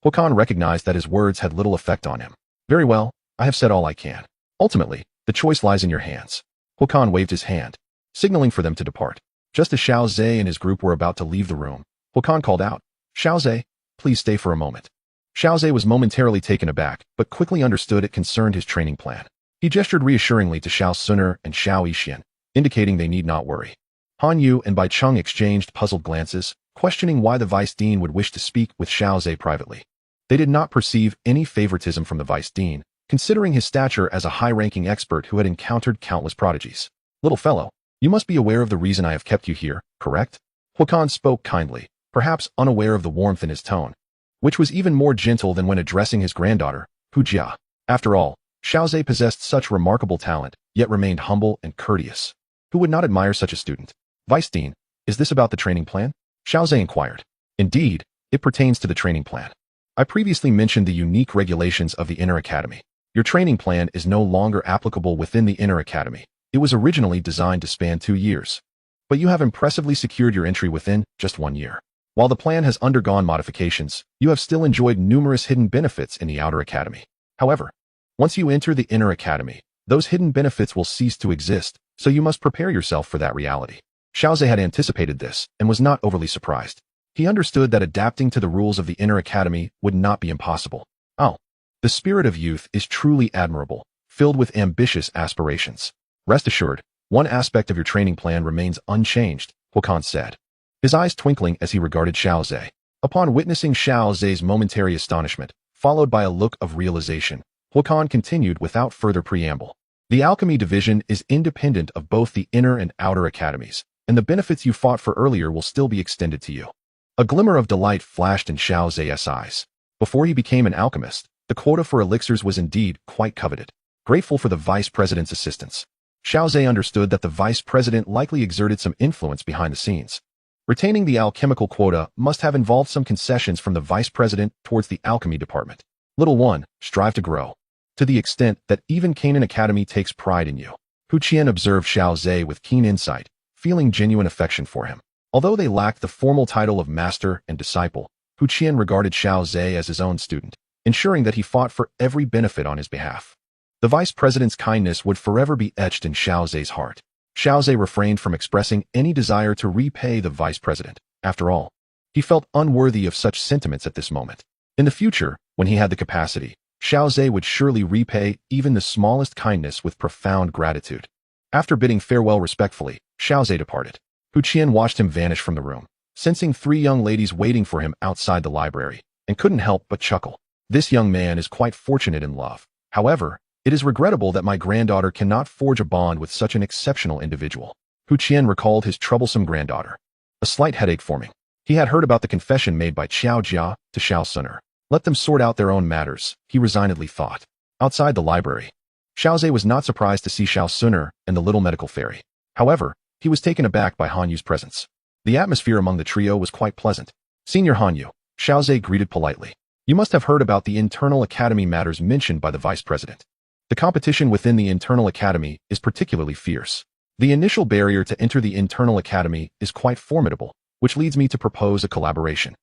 Huakan recognized that his words had little effect on him. "Very well, I have said all I can. Ultimately, the choice lies in your hands." Huakan waved his hand, signaling for them to depart. Just as Xiaozhe and his group were about to leave the room, Huakan called out, "Xiaozhe, please stay for a moment." Xiaozhe was momentarily taken aback, but quickly understood it concerned his training plan. He gestured reassuringly to Xiao Sun'er and Xiao Yixian, indicating they need not worry. Han Yu and Bai Cheng exchanged puzzled glances, questioning why the vice dean would wish to speak with Xiaozhe privately. They did not perceive any favoritism from the vice dean, considering his stature as a high-ranking expert who had encountered countless prodigies. "Little fellow, you must be aware of the reason I have kept you here, correct?" Huakan spoke kindly, perhaps unaware of the warmth in his tone, which was even more gentle than when addressing his granddaughter, Hu Jia. After all, Xiaozhe possessed such remarkable talent, yet remained humble and courteous. Who would not admire such a student? "Vice Dean, is this about the training plan?" Xiaozhe inquired. "Indeed, it pertains to the training plan. I previously mentioned the unique regulations of the inner academy. Your training plan is no longer applicable within the inner academy. It was originally designed to span 2 years. But you have impressively secured your entry within just 1 year. While the plan has undergone modifications, you have still enjoyed numerous hidden benefits in the outer academy. However, once you enter the inner academy, those hidden benefits will cease to exist, so you must prepare yourself for that reality." Xiaozhe had anticipated this and was not overly surprised. He understood that adapting to the rules of the inner academy would not be impossible. "Oh, the spirit of youth is truly admirable, filled with ambitious aspirations. Rest assured, one aspect of your training plan remains unchanged," Huakan said, his eyes twinkling as he regarded Xiaozhe. Upon witnessing Xiaozhe's momentary astonishment, followed by a look of realization, Huakan continued without further preamble. "The alchemy division is independent of both the inner and outer academies, and the benefits you fought for earlier will still be extended to you." A glimmer of delight flashed in Xiaozhe's eyes. Before he became an alchemist, the quota for elixirs was indeed quite coveted. Grateful for the vice president's assistance, Xiaozhe understood that the vice president likely exerted some influence behind the scenes. Retaining the alchemical quota must have involved some concessions from the vice president towards the alchemy department. "Little one, strive to grow, to the extent that even Canaan Academy takes pride in you." Hu Qian observed Xiaozhe with keen insight, feeling genuine affection for him. Although they lacked the formal title of master and disciple, Hu Qian regarded Xiao Zhe as his own student, ensuring that he fought for every benefit on his behalf. The vice president's kindness would forever be etched in Xiao Zhe's heart. Xiao Zhe refrained from expressing any desire to repay the vice president. After all, he felt unworthy of such sentiments at this moment. In the future, when he had the capacity, Xiao Zhe would surely repay even the smallest kindness with profound gratitude. After bidding farewell respectfully, Xiao Zhe departed. Hu Qian watched him vanish from the room, sensing 3 young ladies waiting for him outside the library, and couldn't help but chuckle. This young man is quite fortunate in love. However, it is regrettable that my granddaughter cannot forge a bond with such an exceptional individual. Hu Qian recalled his troublesome granddaughter. A slight headache forming. He had heard about the confession made by Qiao Jia to Xiao Suner. Let them sort out their own matters, he resignedly thought. Outside the library, Xiao Zhe was not surprised to see Xiao Suner and the little medical fairy. However, he was taken aback by Han Yu's presence. The atmosphere among the trio was quite pleasant. Senior Han Yu, Xiao Zhe greeted politely. You must have heard about the internal academy matters mentioned by the vice president. The competition within the internal academy is particularly fierce. The initial barrier to enter the internal academy is quite formidable, which leads me to propose a collaboration.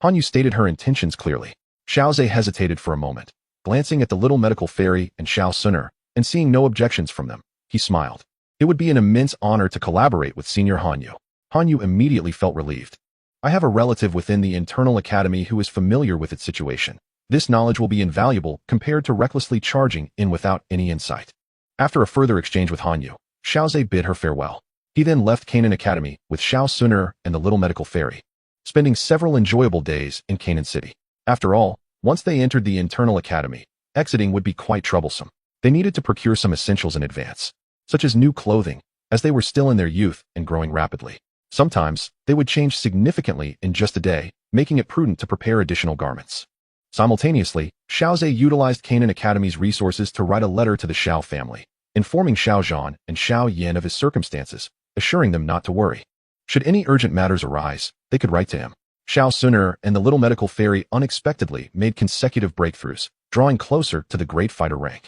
Han Yu stated her intentions clearly. Xiao Zhe hesitated for a moment, glancing at the little medical fairy and Xiao Suner, and seeing no objections from them, he smiled. It would be an immense honor to collaborate with Senior Han Yu. Han Yu immediately felt relieved. I have a relative within the internal academy who is familiar with its situation. This knowledge will be invaluable compared to recklessly charging in without any insight. After a further exchange with Han Yu, Xiao Zhe bid her farewell. He then left Canaan Academy with Xiao Suner and the little medical fairy, spending several enjoyable days in Canaan City. After all, once they entered the internal academy, exiting would be quite troublesome. They needed to procure some essentials in advance, such as new clothing, as they were still in their youth and growing rapidly. Sometimes, they would change significantly in just a day, making it prudent to prepare additional garments. Simultaneously, Xiao Zhe utilized Canaan Academy's resources to write a letter to the Xiao family, informing Xiao Zhan and Xiao Yan of his circumstances, assuring them not to worry. Should any urgent matters arise, they could write to him. Xiao Suner and the little medical fairy unexpectedly made consecutive breakthroughs, drawing closer to the great fighter rank.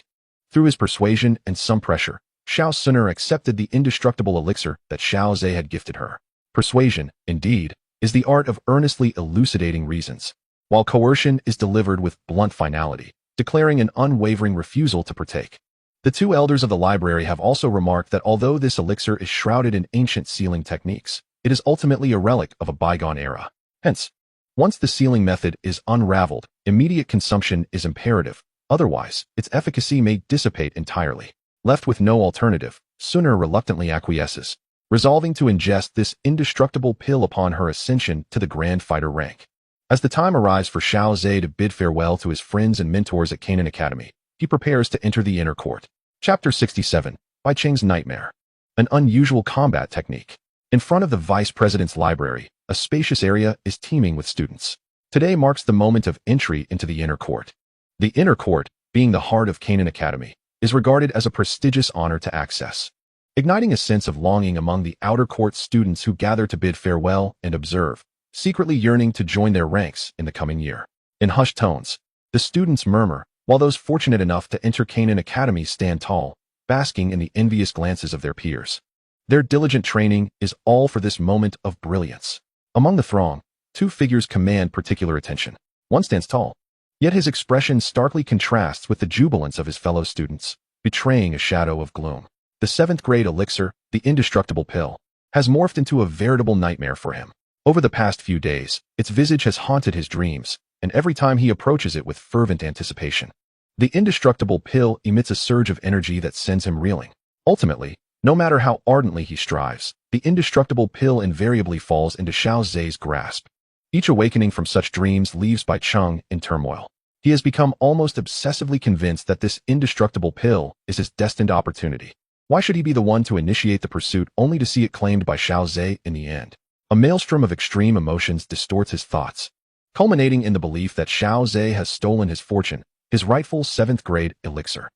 Through his persuasion and some pressure, Xiao Suner accepted the indestructible elixir that Xiao Zhe had gifted her. Persuasion, indeed, is the art of earnestly elucidating reasons, while coercion is delivered with blunt finality, declaring an unwavering refusal to partake. The 2 elders of the library have also remarked that although this elixir is shrouded in ancient sealing techniques, it is ultimately a relic of a bygone era. Hence, once the sealing method is unraveled, immediate consumption is imperative, otherwise, its efficacy may dissipate entirely. Left with no alternative, Suner reluctantly acquiesces, resolving to ingest this indestructible pill upon her ascension to the grand fighter rank. As the time arrives for Xiao Zhe to bid farewell to his friends and mentors at Canaan Academy, he prepares to enter the inner court. Chapter 67, By Cheng's Nightmare. An unusual combat technique. In front of the vice president's library, a spacious area is teeming with students. Today marks the moment of entry into the inner court. The inner court, being the heart of Canaan Academy, is regarded as a prestigious honor to access, igniting a sense of longing among the outer court students who gather to bid farewell and observe, secretly yearning to join their ranks in the coming year. In hushed tones, the students murmur, while those fortunate enough to enter Canaan Academy stand tall, basking in the envious glances of their peers. Their diligent training is all for this moment of brilliance. Among the throng, 2 figures command particular attention. One stands tall, yet his expression starkly contrasts with the jubilance of his fellow students, betraying a shadow of gloom. The 7th grade elixir, the indestructible pill, has morphed into a veritable nightmare for him. Over the past few days, its visage has haunted his dreams, and every time he approaches it with fervent anticipation. The indestructible pill emits a surge of energy that sends him reeling. Ultimately, no matter how ardently he strives, the indestructible pill invariably falls into Xiao Zhe's grasp. Each awakening from such dreams leaves Bai Cheng in turmoil. He has become almost obsessively convinced that this indestructible pill is his destined opportunity. Why should he be the one to initiate the pursuit only to see it claimed by Xiao Zhe in the end? A maelstrom of extreme emotions distorts his thoughts, culminating in the belief that Xiao Zhe has stolen his fortune, his rightful 7th grade elixir.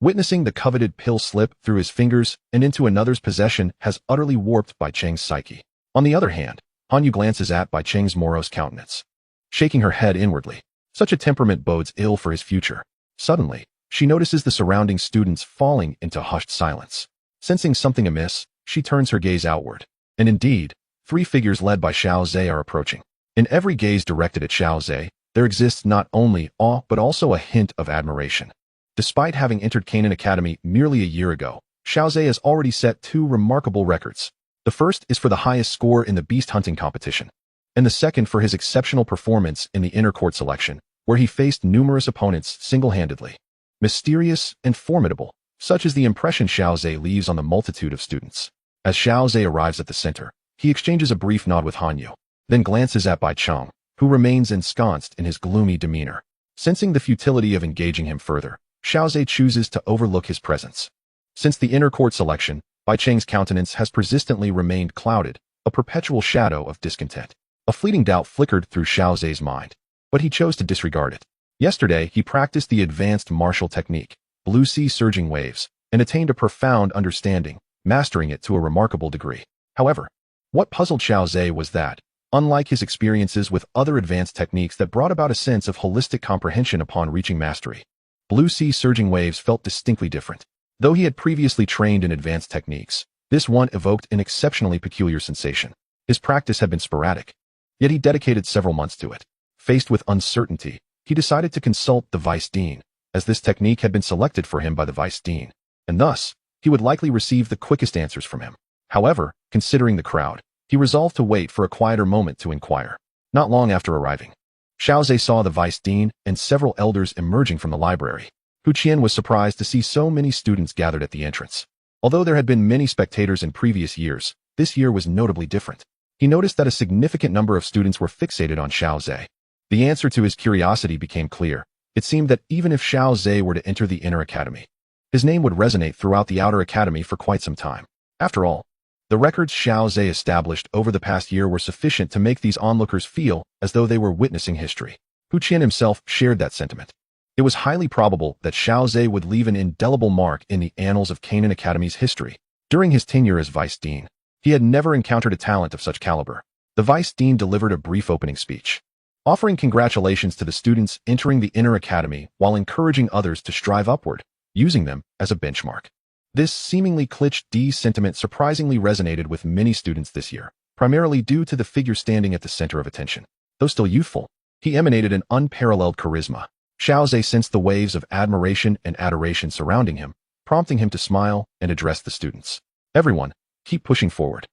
Witnessing the coveted pill slip through his fingers and into another's possession has utterly warped Bai Cheng's psyche. On the other hand, Han Yu glances at Bai Cheng's morose countenance, shaking her head inwardly. Such a temperament bodes ill for his future. Suddenly, she notices the surrounding students falling into hushed silence. Sensing something amiss, she turns her gaze outward. And indeed, three figures led by Xiao Zhe are approaching. In every gaze directed at Xiao Zhe, there exists not only awe but also a hint of admiration. Despite having entered Canaan Academy merely a year ago, Xiao Zhe has already set two remarkable records. The first is for the highest score in the beast hunting competition, and the second for his exceptional performance in the inner court selection, where he faced numerous opponents single-handedly. Mysterious and formidable, such is the impression Xiao Zhe leaves on the multitude of students. As Xiao Zhe arrives at the center, he exchanges a brief nod with Han Yu, then glances at Bai Cheng, who remains ensconced in his gloomy demeanor. Sensing the futility of engaging him further, Xiao Zhe chooses to overlook his presence. Since the inner court selection, Bai Cheng's countenance has persistently remained clouded, a perpetual shadow of discontent. A fleeting doubt flickered through Xiao Zhe's mind, but he chose to disregard it. Yesterday, he practiced the advanced martial technique, blue sea surging waves, and attained a profound understanding, mastering it to a remarkable degree. However, what puzzled Xiao Zhe was that, unlike his experiences with other advanced techniques that brought about a sense of holistic comprehension upon reaching mastery, blue sea surging waves felt distinctly different. Though he had previously trained in advanced techniques, this one evoked an exceptionally peculiar sensation. His practice had been sporadic, yet he dedicated several months to it. Faced with uncertainty, he decided to consult the vice dean, as this technique had been selected for him by the vice dean, and thus, he would likely receive the quickest answers from him. However, considering the crowd, he resolved to wait for a quieter moment to inquire. Not long after arriving, Xiao Zhe saw the vice dean and several elders emerging from the library. Hu Qian was surprised to see so many students gathered at the entrance. Although there had been many spectators in previous years, this year was notably different. He noticed that a significant number of students were fixated on Xiao Zhe. The answer to his curiosity became clear. It seemed that even if Xiao Zhe were to enter the inner academy, his name would resonate throughout the outer academy for quite some time. After all, the records Xiao Zhe established over the past year were sufficient to make these onlookers feel as though they were witnessing history. Hu Qian himself shared that sentiment. It was highly probable that Xiao Zhe would leave an indelible mark in the annals of Canaan Academy's history. During his tenure as vice dean, he had never encountered a talent of such caliber. The vice dean delivered a brief opening speech, offering congratulations to the students entering the inner academy while encouraging others to strive upward, using them as a benchmark. This seemingly cliché sentiment surprisingly resonated with many students this year, primarily due to the figure standing at the center of attention. Though still youthful, he emanated an unparalleled charisma. Xiao Zhe sensed the waves of admiration and adoration surrounding him, prompting him to smile and address the students. Everyone, keep pushing forward.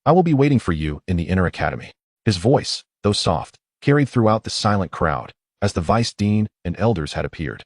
I will be waiting for you in the inner academy. His voice, though soft, carried throughout the silent crowd, as the vice dean and elders had appeared.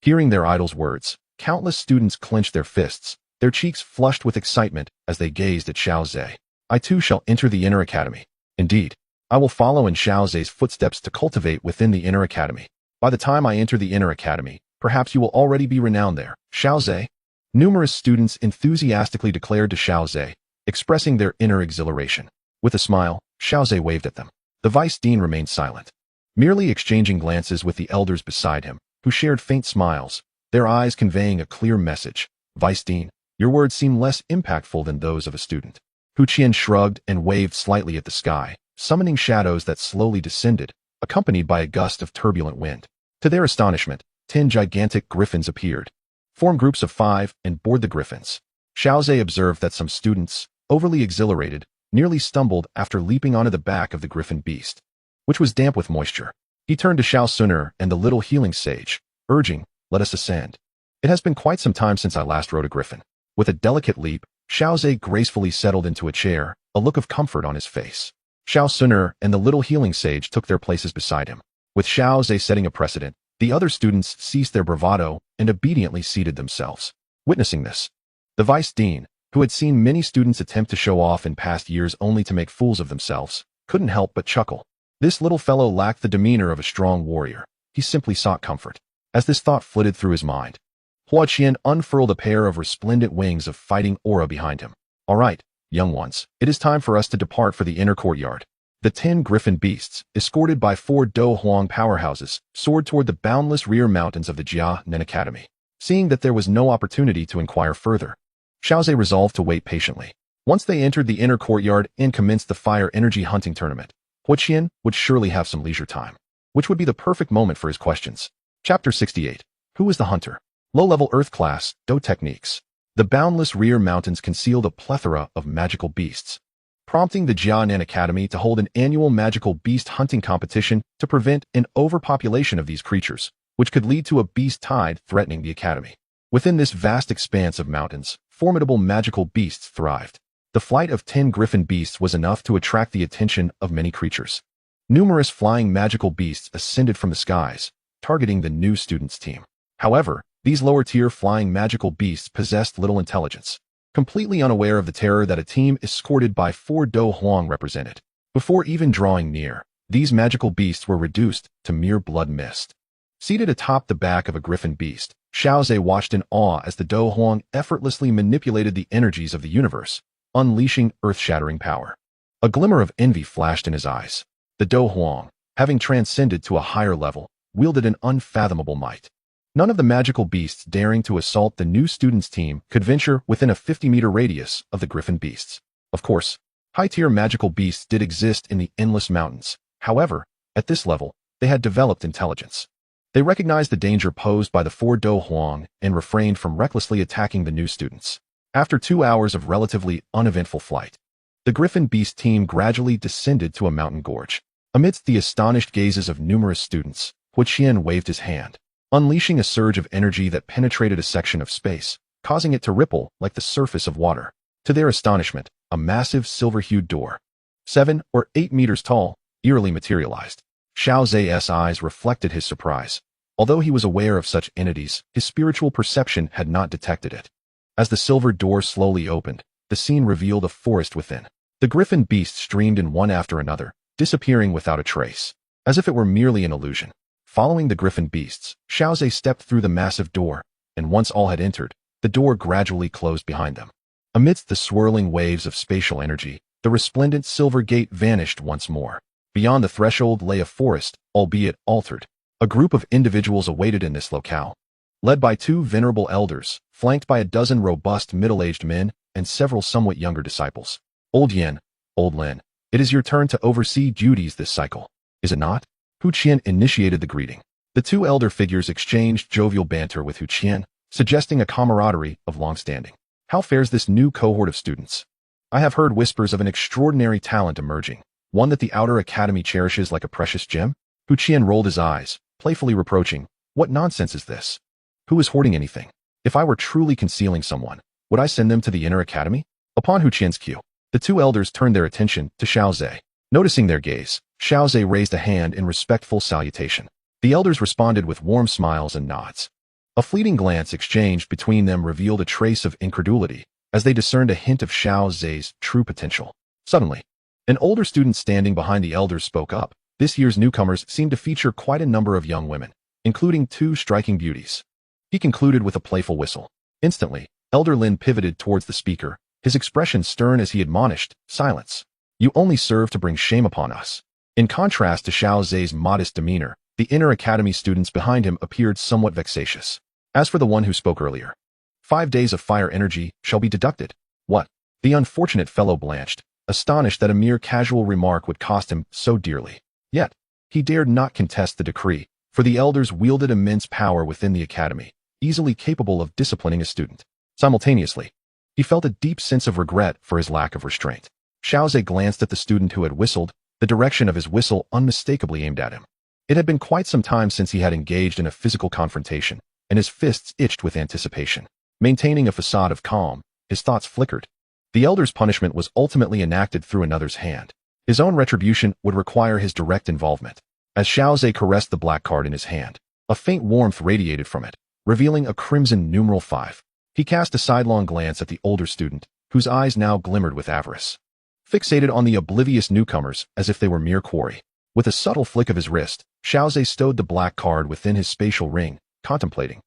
Hearing their idol's words, countless students clenched their fists, their cheeks flushed with excitement as they gazed at Xiao Zhe. I too shall enter the inner academy. Indeed, I will follow in Xiao Zhe's footsteps to cultivate within the inner academy. By the time I enter the inner academy, perhaps you will already be renowned there. Xiao Zhe. Numerous students enthusiastically declared to Xiao Zhe, expressing their inner exhilaration. With a smile, Xiao Zhe waved at them. The vice dean remained silent, merely exchanging glances with the elders beside him, who shared faint smiles, their eyes conveying a clear message. Vice dean, your words seem less impactful than those of a student. Hu Qian shrugged and waved slightly at the sky, summoning shadows that slowly descended, accompanied by a gust of turbulent wind. To their astonishment, 10 gigantic griffins appeared, formed groups of 5, and board the griffins. Xiao Zhe observed that some students, overly exhilarated, nearly stumbled after leaping onto the back of the griffin beast, which was damp with moisture. He turned to Xiao Suner and the little healing sage, urging, let us ascend. It has been quite some time since I last rode a griffin. With a delicate leap, Xiao Zhe gracefully settled into a chair, a look of comfort on his face. Xiao Suner and the little healing sage took their places beside him. With Xiao Zhe setting a precedent, the other students ceased their bravado and obediently seated themselves. Witnessing this, the vice dean, who had seen many students attempt to show off in past years only to make fools of themselves, couldn't help but chuckle. This little fellow lacked the demeanor of a strong warrior. He simply sought comfort. As this thought flitted through his mind, Hua Qian unfurled a pair of resplendent wings of fighting aura behind him. All right, young ones, it is time for us to depart for the inner courtyard. The 10 griffin beasts, escorted by 4 Do Huang powerhouses, soared toward the boundless rear mountains of the Jia Nen Academy. Seeing that there was no opportunity to inquire further, Xiao Zhe resolved to wait patiently. Once they entered the inner courtyard and commenced the fire energy hunting tournament, Hua Qian would surely have some leisure time, which would be the perfect moment for his questions. Chapter 68. Who is the hunter? Low-level Earth class, Do techniques. The boundless rear mountains concealed a plethora of magical beasts, prompting the Jianan Academy to hold an annual magical beast hunting competition to prevent an overpopulation of these creatures, which could lead to a beast tide threatening the academy. Within this vast expanse of mountains, formidable magical beasts thrived. The flight of 10 griffin beasts was enough to attract the attention of many creatures. Numerous flying magical beasts ascended from the skies, targeting the new students' team. However, these lower-tier flying magical beasts possessed little intelligence, completely unaware of the terror that a team escorted by 4 Do Huang represented. Before even drawing near, these magical beasts were reduced to mere blood mist. Seated atop the back of a griffin beast, Xiaozhe watched in awe as the Do Huang effortlessly manipulated the energies of the universe, unleashing earth-shattering power. A glimmer of envy flashed in his eyes. The Do Huang, having transcended to a higher level, wielded an unfathomable might. None of the magical beasts daring to assault the new students' team could venture within a 50-meter radius of the griffin beasts. Of course, high-tier magical beasts did exist in the endless mountains. However, at this level, they had developed intelligence. They recognized the danger posed by the 4 Do Huang and refrained from recklessly attacking the new students. After 2 hours of relatively uneventful flight, the griffin beast team gradually descended to a mountain gorge. Amidst the astonished gazes of numerous students, Huqian waved his hand, unleashing a surge of energy that penetrated a section of space, causing it to ripple like the surface of water. To their astonishment, a massive silver-hued door, 7 or 8 meters tall, eerily materialized. Xiaozhe's eyes reflected his surprise. Although he was aware of such entities, his spiritual perception had not detected it. As the silver door slowly opened, the scene revealed a forest within. The griffin beasts streamed in one after another, disappearing without a trace, as if it were merely an illusion. Following the griffin beasts, Xiaozhe stepped through the massive door, and once all had entered, the door gradually closed behind them. Amidst the swirling waves of spatial energy, the resplendent silver gate vanished once more. Beyond the threshold lay a forest, albeit altered. A group of individuals awaited in this locale, led by 2 venerable elders, flanked by a dozen robust middle-aged men and several somewhat younger disciples. Old Yen, Old Lin, it is your turn to oversee duties this cycle, is it not? Huqian initiated the greeting. The 2 elder figures exchanged jovial banter with Huqian, suggesting a camaraderie of long standing. How fares this new cohort of students? I have heard whispers of an extraordinary talent emerging, one that the outer academy cherishes like a precious gem? Huqian rolled his eyes, playfully reproaching, what nonsense is this? Who is hoarding anything? If I were truly concealing someone, would I send them to the inner academy? Upon Huqian's cue, the 2 elders turned their attention to Xiaozhe. Noticing their gaze, Xiaozhe raised a hand in respectful salutation. The elders responded with warm smiles and nods. A fleeting glance exchanged between them revealed a trace of incredulity, as they discerned a hint of Xiaozhe's true potential. Suddenly, an older student standing behind the elders spoke up. This year's newcomers seemed to feature quite a number of young women, including 2 striking beauties. He concluded with a playful whistle. Instantly, Elder Lin pivoted towards the speaker, his expression stern as he admonished, silence. You only serve to bring shame upon us. In contrast to Xiaozhe's modest demeanor, the inner academy students behind him appeared somewhat vexatious. As for the one who spoke earlier, 5 days of fire energy shall be deducted. What? The unfortunate fellow blanched, astonished that a mere casual remark would cost him so dearly. Yet, he dared not contest the decree, for the elders wielded immense power within the academy, easily capable of disciplining a student. Simultaneously, he felt a deep sense of regret for his lack of restraint. Xiaozhe glanced at the student who had whistled, the direction of his whistle unmistakably aimed at him. It had been quite some time since he had engaged in a physical confrontation, and his fists itched with anticipation. Maintaining a facade of calm, his thoughts flickered. The elder's punishment was ultimately enacted through another's hand. His own retribution would require his direct involvement. As Xiaozhe caressed the black card in his hand, a faint warmth radiated from it, revealing a crimson numeral 5. He cast a sidelong glance at the older student, whose eyes now glimmered with avarice. Fixated on the oblivious newcomers as if they were mere quarry. With a subtle flick of his wrist, Xiaozhe stowed the black card within his spatial ring, contemplating.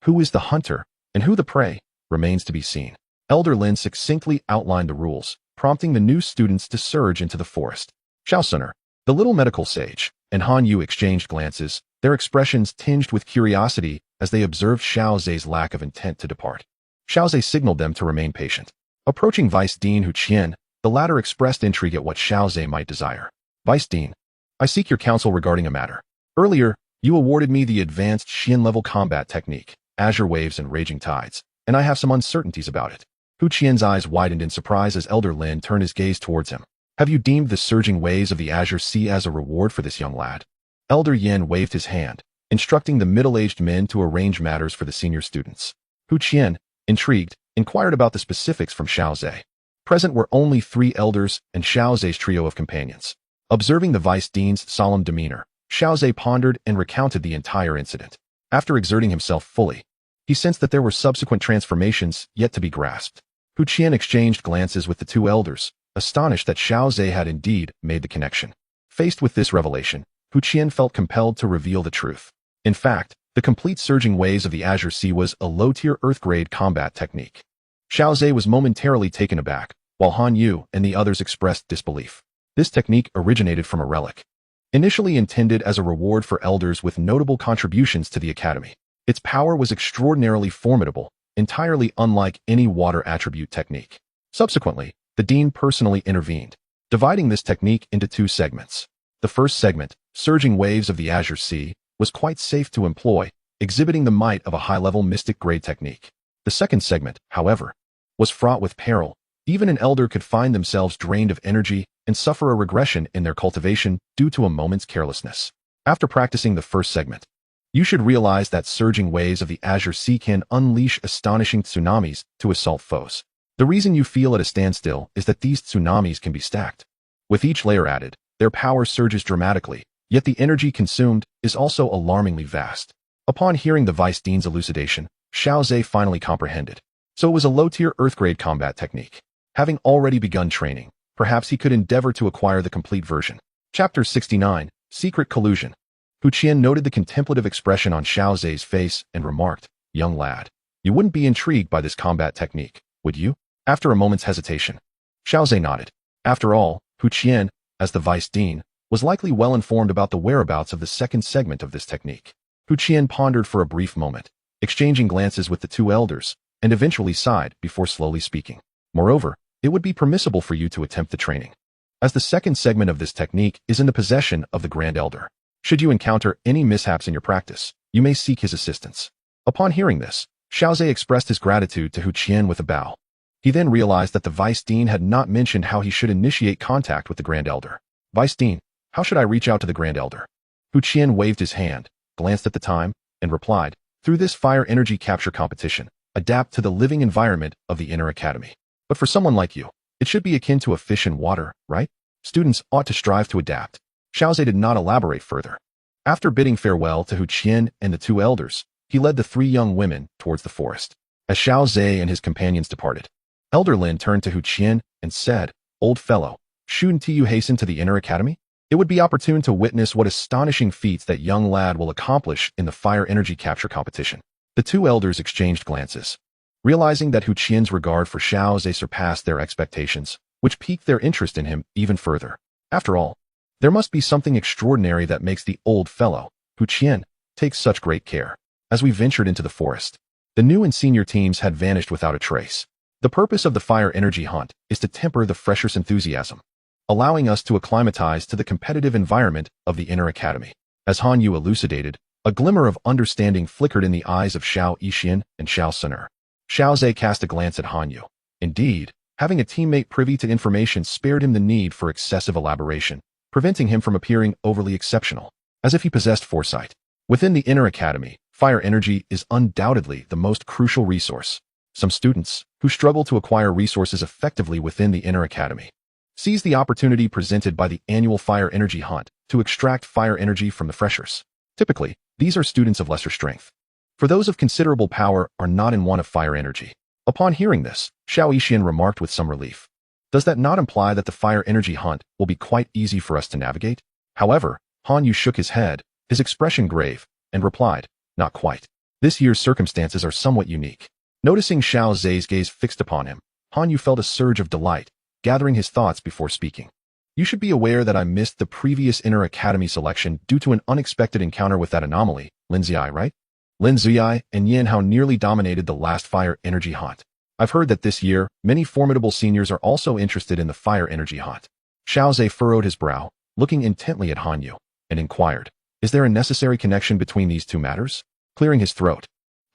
Who is the hunter, and who the prey, remains to be seen. Elder Lin succinctly outlined the rules, prompting the new students to surge into the forest. Xiaosuner, the little medical sage, and Han Yu exchanged glances, their expressions tinged with curiosity as they observed Xiaozhe's lack of intent to depart. Xiaozhe signaled them to remain patient. Approaching Vice Dean Huqian, the latter expressed intrigue at what Xiaozhe might desire. Vice Dean, I seek your counsel regarding a matter. Earlier, you awarded me the advanced Xian-level combat technique, Azure Waves and Raging Tides, and I have some uncertainties about it. Huqian's eyes widened in surprise as Elder Lin turned his gaze towards him. Have you deemed the surging waves of the Azure Sea as a reward for this young lad? Elder Yin waved his hand, instructing the middle-aged men to arrange matters for the senior students. Hu Qian, intrigued, inquired about the specifics from Xiao Zhe. Present were only 3 elders and Xiao Zhe's trio of companions. Observing the vice dean's solemn demeanor, Xiao Zhe pondered and recounted the entire incident. After exerting himself fully, he sensed that there were subsequent transformations yet to be grasped. Hu Qian exchanged glances with the 2 elders, astonished that Xiao Zhe had indeed made the connection. Faced with this revelation, Hu Qian felt compelled to reveal the truth. In fact, the complete surging waves of the Azure Sea was a low-tier Earth-grade combat technique. Xiao Zhe was momentarily taken aback, while Han Yu and the others expressed disbelief. This technique originated from a relic. Initially intended as a reward for elders with notable contributions to the academy, its power was extraordinarily formidable, entirely unlike any water attribute technique. Subsequently, the dean personally intervened, dividing this technique into 2 segments. The first segment, Surging Waves of the Azure Sea, was quite safe to employ, exhibiting the might of a high-level mystic-grade technique. The second segment, however, was fraught with peril. Even an elder could find themselves drained of energy and suffer a regression in their cultivation due to a moment's carelessness. After practicing the first segment, you should realize that surging waves of the Azure Sea can unleash astonishing tsunamis to assault foes. The reason you feel at a standstill is that these tsunamis can be stacked. With each layer added, their power surges dramatically, yet the energy consumed is also alarmingly vast. Upon hearing the Vice Dean's elucidation, Xiao Zhe finally comprehended. So it was a low-tier Earth-grade combat technique. Having already begun training, perhaps he could endeavor to acquire the complete version. Chapter 69, Secret Collusion. Hu Qian noted the contemplative expression on Xiao Zhe's face and remarked, "Young lad, you wouldn't be intrigued by this combat technique, would you?" After a moment's hesitation, Xiao Zhe nodded. After all, Hu Qian, as the Vice Dean, was likely well informed about the whereabouts of the second segment of this technique. Hu Qian pondered for a brief moment, exchanging glances with the 2 elders, and eventually sighed before slowly speaking. Moreover, it would be permissible for you to attempt the training, as the second segment of this technique is in the possession of the Grand Elder. Should you encounter any mishaps in your practice, you may seek his assistance. Upon hearing this, Xiao Zhe expressed his gratitude to Hu Qian with a bow. He then realized that the Vice Dean had not mentioned how he should initiate contact with the Grand Elder. "Vice Dean, how should I reach out to the Grand Elder?" Hu Qian waved his hand, glanced at the time, and replied, "Through this fire energy capture competition, adapt to the living environment of the inner academy. But for someone like you, it should be akin to a fish in water, right? Students ought to strive to adapt." Xiao Zhe did not elaborate further. After bidding farewell to Hu Qian and the 2 elders, he led the 3 young women towards the forest. As Xiao Zhe and his companions departed, Elder Lin turned to Hu Qian and said, "Old fellow, shouldn't you hasten to the inner academy? It would be opportune to witness what astonishing feats that young lad will accomplish in the fire energy capture competition." The 2 elders exchanged glances, realizing that Hu Qian's regard for Xiao Zhe surpassed their expectations, which piqued their interest in him even further. After all, there must be something extraordinary that makes the old fellow, Hu Qian, take such great care. As we ventured into the forest, the new and senior teams had vanished without a trace. The purpose of the fire energy hunt is to temper the freshers' enthusiasm, allowing us to acclimatize to the competitive environment of the inner academy. As Han Yu elucidated, a glimmer of understanding flickered in the eyes of Xiao Yixian and Xiao Suner. Xiao Zhe cast a glance at Han Yu. Indeed, having a teammate privy to information spared him the need for excessive elaboration, preventing him from appearing overly exceptional, as if he possessed foresight. Within the inner academy, fire energy is undoubtedly the most crucial resource. Some students, who struggle to acquire resources effectively within the inner academy, seize the opportunity presented by the annual fire energy hunt to extract fire energy from the freshers. Typically, these are students of lesser strength. For those of considerable power are not in want of fire energy. Upon hearing this, Xiao Yixian remarked with some relief. Does that not imply that the fire energy hunt will be quite easy for us to navigate? However, Han Yu shook his head, his expression grave, and replied, "Not quite. This year's circumstances are somewhat unique." Noticing Xiao Zhe's gaze fixed upon him, Han Yu felt a surge of delight, gathering his thoughts before speaking. "You should be aware that I missed the previous inner academy selection due to an unexpected encounter with that anomaly, Lin Ziyai, right? Lin Ziyai and Yin Hao nearly dominated the last fire energy hunt. I've heard that this year, many formidable seniors are also interested in the fire energy hunt." Xiao Zhe furrowed his brow, looking intently at Han Yu, and inquired, "Is there a necessary connection between these 2 matters?" Clearing his throat,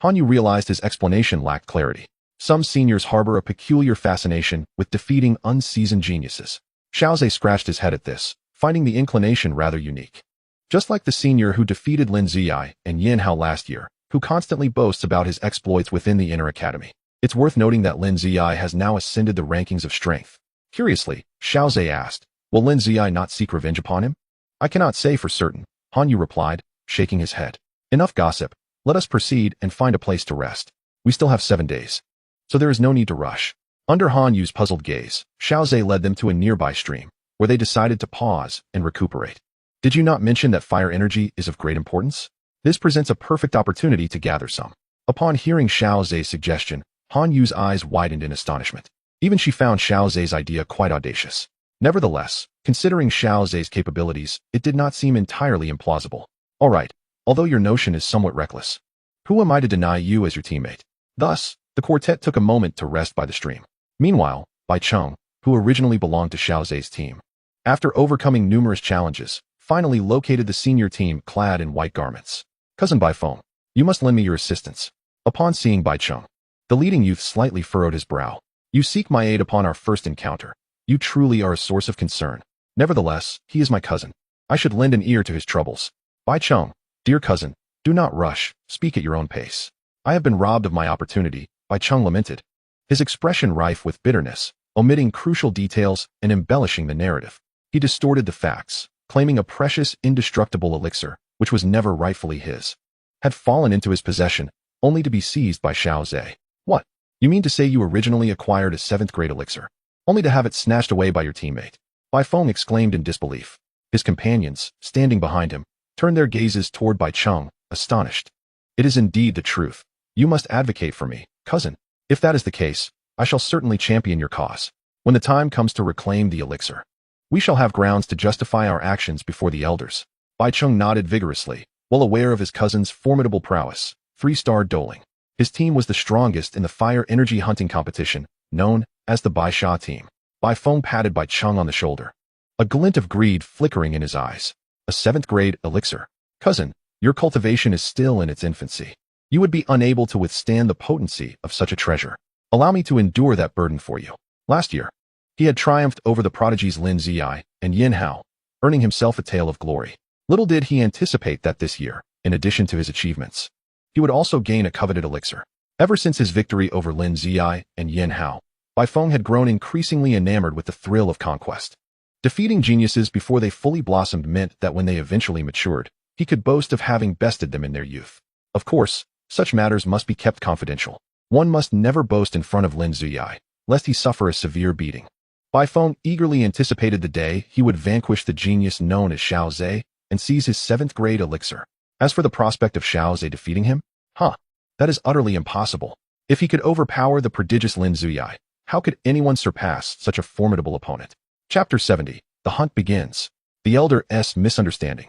Han Yu realized his explanation lacked clarity. Some seniors harbor a peculiar fascination with defeating unseasoned geniuses. Xiaozhe scratched his head at this, finding the inclination rather unique. Just like the senior who defeated Lin Ziyi and Yin Hao last year, who constantly boasts about his exploits within the inner academy. It's worth noting that Lin Ziyi has now ascended the rankings of strength. Curiously, Xiaozhe asked, will Lin Ziyi not seek revenge upon him? I cannot say for certain, Han Yu replied, shaking his head. Enough gossip. Let us proceed and find a place to rest. We still have 7 days. So there is no need to rush. Under Han Yu's puzzled gaze, Xiaozhe led them to a nearby stream, where they decided to pause and recuperate. Did you not mention that fire energy is of great importance? This presents a perfect opportunity to gather some. Upon hearing Xiaozhe's suggestion, Han Yu's eyes widened in astonishment. Even she found Xiaozhe's idea quite audacious. Nevertheless, considering Xiaozhe's capabilities, it did not seem entirely implausible. All right, although your notion is somewhat reckless. Who am I to deny you as your teammate? Thus, the quartet took a moment to rest by the stream. Meanwhile, Bai Cheng, who originally belonged to Xiaozhe's team, after overcoming numerous challenges, finally located the senior team clad in white garments. Cousin Bai Feng, you must lend me your assistance. Upon seeing Bai Cheng, the leading youth slightly furrowed his brow. You seek my aid upon our first encounter. You truly are a source of concern. Nevertheless, he is my cousin. I should lend an ear to his troubles. Bai Cheng, dear cousin, do not rush, speak at your own pace. I have been robbed of my opportunity, Bai Cheng lamented, his expression rife with bitterness, omitting crucial details and embellishing the narrative. He distorted the facts, claiming a precious, indestructible elixir, which was never rightfully his, had fallen into his possession, only to be seized by Xiaozhe. What? You mean to say you originally acquired a 7th grade elixir, only to have it snatched away by your teammate? Bai Feng exclaimed in disbelief. His companions, standing behind him, turned their gazes toward Bai Cheng, astonished. It is indeed the truth. You must advocate for me, cousin. If that is the case, I shall certainly champion your cause. When the time comes to reclaim the elixir, we shall have grounds to justify our actions before the elders. Bai Cheng nodded vigorously, well aware of his cousin's formidable prowess. 3-star doling. His team was the strongest in the fire energy hunting competition, known as the Bai Sha team. Bai Feng patted Bai Cheng on the shoulder, a glint of greed flickering in his eyes. A 7th grade elixir. Cousin, your cultivation is still in its infancy. You would be unable to withstand the potency of such a treasure. Allow me to endure that burden for you. Last year, he had triumphed over the prodigies Lin Ziyi and Yin Hao, earning himself a tale of glory. Little did he anticipate that this year, in addition to his achievements, he would also gain a coveted elixir. Ever since his victory over Lin Ziyi and Yin Hao, Bai Feng had grown increasingly enamored with the thrill of conquest. Defeating geniuses before they fully blossomed meant that when they eventually matured, he could boast of having bested them in their youth. Of course, such matters must be kept confidential. One must never boast in front of Lin Ziyi, lest he suffer a severe beating. Bai Feng eagerly anticipated the day he would vanquish the genius known as Xiaozhe and seize his 7th grade elixir. As for the prospect of Xiaozhe defeating him, that is utterly impossible. If he could overpower the prodigious Lin Ziyi, how could anyone surpass such a formidable opponent? Chapter 70. The Hunt Begins. The Elder's Misunderstanding.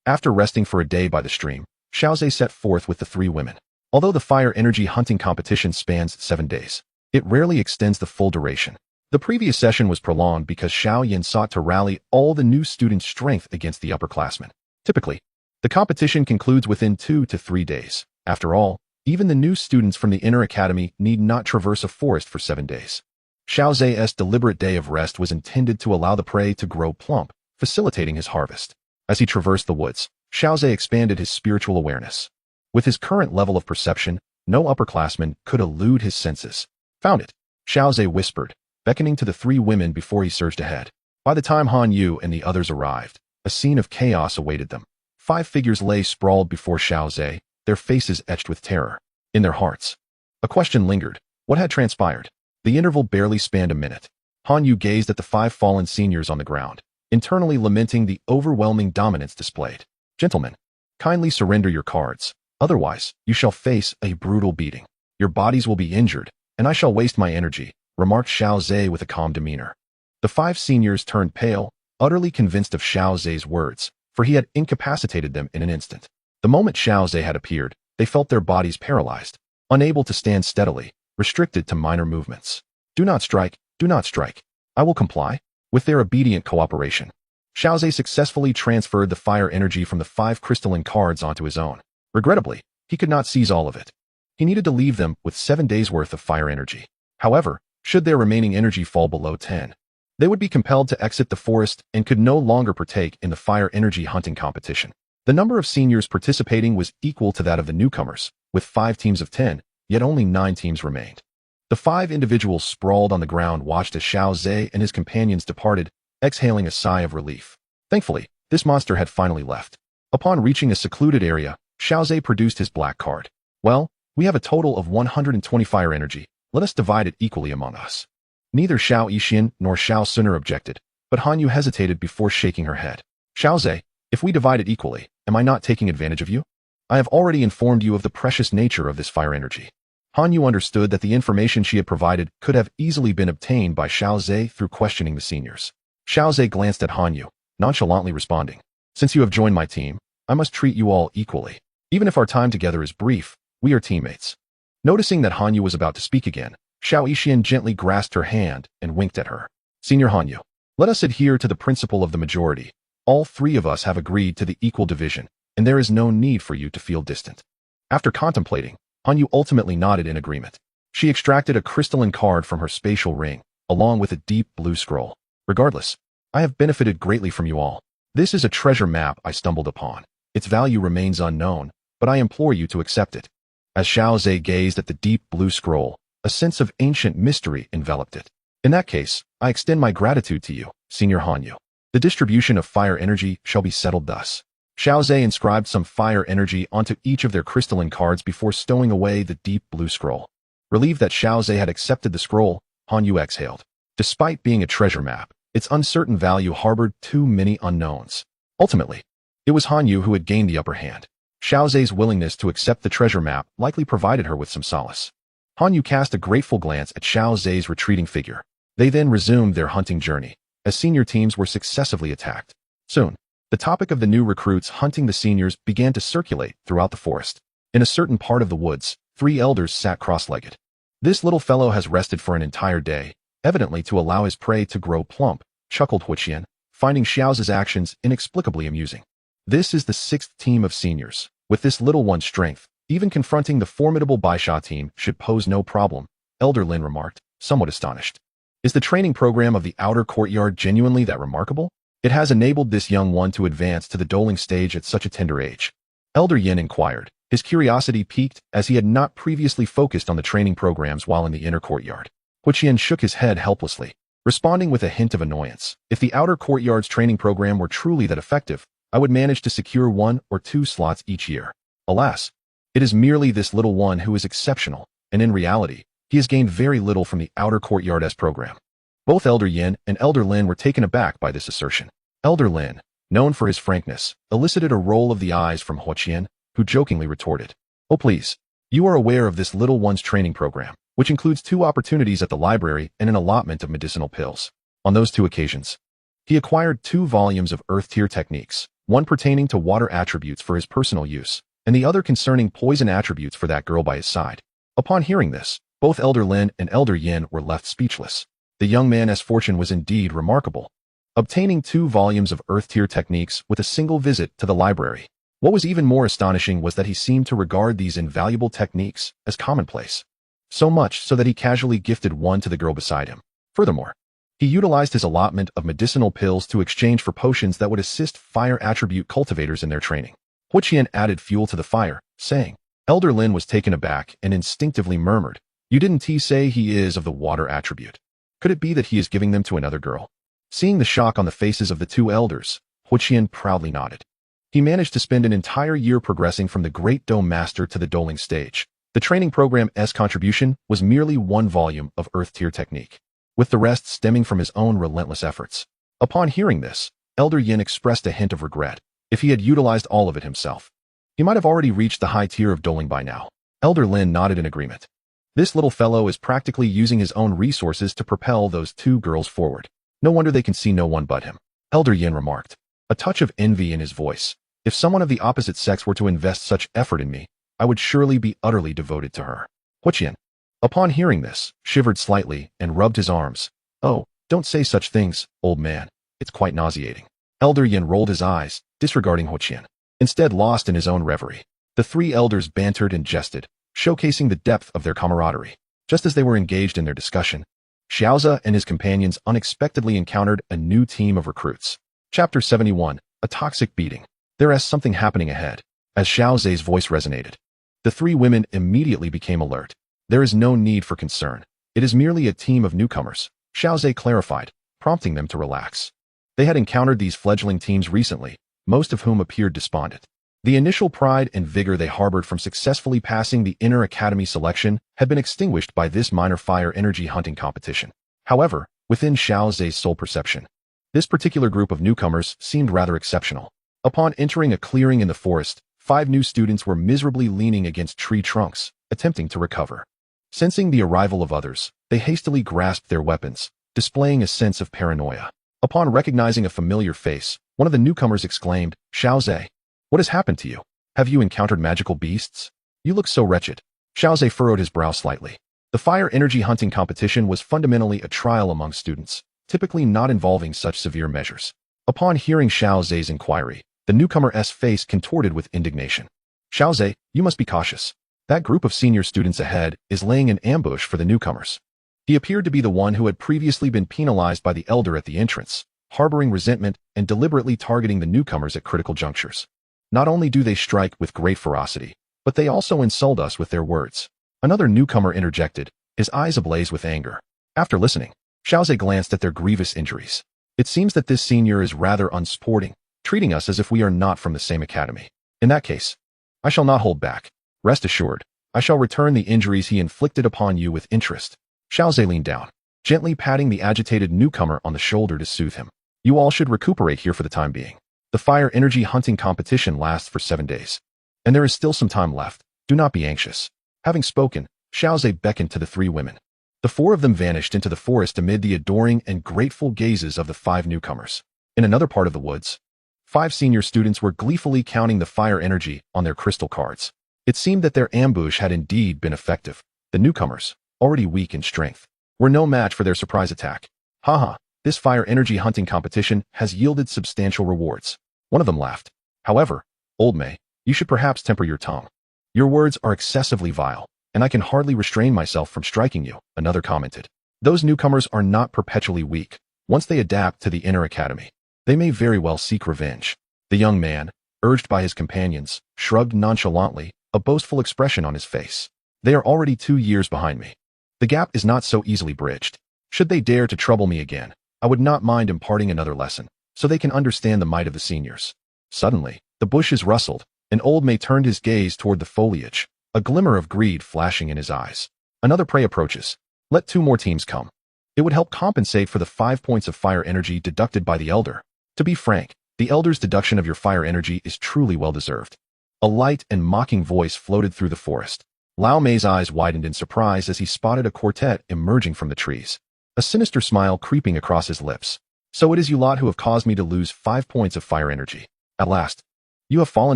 After resting for a day by the stream, Xiaozhe set forth with the 3 women. Although the fire energy hunting competition spans 7 days, it rarely extends the full duration. The previous session was prolonged because Xiao Yin sought to rally all the new students' strength against the upperclassmen. Typically, the competition concludes within 2 to 3 days. After all, even the new students from the inner academy need not traverse a forest for 7 days. Xiaozhe's deliberate day of rest was intended to allow the prey to grow plump, facilitating his harvest. As he traversed the woods, Xiaozhe expanded his spiritual awareness. With his current level of perception, no upperclassman could elude his senses. Found it, Xiaozhe whispered, beckoning to the 3 women before he surged ahead. By the time Han Yu and the others arrived, a scene of chaos awaited them. 5 figures lay sprawled before Xiaozhe, their faces etched with terror. In their hearts, a question lingered. What had transpired? The interval barely spanned a minute. Han Yu gazed at the 5 fallen seniors on the ground, internally lamenting the overwhelming dominance displayed. Gentlemen, kindly surrender your cards. Otherwise, you shall face a brutal beating. Your bodies will be injured, and I shall waste my energy, remarked Xiaozhe with a calm demeanor. The 5 seniors turned pale, utterly convinced of Xiaozhe's words, for he had incapacitated them in an instant. The moment Xiaozhe had appeared, they felt their bodies paralyzed, unable to stand steadily, restricted to minor movements. Do not strike, do not strike. I will comply. With their obedient cooperation, Xiaozhe successfully transferred the fire energy from the 5 crystalline cards onto his own. Regrettably, he could not seize all of it. He needed to leave them with 7 days' worth of fire energy. However, should their remaining energy fall below 10, They would be compelled to exit the forest and could no longer partake in the fire energy hunting competition. The number of seniors participating was equal to that of the newcomers, with 5 teams of 10, yet only 9 teams remained. The 5 individuals sprawled on the ground watched as Xiao Zhe and his companions departed, exhaling a sigh of relief. Thankfully, this monster had finally left. Upon reaching a secluded area, Xiao Zhe produced his black card. Well, we have a total of 120 fire energy. Let us divide it equally among us. Neither Xiao Yixin nor Xiao Suner objected, but Han Yu hesitated before shaking her head. Xiao Zhe, if we divide it equally, am I not taking advantage of you? I have already informed you of the precious nature of this fire energy. Han Yu understood that the information she had provided could have easily been obtained by Xiao Zhe through questioning the seniors. Xiao Zhe glanced at Han Yu, nonchalantly responding, "Since you have joined my team, I must treat you all equally. Even if our time together is brief, we are teammates." Noticing that Han Yu was about to speak again, Xiao Yixin gently grasped her hand and winked at her. "Senior Han Yu, let us adhere to the principle of the majority. All 3 of us have agreed to the equal division, and there is no need for you to feel distant." After contemplating, Han Yu ultimately nodded in agreement. She extracted a crystalline card from her spatial ring, along with a deep blue scroll. "Regardless, I have benefited greatly from you all. This is a treasure map I stumbled upon. Its value remains unknown, but I implore you to accept it." As Xiao Zhe gazed at the deep blue scroll, a sense of ancient mystery enveloped it. "In that case, I extend my gratitude to you, Senior Han Yu. The distribution of fire energy shall be settled thus." Xiao Zhe inscribed some fire energy onto each of their crystalline cards before stowing away the deep blue scroll. Relieved that Xiao Zhe had accepted the scroll, Han Yu exhaled. Despite being a treasure map, its uncertain value harbored too many unknowns. Ultimately, it was Han Yu who had gained the upper hand. Xiao Zhe's willingness to accept the treasure map likely provided her with some solace. Han Yu cast a grateful glance at Xiao Zhe's retreating figure. They then resumed their hunting journey, as senior teams were successively attacked. Soon, the topic of the new recruits hunting the seniors began to circulate throughout the forest. In a certain part of the woods, 3 elders sat cross-legged. "This little fellow has rested for an entire day, evidently to allow his prey to grow plump," chuckled Huqian, finding Xiao's actions inexplicably amusing. "This is the 6th team of seniors. With this little one's strength, even confronting the formidable Baisha team should pose no problem," Elder Lin remarked, somewhat astonished. "Is the training program of the outer courtyard genuinely that remarkable? It has enabled this young one to advance to the doling stage at such a tender age." Elder Yin inquired, his curiosity piqued as he had not previously focused on the training programs while in the inner courtyard. Huqian shook his head helplessly, responding with a hint of annoyance. "If the outer courtyard's training program were truly that effective, I would manage to secure 1 or 2 slots each year. Alas, it is merely this little one who is exceptional, and in reality, he has gained very little from the outer courtyard's program." Both Elder Yin and Elder Lin were taken aback by this assertion. Elder Lin, known for his frankness, elicited a roll of the eyes from Huqian, who jokingly retorted, "Oh please, you are aware of this little one's training program, which includes 2 opportunities at the library and an allotment of medicinal pills. On those 2 occasions, he acquired 2 volumes of earth-tier techniques, one pertaining to water attributes for his personal use, and the other concerning poison attributes for that girl by his side." Upon hearing this, both Elder Lin and Elder Yin were left speechless. The young man's fortune was indeed remarkable, obtaining 2 volumes of earth-tier techniques with a single visit to the library. What was even more astonishing was that he seemed to regard these invaluable techniques as commonplace, so much so that he casually gifted one to the girl beside him. Furthermore, he utilized his allotment of medicinal pills to exchange for potions that would assist fire attribute cultivators in their training. Huqian added fuel to the fire, saying, Elder Lin was taken aback and instinctively murmured, "You didn't say he is of the water attribute. Could it be that he is giving them to another girl?" Seeing the shock on the faces of the 2 elders, Huqian proudly nodded. He managed to spend an entire year progressing from the Great Dome Master to the doling stage. The training program's contribution was merely 1 volume of earth-tier technique, with the rest stemming from his own relentless efforts. Upon hearing this, Elder Yin expressed a hint of regret. If he had utilized all of it himself, he might have already reached the high tier of doling by now. Elder Lin nodded in agreement. This little fellow is practically using his own resources to propel those 2 girls forward. No wonder they can see no one but him. Elder Yin remarked, a touch of envy in his voice. If someone of the opposite sex were to invest such effort in me, I would surely be utterly devoted to her. Huqian, upon hearing this, shivered slightly and rubbed his arms. "Oh, don't say such things, old man. It's quite nauseating." Elder Yin rolled his eyes, disregarding Huqian, instead lost in his own reverie. The 3 elders bantered and jested, showcasing the depth of their camaraderie. Just as they were engaged in their discussion, Xiaoze and his companions unexpectedly encountered a new team of recruits. Chapter 71, A Toxic Beating. There is something happening ahead. As Xiaoze's voice resonated, the three women immediately became alert. There is no need for concern. It is merely a team of newcomers, Xiaoze clarified, prompting them to relax. They had encountered these fledgling teams recently, most of whom appeared despondent. The initial pride and vigor they harbored from successfully passing the inner academy selection had been extinguished by this minor fire energy hunting competition. However, within Xiaoze's soul perception, this particular group of newcomers seemed rather exceptional. Upon entering a clearing in the forest, 5 new students were miserably leaning against tree trunks, attempting to recover. Sensing the arrival of others, they hastily grasped their weapons, displaying a sense of paranoia. Upon recognizing a familiar face, one of the newcomers exclaimed, "Xiaoze, what has happened to you? Have you encountered magical beasts? You look so wretched." Xiaoze furrowed his brow slightly. The fire energy hunting competition was fundamentally a trial among students, typically not involving such severe measures. Upon hearing Xiaoze's inquiry, the newcomer's face contorted with indignation. "Xiaoze, you must be cautious. That group of senior students ahead is laying an ambush for the newcomers." He appeared to be the one who had previously been penalized by the elder at the entrance, harboring resentment and deliberately targeting the newcomers at critical junctures. Not only do they strike with great ferocity, but they also insult us with their words. Another newcomer interjected, his eyes ablaze with anger. After listening, Xiaoze glanced at their grievous injuries. It seems that this senior is rather unsporting, treating us as if we are not from the same academy. In that case, I shall not hold back. Rest assured, I shall return the injuries he inflicted upon you with interest. Xiaoze leaned down, gently patting the agitated newcomer on the shoulder to soothe him. You all should recuperate here for the time being. The fire energy hunting competition lasts for 7 days. And there is still some time left. Do not be anxious. Having spoken, Xiaoze beckoned to the 3 women. The 4 of them vanished into the forest amid the adoring and grateful gazes of the 5 newcomers. In another part of the woods, 5 senior students were gleefully counting the fire energy on their crystal cards. It seemed that their ambush had indeed been effective. The newcomers, already weak in strength, were no match for their surprise attack. Haha, this fire energy hunting competition has yielded substantial rewards. One of them laughed. However, Old May, you should perhaps temper your tongue. Your words are excessively vile, and I can hardly restrain myself from striking you, another commented. Those newcomers are not perpetually weak. Once they adapt to the inner academy, they may very well seek revenge. The young man, urged by his companions, shrugged nonchalantly, a boastful expression on his face. They are already 2 years behind me. The gap is not so easily bridged. Should they dare to trouble me again, I would not mind imparting another lesson, so they can understand the might of the seniors. Suddenly, the bushes rustled, and Old May turned his gaze toward the foliage, a glimmer of greed flashing in his eyes. Another prey approaches. Let 2 more teams come. It would help compensate for the 5 points of fire energy deducted by the elder. To be frank, the elder's deduction of your fire energy is truly well-deserved. A light and mocking voice floated through the forest. Lao Mei's eyes widened in surprise as he spotted a quartet emerging from the trees, a sinister smile creeping across his lips. So it is you lot who have caused me to lose 5 points of fire energy. At last, you have fallen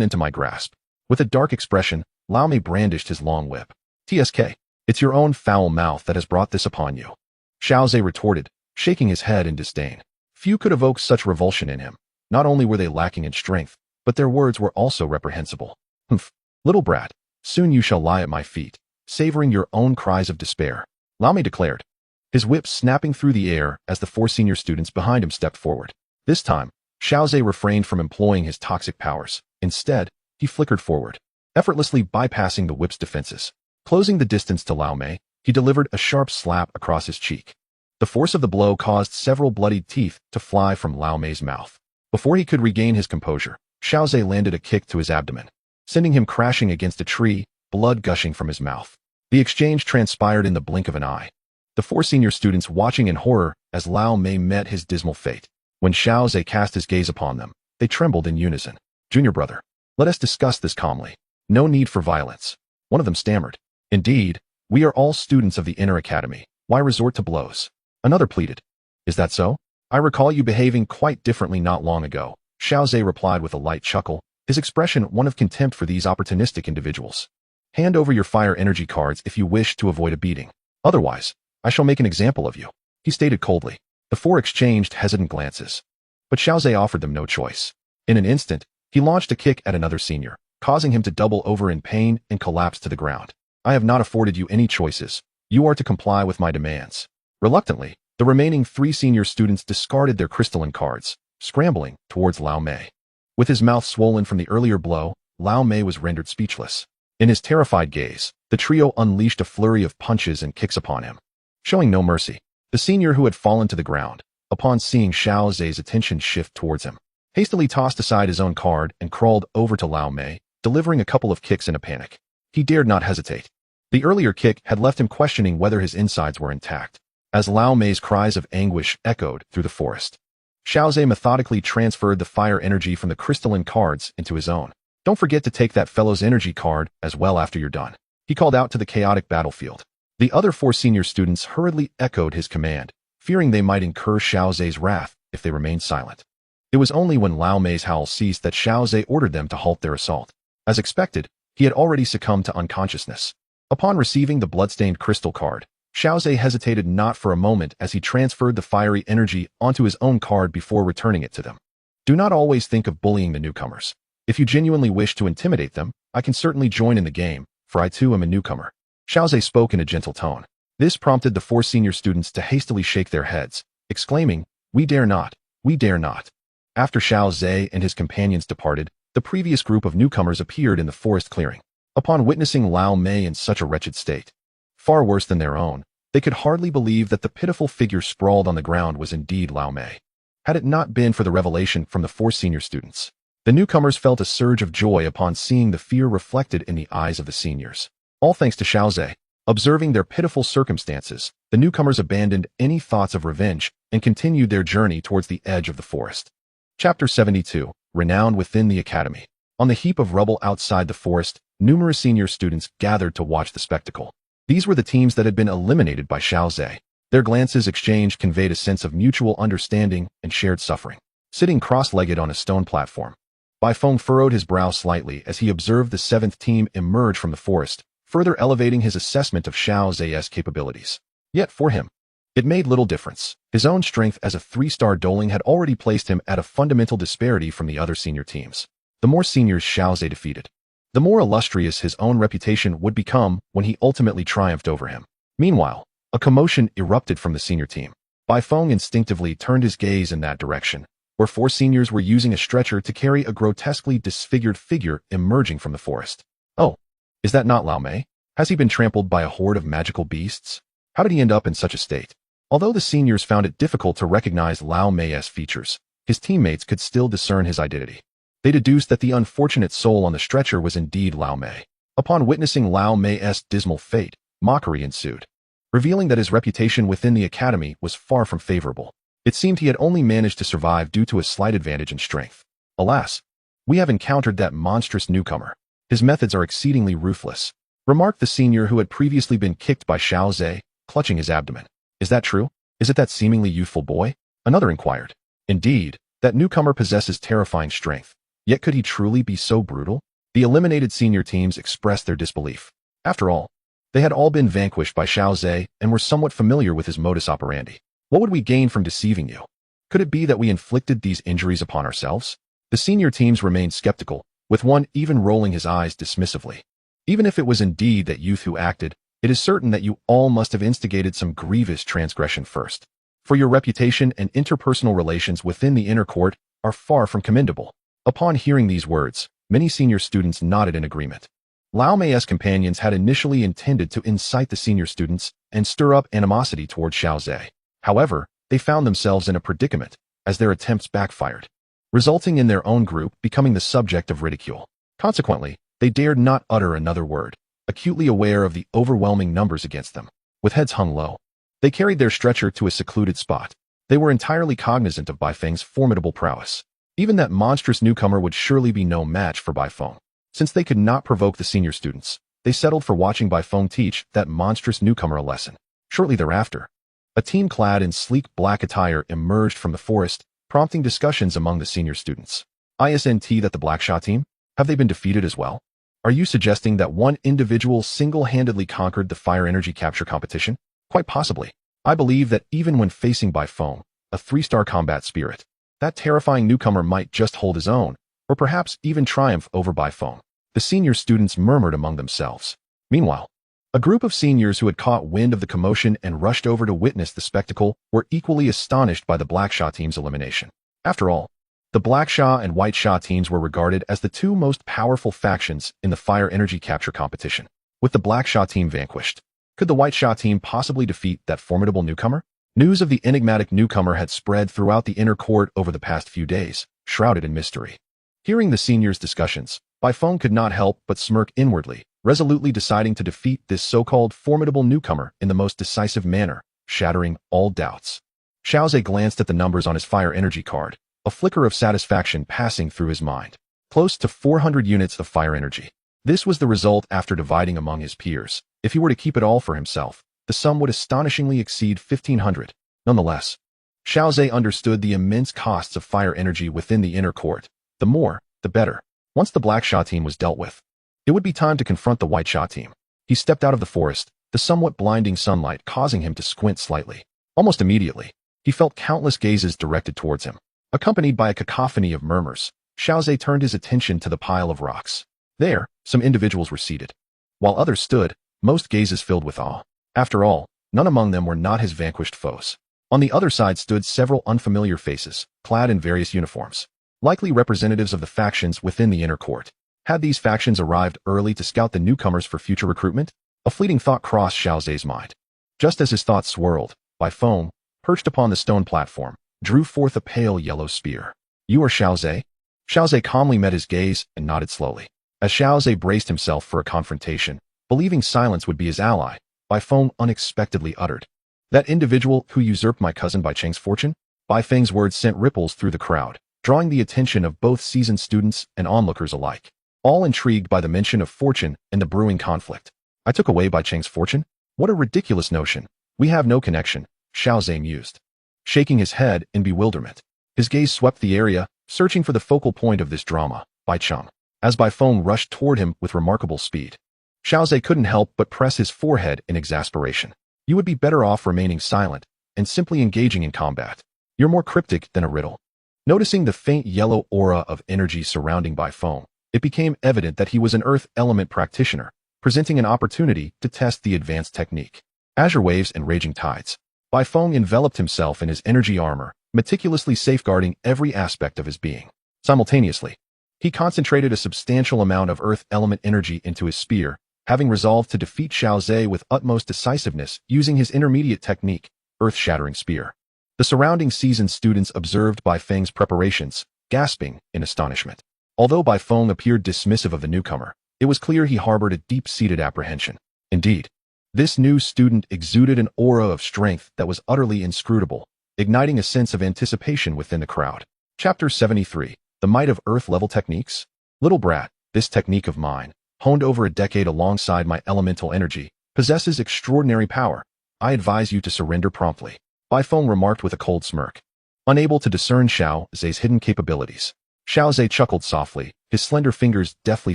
into my grasp. With a dark expression, Lao Mei brandished his long whip. TSK, it's your own foul mouth that has brought this upon you. Xiaoze retorted, shaking his head in disdain. Few could evoke such revulsion in him. Not only were they lacking in strength, but their words were also reprehensible. Humph, little brat. Soon you shall lie at my feet, savoring your own cries of despair, Lao Mei declared, his whip snapping through the air as the 4 senior students behind him stepped forward. This time, Xiaoze refrained from employing his toxic powers. Instead, he flickered forward, effortlessly bypassing the whip's defenses. Closing the distance to Lao Mei, he delivered a sharp slap across his cheek. The force of the blow caused several bloodied teeth to fly from Lao Mei's mouth. Before he could regain his composure, Xiaoze landed a kick to his abdomen, sending him crashing against a tree, blood gushing from his mouth. The exchange transpired in the blink of an eye. The 4 senior students watching in horror as Lao Mei met his dismal fate. When Xiaoze cast his gaze upon them, they trembled in unison. Junior brother, let us discuss this calmly. No need for violence. One of them stammered. Indeed, we are all students of the inner academy. Why resort to blows? Another pleaded. Is that so? I recall you behaving quite differently not long ago. Xiaoze replied with a light chuckle, his expression one of contempt for these opportunistic individuals. Hand over your fire energy cards if you wish to avoid a beating. Otherwise, I shall make an example of you, he stated coldly. The 4 exchanged hesitant glances, but Xiaoze offered them no choice. In an instant, he launched a kick at another senior, causing him to double over in pain and collapse to the ground. I have not afforded you any choices. You are to comply with my demands. Reluctantly, the remaining 3 senior students discarded their crystalline cards, scrambling towards Lao Mei. With his mouth swollen from the earlier blow, Lao Mei was rendered speechless. In his terrified gaze, the trio unleashed a flurry of punches and kicks upon him. Showing no mercy, the senior who had fallen to the ground, upon seeing Xiao Zhe's attention shift towards him, hastily tossed aside his own card and crawled over to Lao Mei, delivering a couple of kicks in a panic. He dared not hesitate. The earlier kick had left him questioning whether his insides were intact, as Lao Mei's cries of anguish echoed through the forest. Xiao Zhe methodically transferred the fire energy from the crystalline cards into his own. Don't forget to take that fellow's energy card as well after you're done, he called out to the chaotic battlefield. The other 4 senior students hurriedly echoed his command, fearing they might incur Xiao Zhe's wrath if they remained silent. It was only when Lao Mei's howl ceased that Xiao Zhe ordered them to halt their assault. As expected, he had already succumbed to unconsciousness. Upon receiving the bloodstained crystal card, Xiao Zhe hesitated not for a moment as he transferred the fiery energy onto his own card before returning it to them. Do not always think of bullying the newcomers. If you genuinely wish to intimidate them, I can certainly join in the game, for I too am a newcomer. Xiao Zhe spoke in a gentle tone. This prompted the 4 senior students to hastily shake their heads, exclaiming, "We dare not, we dare not." After Xiao Zhe and his companions departed, the previous group of newcomers appeared in the forest clearing. Upon witnessing Lao Mei in such a wretched state, far worse than their own, they could hardly believe that the pitiful figure sprawled on the ground was indeed Lao Mei. Had it not been for the revelation from the 4 senior students, the newcomers felt a surge of joy upon seeing the fear reflected in the eyes of the seniors. All thanks to Xiao Zhe. Observing their pitiful circumstances, the newcomers abandoned any thoughts of revenge and continued their journey towards the edge of the forest. Chapter 72. Renowned within the academy. On the heap of rubble outside the forest, numerous senior students gathered to watch the spectacle. These were the teams that had been eliminated by Xiao Zhe. Their glances exchanged conveyed a sense of mutual understanding and shared suffering. Sitting cross-legged on a stone platform, Bai Feng furrowed his brow slightly as he observed the 7th team emerge from the forest, further elevating his assessment of Xiao Zhe's capabilities. Yet for him, it made little difference. His own strength as a 3-star doling had already placed him at a fundamental disparity from the other senior teams. The more seniors Xiao Zhe defeated, the more illustrious his own reputation would become when he ultimately triumphed over him. Meanwhile, a commotion erupted from the senior team. Bai Feng instinctively turned his gaze in that direction, where 4 seniors were using a stretcher to carry a grotesquely disfigured figure emerging from the forest. Oh, is that not Lao Mei? Has he been trampled by a horde of magical beasts? How did he end up in such a state? Although the seniors found it difficult to recognize Lao Mei's features, his teammates could still discern his identity. They deduced that the unfortunate soul on the stretcher was indeed Lao Mei. Upon witnessing Lao Mei's dismal fate, mockery ensued, revealing that his reputation within the academy was far from favorable. It seemed he had only managed to survive due to a slight advantage in strength. Alas, we have encountered that monstrous newcomer. His methods are exceedingly ruthless, remarked the senior who had previously been kicked by Xiao Zhe, clutching his abdomen. Is that true? Is it that seemingly youthful boy? Another inquired. Indeed, that newcomer possesses terrifying strength. Yet could he truly be so brutal? The eliminated senior teams expressed their disbelief. After all, they had all been vanquished by Xiao Zhe and were somewhat familiar with his modus operandi. What would we gain from deceiving you? Could it be that we inflicted these injuries upon ourselves? The senior teams remained skeptical, with one even rolling his eyes dismissively. Even if it was indeed that youth who acted, it is certain that you all must have instigated some grievous transgression first. For your reputation and interpersonal relations within the inner court are far from commendable. Upon hearing these words, many senior students nodded in agreement. Lao Mei's companions had initially intended to incite the senior students and stir up animosity toward Xiao Zhe. However, they found themselves in a predicament, as their attempts backfired, resulting in their own group becoming the subject of ridicule. Consequently, they dared not utter another word, acutely aware of the overwhelming numbers against them. With heads hung low, they carried their stretcher to a secluded spot. They were entirely cognizant of Bai Feng's formidable prowess. Even that monstrous newcomer would surely be no match for Bai Feng. Since they could not provoke the senior students, they settled for watching Bai Feng teach that monstrous newcomer a lesson. Shortly thereafter, a team clad in sleek black attire emerged from the forest, prompting discussions among the senior students. Isn't that the Blackshot team? Have they been defeated as well? Are you suggesting that one individual single-handedly conquered the fire energy capture competition? Quite possibly. I believe that even when facing Bai Feng, a 3-star combat spirit, that terrifying newcomer might just hold his own, or perhaps even triumph over Bai Feng. The senior students murmured among themselves. Meanwhile, A group of seniors who had caught wind of the commotion and rushed over to witness the spectacle were equally astonished by the Black Sha team's elimination. After all, the Black Sha and White Sha teams were regarded as the two most powerful factions in the fire energy capture competition. With the Black Sha team vanquished, could the White Sha team possibly defeat that formidable newcomer? News of the enigmatic newcomer had spread throughout the inner court over the past few days, shrouded in mystery. Hearing the seniors' discussions, Bai Feng could not help but smirk inwardly, resolutely deciding to defeat this so-called formidable newcomer in the most decisive manner, shattering all doubts. Xiaozhe glanced at the numbers on his fire energy card, a flicker of satisfaction passing through his mind. Close to 400 units of fire energy. This was the result after dividing among his peers. If he were to keep it all for himself, the sum would astonishingly exceed 1,500. Nonetheless, Xiaozhe understood the immense costs of fire energy within the inner court. The more, the better. Once the Black Sha team was dealt with, it would be time to confront the White Sha team. He stepped out of the forest, the somewhat blinding sunlight causing him to squint slightly. Almost immediately, he felt countless gazes directed towards him. Accompanied by a cacophony of murmurs, Xiaozhe turned his attention to the pile of rocks. There, some individuals were seated, while others stood, most gazes filled with awe. After all, none among them were not his vanquished foes. On the other side stood several unfamiliar faces, clad in various uniforms, likely representatives of the factions within the inner court. Had these factions arrived early to scout the newcomers for future recruitment? A fleeting thought crossed Xiaozhe's mind. Just as his thoughts swirled, Bai Feng, perched upon the stone platform, drew forth a pale yellow spear. You are Xiaozhe? Xiaozhe calmly met his gaze and nodded slowly. As Xiaozhe braced himself for a confrontation, believing silence would be his ally, Bai Feng unexpectedly uttered. That individual who usurped my cousin Bai Cheng's fortune? Bai Feng's words sent ripples through the crowd, drawing the attention of both seasoned students and onlookers alike, all intrigued by the mention of fortune and the brewing conflict. I took away Bai Cheng's fortune? What a ridiculous notion. We have no connection, Xiaozhe mused, shaking his head in bewilderment. His gaze swept the area, searching for the focal point of this drama, Bai Cheng. As Bai Feng rushed toward him with remarkable speed, Xiaozhe couldn't help but press his forehead in exasperation. You would be better off remaining silent and simply engaging in combat. You're more cryptic than a riddle. Noticing the faint yellow aura of energy surrounding Bai Feng, it became evident that he was an earth element practitioner, presenting an opportunity to test the advanced technique. Azure waves and raging tides. Bai Feng enveloped himself in his energy armor, meticulously safeguarding every aspect of his being. Simultaneously, he concentrated a substantial amount of earth element energy into his spear, having resolved to defeat Xiaozhe with utmost decisiveness using his intermediate technique, earth-shattering spear. The surrounding seasoned students observed Bai Feng's preparations, gasping in astonishment. Although Bai Feng appeared dismissive of the newcomer, it was clear he harbored a deep-seated apprehension. Indeed, this new student exuded an aura of strength that was utterly inscrutable, igniting a sense of anticipation within the crowd. Chapter 73. The Might of Earth-Level Techniques. Little brat, this technique of mine, honed over a decade alongside my elemental energy, possesses extraordinary power. I advise you to surrender promptly, Bai Feng remarked with a cold smirk, unable to discern Xiaozhe's hidden capabilities. Xiaozhe chuckled softly, his slender fingers deftly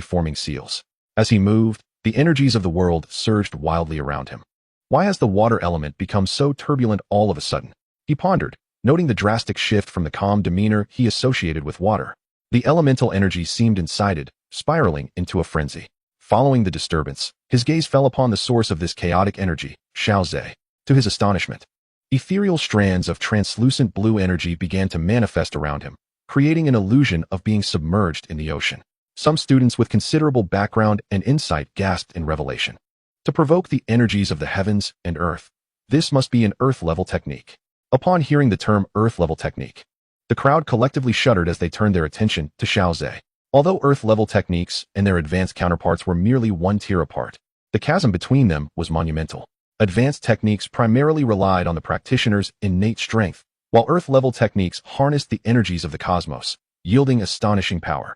forming seals. As he moved, the energies of the world surged wildly around him. Why has the water element become so turbulent all of a sudden? He pondered, noting the drastic shift from the calm demeanor he associated with water. The elemental energy seemed incited, spiraling into a frenzy. Following the disturbance, his gaze fell upon the source of this chaotic energy, Xiaozhe. To his astonishment, ethereal strands of translucent blue energy began to manifest around him, creating an illusion of being submerged in the ocean. Some students with considerable background and insight gasped in revelation. To provoke the energies of the heavens and earth, this must be an earth-level technique. Upon hearing the term earth-level technique, the crowd collectively shuddered as they turned their attention to Xiaozhe. Although earth-level techniques and their advanced counterparts were merely one tier apart, the chasm between them was monumental. Advanced techniques primarily relied on the practitioner's innate strength, while earth-level techniques harnessed the energies of the cosmos, yielding astonishing power.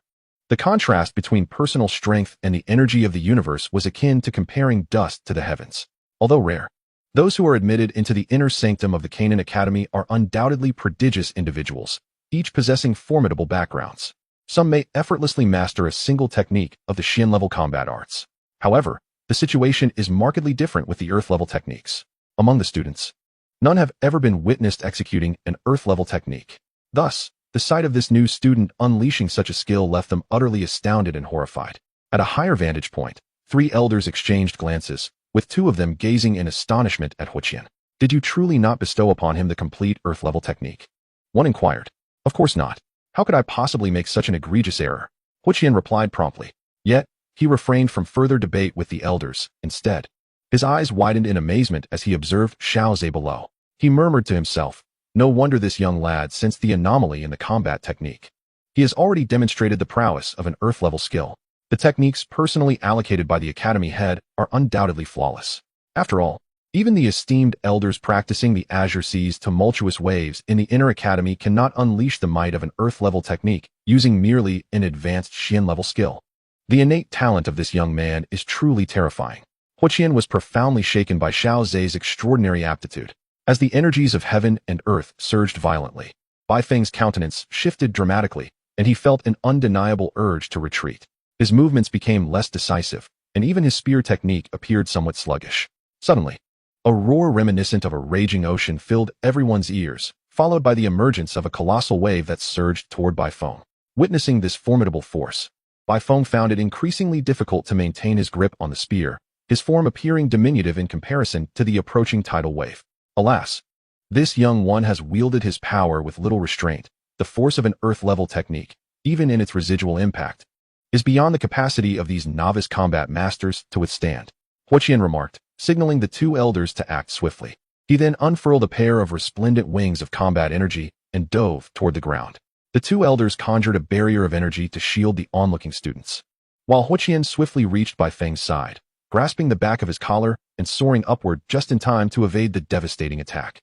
The contrast between personal strength and the energy of the universe was akin to comparing dust to the heavens. Although rare, those who are admitted into the inner sanctum of the Canaan Academy are undoubtedly prodigious individuals, each possessing formidable backgrounds. Some may effortlessly master a single technique of the Xian-level combat arts. However, the situation is markedly different with the earth-level techniques. Among the students, none have ever been witnessed executing an earth-level technique. Thus, the sight of this new student unleashing such a skill left them utterly astounded and horrified. At a higher vantage point, three elders exchanged glances, with two of them gazing in astonishment at Huqian. Did you truly not bestow upon him the complete Earth-level technique? One inquired. Of course not. How could I possibly make such an egregious error? Huqian replied promptly. Yet, he refrained from further debate with the elders. Instead, his eyes widened in amazement as he observed Xiaozhe below. He murmured to himself, no wonder this young lad sensed the anomaly in the combat technique. He has already demonstrated the prowess of an Earth-level skill. The techniques personally allocated by the Academy head are undoubtedly flawless. After all, even the esteemed elders practicing the Azure Sea's tumultuous waves in the Inner Academy cannot unleash the might of an Earth-level technique using merely an advanced Xian-level skill. The innate talent of this young man is truly terrifying. Huqian was profoundly shaken by Xiaozhe's extraordinary aptitude. As the energies of heaven and earth surged violently, Bai Feng's countenance shifted dramatically, and he felt an undeniable urge to retreat. His movements became less decisive, and even his spear technique appeared somewhat sluggish. Suddenly, a roar reminiscent of a raging ocean filled everyone's ears, followed by the emergence of a colossal wave that surged toward Bai Feng. Witnessing this formidable force, Bai Feng found it increasingly difficult to maintain his grip on the spear, his form appearing diminutive in comparison to the approaching tidal wave. Alas, this young one has wielded his power with little restraint. The force of an Earth-level technique, even in its residual impact, is beyond the capacity of these novice combat masters to withstand, Huqian remarked, signaling the two elders to act swiftly. He then unfurled a pair of resplendent wings of combat energy and dove toward the ground. The two elders conjured a barrier of energy to shield the onlooking students, while Huqian swiftly reached Bai Feng's side, grasping the back of his collar and soaring upward just in time to evade the devastating attack.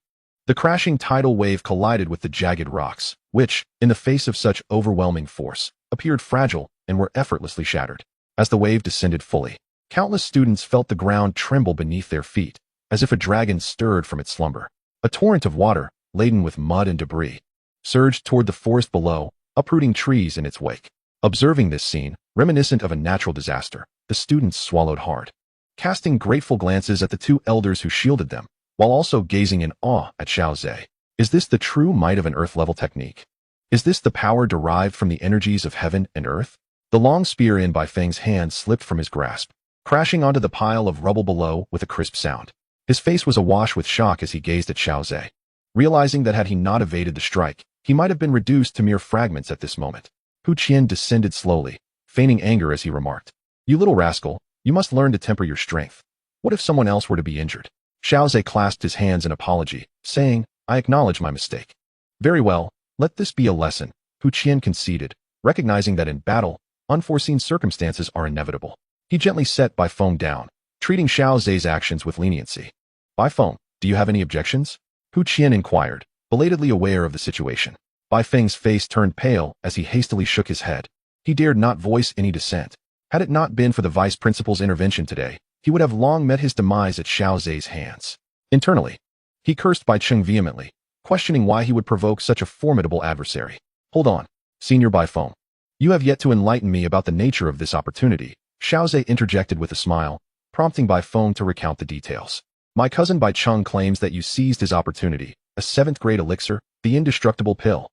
The crashing tidal wave collided with the jagged rocks, which, in the face of such overwhelming force, appeared fragile and were effortlessly shattered. As the wave descended fully, countless students felt the ground tremble beneath their feet, as if a dragon stirred from its slumber. A torrent of water, laden with mud and debris, surged toward the forest below, uprooting trees in its wake. Observing this scene, reminiscent of a natural disaster, the students swallowed hard, casting grateful glances at the two elders who shielded them, while also gazing in awe at Xiaozhe. Is this the true might of an Earth-level technique? Is this the power derived from the energies of heaven and earth? The long spear in Bai Feng's hand slipped from his grasp, crashing onto the pile of rubble below with a crisp sound. His face was awash with shock as he gazed at Xiaozhe, realizing that had he not evaded the strike, he might have been reduced to mere fragments at this moment. Huqian descended slowly, feigning anger as he remarked, "You little rascal, you must learn to temper your strength. What if someone else were to be injured?" Xiaozhe clasped his hands in apology, saying, "I acknowledge my mistake." "Very well, let this be a lesson," Huqian conceded, recognizing that in battle, unforeseen circumstances are inevitable. He gently set Bai Feng down, treating Xiaozhe's actions with leniency. "Bai Feng, do you have any objections?" Huqian inquired, belatedly aware of the situation. Bai Feng's face turned pale as he hastily shook his head. He dared not voice any dissent. Had it not been for the vice principal's intervention today, he would have long met his demise at Xiaozhe's hands. Internally, he cursed Bai Cheng vehemently, questioning why he would provoke such a formidable adversary. "Hold on, Senior Bai Feng. You have yet to enlighten me about the nature of this opportunity," Xiaozhe interjected with a smile, prompting Bai Feng to recount the details. "My cousin Bai Cheng claims that you seized his opportunity, a 7th-grade elixir, the indestructible pill."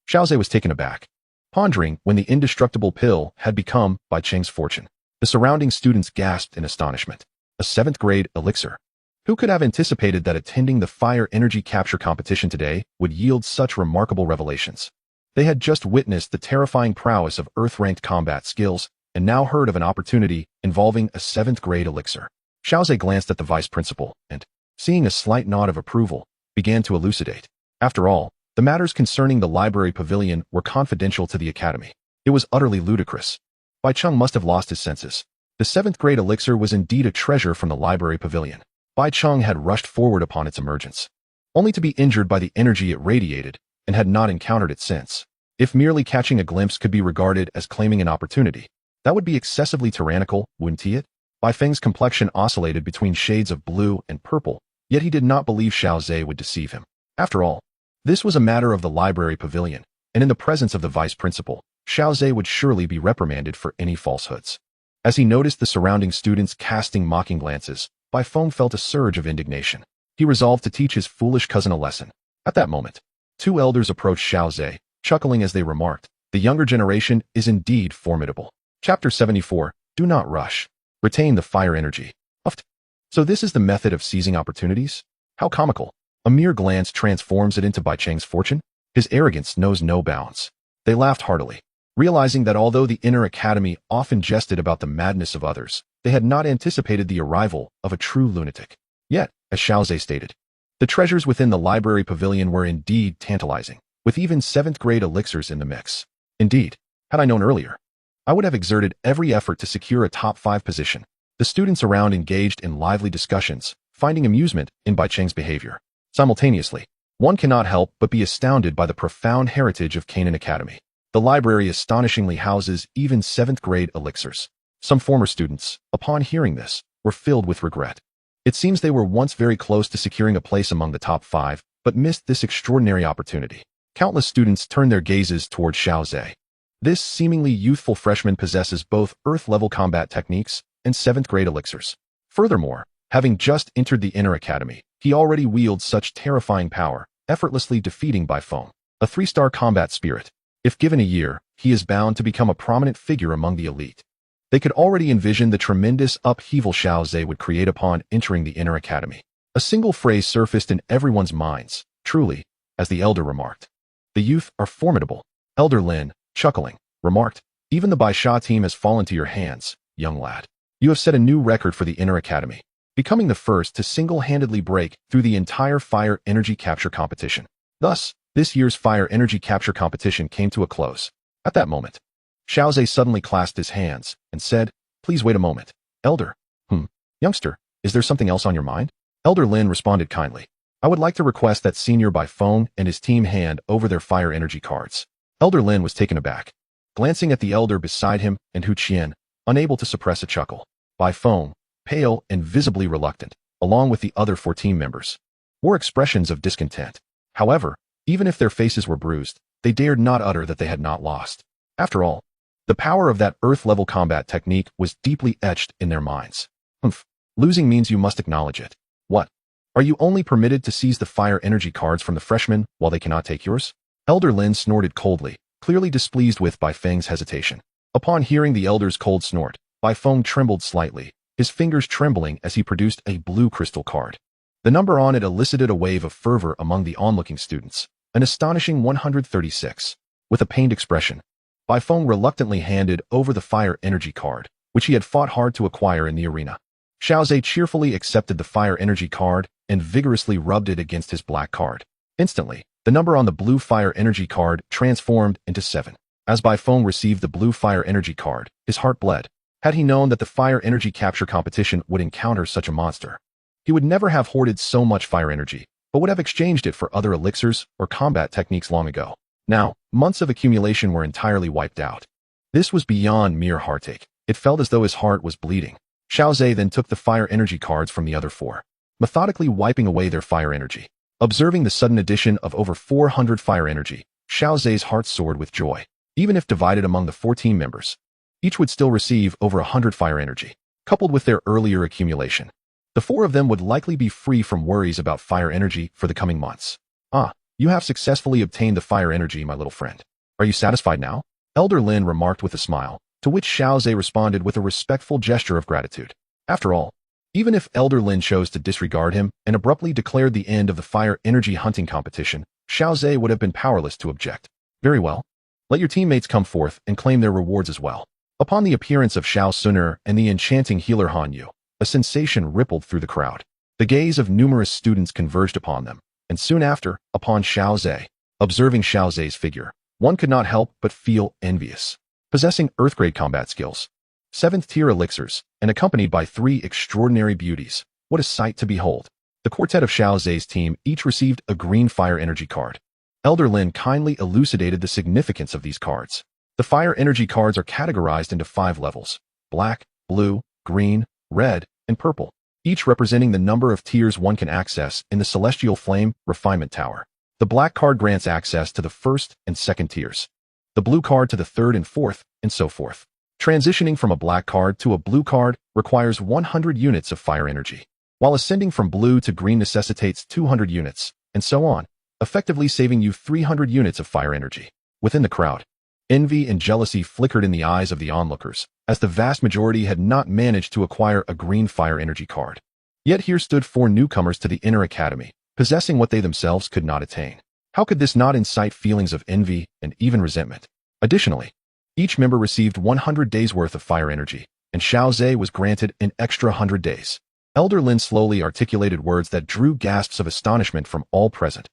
Xiaozhe was taken aback, pondering when the indestructible pill had become Bai Cheng's fortune. The surrounding students gasped in astonishment. A 7th-grade elixir? Who could have anticipated that attending the fire energy capture competition today would yield such remarkable revelations? They had just witnessed the terrifying prowess of Earth-ranked combat skills, and now heard of an opportunity involving a 7th-grade elixir. Xiaozhe glanced at the vice principal and, seeing a slight nod of approval, began to elucidate. After all, the matters concerning the library pavilion were confidential to the academy. It was utterly ludicrous. Bai Cheng must have lost his senses. The 7th-grade elixir was indeed a treasure from the library pavilion. Bai Cheng had rushed forward upon its emergence, only to be injured by the energy it radiated, and had not encountered it since. If merely catching a glimpse could be regarded as claiming an opportunity, that would be excessively tyrannical, wouldn't it? Bai Feng's complexion oscillated between shades of blue and purple, yet he did not believe Xiaozhe would deceive him. After all, this was a matter of the library pavilion, and in the presence of the vice principal, Xiaozhe would surely be reprimanded for any falsehoods. As he noticed the surrounding students casting mocking glances, Bai Feng felt a surge of indignation. He resolved to teach his foolish cousin a lesson. At that moment, two elders approached Xiaozhe, chuckling as they remarked, "The younger generation is indeed formidable." Chapter 74, Do Not Rush. Retain the fire energy. So this is the method of seizing opportunities? How comical. A mere glance transforms it into Bai Cheng's fortune? His arrogance knows no bounds. They laughed heartily, realizing that although the inner academy often jested about the madness of others, they had not anticipated the arrival of a true lunatic. Yet, as Xiaozhe stated, the treasures within the library pavilion were indeed tantalizing, with even 7th grade elixirs in the mix. Indeed, had I known earlier, I would have exerted every effort to secure a top 5 position. The students around engaged in lively discussions, finding amusement in Bai Cheng's behavior. Simultaneously, one cannot help but be astounded by the profound heritage of Canaan Academy. The library astonishingly houses even 7th grade elixirs. Some former students, upon hearing this, were filled with regret. It seems they were once very close to securing a place among the top 5, but missed this extraordinary opportunity. Countless students turned their gazes toward Xiaozhe. This seemingly youthful freshman possesses both Earth-level combat techniques and 7th grade elixirs. Furthermore, having just entered the inner academy, he already wields such terrifying power, effortlessly defeating Bai Feng, a 3-star combat spirit. If given a year, he is bound to become a prominent figure among the elite. They could already envision the tremendous upheaval Xiaozhe would create upon entering the inner academy. A single phrase surfaced in everyone's minds. Truly, as the elder remarked, the youth are formidable. Elder Lin, chuckling, remarked, even the Bai Sha team has fallen to your hands, young lad. You have set a new record for the inner academy, becoming the first to single-handedly break through the entire fire energy capture competition. Thus, this year's fire energy capture competition came to a close. At that moment, Xiaozhe suddenly clasped his hands and said, please wait a moment. Elder. Youngster, is there something else on your mind? Elder Lin responded kindly. I would like to request that Senior Bai Feng and his team hand over their fire energy cards. Elder Lin was taken aback, glancing at the elder beside him and Hu Qian, unable to suppress a chuckle. Bai Feng, pale and visibly reluctant, along with the other 4 team members, wore expressions of discontent. However, even if their faces were bruised, they dared not utter that they had not lost. After all, the power of that Earth-level combat technique was deeply etched in their minds. Losing means you must acknowledge it. What? Are you only permitted to seize the fire energy cards from the freshmen while they cannot take yours? Elder Lin snorted coldly, clearly displeased with Bai Feng's hesitation. Upon hearing the elder's cold snort, Bai Feng trembled slightly, his fingers trembling as he produced a blue crystal card. The number on it elicited a wave of fervor among the onlooking students, an astonishing 136. With a pained expression, Bai Feng reluctantly handed over the fire energy card, which he had fought hard to acquire in the arena. Xiaozhe cheerfully accepted the fire energy card and vigorously rubbed it against his black card. Instantly, the number on the blue fire energy card transformed into 7. As Bai Feng received the blue fire energy card, his heart bled. Had he known that the fire energy capture competition would encounter such a monster, he would never have hoarded so much fire energy, but would have exchanged it for other elixirs or combat techniques long ago. Now, months of accumulation were entirely wiped out. This was beyond mere heartache. It felt as though his heart was bleeding. Xiaozhe then took the fire energy cards from the other 4, methodically wiping away their fire energy. Observing the sudden addition of over 400 fire energy, Xiaozhe's heart soared with joy. Even if divided among the 4 team members, each would still receive over 100 fire energy, coupled with their earlier accumulation. The 4 of them would likely be free from worries about fire energy for the coming months. You have successfully obtained the fire energy, my little friend. Are you satisfied now? Elder Lin remarked with a smile, to which Xiaozhe responded with a respectful gesture of gratitude. After all, even if Elder Lin chose to disregard him and abruptly declared the end of the fire energy hunting competition, Xiaozhe would have been powerless to object. Very well. Let your teammates come forth and claim their rewards as well. Upon the appearance of Xiao Suner and the enchanting healer Han Yu, a sensation rippled through the crowd. The gaze of numerous students converged upon them, and soon after, upon Xiaozhe. Observing Xiaozhe's figure, one could not help but feel envious. Possessing Earth-grade combat skills, 7th-tier elixirs, and accompanied by 3 extraordinary beauties, what a sight to behold. The quartet of Xiaozhe's team each received a green fire energy card. Elder Lin kindly elucidated the significance of these cards. The fire energy cards are categorized into 5 levels: black, blue, green, red, and purple, each representing the number of tiers one can access in the Celestial Flame Refinement Tower. The black card grants access to the 1st and 2nd tiers, the blue card to the 3rd and 4th, and so forth. Transitioning from a black card to a blue card requires 100 units of fire energy, while ascending from blue to green necessitates 200 units, and so on, effectively saving you 300 units of fire energy. Within the crowd, envy and jealousy flickered in the eyes of the onlookers, as the vast majority had not managed to acquire a green fire energy card. Yet here stood 4 newcomers to the inner academy, possessing what they themselves could not attain. How could this not incite feelings of envy and even resentment? Additionally, each member received 100 days worth of fire energy, and Xiao Zhe was granted an extra 100 days. Elder Lin slowly articulated words that drew gasps of astonishment from all present.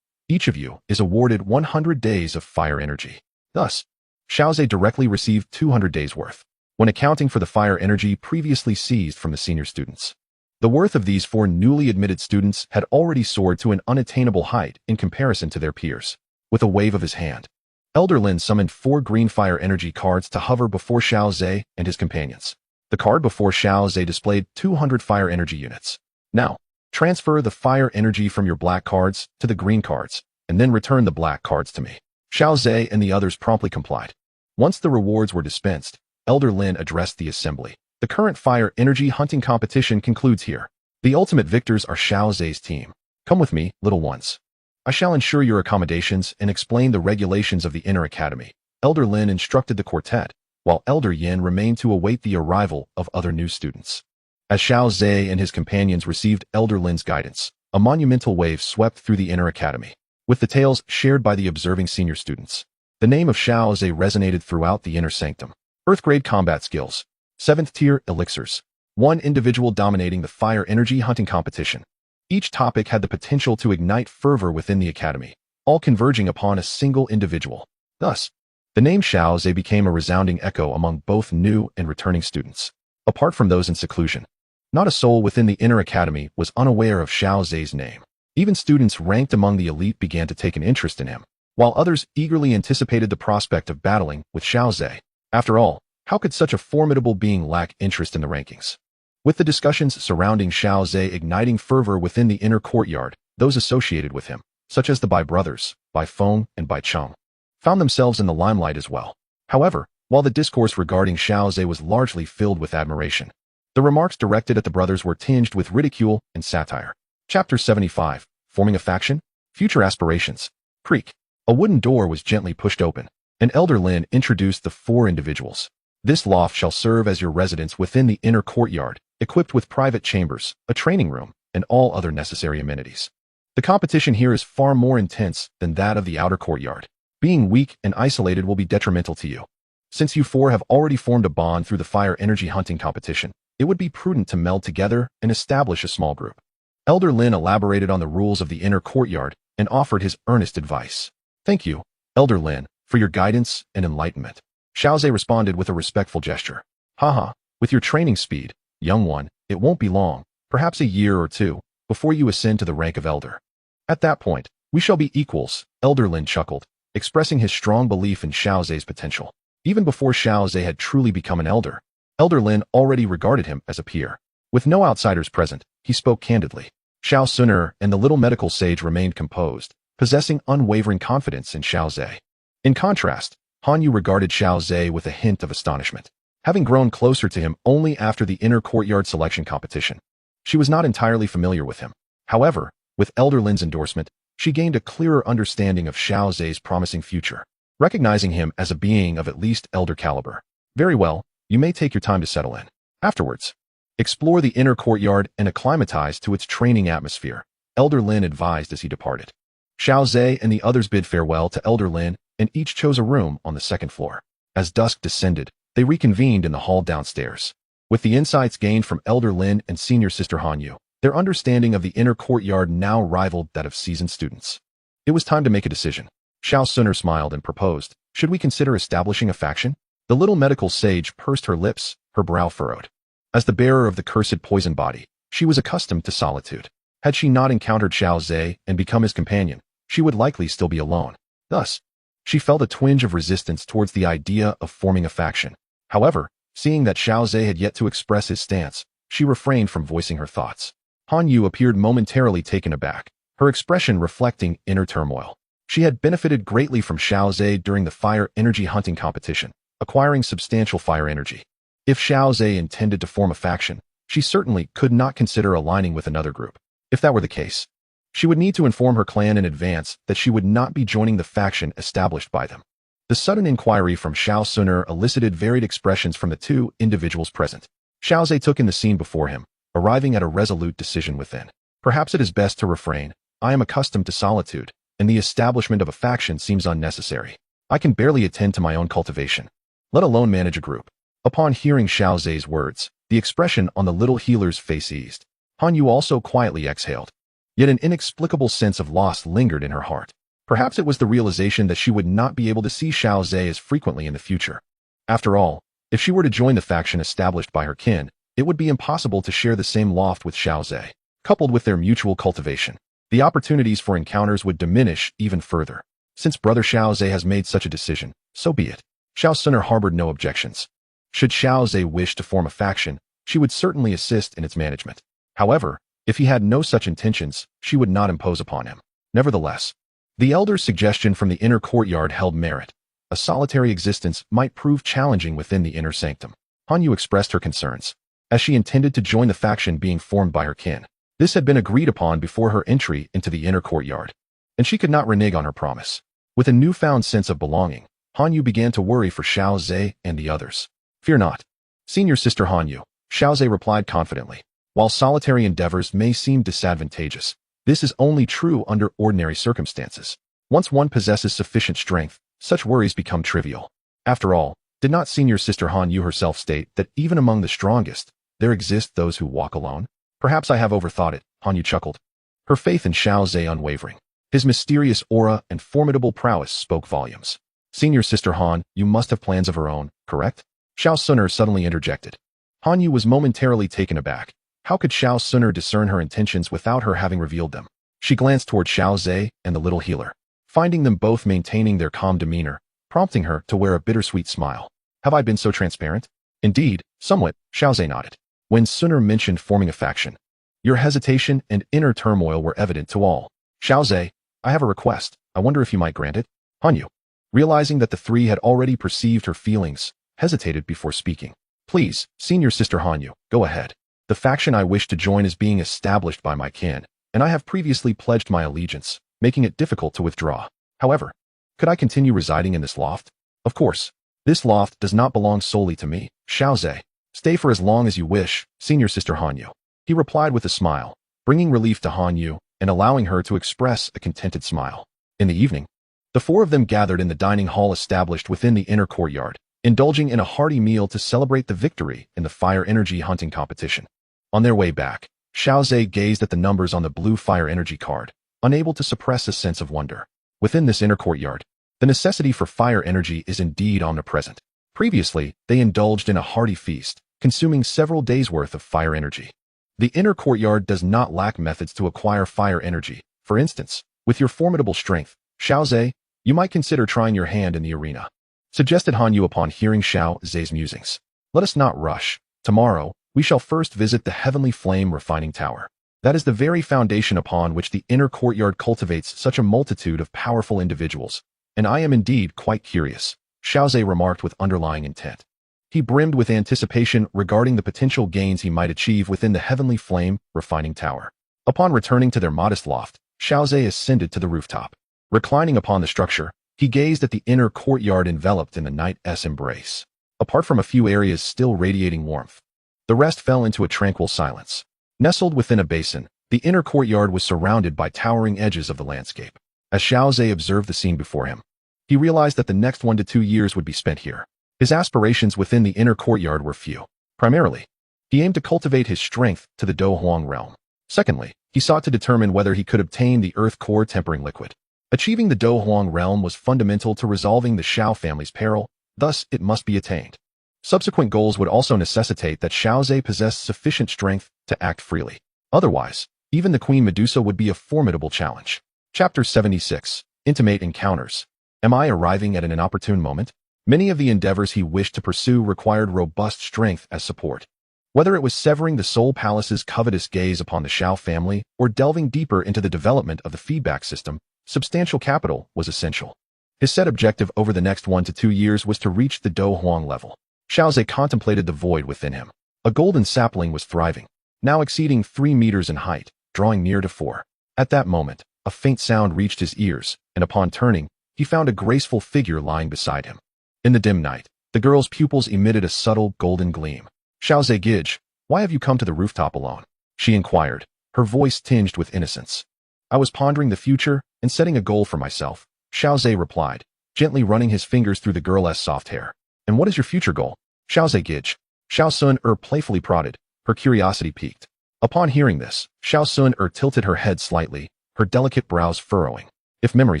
Each of you is awarded 100 days of fire energy. Thus, Xiao Zhe directly received 200 days worth, when accounting for the fire energy previously seized from the senior students. The worth of these 4 newly admitted students had already soared to an unattainable height in comparison to their peers. With a wave of his hand, Elder Lin summoned 4 green fire energy cards to hover before Xiao Zhe and his companions. The card before Xiao Zhe displayed 200 fire energy units. Now, transfer the fire energy from your black cards to the green cards, and then return the black cards to me. Xiao Zhe and the others promptly complied. Once the rewards were dispensed, Elder Lin addressed the assembly. The current fire energy hunting competition concludes here. The ultimate victors are Xiao Zhe's team. Come with me, little ones. I shall ensure your accommodations and explain the regulations of the inner academy. Elder Lin instructed the quartet, while Elder Yin remained to await the arrival of other new students. As Xiao Zhe and his companions received Elder Lin's guidance, a monumental wave swept through the inner academy, with the tales shared by the observing senior students. The name of Xiao Zhe resonated throughout the inner sanctum. Earth-grade combat skills, 7th tier elixirs, 1 individual dominating the fire energy hunting competition. Each topic had the potential to ignite fervor within the academy, all converging upon a single individual. Thus, the name Xiao Zhe became a resounding echo among both new and returning students. Apart from those in seclusion, not a soul within the inner academy was unaware of Xiao Zhe's name. Even students ranked among the elite began to take an interest in him, while others eagerly anticipated the prospect of battling with Xiao Zhe. After all, how could such a formidable being lack interest in the rankings? With the discussions surrounding Xiao Zhe igniting fervor within the inner courtyard, those associated with him, such as the Bai brothers, Bai Feng and Bai Cheng, found themselves in the limelight as well. However, while the discourse regarding Xiao Zhe was largely filled with admiration, the remarks directed at the brothers were tinged with ridicule and satire. Chapter 75, Forming a Faction? Future Aspirations. Creak. A wooden door was gently pushed open, and Elder Lin introduced the 4 individuals. This loft shall serve as your residence within the inner courtyard, equipped with private chambers, a training room, and all other necessary amenities. The competition here is far more intense than that of the outer courtyard. Being weak and isolated will be detrimental to you. Since you 4 have already formed a bond through the fire energy hunting competition, it would be prudent to meld together and establish a small group. Elder Lin elaborated on the rules of the inner courtyard and offered his earnest advice. Thank you, Elder Lin, for your guidance and enlightenment. Xiao Zhe responded with a respectful gesture. Haha, with your training speed, young one, it won't be long, perhaps a year or 2, before you ascend to the rank of elder. At that point, we shall be equals, Elder Lin chuckled, expressing his strong belief in Xiao Zhe's potential. Even before Xiao Zhe had truly become an elder, Elder Lin already regarded him as a peer. With no outsiders present, he spoke candidly. Xiao Suner and the little medical sage remained composed, possessing unwavering confidence in Xiao Zhe. In contrast, Han Yu regarded Xiao Zhe with a hint of astonishment, having grown closer to him only after the inner courtyard selection competition. She was not entirely familiar with him. However, with Elder Lin's endorsement, she gained a clearer understanding of Xiao Zhe's promising future, recognizing him as a being of at least elder caliber. Very well, you may take your time to settle in. Afterwards, explore the inner courtyard and acclimatize to its training atmosphere, Elder Lin advised as he departed. Xiao Zhe and the others bid farewell to Elder Lin, and each chose a room on the 2nd floor. As dusk descended, they reconvened in the hall downstairs. With the insights gained from Elder Lin and senior sister Han Yu, their understanding of the inner courtyard now rivaled that of seasoned students. It was time to make a decision. Xiao Suner smiled and proposed, should we consider establishing a faction? The little medical sage pursed her lips, her brow furrowed. As the bearer of the cursed poison body, she was accustomed to solitude. Had she not encountered Xiao Zhe and become his companion, she would likely still be alone. Thus, she felt a twinge of resistance towards the idea of forming a faction. However, seeing that Xiao Zhe had yet to express his stance, she refrained from voicing her thoughts. Han Yu appeared momentarily taken aback, her expression reflecting inner turmoil. She had benefited greatly from Xiao Zhe during the fire energy hunting competition, acquiring substantial fire energy. If Xiao Zhe intended to form a faction, she certainly could not consider aligning with another group. If that were the case, she would need to inform her clan in advance that she would not be joining the faction established by them. The sudden inquiry from Xiao Suner elicited varied expressions from the 2 individuals present. Xiao Zhe took in the scene before him, arriving at a resolute decision within. Perhaps it is best to refrain. I am accustomed to solitude, and the establishment of a faction seems unnecessary. I can barely attend to my own cultivation, let alone manage a group. Upon hearing Xiao Zhe's words, the expression on the little healer's face eased. Han Yu also quietly exhaled. Yet an inexplicable sense of loss lingered in her heart. Perhaps it was the realization that she would not be able to see Xiao Zhe as frequently in the future. After all, if she were to join the faction established by her kin, it would be impossible to share the same loft with Xiao Zhe. Coupled with their mutual cultivation, the opportunities for encounters would diminish even further. Since brother Xiao Zhe has made such a decision, so be it. Xiao Suner harbored no objections. Should Xiao Zhe wish to form a faction, she would certainly assist in its management. However, if he had no such intentions, she would not impose upon him. Nevertheless, the elder's suggestion from the inner courtyard held merit. A solitary existence might prove challenging within the inner sanctum. Han Yu expressed her concerns, as she intended to join the faction being formed by her kin. This had been agreed upon before her entry into the inner courtyard, and she could not renege on her promise. With a newfound sense of belonging, Han Yu began to worry for Xiao Zhe and the others. Fear not, senior sister Han Yu, Xiao Zhe replied confidently. While solitary endeavors may seem disadvantageous, this is only true under ordinary circumstances. Once one possesses sufficient strength, such worries become trivial. After all, did not senior sister Han Yu herself state that even among the strongest, there exist those who walk alone? Perhaps I have overthought it, Han Yu chuckled. Her faith in Xiao Zhe unwavering. His mysterious aura and formidable prowess spoke volumes. Senior sister Han, you must have plans of her own, correct? Xiao Suner suddenly interjected. Han Yu was momentarily taken aback. How could Xiao Suner discern her intentions without her having revealed them? She glanced toward Xiao Zhe and the little healer, finding them both maintaining their calm demeanor, prompting her to wear a bittersweet smile. Have I been so transparent? Indeed, somewhat, Xiao Zhe nodded. When Suner mentioned forming a faction, your hesitation and inner turmoil were evident to all. Xiao Zhe, I have a request. I wonder if you might grant it? Han Yu, realizing that the three had already perceived her feelings, hesitated before speaking. Please, senior sister Han Yu, go ahead. The faction I wish to join is being established by my kin, and I have previously pledged my allegiance, making it difficult to withdraw. However, could I continue residing in this loft? Of course. This loft does not belong solely to me, Xiao Zhe. Stay for as long as you wish, senior sister Han Yu. He replied with a smile, bringing relief to Han Yu and allowing her to express a contented smile. In the evening, the four of them gathered in the dining hall established within the inner courtyard, indulging in a hearty meal to celebrate the victory in the fire energy hunting competition. On their way back, Xiao Zhe gazed at the numbers on the blue fire energy card, unable to suppress a sense of wonder. Within this inner courtyard, the necessity for fire energy is indeed omnipresent. Previously, they indulged in a hearty feast, consuming several days' worth of fire energy. The inner courtyard does not lack methods to acquire fire energy. For instance, with your formidable strength, Xiao Zhe, you might consider trying your hand in the arena, suggested Han Yu upon hearing Xiao Zhe's musings. Let us not rush. Tomorrow, we shall first visit the Heavenly Flame Refining Tower. That is the very foundation upon which the inner courtyard cultivates such a multitude of powerful individuals, and I am indeed quite curious, Xiao Zhe remarked with underlying intent. He brimmed with anticipation regarding the potential gains he might achieve within the Heavenly Flame Refining Tower. Upon returning to their modest loft, Xiao Zhe ascended to the rooftop. Reclining upon the structure, he gazed at the inner courtyard enveloped in the night's embrace. Apart from a few areas still radiating warmth, the rest fell into a tranquil silence. Nestled within a basin, the inner courtyard was surrounded by towering edges of the landscape. As Xiao Zhe observed the scene before him, he realized that the next 1 to 2 years would be spent here. His aspirations within the inner courtyard were few. Primarily, he aimed to cultivate his strength to the Do Huang realm. Secondly, he sought to determine whether he could obtain the earth core tempering liquid. Achieving the Do Huang realm was fundamental to resolving the Xiao family's peril, thus it must be attained. Subsequent goals would also necessitate that Xiao Zhe possess sufficient strength to act freely. Otherwise, even the Queen Medusa would be a formidable challenge. Chapter 76. Intimate Encounters. Am I arriving at an inopportune moment? Many of the endeavors he wished to pursue required robust strength as support. Whether it was severing the Soul Palace's covetous gaze upon the Xiao family or delving deeper into the development of the feedback system, substantial capital was essential. His set objective over the next 1 to 2 years was to reach the Do Huang level. Xiao Zhe contemplated the void within him. A golden sapling was thriving, now exceeding 3 meters in height, drawing near to 4. At that moment, a faint sound reached his ears, and upon turning, he found a graceful figure lying beside him. In the dim night, the girl's pupils emitted a subtle golden gleam. Xiao Zhe Gij, Why have you come to the rooftop alone? She inquired, her voice tinged with innocence. I was pondering the future and setting a goal for myself, Xiaozhe replied, gently running his fingers through the girl's soft hair. And what is your future goal? Xiaozhe giggled. Xiao Sun playfully prodded, her curiosity piqued. Upon hearing this, Xiao Sun tilted her head slightly, her delicate brows furrowing. If memory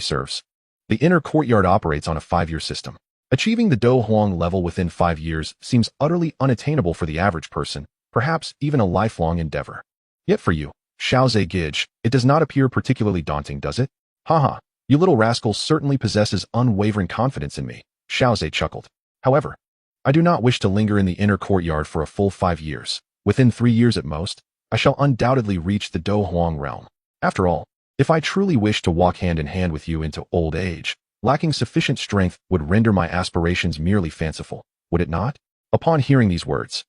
serves, the inner courtyard operates on a 5-year system. Achieving the Do Huang level within 5 years seems utterly unattainable for the average person, perhaps even a lifelong endeavor. Yet for you, Xiaozhe giggled, it does not appear particularly daunting, does it? Haha, you little rascal certainly possesses unwavering confidence in me, Xiaozhe chuckled. However, I do not wish to linger in the inner courtyard for a full 5 years. Within 3 years at most, I shall undoubtedly reach the Do Huang realm. After all, if I truly wish to walk hand in hand with you into old age, lacking sufficient strength would render my aspirations merely fanciful, would it not? Upon hearing these words,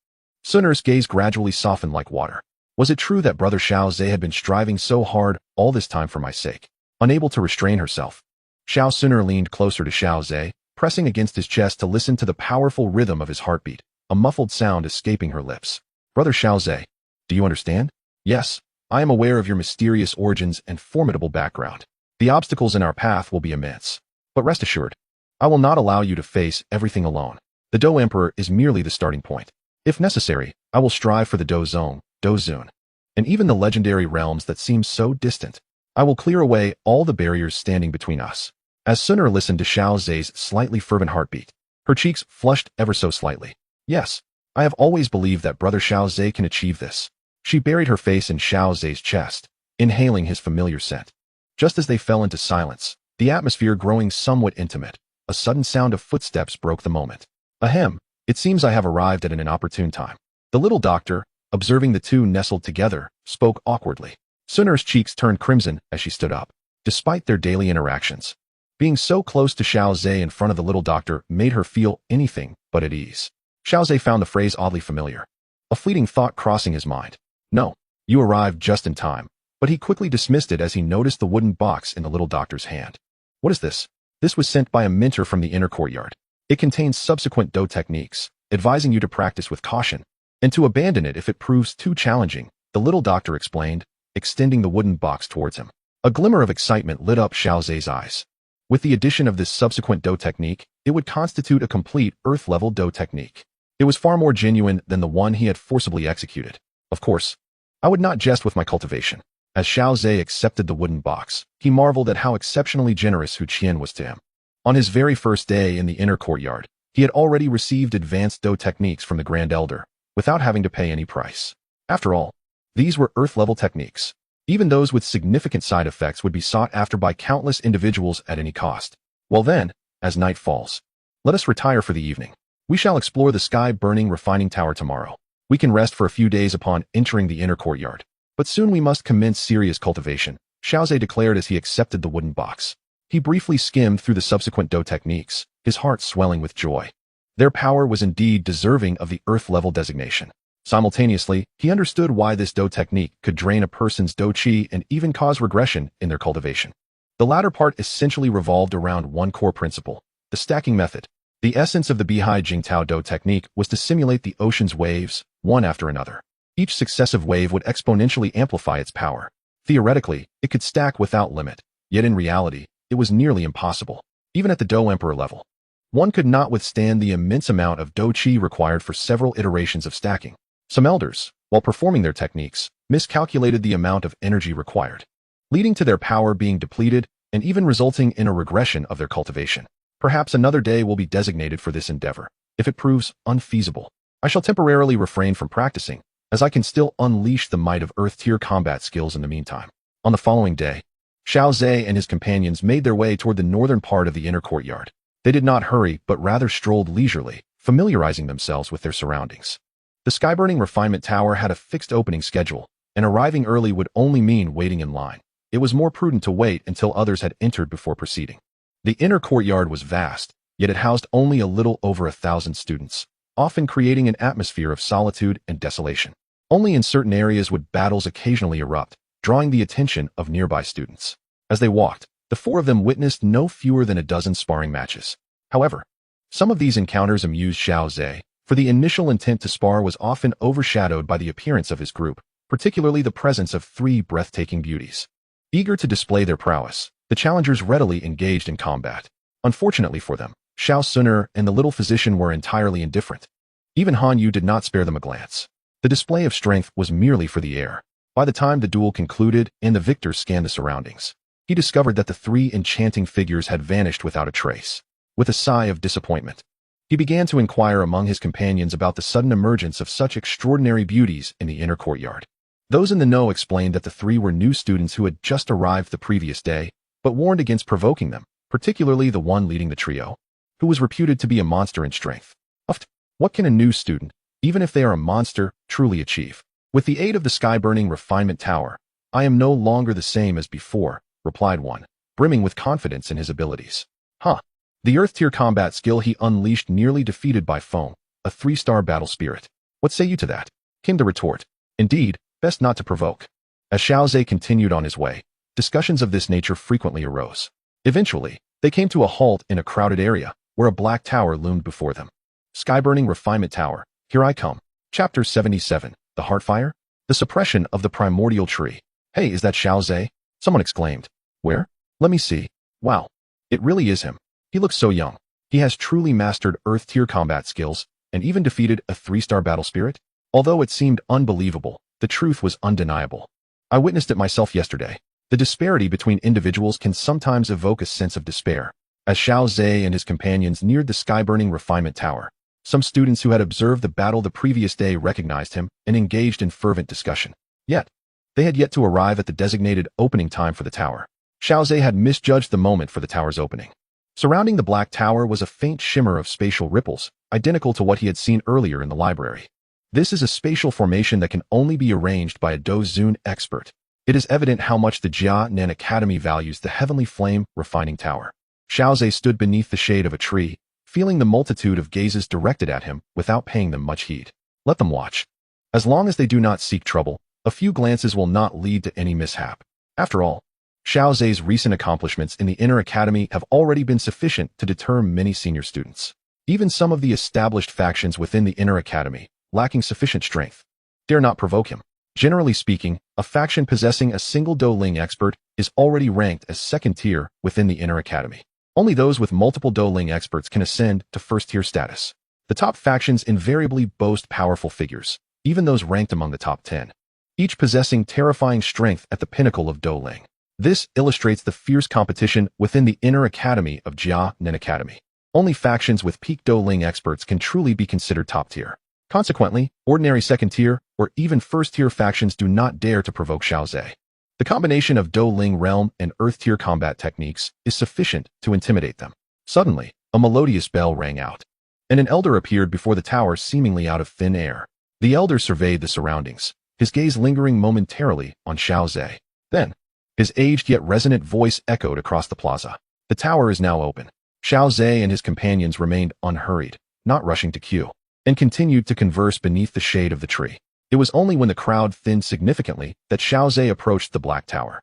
Sun's gaze gradually softened like water. Was it true that brother Xiaozhe had been striving so hard all this time for my sake? Unable to restrain herself, Xiao Sun leaned closer to Xiaozhe, pressing against his chest to listen to the powerful rhythm of his heartbeat, a muffled sound escaping her lips. Brother Xiaozhe, do you understand? Yes, I am aware of your mysterious origins and formidable background. The obstacles in our path will be immense. But rest assured, I will not allow you to face everything alone. The Do Emperor is merely the starting point. If necessary, I will strive for the Do Zone, Do Zun, and even the legendary realms that seem so distant. I will clear away all the barriers standing between us. As Sun listened to Xiaozhe's slightly fervent heartbeat, her cheeks flushed ever so slightly. Yes, I have always believed that brother Xiaozhe can achieve this. She buried her face in Xiaozhe's chest, inhaling his familiar scent. Just as they fell into silence, the atmosphere growing somewhat intimate, a sudden sound of footsteps broke the moment. Ahem, it seems I have arrived at an inopportune time. The little doctor, observing the two nestled together, spoke awkwardly. Sun's cheeks turned crimson as she stood up. Despite their daily interactions, being so close to Xiaozhe in front of the little doctor made her feel anything but at ease. Xiaozhe found the phrase oddly familiar, a fleeting thought crossing his mind. No, you arrived just in time, but he quickly dismissed it as he noticed the wooden box in the little doctor's hand. What is this? This was sent by a mentor from the inner courtyard. It contains subsequent Do techniques, advising you to practice with caution, and to abandon it if it proves too challenging, the little doctor explained, extending the wooden box towards him. A glimmer of excitement lit up Xiaozhe's eyes. With the addition of this subsequent Do technique, it would constitute a complete Earth-level Do technique. It was far more genuine than the one he had forcibly executed. Of course, I would not jest with my cultivation. As Xiaozhe accepted the wooden box, he marveled at how exceptionally generous Hu Qian was to him. On his very first day in the inner courtyard, he had already received advanced Do techniques from the Grand Elder, without having to pay any price. After all, these were Earth-level techniques. Even those with significant side effects would be sought after by countless individuals at any cost. Well then, as night falls, let us retire for the evening. We shall explore the sky-burning refining tower tomorrow. We can rest for a few days upon entering the inner courtyard. But soon we must commence serious cultivation, Xiaozhe declared as he accepted the wooden box. He briefly skimmed through the subsequent Do techniques, his heart swelling with joy. Their power was indeed deserving of the Earth-level designation. Simultaneously, he understood why this Do technique could drain a person's Do Qi and even cause regression in their cultivation. The latter part essentially revolved around one core principle, the stacking method. The essence of the Bihai Jingtao Do technique was to simulate the ocean's waves, one after another. Each successive wave would exponentially amplify its power. Theoretically, it could stack without limit, yet in reality, it was nearly impossible. Even at the Do Emperor level, one could not withstand the immense amount of Do Qi required for several iterations of stacking. Some elders, while performing their techniques, miscalculated the amount of energy required, leading to their power being depleted and even resulting in a regression of their cultivation. Perhaps another day will be designated for this endeavor. If it proves unfeasible, I shall temporarily refrain from practicing, as I can still unleash the might of Earth-tier combat skills in the meantime. On the following day, Xiaozhe and his companions made their way toward the northern part of the inner courtyard. They did not hurry, but rather strolled leisurely, familiarizing themselves with their surroundings. The sky-burning refinement tower had a fixed opening schedule, and arriving early would only mean waiting in line. It was more prudent to wait until others had entered before proceeding. The inner courtyard was vast, yet it housed only a little over 1,000 students, often creating an atmosphere of solitude and desolation. Only in certain areas would battles occasionally erupt, drawing the attention of nearby students. As they walked, the four of them witnessed no fewer than a dozen sparring matches. However, some of these encounters amused Xiaozhe, for for the initial intent to spar was often overshadowed by the appearance of his group, particularly the presence of 3 breathtaking beauties. Eager to display their prowess, the challengers readily engaged in combat. Unfortunately for them, Xiao Suner and the little physician were entirely indifferent. Even Han Yu did not spare them a glance. The display of strength was merely for the air. By the time the duel concluded and the victors scanned the surroundings, he discovered that the 3 enchanting figures had vanished without a trace. With a sigh of disappointment, he began to inquire among his companions about the sudden emergence of such extraordinary beauties in the inner courtyard. Those in the know explained that the 3 were new students who had just arrived the previous day, but warned against provoking them, particularly the one leading the trio, who was reputed to be a monster in strength. What can a new student, even if they are a monster, truly achieve? With the aid of the sky-burning refinement tower, I am no longer the same as before, replied one, brimming with confidence in his abilities. The Earth-tier combat skill he unleashed nearly defeated by foam, a 3-star battle spirit. What say you to that? Came the retort. Indeed, best not to provoke. As Xiaozhe continued on his way, discussions of this nature frequently arose. Eventually, they came to a halt in a crowded area, where a black tower loomed before them. Sky-burning refinement tower, here I come. Chapter 77, The Heartfire? The suppression of the primordial tree. Hey, is that Xiaozhe? Someone exclaimed. Where? Let me see. Wow. It really is him. He looks so young. He has truly mastered Earth-tier combat skills, and even defeated a 3-star battle spirit? Although it seemed unbelievable, the truth was undeniable. I witnessed it myself yesterday. The disparity between individuals can sometimes evoke a sense of despair. As Xiaozhe and his companions neared the sky-burning refinement tower, some students who had observed the battle the previous day recognized him and engaged in fervent discussion. Yet, they had yet to arrive at the designated opening time for the tower. Xiaozhe had misjudged the moment for the tower's opening. Surrounding the black tower was a faint shimmer of spatial ripples, identical to what he had seen earlier in the library. This is a spatial formation that can only be arranged by a Dozun expert. It is evident how much the Jianan Academy values the heavenly flame refining tower. Xiaozhe stood beneath the shade of a tree, feeling the multitude of gazes directed at him without paying them much heed. Let them watch. As long as they do not seek trouble, a few glances will not lead to any mishap. After all, Xiaozhe's recent accomplishments in the inner academy have already been sufficient to deter many senior students. Even some of the established factions within the inner academy, lacking sufficient strength, dare not provoke him. Generally speaking, a faction possessing a single Douling expert is already ranked as 2nd tier within the inner academy. Only those with multiple Douling experts can ascend to 1st tier status. The top factions invariably boast powerful figures, even those ranked among the top 10, each possessing terrifying strength at the pinnacle of Douling. This illustrates the fierce competition within the inner academy of Jianan Academy. Only factions with peak Douling experts can truly be considered top tier. Consequently, ordinary 2nd tier or even 1st tier factions do not dare to provoke Xiaozhe. The combination of Douling realm and Earth tier combat techniques is sufficient to intimidate them. Suddenly, a melodious bell rang out, and an elder appeared before the tower seemingly out of thin air. The elder surveyed the surroundings, his gaze lingering momentarily on Xiaozhe. Then, his aged yet resonant voice echoed across the plaza. The tower is now open. Xiaozhe and his companions remained unhurried, not rushing to queue, and continued to converse beneath the shade of the tree. It was only when the crowd thinned significantly that Xiaozhe approached the black tower.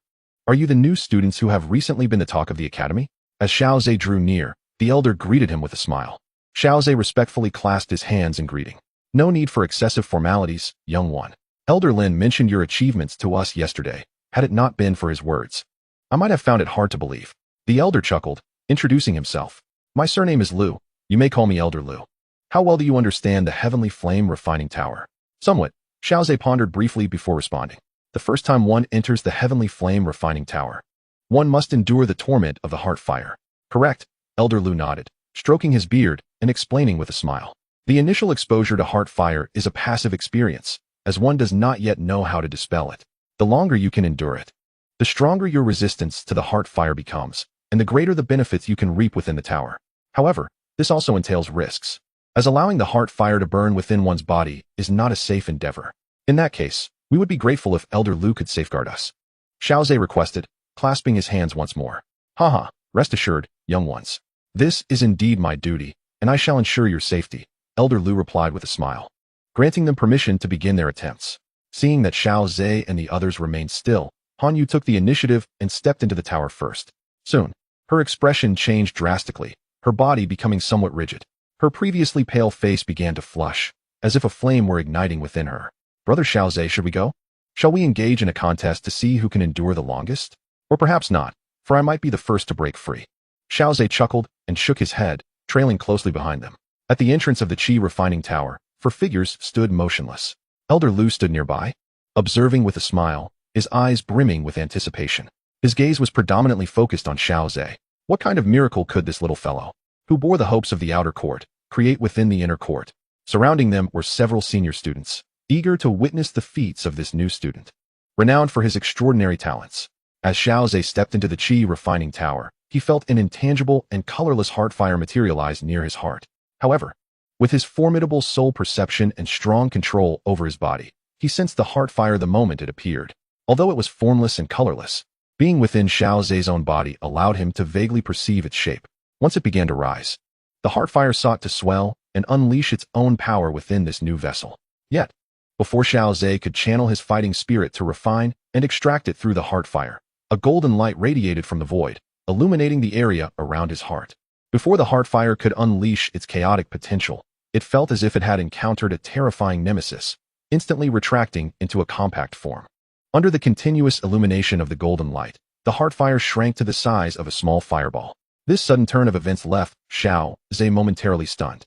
Are you the new students who have recently been the talk of the academy? As Xiaozhe drew near, the elder greeted him with a smile. Xiaozhe respectfully clasped his hands in greeting. No need for excessive formalities, young one. Elder Lin mentioned your achievements to us yesterday. Had it not been for his words, I might have found it hard to believe. The elder chuckled, introducing himself. My surname is Lu. You may call me Elder Lu. How well do you understand the heavenly flame refining tower? Somewhat. Xiaozhe pondered briefly before responding. The first time one enters the heavenly flame refining tower, one must endure the torment of the heart fire. Correct. Elder Lu nodded, stroking his beard and explaining with a smile. The initial exposure to heart fire is a passive experience, as one does not yet know how to dispel it. The longer you can endure it, the stronger your resistance to the heart fire becomes, and the greater the benefits you can reap within the tower. However, this also entails risks, as allowing the heart fire to burn within one's body is not a safe endeavor. In that case, we would be grateful if Elder Lu could safeguard us. Xiaozhe requested, clasping his hands once more. Haha, rest assured, young ones. This is indeed my duty, and I shall ensure your safety, Elder Lu replied with a smile, granting them permission to begin their attempts. Seeing that Xiaozhe and the others remained still, Han Yu took the initiative and stepped into the tower first. Soon, her expression changed drastically, her body becoming somewhat rigid. Her previously pale face began to flush, as if a flame were igniting within her. Brother Xiaozhe, should we go? Shall we engage in a contest to see who can endure the longest? Or perhaps not, for I might be the first to break free. Xiaozhe chuckled and shook his head, trailing closely behind them. At the entrance of the Qi refining tower, 4 figures stood motionless. Elder Lu stood nearby, observing with a smile, his eyes brimming with anticipation. His gaze was predominantly focused on Xiaozhe. What kind of miracle could this little fellow, who bore the hopes of the outer court, create within the inner court? Surrounding them were several senior students, eager to witness the feats of this new student, renowned for his extraordinary talents. As Xiaozhe stepped into the Qi refining tower, he felt an intangible and colorless heart fire materialize near his heart. However, with his formidable soul perception and strong control over his body, he sensed the heart fire the moment it appeared. Although it was formless and colorless, being within Xiaozhe's own body allowed him to vaguely perceive its shape. Once it began to rise, the heart fire sought to swell and unleash its own power within this new vessel. Yet, before Xiaozhe could channel his fighting spirit to refine and extract it through the heart fire, a golden light radiated from the void, illuminating the area around his heart. Before the heart fire could unleash its chaotic potential, it felt as if it had encountered a terrifying nemesis, instantly retracting into a compact form. Under the continuous illumination of the golden light, the heart fire shrank to the size of a small fireball. This sudden turn of events left Xiaozhe momentarily stunned.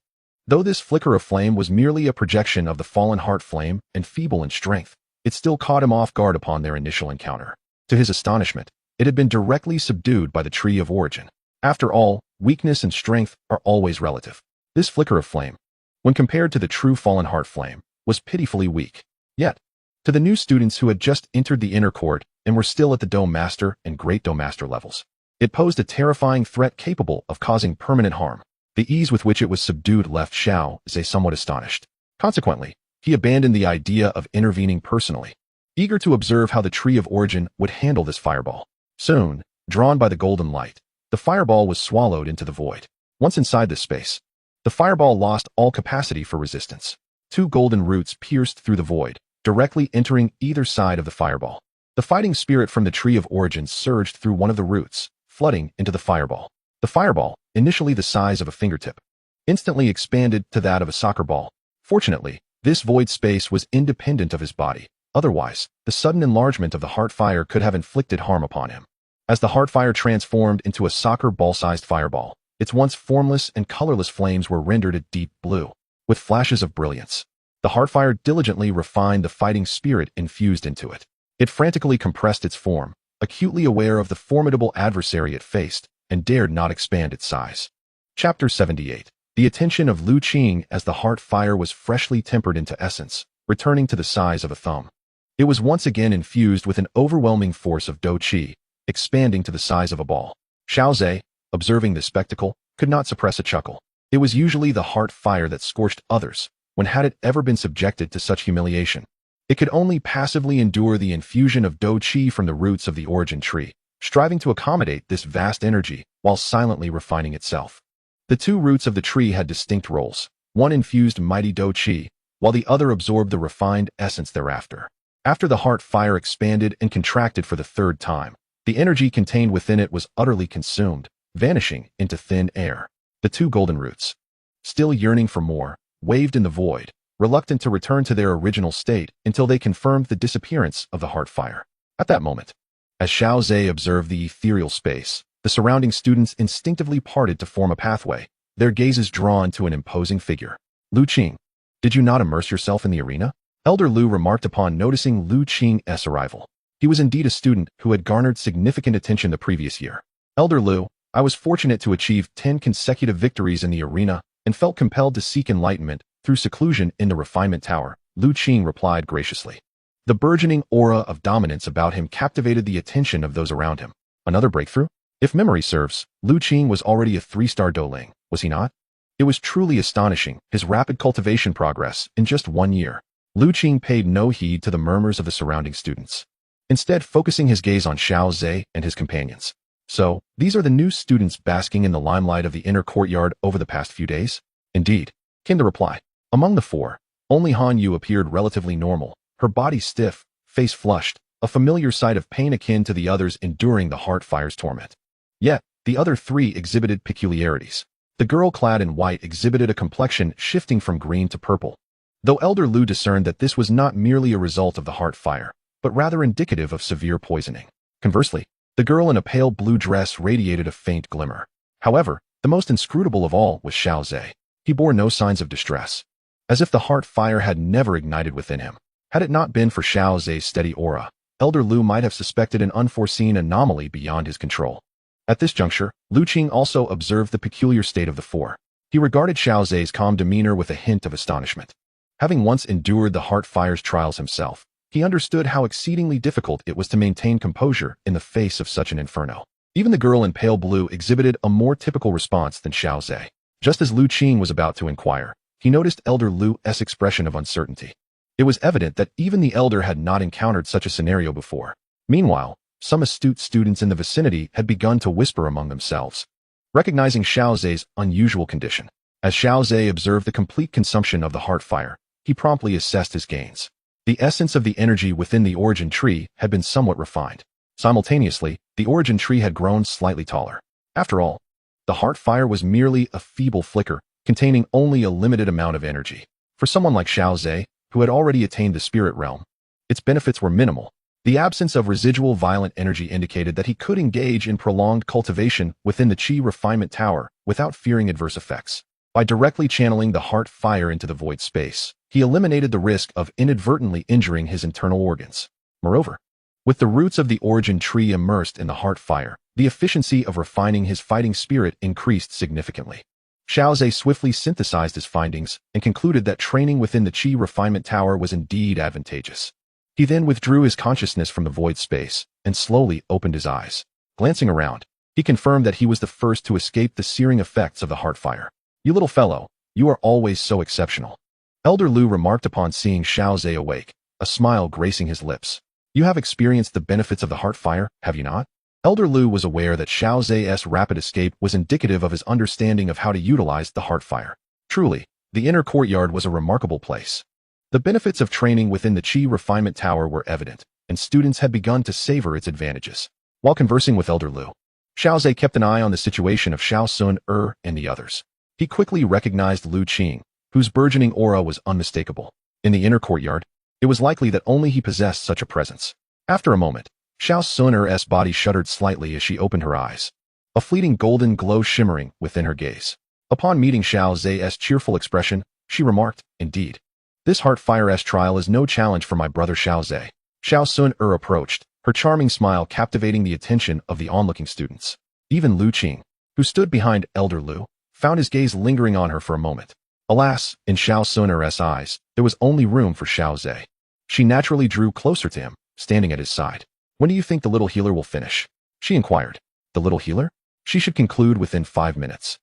Though this flicker of flame was merely a projection of the fallen heart flame and feeble in strength, it still caught him off guard upon their initial encounter. To his astonishment, it had been directly subdued by the tree of origin. After all, weakness and strength are always relative. This flicker of flame, when compared to the true fallen heart flame, was pitifully weak. Yet, to the new students who had just entered the inner court and were still at the Dome Master and Great Dome Master levels, it posed a terrifying threat capable of causing permanent harm. The ease with which it was subdued left Xiaozhe somewhat astonished. Consequently, he abandoned the idea of intervening personally, eager to observe how the tree of origin would handle this fireball. Soon, drawn by the golden light, the fireball was swallowed into the void. Once inside this space, the fireball lost all capacity for resistance. 2 golden roots pierced through the void, directly entering either side of the fireball. The fighting spirit from the tree of origin surged through one of the roots, flooding into the fireball. The fireball, initially the size of a fingertip, instantly expanded to that of a soccer ball. Fortunately, this void space was independent of his body. Otherwise, the sudden enlargement of the heart fire could have inflicted harm upon him. As the heart fire transformed into a soccer ball-sized fireball, its once formless and colorless flames were rendered a deep blue, with flashes of brilliance. The heart fire diligently refined the fighting spirit infused into it. It frantically compressed its form, acutely aware of the formidable adversary it faced, and dared not expand its size. Chapter 78. The attention of Lu Qing as the heart fire was freshly tempered into essence, returning to the size of a thumb. It was once again infused with an overwhelming force of Do Qi, expanding to the size of a ball. Xiaozhe, observing this spectacle, could not suppress a chuckle. It was usually the heart fire that scorched others. When had it ever been subjected to such humiliation? It could only passively endure the infusion of Do Qi from the roots of the origin tree, striving to accommodate this vast energy while silently refining itself. The 2 roots of the tree had distinct roles. One infused mighty Do Qi, while the other absorbed the refined essence thereafter. After the heart fire expanded and contracted for the 3rd time, the energy contained within it was utterly consumed, vanishing into thin air. The 2 golden roots, still yearning for more, waved in the void, reluctant to return to their original state until they confirmed the disappearance of the heart fire. At that moment, as Xiaozhe observed the ethereal space, the surrounding students instinctively parted to form a pathway, their gazes drawn to an imposing figure. Lu Qing, did you not immerse yourself in the arena? Elder Lu remarked upon noticing Lu Qing's arrival. He was indeed a student who had garnered significant attention the previous year. Elder Lu, I was fortunate to achieve 10 consecutive victories in the arena and felt compelled to seek enlightenment through seclusion in the refinement tower, Lu Qing replied graciously. The burgeoning aura of dominance about him captivated the attention of those around him. Another breakthrough? If memory serves, Lu Qing was already a 3-star Doling, was he not? It was truly astonishing, his rapid cultivation progress in just 1 year. Lu Qing paid no heed to the murmurs of the surrounding students, instead focusing his gaze on Xiaozhe and his companions. So, these are the new students basking in the limelight of the inner courtyard over the past few days? Indeed, came the reply. Among the 4, only Han Yu appeared relatively normal, her body stiff, face flushed, a familiar sight of pain akin to the others enduring the heart fire's torment. Yet, the other 3 exhibited peculiarities. The girl clad in white exhibited a complexion shifting from green to purple, though Elder Lu discerned that this was not merely a result of the heart fire, but rather indicative of severe poisoning. Conversely, the girl in a pale blue dress radiated a faint glimmer. However, the most inscrutable of all was Xiao Zhe. He bore no signs of distress, as if the heart fire had never ignited within him. Had it not been for Xiao Zhe's steady aura, Elder Lu might have suspected an unforeseen anomaly beyond his control. At this juncture, Lu Qing also observed the peculiar state of the four. He regarded Xiao Zhe's calm demeanor with a hint of astonishment. Having once endured the heart fire's trials himself, he understood how exceedingly difficult it was to maintain composure in the face of such an inferno. Even the girl in pale blue exhibited a more typical response than Xiao Zhe. Just as Lu Qing was about to inquire, he noticed Elder Lu's expression of uncertainty. It was evident that even the elder had not encountered such a scenario before. Meanwhile, some astute students in the vicinity had begun to whisper among themselves, recognizing Xiao Zhe's unusual condition. As Xiao Zhe observed the complete consumption of the heart fire, he promptly assessed his gains. The essence of the energy within the origin tree had been somewhat refined. Simultaneously, the origin tree had grown slightly taller. After all, the heart fire was merely a feeble flicker, containing only a limited amount of energy. For someone like Xiao Zhe, who had already attained the spirit realm, its benefits were minimal. The absence of residual violent energy indicated that he could engage in prolonged cultivation within the Qi refinement tower without fearing adverse effects. By directly channeling the heart fire into the void space, he eliminated the risk of inadvertently injuring his internal organs. Moreover, with the roots of the origin tree immersed in the heart fire, the efficiency of refining his fighting spirit increased significantly. Xiao Zhe swiftly synthesized his findings and concluded that training within the Qi refinement tower was indeed advantageous. He then withdrew his consciousness from the void space and slowly opened his eyes. Glancing around, he confirmed that he was the first to escape the searing effects of the heart fire. "You little fellow, you are always so exceptional," Elder Lu remarked upon seeing Xiao Zhe awake, a smile gracing his lips. "You have experienced the benefits of the heart fire, have you not?" Elder Lu was aware that Xiao Zhe's rapid escape was indicative of his understanding of how to utilize the heart fire. Truly, the inner courtyard was a remarkable place. The benefits of training within the Qi refinement tower were evident, and students had begun to savor its advantages. While conversing with Elder Lu, Xiao Zhe kept an eye on the situation of Xiao Sun and the others. He quickly recognized Lu Qing, whose burgeoning aura was unmistakable. In the inner courtyard, it was likely that only he possessed such a presence. After a moment, Xiao Sun's body shuddered slightly as she opened her eyes, a fleeting golden glow shimmering within her gaze. Upon meeting Xiao Zhe's cheerful expression, she remarked, "Indeed, this heart fire's trial is no challenge for my brother Xiao Zhe." Xiao Sun approached, her charming smile captivating the attention of the onlooking students. Even Lu Qing, who stood behind Elder Lu, found his gaze lingering on her for a moment. Alas, in Xiao Sun's eyes, there was only room for Xiao Zhe. She naturally drew closer to him, standing at his side. "When do you think the little healer will finish?" she inquired. "The little healer? She should conclude within 5 minutes."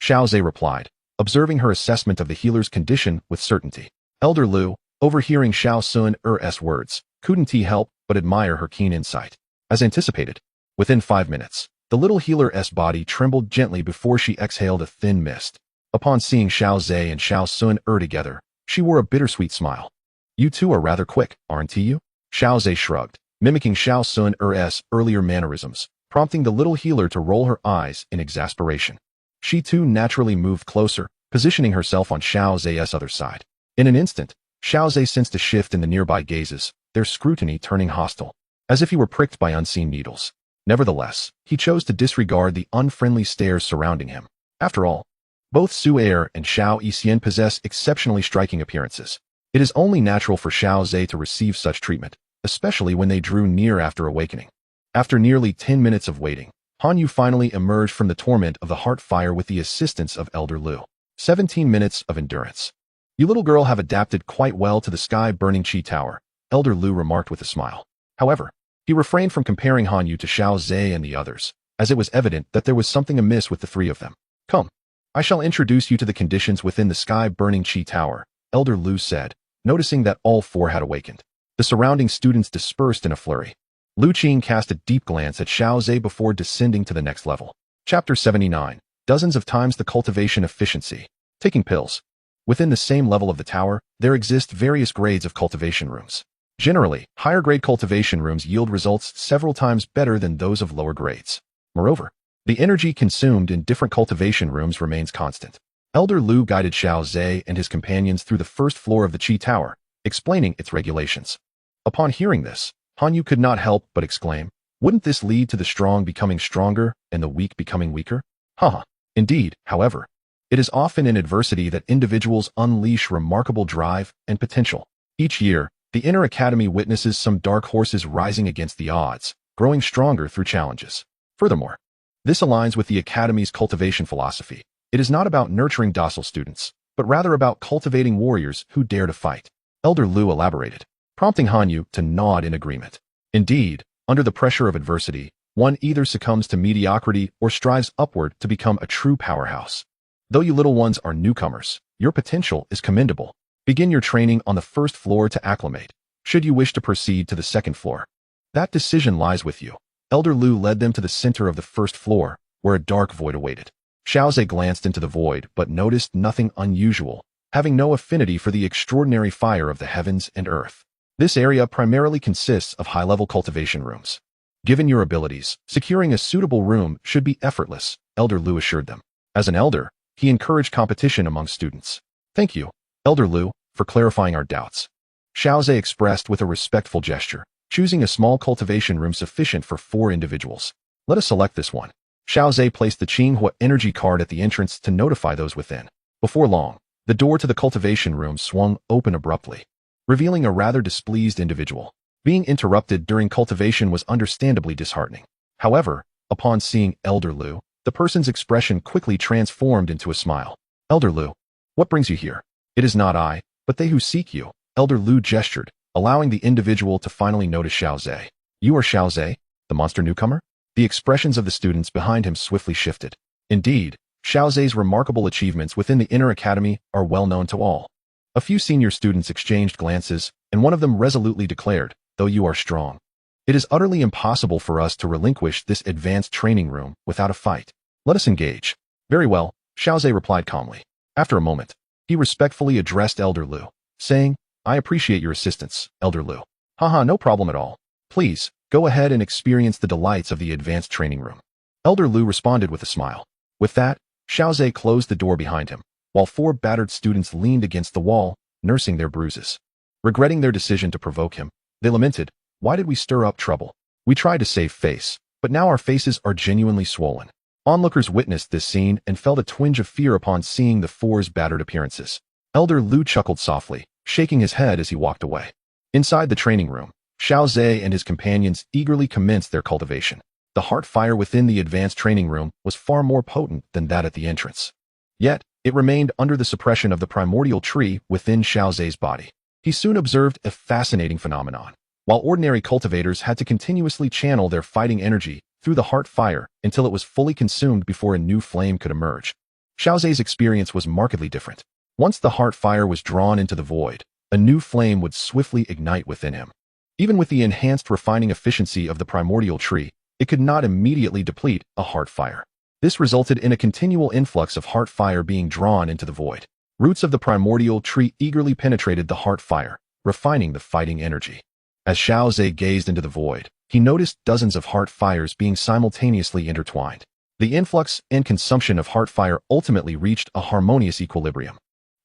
Xiao Zhe replied, observing her assessment of the healer's condition with certainty. Elder Lu, overhearing Xiao Sun's words, couldn't he help but admire her keen insight. As anticipated, within 5 minutes, the little healer's body trembled gently before she exhaled a thin mist. Upon seeing Xiao Zhe and Xiao Sun together, she wore a bittersweet smile. "You two are rather quick, aren't you?" Xiao Zhe shrugged, mimicking Xiao Sun's earlier mannerisms, prompting the little healer to roll her eyes in exasperation. She too naturally moved closer, positioning herself on Xiao Zhe's other side. In an instant, Xiao Zhe sensed a shift in the nearby gazes, their scrutiny turning hostile, as if he were pricked by unseen needles. Nevertheless, he chose to disregard the unfriendly stares surrounding him. After all, both Su and Xiao Yixian possess exceptionally striking appearances. It is only natural for Xiao Zhe to receive such treatment, especially when they drew near after awakening. After nearly 10 minutes of waiting, Han Yu finally emerged from the torment of the heart fire with the assistance of Elder Lu. 17 minutes of endurance. "You little girl have adapted quite well to the sky-burning Qi Tower," Elder Lu remarked with a smile. However, he refrained from comparing Han Yu to Xiao Zhe and the others, as it was evident that there was something amiss with the three of them. "Come, I shall introduce you to the conditions within the sky-burning Qi Tower," Elder Lu said, noticing that all four had awakened. The surrounding students dispersed in a flurry. Lu Qing cast a deep glance at Xiao Zhe before descending to the next level. Chapter 79. Dozens of times the cultivation efficiency. Taking pills. Within the same level of the tower, there exist various grades of cultivation rooms. Generally, higher-grade cultivation rooms yield results several times better than those of lower grades. Moreover, The energy consumed in different cultivation rooms remains constant. Elder Lu guided Xiao Zhe and his companions through the first floor of the Qi Tower, explaining its regulations. Upon hearing this, Han Yu could not help but exclaim, "Wouldn't this lead to the strong becoming stronger and the weak becoming weaker?" Haha. Indeed, however, it is often in adversity that individuals unleash remarkable drive and potential. Each year, the Inner Academy witnesses some dark horses rising against the odds, growing stronger through challenges. Furthermore, this aligns with the Academy's cultivation philosophy. It is not about nurturing docile students, but rather about cultivating warriors who dare to fight. Elder Lu elaborated, prompting Han Yu to nod in agreement. Indeed, under the pressure of adversity, one either succumbs to mediocrity or strives upward to become a true powerhouse. Though you little ones are newcomers, your potential is commendable. Begin your training on the first floor to acclimate, should you wish to proceed to the second floor. That decision lies with you. Elder Lu led them to the center of the first floor, where a dark void awaited. Xiao Zhe glanced into the void but noticed nothing unusual, having no affinity for the extraordinary fire of the heavens and earth. This area primarily consists of high-level cultivation rooms. Given your abilities, securing a suitable room should be effortless, Elder Lu assured them. As an elder, he encouraged competition among students. Thank you, Elder Lu, for clarifying our doubts. Xiao Zhe expressed with a respectful gesture, choosing a small cultivation room sufficient for 4 individuals. Let us select this one. Xiao Zhe placed the Qinghua energy card at the entrance to notify those within. Before long, the door to the cultivation room swung open abruptly, revealing a rather displeased individual. Being interrupted during cultivation was understandably disheartening. However, upon seeing Elder Lu, the person's expression quickly transformed into a smile. Elder Lu, what brings you here? It is not I, but they who seek you. Elder Lu gestured, allowing the individual to finally notice Xiao Zhe. You are Xiao Zhe, the monster newcomer? The expressions of the students behind him swiftly shifted. Indeed, Xiao Zhe's remarkable achievements within the Inner Academy are well known to all. A few senior students exchanged glances, and one of them resolutely declared, "Though you are strong, it is utterly impossible for us to relinquish this advanced training room without a fight. Let us engage." "Very well," Xiao Zhe replied calmly. After a moment, he respectfully addressed Elder Lu, saying, "I appreciate your assistance, Elder Lu." "Haha, no problem at all. Please, go ahead and experience the delights of the advanced training room." Elder Lu responded with a smile. With that, Xiao Zhe closed the door behind him, while 4 battered students leaned against the wall, nursing their bruises. Regretting their decision to provoke him, they lamented, "Why did we stir up trouble? We tried to save face, but now our faces are genuinely swollen." Onlookers witnessed this scene and felt a twinge of fear upon seeing the 4's battered appearances. Elder Lu chuckled softly, shaking his head as he walked away. Inside the training room, Xiao Zhe and his companions eagerly commenced their cultivation. The heart fire within the advanced training room was far more potent than that at the entrance. Yet, it remained under the suppression of the primordial tree within Xiao Zhe's body. He soon observed a fascinating phenomenon. While ordinary cultivators had to continuously channel their fighting energy through the heart fire until it was fully consumed before a new flame could emerge, Xiao Zhe's experience was markedly different. Once the heart fire was drawn into the void, a new flame would swiftly ignite within him. Even with the enhanced refining efficiency of the primordial tree, it could not immediately deplete a heart fire. This resulted in a continual influx of heart fire being drawn into the void. Roots of the primordial tree eagerly penetrated the heart fire, refining the fighting energy. As Xiao Zhe gazed into the void, he noticed dozens of heart fires being simultaneously intertwined. The influx and consumption of heart fire ultimately reached a harmonious equilibrium.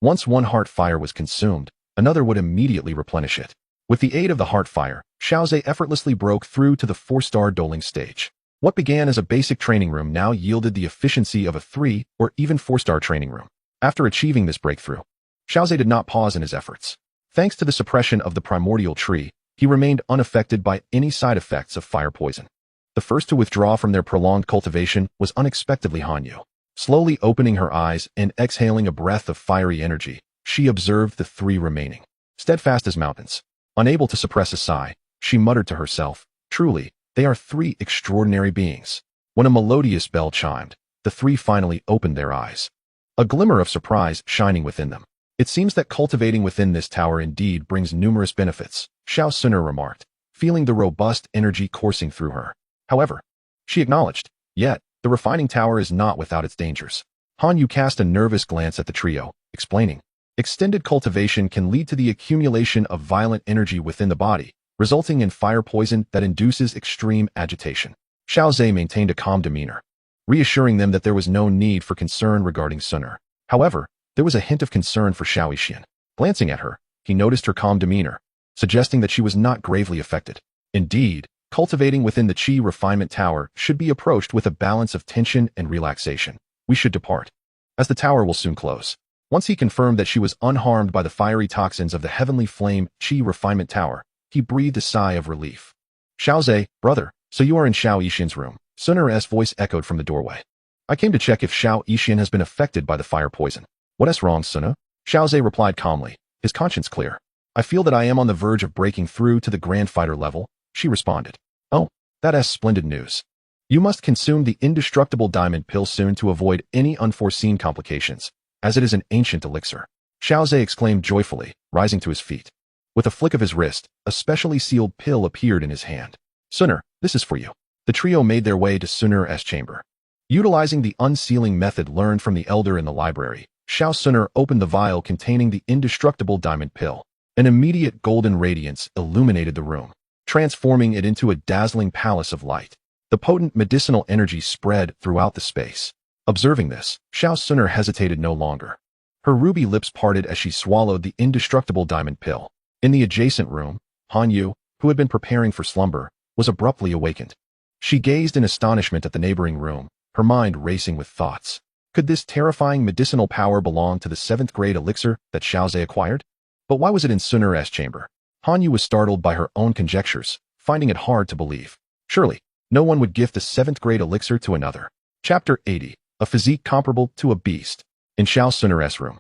Once one heart fire was consumed, another would immediately replenish it. With the aid of the heart fire, Xiao Zhe effortlessly broke through to the 4-star doling stage. What began as a basic training room now yielded the efficiency of a 3 or even 4-star training room. After achieving this breakthrough, Xiao Zhe did not pause in his efforts. Thanks to the suppression of the primordial tree, he remained unaffected by any side effects of fire poison. The first to withdraw from their prolonged cultivation was unexpectedly Han Yu. Slowly opening her eyes and exhaling a breath of fiery energy, she observed the 3 remaining. Steadfast as mountains, unable to suppress a sigh, she muttered to herself, "Truly, they are 3 extraordinary beings." When a melodious bell chimed, the 3 finally opened their eyes, a glimmer of surprise shining within them. "It seems that cultivating within this tower indeed brings numerous benefits," Xiao Suner remarked, feeling the robust energy coursing through her. However, she acknowledged, "Yet, the refining tower is not without its dangers." Han Yu cast a nervous glance at the trio, explaining, "Extended cultivation can lead to the accumulation of violent energy within the body, resulting in fire poison that induces extreme agitation." Xiao Zhe maintained a calm demeanor. reassuring them that there was no need for concern regarding Suner. However, there was a hint of concern for Xiao Yixian. Glancing at her, he noticed her calm demeanor, suggesting that she was not gravely affected. Indeed, cultivating within the Qi refinement tower should be approached with a balance of tension and relaxation. We should depart, as the tower will soon close. Once he confirmed that she was unharmed by the fiery toxins of the heavenly flame Qi refinement tower, he breathed a sigh of relief. Xiaozhe, brother, so you are in Xiao Yixian's room. Suner's voice echoed from the doorway. I came to check if Xiao Yixian has been affected by the fire poison. What is wrong, Suna? Xiaozhe replied calmly, his conscience clear. I feel that I am on the verge of breaking through to the Grand Fighter level, she responded. Oh, that is splendid news. You must consume the indestructible diamond pill soon to avoid any unforeseen complications, as it is an ancient elixir. Xiaozhe exclaimed joyfully, rising to his feet. With a flick of his wrist, a specially sealed pill appeared in his hand. Suner, this is for you. The trio made their way to Suner's chamber. Utilizing the unsealing method learned from the elder in the library, Xiao Suner opened the vial containing the indestructible diamond pill. An immediate golden radiance illuminated the room, transforming it into a dazzling palace of light. The potent medicinal energy spread throughout the space. Observing this, Xiao Suner hesitated no longer. Her ruby lips parted as she swallowed the indestructible diamond pill. In the adjacent room, Han Yu, who had been preparing for slumber, was abruptly awakened. She gazed in astonishment at the neighboring room, her mind racing with thoughts. Could this terrifying medicinal power belong to the 7th grade elixir that Xiaozhe acquired? But why was it in Suner's chamber? Han Yu was startled by her own conjectures, finding it hard to believe. Surely, no one would gift the 7th grade elixir to another. Chapter 80. A physique comparable to a beast. In Xiao Suner's room,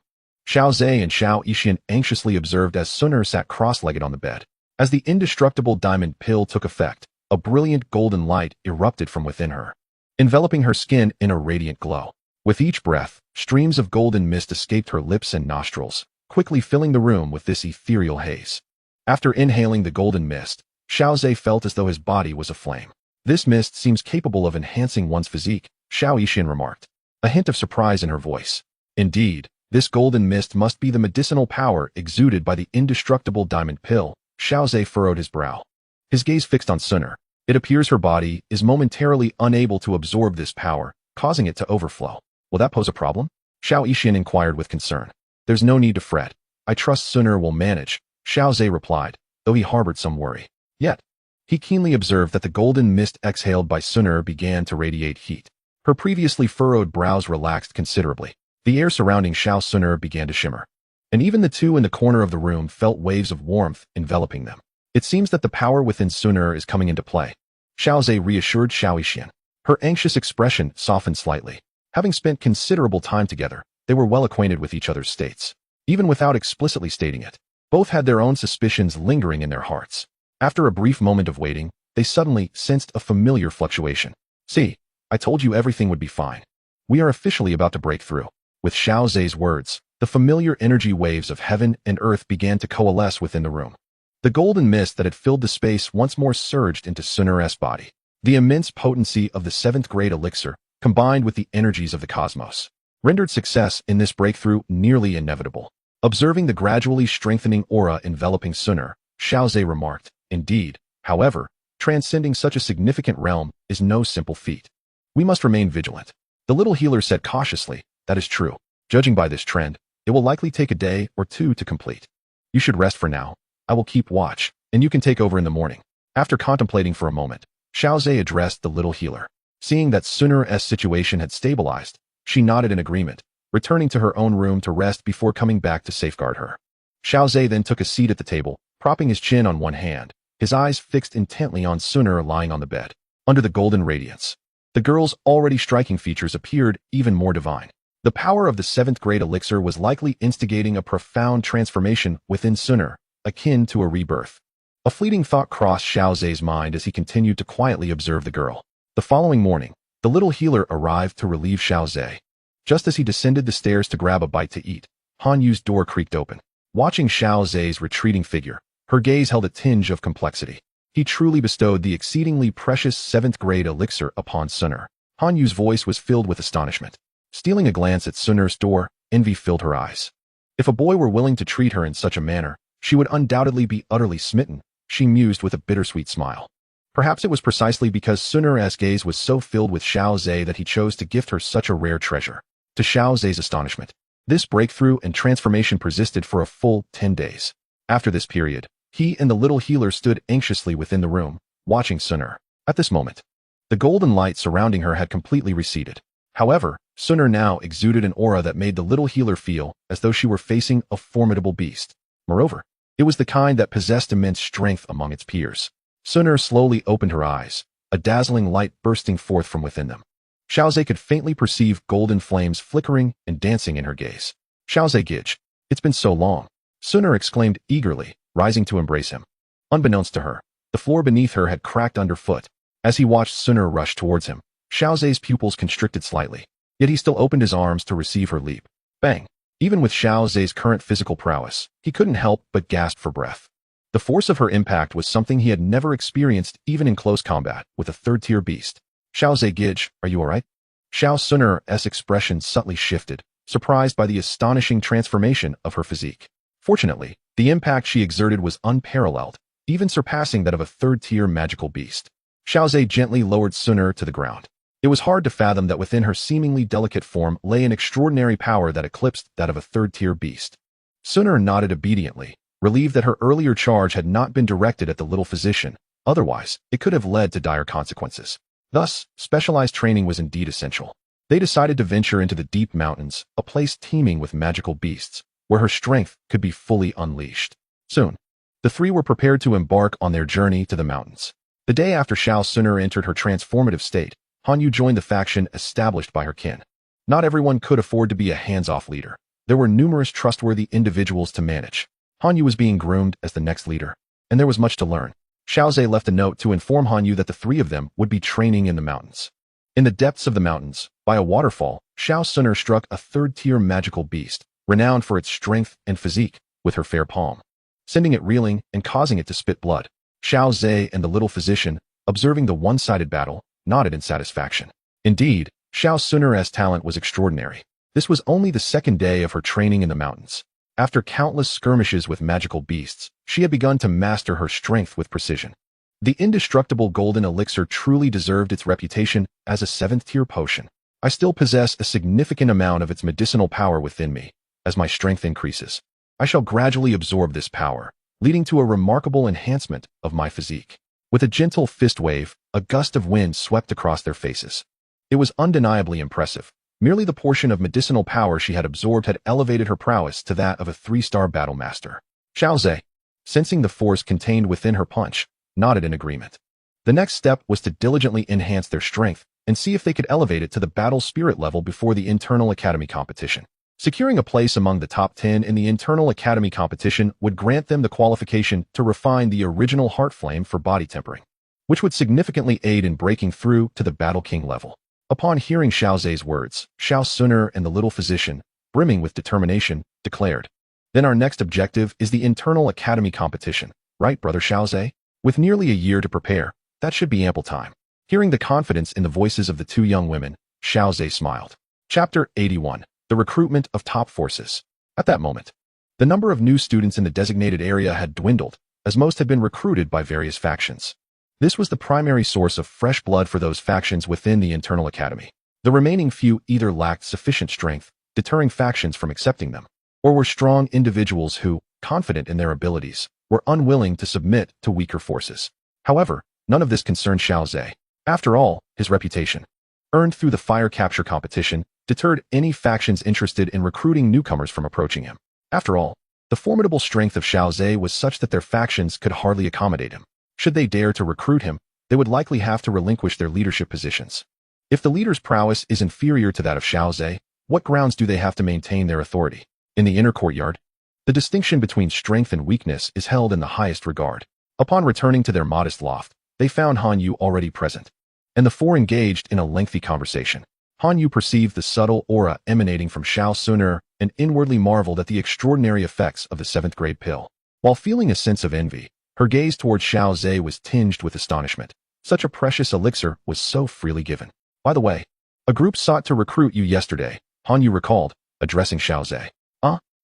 Xiaozhe and Xiao Yixian anxiously observed as Suner sat cross-legged on the bed. As the indestructible diamond pill took effect, a brilliant golden light erupted from within her, enveloping her skin in a radiant glow. With each breath, streams of golden mist escaped her lips and nostrils, quickly filling the room with this ethereal haze. After inhaling the golden mist, Xiaozhe felt as though his body was aflame. This mist seems capable of enhancing one's physique, Xiao Yixian remarked, a hint of surprise in her voice. Indeed, this golden mist must be the medicinal power exuded by the indestructible diamond pill. Xiaozhe furrowed his brow, his gaze fixed on Suner. It appears her body is momentarily unable to absorb this power, causing it to overflow. Will that pose a problem? Xiao Yixian inquired with concern. There's no need to fret. I trust Suner will manage, Xiaozhe replied, though he harbored some worry. Yet, he keenly observed that the golden mist exhaled by Suner began to radiate heat. Her previously furrowed brows relaxed considerably. The air surrounding Xiao Suner began to shimmer, and even the two in the corner of the room felt waves of warmth enveloping them. It seems that the power within Suner is coming into play, Xiaozhe reassured Xiao Yixian. Her anxious expression softened slightly. Having spent considerable time together, they were well acquainted with each other's states. Even without explicitly stating it, both had their own suspicions lingering in their hearts. After a brief moment of waiting, they suddenly sensed a familiar fluctuation. See, I told you everything would be fine. We are officially about to break through. With Xiaozhe's words, the familiar energy waves of heaven and earth began to coalesce within the room. The golden mist that had filled the space once more surged into Suner's body. The immense potency of the 7th grade elixir, combined with the energies of the cosmos, rendered success in this breakthrough nearly inevitable. Observing the gradually strengthening aura enveloping Suner, Xiaozhe remarked, indeed, however, transcending such a significant realm is no simple feat. We must remain vigilant. The little healer said cautiously, that is true. Judging by this trend, it will likely take a day or two to complete. You should rest for now. I will keep watch, and you can take over in the morning. After contemplating for a moment, Xiaozhe addressed the little healer. Seeing that Suner's situation had stabilized, she nodded in agreement, returning to her own room to rest before coming back to safeguard her. Xiaozhe then took a seat at the table, propping his chin on one hand, his eyes fixed intently on Suner lying on the bed. Under the golden radiance, the girl's already striking features appeared even more divine. The power of the 7th grade elixir was likely instigating a profound transformation within Suner, akin to a rebirth. A fleeting thought crossed Xiaozhe's mind as he continued to quietly observe the girl. The following morning, the little healer arrived to relieve Xiaozhe. Just as he descended the stairs to grab a bite to eat, Han Yu's door creaked open. Watching Xiaozhe's retreating figure, her gaze held a tinge of complexity. He truly bestowed the exceedingly precious 7th grade elixir upon Suner. Han Yu's voice was filled with astonishment. Stealing a glance at Suner's door, envy filled her eyes. If a boy were willing to treat her in such a manner, she would undoubtedly be utterly smitten, she mused with a bittersweet smile. Perhaps it was precisely because Sun's gaze was so filled with Xiao Zhe that he chose to gift her such a rare treasure. To Xiao Zhe's astonishment, this breakthrough and transformation persisted for a full 10 days. After this period, he and the little healer stood anxiously within the room, watching Sun. At this moment, the golden light surrounding her had completely receded. However, Sun now exuded an aura that made the little healer feel as though she were facing a formidable beast. Moreover, it was the kind that possessed immense strength among its peers. Sun slowly opened her eyes, a dazzling light bursting forth from within them. Xiao Zhe could faintly perceive golden flames flickering and dancing in her gaze. Xiao Zhe Gij, it's been so long, Sun exclaimed eagerly, rising to embrace him. Unbeknownst to her, the floor beneath her had cracked underfoot. As he watched Sun rush towards him, Xiao Zhe's pupils constricted slightly, yet he still opened his arms to receive her leap. Bang! Even with Xiao Zhe's current physical prowess, he couldn't help but gasp for breath. The force of her impact was something he had never experienced even in close combat with a third-tier beast. Xiao Zhe Gij, are you alright? Xiao Sun's expression subtly shifted, surprised by the astonishing transformation of her physique. Fortunately, the impact she exerted was unparalleled, even surpassing that of a third-tier magical beast. Xiao Zhe gently lowered Sun to the ground. It was hard to fathom that within her seemingly delicate form lay an extraordinary power that eclipsed that of a third-tier beast. Sun nodded obediently, relieved that her earlier charge had not been directed at the little physician, otherwise it could have led to dire consequences. Thus, specialized training was indeed essential. They decided to venture into the deep mountains, a place teeming with magical beasts, where her strength could be fully unleashed. Soon, the three were prepared to embark on their journey to the mountains. The day after Xiao Sun entered her transformative state, Han Yu joined the faction established by her kin. Not everyone could afford to be a hands-off leader. There were numerous trustworthy individuals to manage. Han Yu was being groomed as the next leader, and there was much to learn. Xiao Zhe left a note to inform Han Yu that the three of them would be training in the mountains. In the depths of the mountains, by a waterfall, Xiao Sun struck a third-tier magical beast, renowned for its strength and physique, with her fair palm, sending it reeling and causing it to spit blood. Xiao Zhe and the little physician, observing the one-sided battle, nodded in satisfaction. Indeed, Xiao Sun's talent was extraordinary. This was only the second day of her training in the mountains. After countless skirmishes with magical beasts, she had begun to master her strength with precision. The indestructible golden elixir truly deserved its reputation as a seventh-tier potion. I still possess a significant amount of its medicinal power within me. As my strength increases, I shall gradually absorb this power, leading to a remarkable enhancement of my physique. With a gentle fist wave, a gust of wind swept across their faces. It was undeniably impressive. Merely the portion of medicinal power she had absorbed had elevated her prowess to that of a 3-star battle master. Xiao Zhe, sensing the force contained within her punch, nodded in agreement. The next step was to diligently enhance their strength and see if they could elevate it to the battle spirit level before the internal academy competition. Securing a place among the top 10 in the internal academy competition would grant them the qualification to refine the original heart flame for body tempering, which would significantly aid in breaking through to the battle king level. Upon hearing Xiao Zhe's words, Xiao Sun and the little physician, brimming with determination, declared, "Then our next objective is the internal academy competition, right, brother Xiao Zhe? With nearly a year to prepare, that should be ample time." Hearing the confidence in the voices of the two young women, Xiao Zhe smiled. Chapter 81. The Recruitment of Top Forces. At that moment, the number of new students in the designated area had dwindled, as most had been recruited by various factions. This was the primary source of fresh blood for those factions within the internal academy. The remaining few either lacked sufficient strength, deterring factions from accepting them, or were strong individuals who, confident in their abilities, were unwilling to submit to weaker forces. However, none of this concerned Xiao Zhe. After all, his reputation, earned through the fire capture competition, deterred any factions interested in recruiting newcomers from approaching him. After all, the formidable strength of Xiao Zhe was such that their factions could hardly accommodate him. Should they dare to recruit him, they would likely have to relinquish their leadership positions. If the leader's prowess is inferior to that of Xiao Zhe, what grounds do they have to maintain their authority? In the inner courtyard, the distinction between strength and weakness is held in the highest regard. Upon returning to their modest loft, they found Han Yu already present, and the four engaged in a lengthy conversation. Han Yu perceived the subtle aura emanating from Xiao Sun and inwardly marveled at the extraordinary effects of the 7th-grade pill. While feeling a sense of envy, her gaze toward Xiao Zhe was tinged with astonishment. Such a precious elixir was so freely given. By the way, a group sought to recruit you yesterday, Han Yu recalled, addressing Xiao Zhe.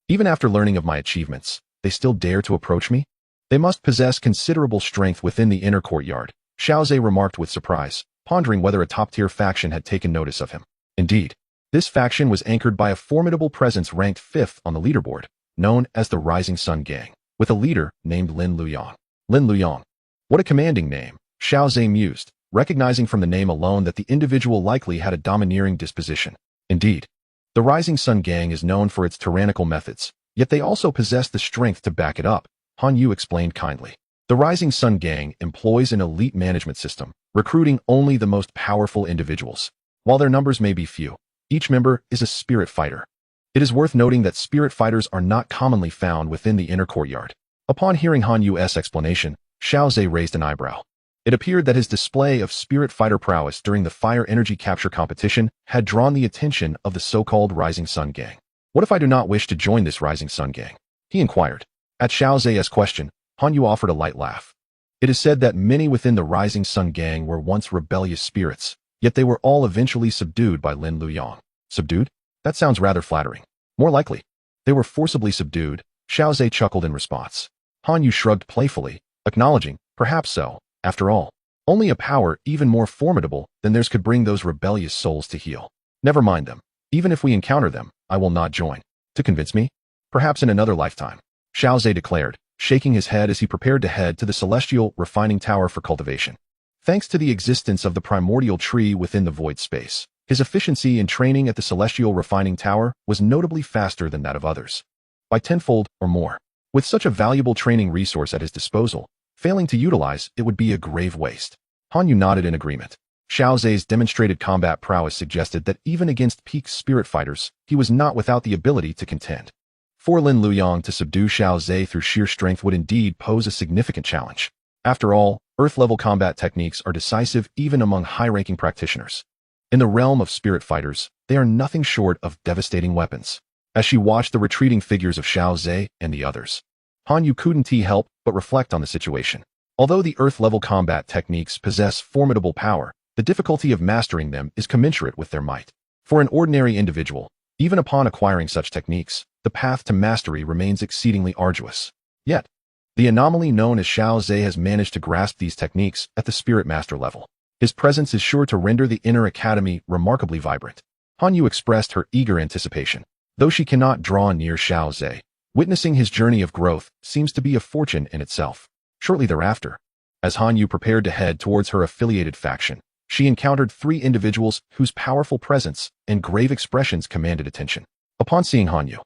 Even after learning of my achievements, they still dare to approach me? They must possess considerable strength within the inner courtyard, Xiao Zhe remarked with surprise, pondering whether a top-tier faction had taken notice of him. Indeed, this faction was anchored by a formidable presence ranked 5th on the leaderboard, known as the Rising Sun Gang, with a leader named Lin Luyang. Lin Luyang. What a commanding name, Xiao Zhe mused, recognizing from the name alone that the individual likely had a domineering disposition. Indeed, the Rising Sun Gang is known for its tyrannical methods, yet they also possess the strength to back it up, Han Yu explained kindly. The Rising Sun Gang employs an elite management system, recruiting only the most powerful individuals. While their numbers may be few, each member is a spirit fighter. It is worth noting that spirit fighters are not commonly found within the inner courtyard. Upon hearing Han Yu's explanation, Xiao Zhe raised an eyebrow. It appeared that his display of spirit fighter prowess during the fire energy capture competition had drawn the attention of the so-called Rising Sun Gang. What if I do not wish to join this Rising Sun Gang? He inquired. At Xiao Zhe's question, Han Yu offered a light laugh. It is said that many within the Rising Sun Gang were once rebellious spirits, yet they were all eventually subdued by Lin Luyang. Subdued? That sounds rather flattering. More likely, they were forcibly subdued, Xiao Zhe chuckled in response. Han Yu shrugged playfully, acknowledging, perhaps so. After all, only a power even more formidable than theirs could bring those rebellious souls to heel. Never mind them. Even if we encounter them, I will not join. To convince me? Perhaps in another lifetime, Xiao Zhe declared, shaking his head as he prepared to head to the celestial refining tower for cultivation. Thanks to the existence of the primordial tree within the void space, his efficiency in training at the celestial refining tower was notably faster than that of others. By tenfold or more. With such a valuable training resource at his disposal, failing to utilize it would be a grave waste. Han Yu nodded in agreement. Xiao Zhe's demonstrated combat prowess suggested that even against peak spirit fighters, he was not without the ability to contend. For Lin Luyang to subdue Xiao Zhe through sheer strength would indeed pose a significant challenge. After all, Earth-level combat techniques are decisive even among high-ranking practitioners. In the realm of spirit fighters, they are nothing short of devastating weapons. As she watched the retreating figures of Xiao Zhe and the others, Han Yu couldn't help but reflect on the situation. Although the Earth-level combat techniques possess formidable power, the difficulty of mastering them is commensurate with their might. For an ordinary individual, even upon acquiring such techniques, the path to mastery remains exceedingly arduous. Yet, the anomaly known as Xiao Zhe has managed to grasp these techniques at the Spirit Master level. His presence is sure to render the inner academy remarkably vibrant. Han Yu expressed her eager anticipation. Though she cannot draw near Xiao Zhe, witnessing his journey of growth seems to be a fortune in itself. Shortly thereafter, as Han Yu prepared to head towards her affiliated faction, she encountered 3 individuals whose powerful presence and grave expressions commanded attention. Upon seeing Han Yu,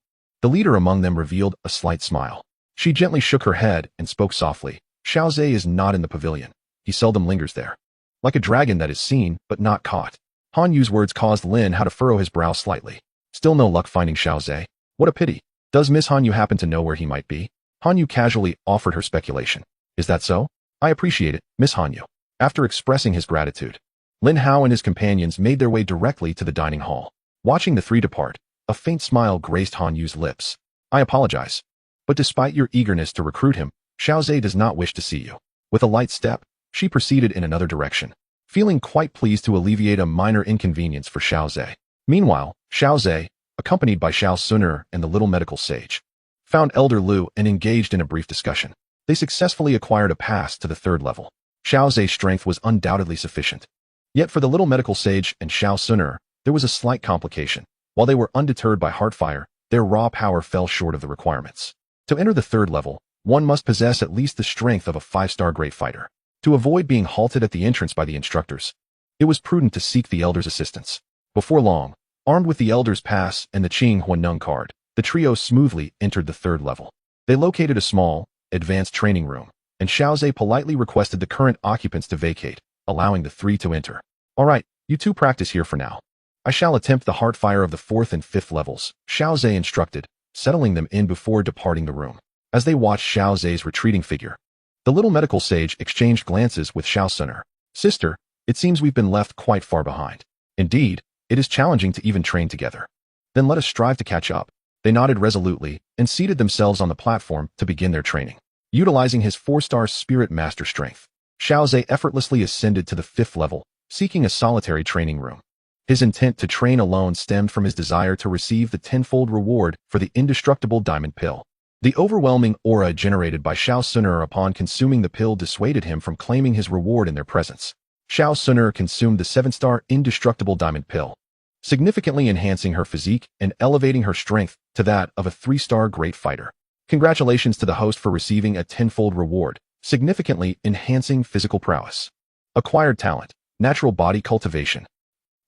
the leader among them revealed a slight smile. She gently shook her head and spoke softly. Xiao Zhe is not in the pavilion. He seldom lingers there. Like a dragon that is seen, but not caught. Han Yu's words caused Lin Hao to furrow his brow slightly. Still no luck finding Xiao Zhe? What a pity. Does Miss Han Yu happen to know where he might be? Han Yu casually offered her speculation. Is that so? I appreciate it, Miss Han Yu. After expressing his gratitude, Lin Hao and his companions made their way directly to the dining hall. Watching the 3 depart, a faint smile graced Han Yu's lips. I apologize. But despite your eagerness to recruit him, Xiao Zhe does not wish to see you. With a light step, she proceeded in another direction, feeling quite pleased to alleviate a minor inconvenience for Xiao Zhe. Meanwhile, Xiao Zhe, accompanied by Xiao Suner and the little medical sage, found Elder Lu and engaged in a brief discussion. They successfully acquired a pass to the 3rd level. Xiao Zhe's strength was undoubtedly sufficient. Yet for the little medical sage and Xiao Suner, there was a slight complication. While they were undeterred by heartfire, their raw power fell short of the requirements. To enter the 3rd level, one must possess at least the strength of a 5-star great fighter. To avoid being halted at the entrance by the instructors, it was prudent to seek the Elder's assistance. Before long, armed with the Elder's pass and the Qing Huaneng card, the trio smoothly entered the 3rd level. They located a small, advanced training room, and Xiao Zhe politely requested the current occupants to vacate, allowing the 3 to enter. All right, you 2 practice here for now. I shall attempt the heartfire of the 4th and 5th levels, Xiao Zhe instructed, settling them in before departing the room. As they watched Xiao Zhe's retreating figure, the little medical sage exchanged glances with Xiao Suner. Sister, it seems we've been left quite far behind. Indeed, it is challenging to even train together. Then let us strive to catch up. They nodded resolutely and seated themselves on the platform to begin their training. Utilizing his 4-star Spirit Master strength, Xiao Zhe effortlessly ascended to the 5th level, seeking a solitary training room. His intent to train alone stemmed from his desire to receive the tenfold reward for the indestructible diamond pill. The overwhelming aura generated by Xiao Suner upon consuming the pill dissuaded him from claiming his reward in their presence. Xiao Suner consumed the 7-star indestructible diamond pill, significantly enhancing her physique and elevating her strength to that of a 3-star great fighter. Congratulations to the host for receiving a tenfold reward, significantly enhancing physical prowess. Acquired talent, natural body cultivation.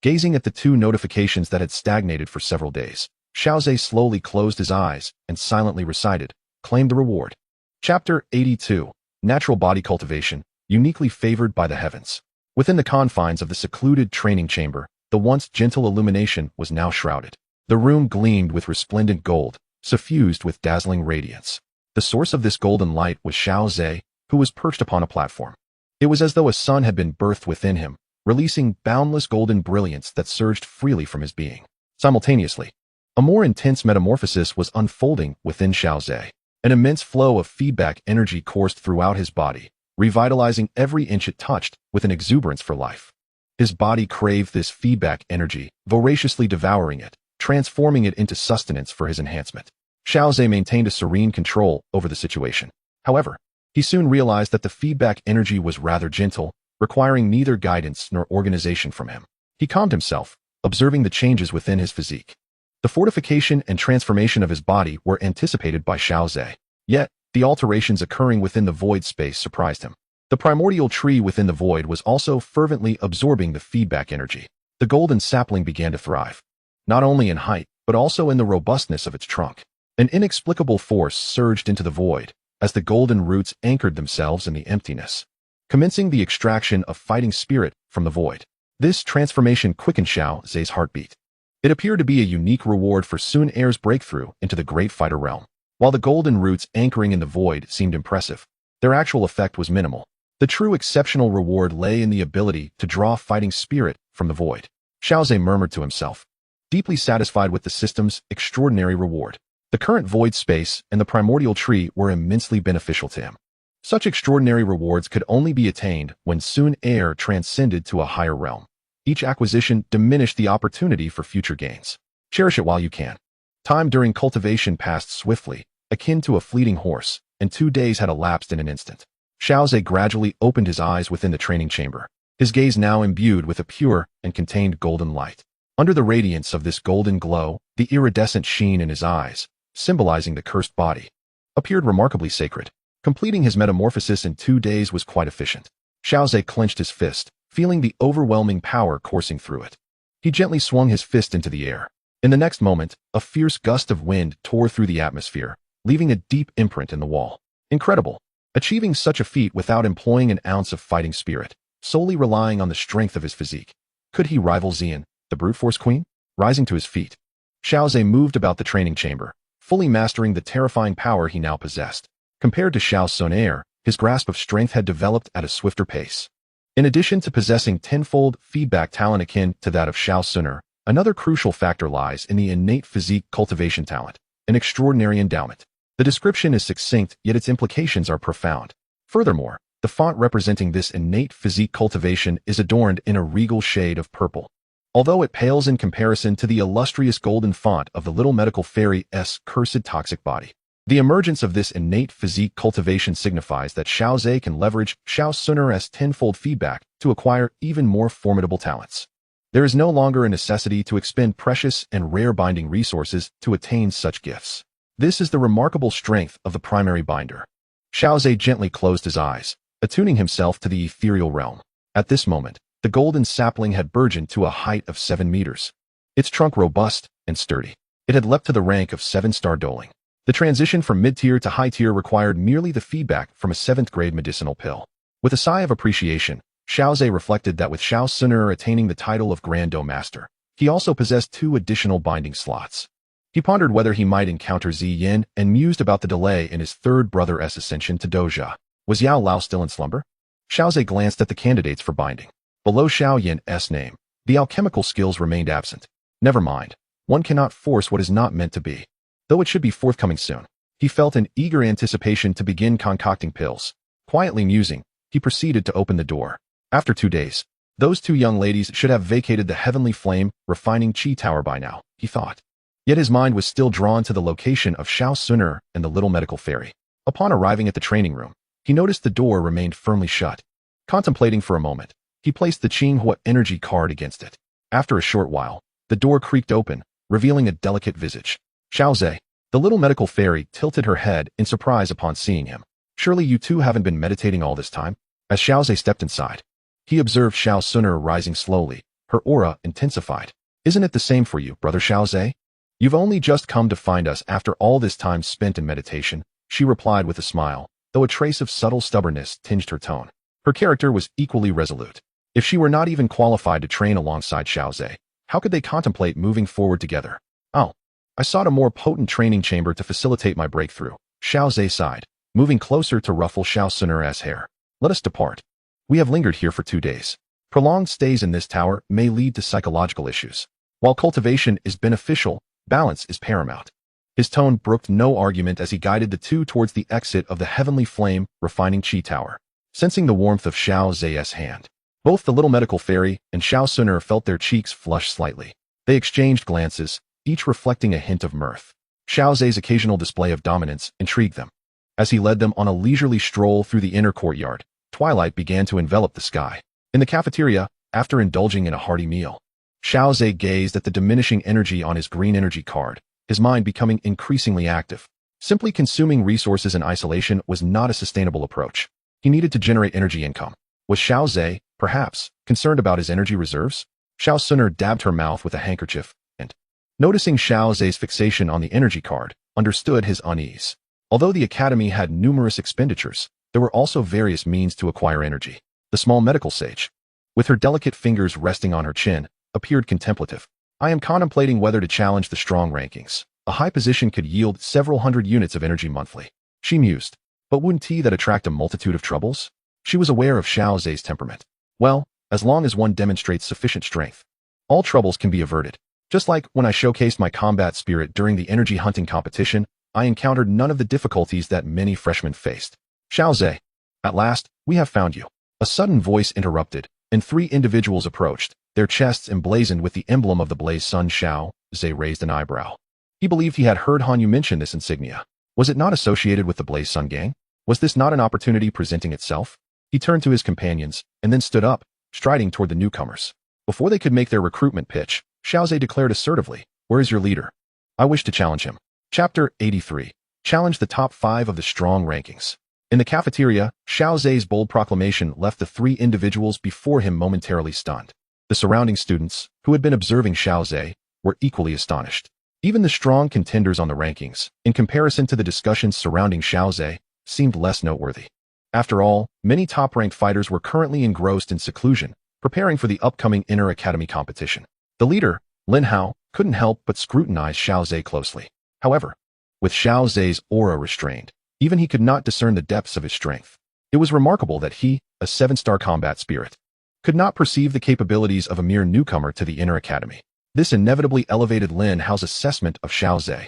Gazing at the 2 notifications that had stagnated for several days, Xiaozhe slowly closed his eyes and silently recited, "Claim the reward." Chapter 82, Natural Body Cultivation, Uniquely Favored by the Heavens. Within the confines of the secluded training chamber, the once gentle illumination was now shrouded. The room gleamed with resplendent gold, suffused with dazzling radiance. The source of this golden light was Xiaozhe, who was perched upon a platform. It was as though a sun had been birthed within him, releasing boundless golden brilliance that surged freely from his being. Simultaneously, a more intense metamorphosis was unfolding within Xiaozhe. An immense flow of feedback energy coursed throughout his body, revitalizing every inch it touched with an exuberance for life. His body craved this feedback energy, voraciously devouring it, transforming it into sustenance for his enhancement. Xiaozhe maintained a serene control over the situation. However, he soon realized that the feedback energy was rather gentle, requiring neither guidance nor organization from him. He calmed himself, observing the changes within his physique. The fortification and transformation of his body were anticipated by Xiaozhe. Yet, the alterations occurring within the void space surprised him. The primordial tree within the void was also fervently absorbing the feedback energy. The golden sapling began to thrive, not only in height, but also in the robustness of its trunk. An inexplicable force surged into the void, as the golden roots anchored themselves in the emptiness, commencing the extraction of fighting spirit from the void. This transformation quickened Xiaozhe's heartbeat. It appeared to be a unique reward for Sun Er's breakthrough into the great fighter realm. While the golden roots anchoring in the void seemed impressive, their actual effect was minimal. The true exceptional reward lay in the ability to draw fighting spirit from the void. Xiaozhe murmured to himself, deeply satisfied with the system's extraordinary reward. The current void space and the primordial tree were immensely beneficial to him. Such extraordinary rewards could only be attained when Sun Er transcended to a higher realm. Each acquisition diminished the opportunity for future gains. Cherish it while you can. Time during cultivation passed swiftly, akin to a fleeting horse, and 2 days had elapsed in an instant. Xiaozhe gradually opened his eyes within the training chamber, his gaze now imbued with a pure and contained golden light. Under the radiance of this golden glow, the iridescent sheen in his eyes, symbolizing the cursed body, appeared remarkably sacred. Completing his metamorphosis in 2 days was quite efficient. Xiaozhe clenched his fist, feeling the overwhelming power coursing through it. He gently swung his fist into the air. In the next moment, a fierce gust of wind tore through the atmosphere, leaving a deep imprint in the wall. Incredible! Achieving such a feat without employing an ounce of fighting spirit, solely relying on the strength of his physique. Could he rival Xian, the brute force queen? Rising to his feet, Xiaozhe moved about the training chamber, fully mastering the terrifying power he now possessed. Compared to Xiao Suner, his grasp of strength had developed at a swifter pace. In addition to possessing tenfold feedback talent akin to that of Xiao Suner, another crucial factor lies in the innate physique cultivation talent, an extraordinary endowment. The description is succinct, yet its implications are profound. Furthermore, the font representing this innate physique cultivation is adorned in a regal shade of purple. Although it pales in comparison to the illustrious golden font of the little medical fairy's cursed toxic body. The emergence of this innate physique cultivation signifies that Xiaozhe can leverage Xiao Suner's tenfold feedback to acquire even more formidable talents. There is no longer a necessity to expend precious and rare binding resources to attain such gifts. This is the remarkable strength of the primary binder. Xiaozhe gently closed his eyes, attuning himself to the ethereal realm. At this moment, the golden sapling had burgeoned to a height of 7 meters. Its trunk robust and sturdy. It had leapt to the rank of 7-star doling. The transition from mid-tier to high-tier required merely the feedback from a 7th-grade medicinal pill. With a sigh of appreciation, Xiaozhe reflected that with Xiao Suner attaining the title of Grand Do Master, he also possessed 2 additional binding slots. He pondered whether he might encounter Ziyin and mused about the delay in his third brother's ascension to Doja. Was Yao Lao still in slumber? Xiaozhe glanced at the candidates for binding. Below Xiao Yin's name, the alchemical skills remained absent. Never mind. One cannot force what is not meant to be. Though it should be forthcoming soon. He felt an eager anticipation to begin concocting pills. Quietly musing, he proceeded to open the door. After 2 days, those 2 young ladies should have vacated the heavenly flame refining chi tower by now, he thought. Yet his mind was still drawn to the location of Xiao Suner and the little medical fairy. Upon arriving at the training room, he noticed the door remained firmly shut. Contemplating for a moment, he placed the Qinghua energy card against it. After a short while, the door creaked open, revealing a delicate visage. Xiao Zhe. The little medical fairy tilted her head in surprise upon seeing him. Surely you two haven't been meditating all this time? As Xiao Zhe stepped inside, he observed Xiao Suner rising slowly, her aura intensified. Isn't it the same for you, brother Xiao Zhe? You've only just come to find us after all this time spent in meditation, she replied with a smile, though a trace of subtle stubbornness tinged her tone. Her character was equally resolute. If she were not even qualified to train alongside Xiao Zhe, how could they contemplate moving forward together? Oh, I sought a more potent training chamber to facilitate my breakthrough, Xiao Zhe sighed, moving closer to ruffle Xiao Suner's hair. Let us depart. We have lingered here for 2 days. Prolonged stays in this tower may lead to psychological issues. While cultivation is beneficial, balance is paramount. His tone brooked no argument as he guided the two towards the exit of the heavenly flame refining Qi Tower. Sensing the warmth of Xiao Zhe's hand, both the little medical fairy and Xiao Suner felt their cheeks flush slightly. They exchanged glances, each reflecting a hint of mirth. Xiao Zhe's occasional display of dominance intrigued them. As he led them on a leisurely stroll through the inner courtyard, twilight began to envelop the sky. In the cafeteria, after indulging in a hearty meal, Xiao Zhe gazed at the diminishing energy on his green energy card, his mind becoming increasingly active. Simply consuming resources in isolation was not a sustainable approach. He needed to generate energy income. Was Xiao Zhe, perhaps, concerned about his energy reserves? Xiao Suner dabbed her mouth with a handkerchief, and, noticing Xiao Zhe's fixation on the energy card, understood his unease. Although the academy had numerous expenditures, there were also various means to acquire energy. The small medical sage, with her delicate fingers resting on her chin, appeared contemplative. I am contemplating whether to challenge the strong rankings. A high position could yield several hundred units of energy monthly. She mused. But wouldn't that attract a multitude of troubles? She was aware of Xiao Zhe's temperament. Well, as long as one demonstrates sufficient strength, all troubles can be averted. Just like when I showcased my combat spirit during the energy hunting competition, I encountered none of the difficulties that many freshmen faced. Xiao Zhe. At last, we have found you. A sudden voice interrupted, and 3 individuals approached, their chests emblazoned with the emblem of the Blaze Sun. Xiao Zhe raised an eyebrow. He believed he had heard Hanyu mention this insignia. Was it not associated with the Blaze Sun gang? Was this not an opportunity presenting itself? He turned to his companions, and then stood up, striding toward the newcomers. Before they could make their recruitment pitch, Xiao Zhe declared assertively, "Where is your leader? I wish to challenge him." Chapter 83. Challenge the top 5 of the strong rankings. In the cafeteria, Xiao Zhe's bold proclamation left the 3 individuals before him momentarily stunned. The surrounding students, who had been observing Xiao Zhe, were equally astonished. Even the strong contenders on the rankings, in comparison to the discussions surrounding Xiao Zhe, seemed less noteworthy. After all, many top-ranked fighters were currently engrossed in seclusion, preparing for the upcoming inter-academy competition. The leader, Lin Hao, couldn't help but scrutinize Xiao Zhe closely. However, with Xiao Zhe's aura restrained, even he could not discern the depths of his strength. It was remarkable that he, a 7-star combat spirit, could not perceive the capabilities of a mere newcomer to the inter-academy. This inevitably elevated Lin Hao's assessment of Xiao Zhe.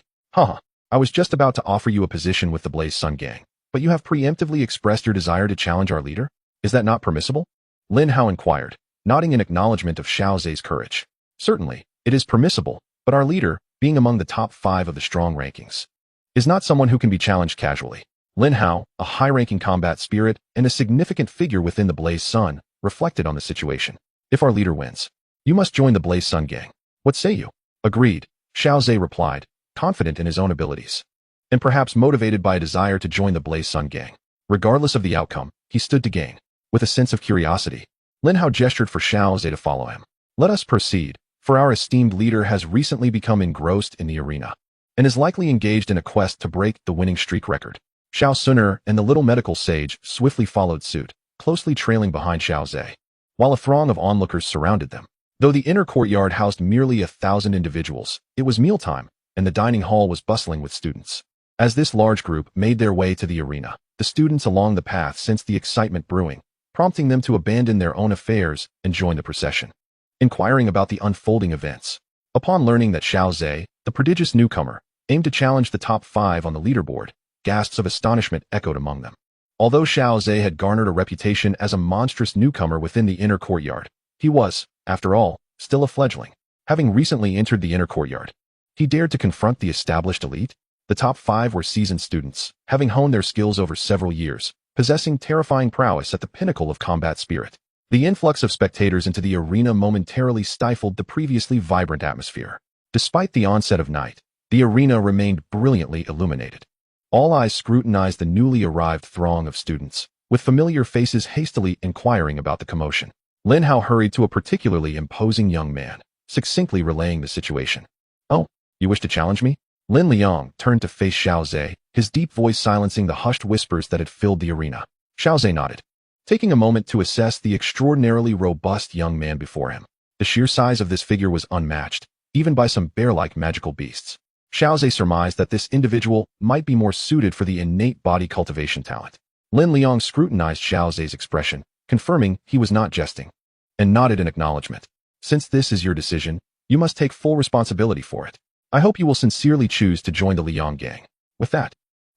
I was just about to offer you a position with the Blaze Sun gang, but you have preemptively expressed your desire to challenge our leader? Is that not permissible? Lin Hao inquired, nodding in acknowledgement of Xiao Zhe's courage. Certainly, it is permissible, but our leader, being among the top 5 of the strong rankings, is not someone who can be challenged casually. Lin Hao, a high-ranking combat spirit and a significant figure within the Blaze Sun, reflected on the situation. If our leader wins, you must join the Blaze Sun gang. What say you? Agreed, Xiao Zhe replied, confident in his own abilities, and perhaps motivated by a desire to join the Blaze Sun gang. Regardless of the outcome, he stood to gain. With a sense of curiosity, Lin Hao gestured for Xiao Zhe to follow him. Let us proceed, for our esteemed leader has recently become engrossed in the arena, and is likely engaged in a quest to break the winning streak record. Xiao Suner and the little medical sage swiftly followed suit, closely trailing behind Xiao Zhe, while a throng of onlookers surrounded them. Though the inner courtyard housed merely 1,000 individuals, it was mealtime, and the dining hall was bustling with students. As this large group made their way to the arena, the students along the path sensed the excitement brewing, prompting them to abandon their own affairs and join the procession, inquiring about the unfolding events. Upon learning that Xiao Zhe, the prodigious newcomer, aimed to challenge the top 5 on the leaderboard, gasps of astonishment echoed among them. Although Xiao Zhe had garnered a reputation as a monstrous newcomer within the inner courtyard, he was, after all, still a fledgling, having recently entered the inner courtyard. He dared to confront the established elite. The top 5 were seasoned students, having honed their skills over several years, possessing terrifying prowess at the pinnacle of combat spirit. The influx of spectators into the arena momentarily stifled the previously vibrant atmosphere. Despite the onset of night, the arena remained brilliantly illuminated. All eyes scrutinized the newly arrived throng of students, with familiar faces hastily inquiring about the commotion. Lin Hao hurried to a particularly imposing young man, succinctly relaying the situation. "Oh, you wish to challenge me?" Lin Liang turned to face Xiao Zhe, his deep voice silencing the hushed whispers that had filled the arena. Xiao Zhe nodded, taking a moment to assess the extraordinarily robust young man before him. The sheer size of this figure was unmatched, even by some bear-like magical beasts. Xiao Zhe surmised that this individual might be more suited for the innate body cultivation talent. Lin Liang scrutinized Xiao Zhe's expression, confirming he was not jesting, and nodded in acknowledgement. "Since this is your decision, you must take full responsibility for it. I hope you will sincerely choose to join the Liang gang." With that,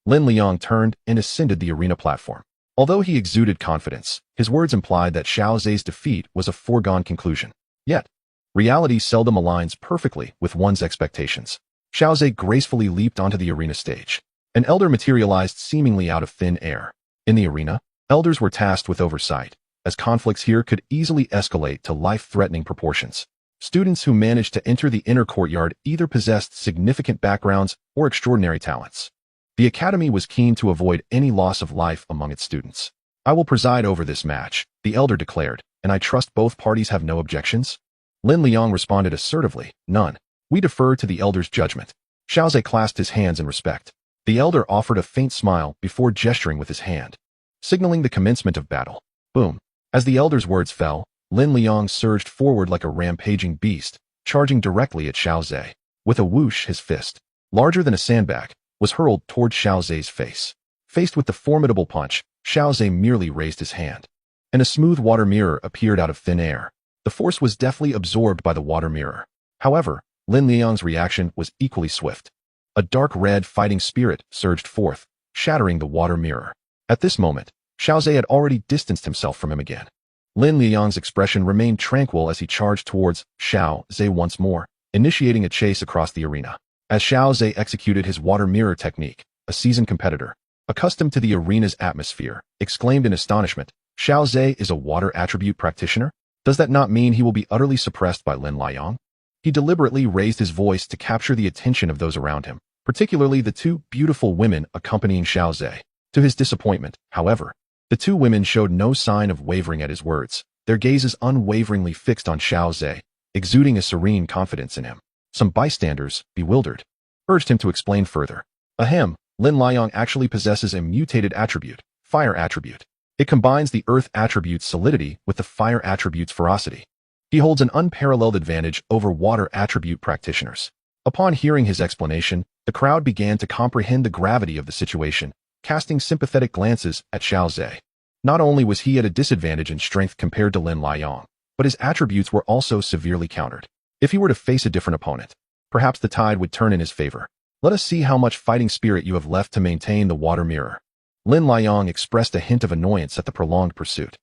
Lin Liang turned and ascended the arena platform. Although he exuded confidence, his words implied that Xiao Zhe's defeat was a foregone conclusion. Yet, reality seldom aligns perfectly with one's expectations. Xiao Zhe gracefully leaped onto the arena stage. An elder materialized seemingly out of thin air. In the arena, elders were tasked with oversight, as conflicts here could easily escalate to life-threatening proportions. Students who managed to enter the inner courtyard either possessed significant backgrounds or extraordinary talents. The academy was keen to avoid any loss of life among its students. "I will preside over this match," the elder declared, "and I trust both parties have no objections?" Lin Liang responded assertively, "None. We defer to the elder's judgment." Xiao Zhe clasped his hands in respect. The elder offered a faint smile before gesturing with his hand, signaling the commencement of battle. Boom. As the elder's words fell, Lin Liang surged forward like a rampaging beast, charging directly at Xiao Zhe. With a whoosh, his fist, larger than a sandbag, was hurled toward Xiao Zhe's face. Faced with the formidable punch, Xiao Zhe merely raised his hand, and a smooth water mirror appeared out of thin air. The force was deftly absorbed by the water mirror. However, Lin Liang's reaction was equally swift. A dark red fighting spirit surged forth, shattering the water mirror. At this moment, Xiao Zhe had already distanced himself from him again. Lin Liang's expression remained tranquil as he charged towards Xiao Zhe once more, initiating a chase across the arena. As Xiao Zhe executed his water mirror technique, a seasoned competitor, accustomed to the arena's atmosphere, exclaimed in astonishment, "Xiao Zhe is a water attribute practitioner? Does that not mean he will be utterly suppressed by Lin Liang?" He deliberately raised his voice to capture the attention of those around him, particularly the 2 beautiful women accompanying Xiao Zhe. To his disappointment, however, the 2 women showed no sign of wavering at his words, their gazes unwaveringly fixed on Xiao Zhe, exuding a serene confidence in him. Some bystanders, bewildered, urged him to explain further. Ahem, Lin Liang actually possesses a mutated attribute, fire attribute. It combines the earth attribute's solidity with the fire attribute's ferocity. He holds an unparalleled advantage over water attribute practitioners. Upon hearing his explanation, the crowd began to comprehend the gravity of the situation, casting sympathetic glances at Xiao Zhe. Not only was he at a disadvantage in strength compared to Lin Liang, but his attributes were also severely countered. If he were to face a different opponent, perhaps the tide would turn in his favor. "Let us see how much fighting spirit you have left to maintain the water mirror." Lin Liang expressed a hint of annoyance at the prolonged pursuit.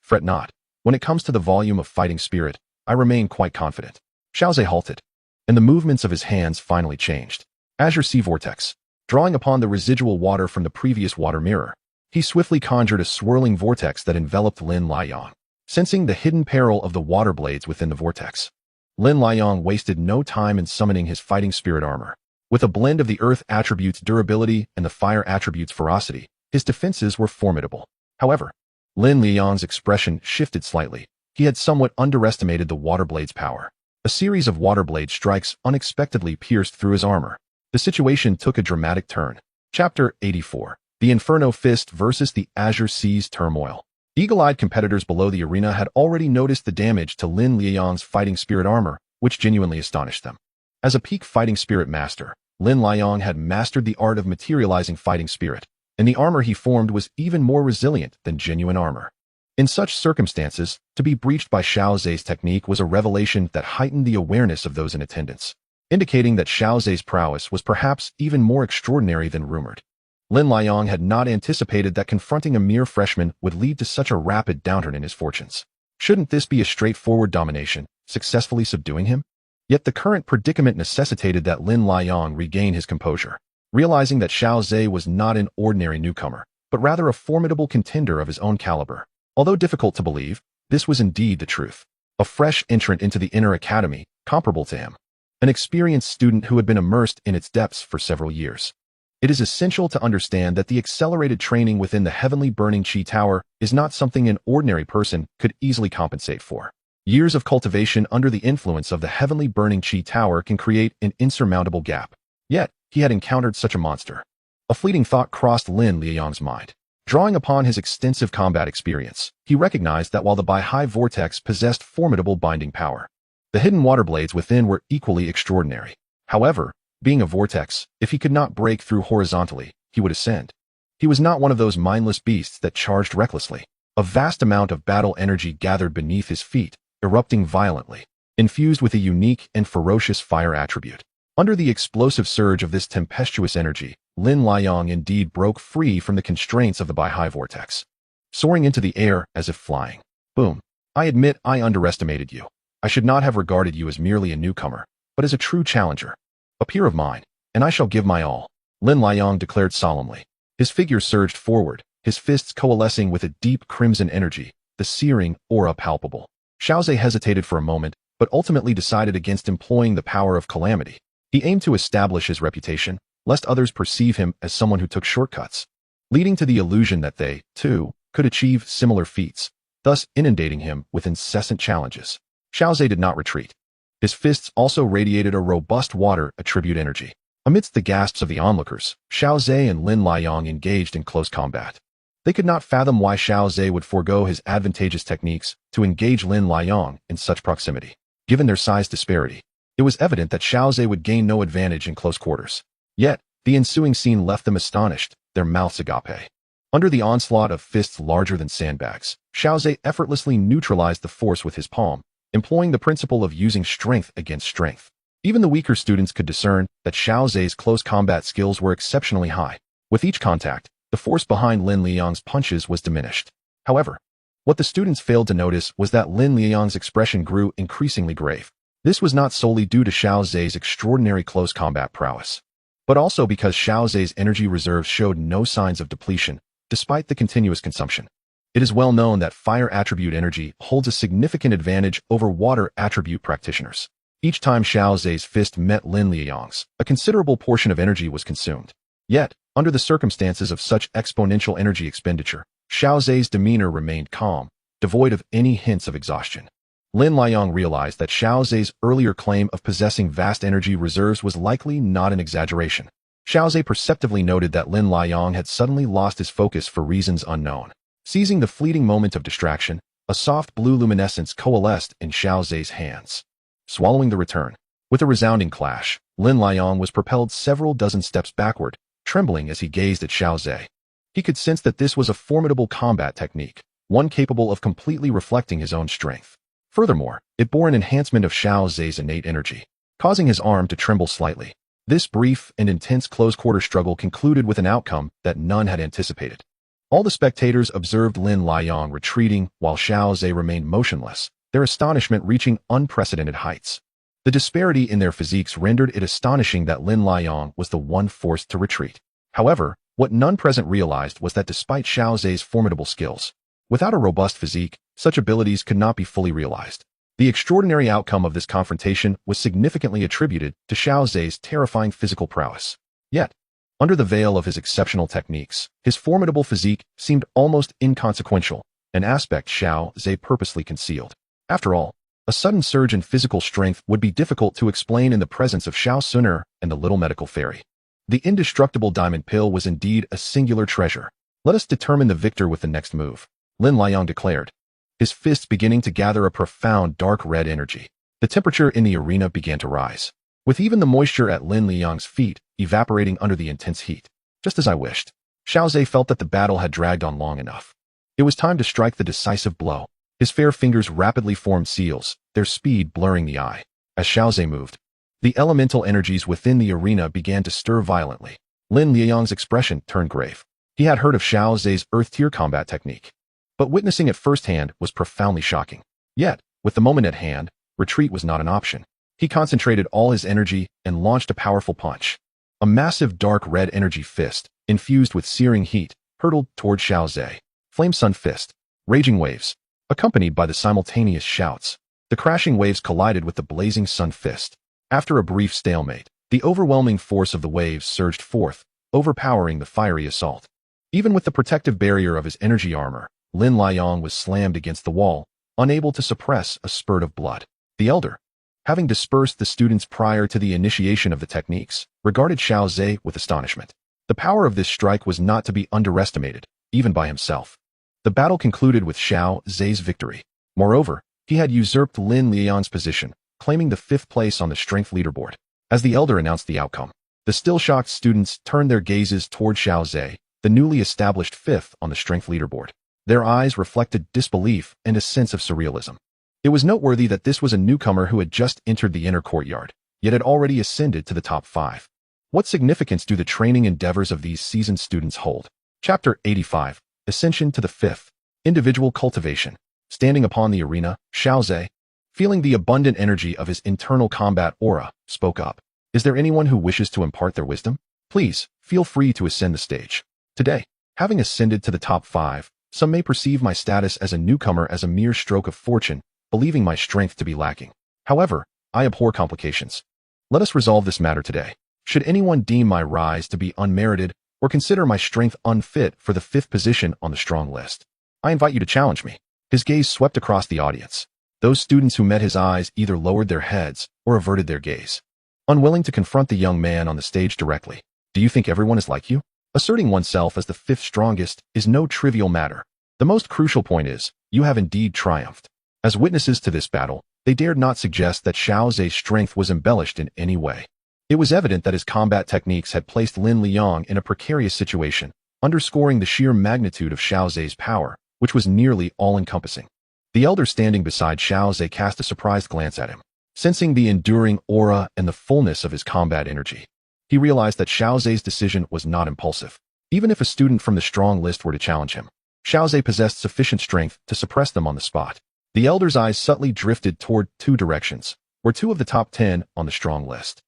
Fret not. When it comes to the volume of fighting spirit, I remain quite confident." Xiao Zhe halted, and the movements of his hands finally changed. Azure Sea Vortex. Drawing upon the residual water from the previous water mirror, he swiftly conjured a swirling vortex that enveloped Lin Liang. Sensing the hidden peril of the water blades within the vortex, Lin Liang wasted no time in summoning his fighting spirit armor. With a blend of the earth attribute's durability and the fire attribute's ferocity, his defenses were formidable. However, Lin Liang's expression shifted slightly. He had somewhat underestimated the water blade's power. A series of water blade strikes unexpectedly pierced through his armor. The situation took a dramatic turn. Chapter 84. The Inferno Fist versus the Azure Sea's Turmoil. Eagle-eyed competitors below the arena had already noticed the damage to Lin Liang's fighting spirit armor, which genuinely astonished them. As a peak fighting spirit master, Lin Liang had mastered the art of materializing fighting spirit, and the armor he formed was even more resilient than genuine armor. In such circumstances, to be breached by Xiao Zhe's technique was a revelation that heightened the awareness of those in attendance, indicating that Xiao Zhe's prowess was perhaps even more extraordinary than rumored. Lin Liang had not anticipated that confronting a mere freshman would lead to such a rapid downturn in his fortunes. Shouldn't this be a straightforward domination, successfully subduing him? Yet the current predicament necessitated that Lin Liang regain his composure, realizing that Xiao Zhe was not an ordinary newcomer, but rather a formidable contender of his own caliber. Although difficult to believe, this was indeed the truth. A fresh entrant into the inner academy, comparable to him. An experienced student who had been immersed in its depths for several years. It is essential to understand that the accelerated training within the heavenly burning Qi Tower is not something an ordinary person could easily compensate for. Years of cultivation under the influence of the heavenly burning Qi Tower can create an insurmountable gap. Yet, he had encountered such a monster. A fleeting thought crossed Lin Liang's mind. Drawing upon his extensive combat experience, he recognized that while the Baihai Vortex possessed formidable binding power, the hidden water blades within were equally extraordinary. However, being a vortex, if he could not break through horizontally, he would ascend. He was not one of those mindless beasts that charged recklessly. A vast amount of battle energy gathered beneath his feet, erupting violently, infused with a unique and ferocious fire attribute. Under the explosive surge of this tempestuous energy, Lin Liang indeed broke free from the constraints of the Baihai Vortex, soaring into the air as if flying. Boom. I admit I underestimated you. I should not have regarded you as merely a newcomer, but as a true challenger. A peer of mine, and I shall give my all, Lin Liang declared solemnly. His figure surged forward, his fists coalescing with a deep crimson energy, the searing aura palpable. Xiao Zhe hesitated for a moment, but ultimately decided against employing the power of calamity. He aimed to establish his reputation, lest others perceive him as someone who took shortcuts, leading to the illusion that they, too, could achieve similar feats, thus inundating him with incessant challenges. Xiao Zhe did not retreat. His fists also radiated a robust water attribute energy. Amidst the gasps of the onlookers, Xiao Zhe and Lin Liang engaged in close combat. They could not fathom why Xiao Zhe would forego his advantageous techniques to engage Lin Liang in such proximity. Given their size disparity, it was evident that Xiao Zhe would gain no advantage in close quarters. Yet, the ensuing scene left them astonished, their mouths agape. Under the onslaught of fists larger than sandbags, Xiao Zhe effortlessly neutralized the force with his palm, employing the principle of using strength against strength. Even the weaker students could discern that Xiao Zhe's close combat skills were exceptionally high. With each contact, the force behind Lin Liang's punches was diminished. However, what the students failed to notice was that Lin Liang's expression grew increasingly grave. This was not solely due to Xiao Zhe's extraordinary close combat prowess, but also because Xiao Zhe's energy reserves showed no signs of depletion, despite the continuous consumption. It is well known that fire attribute energy holds a significant advantage over water attribute practitioners. Each time Xiao Zhe's fist met Lin Liang's, a considerable portion of energy was consumed. Yet, under the circumstances of such exponential energy expenditure, Xiao Zhe's demeanor remained calm, devoid of any hints of exhaustion. Lin Liang realized that Xiao Zhe's earlier claim of possessing vast energy reserves was likely not an exaggeration. Xiao Zhe perceptively noted that Lin Liang had suddenly lost his focus for reasons unknown. Seizing the fleeting moment of distraction, a soft blue luminescence coalesced in Xiao Zhe's hands. Swallowing the return, with a resounding clash, Lin Liang was propelled several dozen steps backward, trembling as he gazed at Xiao Zhe. He could sense that this was a formidable combat technique, one capable of completely reflecting his own strength. Furthermore, it bore an enhancement of Xiao Zhe's innate energy, causing his arm to tremble slightly. This brief and intense close-quarter struggle concluded with an outcome that none had anticipated. All the spectators observed Lin Liang retreating while Xiao Zhe remained motionless, their astonishment reaching unprecedented heights. The disparity in their physiques rendered it astonishing that Lin Liang was the one forced to retreat. However, what none present realized was that despite Xiao Zhe's formidable skills, without a robust physique, such abilities could not be fully realized. The extraordinary outcome of this confrontation was significantly attributed to Xiao Zhe's terrifying physical prowess. Yet, under the veil of his exceptional techniques, his formidable physique seemed almost inconsequential, an aspect Xiao Zhe purposely concealed. After all, a sudden surge in physical strength would be difficult to explain in the presence of Xiao Suner and the little medical fairy. The indestructible diamond pill was indeed a singular treasure. Let us determine the victor with the next move, Lin Liang declared, his fists beginning to gather a profound dark red energy. The temperature in the arena began to rise, with even the moisture at Lin Liang's feet evaporating under the intense heat. Just as I wished, Xiao Zhe felt that the battle had dragged on long enough. It was time to strike the decisive blow. His fair fingers rapidly formed seals, their speed blurring the eye. As Xiao Zhe moved, the elemental energies within the arena began to stir violently. Lin Liang's expression turned grave. He had heard of Xiao Zhe's earth-tier combat technique, but witnessing it firsthand was profoundly shocking. Yet, with the moment at hand, retreat was not an option. He concentrated all his energy and launched a powerful punch. A massive dark red energy fist, infused with searing heat, hurtled toward Xiao Zhe. Flame Sun Fist. Raging waves. Accompanied by the simultaneous shouts. The crashing waves collided with the blazing Sun Fist. After a brief stalemate, the overwhelming force of the waves surged forth, overpowering the fiery assault. Even with the protective barrier of his energy armor, Lin Liang was slammed against the wall, unable to suppress a spurt of blood. The elder, having dispersed the students prior to the initiation of the techniques, regarded Xiao Zhe with astonishment. The power of this strike was not to be underestimated, even by himself. The battle concluded with Xiao Zhe's victory. Moreover, he had usurped Lin Liang's position, claiming the 5th place on the strength leaderboard. As the elder announced the outcome, the still shocked students turned their gazes toward Xiao Zhe, the newly established 5th on the strength leaderboard. Their eyes reflected disbelief and a sense of surrealism. It was noteworthy that this was a newcomer who had just entered the inner courtyard, yet had already ascended to the top 5. What significance do the training endeavors of these seasoned students hold? Chapter 85. Ascension to the 5th. Individual cultivation. Standing upon the arena, Xiao Zhe, feeling the abundant energy of his internal combat aura, spoke up. Is there anyone who wishes to impart their wisdom? Please, feel free to ascend the stage. Today, having ascended to the top 5, some may perceive my status as a newcomer as a mere stroke of fortune, believing my strength to be lacking. However, I abhor complications. Let us resolve this matter today. Should anyone deem my rise to be unmerited or consider my strength unfit for the 5th position on the strong list, I invite you to challenge me. His gaze swept across the audience. Those students who met his eyes either lowered their heads or averted their gaze, unwilling to confront the young man on the stage directly. Do you think everyone is like you? Asserting oneself as the 5th strongest is no trivial matter. The most crucial point is, you have indeed triumphed. As witnesses to this battle, they dared not suggest that Xiao Zhe's strength was embellished in any way. It was evident that his combat techniques had placed Lin Liang in a precarious situation, underscoring the sheer magnitude of Xiao Zhe's power, which was nearly all-encompassing. The elder standing beside Xiao Zhe cast a surprised glance at him. Sensing the enduring aura and the fullness of his combat energy, he realized that Xiao Zhe's decision was not impulsive. Even if a student from the strong list were to challenge him, Xiao Zhe possessed sufficient strength to suppress them on the spot. The elder's eyes subtly drifted toward 2 directions, where 2 of the top 10 on the strong list,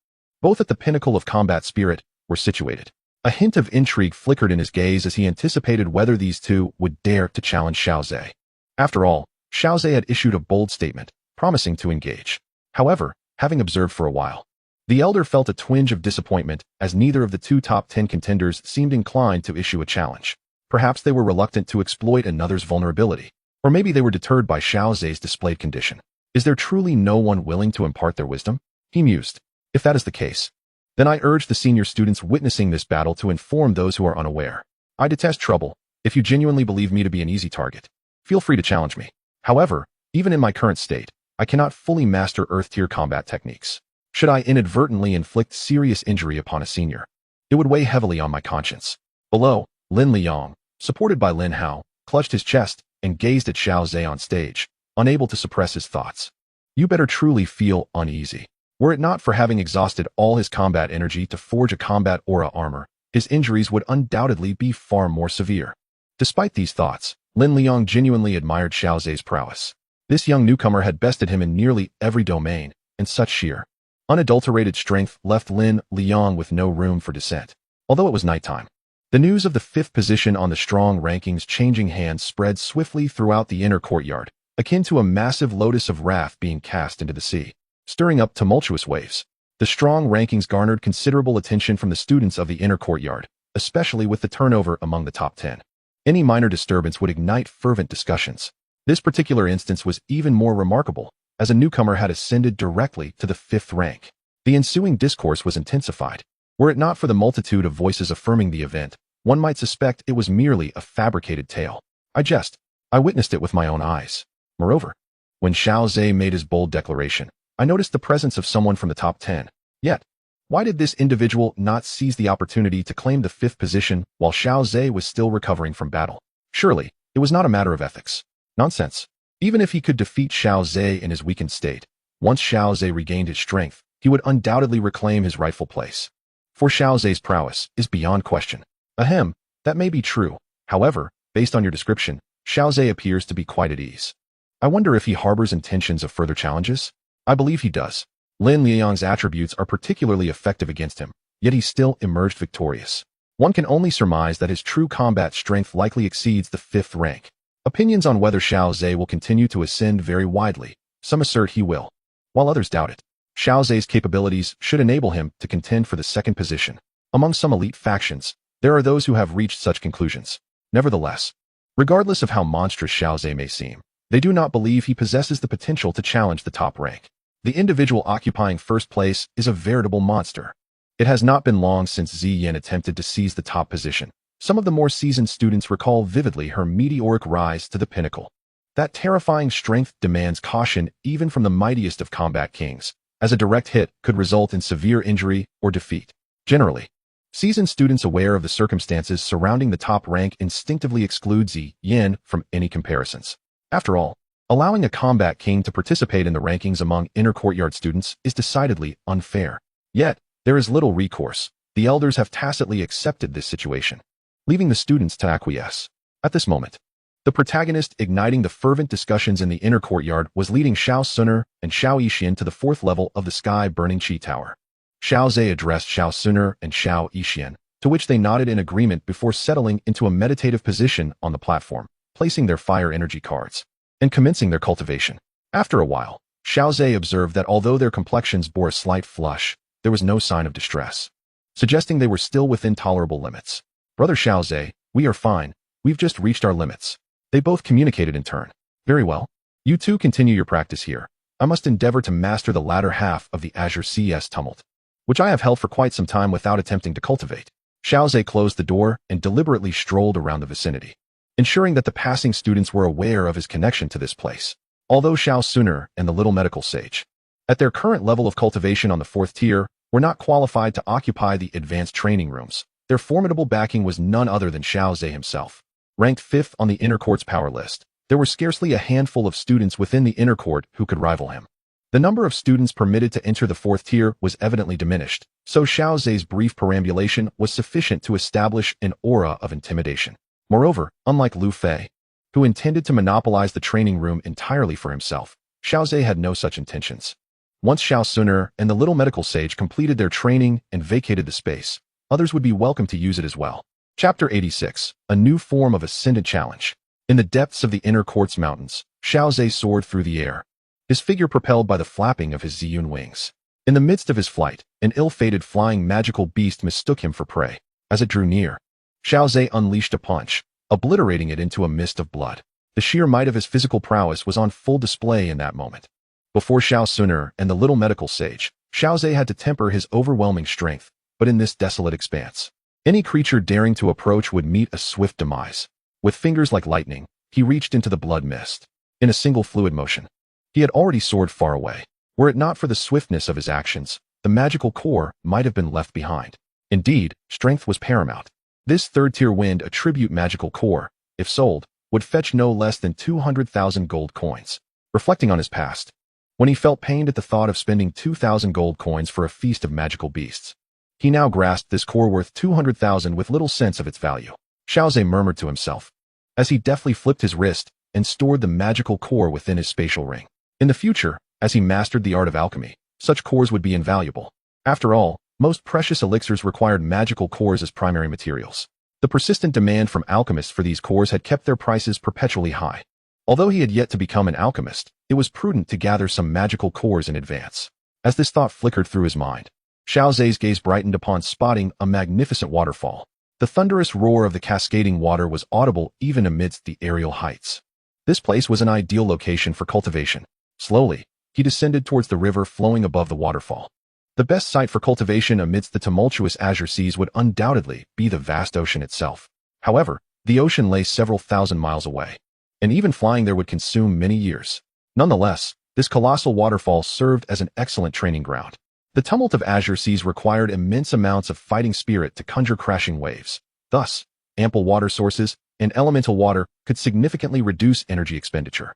both at the pinnacle of combat spirit, were situated. A hint of intrigue flickered in his gaze as he anticipated whether these 2 would dare to challenge Xiao Zhe. After all, Xiao Zhe had issued a bold statement, promising to engage. However, having observed for a while, the elder felt a twinge of disappointment as neither of the 2 top 10 contenders seemed inclined to issue a challenge. Perhaps they were reluctant to exploit another's vulnerability. Or maybe they were deterred by Xiao Zhe's displayed condition. Is there truly no one willing to impart their wisdom? He mused. If that is the case, then I urge the senior students witnessing this battle to inform those who are unaware. I detest trouble. If you genuinely believe me to be an easy target, feel free to challenge me. However, even in my current state, I cannot fully master Earth-tier combat techniques. Should I inadvertently inflict serious injury upon a senior, it would weigh heavily on my conscience. Below, Lin Liang, supported by Lin Hao, clutched his chest and gazed at Xiao Zhe on stage, unable to suppress his thoughts. You better truly feel uneasy. Were it not for having exhausted all his combat energy to forge a combat aura armor, his injuries would undoubtedly be far more severe. Despite these thoughts, Lin Liang genuinely admired Xiao Zhe's prowess. This young newcomer had bested him in nearly every domain, and such sheer, unadulterated strength left Lin Liang with no room for dissent. Although it was nighttime, the news of the 5th position on the strong rankings changing hands spread swiftly throughout the inner courtyard, akin to a massive lotus of wrath being cast into the sea, stirring up tumultuous waves. The strong rankings garnered considerable attention from the students of the inner courtyard, especially with the turnover among the top 10. Any minor disturbance would ignite fervent discussions. This particular instance was even more remarkable, as a newcomer had ascended directly to the 5th rank. The ensuing discourse was intensified. Were it not for the multitude of voices affirming the event, one might suspect it was merely a fabricated tale. I witnessed it with my own eyes. Moreover, when Xiao Zhe made his bold declaration, I noticed the presence of someone from the top 10. Yet, why did this individual not seize the opportunity to claim the 5th position while Xiao Zhe was still recovering from battle? Surely, it was not a matter of ethics. Nonsense. Even if he could defeat Xiao Zhe in his weakened state, once Xiao Zhe regained his strength, he would undoubtedly reclaim his rightful place. For Xiao Zhe's prowess is beyond question. Ahem, that may be true. However, based on your description, Xiao Zhe appears to be quite at ease. I wonder if he harbors intentions of further challenges? I believe he does. Lin Liang's attributes are particularly effective against him, yet he still emerged victorious. One can only surmise that his true combat strength likely exceeds the 5th rank. Opinions on whether Xiao Zhe will continue to ascend vary widely. Some assert he will, while others doubt it. Xiao Zhe's capabilities should enable him to contend for the 2nd position. Among some elite factions, there are those who have reached such conclusions. Nevertheless, regardless of how monstrous Xiao Zhe may seem, they do not believe he possesses the potential to challenge the top rank. The individual occupying 1st place is a veritable monster. It has not been long since Ziyan attempted to seize the top position. Some of the more seasoned students recall vividly her meteoric rise to the pinnacle. That terrifying strength demands caution even from the mightiest of combat kings, as a direct hit could result in severe injury or defeat. Generally, seasoned students aware of the circumstances surrounding the top rank instinctively exclude Ziyan from any comparisons. After all, allowing a combat king to participate in the rankings among inner courtyard students is decidedly unfair. Yet, there is little recourse. The elders have tacitly accepted this situation, leaving the students to acquiesce. At this moment, the protagonist igniting the fervent discussions in the inner courtyard was leading Xiao Suner and Xiao Yixian to the 4th level of the sky-burning Qi Tower. Xiao Zhe addressed Xiao Suner and Xiao Yixian, to which they nodded in agreement before settling into a meditative position on the platform, placing their fire energy cards, and commencing their cultivation. After a while, Xiao Zhe observed that although their complexions bore a slight flush, there was no sign of distress, suggesting they were still within tolerable limits. Brother Xiao Zhe, we are fine. We've just reached our limits. They both communicated in turn. Very well. You two continue your practice here. I must endeavor to master the latter half of the Azure CS tumult, which I have held for quite some time without attempting to cultivate. Xiao Zhe closed the door and deliberately strolled around the vicinity, ensuring that the passing students were aware of his connection to this place. Although Xiao Suner and the little medical sage, at their current level of cultivation on the 4th tier, were not qualified to occupy the advanced training rooms, their formidable backing was none other than Xiao Zhe himself. Ranked 5th on the inner court's power list, there were scarcely a handful of students within the inner court who could rival him. The number of students permitted to enter the 4th tier was evidently diminished, so Xiao Zhe's brief perambulation was sufficient to establish an aura of intimidation. Moreover, unlike Lu Fei, who intended to monopolize the training room entirely for himself, Xiao Zhe had no such intentions. Once Xiao Suner and the little medical sage completed their training and vacated the space, others would be welcome to use it as well. Chapter 86, a new form of ascendant challenge. In the depths of the inner court's mountains, Xiao Zhe soared through the air, his figure propelled by the flapping of his Ziyun wings. In the midst of his flight, an ill-fated flying magical beast mistook him for prey. As it drew near, Xiao Zhe unleashed a punch, obliterating it into a mist of blood. The sheer might of his physical prowess was on full display in that moment. Before Xiao Suner and the little medical sage, Xiao Zhe had to temper his overwhelming strength, but in this desolate expanse, any creature daring to approach would meet a swift demise. With fingers like lightning, he reached into the blood mist. In a single fluid motion, he had already soared far away. Were it not for the swiftness of his actions, the magical core might have been left behind. Indeed, strength was paramount. This 3rd-tier wind attribute magical core, if sold, would fetch no less than 200,000 gold coins. Reflecting on his past, when he felt pained at the thought of spending 2,000 gold coins for a feast of magical beasts, he now grasped this core worth 200,000 with little sense of its value. Xiao Zhe murmured to himself, as he deftly flipped his wrist and stored the magical core within his spatial ring. In the future, as he mastered the art of alchemy, such cores would be invaluable. After all, most precious elixirs required magical cores as primary materials. The persistent demand from alchemists for these cores had kept their prices perpetually high. Although he had yet to become an alchemist, it was prudent to gather some magical cores in advance. As this thought flickered through his mind, Xiao Zhe's gaze brightened upon spotting a magnificent waterfall. The thunderous roar of the cascading water was audible even amidst the aerial heights. This place was an ideal location for cultivation. Slowly, he descended towards the river flowing above the waterfall. The best site for cultivation amidst the tumultuous azure seas would undoubtedly be the vast ocean itself. However, the ocean lay several thousand miles away, and even flying there would consume many years. Nonetheless, this colossal waterfall served as an excellent training ground. The tumult of azure seas required immense amounts of fighting spirit to conjure crashing waves. Thus, ample water sources and elemental water could significantly reduce energy expenditure.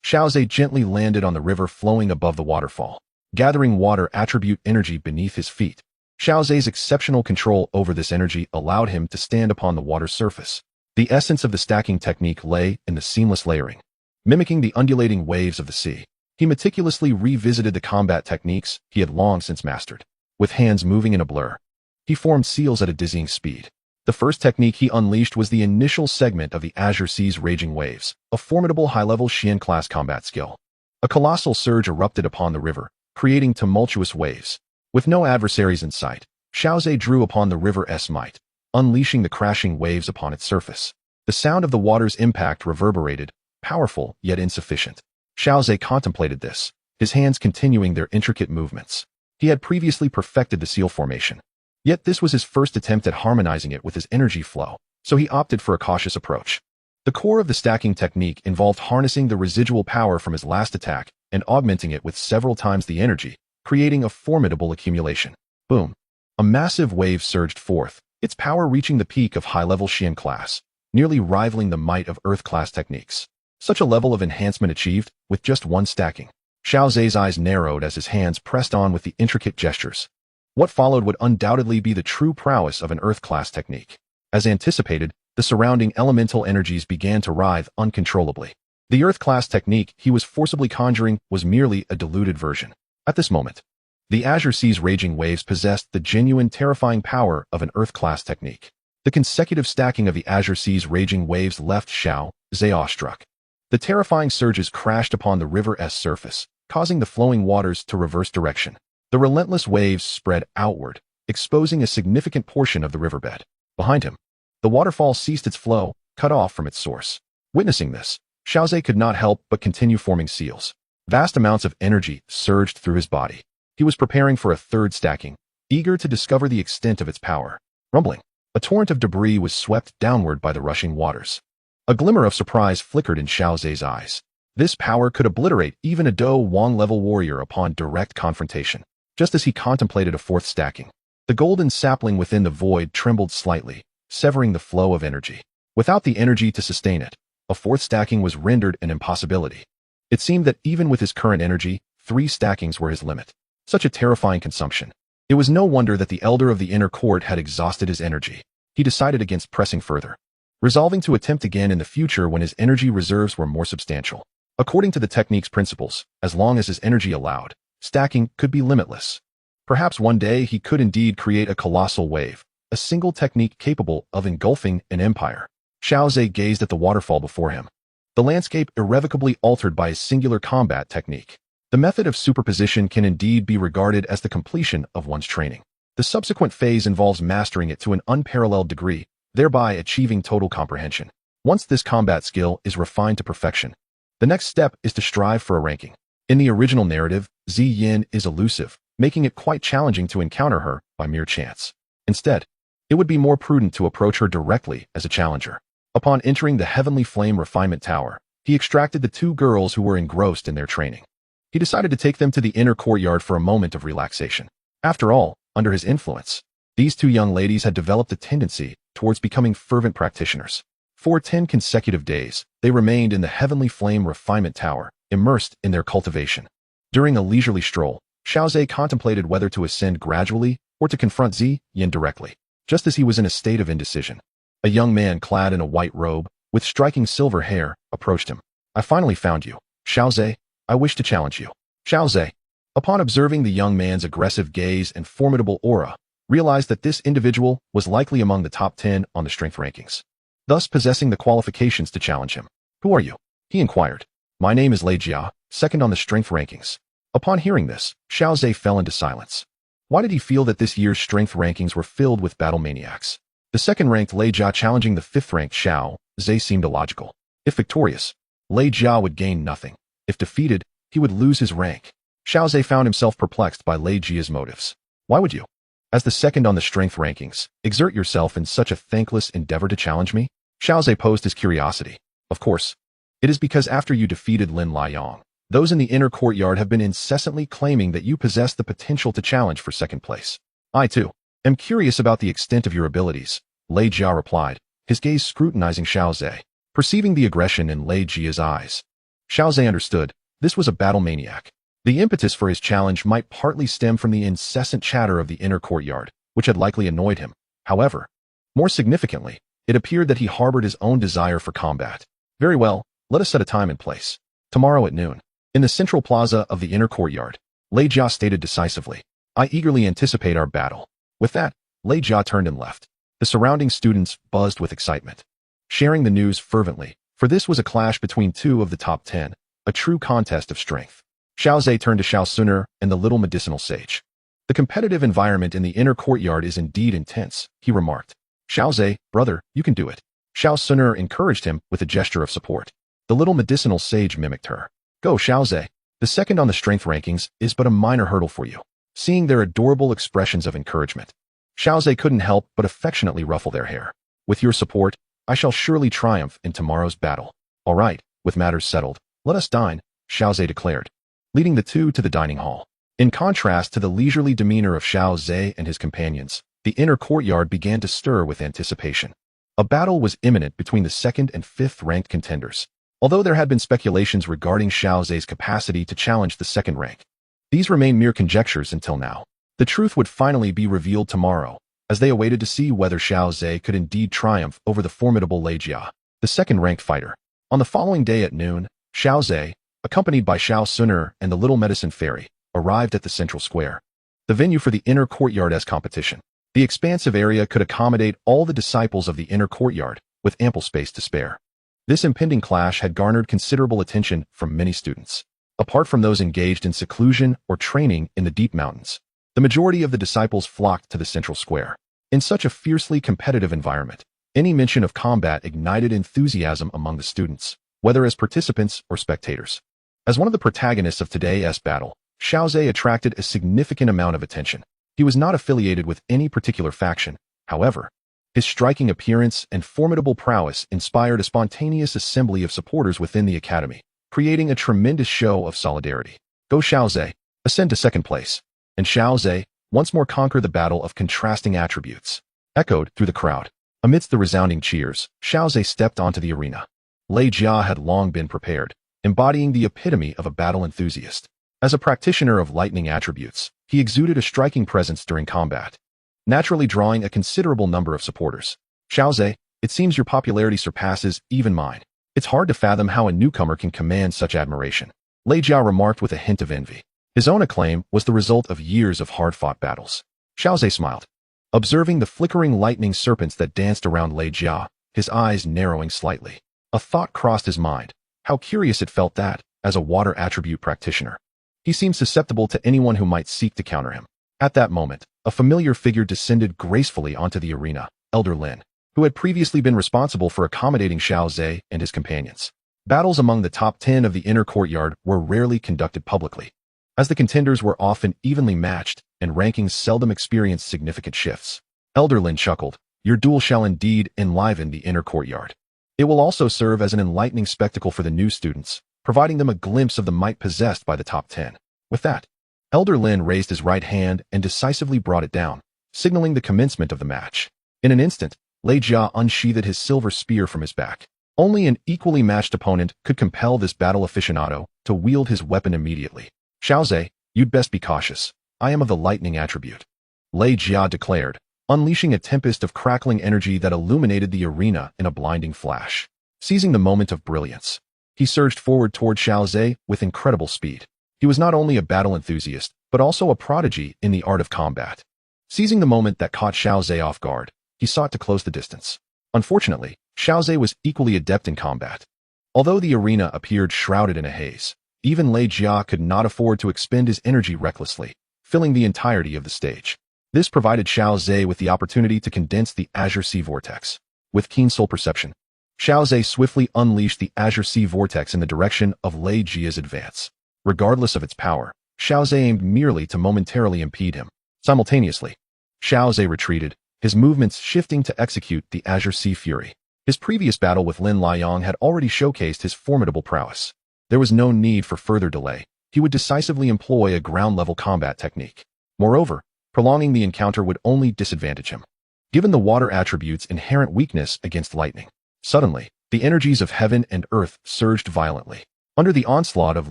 Xiao Zhe gently landed on the river flowing above the waterfall, gathering water attribute energy beneath his feet. Xiao Zhe's exceptional control over this energy allowed him to stand upon the water's surface. The essence of the stacking technique lay in the seamless layering, mimicking the undulating waves of the sea. He meticulously revisited the combat techniques he had long since mastered. With hands moving in a blur, he formed seals at a dizzying speed. The first technique he unleashed was the initial segment of the Azure Sea's Raging Waves, a formidable high-level Xian-class combat skill. A colossal surge erupted upon the river, creating tumultuous waves. With no adversaries in sight, Xiaozhe drew upon the river's might, unleashing the crashing waves upon its surface. The sound of the water's impact reverberated, powerful yet insufficient. Xiaozhe contemplated this, his hands continuing their intricate movements. He had previously perfected the seal formation. Yet this was his first attempt at harmonizing it with his energy flow, so he opted for a cautious approach. The core of the stacking technique involved harnessing the residual power from his last attack and augmenting it with several times the energy, creating a formidable accumulation. Boom! A massive wave surged forth, its power reaching the peak of high-level Xian class, nearly rivaling the might of Earth-class techniques. Such a level of enhancement achieved with just one stacking. Xiaozhe's eyes narrowed as his hands pressed on with the intricate gestures. What followed would undoubtedly be the true prowess of an Earth-class technique. As anticipated, the surrounding elemental energies began to writhe uncontrollably. The Earth-class technique he was forcibly conjuring was merely a diluted version. At this moment, the Azure Sea's Raging Waves possessed the genuine terrifying power of an Earth-class technique. The consecutive stacking of the Azure Sea's Raging Waves left Xiaozhe awestruck. The terrifying surges crashed upon the river's surface, causing the flowing waters to reverse direction. The relentless waves spread outward, exposing a significant portion of the riverbed. Behind him, the waterfall ceased its flow, cut off from its source. Witnessing this, Xiaozhe could not help but continue forming seals. Vast amounts of energy surged through his body. He was preparing for a third stacking, eager to discover the extent of its power. Rumbling, a torrent of debris was swept downward by the rushing waters. A glimmer of surprise flickered in Xiaozhe's eyes. This power could obliterate even a Do Wang-level warrior upon direct confrontation. Just as he contemplated a fourth stacking, the golden sapling within the void trembled slightly, severing the flow of energy. Without the energy to sustain it, a fourth stacking was rendered an impossibility. It seemed that even with his current energy, 3 stackings were his limit. Such a terrifying consumption. It was no wonder that the elder of the inner court had exhausted his energy. He decided against pressing further, resolving to attempt again in the future when his energy reserves were more substantial. According to the technique's principles, as long as his energy allowed, stacking could be limitless. Perhaps one day he could indeed create a colossal wave, a single technique capable of engulfing an empire. Xiaozhe gazed at the waterfall before him, the landscape irrevocably altered by a singular combat technique. The method of superposition can indeed be regarded as the completion of one's training. The subsequent phase involves mastering it to an unparalleled degree, thereby achieving total comprehension. Once this combat skill is refined to perfection, the next step is to strive for a ranking. In the original narrative, Ziyin is elusive, making it quite challenging to encounter her by mere chance. Instead, it would be more prudent to approach her directly as a challenger. Upon entering the Heavenly Flame Refinement Tower, he extracted the 2 girls who were engrossed in their training. He decided to take them to the inner courtyard for a moment of relaxation. After all, under his influence, these 2 young ladies had developed a tendency towards becoming fervent practitioners. For 10 consecutive days, they remained in the Heavenly Flame Refinement Tower, immersed in their cultivation. During a leisurely stroll, Xiaozhe contemplated whether to ascend gradually or to confront Ziyin directly. Just as he was in a state of indecision, a young man clad in a white robe, with striking silver hair, approached him. "I finally found you, Xiaozhe. I wish to challenge you." Xiaozhe, upon observing the young man's aggressive gaze and formidable aura, realized that this individual was likely among the top 10 on the strength rankings, thus possessing the qualifications to challenge him. "Who are you?" he inquired. "My name is Lei Jia, second on the strength rankings." Upon hearing this, Xiaozhe fell into silence. Why did he feel that this year's strength rankings were filled with battle maniacs? The second-ranked Lei Jia challenging the 5th-ranked Xiaozhe seemed illogical. If victorious, Lei Jia would gain nothing. If defeated, he would lose his rank. Xiaozhe found himself perplexed by Lei Jia's motives. Why would you, as the second on the strength rankings, exert yourself in such a thankless endeavor to challenge me? Xiaozhe posed his curiosity. Of course, it is because after you defeated Lin Liang, those in the inner courtyard have been incessantly claiming that you possess the potential to challenge for second place. I, too, am curious about the extent of your abilities, Lei Jia replied, his gaze scrutinizing Xiaozhe. Perceiving the aggression in Lei Jia's eyes, Xiaozhe understood this was a battle maniac. The impetus for his challenge might partly stem from the incessant chatter of the inner courtyard, which had likely annoyed him. However, more significantly, it appeared that he harbored his own desire for combat. Very well, let us set a time and place. Tomorrow at noon. In the central plaza of the inner courtyard, Lei Jia stated decisively, "I eagerly anticipate our battle." With that, Lei Jia turned and left. The surrounding students buzzed with excitement, sharing the news fervently, for this was a clash between two of the top 10, a true contest of strength. Xiao Zhe turned to Xiao Suner and the little medicinal sage. "The competitive environment in the inner courtyard is indeed intense," he remarked. "Xiao Zhe, brother, you can do it." Xiao Suner encouraged him with a gesture of support. The little medicinal sage mimicked her. "Go, Xiao Zhe. The second on the strength rankings is but a minor hurdle for you." Seeing their adorable expressions of encouragement, Xiao Zhe couldn't help but affectionately ruffle their hair. "With your support, I shall surely triumph in tomorrow's battle." "All right, with matters settled, let us dine," Xiao Zhe declared, leading the two to the dining hall. In contrast to the leisurely demeanor of Xiao Zhe and his companions, the inner courtyard began to stir with anticipation. A battle was imminent between the second and fifth ranked contenders. Although there had been speculations regarding Xiao Zhe's capacity to challenge the second rank, these remained mere conjectures until now. The truth would finally be revealed tomorrow, as they awaited to see whether Xiao Zhe could indeed triumph over the formidable Lei Jia, the second-ranked fighter. On the following day at noon, Xiao Zhe, accompanied by Xiao Suner and the Little Medicine Fairy, arrived at the central square, the venue for the inner courtyard's competition. The expansive area could accommodate all the disciples of the inner courtyard, with ample space to spare. This impending clash had garnered considerable attention from many students. Apart from those engaged in seclusion or training in the deep mountains, the majority of the disciples flocked to the central square. In such a fiercely competitive environment, any mention of combat ignited enthusiasm among the students, whether as participants or spectators. As one of the protagonists of today's battle, Xiao Zhe attracted a significant amount of attention. He was not affiliated with any particular faction, however. His striking appearance and formidable prowess inspired a spontaneous assembly of supporters within the academy, creating a tremendous show of solidarity. "Go Xiao Zhe, ascend to second place," and Xiao Zhe once more conquer the battle of contrasting attributes, echoed through the crowd. Amidst the resounding cheers, Xiao Zhe stepped onto the arena. Lei Jia had long been prepared, embodying the epitome of a battle enthusiast. As a practitioner of lightning attributes, he exuded a striking presence during combat, naturally drawing a considerable number of supporters. "Xiao Zhe, it seems your popularity surpasses even mine. It's hard to fathom how a newcomer can command such admiration," Lei Jia remarked with a hint of envy. His own acclaim was the result of years of hard-fought battles. Xiao Zhe smiled, observing the flickering lightning serpents that danced around Lei Jia, his eyes narrowing slightly. A thought crossed his mind. How curious it felt that, as a water attribute practitioner, he seemed susceptible to anyone who might seek to counter him. At that moment, a familiar figure descended gracefully onto the arena, Elder Lin, who had previously been responsible for accommodating Xiao Zhe and his companions. Battles among the top 10 of the inner courtyard were rarely conducted publicly, as the contenders were often evenly matched and rankings seldom experienced significant shifts. Elder Lin chuckled, "Your duel shall indeed enliven the inner courtyard. It will also serve as an enlightening spectacle for the new students, providing them a glimpse of the might possessed by the top 10. With that, Elder Lin raised his right hand and decisively brought it down, signaling the commencement of the match. In an instant, Lei Jia unsheathed his silver spear from his back. Only an equally matched opponent could compel this battle aficionado to wield his weapon immediately. "Xiao Zhe, you'd best be cautious. I am of the lightning attribute," Lei Jia declared, unleashing a tempest of crackling energy that illuminated the arena in a blinding flash. Seizing the moment of brilliance, he surged forward toward Xiao Zhe with incredible speed. He was not only a battle enthusiast, but also a prodigy in the art of combat. Seizing the moment that caught Xiao Zhe off guard, he sought to close the distance. Unfortunately, Xiao Zhe was equally adept in combat. Although the arena appeared shrouded in a haze, even Lei Jia could not afford to expend his energy recklessly, filling the entirety of the stage. This provided Xiao Zhe with the opportunity to condense the Azure Sea Vortex. With keen soul perception, Xiao Zhe swiftly unleashed the Azure Sea Vortex in the direction of Lei Jia's advance. Regardless of its power, Xiao Zhe aimed merely to momentarily impede him. Simultaneously, Xiao Zhe retreated, his movements shifting to execute the Azure Sea Fury. His previous battle with Lin Liang had already showcased his formidable prowess. There was no need for further delay. He would decisively employ a ground-level combat technique. Moreover, prolonging the encounter would only disadvantage him, given the water attribute's inherent weakness against lightning. Suddenly, the energies of heaven and earth surged violently. Under the onslaught of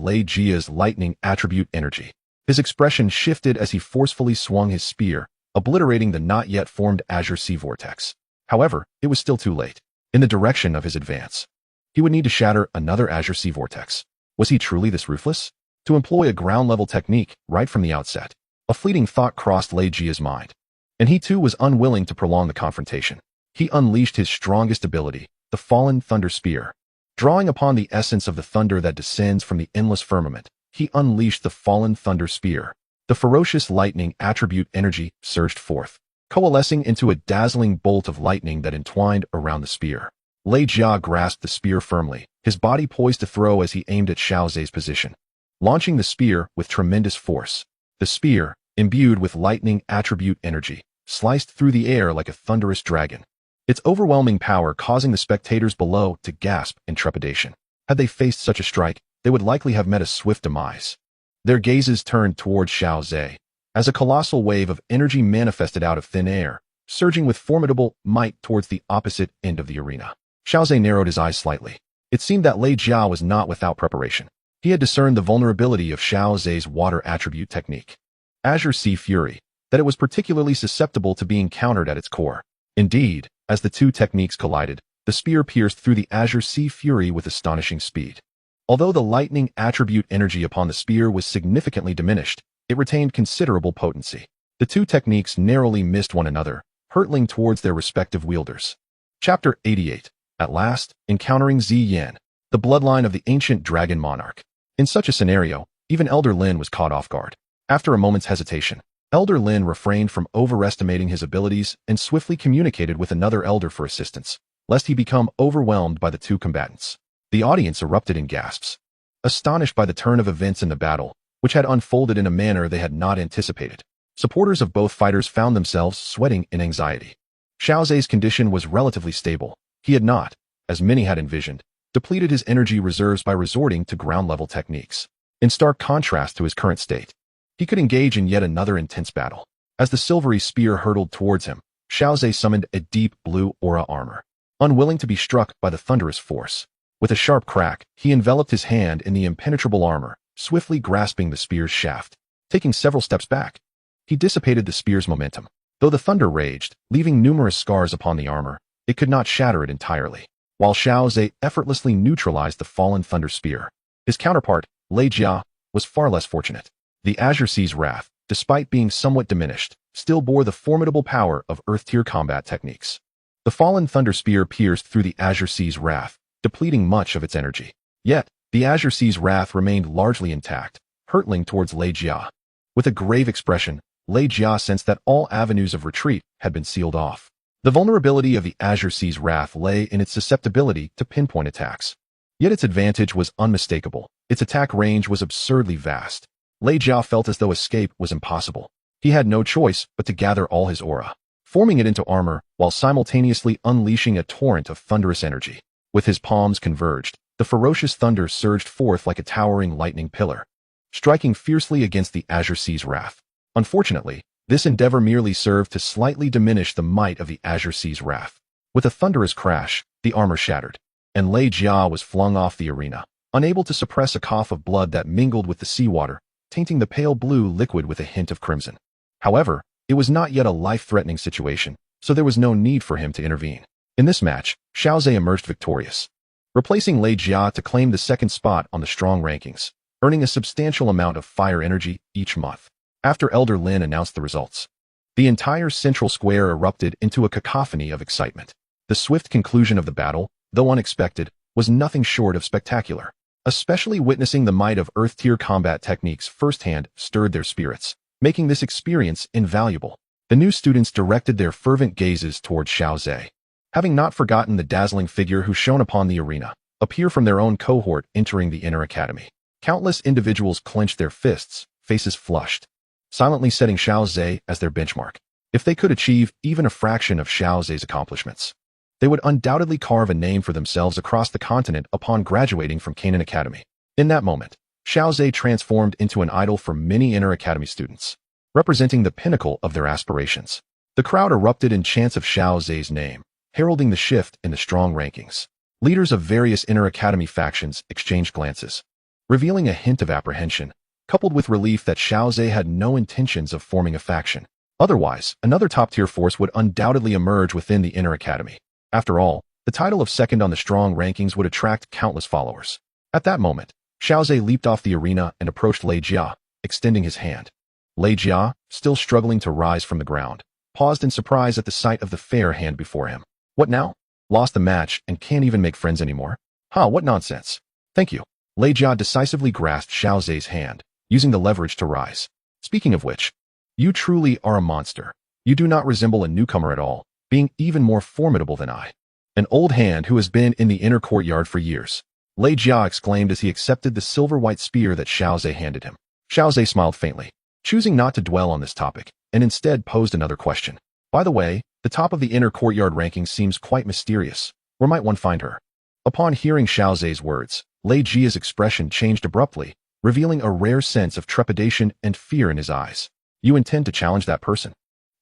Lei Jia's lightning attribute energy, his expression shifted as he forcefully swung his spear, obliterating the not yet formed Azure Sea Vortex. However, it was still too late. In the direction of his advance, he would need to shatter another Azure Sea Vortex. Was he truly this ruthless? to employ a ground-level technique right from the outset. A fleeting thought crossed Lei Jia's mind, and he too was unwilling to prolong the confrontation. He unleashed his strongest ability, the Fallen Thunder Spear. Drawing upon the essence of the thunder that descends from the endless firmament, he unleashed the Fallen Thunder Spear. The ferocious lightning attribute energy surged forth, coalescing into a dazzling bolt of lightning that entwined around the spear. Lei Jia grasped the spear firmly, his body poised to throw as he aimed at Xiao Zhe's position. Launching the spear with tremendous force, the spear, imbued with lightning attribute energy, sliced through the air like a thunderous dragon, its overwhelming power causing the spectators below to gasp in trepidation. Had they faced such a strike, they would likely have met a swift demise. Their gazes turned towards Xiao Zhe, as a colossal wave of energy manifested out of thin air, surging with formidable might towards the opposite end of the arena. Xiao Zhe narrowed his eyes slightly. It seemed that Lei Jia was not without preparation. He had discerned the vulnerability of Xiao Zhe's water attribute technique, Azure Sea Fury, that it was particularly susceptible to being countered at its core. Indeed, as the two techniques collided, the spear pierced through the Azure Sea Fury with astonishing speed. Although the lightning attribute energy upon the spear was significantly diminished, it retained considerable potency. The two techniques narrowly missed one another, hurtling towards their respective wielders. Chapter 88. At last, encountering Zi Yan, the bloodline of the ancient dragon monarch. In such a scenario, even Elder Lin was caught off guard. After a moment's hesitation, Elder Lin refrained from overestimating his abilities and swiftly communicated with another elder for assistance, lest he become overwhelmed by the two combatants. The audience erupted in gasps, astonished by the turn of events in the battle, which had unfolded in a manner they had not anticipated. Supporters of both fighters found themselves sweating in anxiety. Xiao Zhe's condition was relatively stable. He had not, as many had envisioned, depleted his energy reserves by resorting to ground-level techniques. In stark contrast to his current state, he could engage in yet another intense battle. As the silvery spear hurtled towards him, Xiao Zhe summoned a deep blue aura armor, unwilling to be struck by the thunderous force. With a sharp crack, he enveloped his hand in the impenetrable armor, swiftly grasping the spear's shaft. Taking several steps back, he dissipated the spear's momentum. Though the thunder raged, leaving numerous scars upon the armor, it could not shatter it entirely. While Xiao Zhe effortlessly neutralized the fallen thunder spear, his counterpart, Lei Jia, was far less fortunate. The Azure Sea's wrath, despite being somewhat diminished, still bore the formidable power of Earth-tier combat techniques. The fallen thunder spear pierced through the Azure Sea's wrath, depleting much of its energy. Yet, the Azure Sea's wrath remained largely intact, hurtling towards Lei Jia. With a grave expression, Lei Jia sensed that all avenues of retreat had been sealed off. The vulnerability of the Azure Sea's wrath lay in its susceptibility to pinpoint attacks. Yet its advantage was unmistakable. Its attack range was absurdly vast. Lei Jia felt as though escape was impossible. He had no choice but to gather all his aura, forming it into armor while simultaneously unleashing a torrent of thunderous energy. With his palms converged, the ferocious thunder surged forth like a towering lightning pillar, striking fiercely against the Azure Sea's wrath. Unfortunately, this endeavor merely served to slightly diminish the might of the Azure Sea's wrath. With a thunderous crash, the armor shattered, and Lei Jia was flung off the arena, unable to suppress a cough of blood that mingled with the seawater, tainting the pale blue liquid with a hint of crimson. However, it was not yet a life-threatening situation, so there was no need for him to intervene. In this match, Xiao Zhe emerged victorious, replacing Lei Jia to claim the second spot on the strong rankings, earning a substantial amount of fire energy each month. After Elder Lin announced the results, the entire central square erupted into a cacophony of excitement. The swift conclusion of the battle, though unexpected, was nothing short of spectacular. Especially witnessing the might of Earth-tier combat techniques firsthand stirred their spirits, making this experience invaluable. The new students directed their fervent gazes toward Xiao Zhe, having not forgotten the dazzling figure who shone upon the arena, appear from their own cohort entering the inner academy. Countless individuals clenched their fists, faces flushed, silently setting Xiao Zhe as their benchmark. If they could achieve even a fraction of Xiao Zhe's accomplishments, they would undoubtedly carve a name for themselves across the continent upon graduating from Canaan Academy. In that moment, Xiao Zhe transformed into an idol for many inner academy students, representing the pinnacle of their aspirations. The crowd erupted in chants of Xiao Zhe's name, heralding the shift in the strong rankings. Leaders of various inner academy factions exchanged glances, revealing a hint of apprehension, coupled with relief that Xiao Zhe had no intentions of forming a faction. Otherwise, another top-tier force would undoubtedly emerge within the inner academy. After all, the title of second on the strong rankings would attract countless followers. At that moment, Xiaozhe leaped off the arena and approached Lei Jia, extending his hand. Lei Jia, still struggling to rise from the ground, paused in surprise at the sight of the fair hand before him. What now? Lost the match and can't even make friends anymore? What nonsense. Thank you. Lei Jia decisively grasped Xiaozhe's hand, using the leverage to rise. Speaking of which, you truly are a monster. You do not resemble a newcomer at all, being even more formidable than I. An old hand who has been in the inner courtyard for years. Lei Jia exclaimed as he accepted the silver-white spear that Xiaozhe handed him. Xiaozhe smiled faintly, choosing not to dwell on this topic, and instead posed another question. By the way, the top of the inner courtyard ranking seems quite mysterious. Where might one find her? Upon hearing Xiaozhe's words, Lei Jia's expression changed abruptly, revealing a rare sense of trepidation and fear in his eyes. You intend to challenge that person?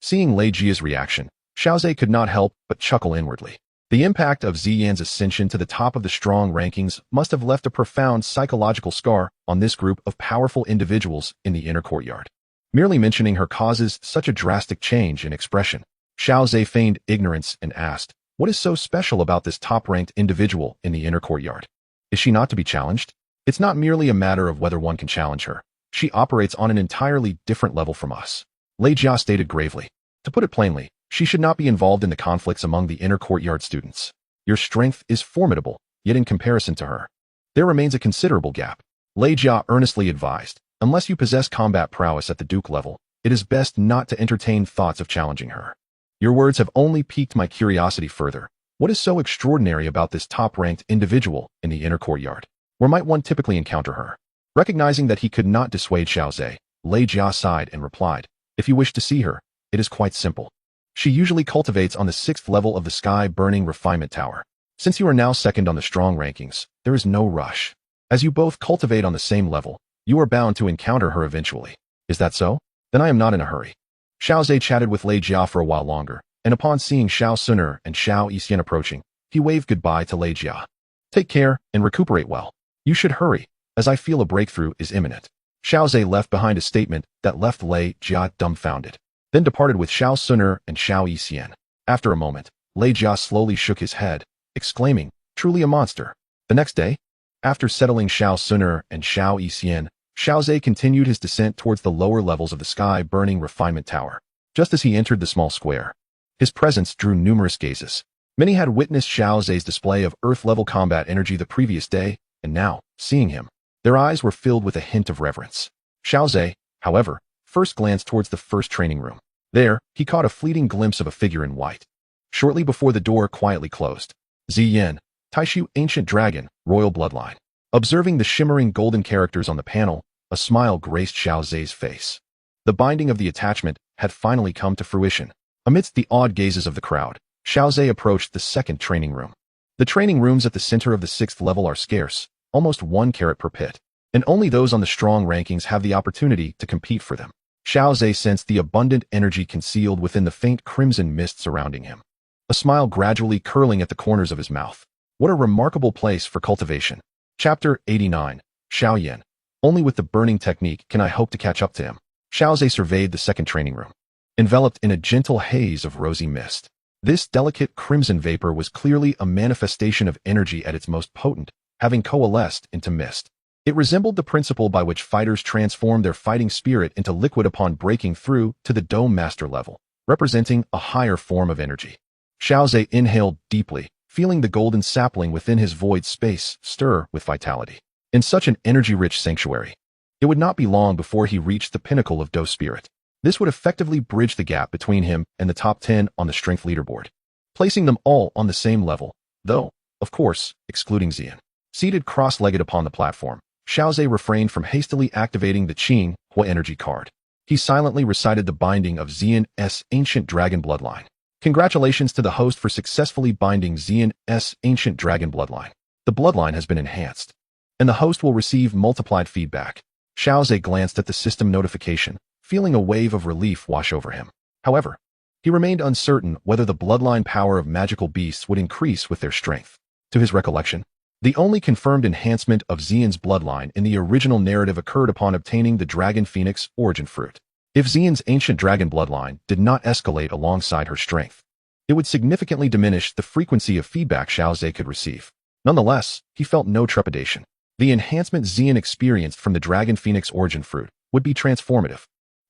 Seeing Lei Jia's reaction, Xiaozhe could not help but chuckle inwardly. The impact of Ziyan's ascension to the top of the strong rankings must have left a profound psychological scar on this group of powerful individuals in the inner courtyard. Merely mentioning her causes such a drastic change in expression. Xiaozhe feigned ignorance and asked, what is so special about this top-ranked individual in the inner courtyard? Is she not to be challenged? It's not merely a matter of whether one can challenge her. She operates on an entirely different level from us. Lei Jia stated gravely. To put it plainly, she should not be involved in the conflicts among the inner courtyard students. Your strength is formidable, yet in comparison to her, there remains a considerable gap. Lei Jia earnestly advised, unless you possess combat prowess at the Duke level, it is best not to entertain thoughts of challenging her. Your words have only piqued my curiosity further. What is so extraordinary about this top-ranked individual in the inner courtyard? Where might one typically encounter her? Recognizing that he could not dissuade Xiaozhe, Lei Jia sighed and replied, if you wish to see her, it is quite simple. She usually cultivates on the 6th level of the sky-burning refinement tower. Since you are now second on the strong rankings, there is no rush. As you both cultivate on the same level, you are bound to encounter her eventually. Is that so? Then I am not in a hurry. Xiaozhe chatted with Lei Jia for a while longer, and upon seeing Xiao Suner and Xiao Yixian approaching, he waved goodbye to Lei Jia. Take care and recuperate well. You should hurry, as I feel a breakthrough is imminent. Xiaozhe left behind a statement that left Lei Jia dumbfounded, then departed with Xiao Suner and Xiao Yixian. After a moment, Lei Jia slowly shook his head, exclaiming, truly a monster. The next day, after settling Xiao Suner and Xiao Yixian, Xiaozhe continued his descent towards the lower levels of the sky-burning refinement tower. Just as he entered the small square, his presence drew numerous gazes. Many had witnessed Xiaozhe's display of Earth-level combat energy the previous day, and now, seeing him, their eyes were filled with a hint of reverence. Xiaozhe, however, first glanced towards the first training room. There, he caught a fleeting glimpse of a figure in white. Shortly before the door quietly closed, Ziyan, Taishu Ancient Dragon, Royal Bloodline. Observing the shimmering golden characters on the panel, a smile graced Xiaozhe's face. The binding of the attachment had finally come to fruition. Amidst the awed gazes of the crowd, Xiaozhe approached the second training room. The training rooms at the center of the 6th level are scarce, almost 1 carat per pit, and only those on the strong rankings have the opportunity to compete for them. Xiaozhe sensed the abundant energy concealed within the faint crimson mist surrounding him. A smile gradually curling at the corners of his mouth. What a remarkable place for cultivation. Chapter 89. Xiaoyan. Only with the burning technique can I hope to catch up to him. Xiaozhe surveyed the second training room. Enveloped in a gentle haze of rosy mist, this delicate crimson vapor was clearly a manifestation of energy at its most potent, having coalesced into mist. It resembled the principle by which fighters transform their fighting spirit into liquid upon breaking through to the Dome Master level, representing a higher form of energy. Xiaozhe inhaled deeply, feeling the golden sapling within his void space stir with vitality. In such an energy-rich sanctuary, it would not be long before he reached the pinnacle of Do Spirit. This would effectively bridge the gap between him and the top 10 on the strength leaderboard, placing them all on the same level, though, of course, excluding Ziyan. Seated cross-legged upon the platform, Xiaozhe refrained from hastily activating the Qing Hua energy card. He silently recited the binding of Ziyan's ancient dragon bloodline. Congratulations to the host for successfully binding Ziyan's ancient dragon bloodline. The bloodline has been enhanced, and the host will receive multiplied feedback. Xiaozhe glanced at the system notification, feeling a wave of relief wash over him. However, he remained uncertain whether the bloodline power of magical beasts would increase with their strength. To his recollection, the only confirmed enhancement of Ziyan's bloodline in the original narrative occurred upon obtaining the Dragon Phoenix origin fruit. If Ziyan's ancient dragon bloodline did not escalate alongside her strength, it would significantly diminish the frequency of feedback Xiaozhe could receive. Nonetheless, he felt no trepidation. The enhancement Xian experienced from the Dragon Phoenix Origin Fruit would be transformative.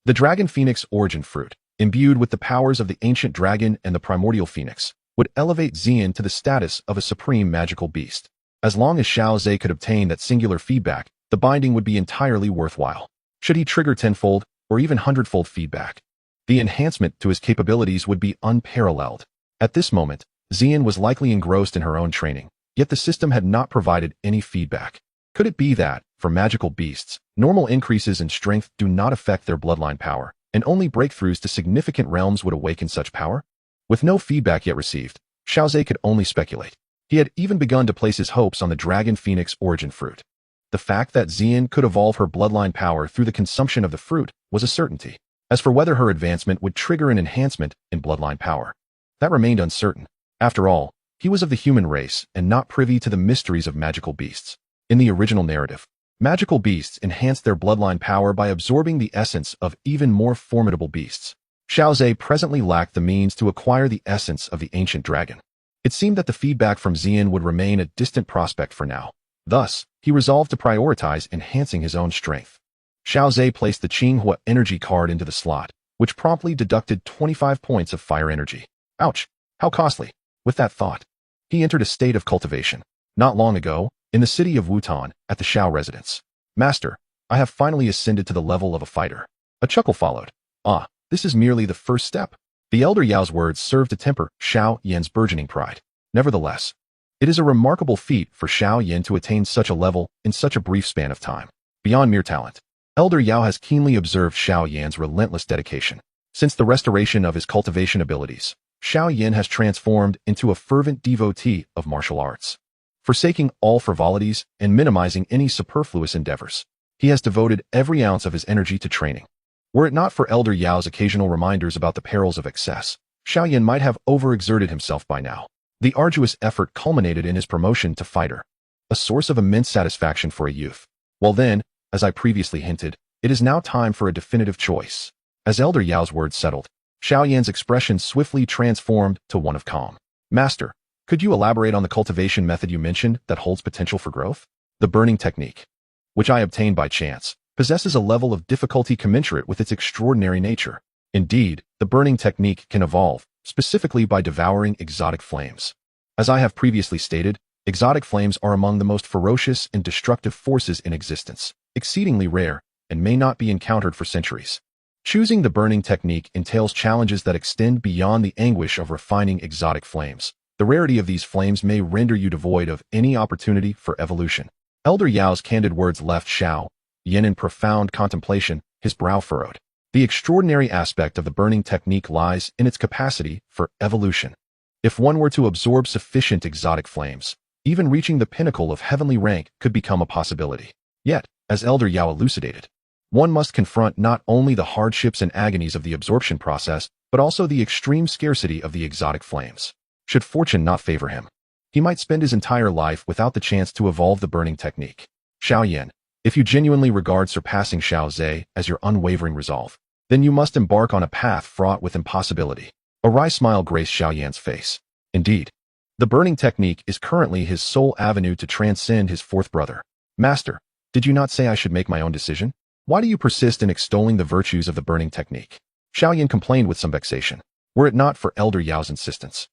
The Dragon Phoenix Origin Fruit, imbued with the powers of the Ancient Dragon and the Primordial Phoenix, would elevate Xian to the status of a supreme magical beast. As long as Xiao Zhe could obtain that singular feedback, the binding would be entirely worthwhile. Should he trigger tenfold or even hundredfold feedback, the enhancement to his capabilities would be unparalleled. At this moment, Xian was likely engrossed in her own training, yet the system had not provided any feedback. Could it be that, for magical beasts, normal increases in strength do not affect their bloodline power, and only breakthroughs to significant realms would awaken such power? With no feedback yet received, Xiao Zhe could only speculate. He had even begun to place his hopes on the Dragon Phoenix Origin Fruit. The fact that Xian could evolve her bloodline power through the consumption of the fruit was a certainty. As for whether her advancement would trigger an enhancement in bloodline power, that remained uncertain. After all, he was of the human race and not privy to the mysteries of magical beasts. In the original narrative, magical beasts enhanced their bloodline power by absorbing the essence of even more formidable beasts. Xiao Zhe presently lacked the means to acquire the essence of the ancient dragon. It seemed that the feedback from Xian would remain a distant prospect for now. Thus, he resolved to prioritize enhancing his own strength. Xiao Zhe placed the Qinghua energy card into the slot, which promptly deducted 25 points of fire energy. Ouch! How costly! With that thought, he entered a state of cultivation. Not long ago, in the city of Wutan, at the Xiao residence. Master, I have finally ascended to the level of a fighter. A chuckle followed. Ah, this is merely the first step. The elder Yao's words served to temper Xiao Yan's burgeoning pride. Nevertheless, it is a remarkable feat for Xiao Yan to attain such a level in such a brief span of time. Beyond mere talent, Elder Yao has keenly observed Xiao Yan's relentless dedication. Since the restoration of his cultivation abilities, Xiao Yan has transformed into a fervent devotee of martial arts. Forsaking all frivolities and minimizing any superfluous endeavors, he has devoted every ounce of his energy to training. Were it not for Elder Yao's occasional reminders about the perils of excess, Xiao Yan might have overexerted himself by now. The arduous effort culminated in his promotion to fighter, a source of immense satisfaction for a youth. Well then, as I previously hinted, it is now time for a definitive choice. As Elder Yao's words settled, Xiao Yan's expression swiftly transformed to one of calm. Master, could you elaborate on the cultivation method you mentioned that holds potential for growth? The burning technique, which I obtained by chance, possesses a level of difficulty commensurate with its extraordinary nature. Indeed, the burning technique can evolve, specifically by devouring exotic flames. As I have previously stated, exotic flames are among the most ferocious and destructive forces in existence, exceedingly rare, and may not be encountered for centuries. Choosing the burning technique entails challenges that extend beyond the anguish of refining exotic flames. The rarity of these flames may render you devoid of any opportunity for evolution. Elder Yao's candid words left Xiao Yan in profound contemplation, his brow furrowed. The extraordinary aspect of the burning technique lies in its capacity for evolution. If one were to absorb sufficient exotic flames, even reaching the pinnacle of heavenly rank could become a possibility. Yet, as Elder Yao elucidated, one must confront not only the hardships and agonies of the absorption process, but also the extreme scarcity of the exotic flames. Should fortune not favor him, he might spend his entire life without the chance to evolve the burning technique. Xiao Yan, if you genuinely regard surpassing Xiao Zhe as your unwavering resolve, then you must embark on a path fraught with impossibility. A wry smile graced Xiao Yan's face. Indeed, the burning technique is currently his sole avenue to transcend his fourth brother. Master, did you not say I should make my own decision? Why do you persist in extolling the virtues of the burning technique? Xiao Yan complained with some vexation. Were it not for Elder Yao's insistence,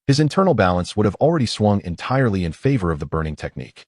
his internal balance would have already swung entirely in favor of the burning technique.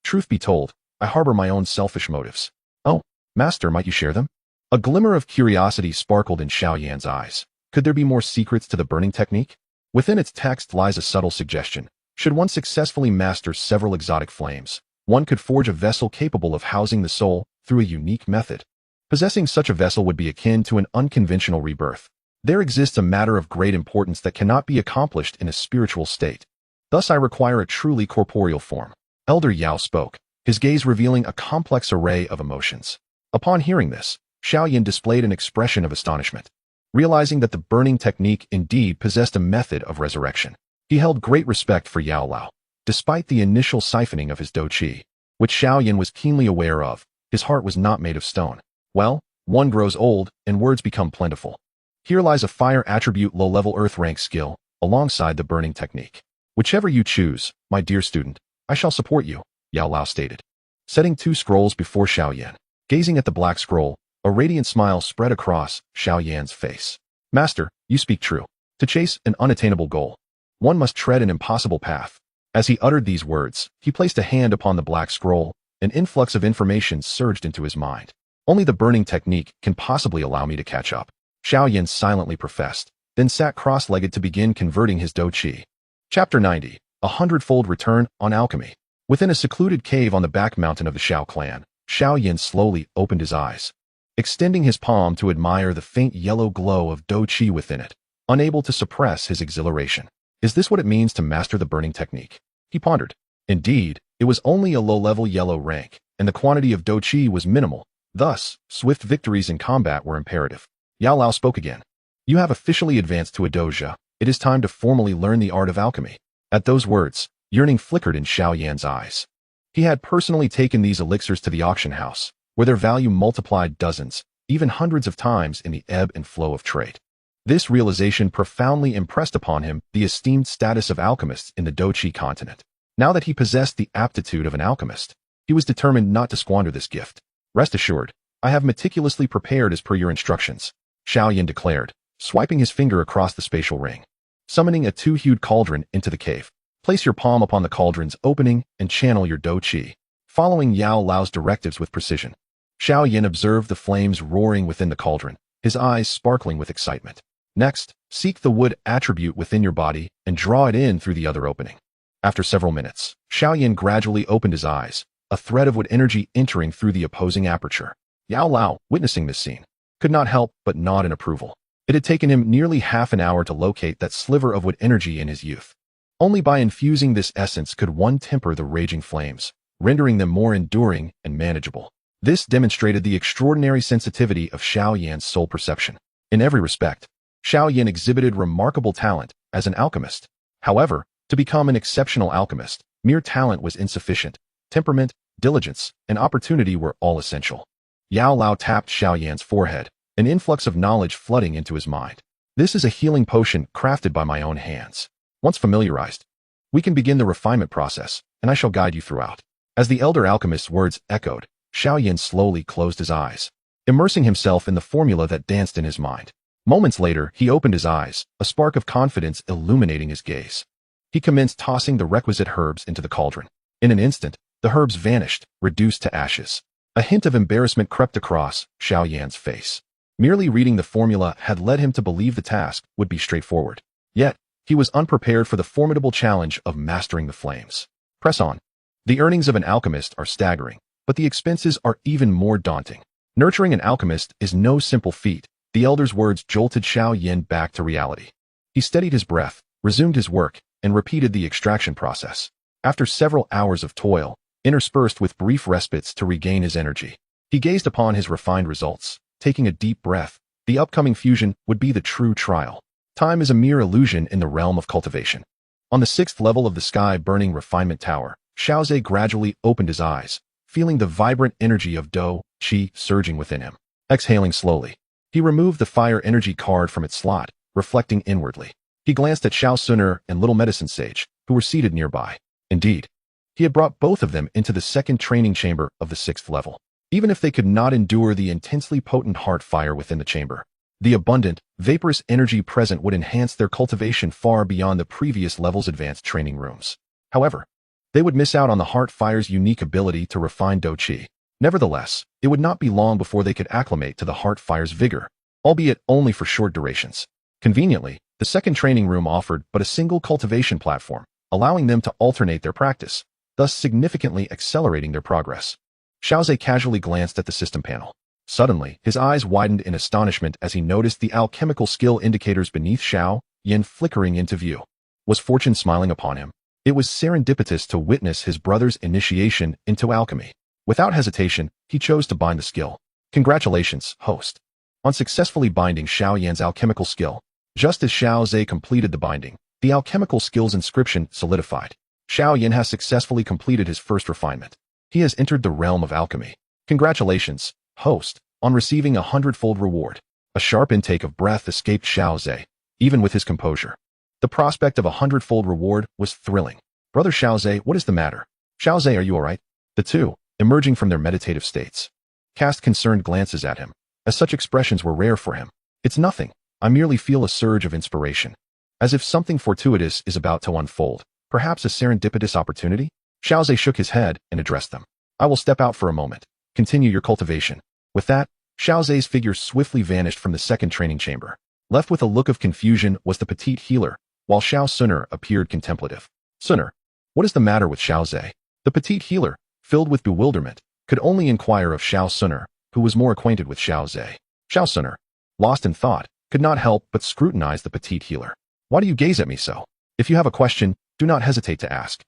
Truth be told, I harbor my own selfish motives. Oh, Master, might you share them? A glimmer of curiosity sparkled in Xiao Yan's eyes. Could there be more secrets to the burning technique? Within its text lies a subtle suggestion. Should one successfully master several exotic flames, one could forge a vessel capable of housing the soul through a unique method. Possessing such a vessel would be akin to an unconventional rebirth. There exists a matter of great importance that cannot be accomplished in a spiritual state. Thus I require a truly corporeal form. Elder Yao spoke, his gaze revealing a complex array of emotions. Upon hearing this, Xiao Yan displayed an expression of astonishment. Realizing that the burning technique indeed possessed a method of resurrection, he held great respect for Yao Lao. Despite the initial siphoning of his do qi, which Xiao Yan was keenly aware of, his heart was not made of stone. Well, one grows old, and words become plentiful. Here lies a fire attribute low-level earth rank skill, alongside the burning technique. Whichever you choose, my dear student, I shall support you, Yao Lao stated. setting 2 scrolls before Xiaoyan. Gazing at the black scroll, a radiant smile spread across Xiaoyan's face. Master, you speak true. To chase an unattainable goal, one must tread an impossible path. As he uttered these words, he placed a hand upon the black scroll. An influx of information surged into his mind. Only the burning technique can possibly allow me to catch up. Xiaoyan silently professed, then sat cross-legged to begin converting his dou qi. Chapter 90. A hundredfold return on alchemy. Within a secluded cave on the back mountain of the Shao clan, Xiaoyan slowly opened his eyes, extending his palm to admire the faint yellow glow of dou qi within it, unable to suppress his exhilaration. Is this what it means to master the burning technique? He pondered. Indeed, it was only a low-level yellow rank, and the quantity of dou qi was minimal. Thus, swift victories in combat were imperative. Yao Lao spoke again. You have officially advanced to a doja. It is time to formally learn the art of alchemy. At those words, yearning flickered in Xiaoyan's eyes. He had personally taken these elixirs to the auction house, where their value multiplied dozens, even hundreds of times in the ebb and flow of trade. This realization profoundly impressed upon him the esteemed status of alchemists in the dou qi continent. Now that he possessed the aptitude of an alchemist, he was determined not to squander this gift. Rest assured, I have meticulously prepared as per your instructions, Xiaoyan declared, swiping his finger across the spatial ring. Summoning a 2-hued cauldron into the cave, place your palm upon the cauldron's opening and channel your dou qi, following Yao Lao's directives with precision. Xiaoyan observed the flames roaring within the cauldron, his eyes sparkling with excitement. Next, seek the wood attribute within your body and draw it in through the other opening. After several minutes, Xiaoyan gradually opened his eyes, a thread of wood energy entering through the opposing aperture. Yao Lao, witnessing this scene, could not help but nod in approval. It had taken him nearly half an hour to locate that sliver of wood energy in his youth. Only by infusing this essence could one temper the raging flames, rendering them more enduring and manageable. This demonstrated the extraordinary sensitivity of Xiaoyan's soul perception. In every respect, Xiaoyan exhibited remarkable talent as an alchemist. However, to become an exceptional alchemist, mere talent was insufficient. Temperament, diligence, and opportunity were all essential. Yao Lao tapped Xiaoyan's forehead, an influx of knowledge flooding into his mind. This is a healing potion crafted by my own hands. Once familiarized, we can begin the refinement process, and I shall guide you throughout. As the elder alchemist's words echoed, Xiaoyan slowly closed his eyes, immersing himself in the formula that danced in his mind. Moments later, he opened his eyes, a spark of confidence illuminating his gaze. He commenced tossing the requisite herbs into the cauldron. In an instant, the herbs vanished, reduced to ashes. A hint of embarrassment crept across Xiaoyan's face. Merely reading the formula had led him to believe the task would be straightforward. Yet, he was unprepared for the formidable challenge of mastering the flames. Press on. The earnings of an alchemist are staggering, but the expenses are even more daunting. Nurturing an alchemist is no simple feat. The elder's words jolted Xiaoyan back to reality. He steadied his breath, resumed his work, and repeated the extraction process. After several hours of toil, interspersed with brief respites to regain his energy, he gazed upon his refined results, taking a deep breath. The upcoming fusion would be the true trial. Time is a mere illusion in the realm of cultivation. On the 6th level of the sky-burning refinement tower, Xiaozhe gradually opened his eyes, feeling the vibrant energy of dou qi surging within him. Exhaling slowly, he removed the fire energy card from its slot, reflecting inwardly. He glanced at Xiao Suner and Little Medicine Sage, who were seated nearby. Indeed, he had brought both of them into the second training chamber of the 6th level. Even if they could not endure the intensely potent heart fire within the chamber, the abundant, vaporous energy present would enhance their cultivation far beyond the previous level's advanced training rooms. However, they would miss out on the heart fire's unique ability to refine dou qi. Nevertheless, it would not be long before they could acclimate to the heart fire's vigor, albeit only for short durations. Conveniently, the second training room offered but a single cultivation platform, allowing them to alternate their practice, thus significantly accelerating their progress. Xiaozhe casually glanced at the system panel. Suddenly, his eyes widened in astonishment as he noticed the alchemical skill indicators beneath Xiaoyan flickering into view. Was fortune smiling upon him? It was serendipitous to witness his brother's initiation into alchemy. Without hesitation, he chose to bind the skill. Congratulations, host, on successfully binding Xiaoyan's alchemical skill. Just as Xiaozhe completed the binding, the alchemical skill's inscription solidified. Xiaoyan has successfully completed his first refinement. He has entered the realm of alchemy. Congratulations, host, on receiving a 100-fold reward. A sharp intake of breath escaped Xiaozhe, even with his composure. The prospect of a 100-fold reward was thrilling. Brother Xiaozhe, what is the matter? Xiaozhe, are you alright? The two, emerging from their meditative states. Cast concerned glances at him, as such expressions were rare for him. It's nothing. I merely feel a surge of inspiration. As if something fortuitous is about to unfold, perhaps a serendipitous opportunity? Xiaozhe shook his head and addressed them. I will step out for a moment. Continue your cultivation. With that, Xiaozhe's figure swiftly vanished from the second training chamber. Left with a look of confusion was the petite healer, while Xiao Suner appeared contemplative. Suner, what is the matter with Xiaozhe? The petite healer, filled with bewilderment, could only inquire of Xiao Suner, who was more acquainted with Xiaozhe. Xiao Suner, lost in thought, could not help but scrutinize the petite healer. Why do you gaze at me so? If you have a question, do not hesitate to ask.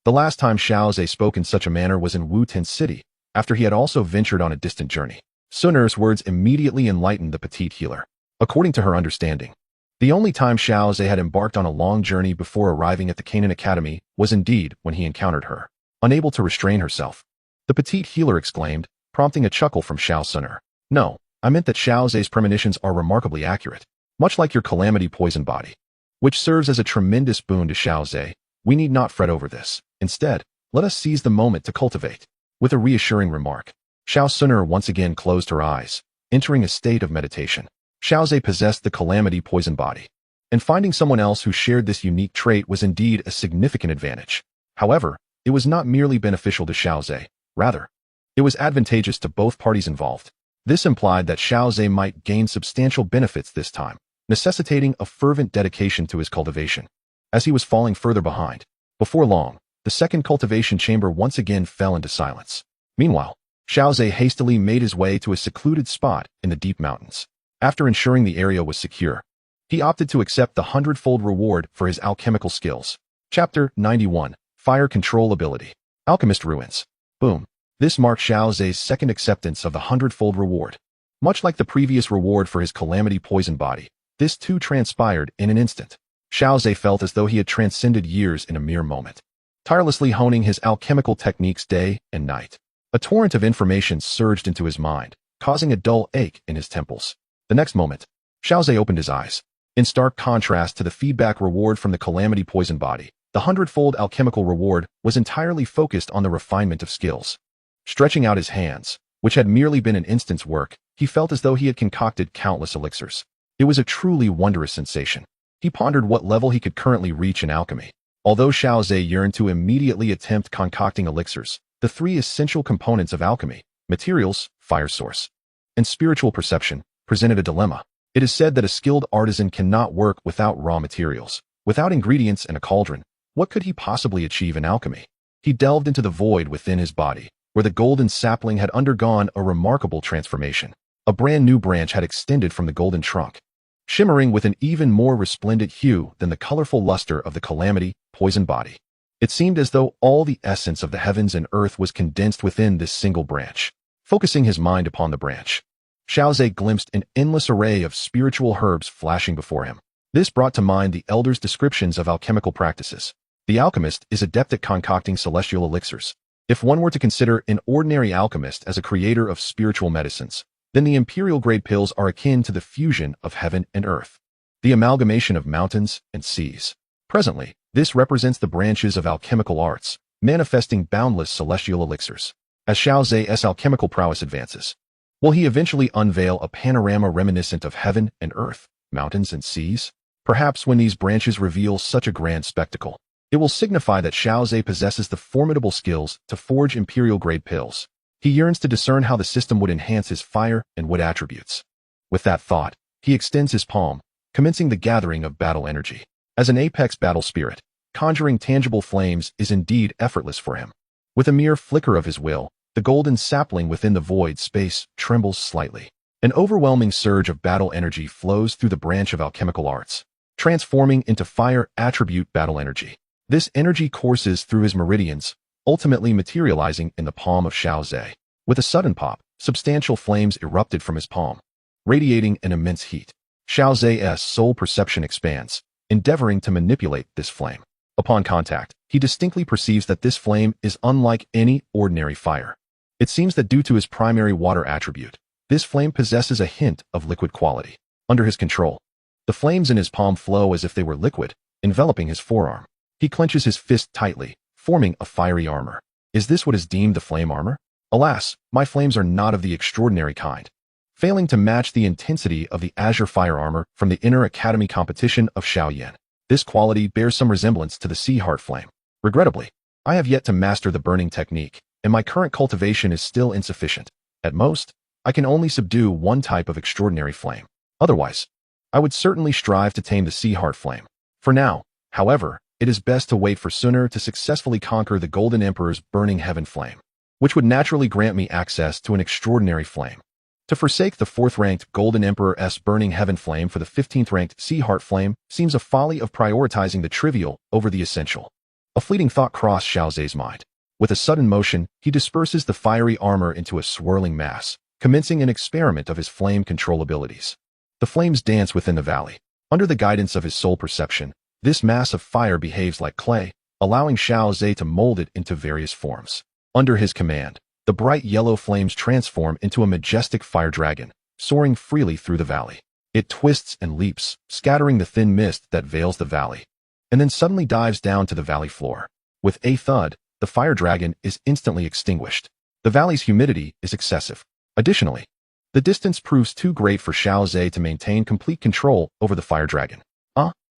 The last time Xiaozhe spoke in such a manner was in Wu-Tin City, after he had also ventured on a distant journey. Suner's words immediately enlightened the petite healer. According to her understanding, the only time Xiaozhe had embarked on a long journey before arriving at the Canaan Academy was indeed when he encountered her. Unable to restrain herself, the petite healer exclaimed, prompting a chuckle from Xiao Suner. No, I meant that Xiaozhe's premonitions are remarkably accurate, much like your calamity poison body, which serves as a tremendous boon to Xiaozhe. We need not fret over this. Instead, let us seize the moment to cultivate. With a reassuring remark, Xiao Suner once again closed her eyes, entering a state of meditation. Xiaozhe possessed the calamity poison body, and finding someone else who shared this unique trait was indeed a significant advantage. However, it was not merely beneficial to Xiaozhe, rather, it was advantageous to both parties involved. This implied that Xiaozhe might gain substantial benefits this time, necessitating a fervent dedication to his cultivation. As he was falling further behind, before long, the second cultivation chamber once again fell into silence. Meanwhile, Xiaozhe hastily made his way to a secluded spot in the deep mountains. After ensuring the area was secure, he opted to accept the 100-fold reward for his alchemical skills. Chapter 91, Fire Control Ability. Alchemist Ruins. Boom. This marked Xiaozhe's second acceptance of the 100-fold reward. Much like the previous reward for his calamity poison body, this too transpired in an instant. Xiaozhe felt as though he had transcended years in a mere moment, tirelessly honing his alchemical techniques day and night. A torrent of information surged into his mind, causing a dull ache in his temples. The next moment, Xiaozhe opened his eyes. In stark contrast to the feedback reward from the calamity poison body, the 100-fold alchemical reward was entirely focused on the refinement of skills. Stretching out his hands, which had merely been an instant's work, he felt as though he had concocted countless elixirs. It was a truly wondrous sensation. He pondered what level he could currently reach in alchemy. Although Xiaozhe yearned to immediately attempt concocting elixirs, the three essential components of alchemy, materials, fire source, and spiritual perception, presented a dilemma. It is said that a skilled artisan cannot work without raw materials. Without ingredients and a cauldron, what could he possibly achieve in alchemy? He delved into the void within his body, where the golden sapling had undergone a remarkable transformation. A brand new branch had extended from the golden trunk, shimmering with an even more resplendent hue than the colorful luster of the calamity poison body. It seemed as though all the essence of the heavens and earth was condensed within this single branch. Focusing his mind upon the branch, Xiaozhe glimpsed an endless array of spiritual herbs flashing before him. This brought to mind the elders' descriptions of alchemical practices. The alchemist is adept at concocting celestial elixirs. If one were to consider an ordinary alchemist as a creator of spiritual medicines, then the imperial-grade pills are akin to the fusion of heaven and earth, the amalgamation of mountains and seas. Presently, this represents the branches of alchemical arts, manifesting boundless celestial elixirs. As Xiaozhe's alchemical prowess advances, will he eventually unveil a panorama reminiscent of heaven and earth, mountains and seas? Perhaps when these branches reveal such a grand spectacle, it will signify that Xiaozhe possesses the formidable skills to forge imperial-grade pills. He yearns to discern how the system would enhance his fire and wood attributes. With that thought, he extends his palm, commencing the gathering of battle energy. As an apex battle spirit, conjuring tangible flames is indeed effortless for him. With a mere flicker of his will, the golden sapling within the void space trembles slightly. An overwhelming surge of battle energy flows through the branch of alchemical arts, transforming into fire attribute battle energy. This energy courses through his meridians, ultimately materializing in the palm of Xiaozhe. With a sudden pop, substantial flames erupted from his palm, radiating an immense heat. Xiaozhe's soul perception expands, endeavoring to manipulate this flame. Upon contact, he distinctly perceives that this flame is unlike any ordinary fire. It seems that due to his primary water attribute, this flame possesses a hint of liquid quality. Under his control, the flames in his palm flow as if they were liquid, enveloping his forearm. He clenches his fist tightly, forming a fiery armor. Is this what is deemed the flame armor? Alas, my flames are not of the extraordinary kind, failing to match the intensity of the azure fire armor from the inner academy competition of Shaoyan. This quality bears some resemblance to the sea heart flame. Regrettably, I have yet to master the burning technique, and my current cultivation is still insufficient. At most, I can only subdue one type of extraordinary flame. Otherwise, I would certainly strive to tame the sea heart flame. For now, however, it is best to wait for sooner to successfully conquer the Golden Emperor's burning heaven flame, which would naturally grant me access to an extraordinary flame. To forsake the 4th-ranked Golden Emperor's burning heaven flame for the 15th-ranked sea heart flame seems a folly of prioritizing the trivial over the essential. A fleeting thought crossed Xiaoze's mind. With a sudden motion, he disperses the fiery armor into a swirling mass, commencing an experiment of his flame control abilities. The flames dance within the valley. Under the guidance of his soul perception, this mass of fire behaves like clay, allowing Xiaoze to mold it into various forms. Under his command, the bright yellow flames transform into a majestic fire dragon, soaring freely through the valley. It twists and leaps, scattering the thin mist that veils the valley, and then suddenly dives down to the valley floor. With a thud, the fire dragon is instantly extinguished. The valley's humidity is excessive. Additionally, the distance proves too great for Xiaoze to maintain complete control over the fire dragon.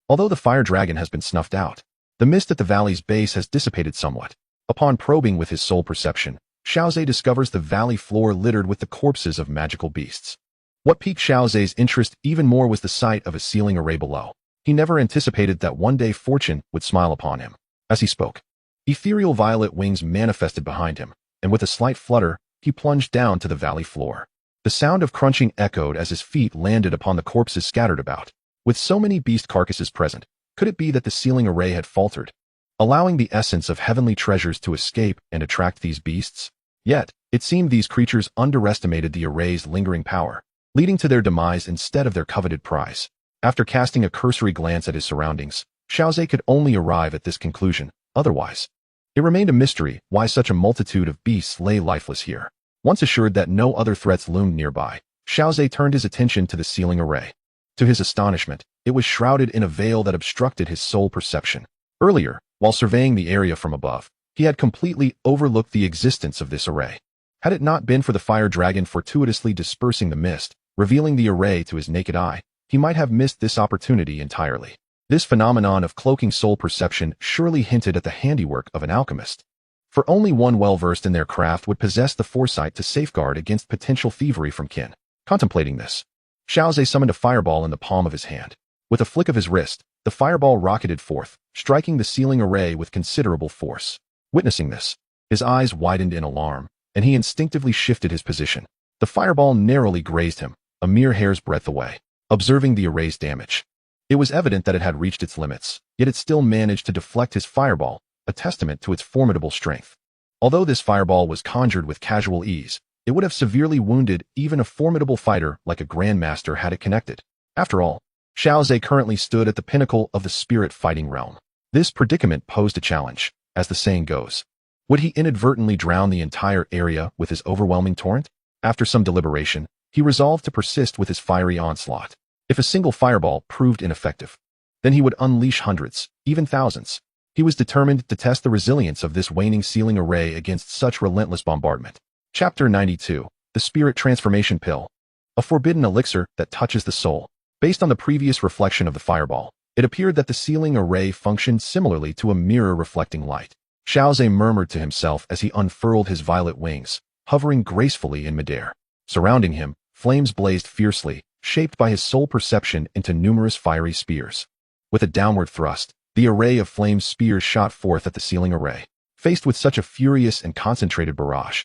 Although the fire dragon has been snuffed out, the mist at the valley's base has dissipated somewhat. Upon probing with his soul perception, Xiaoze discovers the valley floor littered with the corpses of magical beasts. What piqued Xiaoze's interest even more was the sight of a sealing array below. He never anticipated that one day fortune would smile upon him. As he spoke, ethereal violet wings manifested behind him, and with a slight flutter, he plunged down to the valley floor. The sound of crunching echoed as his feet landed upon the corpses scattered about. With so many beast carcasses present, could it be that the sealing array had faltered, allowing the essence of heavenly treasures to escape and attract these beasts? Yet, it seemed these creatures underestimated the array's lingering power, leading to their demise instead of their coveted prize. After casting a cursory glance at his surroundings, Xiaoze could only arrive at this conclusion. Otherwise, it remained a mystery why such a multitude of beasts lay lifeless here. Once assured that no other threats loomed nearby, Xiaoze turned his attention to the sealing array. To his astonishment, it was shrouded in a veil that obstructed his soul perception. Earlier, while surveying the area from above, he had completely overlooked the existence of this array. Had it not been for the fire dragon fortuitously dispersing the mist, revealing the array to his naked eye, he might have missed this opportunity entirely. This phenomenon of cloaking soul perception surely hinted at the handiwork of an alchemist. For only one well-versed in their craft would possess the foresight to safeguard against potential thievery from kin. Contemplating this, Xiaoze summoned a fireball in the palm of his hand. With a flick of his wrist, the fireball rocketed forth, striking the sealing array with considerable force. Witnessing this, his eyes widened in alarm, and he instinctively shifted his position. The fireball narrowly grazed him, a mere hair's breadth away. Observing the array's damage, it was evident that it had reached its limits, yet it still managed to deflect his fireball, a testament to its formidable strength. Although this fireball was conjured with casual ease, it would have severely wounded even a formidable fighter like a grandmaster had it connected. After all, Xiaoze currently stood at the pinnacle of the spirit fighting realm. This predicament posed a challenge, as the saying goes. Would he inadvertently drown the entire area with his overwhelming torrent? After some deliberation, he resolved to persist with his fiery onslaught. If a single fireball proved ineffective, then he would unleash hundreds, even thousands. He was determined to test the resilience of this waning sealing array against such relentless bombardment. Chapter 92. The Spirit Transformation Pill. A forbidden elixir that touches the soul. Based on the previous reflection of the fireball, it appeared that the sealing array functioned similarly to a mirror reflecting light. Xiaoze murmured to himself as he unfurled his violet wings, hovering gracefully in midair. Surrounding him, flames blazed fiercely, shaped by his soul perception into numerous fiery spears. With a downward thrust, the array of flame spears shot forth at the sealing array. Faced with such a furious and concentrated barrage,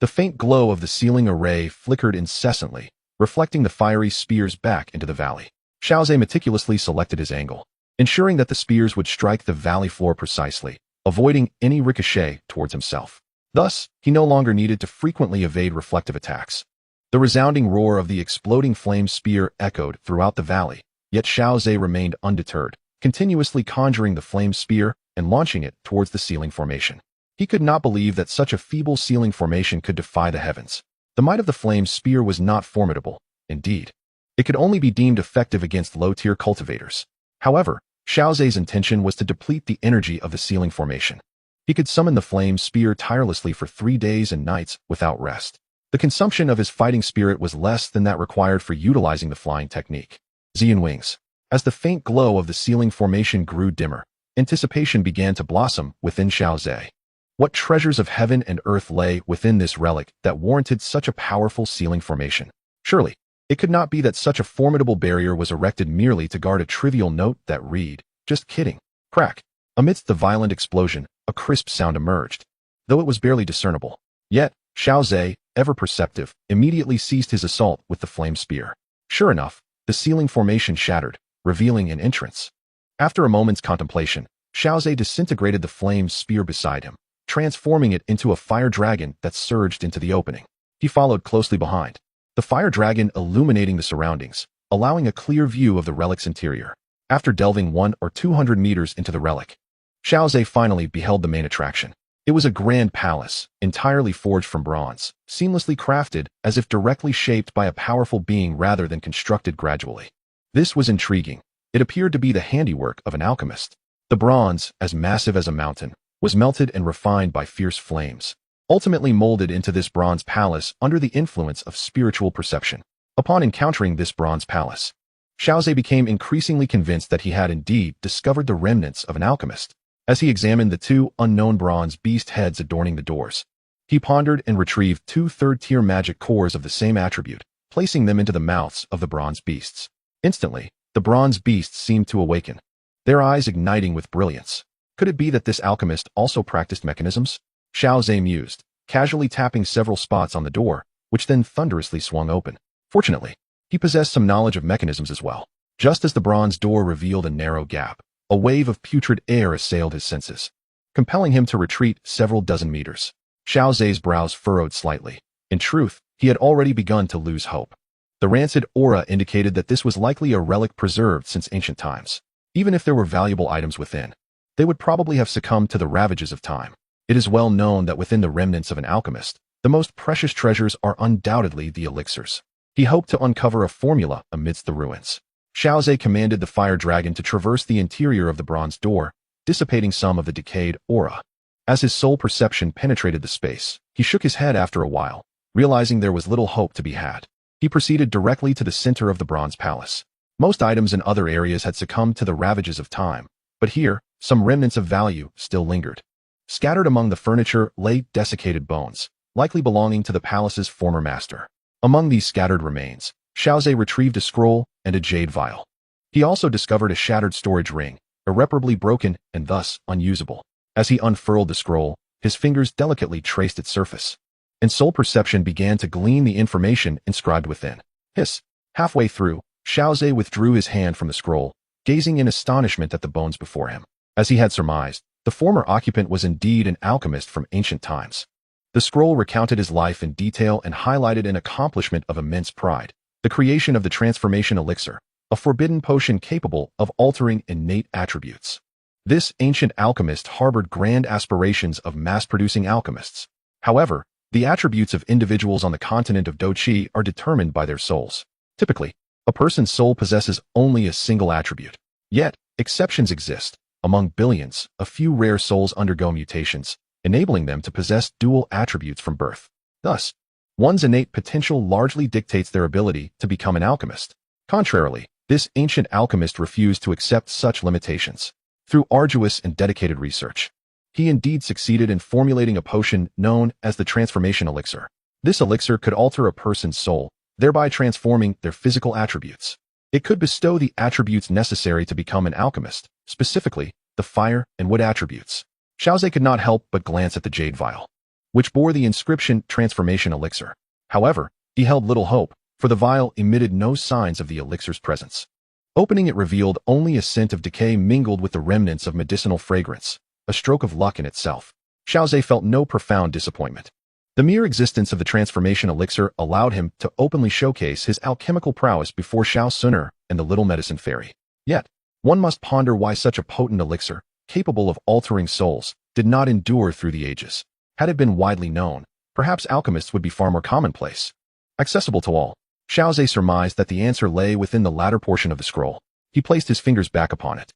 the faint glow of the sealing array flickered incessantly, reflecting the fiery spears back into the valley. Xiaoze meticulously selected his angle, ensuring that the spears would strike the valley floor precisely, avoiding any ricochet towards himself. Thus, he no longer needed to frequently evade reflective attacks. The resounding roar of the exploding flame spear echoed throughout the valley, yet Xiaoze remained undeterred, continuously conjuring the flame spear and launching it towards the sealing formation. He could not believe that such a feeble sealing formation could defy the heavens. The might of the flame spear was not formidable. Indeed, it could only be deemed effective against low-tier cultivators. However, Xiaoze's intention was to deplete the energy of the sealing formation. He He could summon the flame spear tirelessly for 3 days and nights without rest. The consumption of his fighting spirit was less than that required for utilizing the flying technique. Xian wings. As the faint glow of the ceiling formation grew dimmer, anticipation began to blossom within Xiaozhe. What treasures of heaven and earth lay within this relic that warranted such a powerful ceiling formation? Surely, it could not be that such a formidable barrier was erected merely to guard a trivial note that read, "Just kidding." Crack. Amidst the violent explosion, a crisp sound emerged, though it was barely discernible. Yet, Xiaozhe, ever perceptive, immediately ceased his assault with the flame spear. Sure enough, the ceiling formation shattered, revealing an entrance. After a moment's contemplation, Xiaozhe disintegrated the flame spear beside him, transforming it into a fire dragon that surged into the opening. He followed closely behind, the fire dragon illuminating the surroundings, allowing a clear view of the relic's interior. After delving 100 or 200 meters into the relic, Xiaozhe finally beheld the main attraction. It was a grand palace, entirely forged from bronze, seamlessly crafted as if directly shaped by a powerful being rather than constructed gradually. This was intriguing. It appeared to be the handiwork of an alchemist. The bronze, as massive as a mountain, was melted and refined by fierce flames, ultimately molded into this bronze palace under the influence of spiritual perception. Upon encountering this bronze palace, Xiaozhe became increasingly convinced that he had indeed discovered the remnants of an alchemist. As he examined the 2 unknown bronze beast heads adorning the doors, he pondered and retrieved 2 third-tier magic cores of the same attribute, placing them into the mouths of the bronze beasts. Instantly, the bronze beasts seemed to awaken, their eyes igniting with brilliance. Could it be that this alchemist also practiced mechanisms? Xiaozhe mused, casually tapping several spots on the door, which then thunderously swung open. Fortunately, he possessed some knowledge of mechanisms as well. Just as the bronze door revealed a narrow gap, a wave of putrid air assailed his senses, compelling him to retreat several dozen meters. Xiaozhe's brows furrowed slightly. In truth, he had already begun to lose hope. The rancid aura indicated that this was likely a relic preserved since ancient times. Even if there were valuable items within, they would probably have succumbed to the ravages of time. It is well known that within the remnants of an alchemist, the most precious treasures are undoubtedly the elixirs. He hoped to uncover a formula amidst the ruins. Xiaozhe commanded the fire dragon to traverse the interior of the bronze door, dissipating some of the decayed aura. As his soul perception penetrated the space, he shook his head after a while, realizing there was little hope to be had. He proceeded directly to the center of the bronze palace. Most items in other areas had succumbed to the ravages of time, but here, some remnants of value still lingered. Scattered among the furniture lay desiccated bones, likely belonging to the palace's former master. Among these scattered remains, Xiaozhe retrieved a scroll and a jade vial. He also discovered a shattered storage ring, irreparably broken and thus unusable. As he unfurled the scroll, his fingers delicately traced its surface, and soul perception began to glean the information inscribed within. Hiss! Halfway through, Xiaozhe withdrew his hand from the scroll, gazing in astonishment at the bones before him. As he had surmised, the former occupant was indeed an alchemist from ancient times. The scroll recounted his life in detail and highlighted an accomplishment of immense pride: the creation of the transformation elixir, a forbidden potion capable of altering innate attributes. This ancient alchemist harbored grand aspirations of mass-producing alchemists. However, the attributes of individuals on the continent of Doqi are determined by their souls. Typically, a person's soul possesses only a single attribute. Yet, exceptions exist. Among billions, a few rare souls undergo mutations, enabling them to possess dual attributes from birth. Thus, one's innate potential largely dictates their ability to become an alchemist. Contrarily, this ancient alchemist refused to accept such limitations. Through arduous and dedicated research, he indeed succeeded in formulating a potion known as the transformation elixir. This elixir could alter a person's soul, thereby transforming their physical attributes. It could bestow the attributes necessary to become an alchemist, specifically, the fire and wood attributes. Xiaozhe could not help but glance at the jade vial, which bore the inscription Transformation Elixir. However, he held little hope, for the vial emitted no signs of the elixir's presence. Opening it revealed only a scent of decay mingled with the remnants of medicinal fragrance, a stroke of luck in itself. Xiaozhe felt no profound disappointment. The mere existence of the transformation elixir allowed him to openly showcase his alchemical prowess before Xiao Suner and the little medicine fairy. Yet, one must ponder why such a potent elixir, capable of altering souls, did not endure through the ages. Had it been widely known, perhaps alchemists would be far more commonplace, accessible to all. Xiaozhe surmised that the answer lay within the latter portion of the scroll. He placed his fingers back upon it,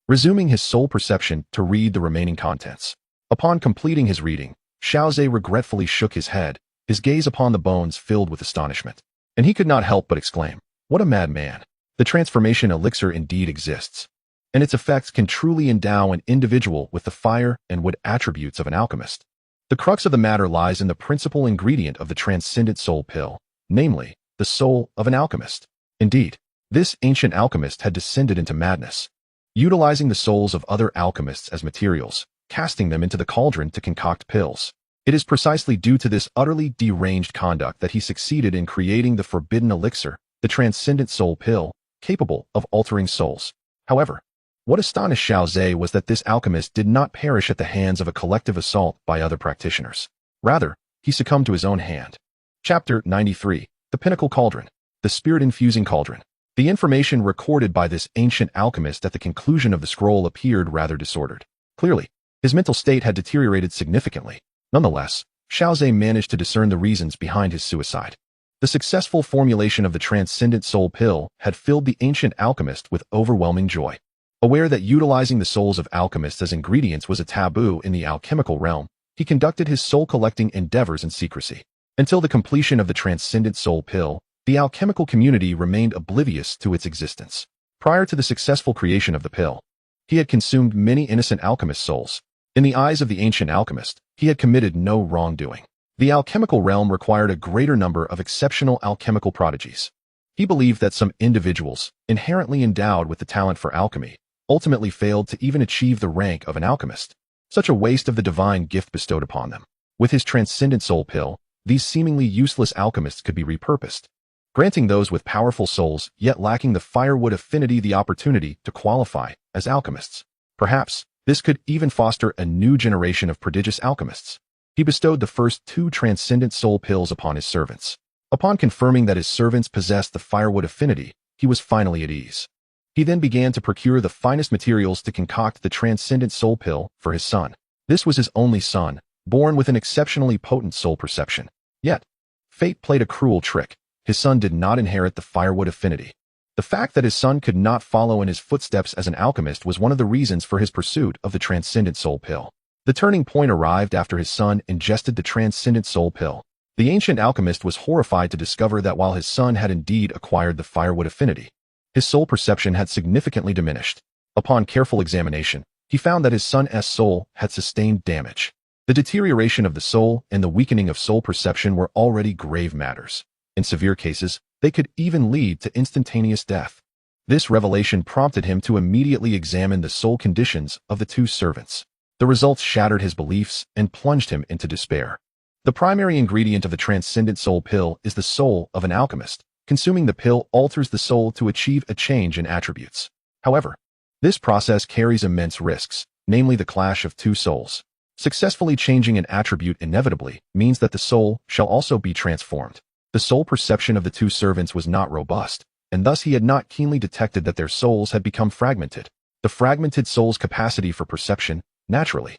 resuming his soul perception to read the remaining contents. Upon completing his reading, Xiaozhe regretfully shook his head, his gaze upon the bones filled with astonishment. And he could not help but exclaim, "What a madman! The transformation elixir indeed exists, and its effects can truly endow an individual with the fire and wood attributes of an alchemist. The crux of the matter lies in the principal ingredient of the transcendent soul pill, namely, the soul of an alchemist." Indeed, this ancient alchemist had descended into madness, utilizing the souls of other alchemists as materials, casting them into the cauldron to concoct pills. It is precisely due to this utterly deranged conduct that he succeeded in creating the forbidden elixir, the transcendent soul pill, capable of altering souls. However, what astonished Xiaozhe was that this alchemist did not perish at the hands of a collective assault by other practitioners. Rather, he succumbed to his own hand. Chapter 93. The Pinnacle Cauldron. The Spirit-Infusing Cauldron. The information recorded by this ancient alchemist at the conclusion of the scroll appeared rather disordered. Clearly, his mental state had deteriorated significantly. Nonetheless, Xiaozhe managed to discern the reasons behind his suicide. The successful formulation of the transcendent soul pill had filled the ancient alchemist with overwhelming joy. Aware that utilizing the souls of alchemists as ingredients was a taboo in the alchemical realm, he conducted his soul-collecting endeavors in secrecy. Until the completion of the transcendent soul pill, the alchemical community remained oblivious to its existence. Prior to the successful creation of the pill, he had consumed many innocent alchemist souls. In the eyes of the ancient alchemist, he had committed no wrongdoing. The alchemical realm required a greater number of exceptional alchemical prodigies. He believed that some individuals, inherently endowed with the talent for alchemy, ultimately failed to even achieve the rank of an alchemist. Such a waste of the divine gift bestowed upon them. With his transcendent soul pill, these seemingly useless alchemists could be repurposed, granting those with powerful souls yet lacking the firewood affinity the opportunity to qualify as alchemists. Perhaps, this could even foster a new generation of prodigious alchemists. He bestowed the first 2 transcendent soul pills upon his servants. Upon confirming that his servants possessed the firewood affinity, he was finally at ease. He then began to procure the finest materials to concoct the transcendent soul pill for his son. This was his only son, born with an exceptionally potent soul perception. Yet, fate played a cruel trick. His son did not inherit the firewood affinity. The fact that his son could not follow in his footsteps as an alchemist was one of the reasons for his pursuit of the transcendent soul pill. The turning point arrived after his son ingested the transcendent soul pill. The ancient alchemist was horrified to discover that while his son had indeed acquired the firewood affinity, his soul perception had significantly diminished. Upon careful examination, he found that his son's soul had sustained damage. The deterioration of the soul and the weakening of soul perception were already grave matters. In severe cases, they could even lead to instantaneous death. This revelation prompted him to immediately examine the soul conditions of the 2 servants. The results shattered his beliefs and plunged him into despair. The primary ingredient of the transcendent soul pill is the soul of an alchemist. Consuming the pill alters the soul to achieve a change in attributes. However, this process carries immense risks, namely the clash of 2 souls. Successfully changing an attribute inevitably means that the soul shall also be transformed. The soul perception of the 2 servants was not robust, and thus he had not keenly detected that their souls had become fragmented. The fragmented soul's capacity for perception, naturally,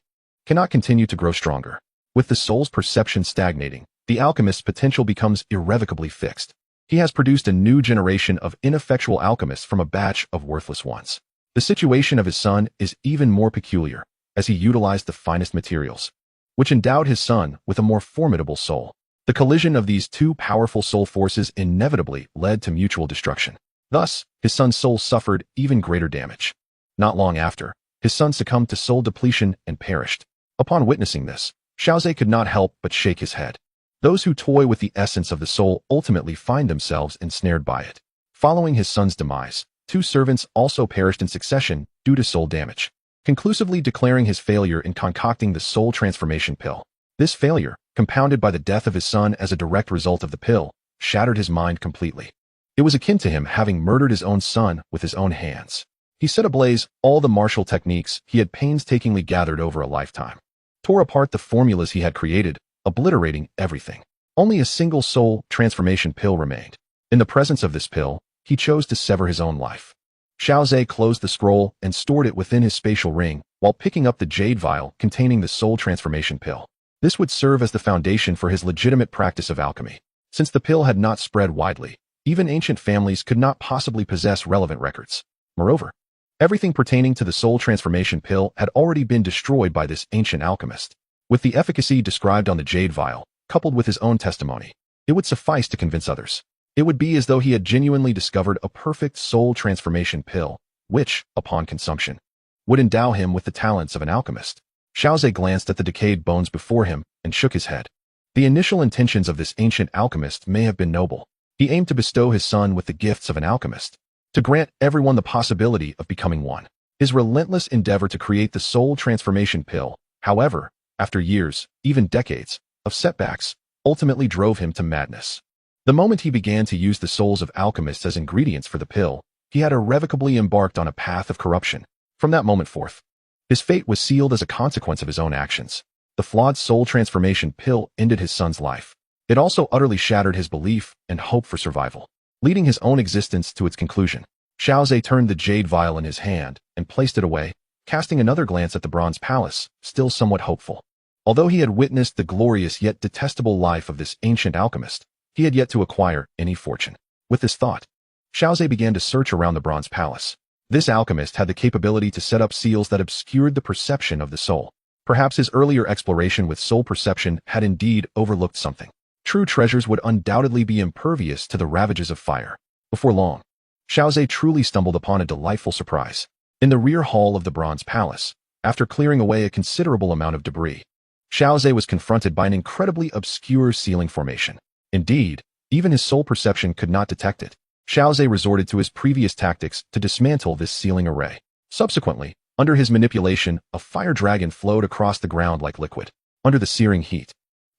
cannot continue to grow stronger. With the soul's perception stagnating, the alchemist's potential becomes irrevocably fixed. He has produced a new generation of ineffectual alchemists from a batch of worthless ones. The situation of his son is even more peculiar, as he utilized the finest materials, which endowed his son with a more formidable soul. The collision of these 2 powerful soul forces inevitably led to mutual destruction. Thus, his son's soul suffered even greater damage. Not long after, his son succumbed to soul depletion and perished. Upon witnessing this, Xiaozhe could not help but shake his head. Those who toy with the essence of the soul ultimately find themselves ensnared by it. Following his son's demise, 2 servants also perished in succession due to soul damage, conclusively declaring his failure in concocting the soul transformation pill. This failure, compounded by the death of his son as a direct result of the pill, shattered his mind completely. It was akin to him having murdered his own son with his own hands. He set ablaze all the martial techniques he had painstakingly gathered over a lifetime, tore apart the formulas he had created, obliterating everything. Only a single soul transformation pill remained. In the presence of this pill, he chose to sever his own life. Xiaozhe closed the scroll and stored it within his spatial ring, while picking up the jade vial containing the soul transformation pill. This would serve as the foundation for his legitimate practice of alchemy. Since the pill had not spread widely, even ancient families could not possibly possess relevant records. Moreover, Everything pertaining to the soul transformation pill had already been destroyed by this ancient alchemist. With the efficacy described on the jade vial, coupled with his own testimony, it would suffice to convince others. It would be as though he had genuinely discovered a perfect soul transformation pill, which, upon consumption, would endow him with the talents of an alchemist. Xiaozhe glanced at the decayed bones before him and shook his head. The initial intentions of this ancient alchemist may have been noble. He aimed to bestow his son with the gifts of an alchemist, to grant everyone the possibility of becoming one. His relentless endeavor to create the soul transformation pill, however, after years, even decades, of setbacks, ultimately drove him to madness. The moment he began to use the souls of alchemists as ingredients for the pill, he had irrevocably embarked on a path of corruption. From that moment forth, his fate was sealed as a consequence of his own actions. The flawed soul transformation pill ended his son's life. It also utterly shattered his belief and hope for survival, leading his own existence to its conclusion. Xiaozhe turned the jade vial in his hand and placed it away, casting another glance at the bronze palace, still somewhat hopeful. Although he had witnessed the glorious yet detestable life of this ancient alchemist, he had yet to acquire any fortune. With this thought, Xiaozhe began to search around the bronze palace. This alchemist had the capability to set up seals that obscured the perception of the soul. Perhaps his earlier exploration with soul perception had indeed overlooked something. True treasures would undoubtedly be impervious to the ravages of fire. Before long, Xiaozhe truly stumbled upon a delightful surprise. In the rear hall of the bronze palace, after clearing away a considerable amount of debris, Xiaozhe was confronted by an incredibly obscure ceiling formation. Indeed, even his soul perception could not detect it. Xiaozhe resorted to his previous tactics to dismantle this ceiling array. Subsequently, under his manipulation, a fire dragon flowed across the ground like liquid. Under the searing heat,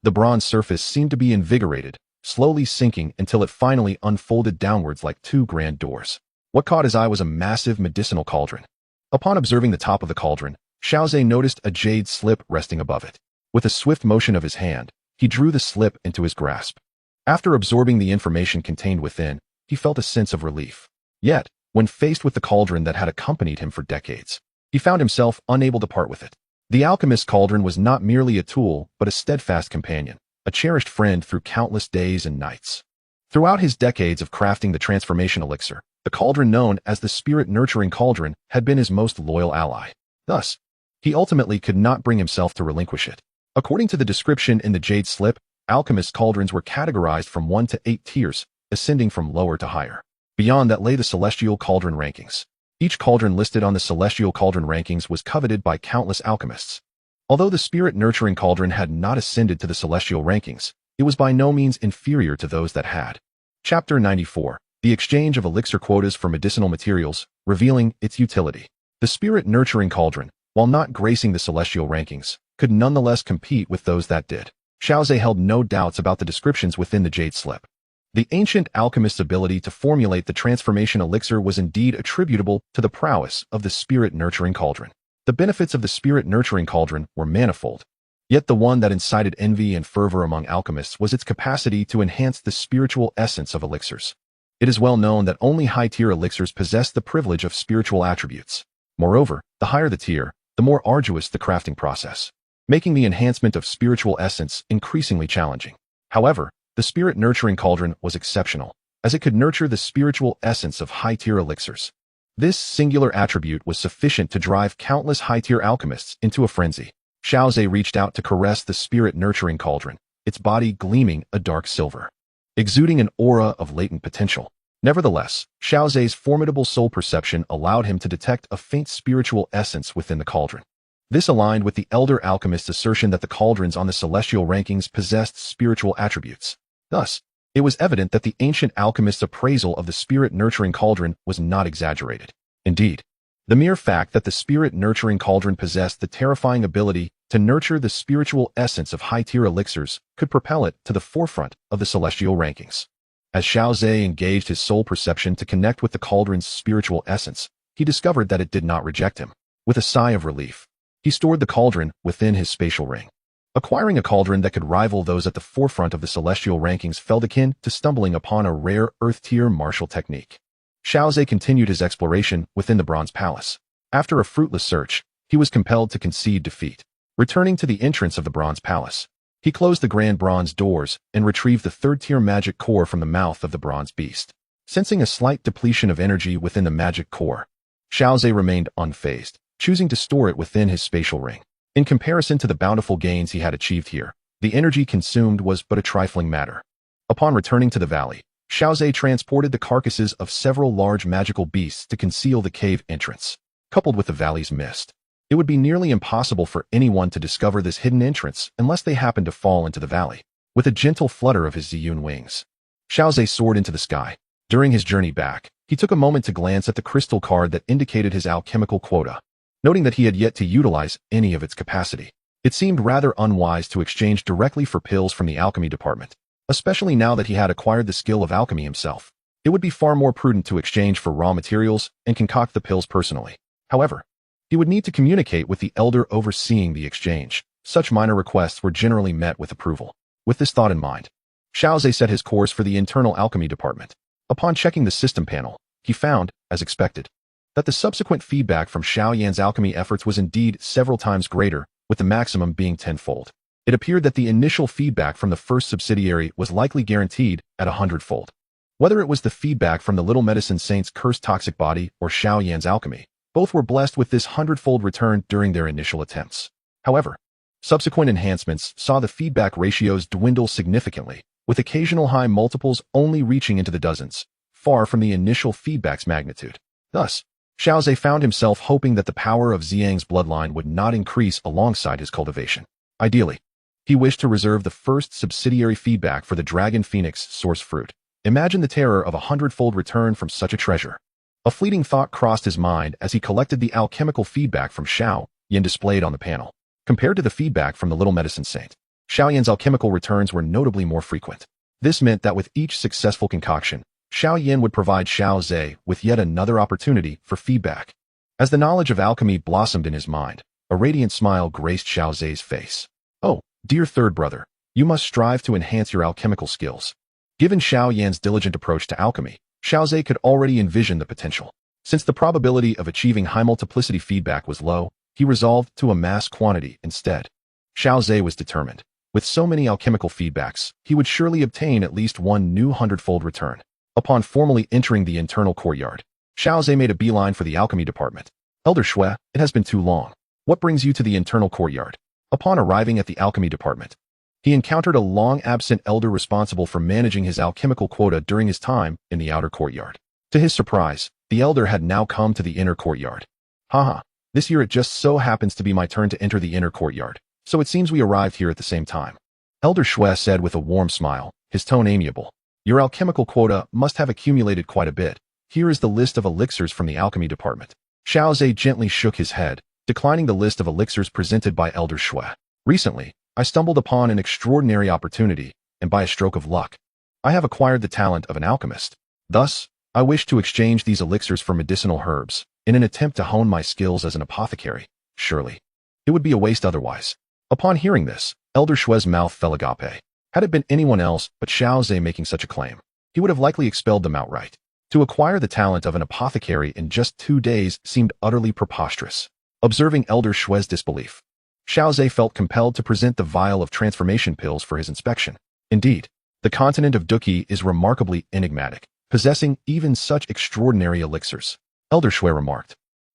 the bronze surface seemed to be invigorated, slowly sinking until it finally unfolded downwards like two grand doors. What caught his eye was a massive medicinal cauldron. Upon observing the top of the cauldron, Xiaozhe noticed a jade slip resting above it. With a swift motion of his hand, he drew the slip into his grasp. After absorbing the information contained within, he felt a sense of relief. Yet, when faced with the cauldron that had accompanied him for decades, he found himself unable to part with it. The alchemist's cauldron was not merely a tool, but a steadfast companion, a cherished friend through countless days and nights. Throughout his decades of crafting the transformation elixir, the cauldron known as the spirit-nurturing cauldron had been his most loyal ally. Thus, he ultimately could not bring himself to relinquish it. According to the description in the jade slip, alchemist cauldrons were categorized from 1 to 8 tiers, ascending from lower to higher. Beyond that lay the celestial cauldron rankings. Each cauldron listed on the celestial cauldron rankings was coveted by countless alchemists. Although the spirit-nurturing cauldron had not ascended to the celestial rankings, it was by no means inferior to those that had. Chapter 94. The exchange of elixir quotas for medicinal materials, revealing its utility. The spirit-nurturing cauldron, while not gracing the celestial rankings, could nonetheless compete with those that did. Xiaozhe held no doubts about the descriptions within the jade slip. The ancient alchemist's ability to formulate the transformation elixir was indeed attributable to the prowess of the spirit-nurturing cauldron. The benefits of the spirit-nurturing cauldron were manifold. Yet the one that incited envy and fervor among alchemists was its capacity to enhance the spiritual essence of elixirs. It is well known that only high-tier elixirs possess the privilege of spiritual attributes. Moreover, the higher the tier, the more arduous the crafting process, making the enhancement of spiritual essence increasingly challenging. However, the spirit-nurturing cauldron was exceptional, as it could nurture the spiritual essence of high-tier elixirs. This singular attribute was sufficient to drive countless high-tier alchemists into a frenzy. Xiaozhe reached out to caress the spirit-nurturing cauldron, its body gleaming a dark silver, exuding an aura of latent potential. Nevertheless, Xiaozhe's formidable soul perception allowed him to detect a faint spiritual essence within the cauldron. This aligned with the elder alchemist's assertion that the cauldrons on the celestial rankings possessed spiritual attributes. Thus, it was evident that the ancient alchemist's appraisal of the spirit-nurturing cauldron was not exaggerated. Indeed, the mere fact that the spirit-nurturing cauldron possessed the terrifying ability to nurture the spiritual essence of high-tier elixirs could propel it to the forefront of the celestial rankings. As Xiaozhe engaged his soul perception to connect with the cauldron's spiritual essence, he discovered that it did not reject him. With a sigh of relief, he stored the cauldron within his spatial ring. Acquiring a cauldron that could rival those at the forefront of the celestial rankings felt akin to stumbling upon a rare earth-tier martial technique. Xiaozhe continued his exploration within the bronze palace. After a fruitless search, he was compelled to concede defeat. Returning to the entrance of the bronze palace, he closed the grand bronze doors and retrieved the third-tier magic core from the mouth of the bronze beast. Sensing a slight depletion of energy within the magic core, Xiaozhe remained unfazed, choosing to store it within his spatial ring. In comparison to the bountiful gains he had achieved here, the energy consumed was but a trifling matter. Upon returning to the valley, Xiaozhe transported the carcasses of several large magical beasts to conceal the cave entrance. Coupled with the valley's mist, it would be nearly impossible for anyone to discover this hidden entrance unless they happened to fall into the valley. With a gentle flutter of his Ziyun wings, Xiaozhe soared into the sky. During his journey back, he took a moment to glance at the crystal card that indicated his alchemical quota. Noting that he had yet to utilize any of its capacity, it seemed rather unwise to exchange directly for pills from the alchemy department, especially now that he had acquired the skill of alchemy himself. It would be far more prudent to exchange for raw materials and concoct the pills personally. However, he would need to communicate with the elder overseeing the exchange. Such minor requests were generally met with approval. With this thought in mind, Xiaozhe set his course for the internal alchemy department. Upon checking the system panel, he found, as expected, that the subsequent feedback from Xiao Yan's alchemy efforts was indeed several times greater, with the maximum being tenfold. It appeared that the initial feedback from the first subsidiary was likely guaranteed at 100-fold. Whether it was the feedback from the Little Medicine Saint's cursed toxic body or Xiao Yan's alchemy, both were blessed with this 100-fold return during their initial attempts. However, subsequent enhancements saw the feedback ratios dwindle significantly, with occasional high multiples only reaching into the dozens, far from the initial feedback's magnitude. Thus, Xiaozhe found himself hoping that the power of Ziyang's bloodline would not increase alongside his cultivation. Ideally, he wished to reserve the first subsidiary feedback for the Dragon Phoenix source fruit. Imagine the terror of a 100-fold return from such a treasure. A fleeting thought crossed his mind as he collected the alchemical feedback from Xiao Yan displayed on the panel. Compared to the feedback from the Little Medicine Saint, Xiao Yan's alchemical returns were notably more frequent. This meant that with each successful concoction, Xiao Yan would provide Xiaozhe with yet another opportunity for feedback. As the knowledge of alchemy blossomed in his mind, a radiant smile graced Xiaozhe's face. Oh, dear third brother, you must strive to enhance your alchemical skills. Given Xiao Yan's diligent approach to alchemy, Xiaozhe could already envision the potential. Since the probability of achieving high multiplicity feedback was low, he resolved to amass quantity instead. Xiaozhe was determined. With so many alchemical feedbacks, he would surely obtain at least one new 100-fold return. Upon formally entering the internal courtyard, Xiaozhe made a beeline for the alchemy department. Elder Shui, it has been too long. What brings you to the internal courtyard? Upon arriving at the alchemy department, he encountered a long-absent elder responsible for managing his alchemical quota during his time in the outer courtyard. To his surprise, the elder had now come to the inner courtyard. Haha, this year it just so happens to be my turn to enter the inner courtyard, so it seems we arrived here at the same time. Elder Shui said with a warm smile, his tone amiable. Your alchemical quota must have accumulated quite a bit. Here is the list of elixirs from the alchemy department. Xiaozhe gently shook his head, declining the list of elixirs presented by Elder Shui. Recently, I stumbled upon an extraordinary opportunity, and by a stroke of luck, I have acquired the talent of an alchemist. Thus, I wish to exchange these elixirs for medicinal herbs, in an attempt to hone my skills as an apothecary. Surely, it would be a waste otherwise. Upon hearing this, Elder Shui's mouth fell agape. Had it been anyone else but Xiaozhe making such a claim, he would have likely expelled them outright. To acquire the talent of an apothecary in just 2 days seemed utterly preposterous. Observing Elder Shui's disbelief, Xiaozhe felt compelled to present the vial of transformation pills for his inspection. Indeed, the continent of Duqi is remarkably enigmatic, possessing even such extraordinary elixirs. Elder Shui remarked,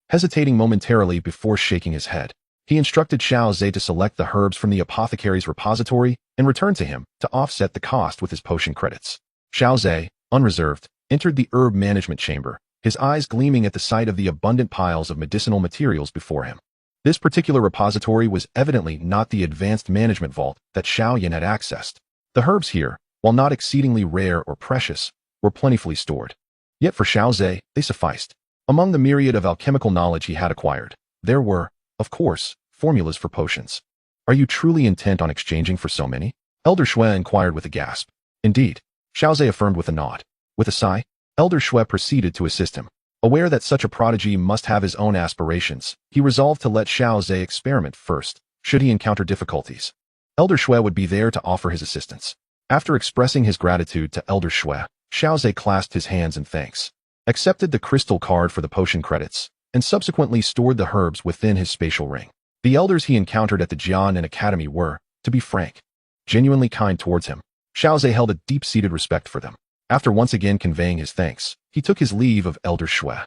hesitating momentarily before shaking his head. He instructed Xiaozhe to select the herbs from the apothecary's repository and return to him to offset the cost with his potion credits. Xiaozhe, unreserved, entered the herb management chamber, his eyes gleaming at the sight of the abundant piles of medicinal materials before him. This particular repository was evidently not the advanced management vault that Xiao Yan had accessed. The herbs here, while not exceedingly rare or precious, were plentifully stored. Yet for Xiaozhe, they sufficed. Among the myriad of alchemical knowledge he had acquired, there were, of course, formulas for potions. Are you truly intent on exchanging for so many? Elder Shui inquired with a gasp. Indeed, Xiaozhe affirmed with a nod. With a sigh, Elder Shui proceeded to assist him. Aware that such a prodigy must have his own aspirations, he resolved to let Xiaozhe experiment first, should he encounter difficulties. Elder Shui would be there to offer his assistance. After expressing his gratitude to Elder Shui, Xiaozhe clasped his hands in thanks, accepted the crystal card for the potion credits, and subsequently stored the herbs within his spatial ring. The elders he encountered at the Jian Academy were, to be frank, genuinely kind towards him. Xiaozhe held a deep-seated respect for them. After once again conveying his thanks, he took his leave of Elder Shui.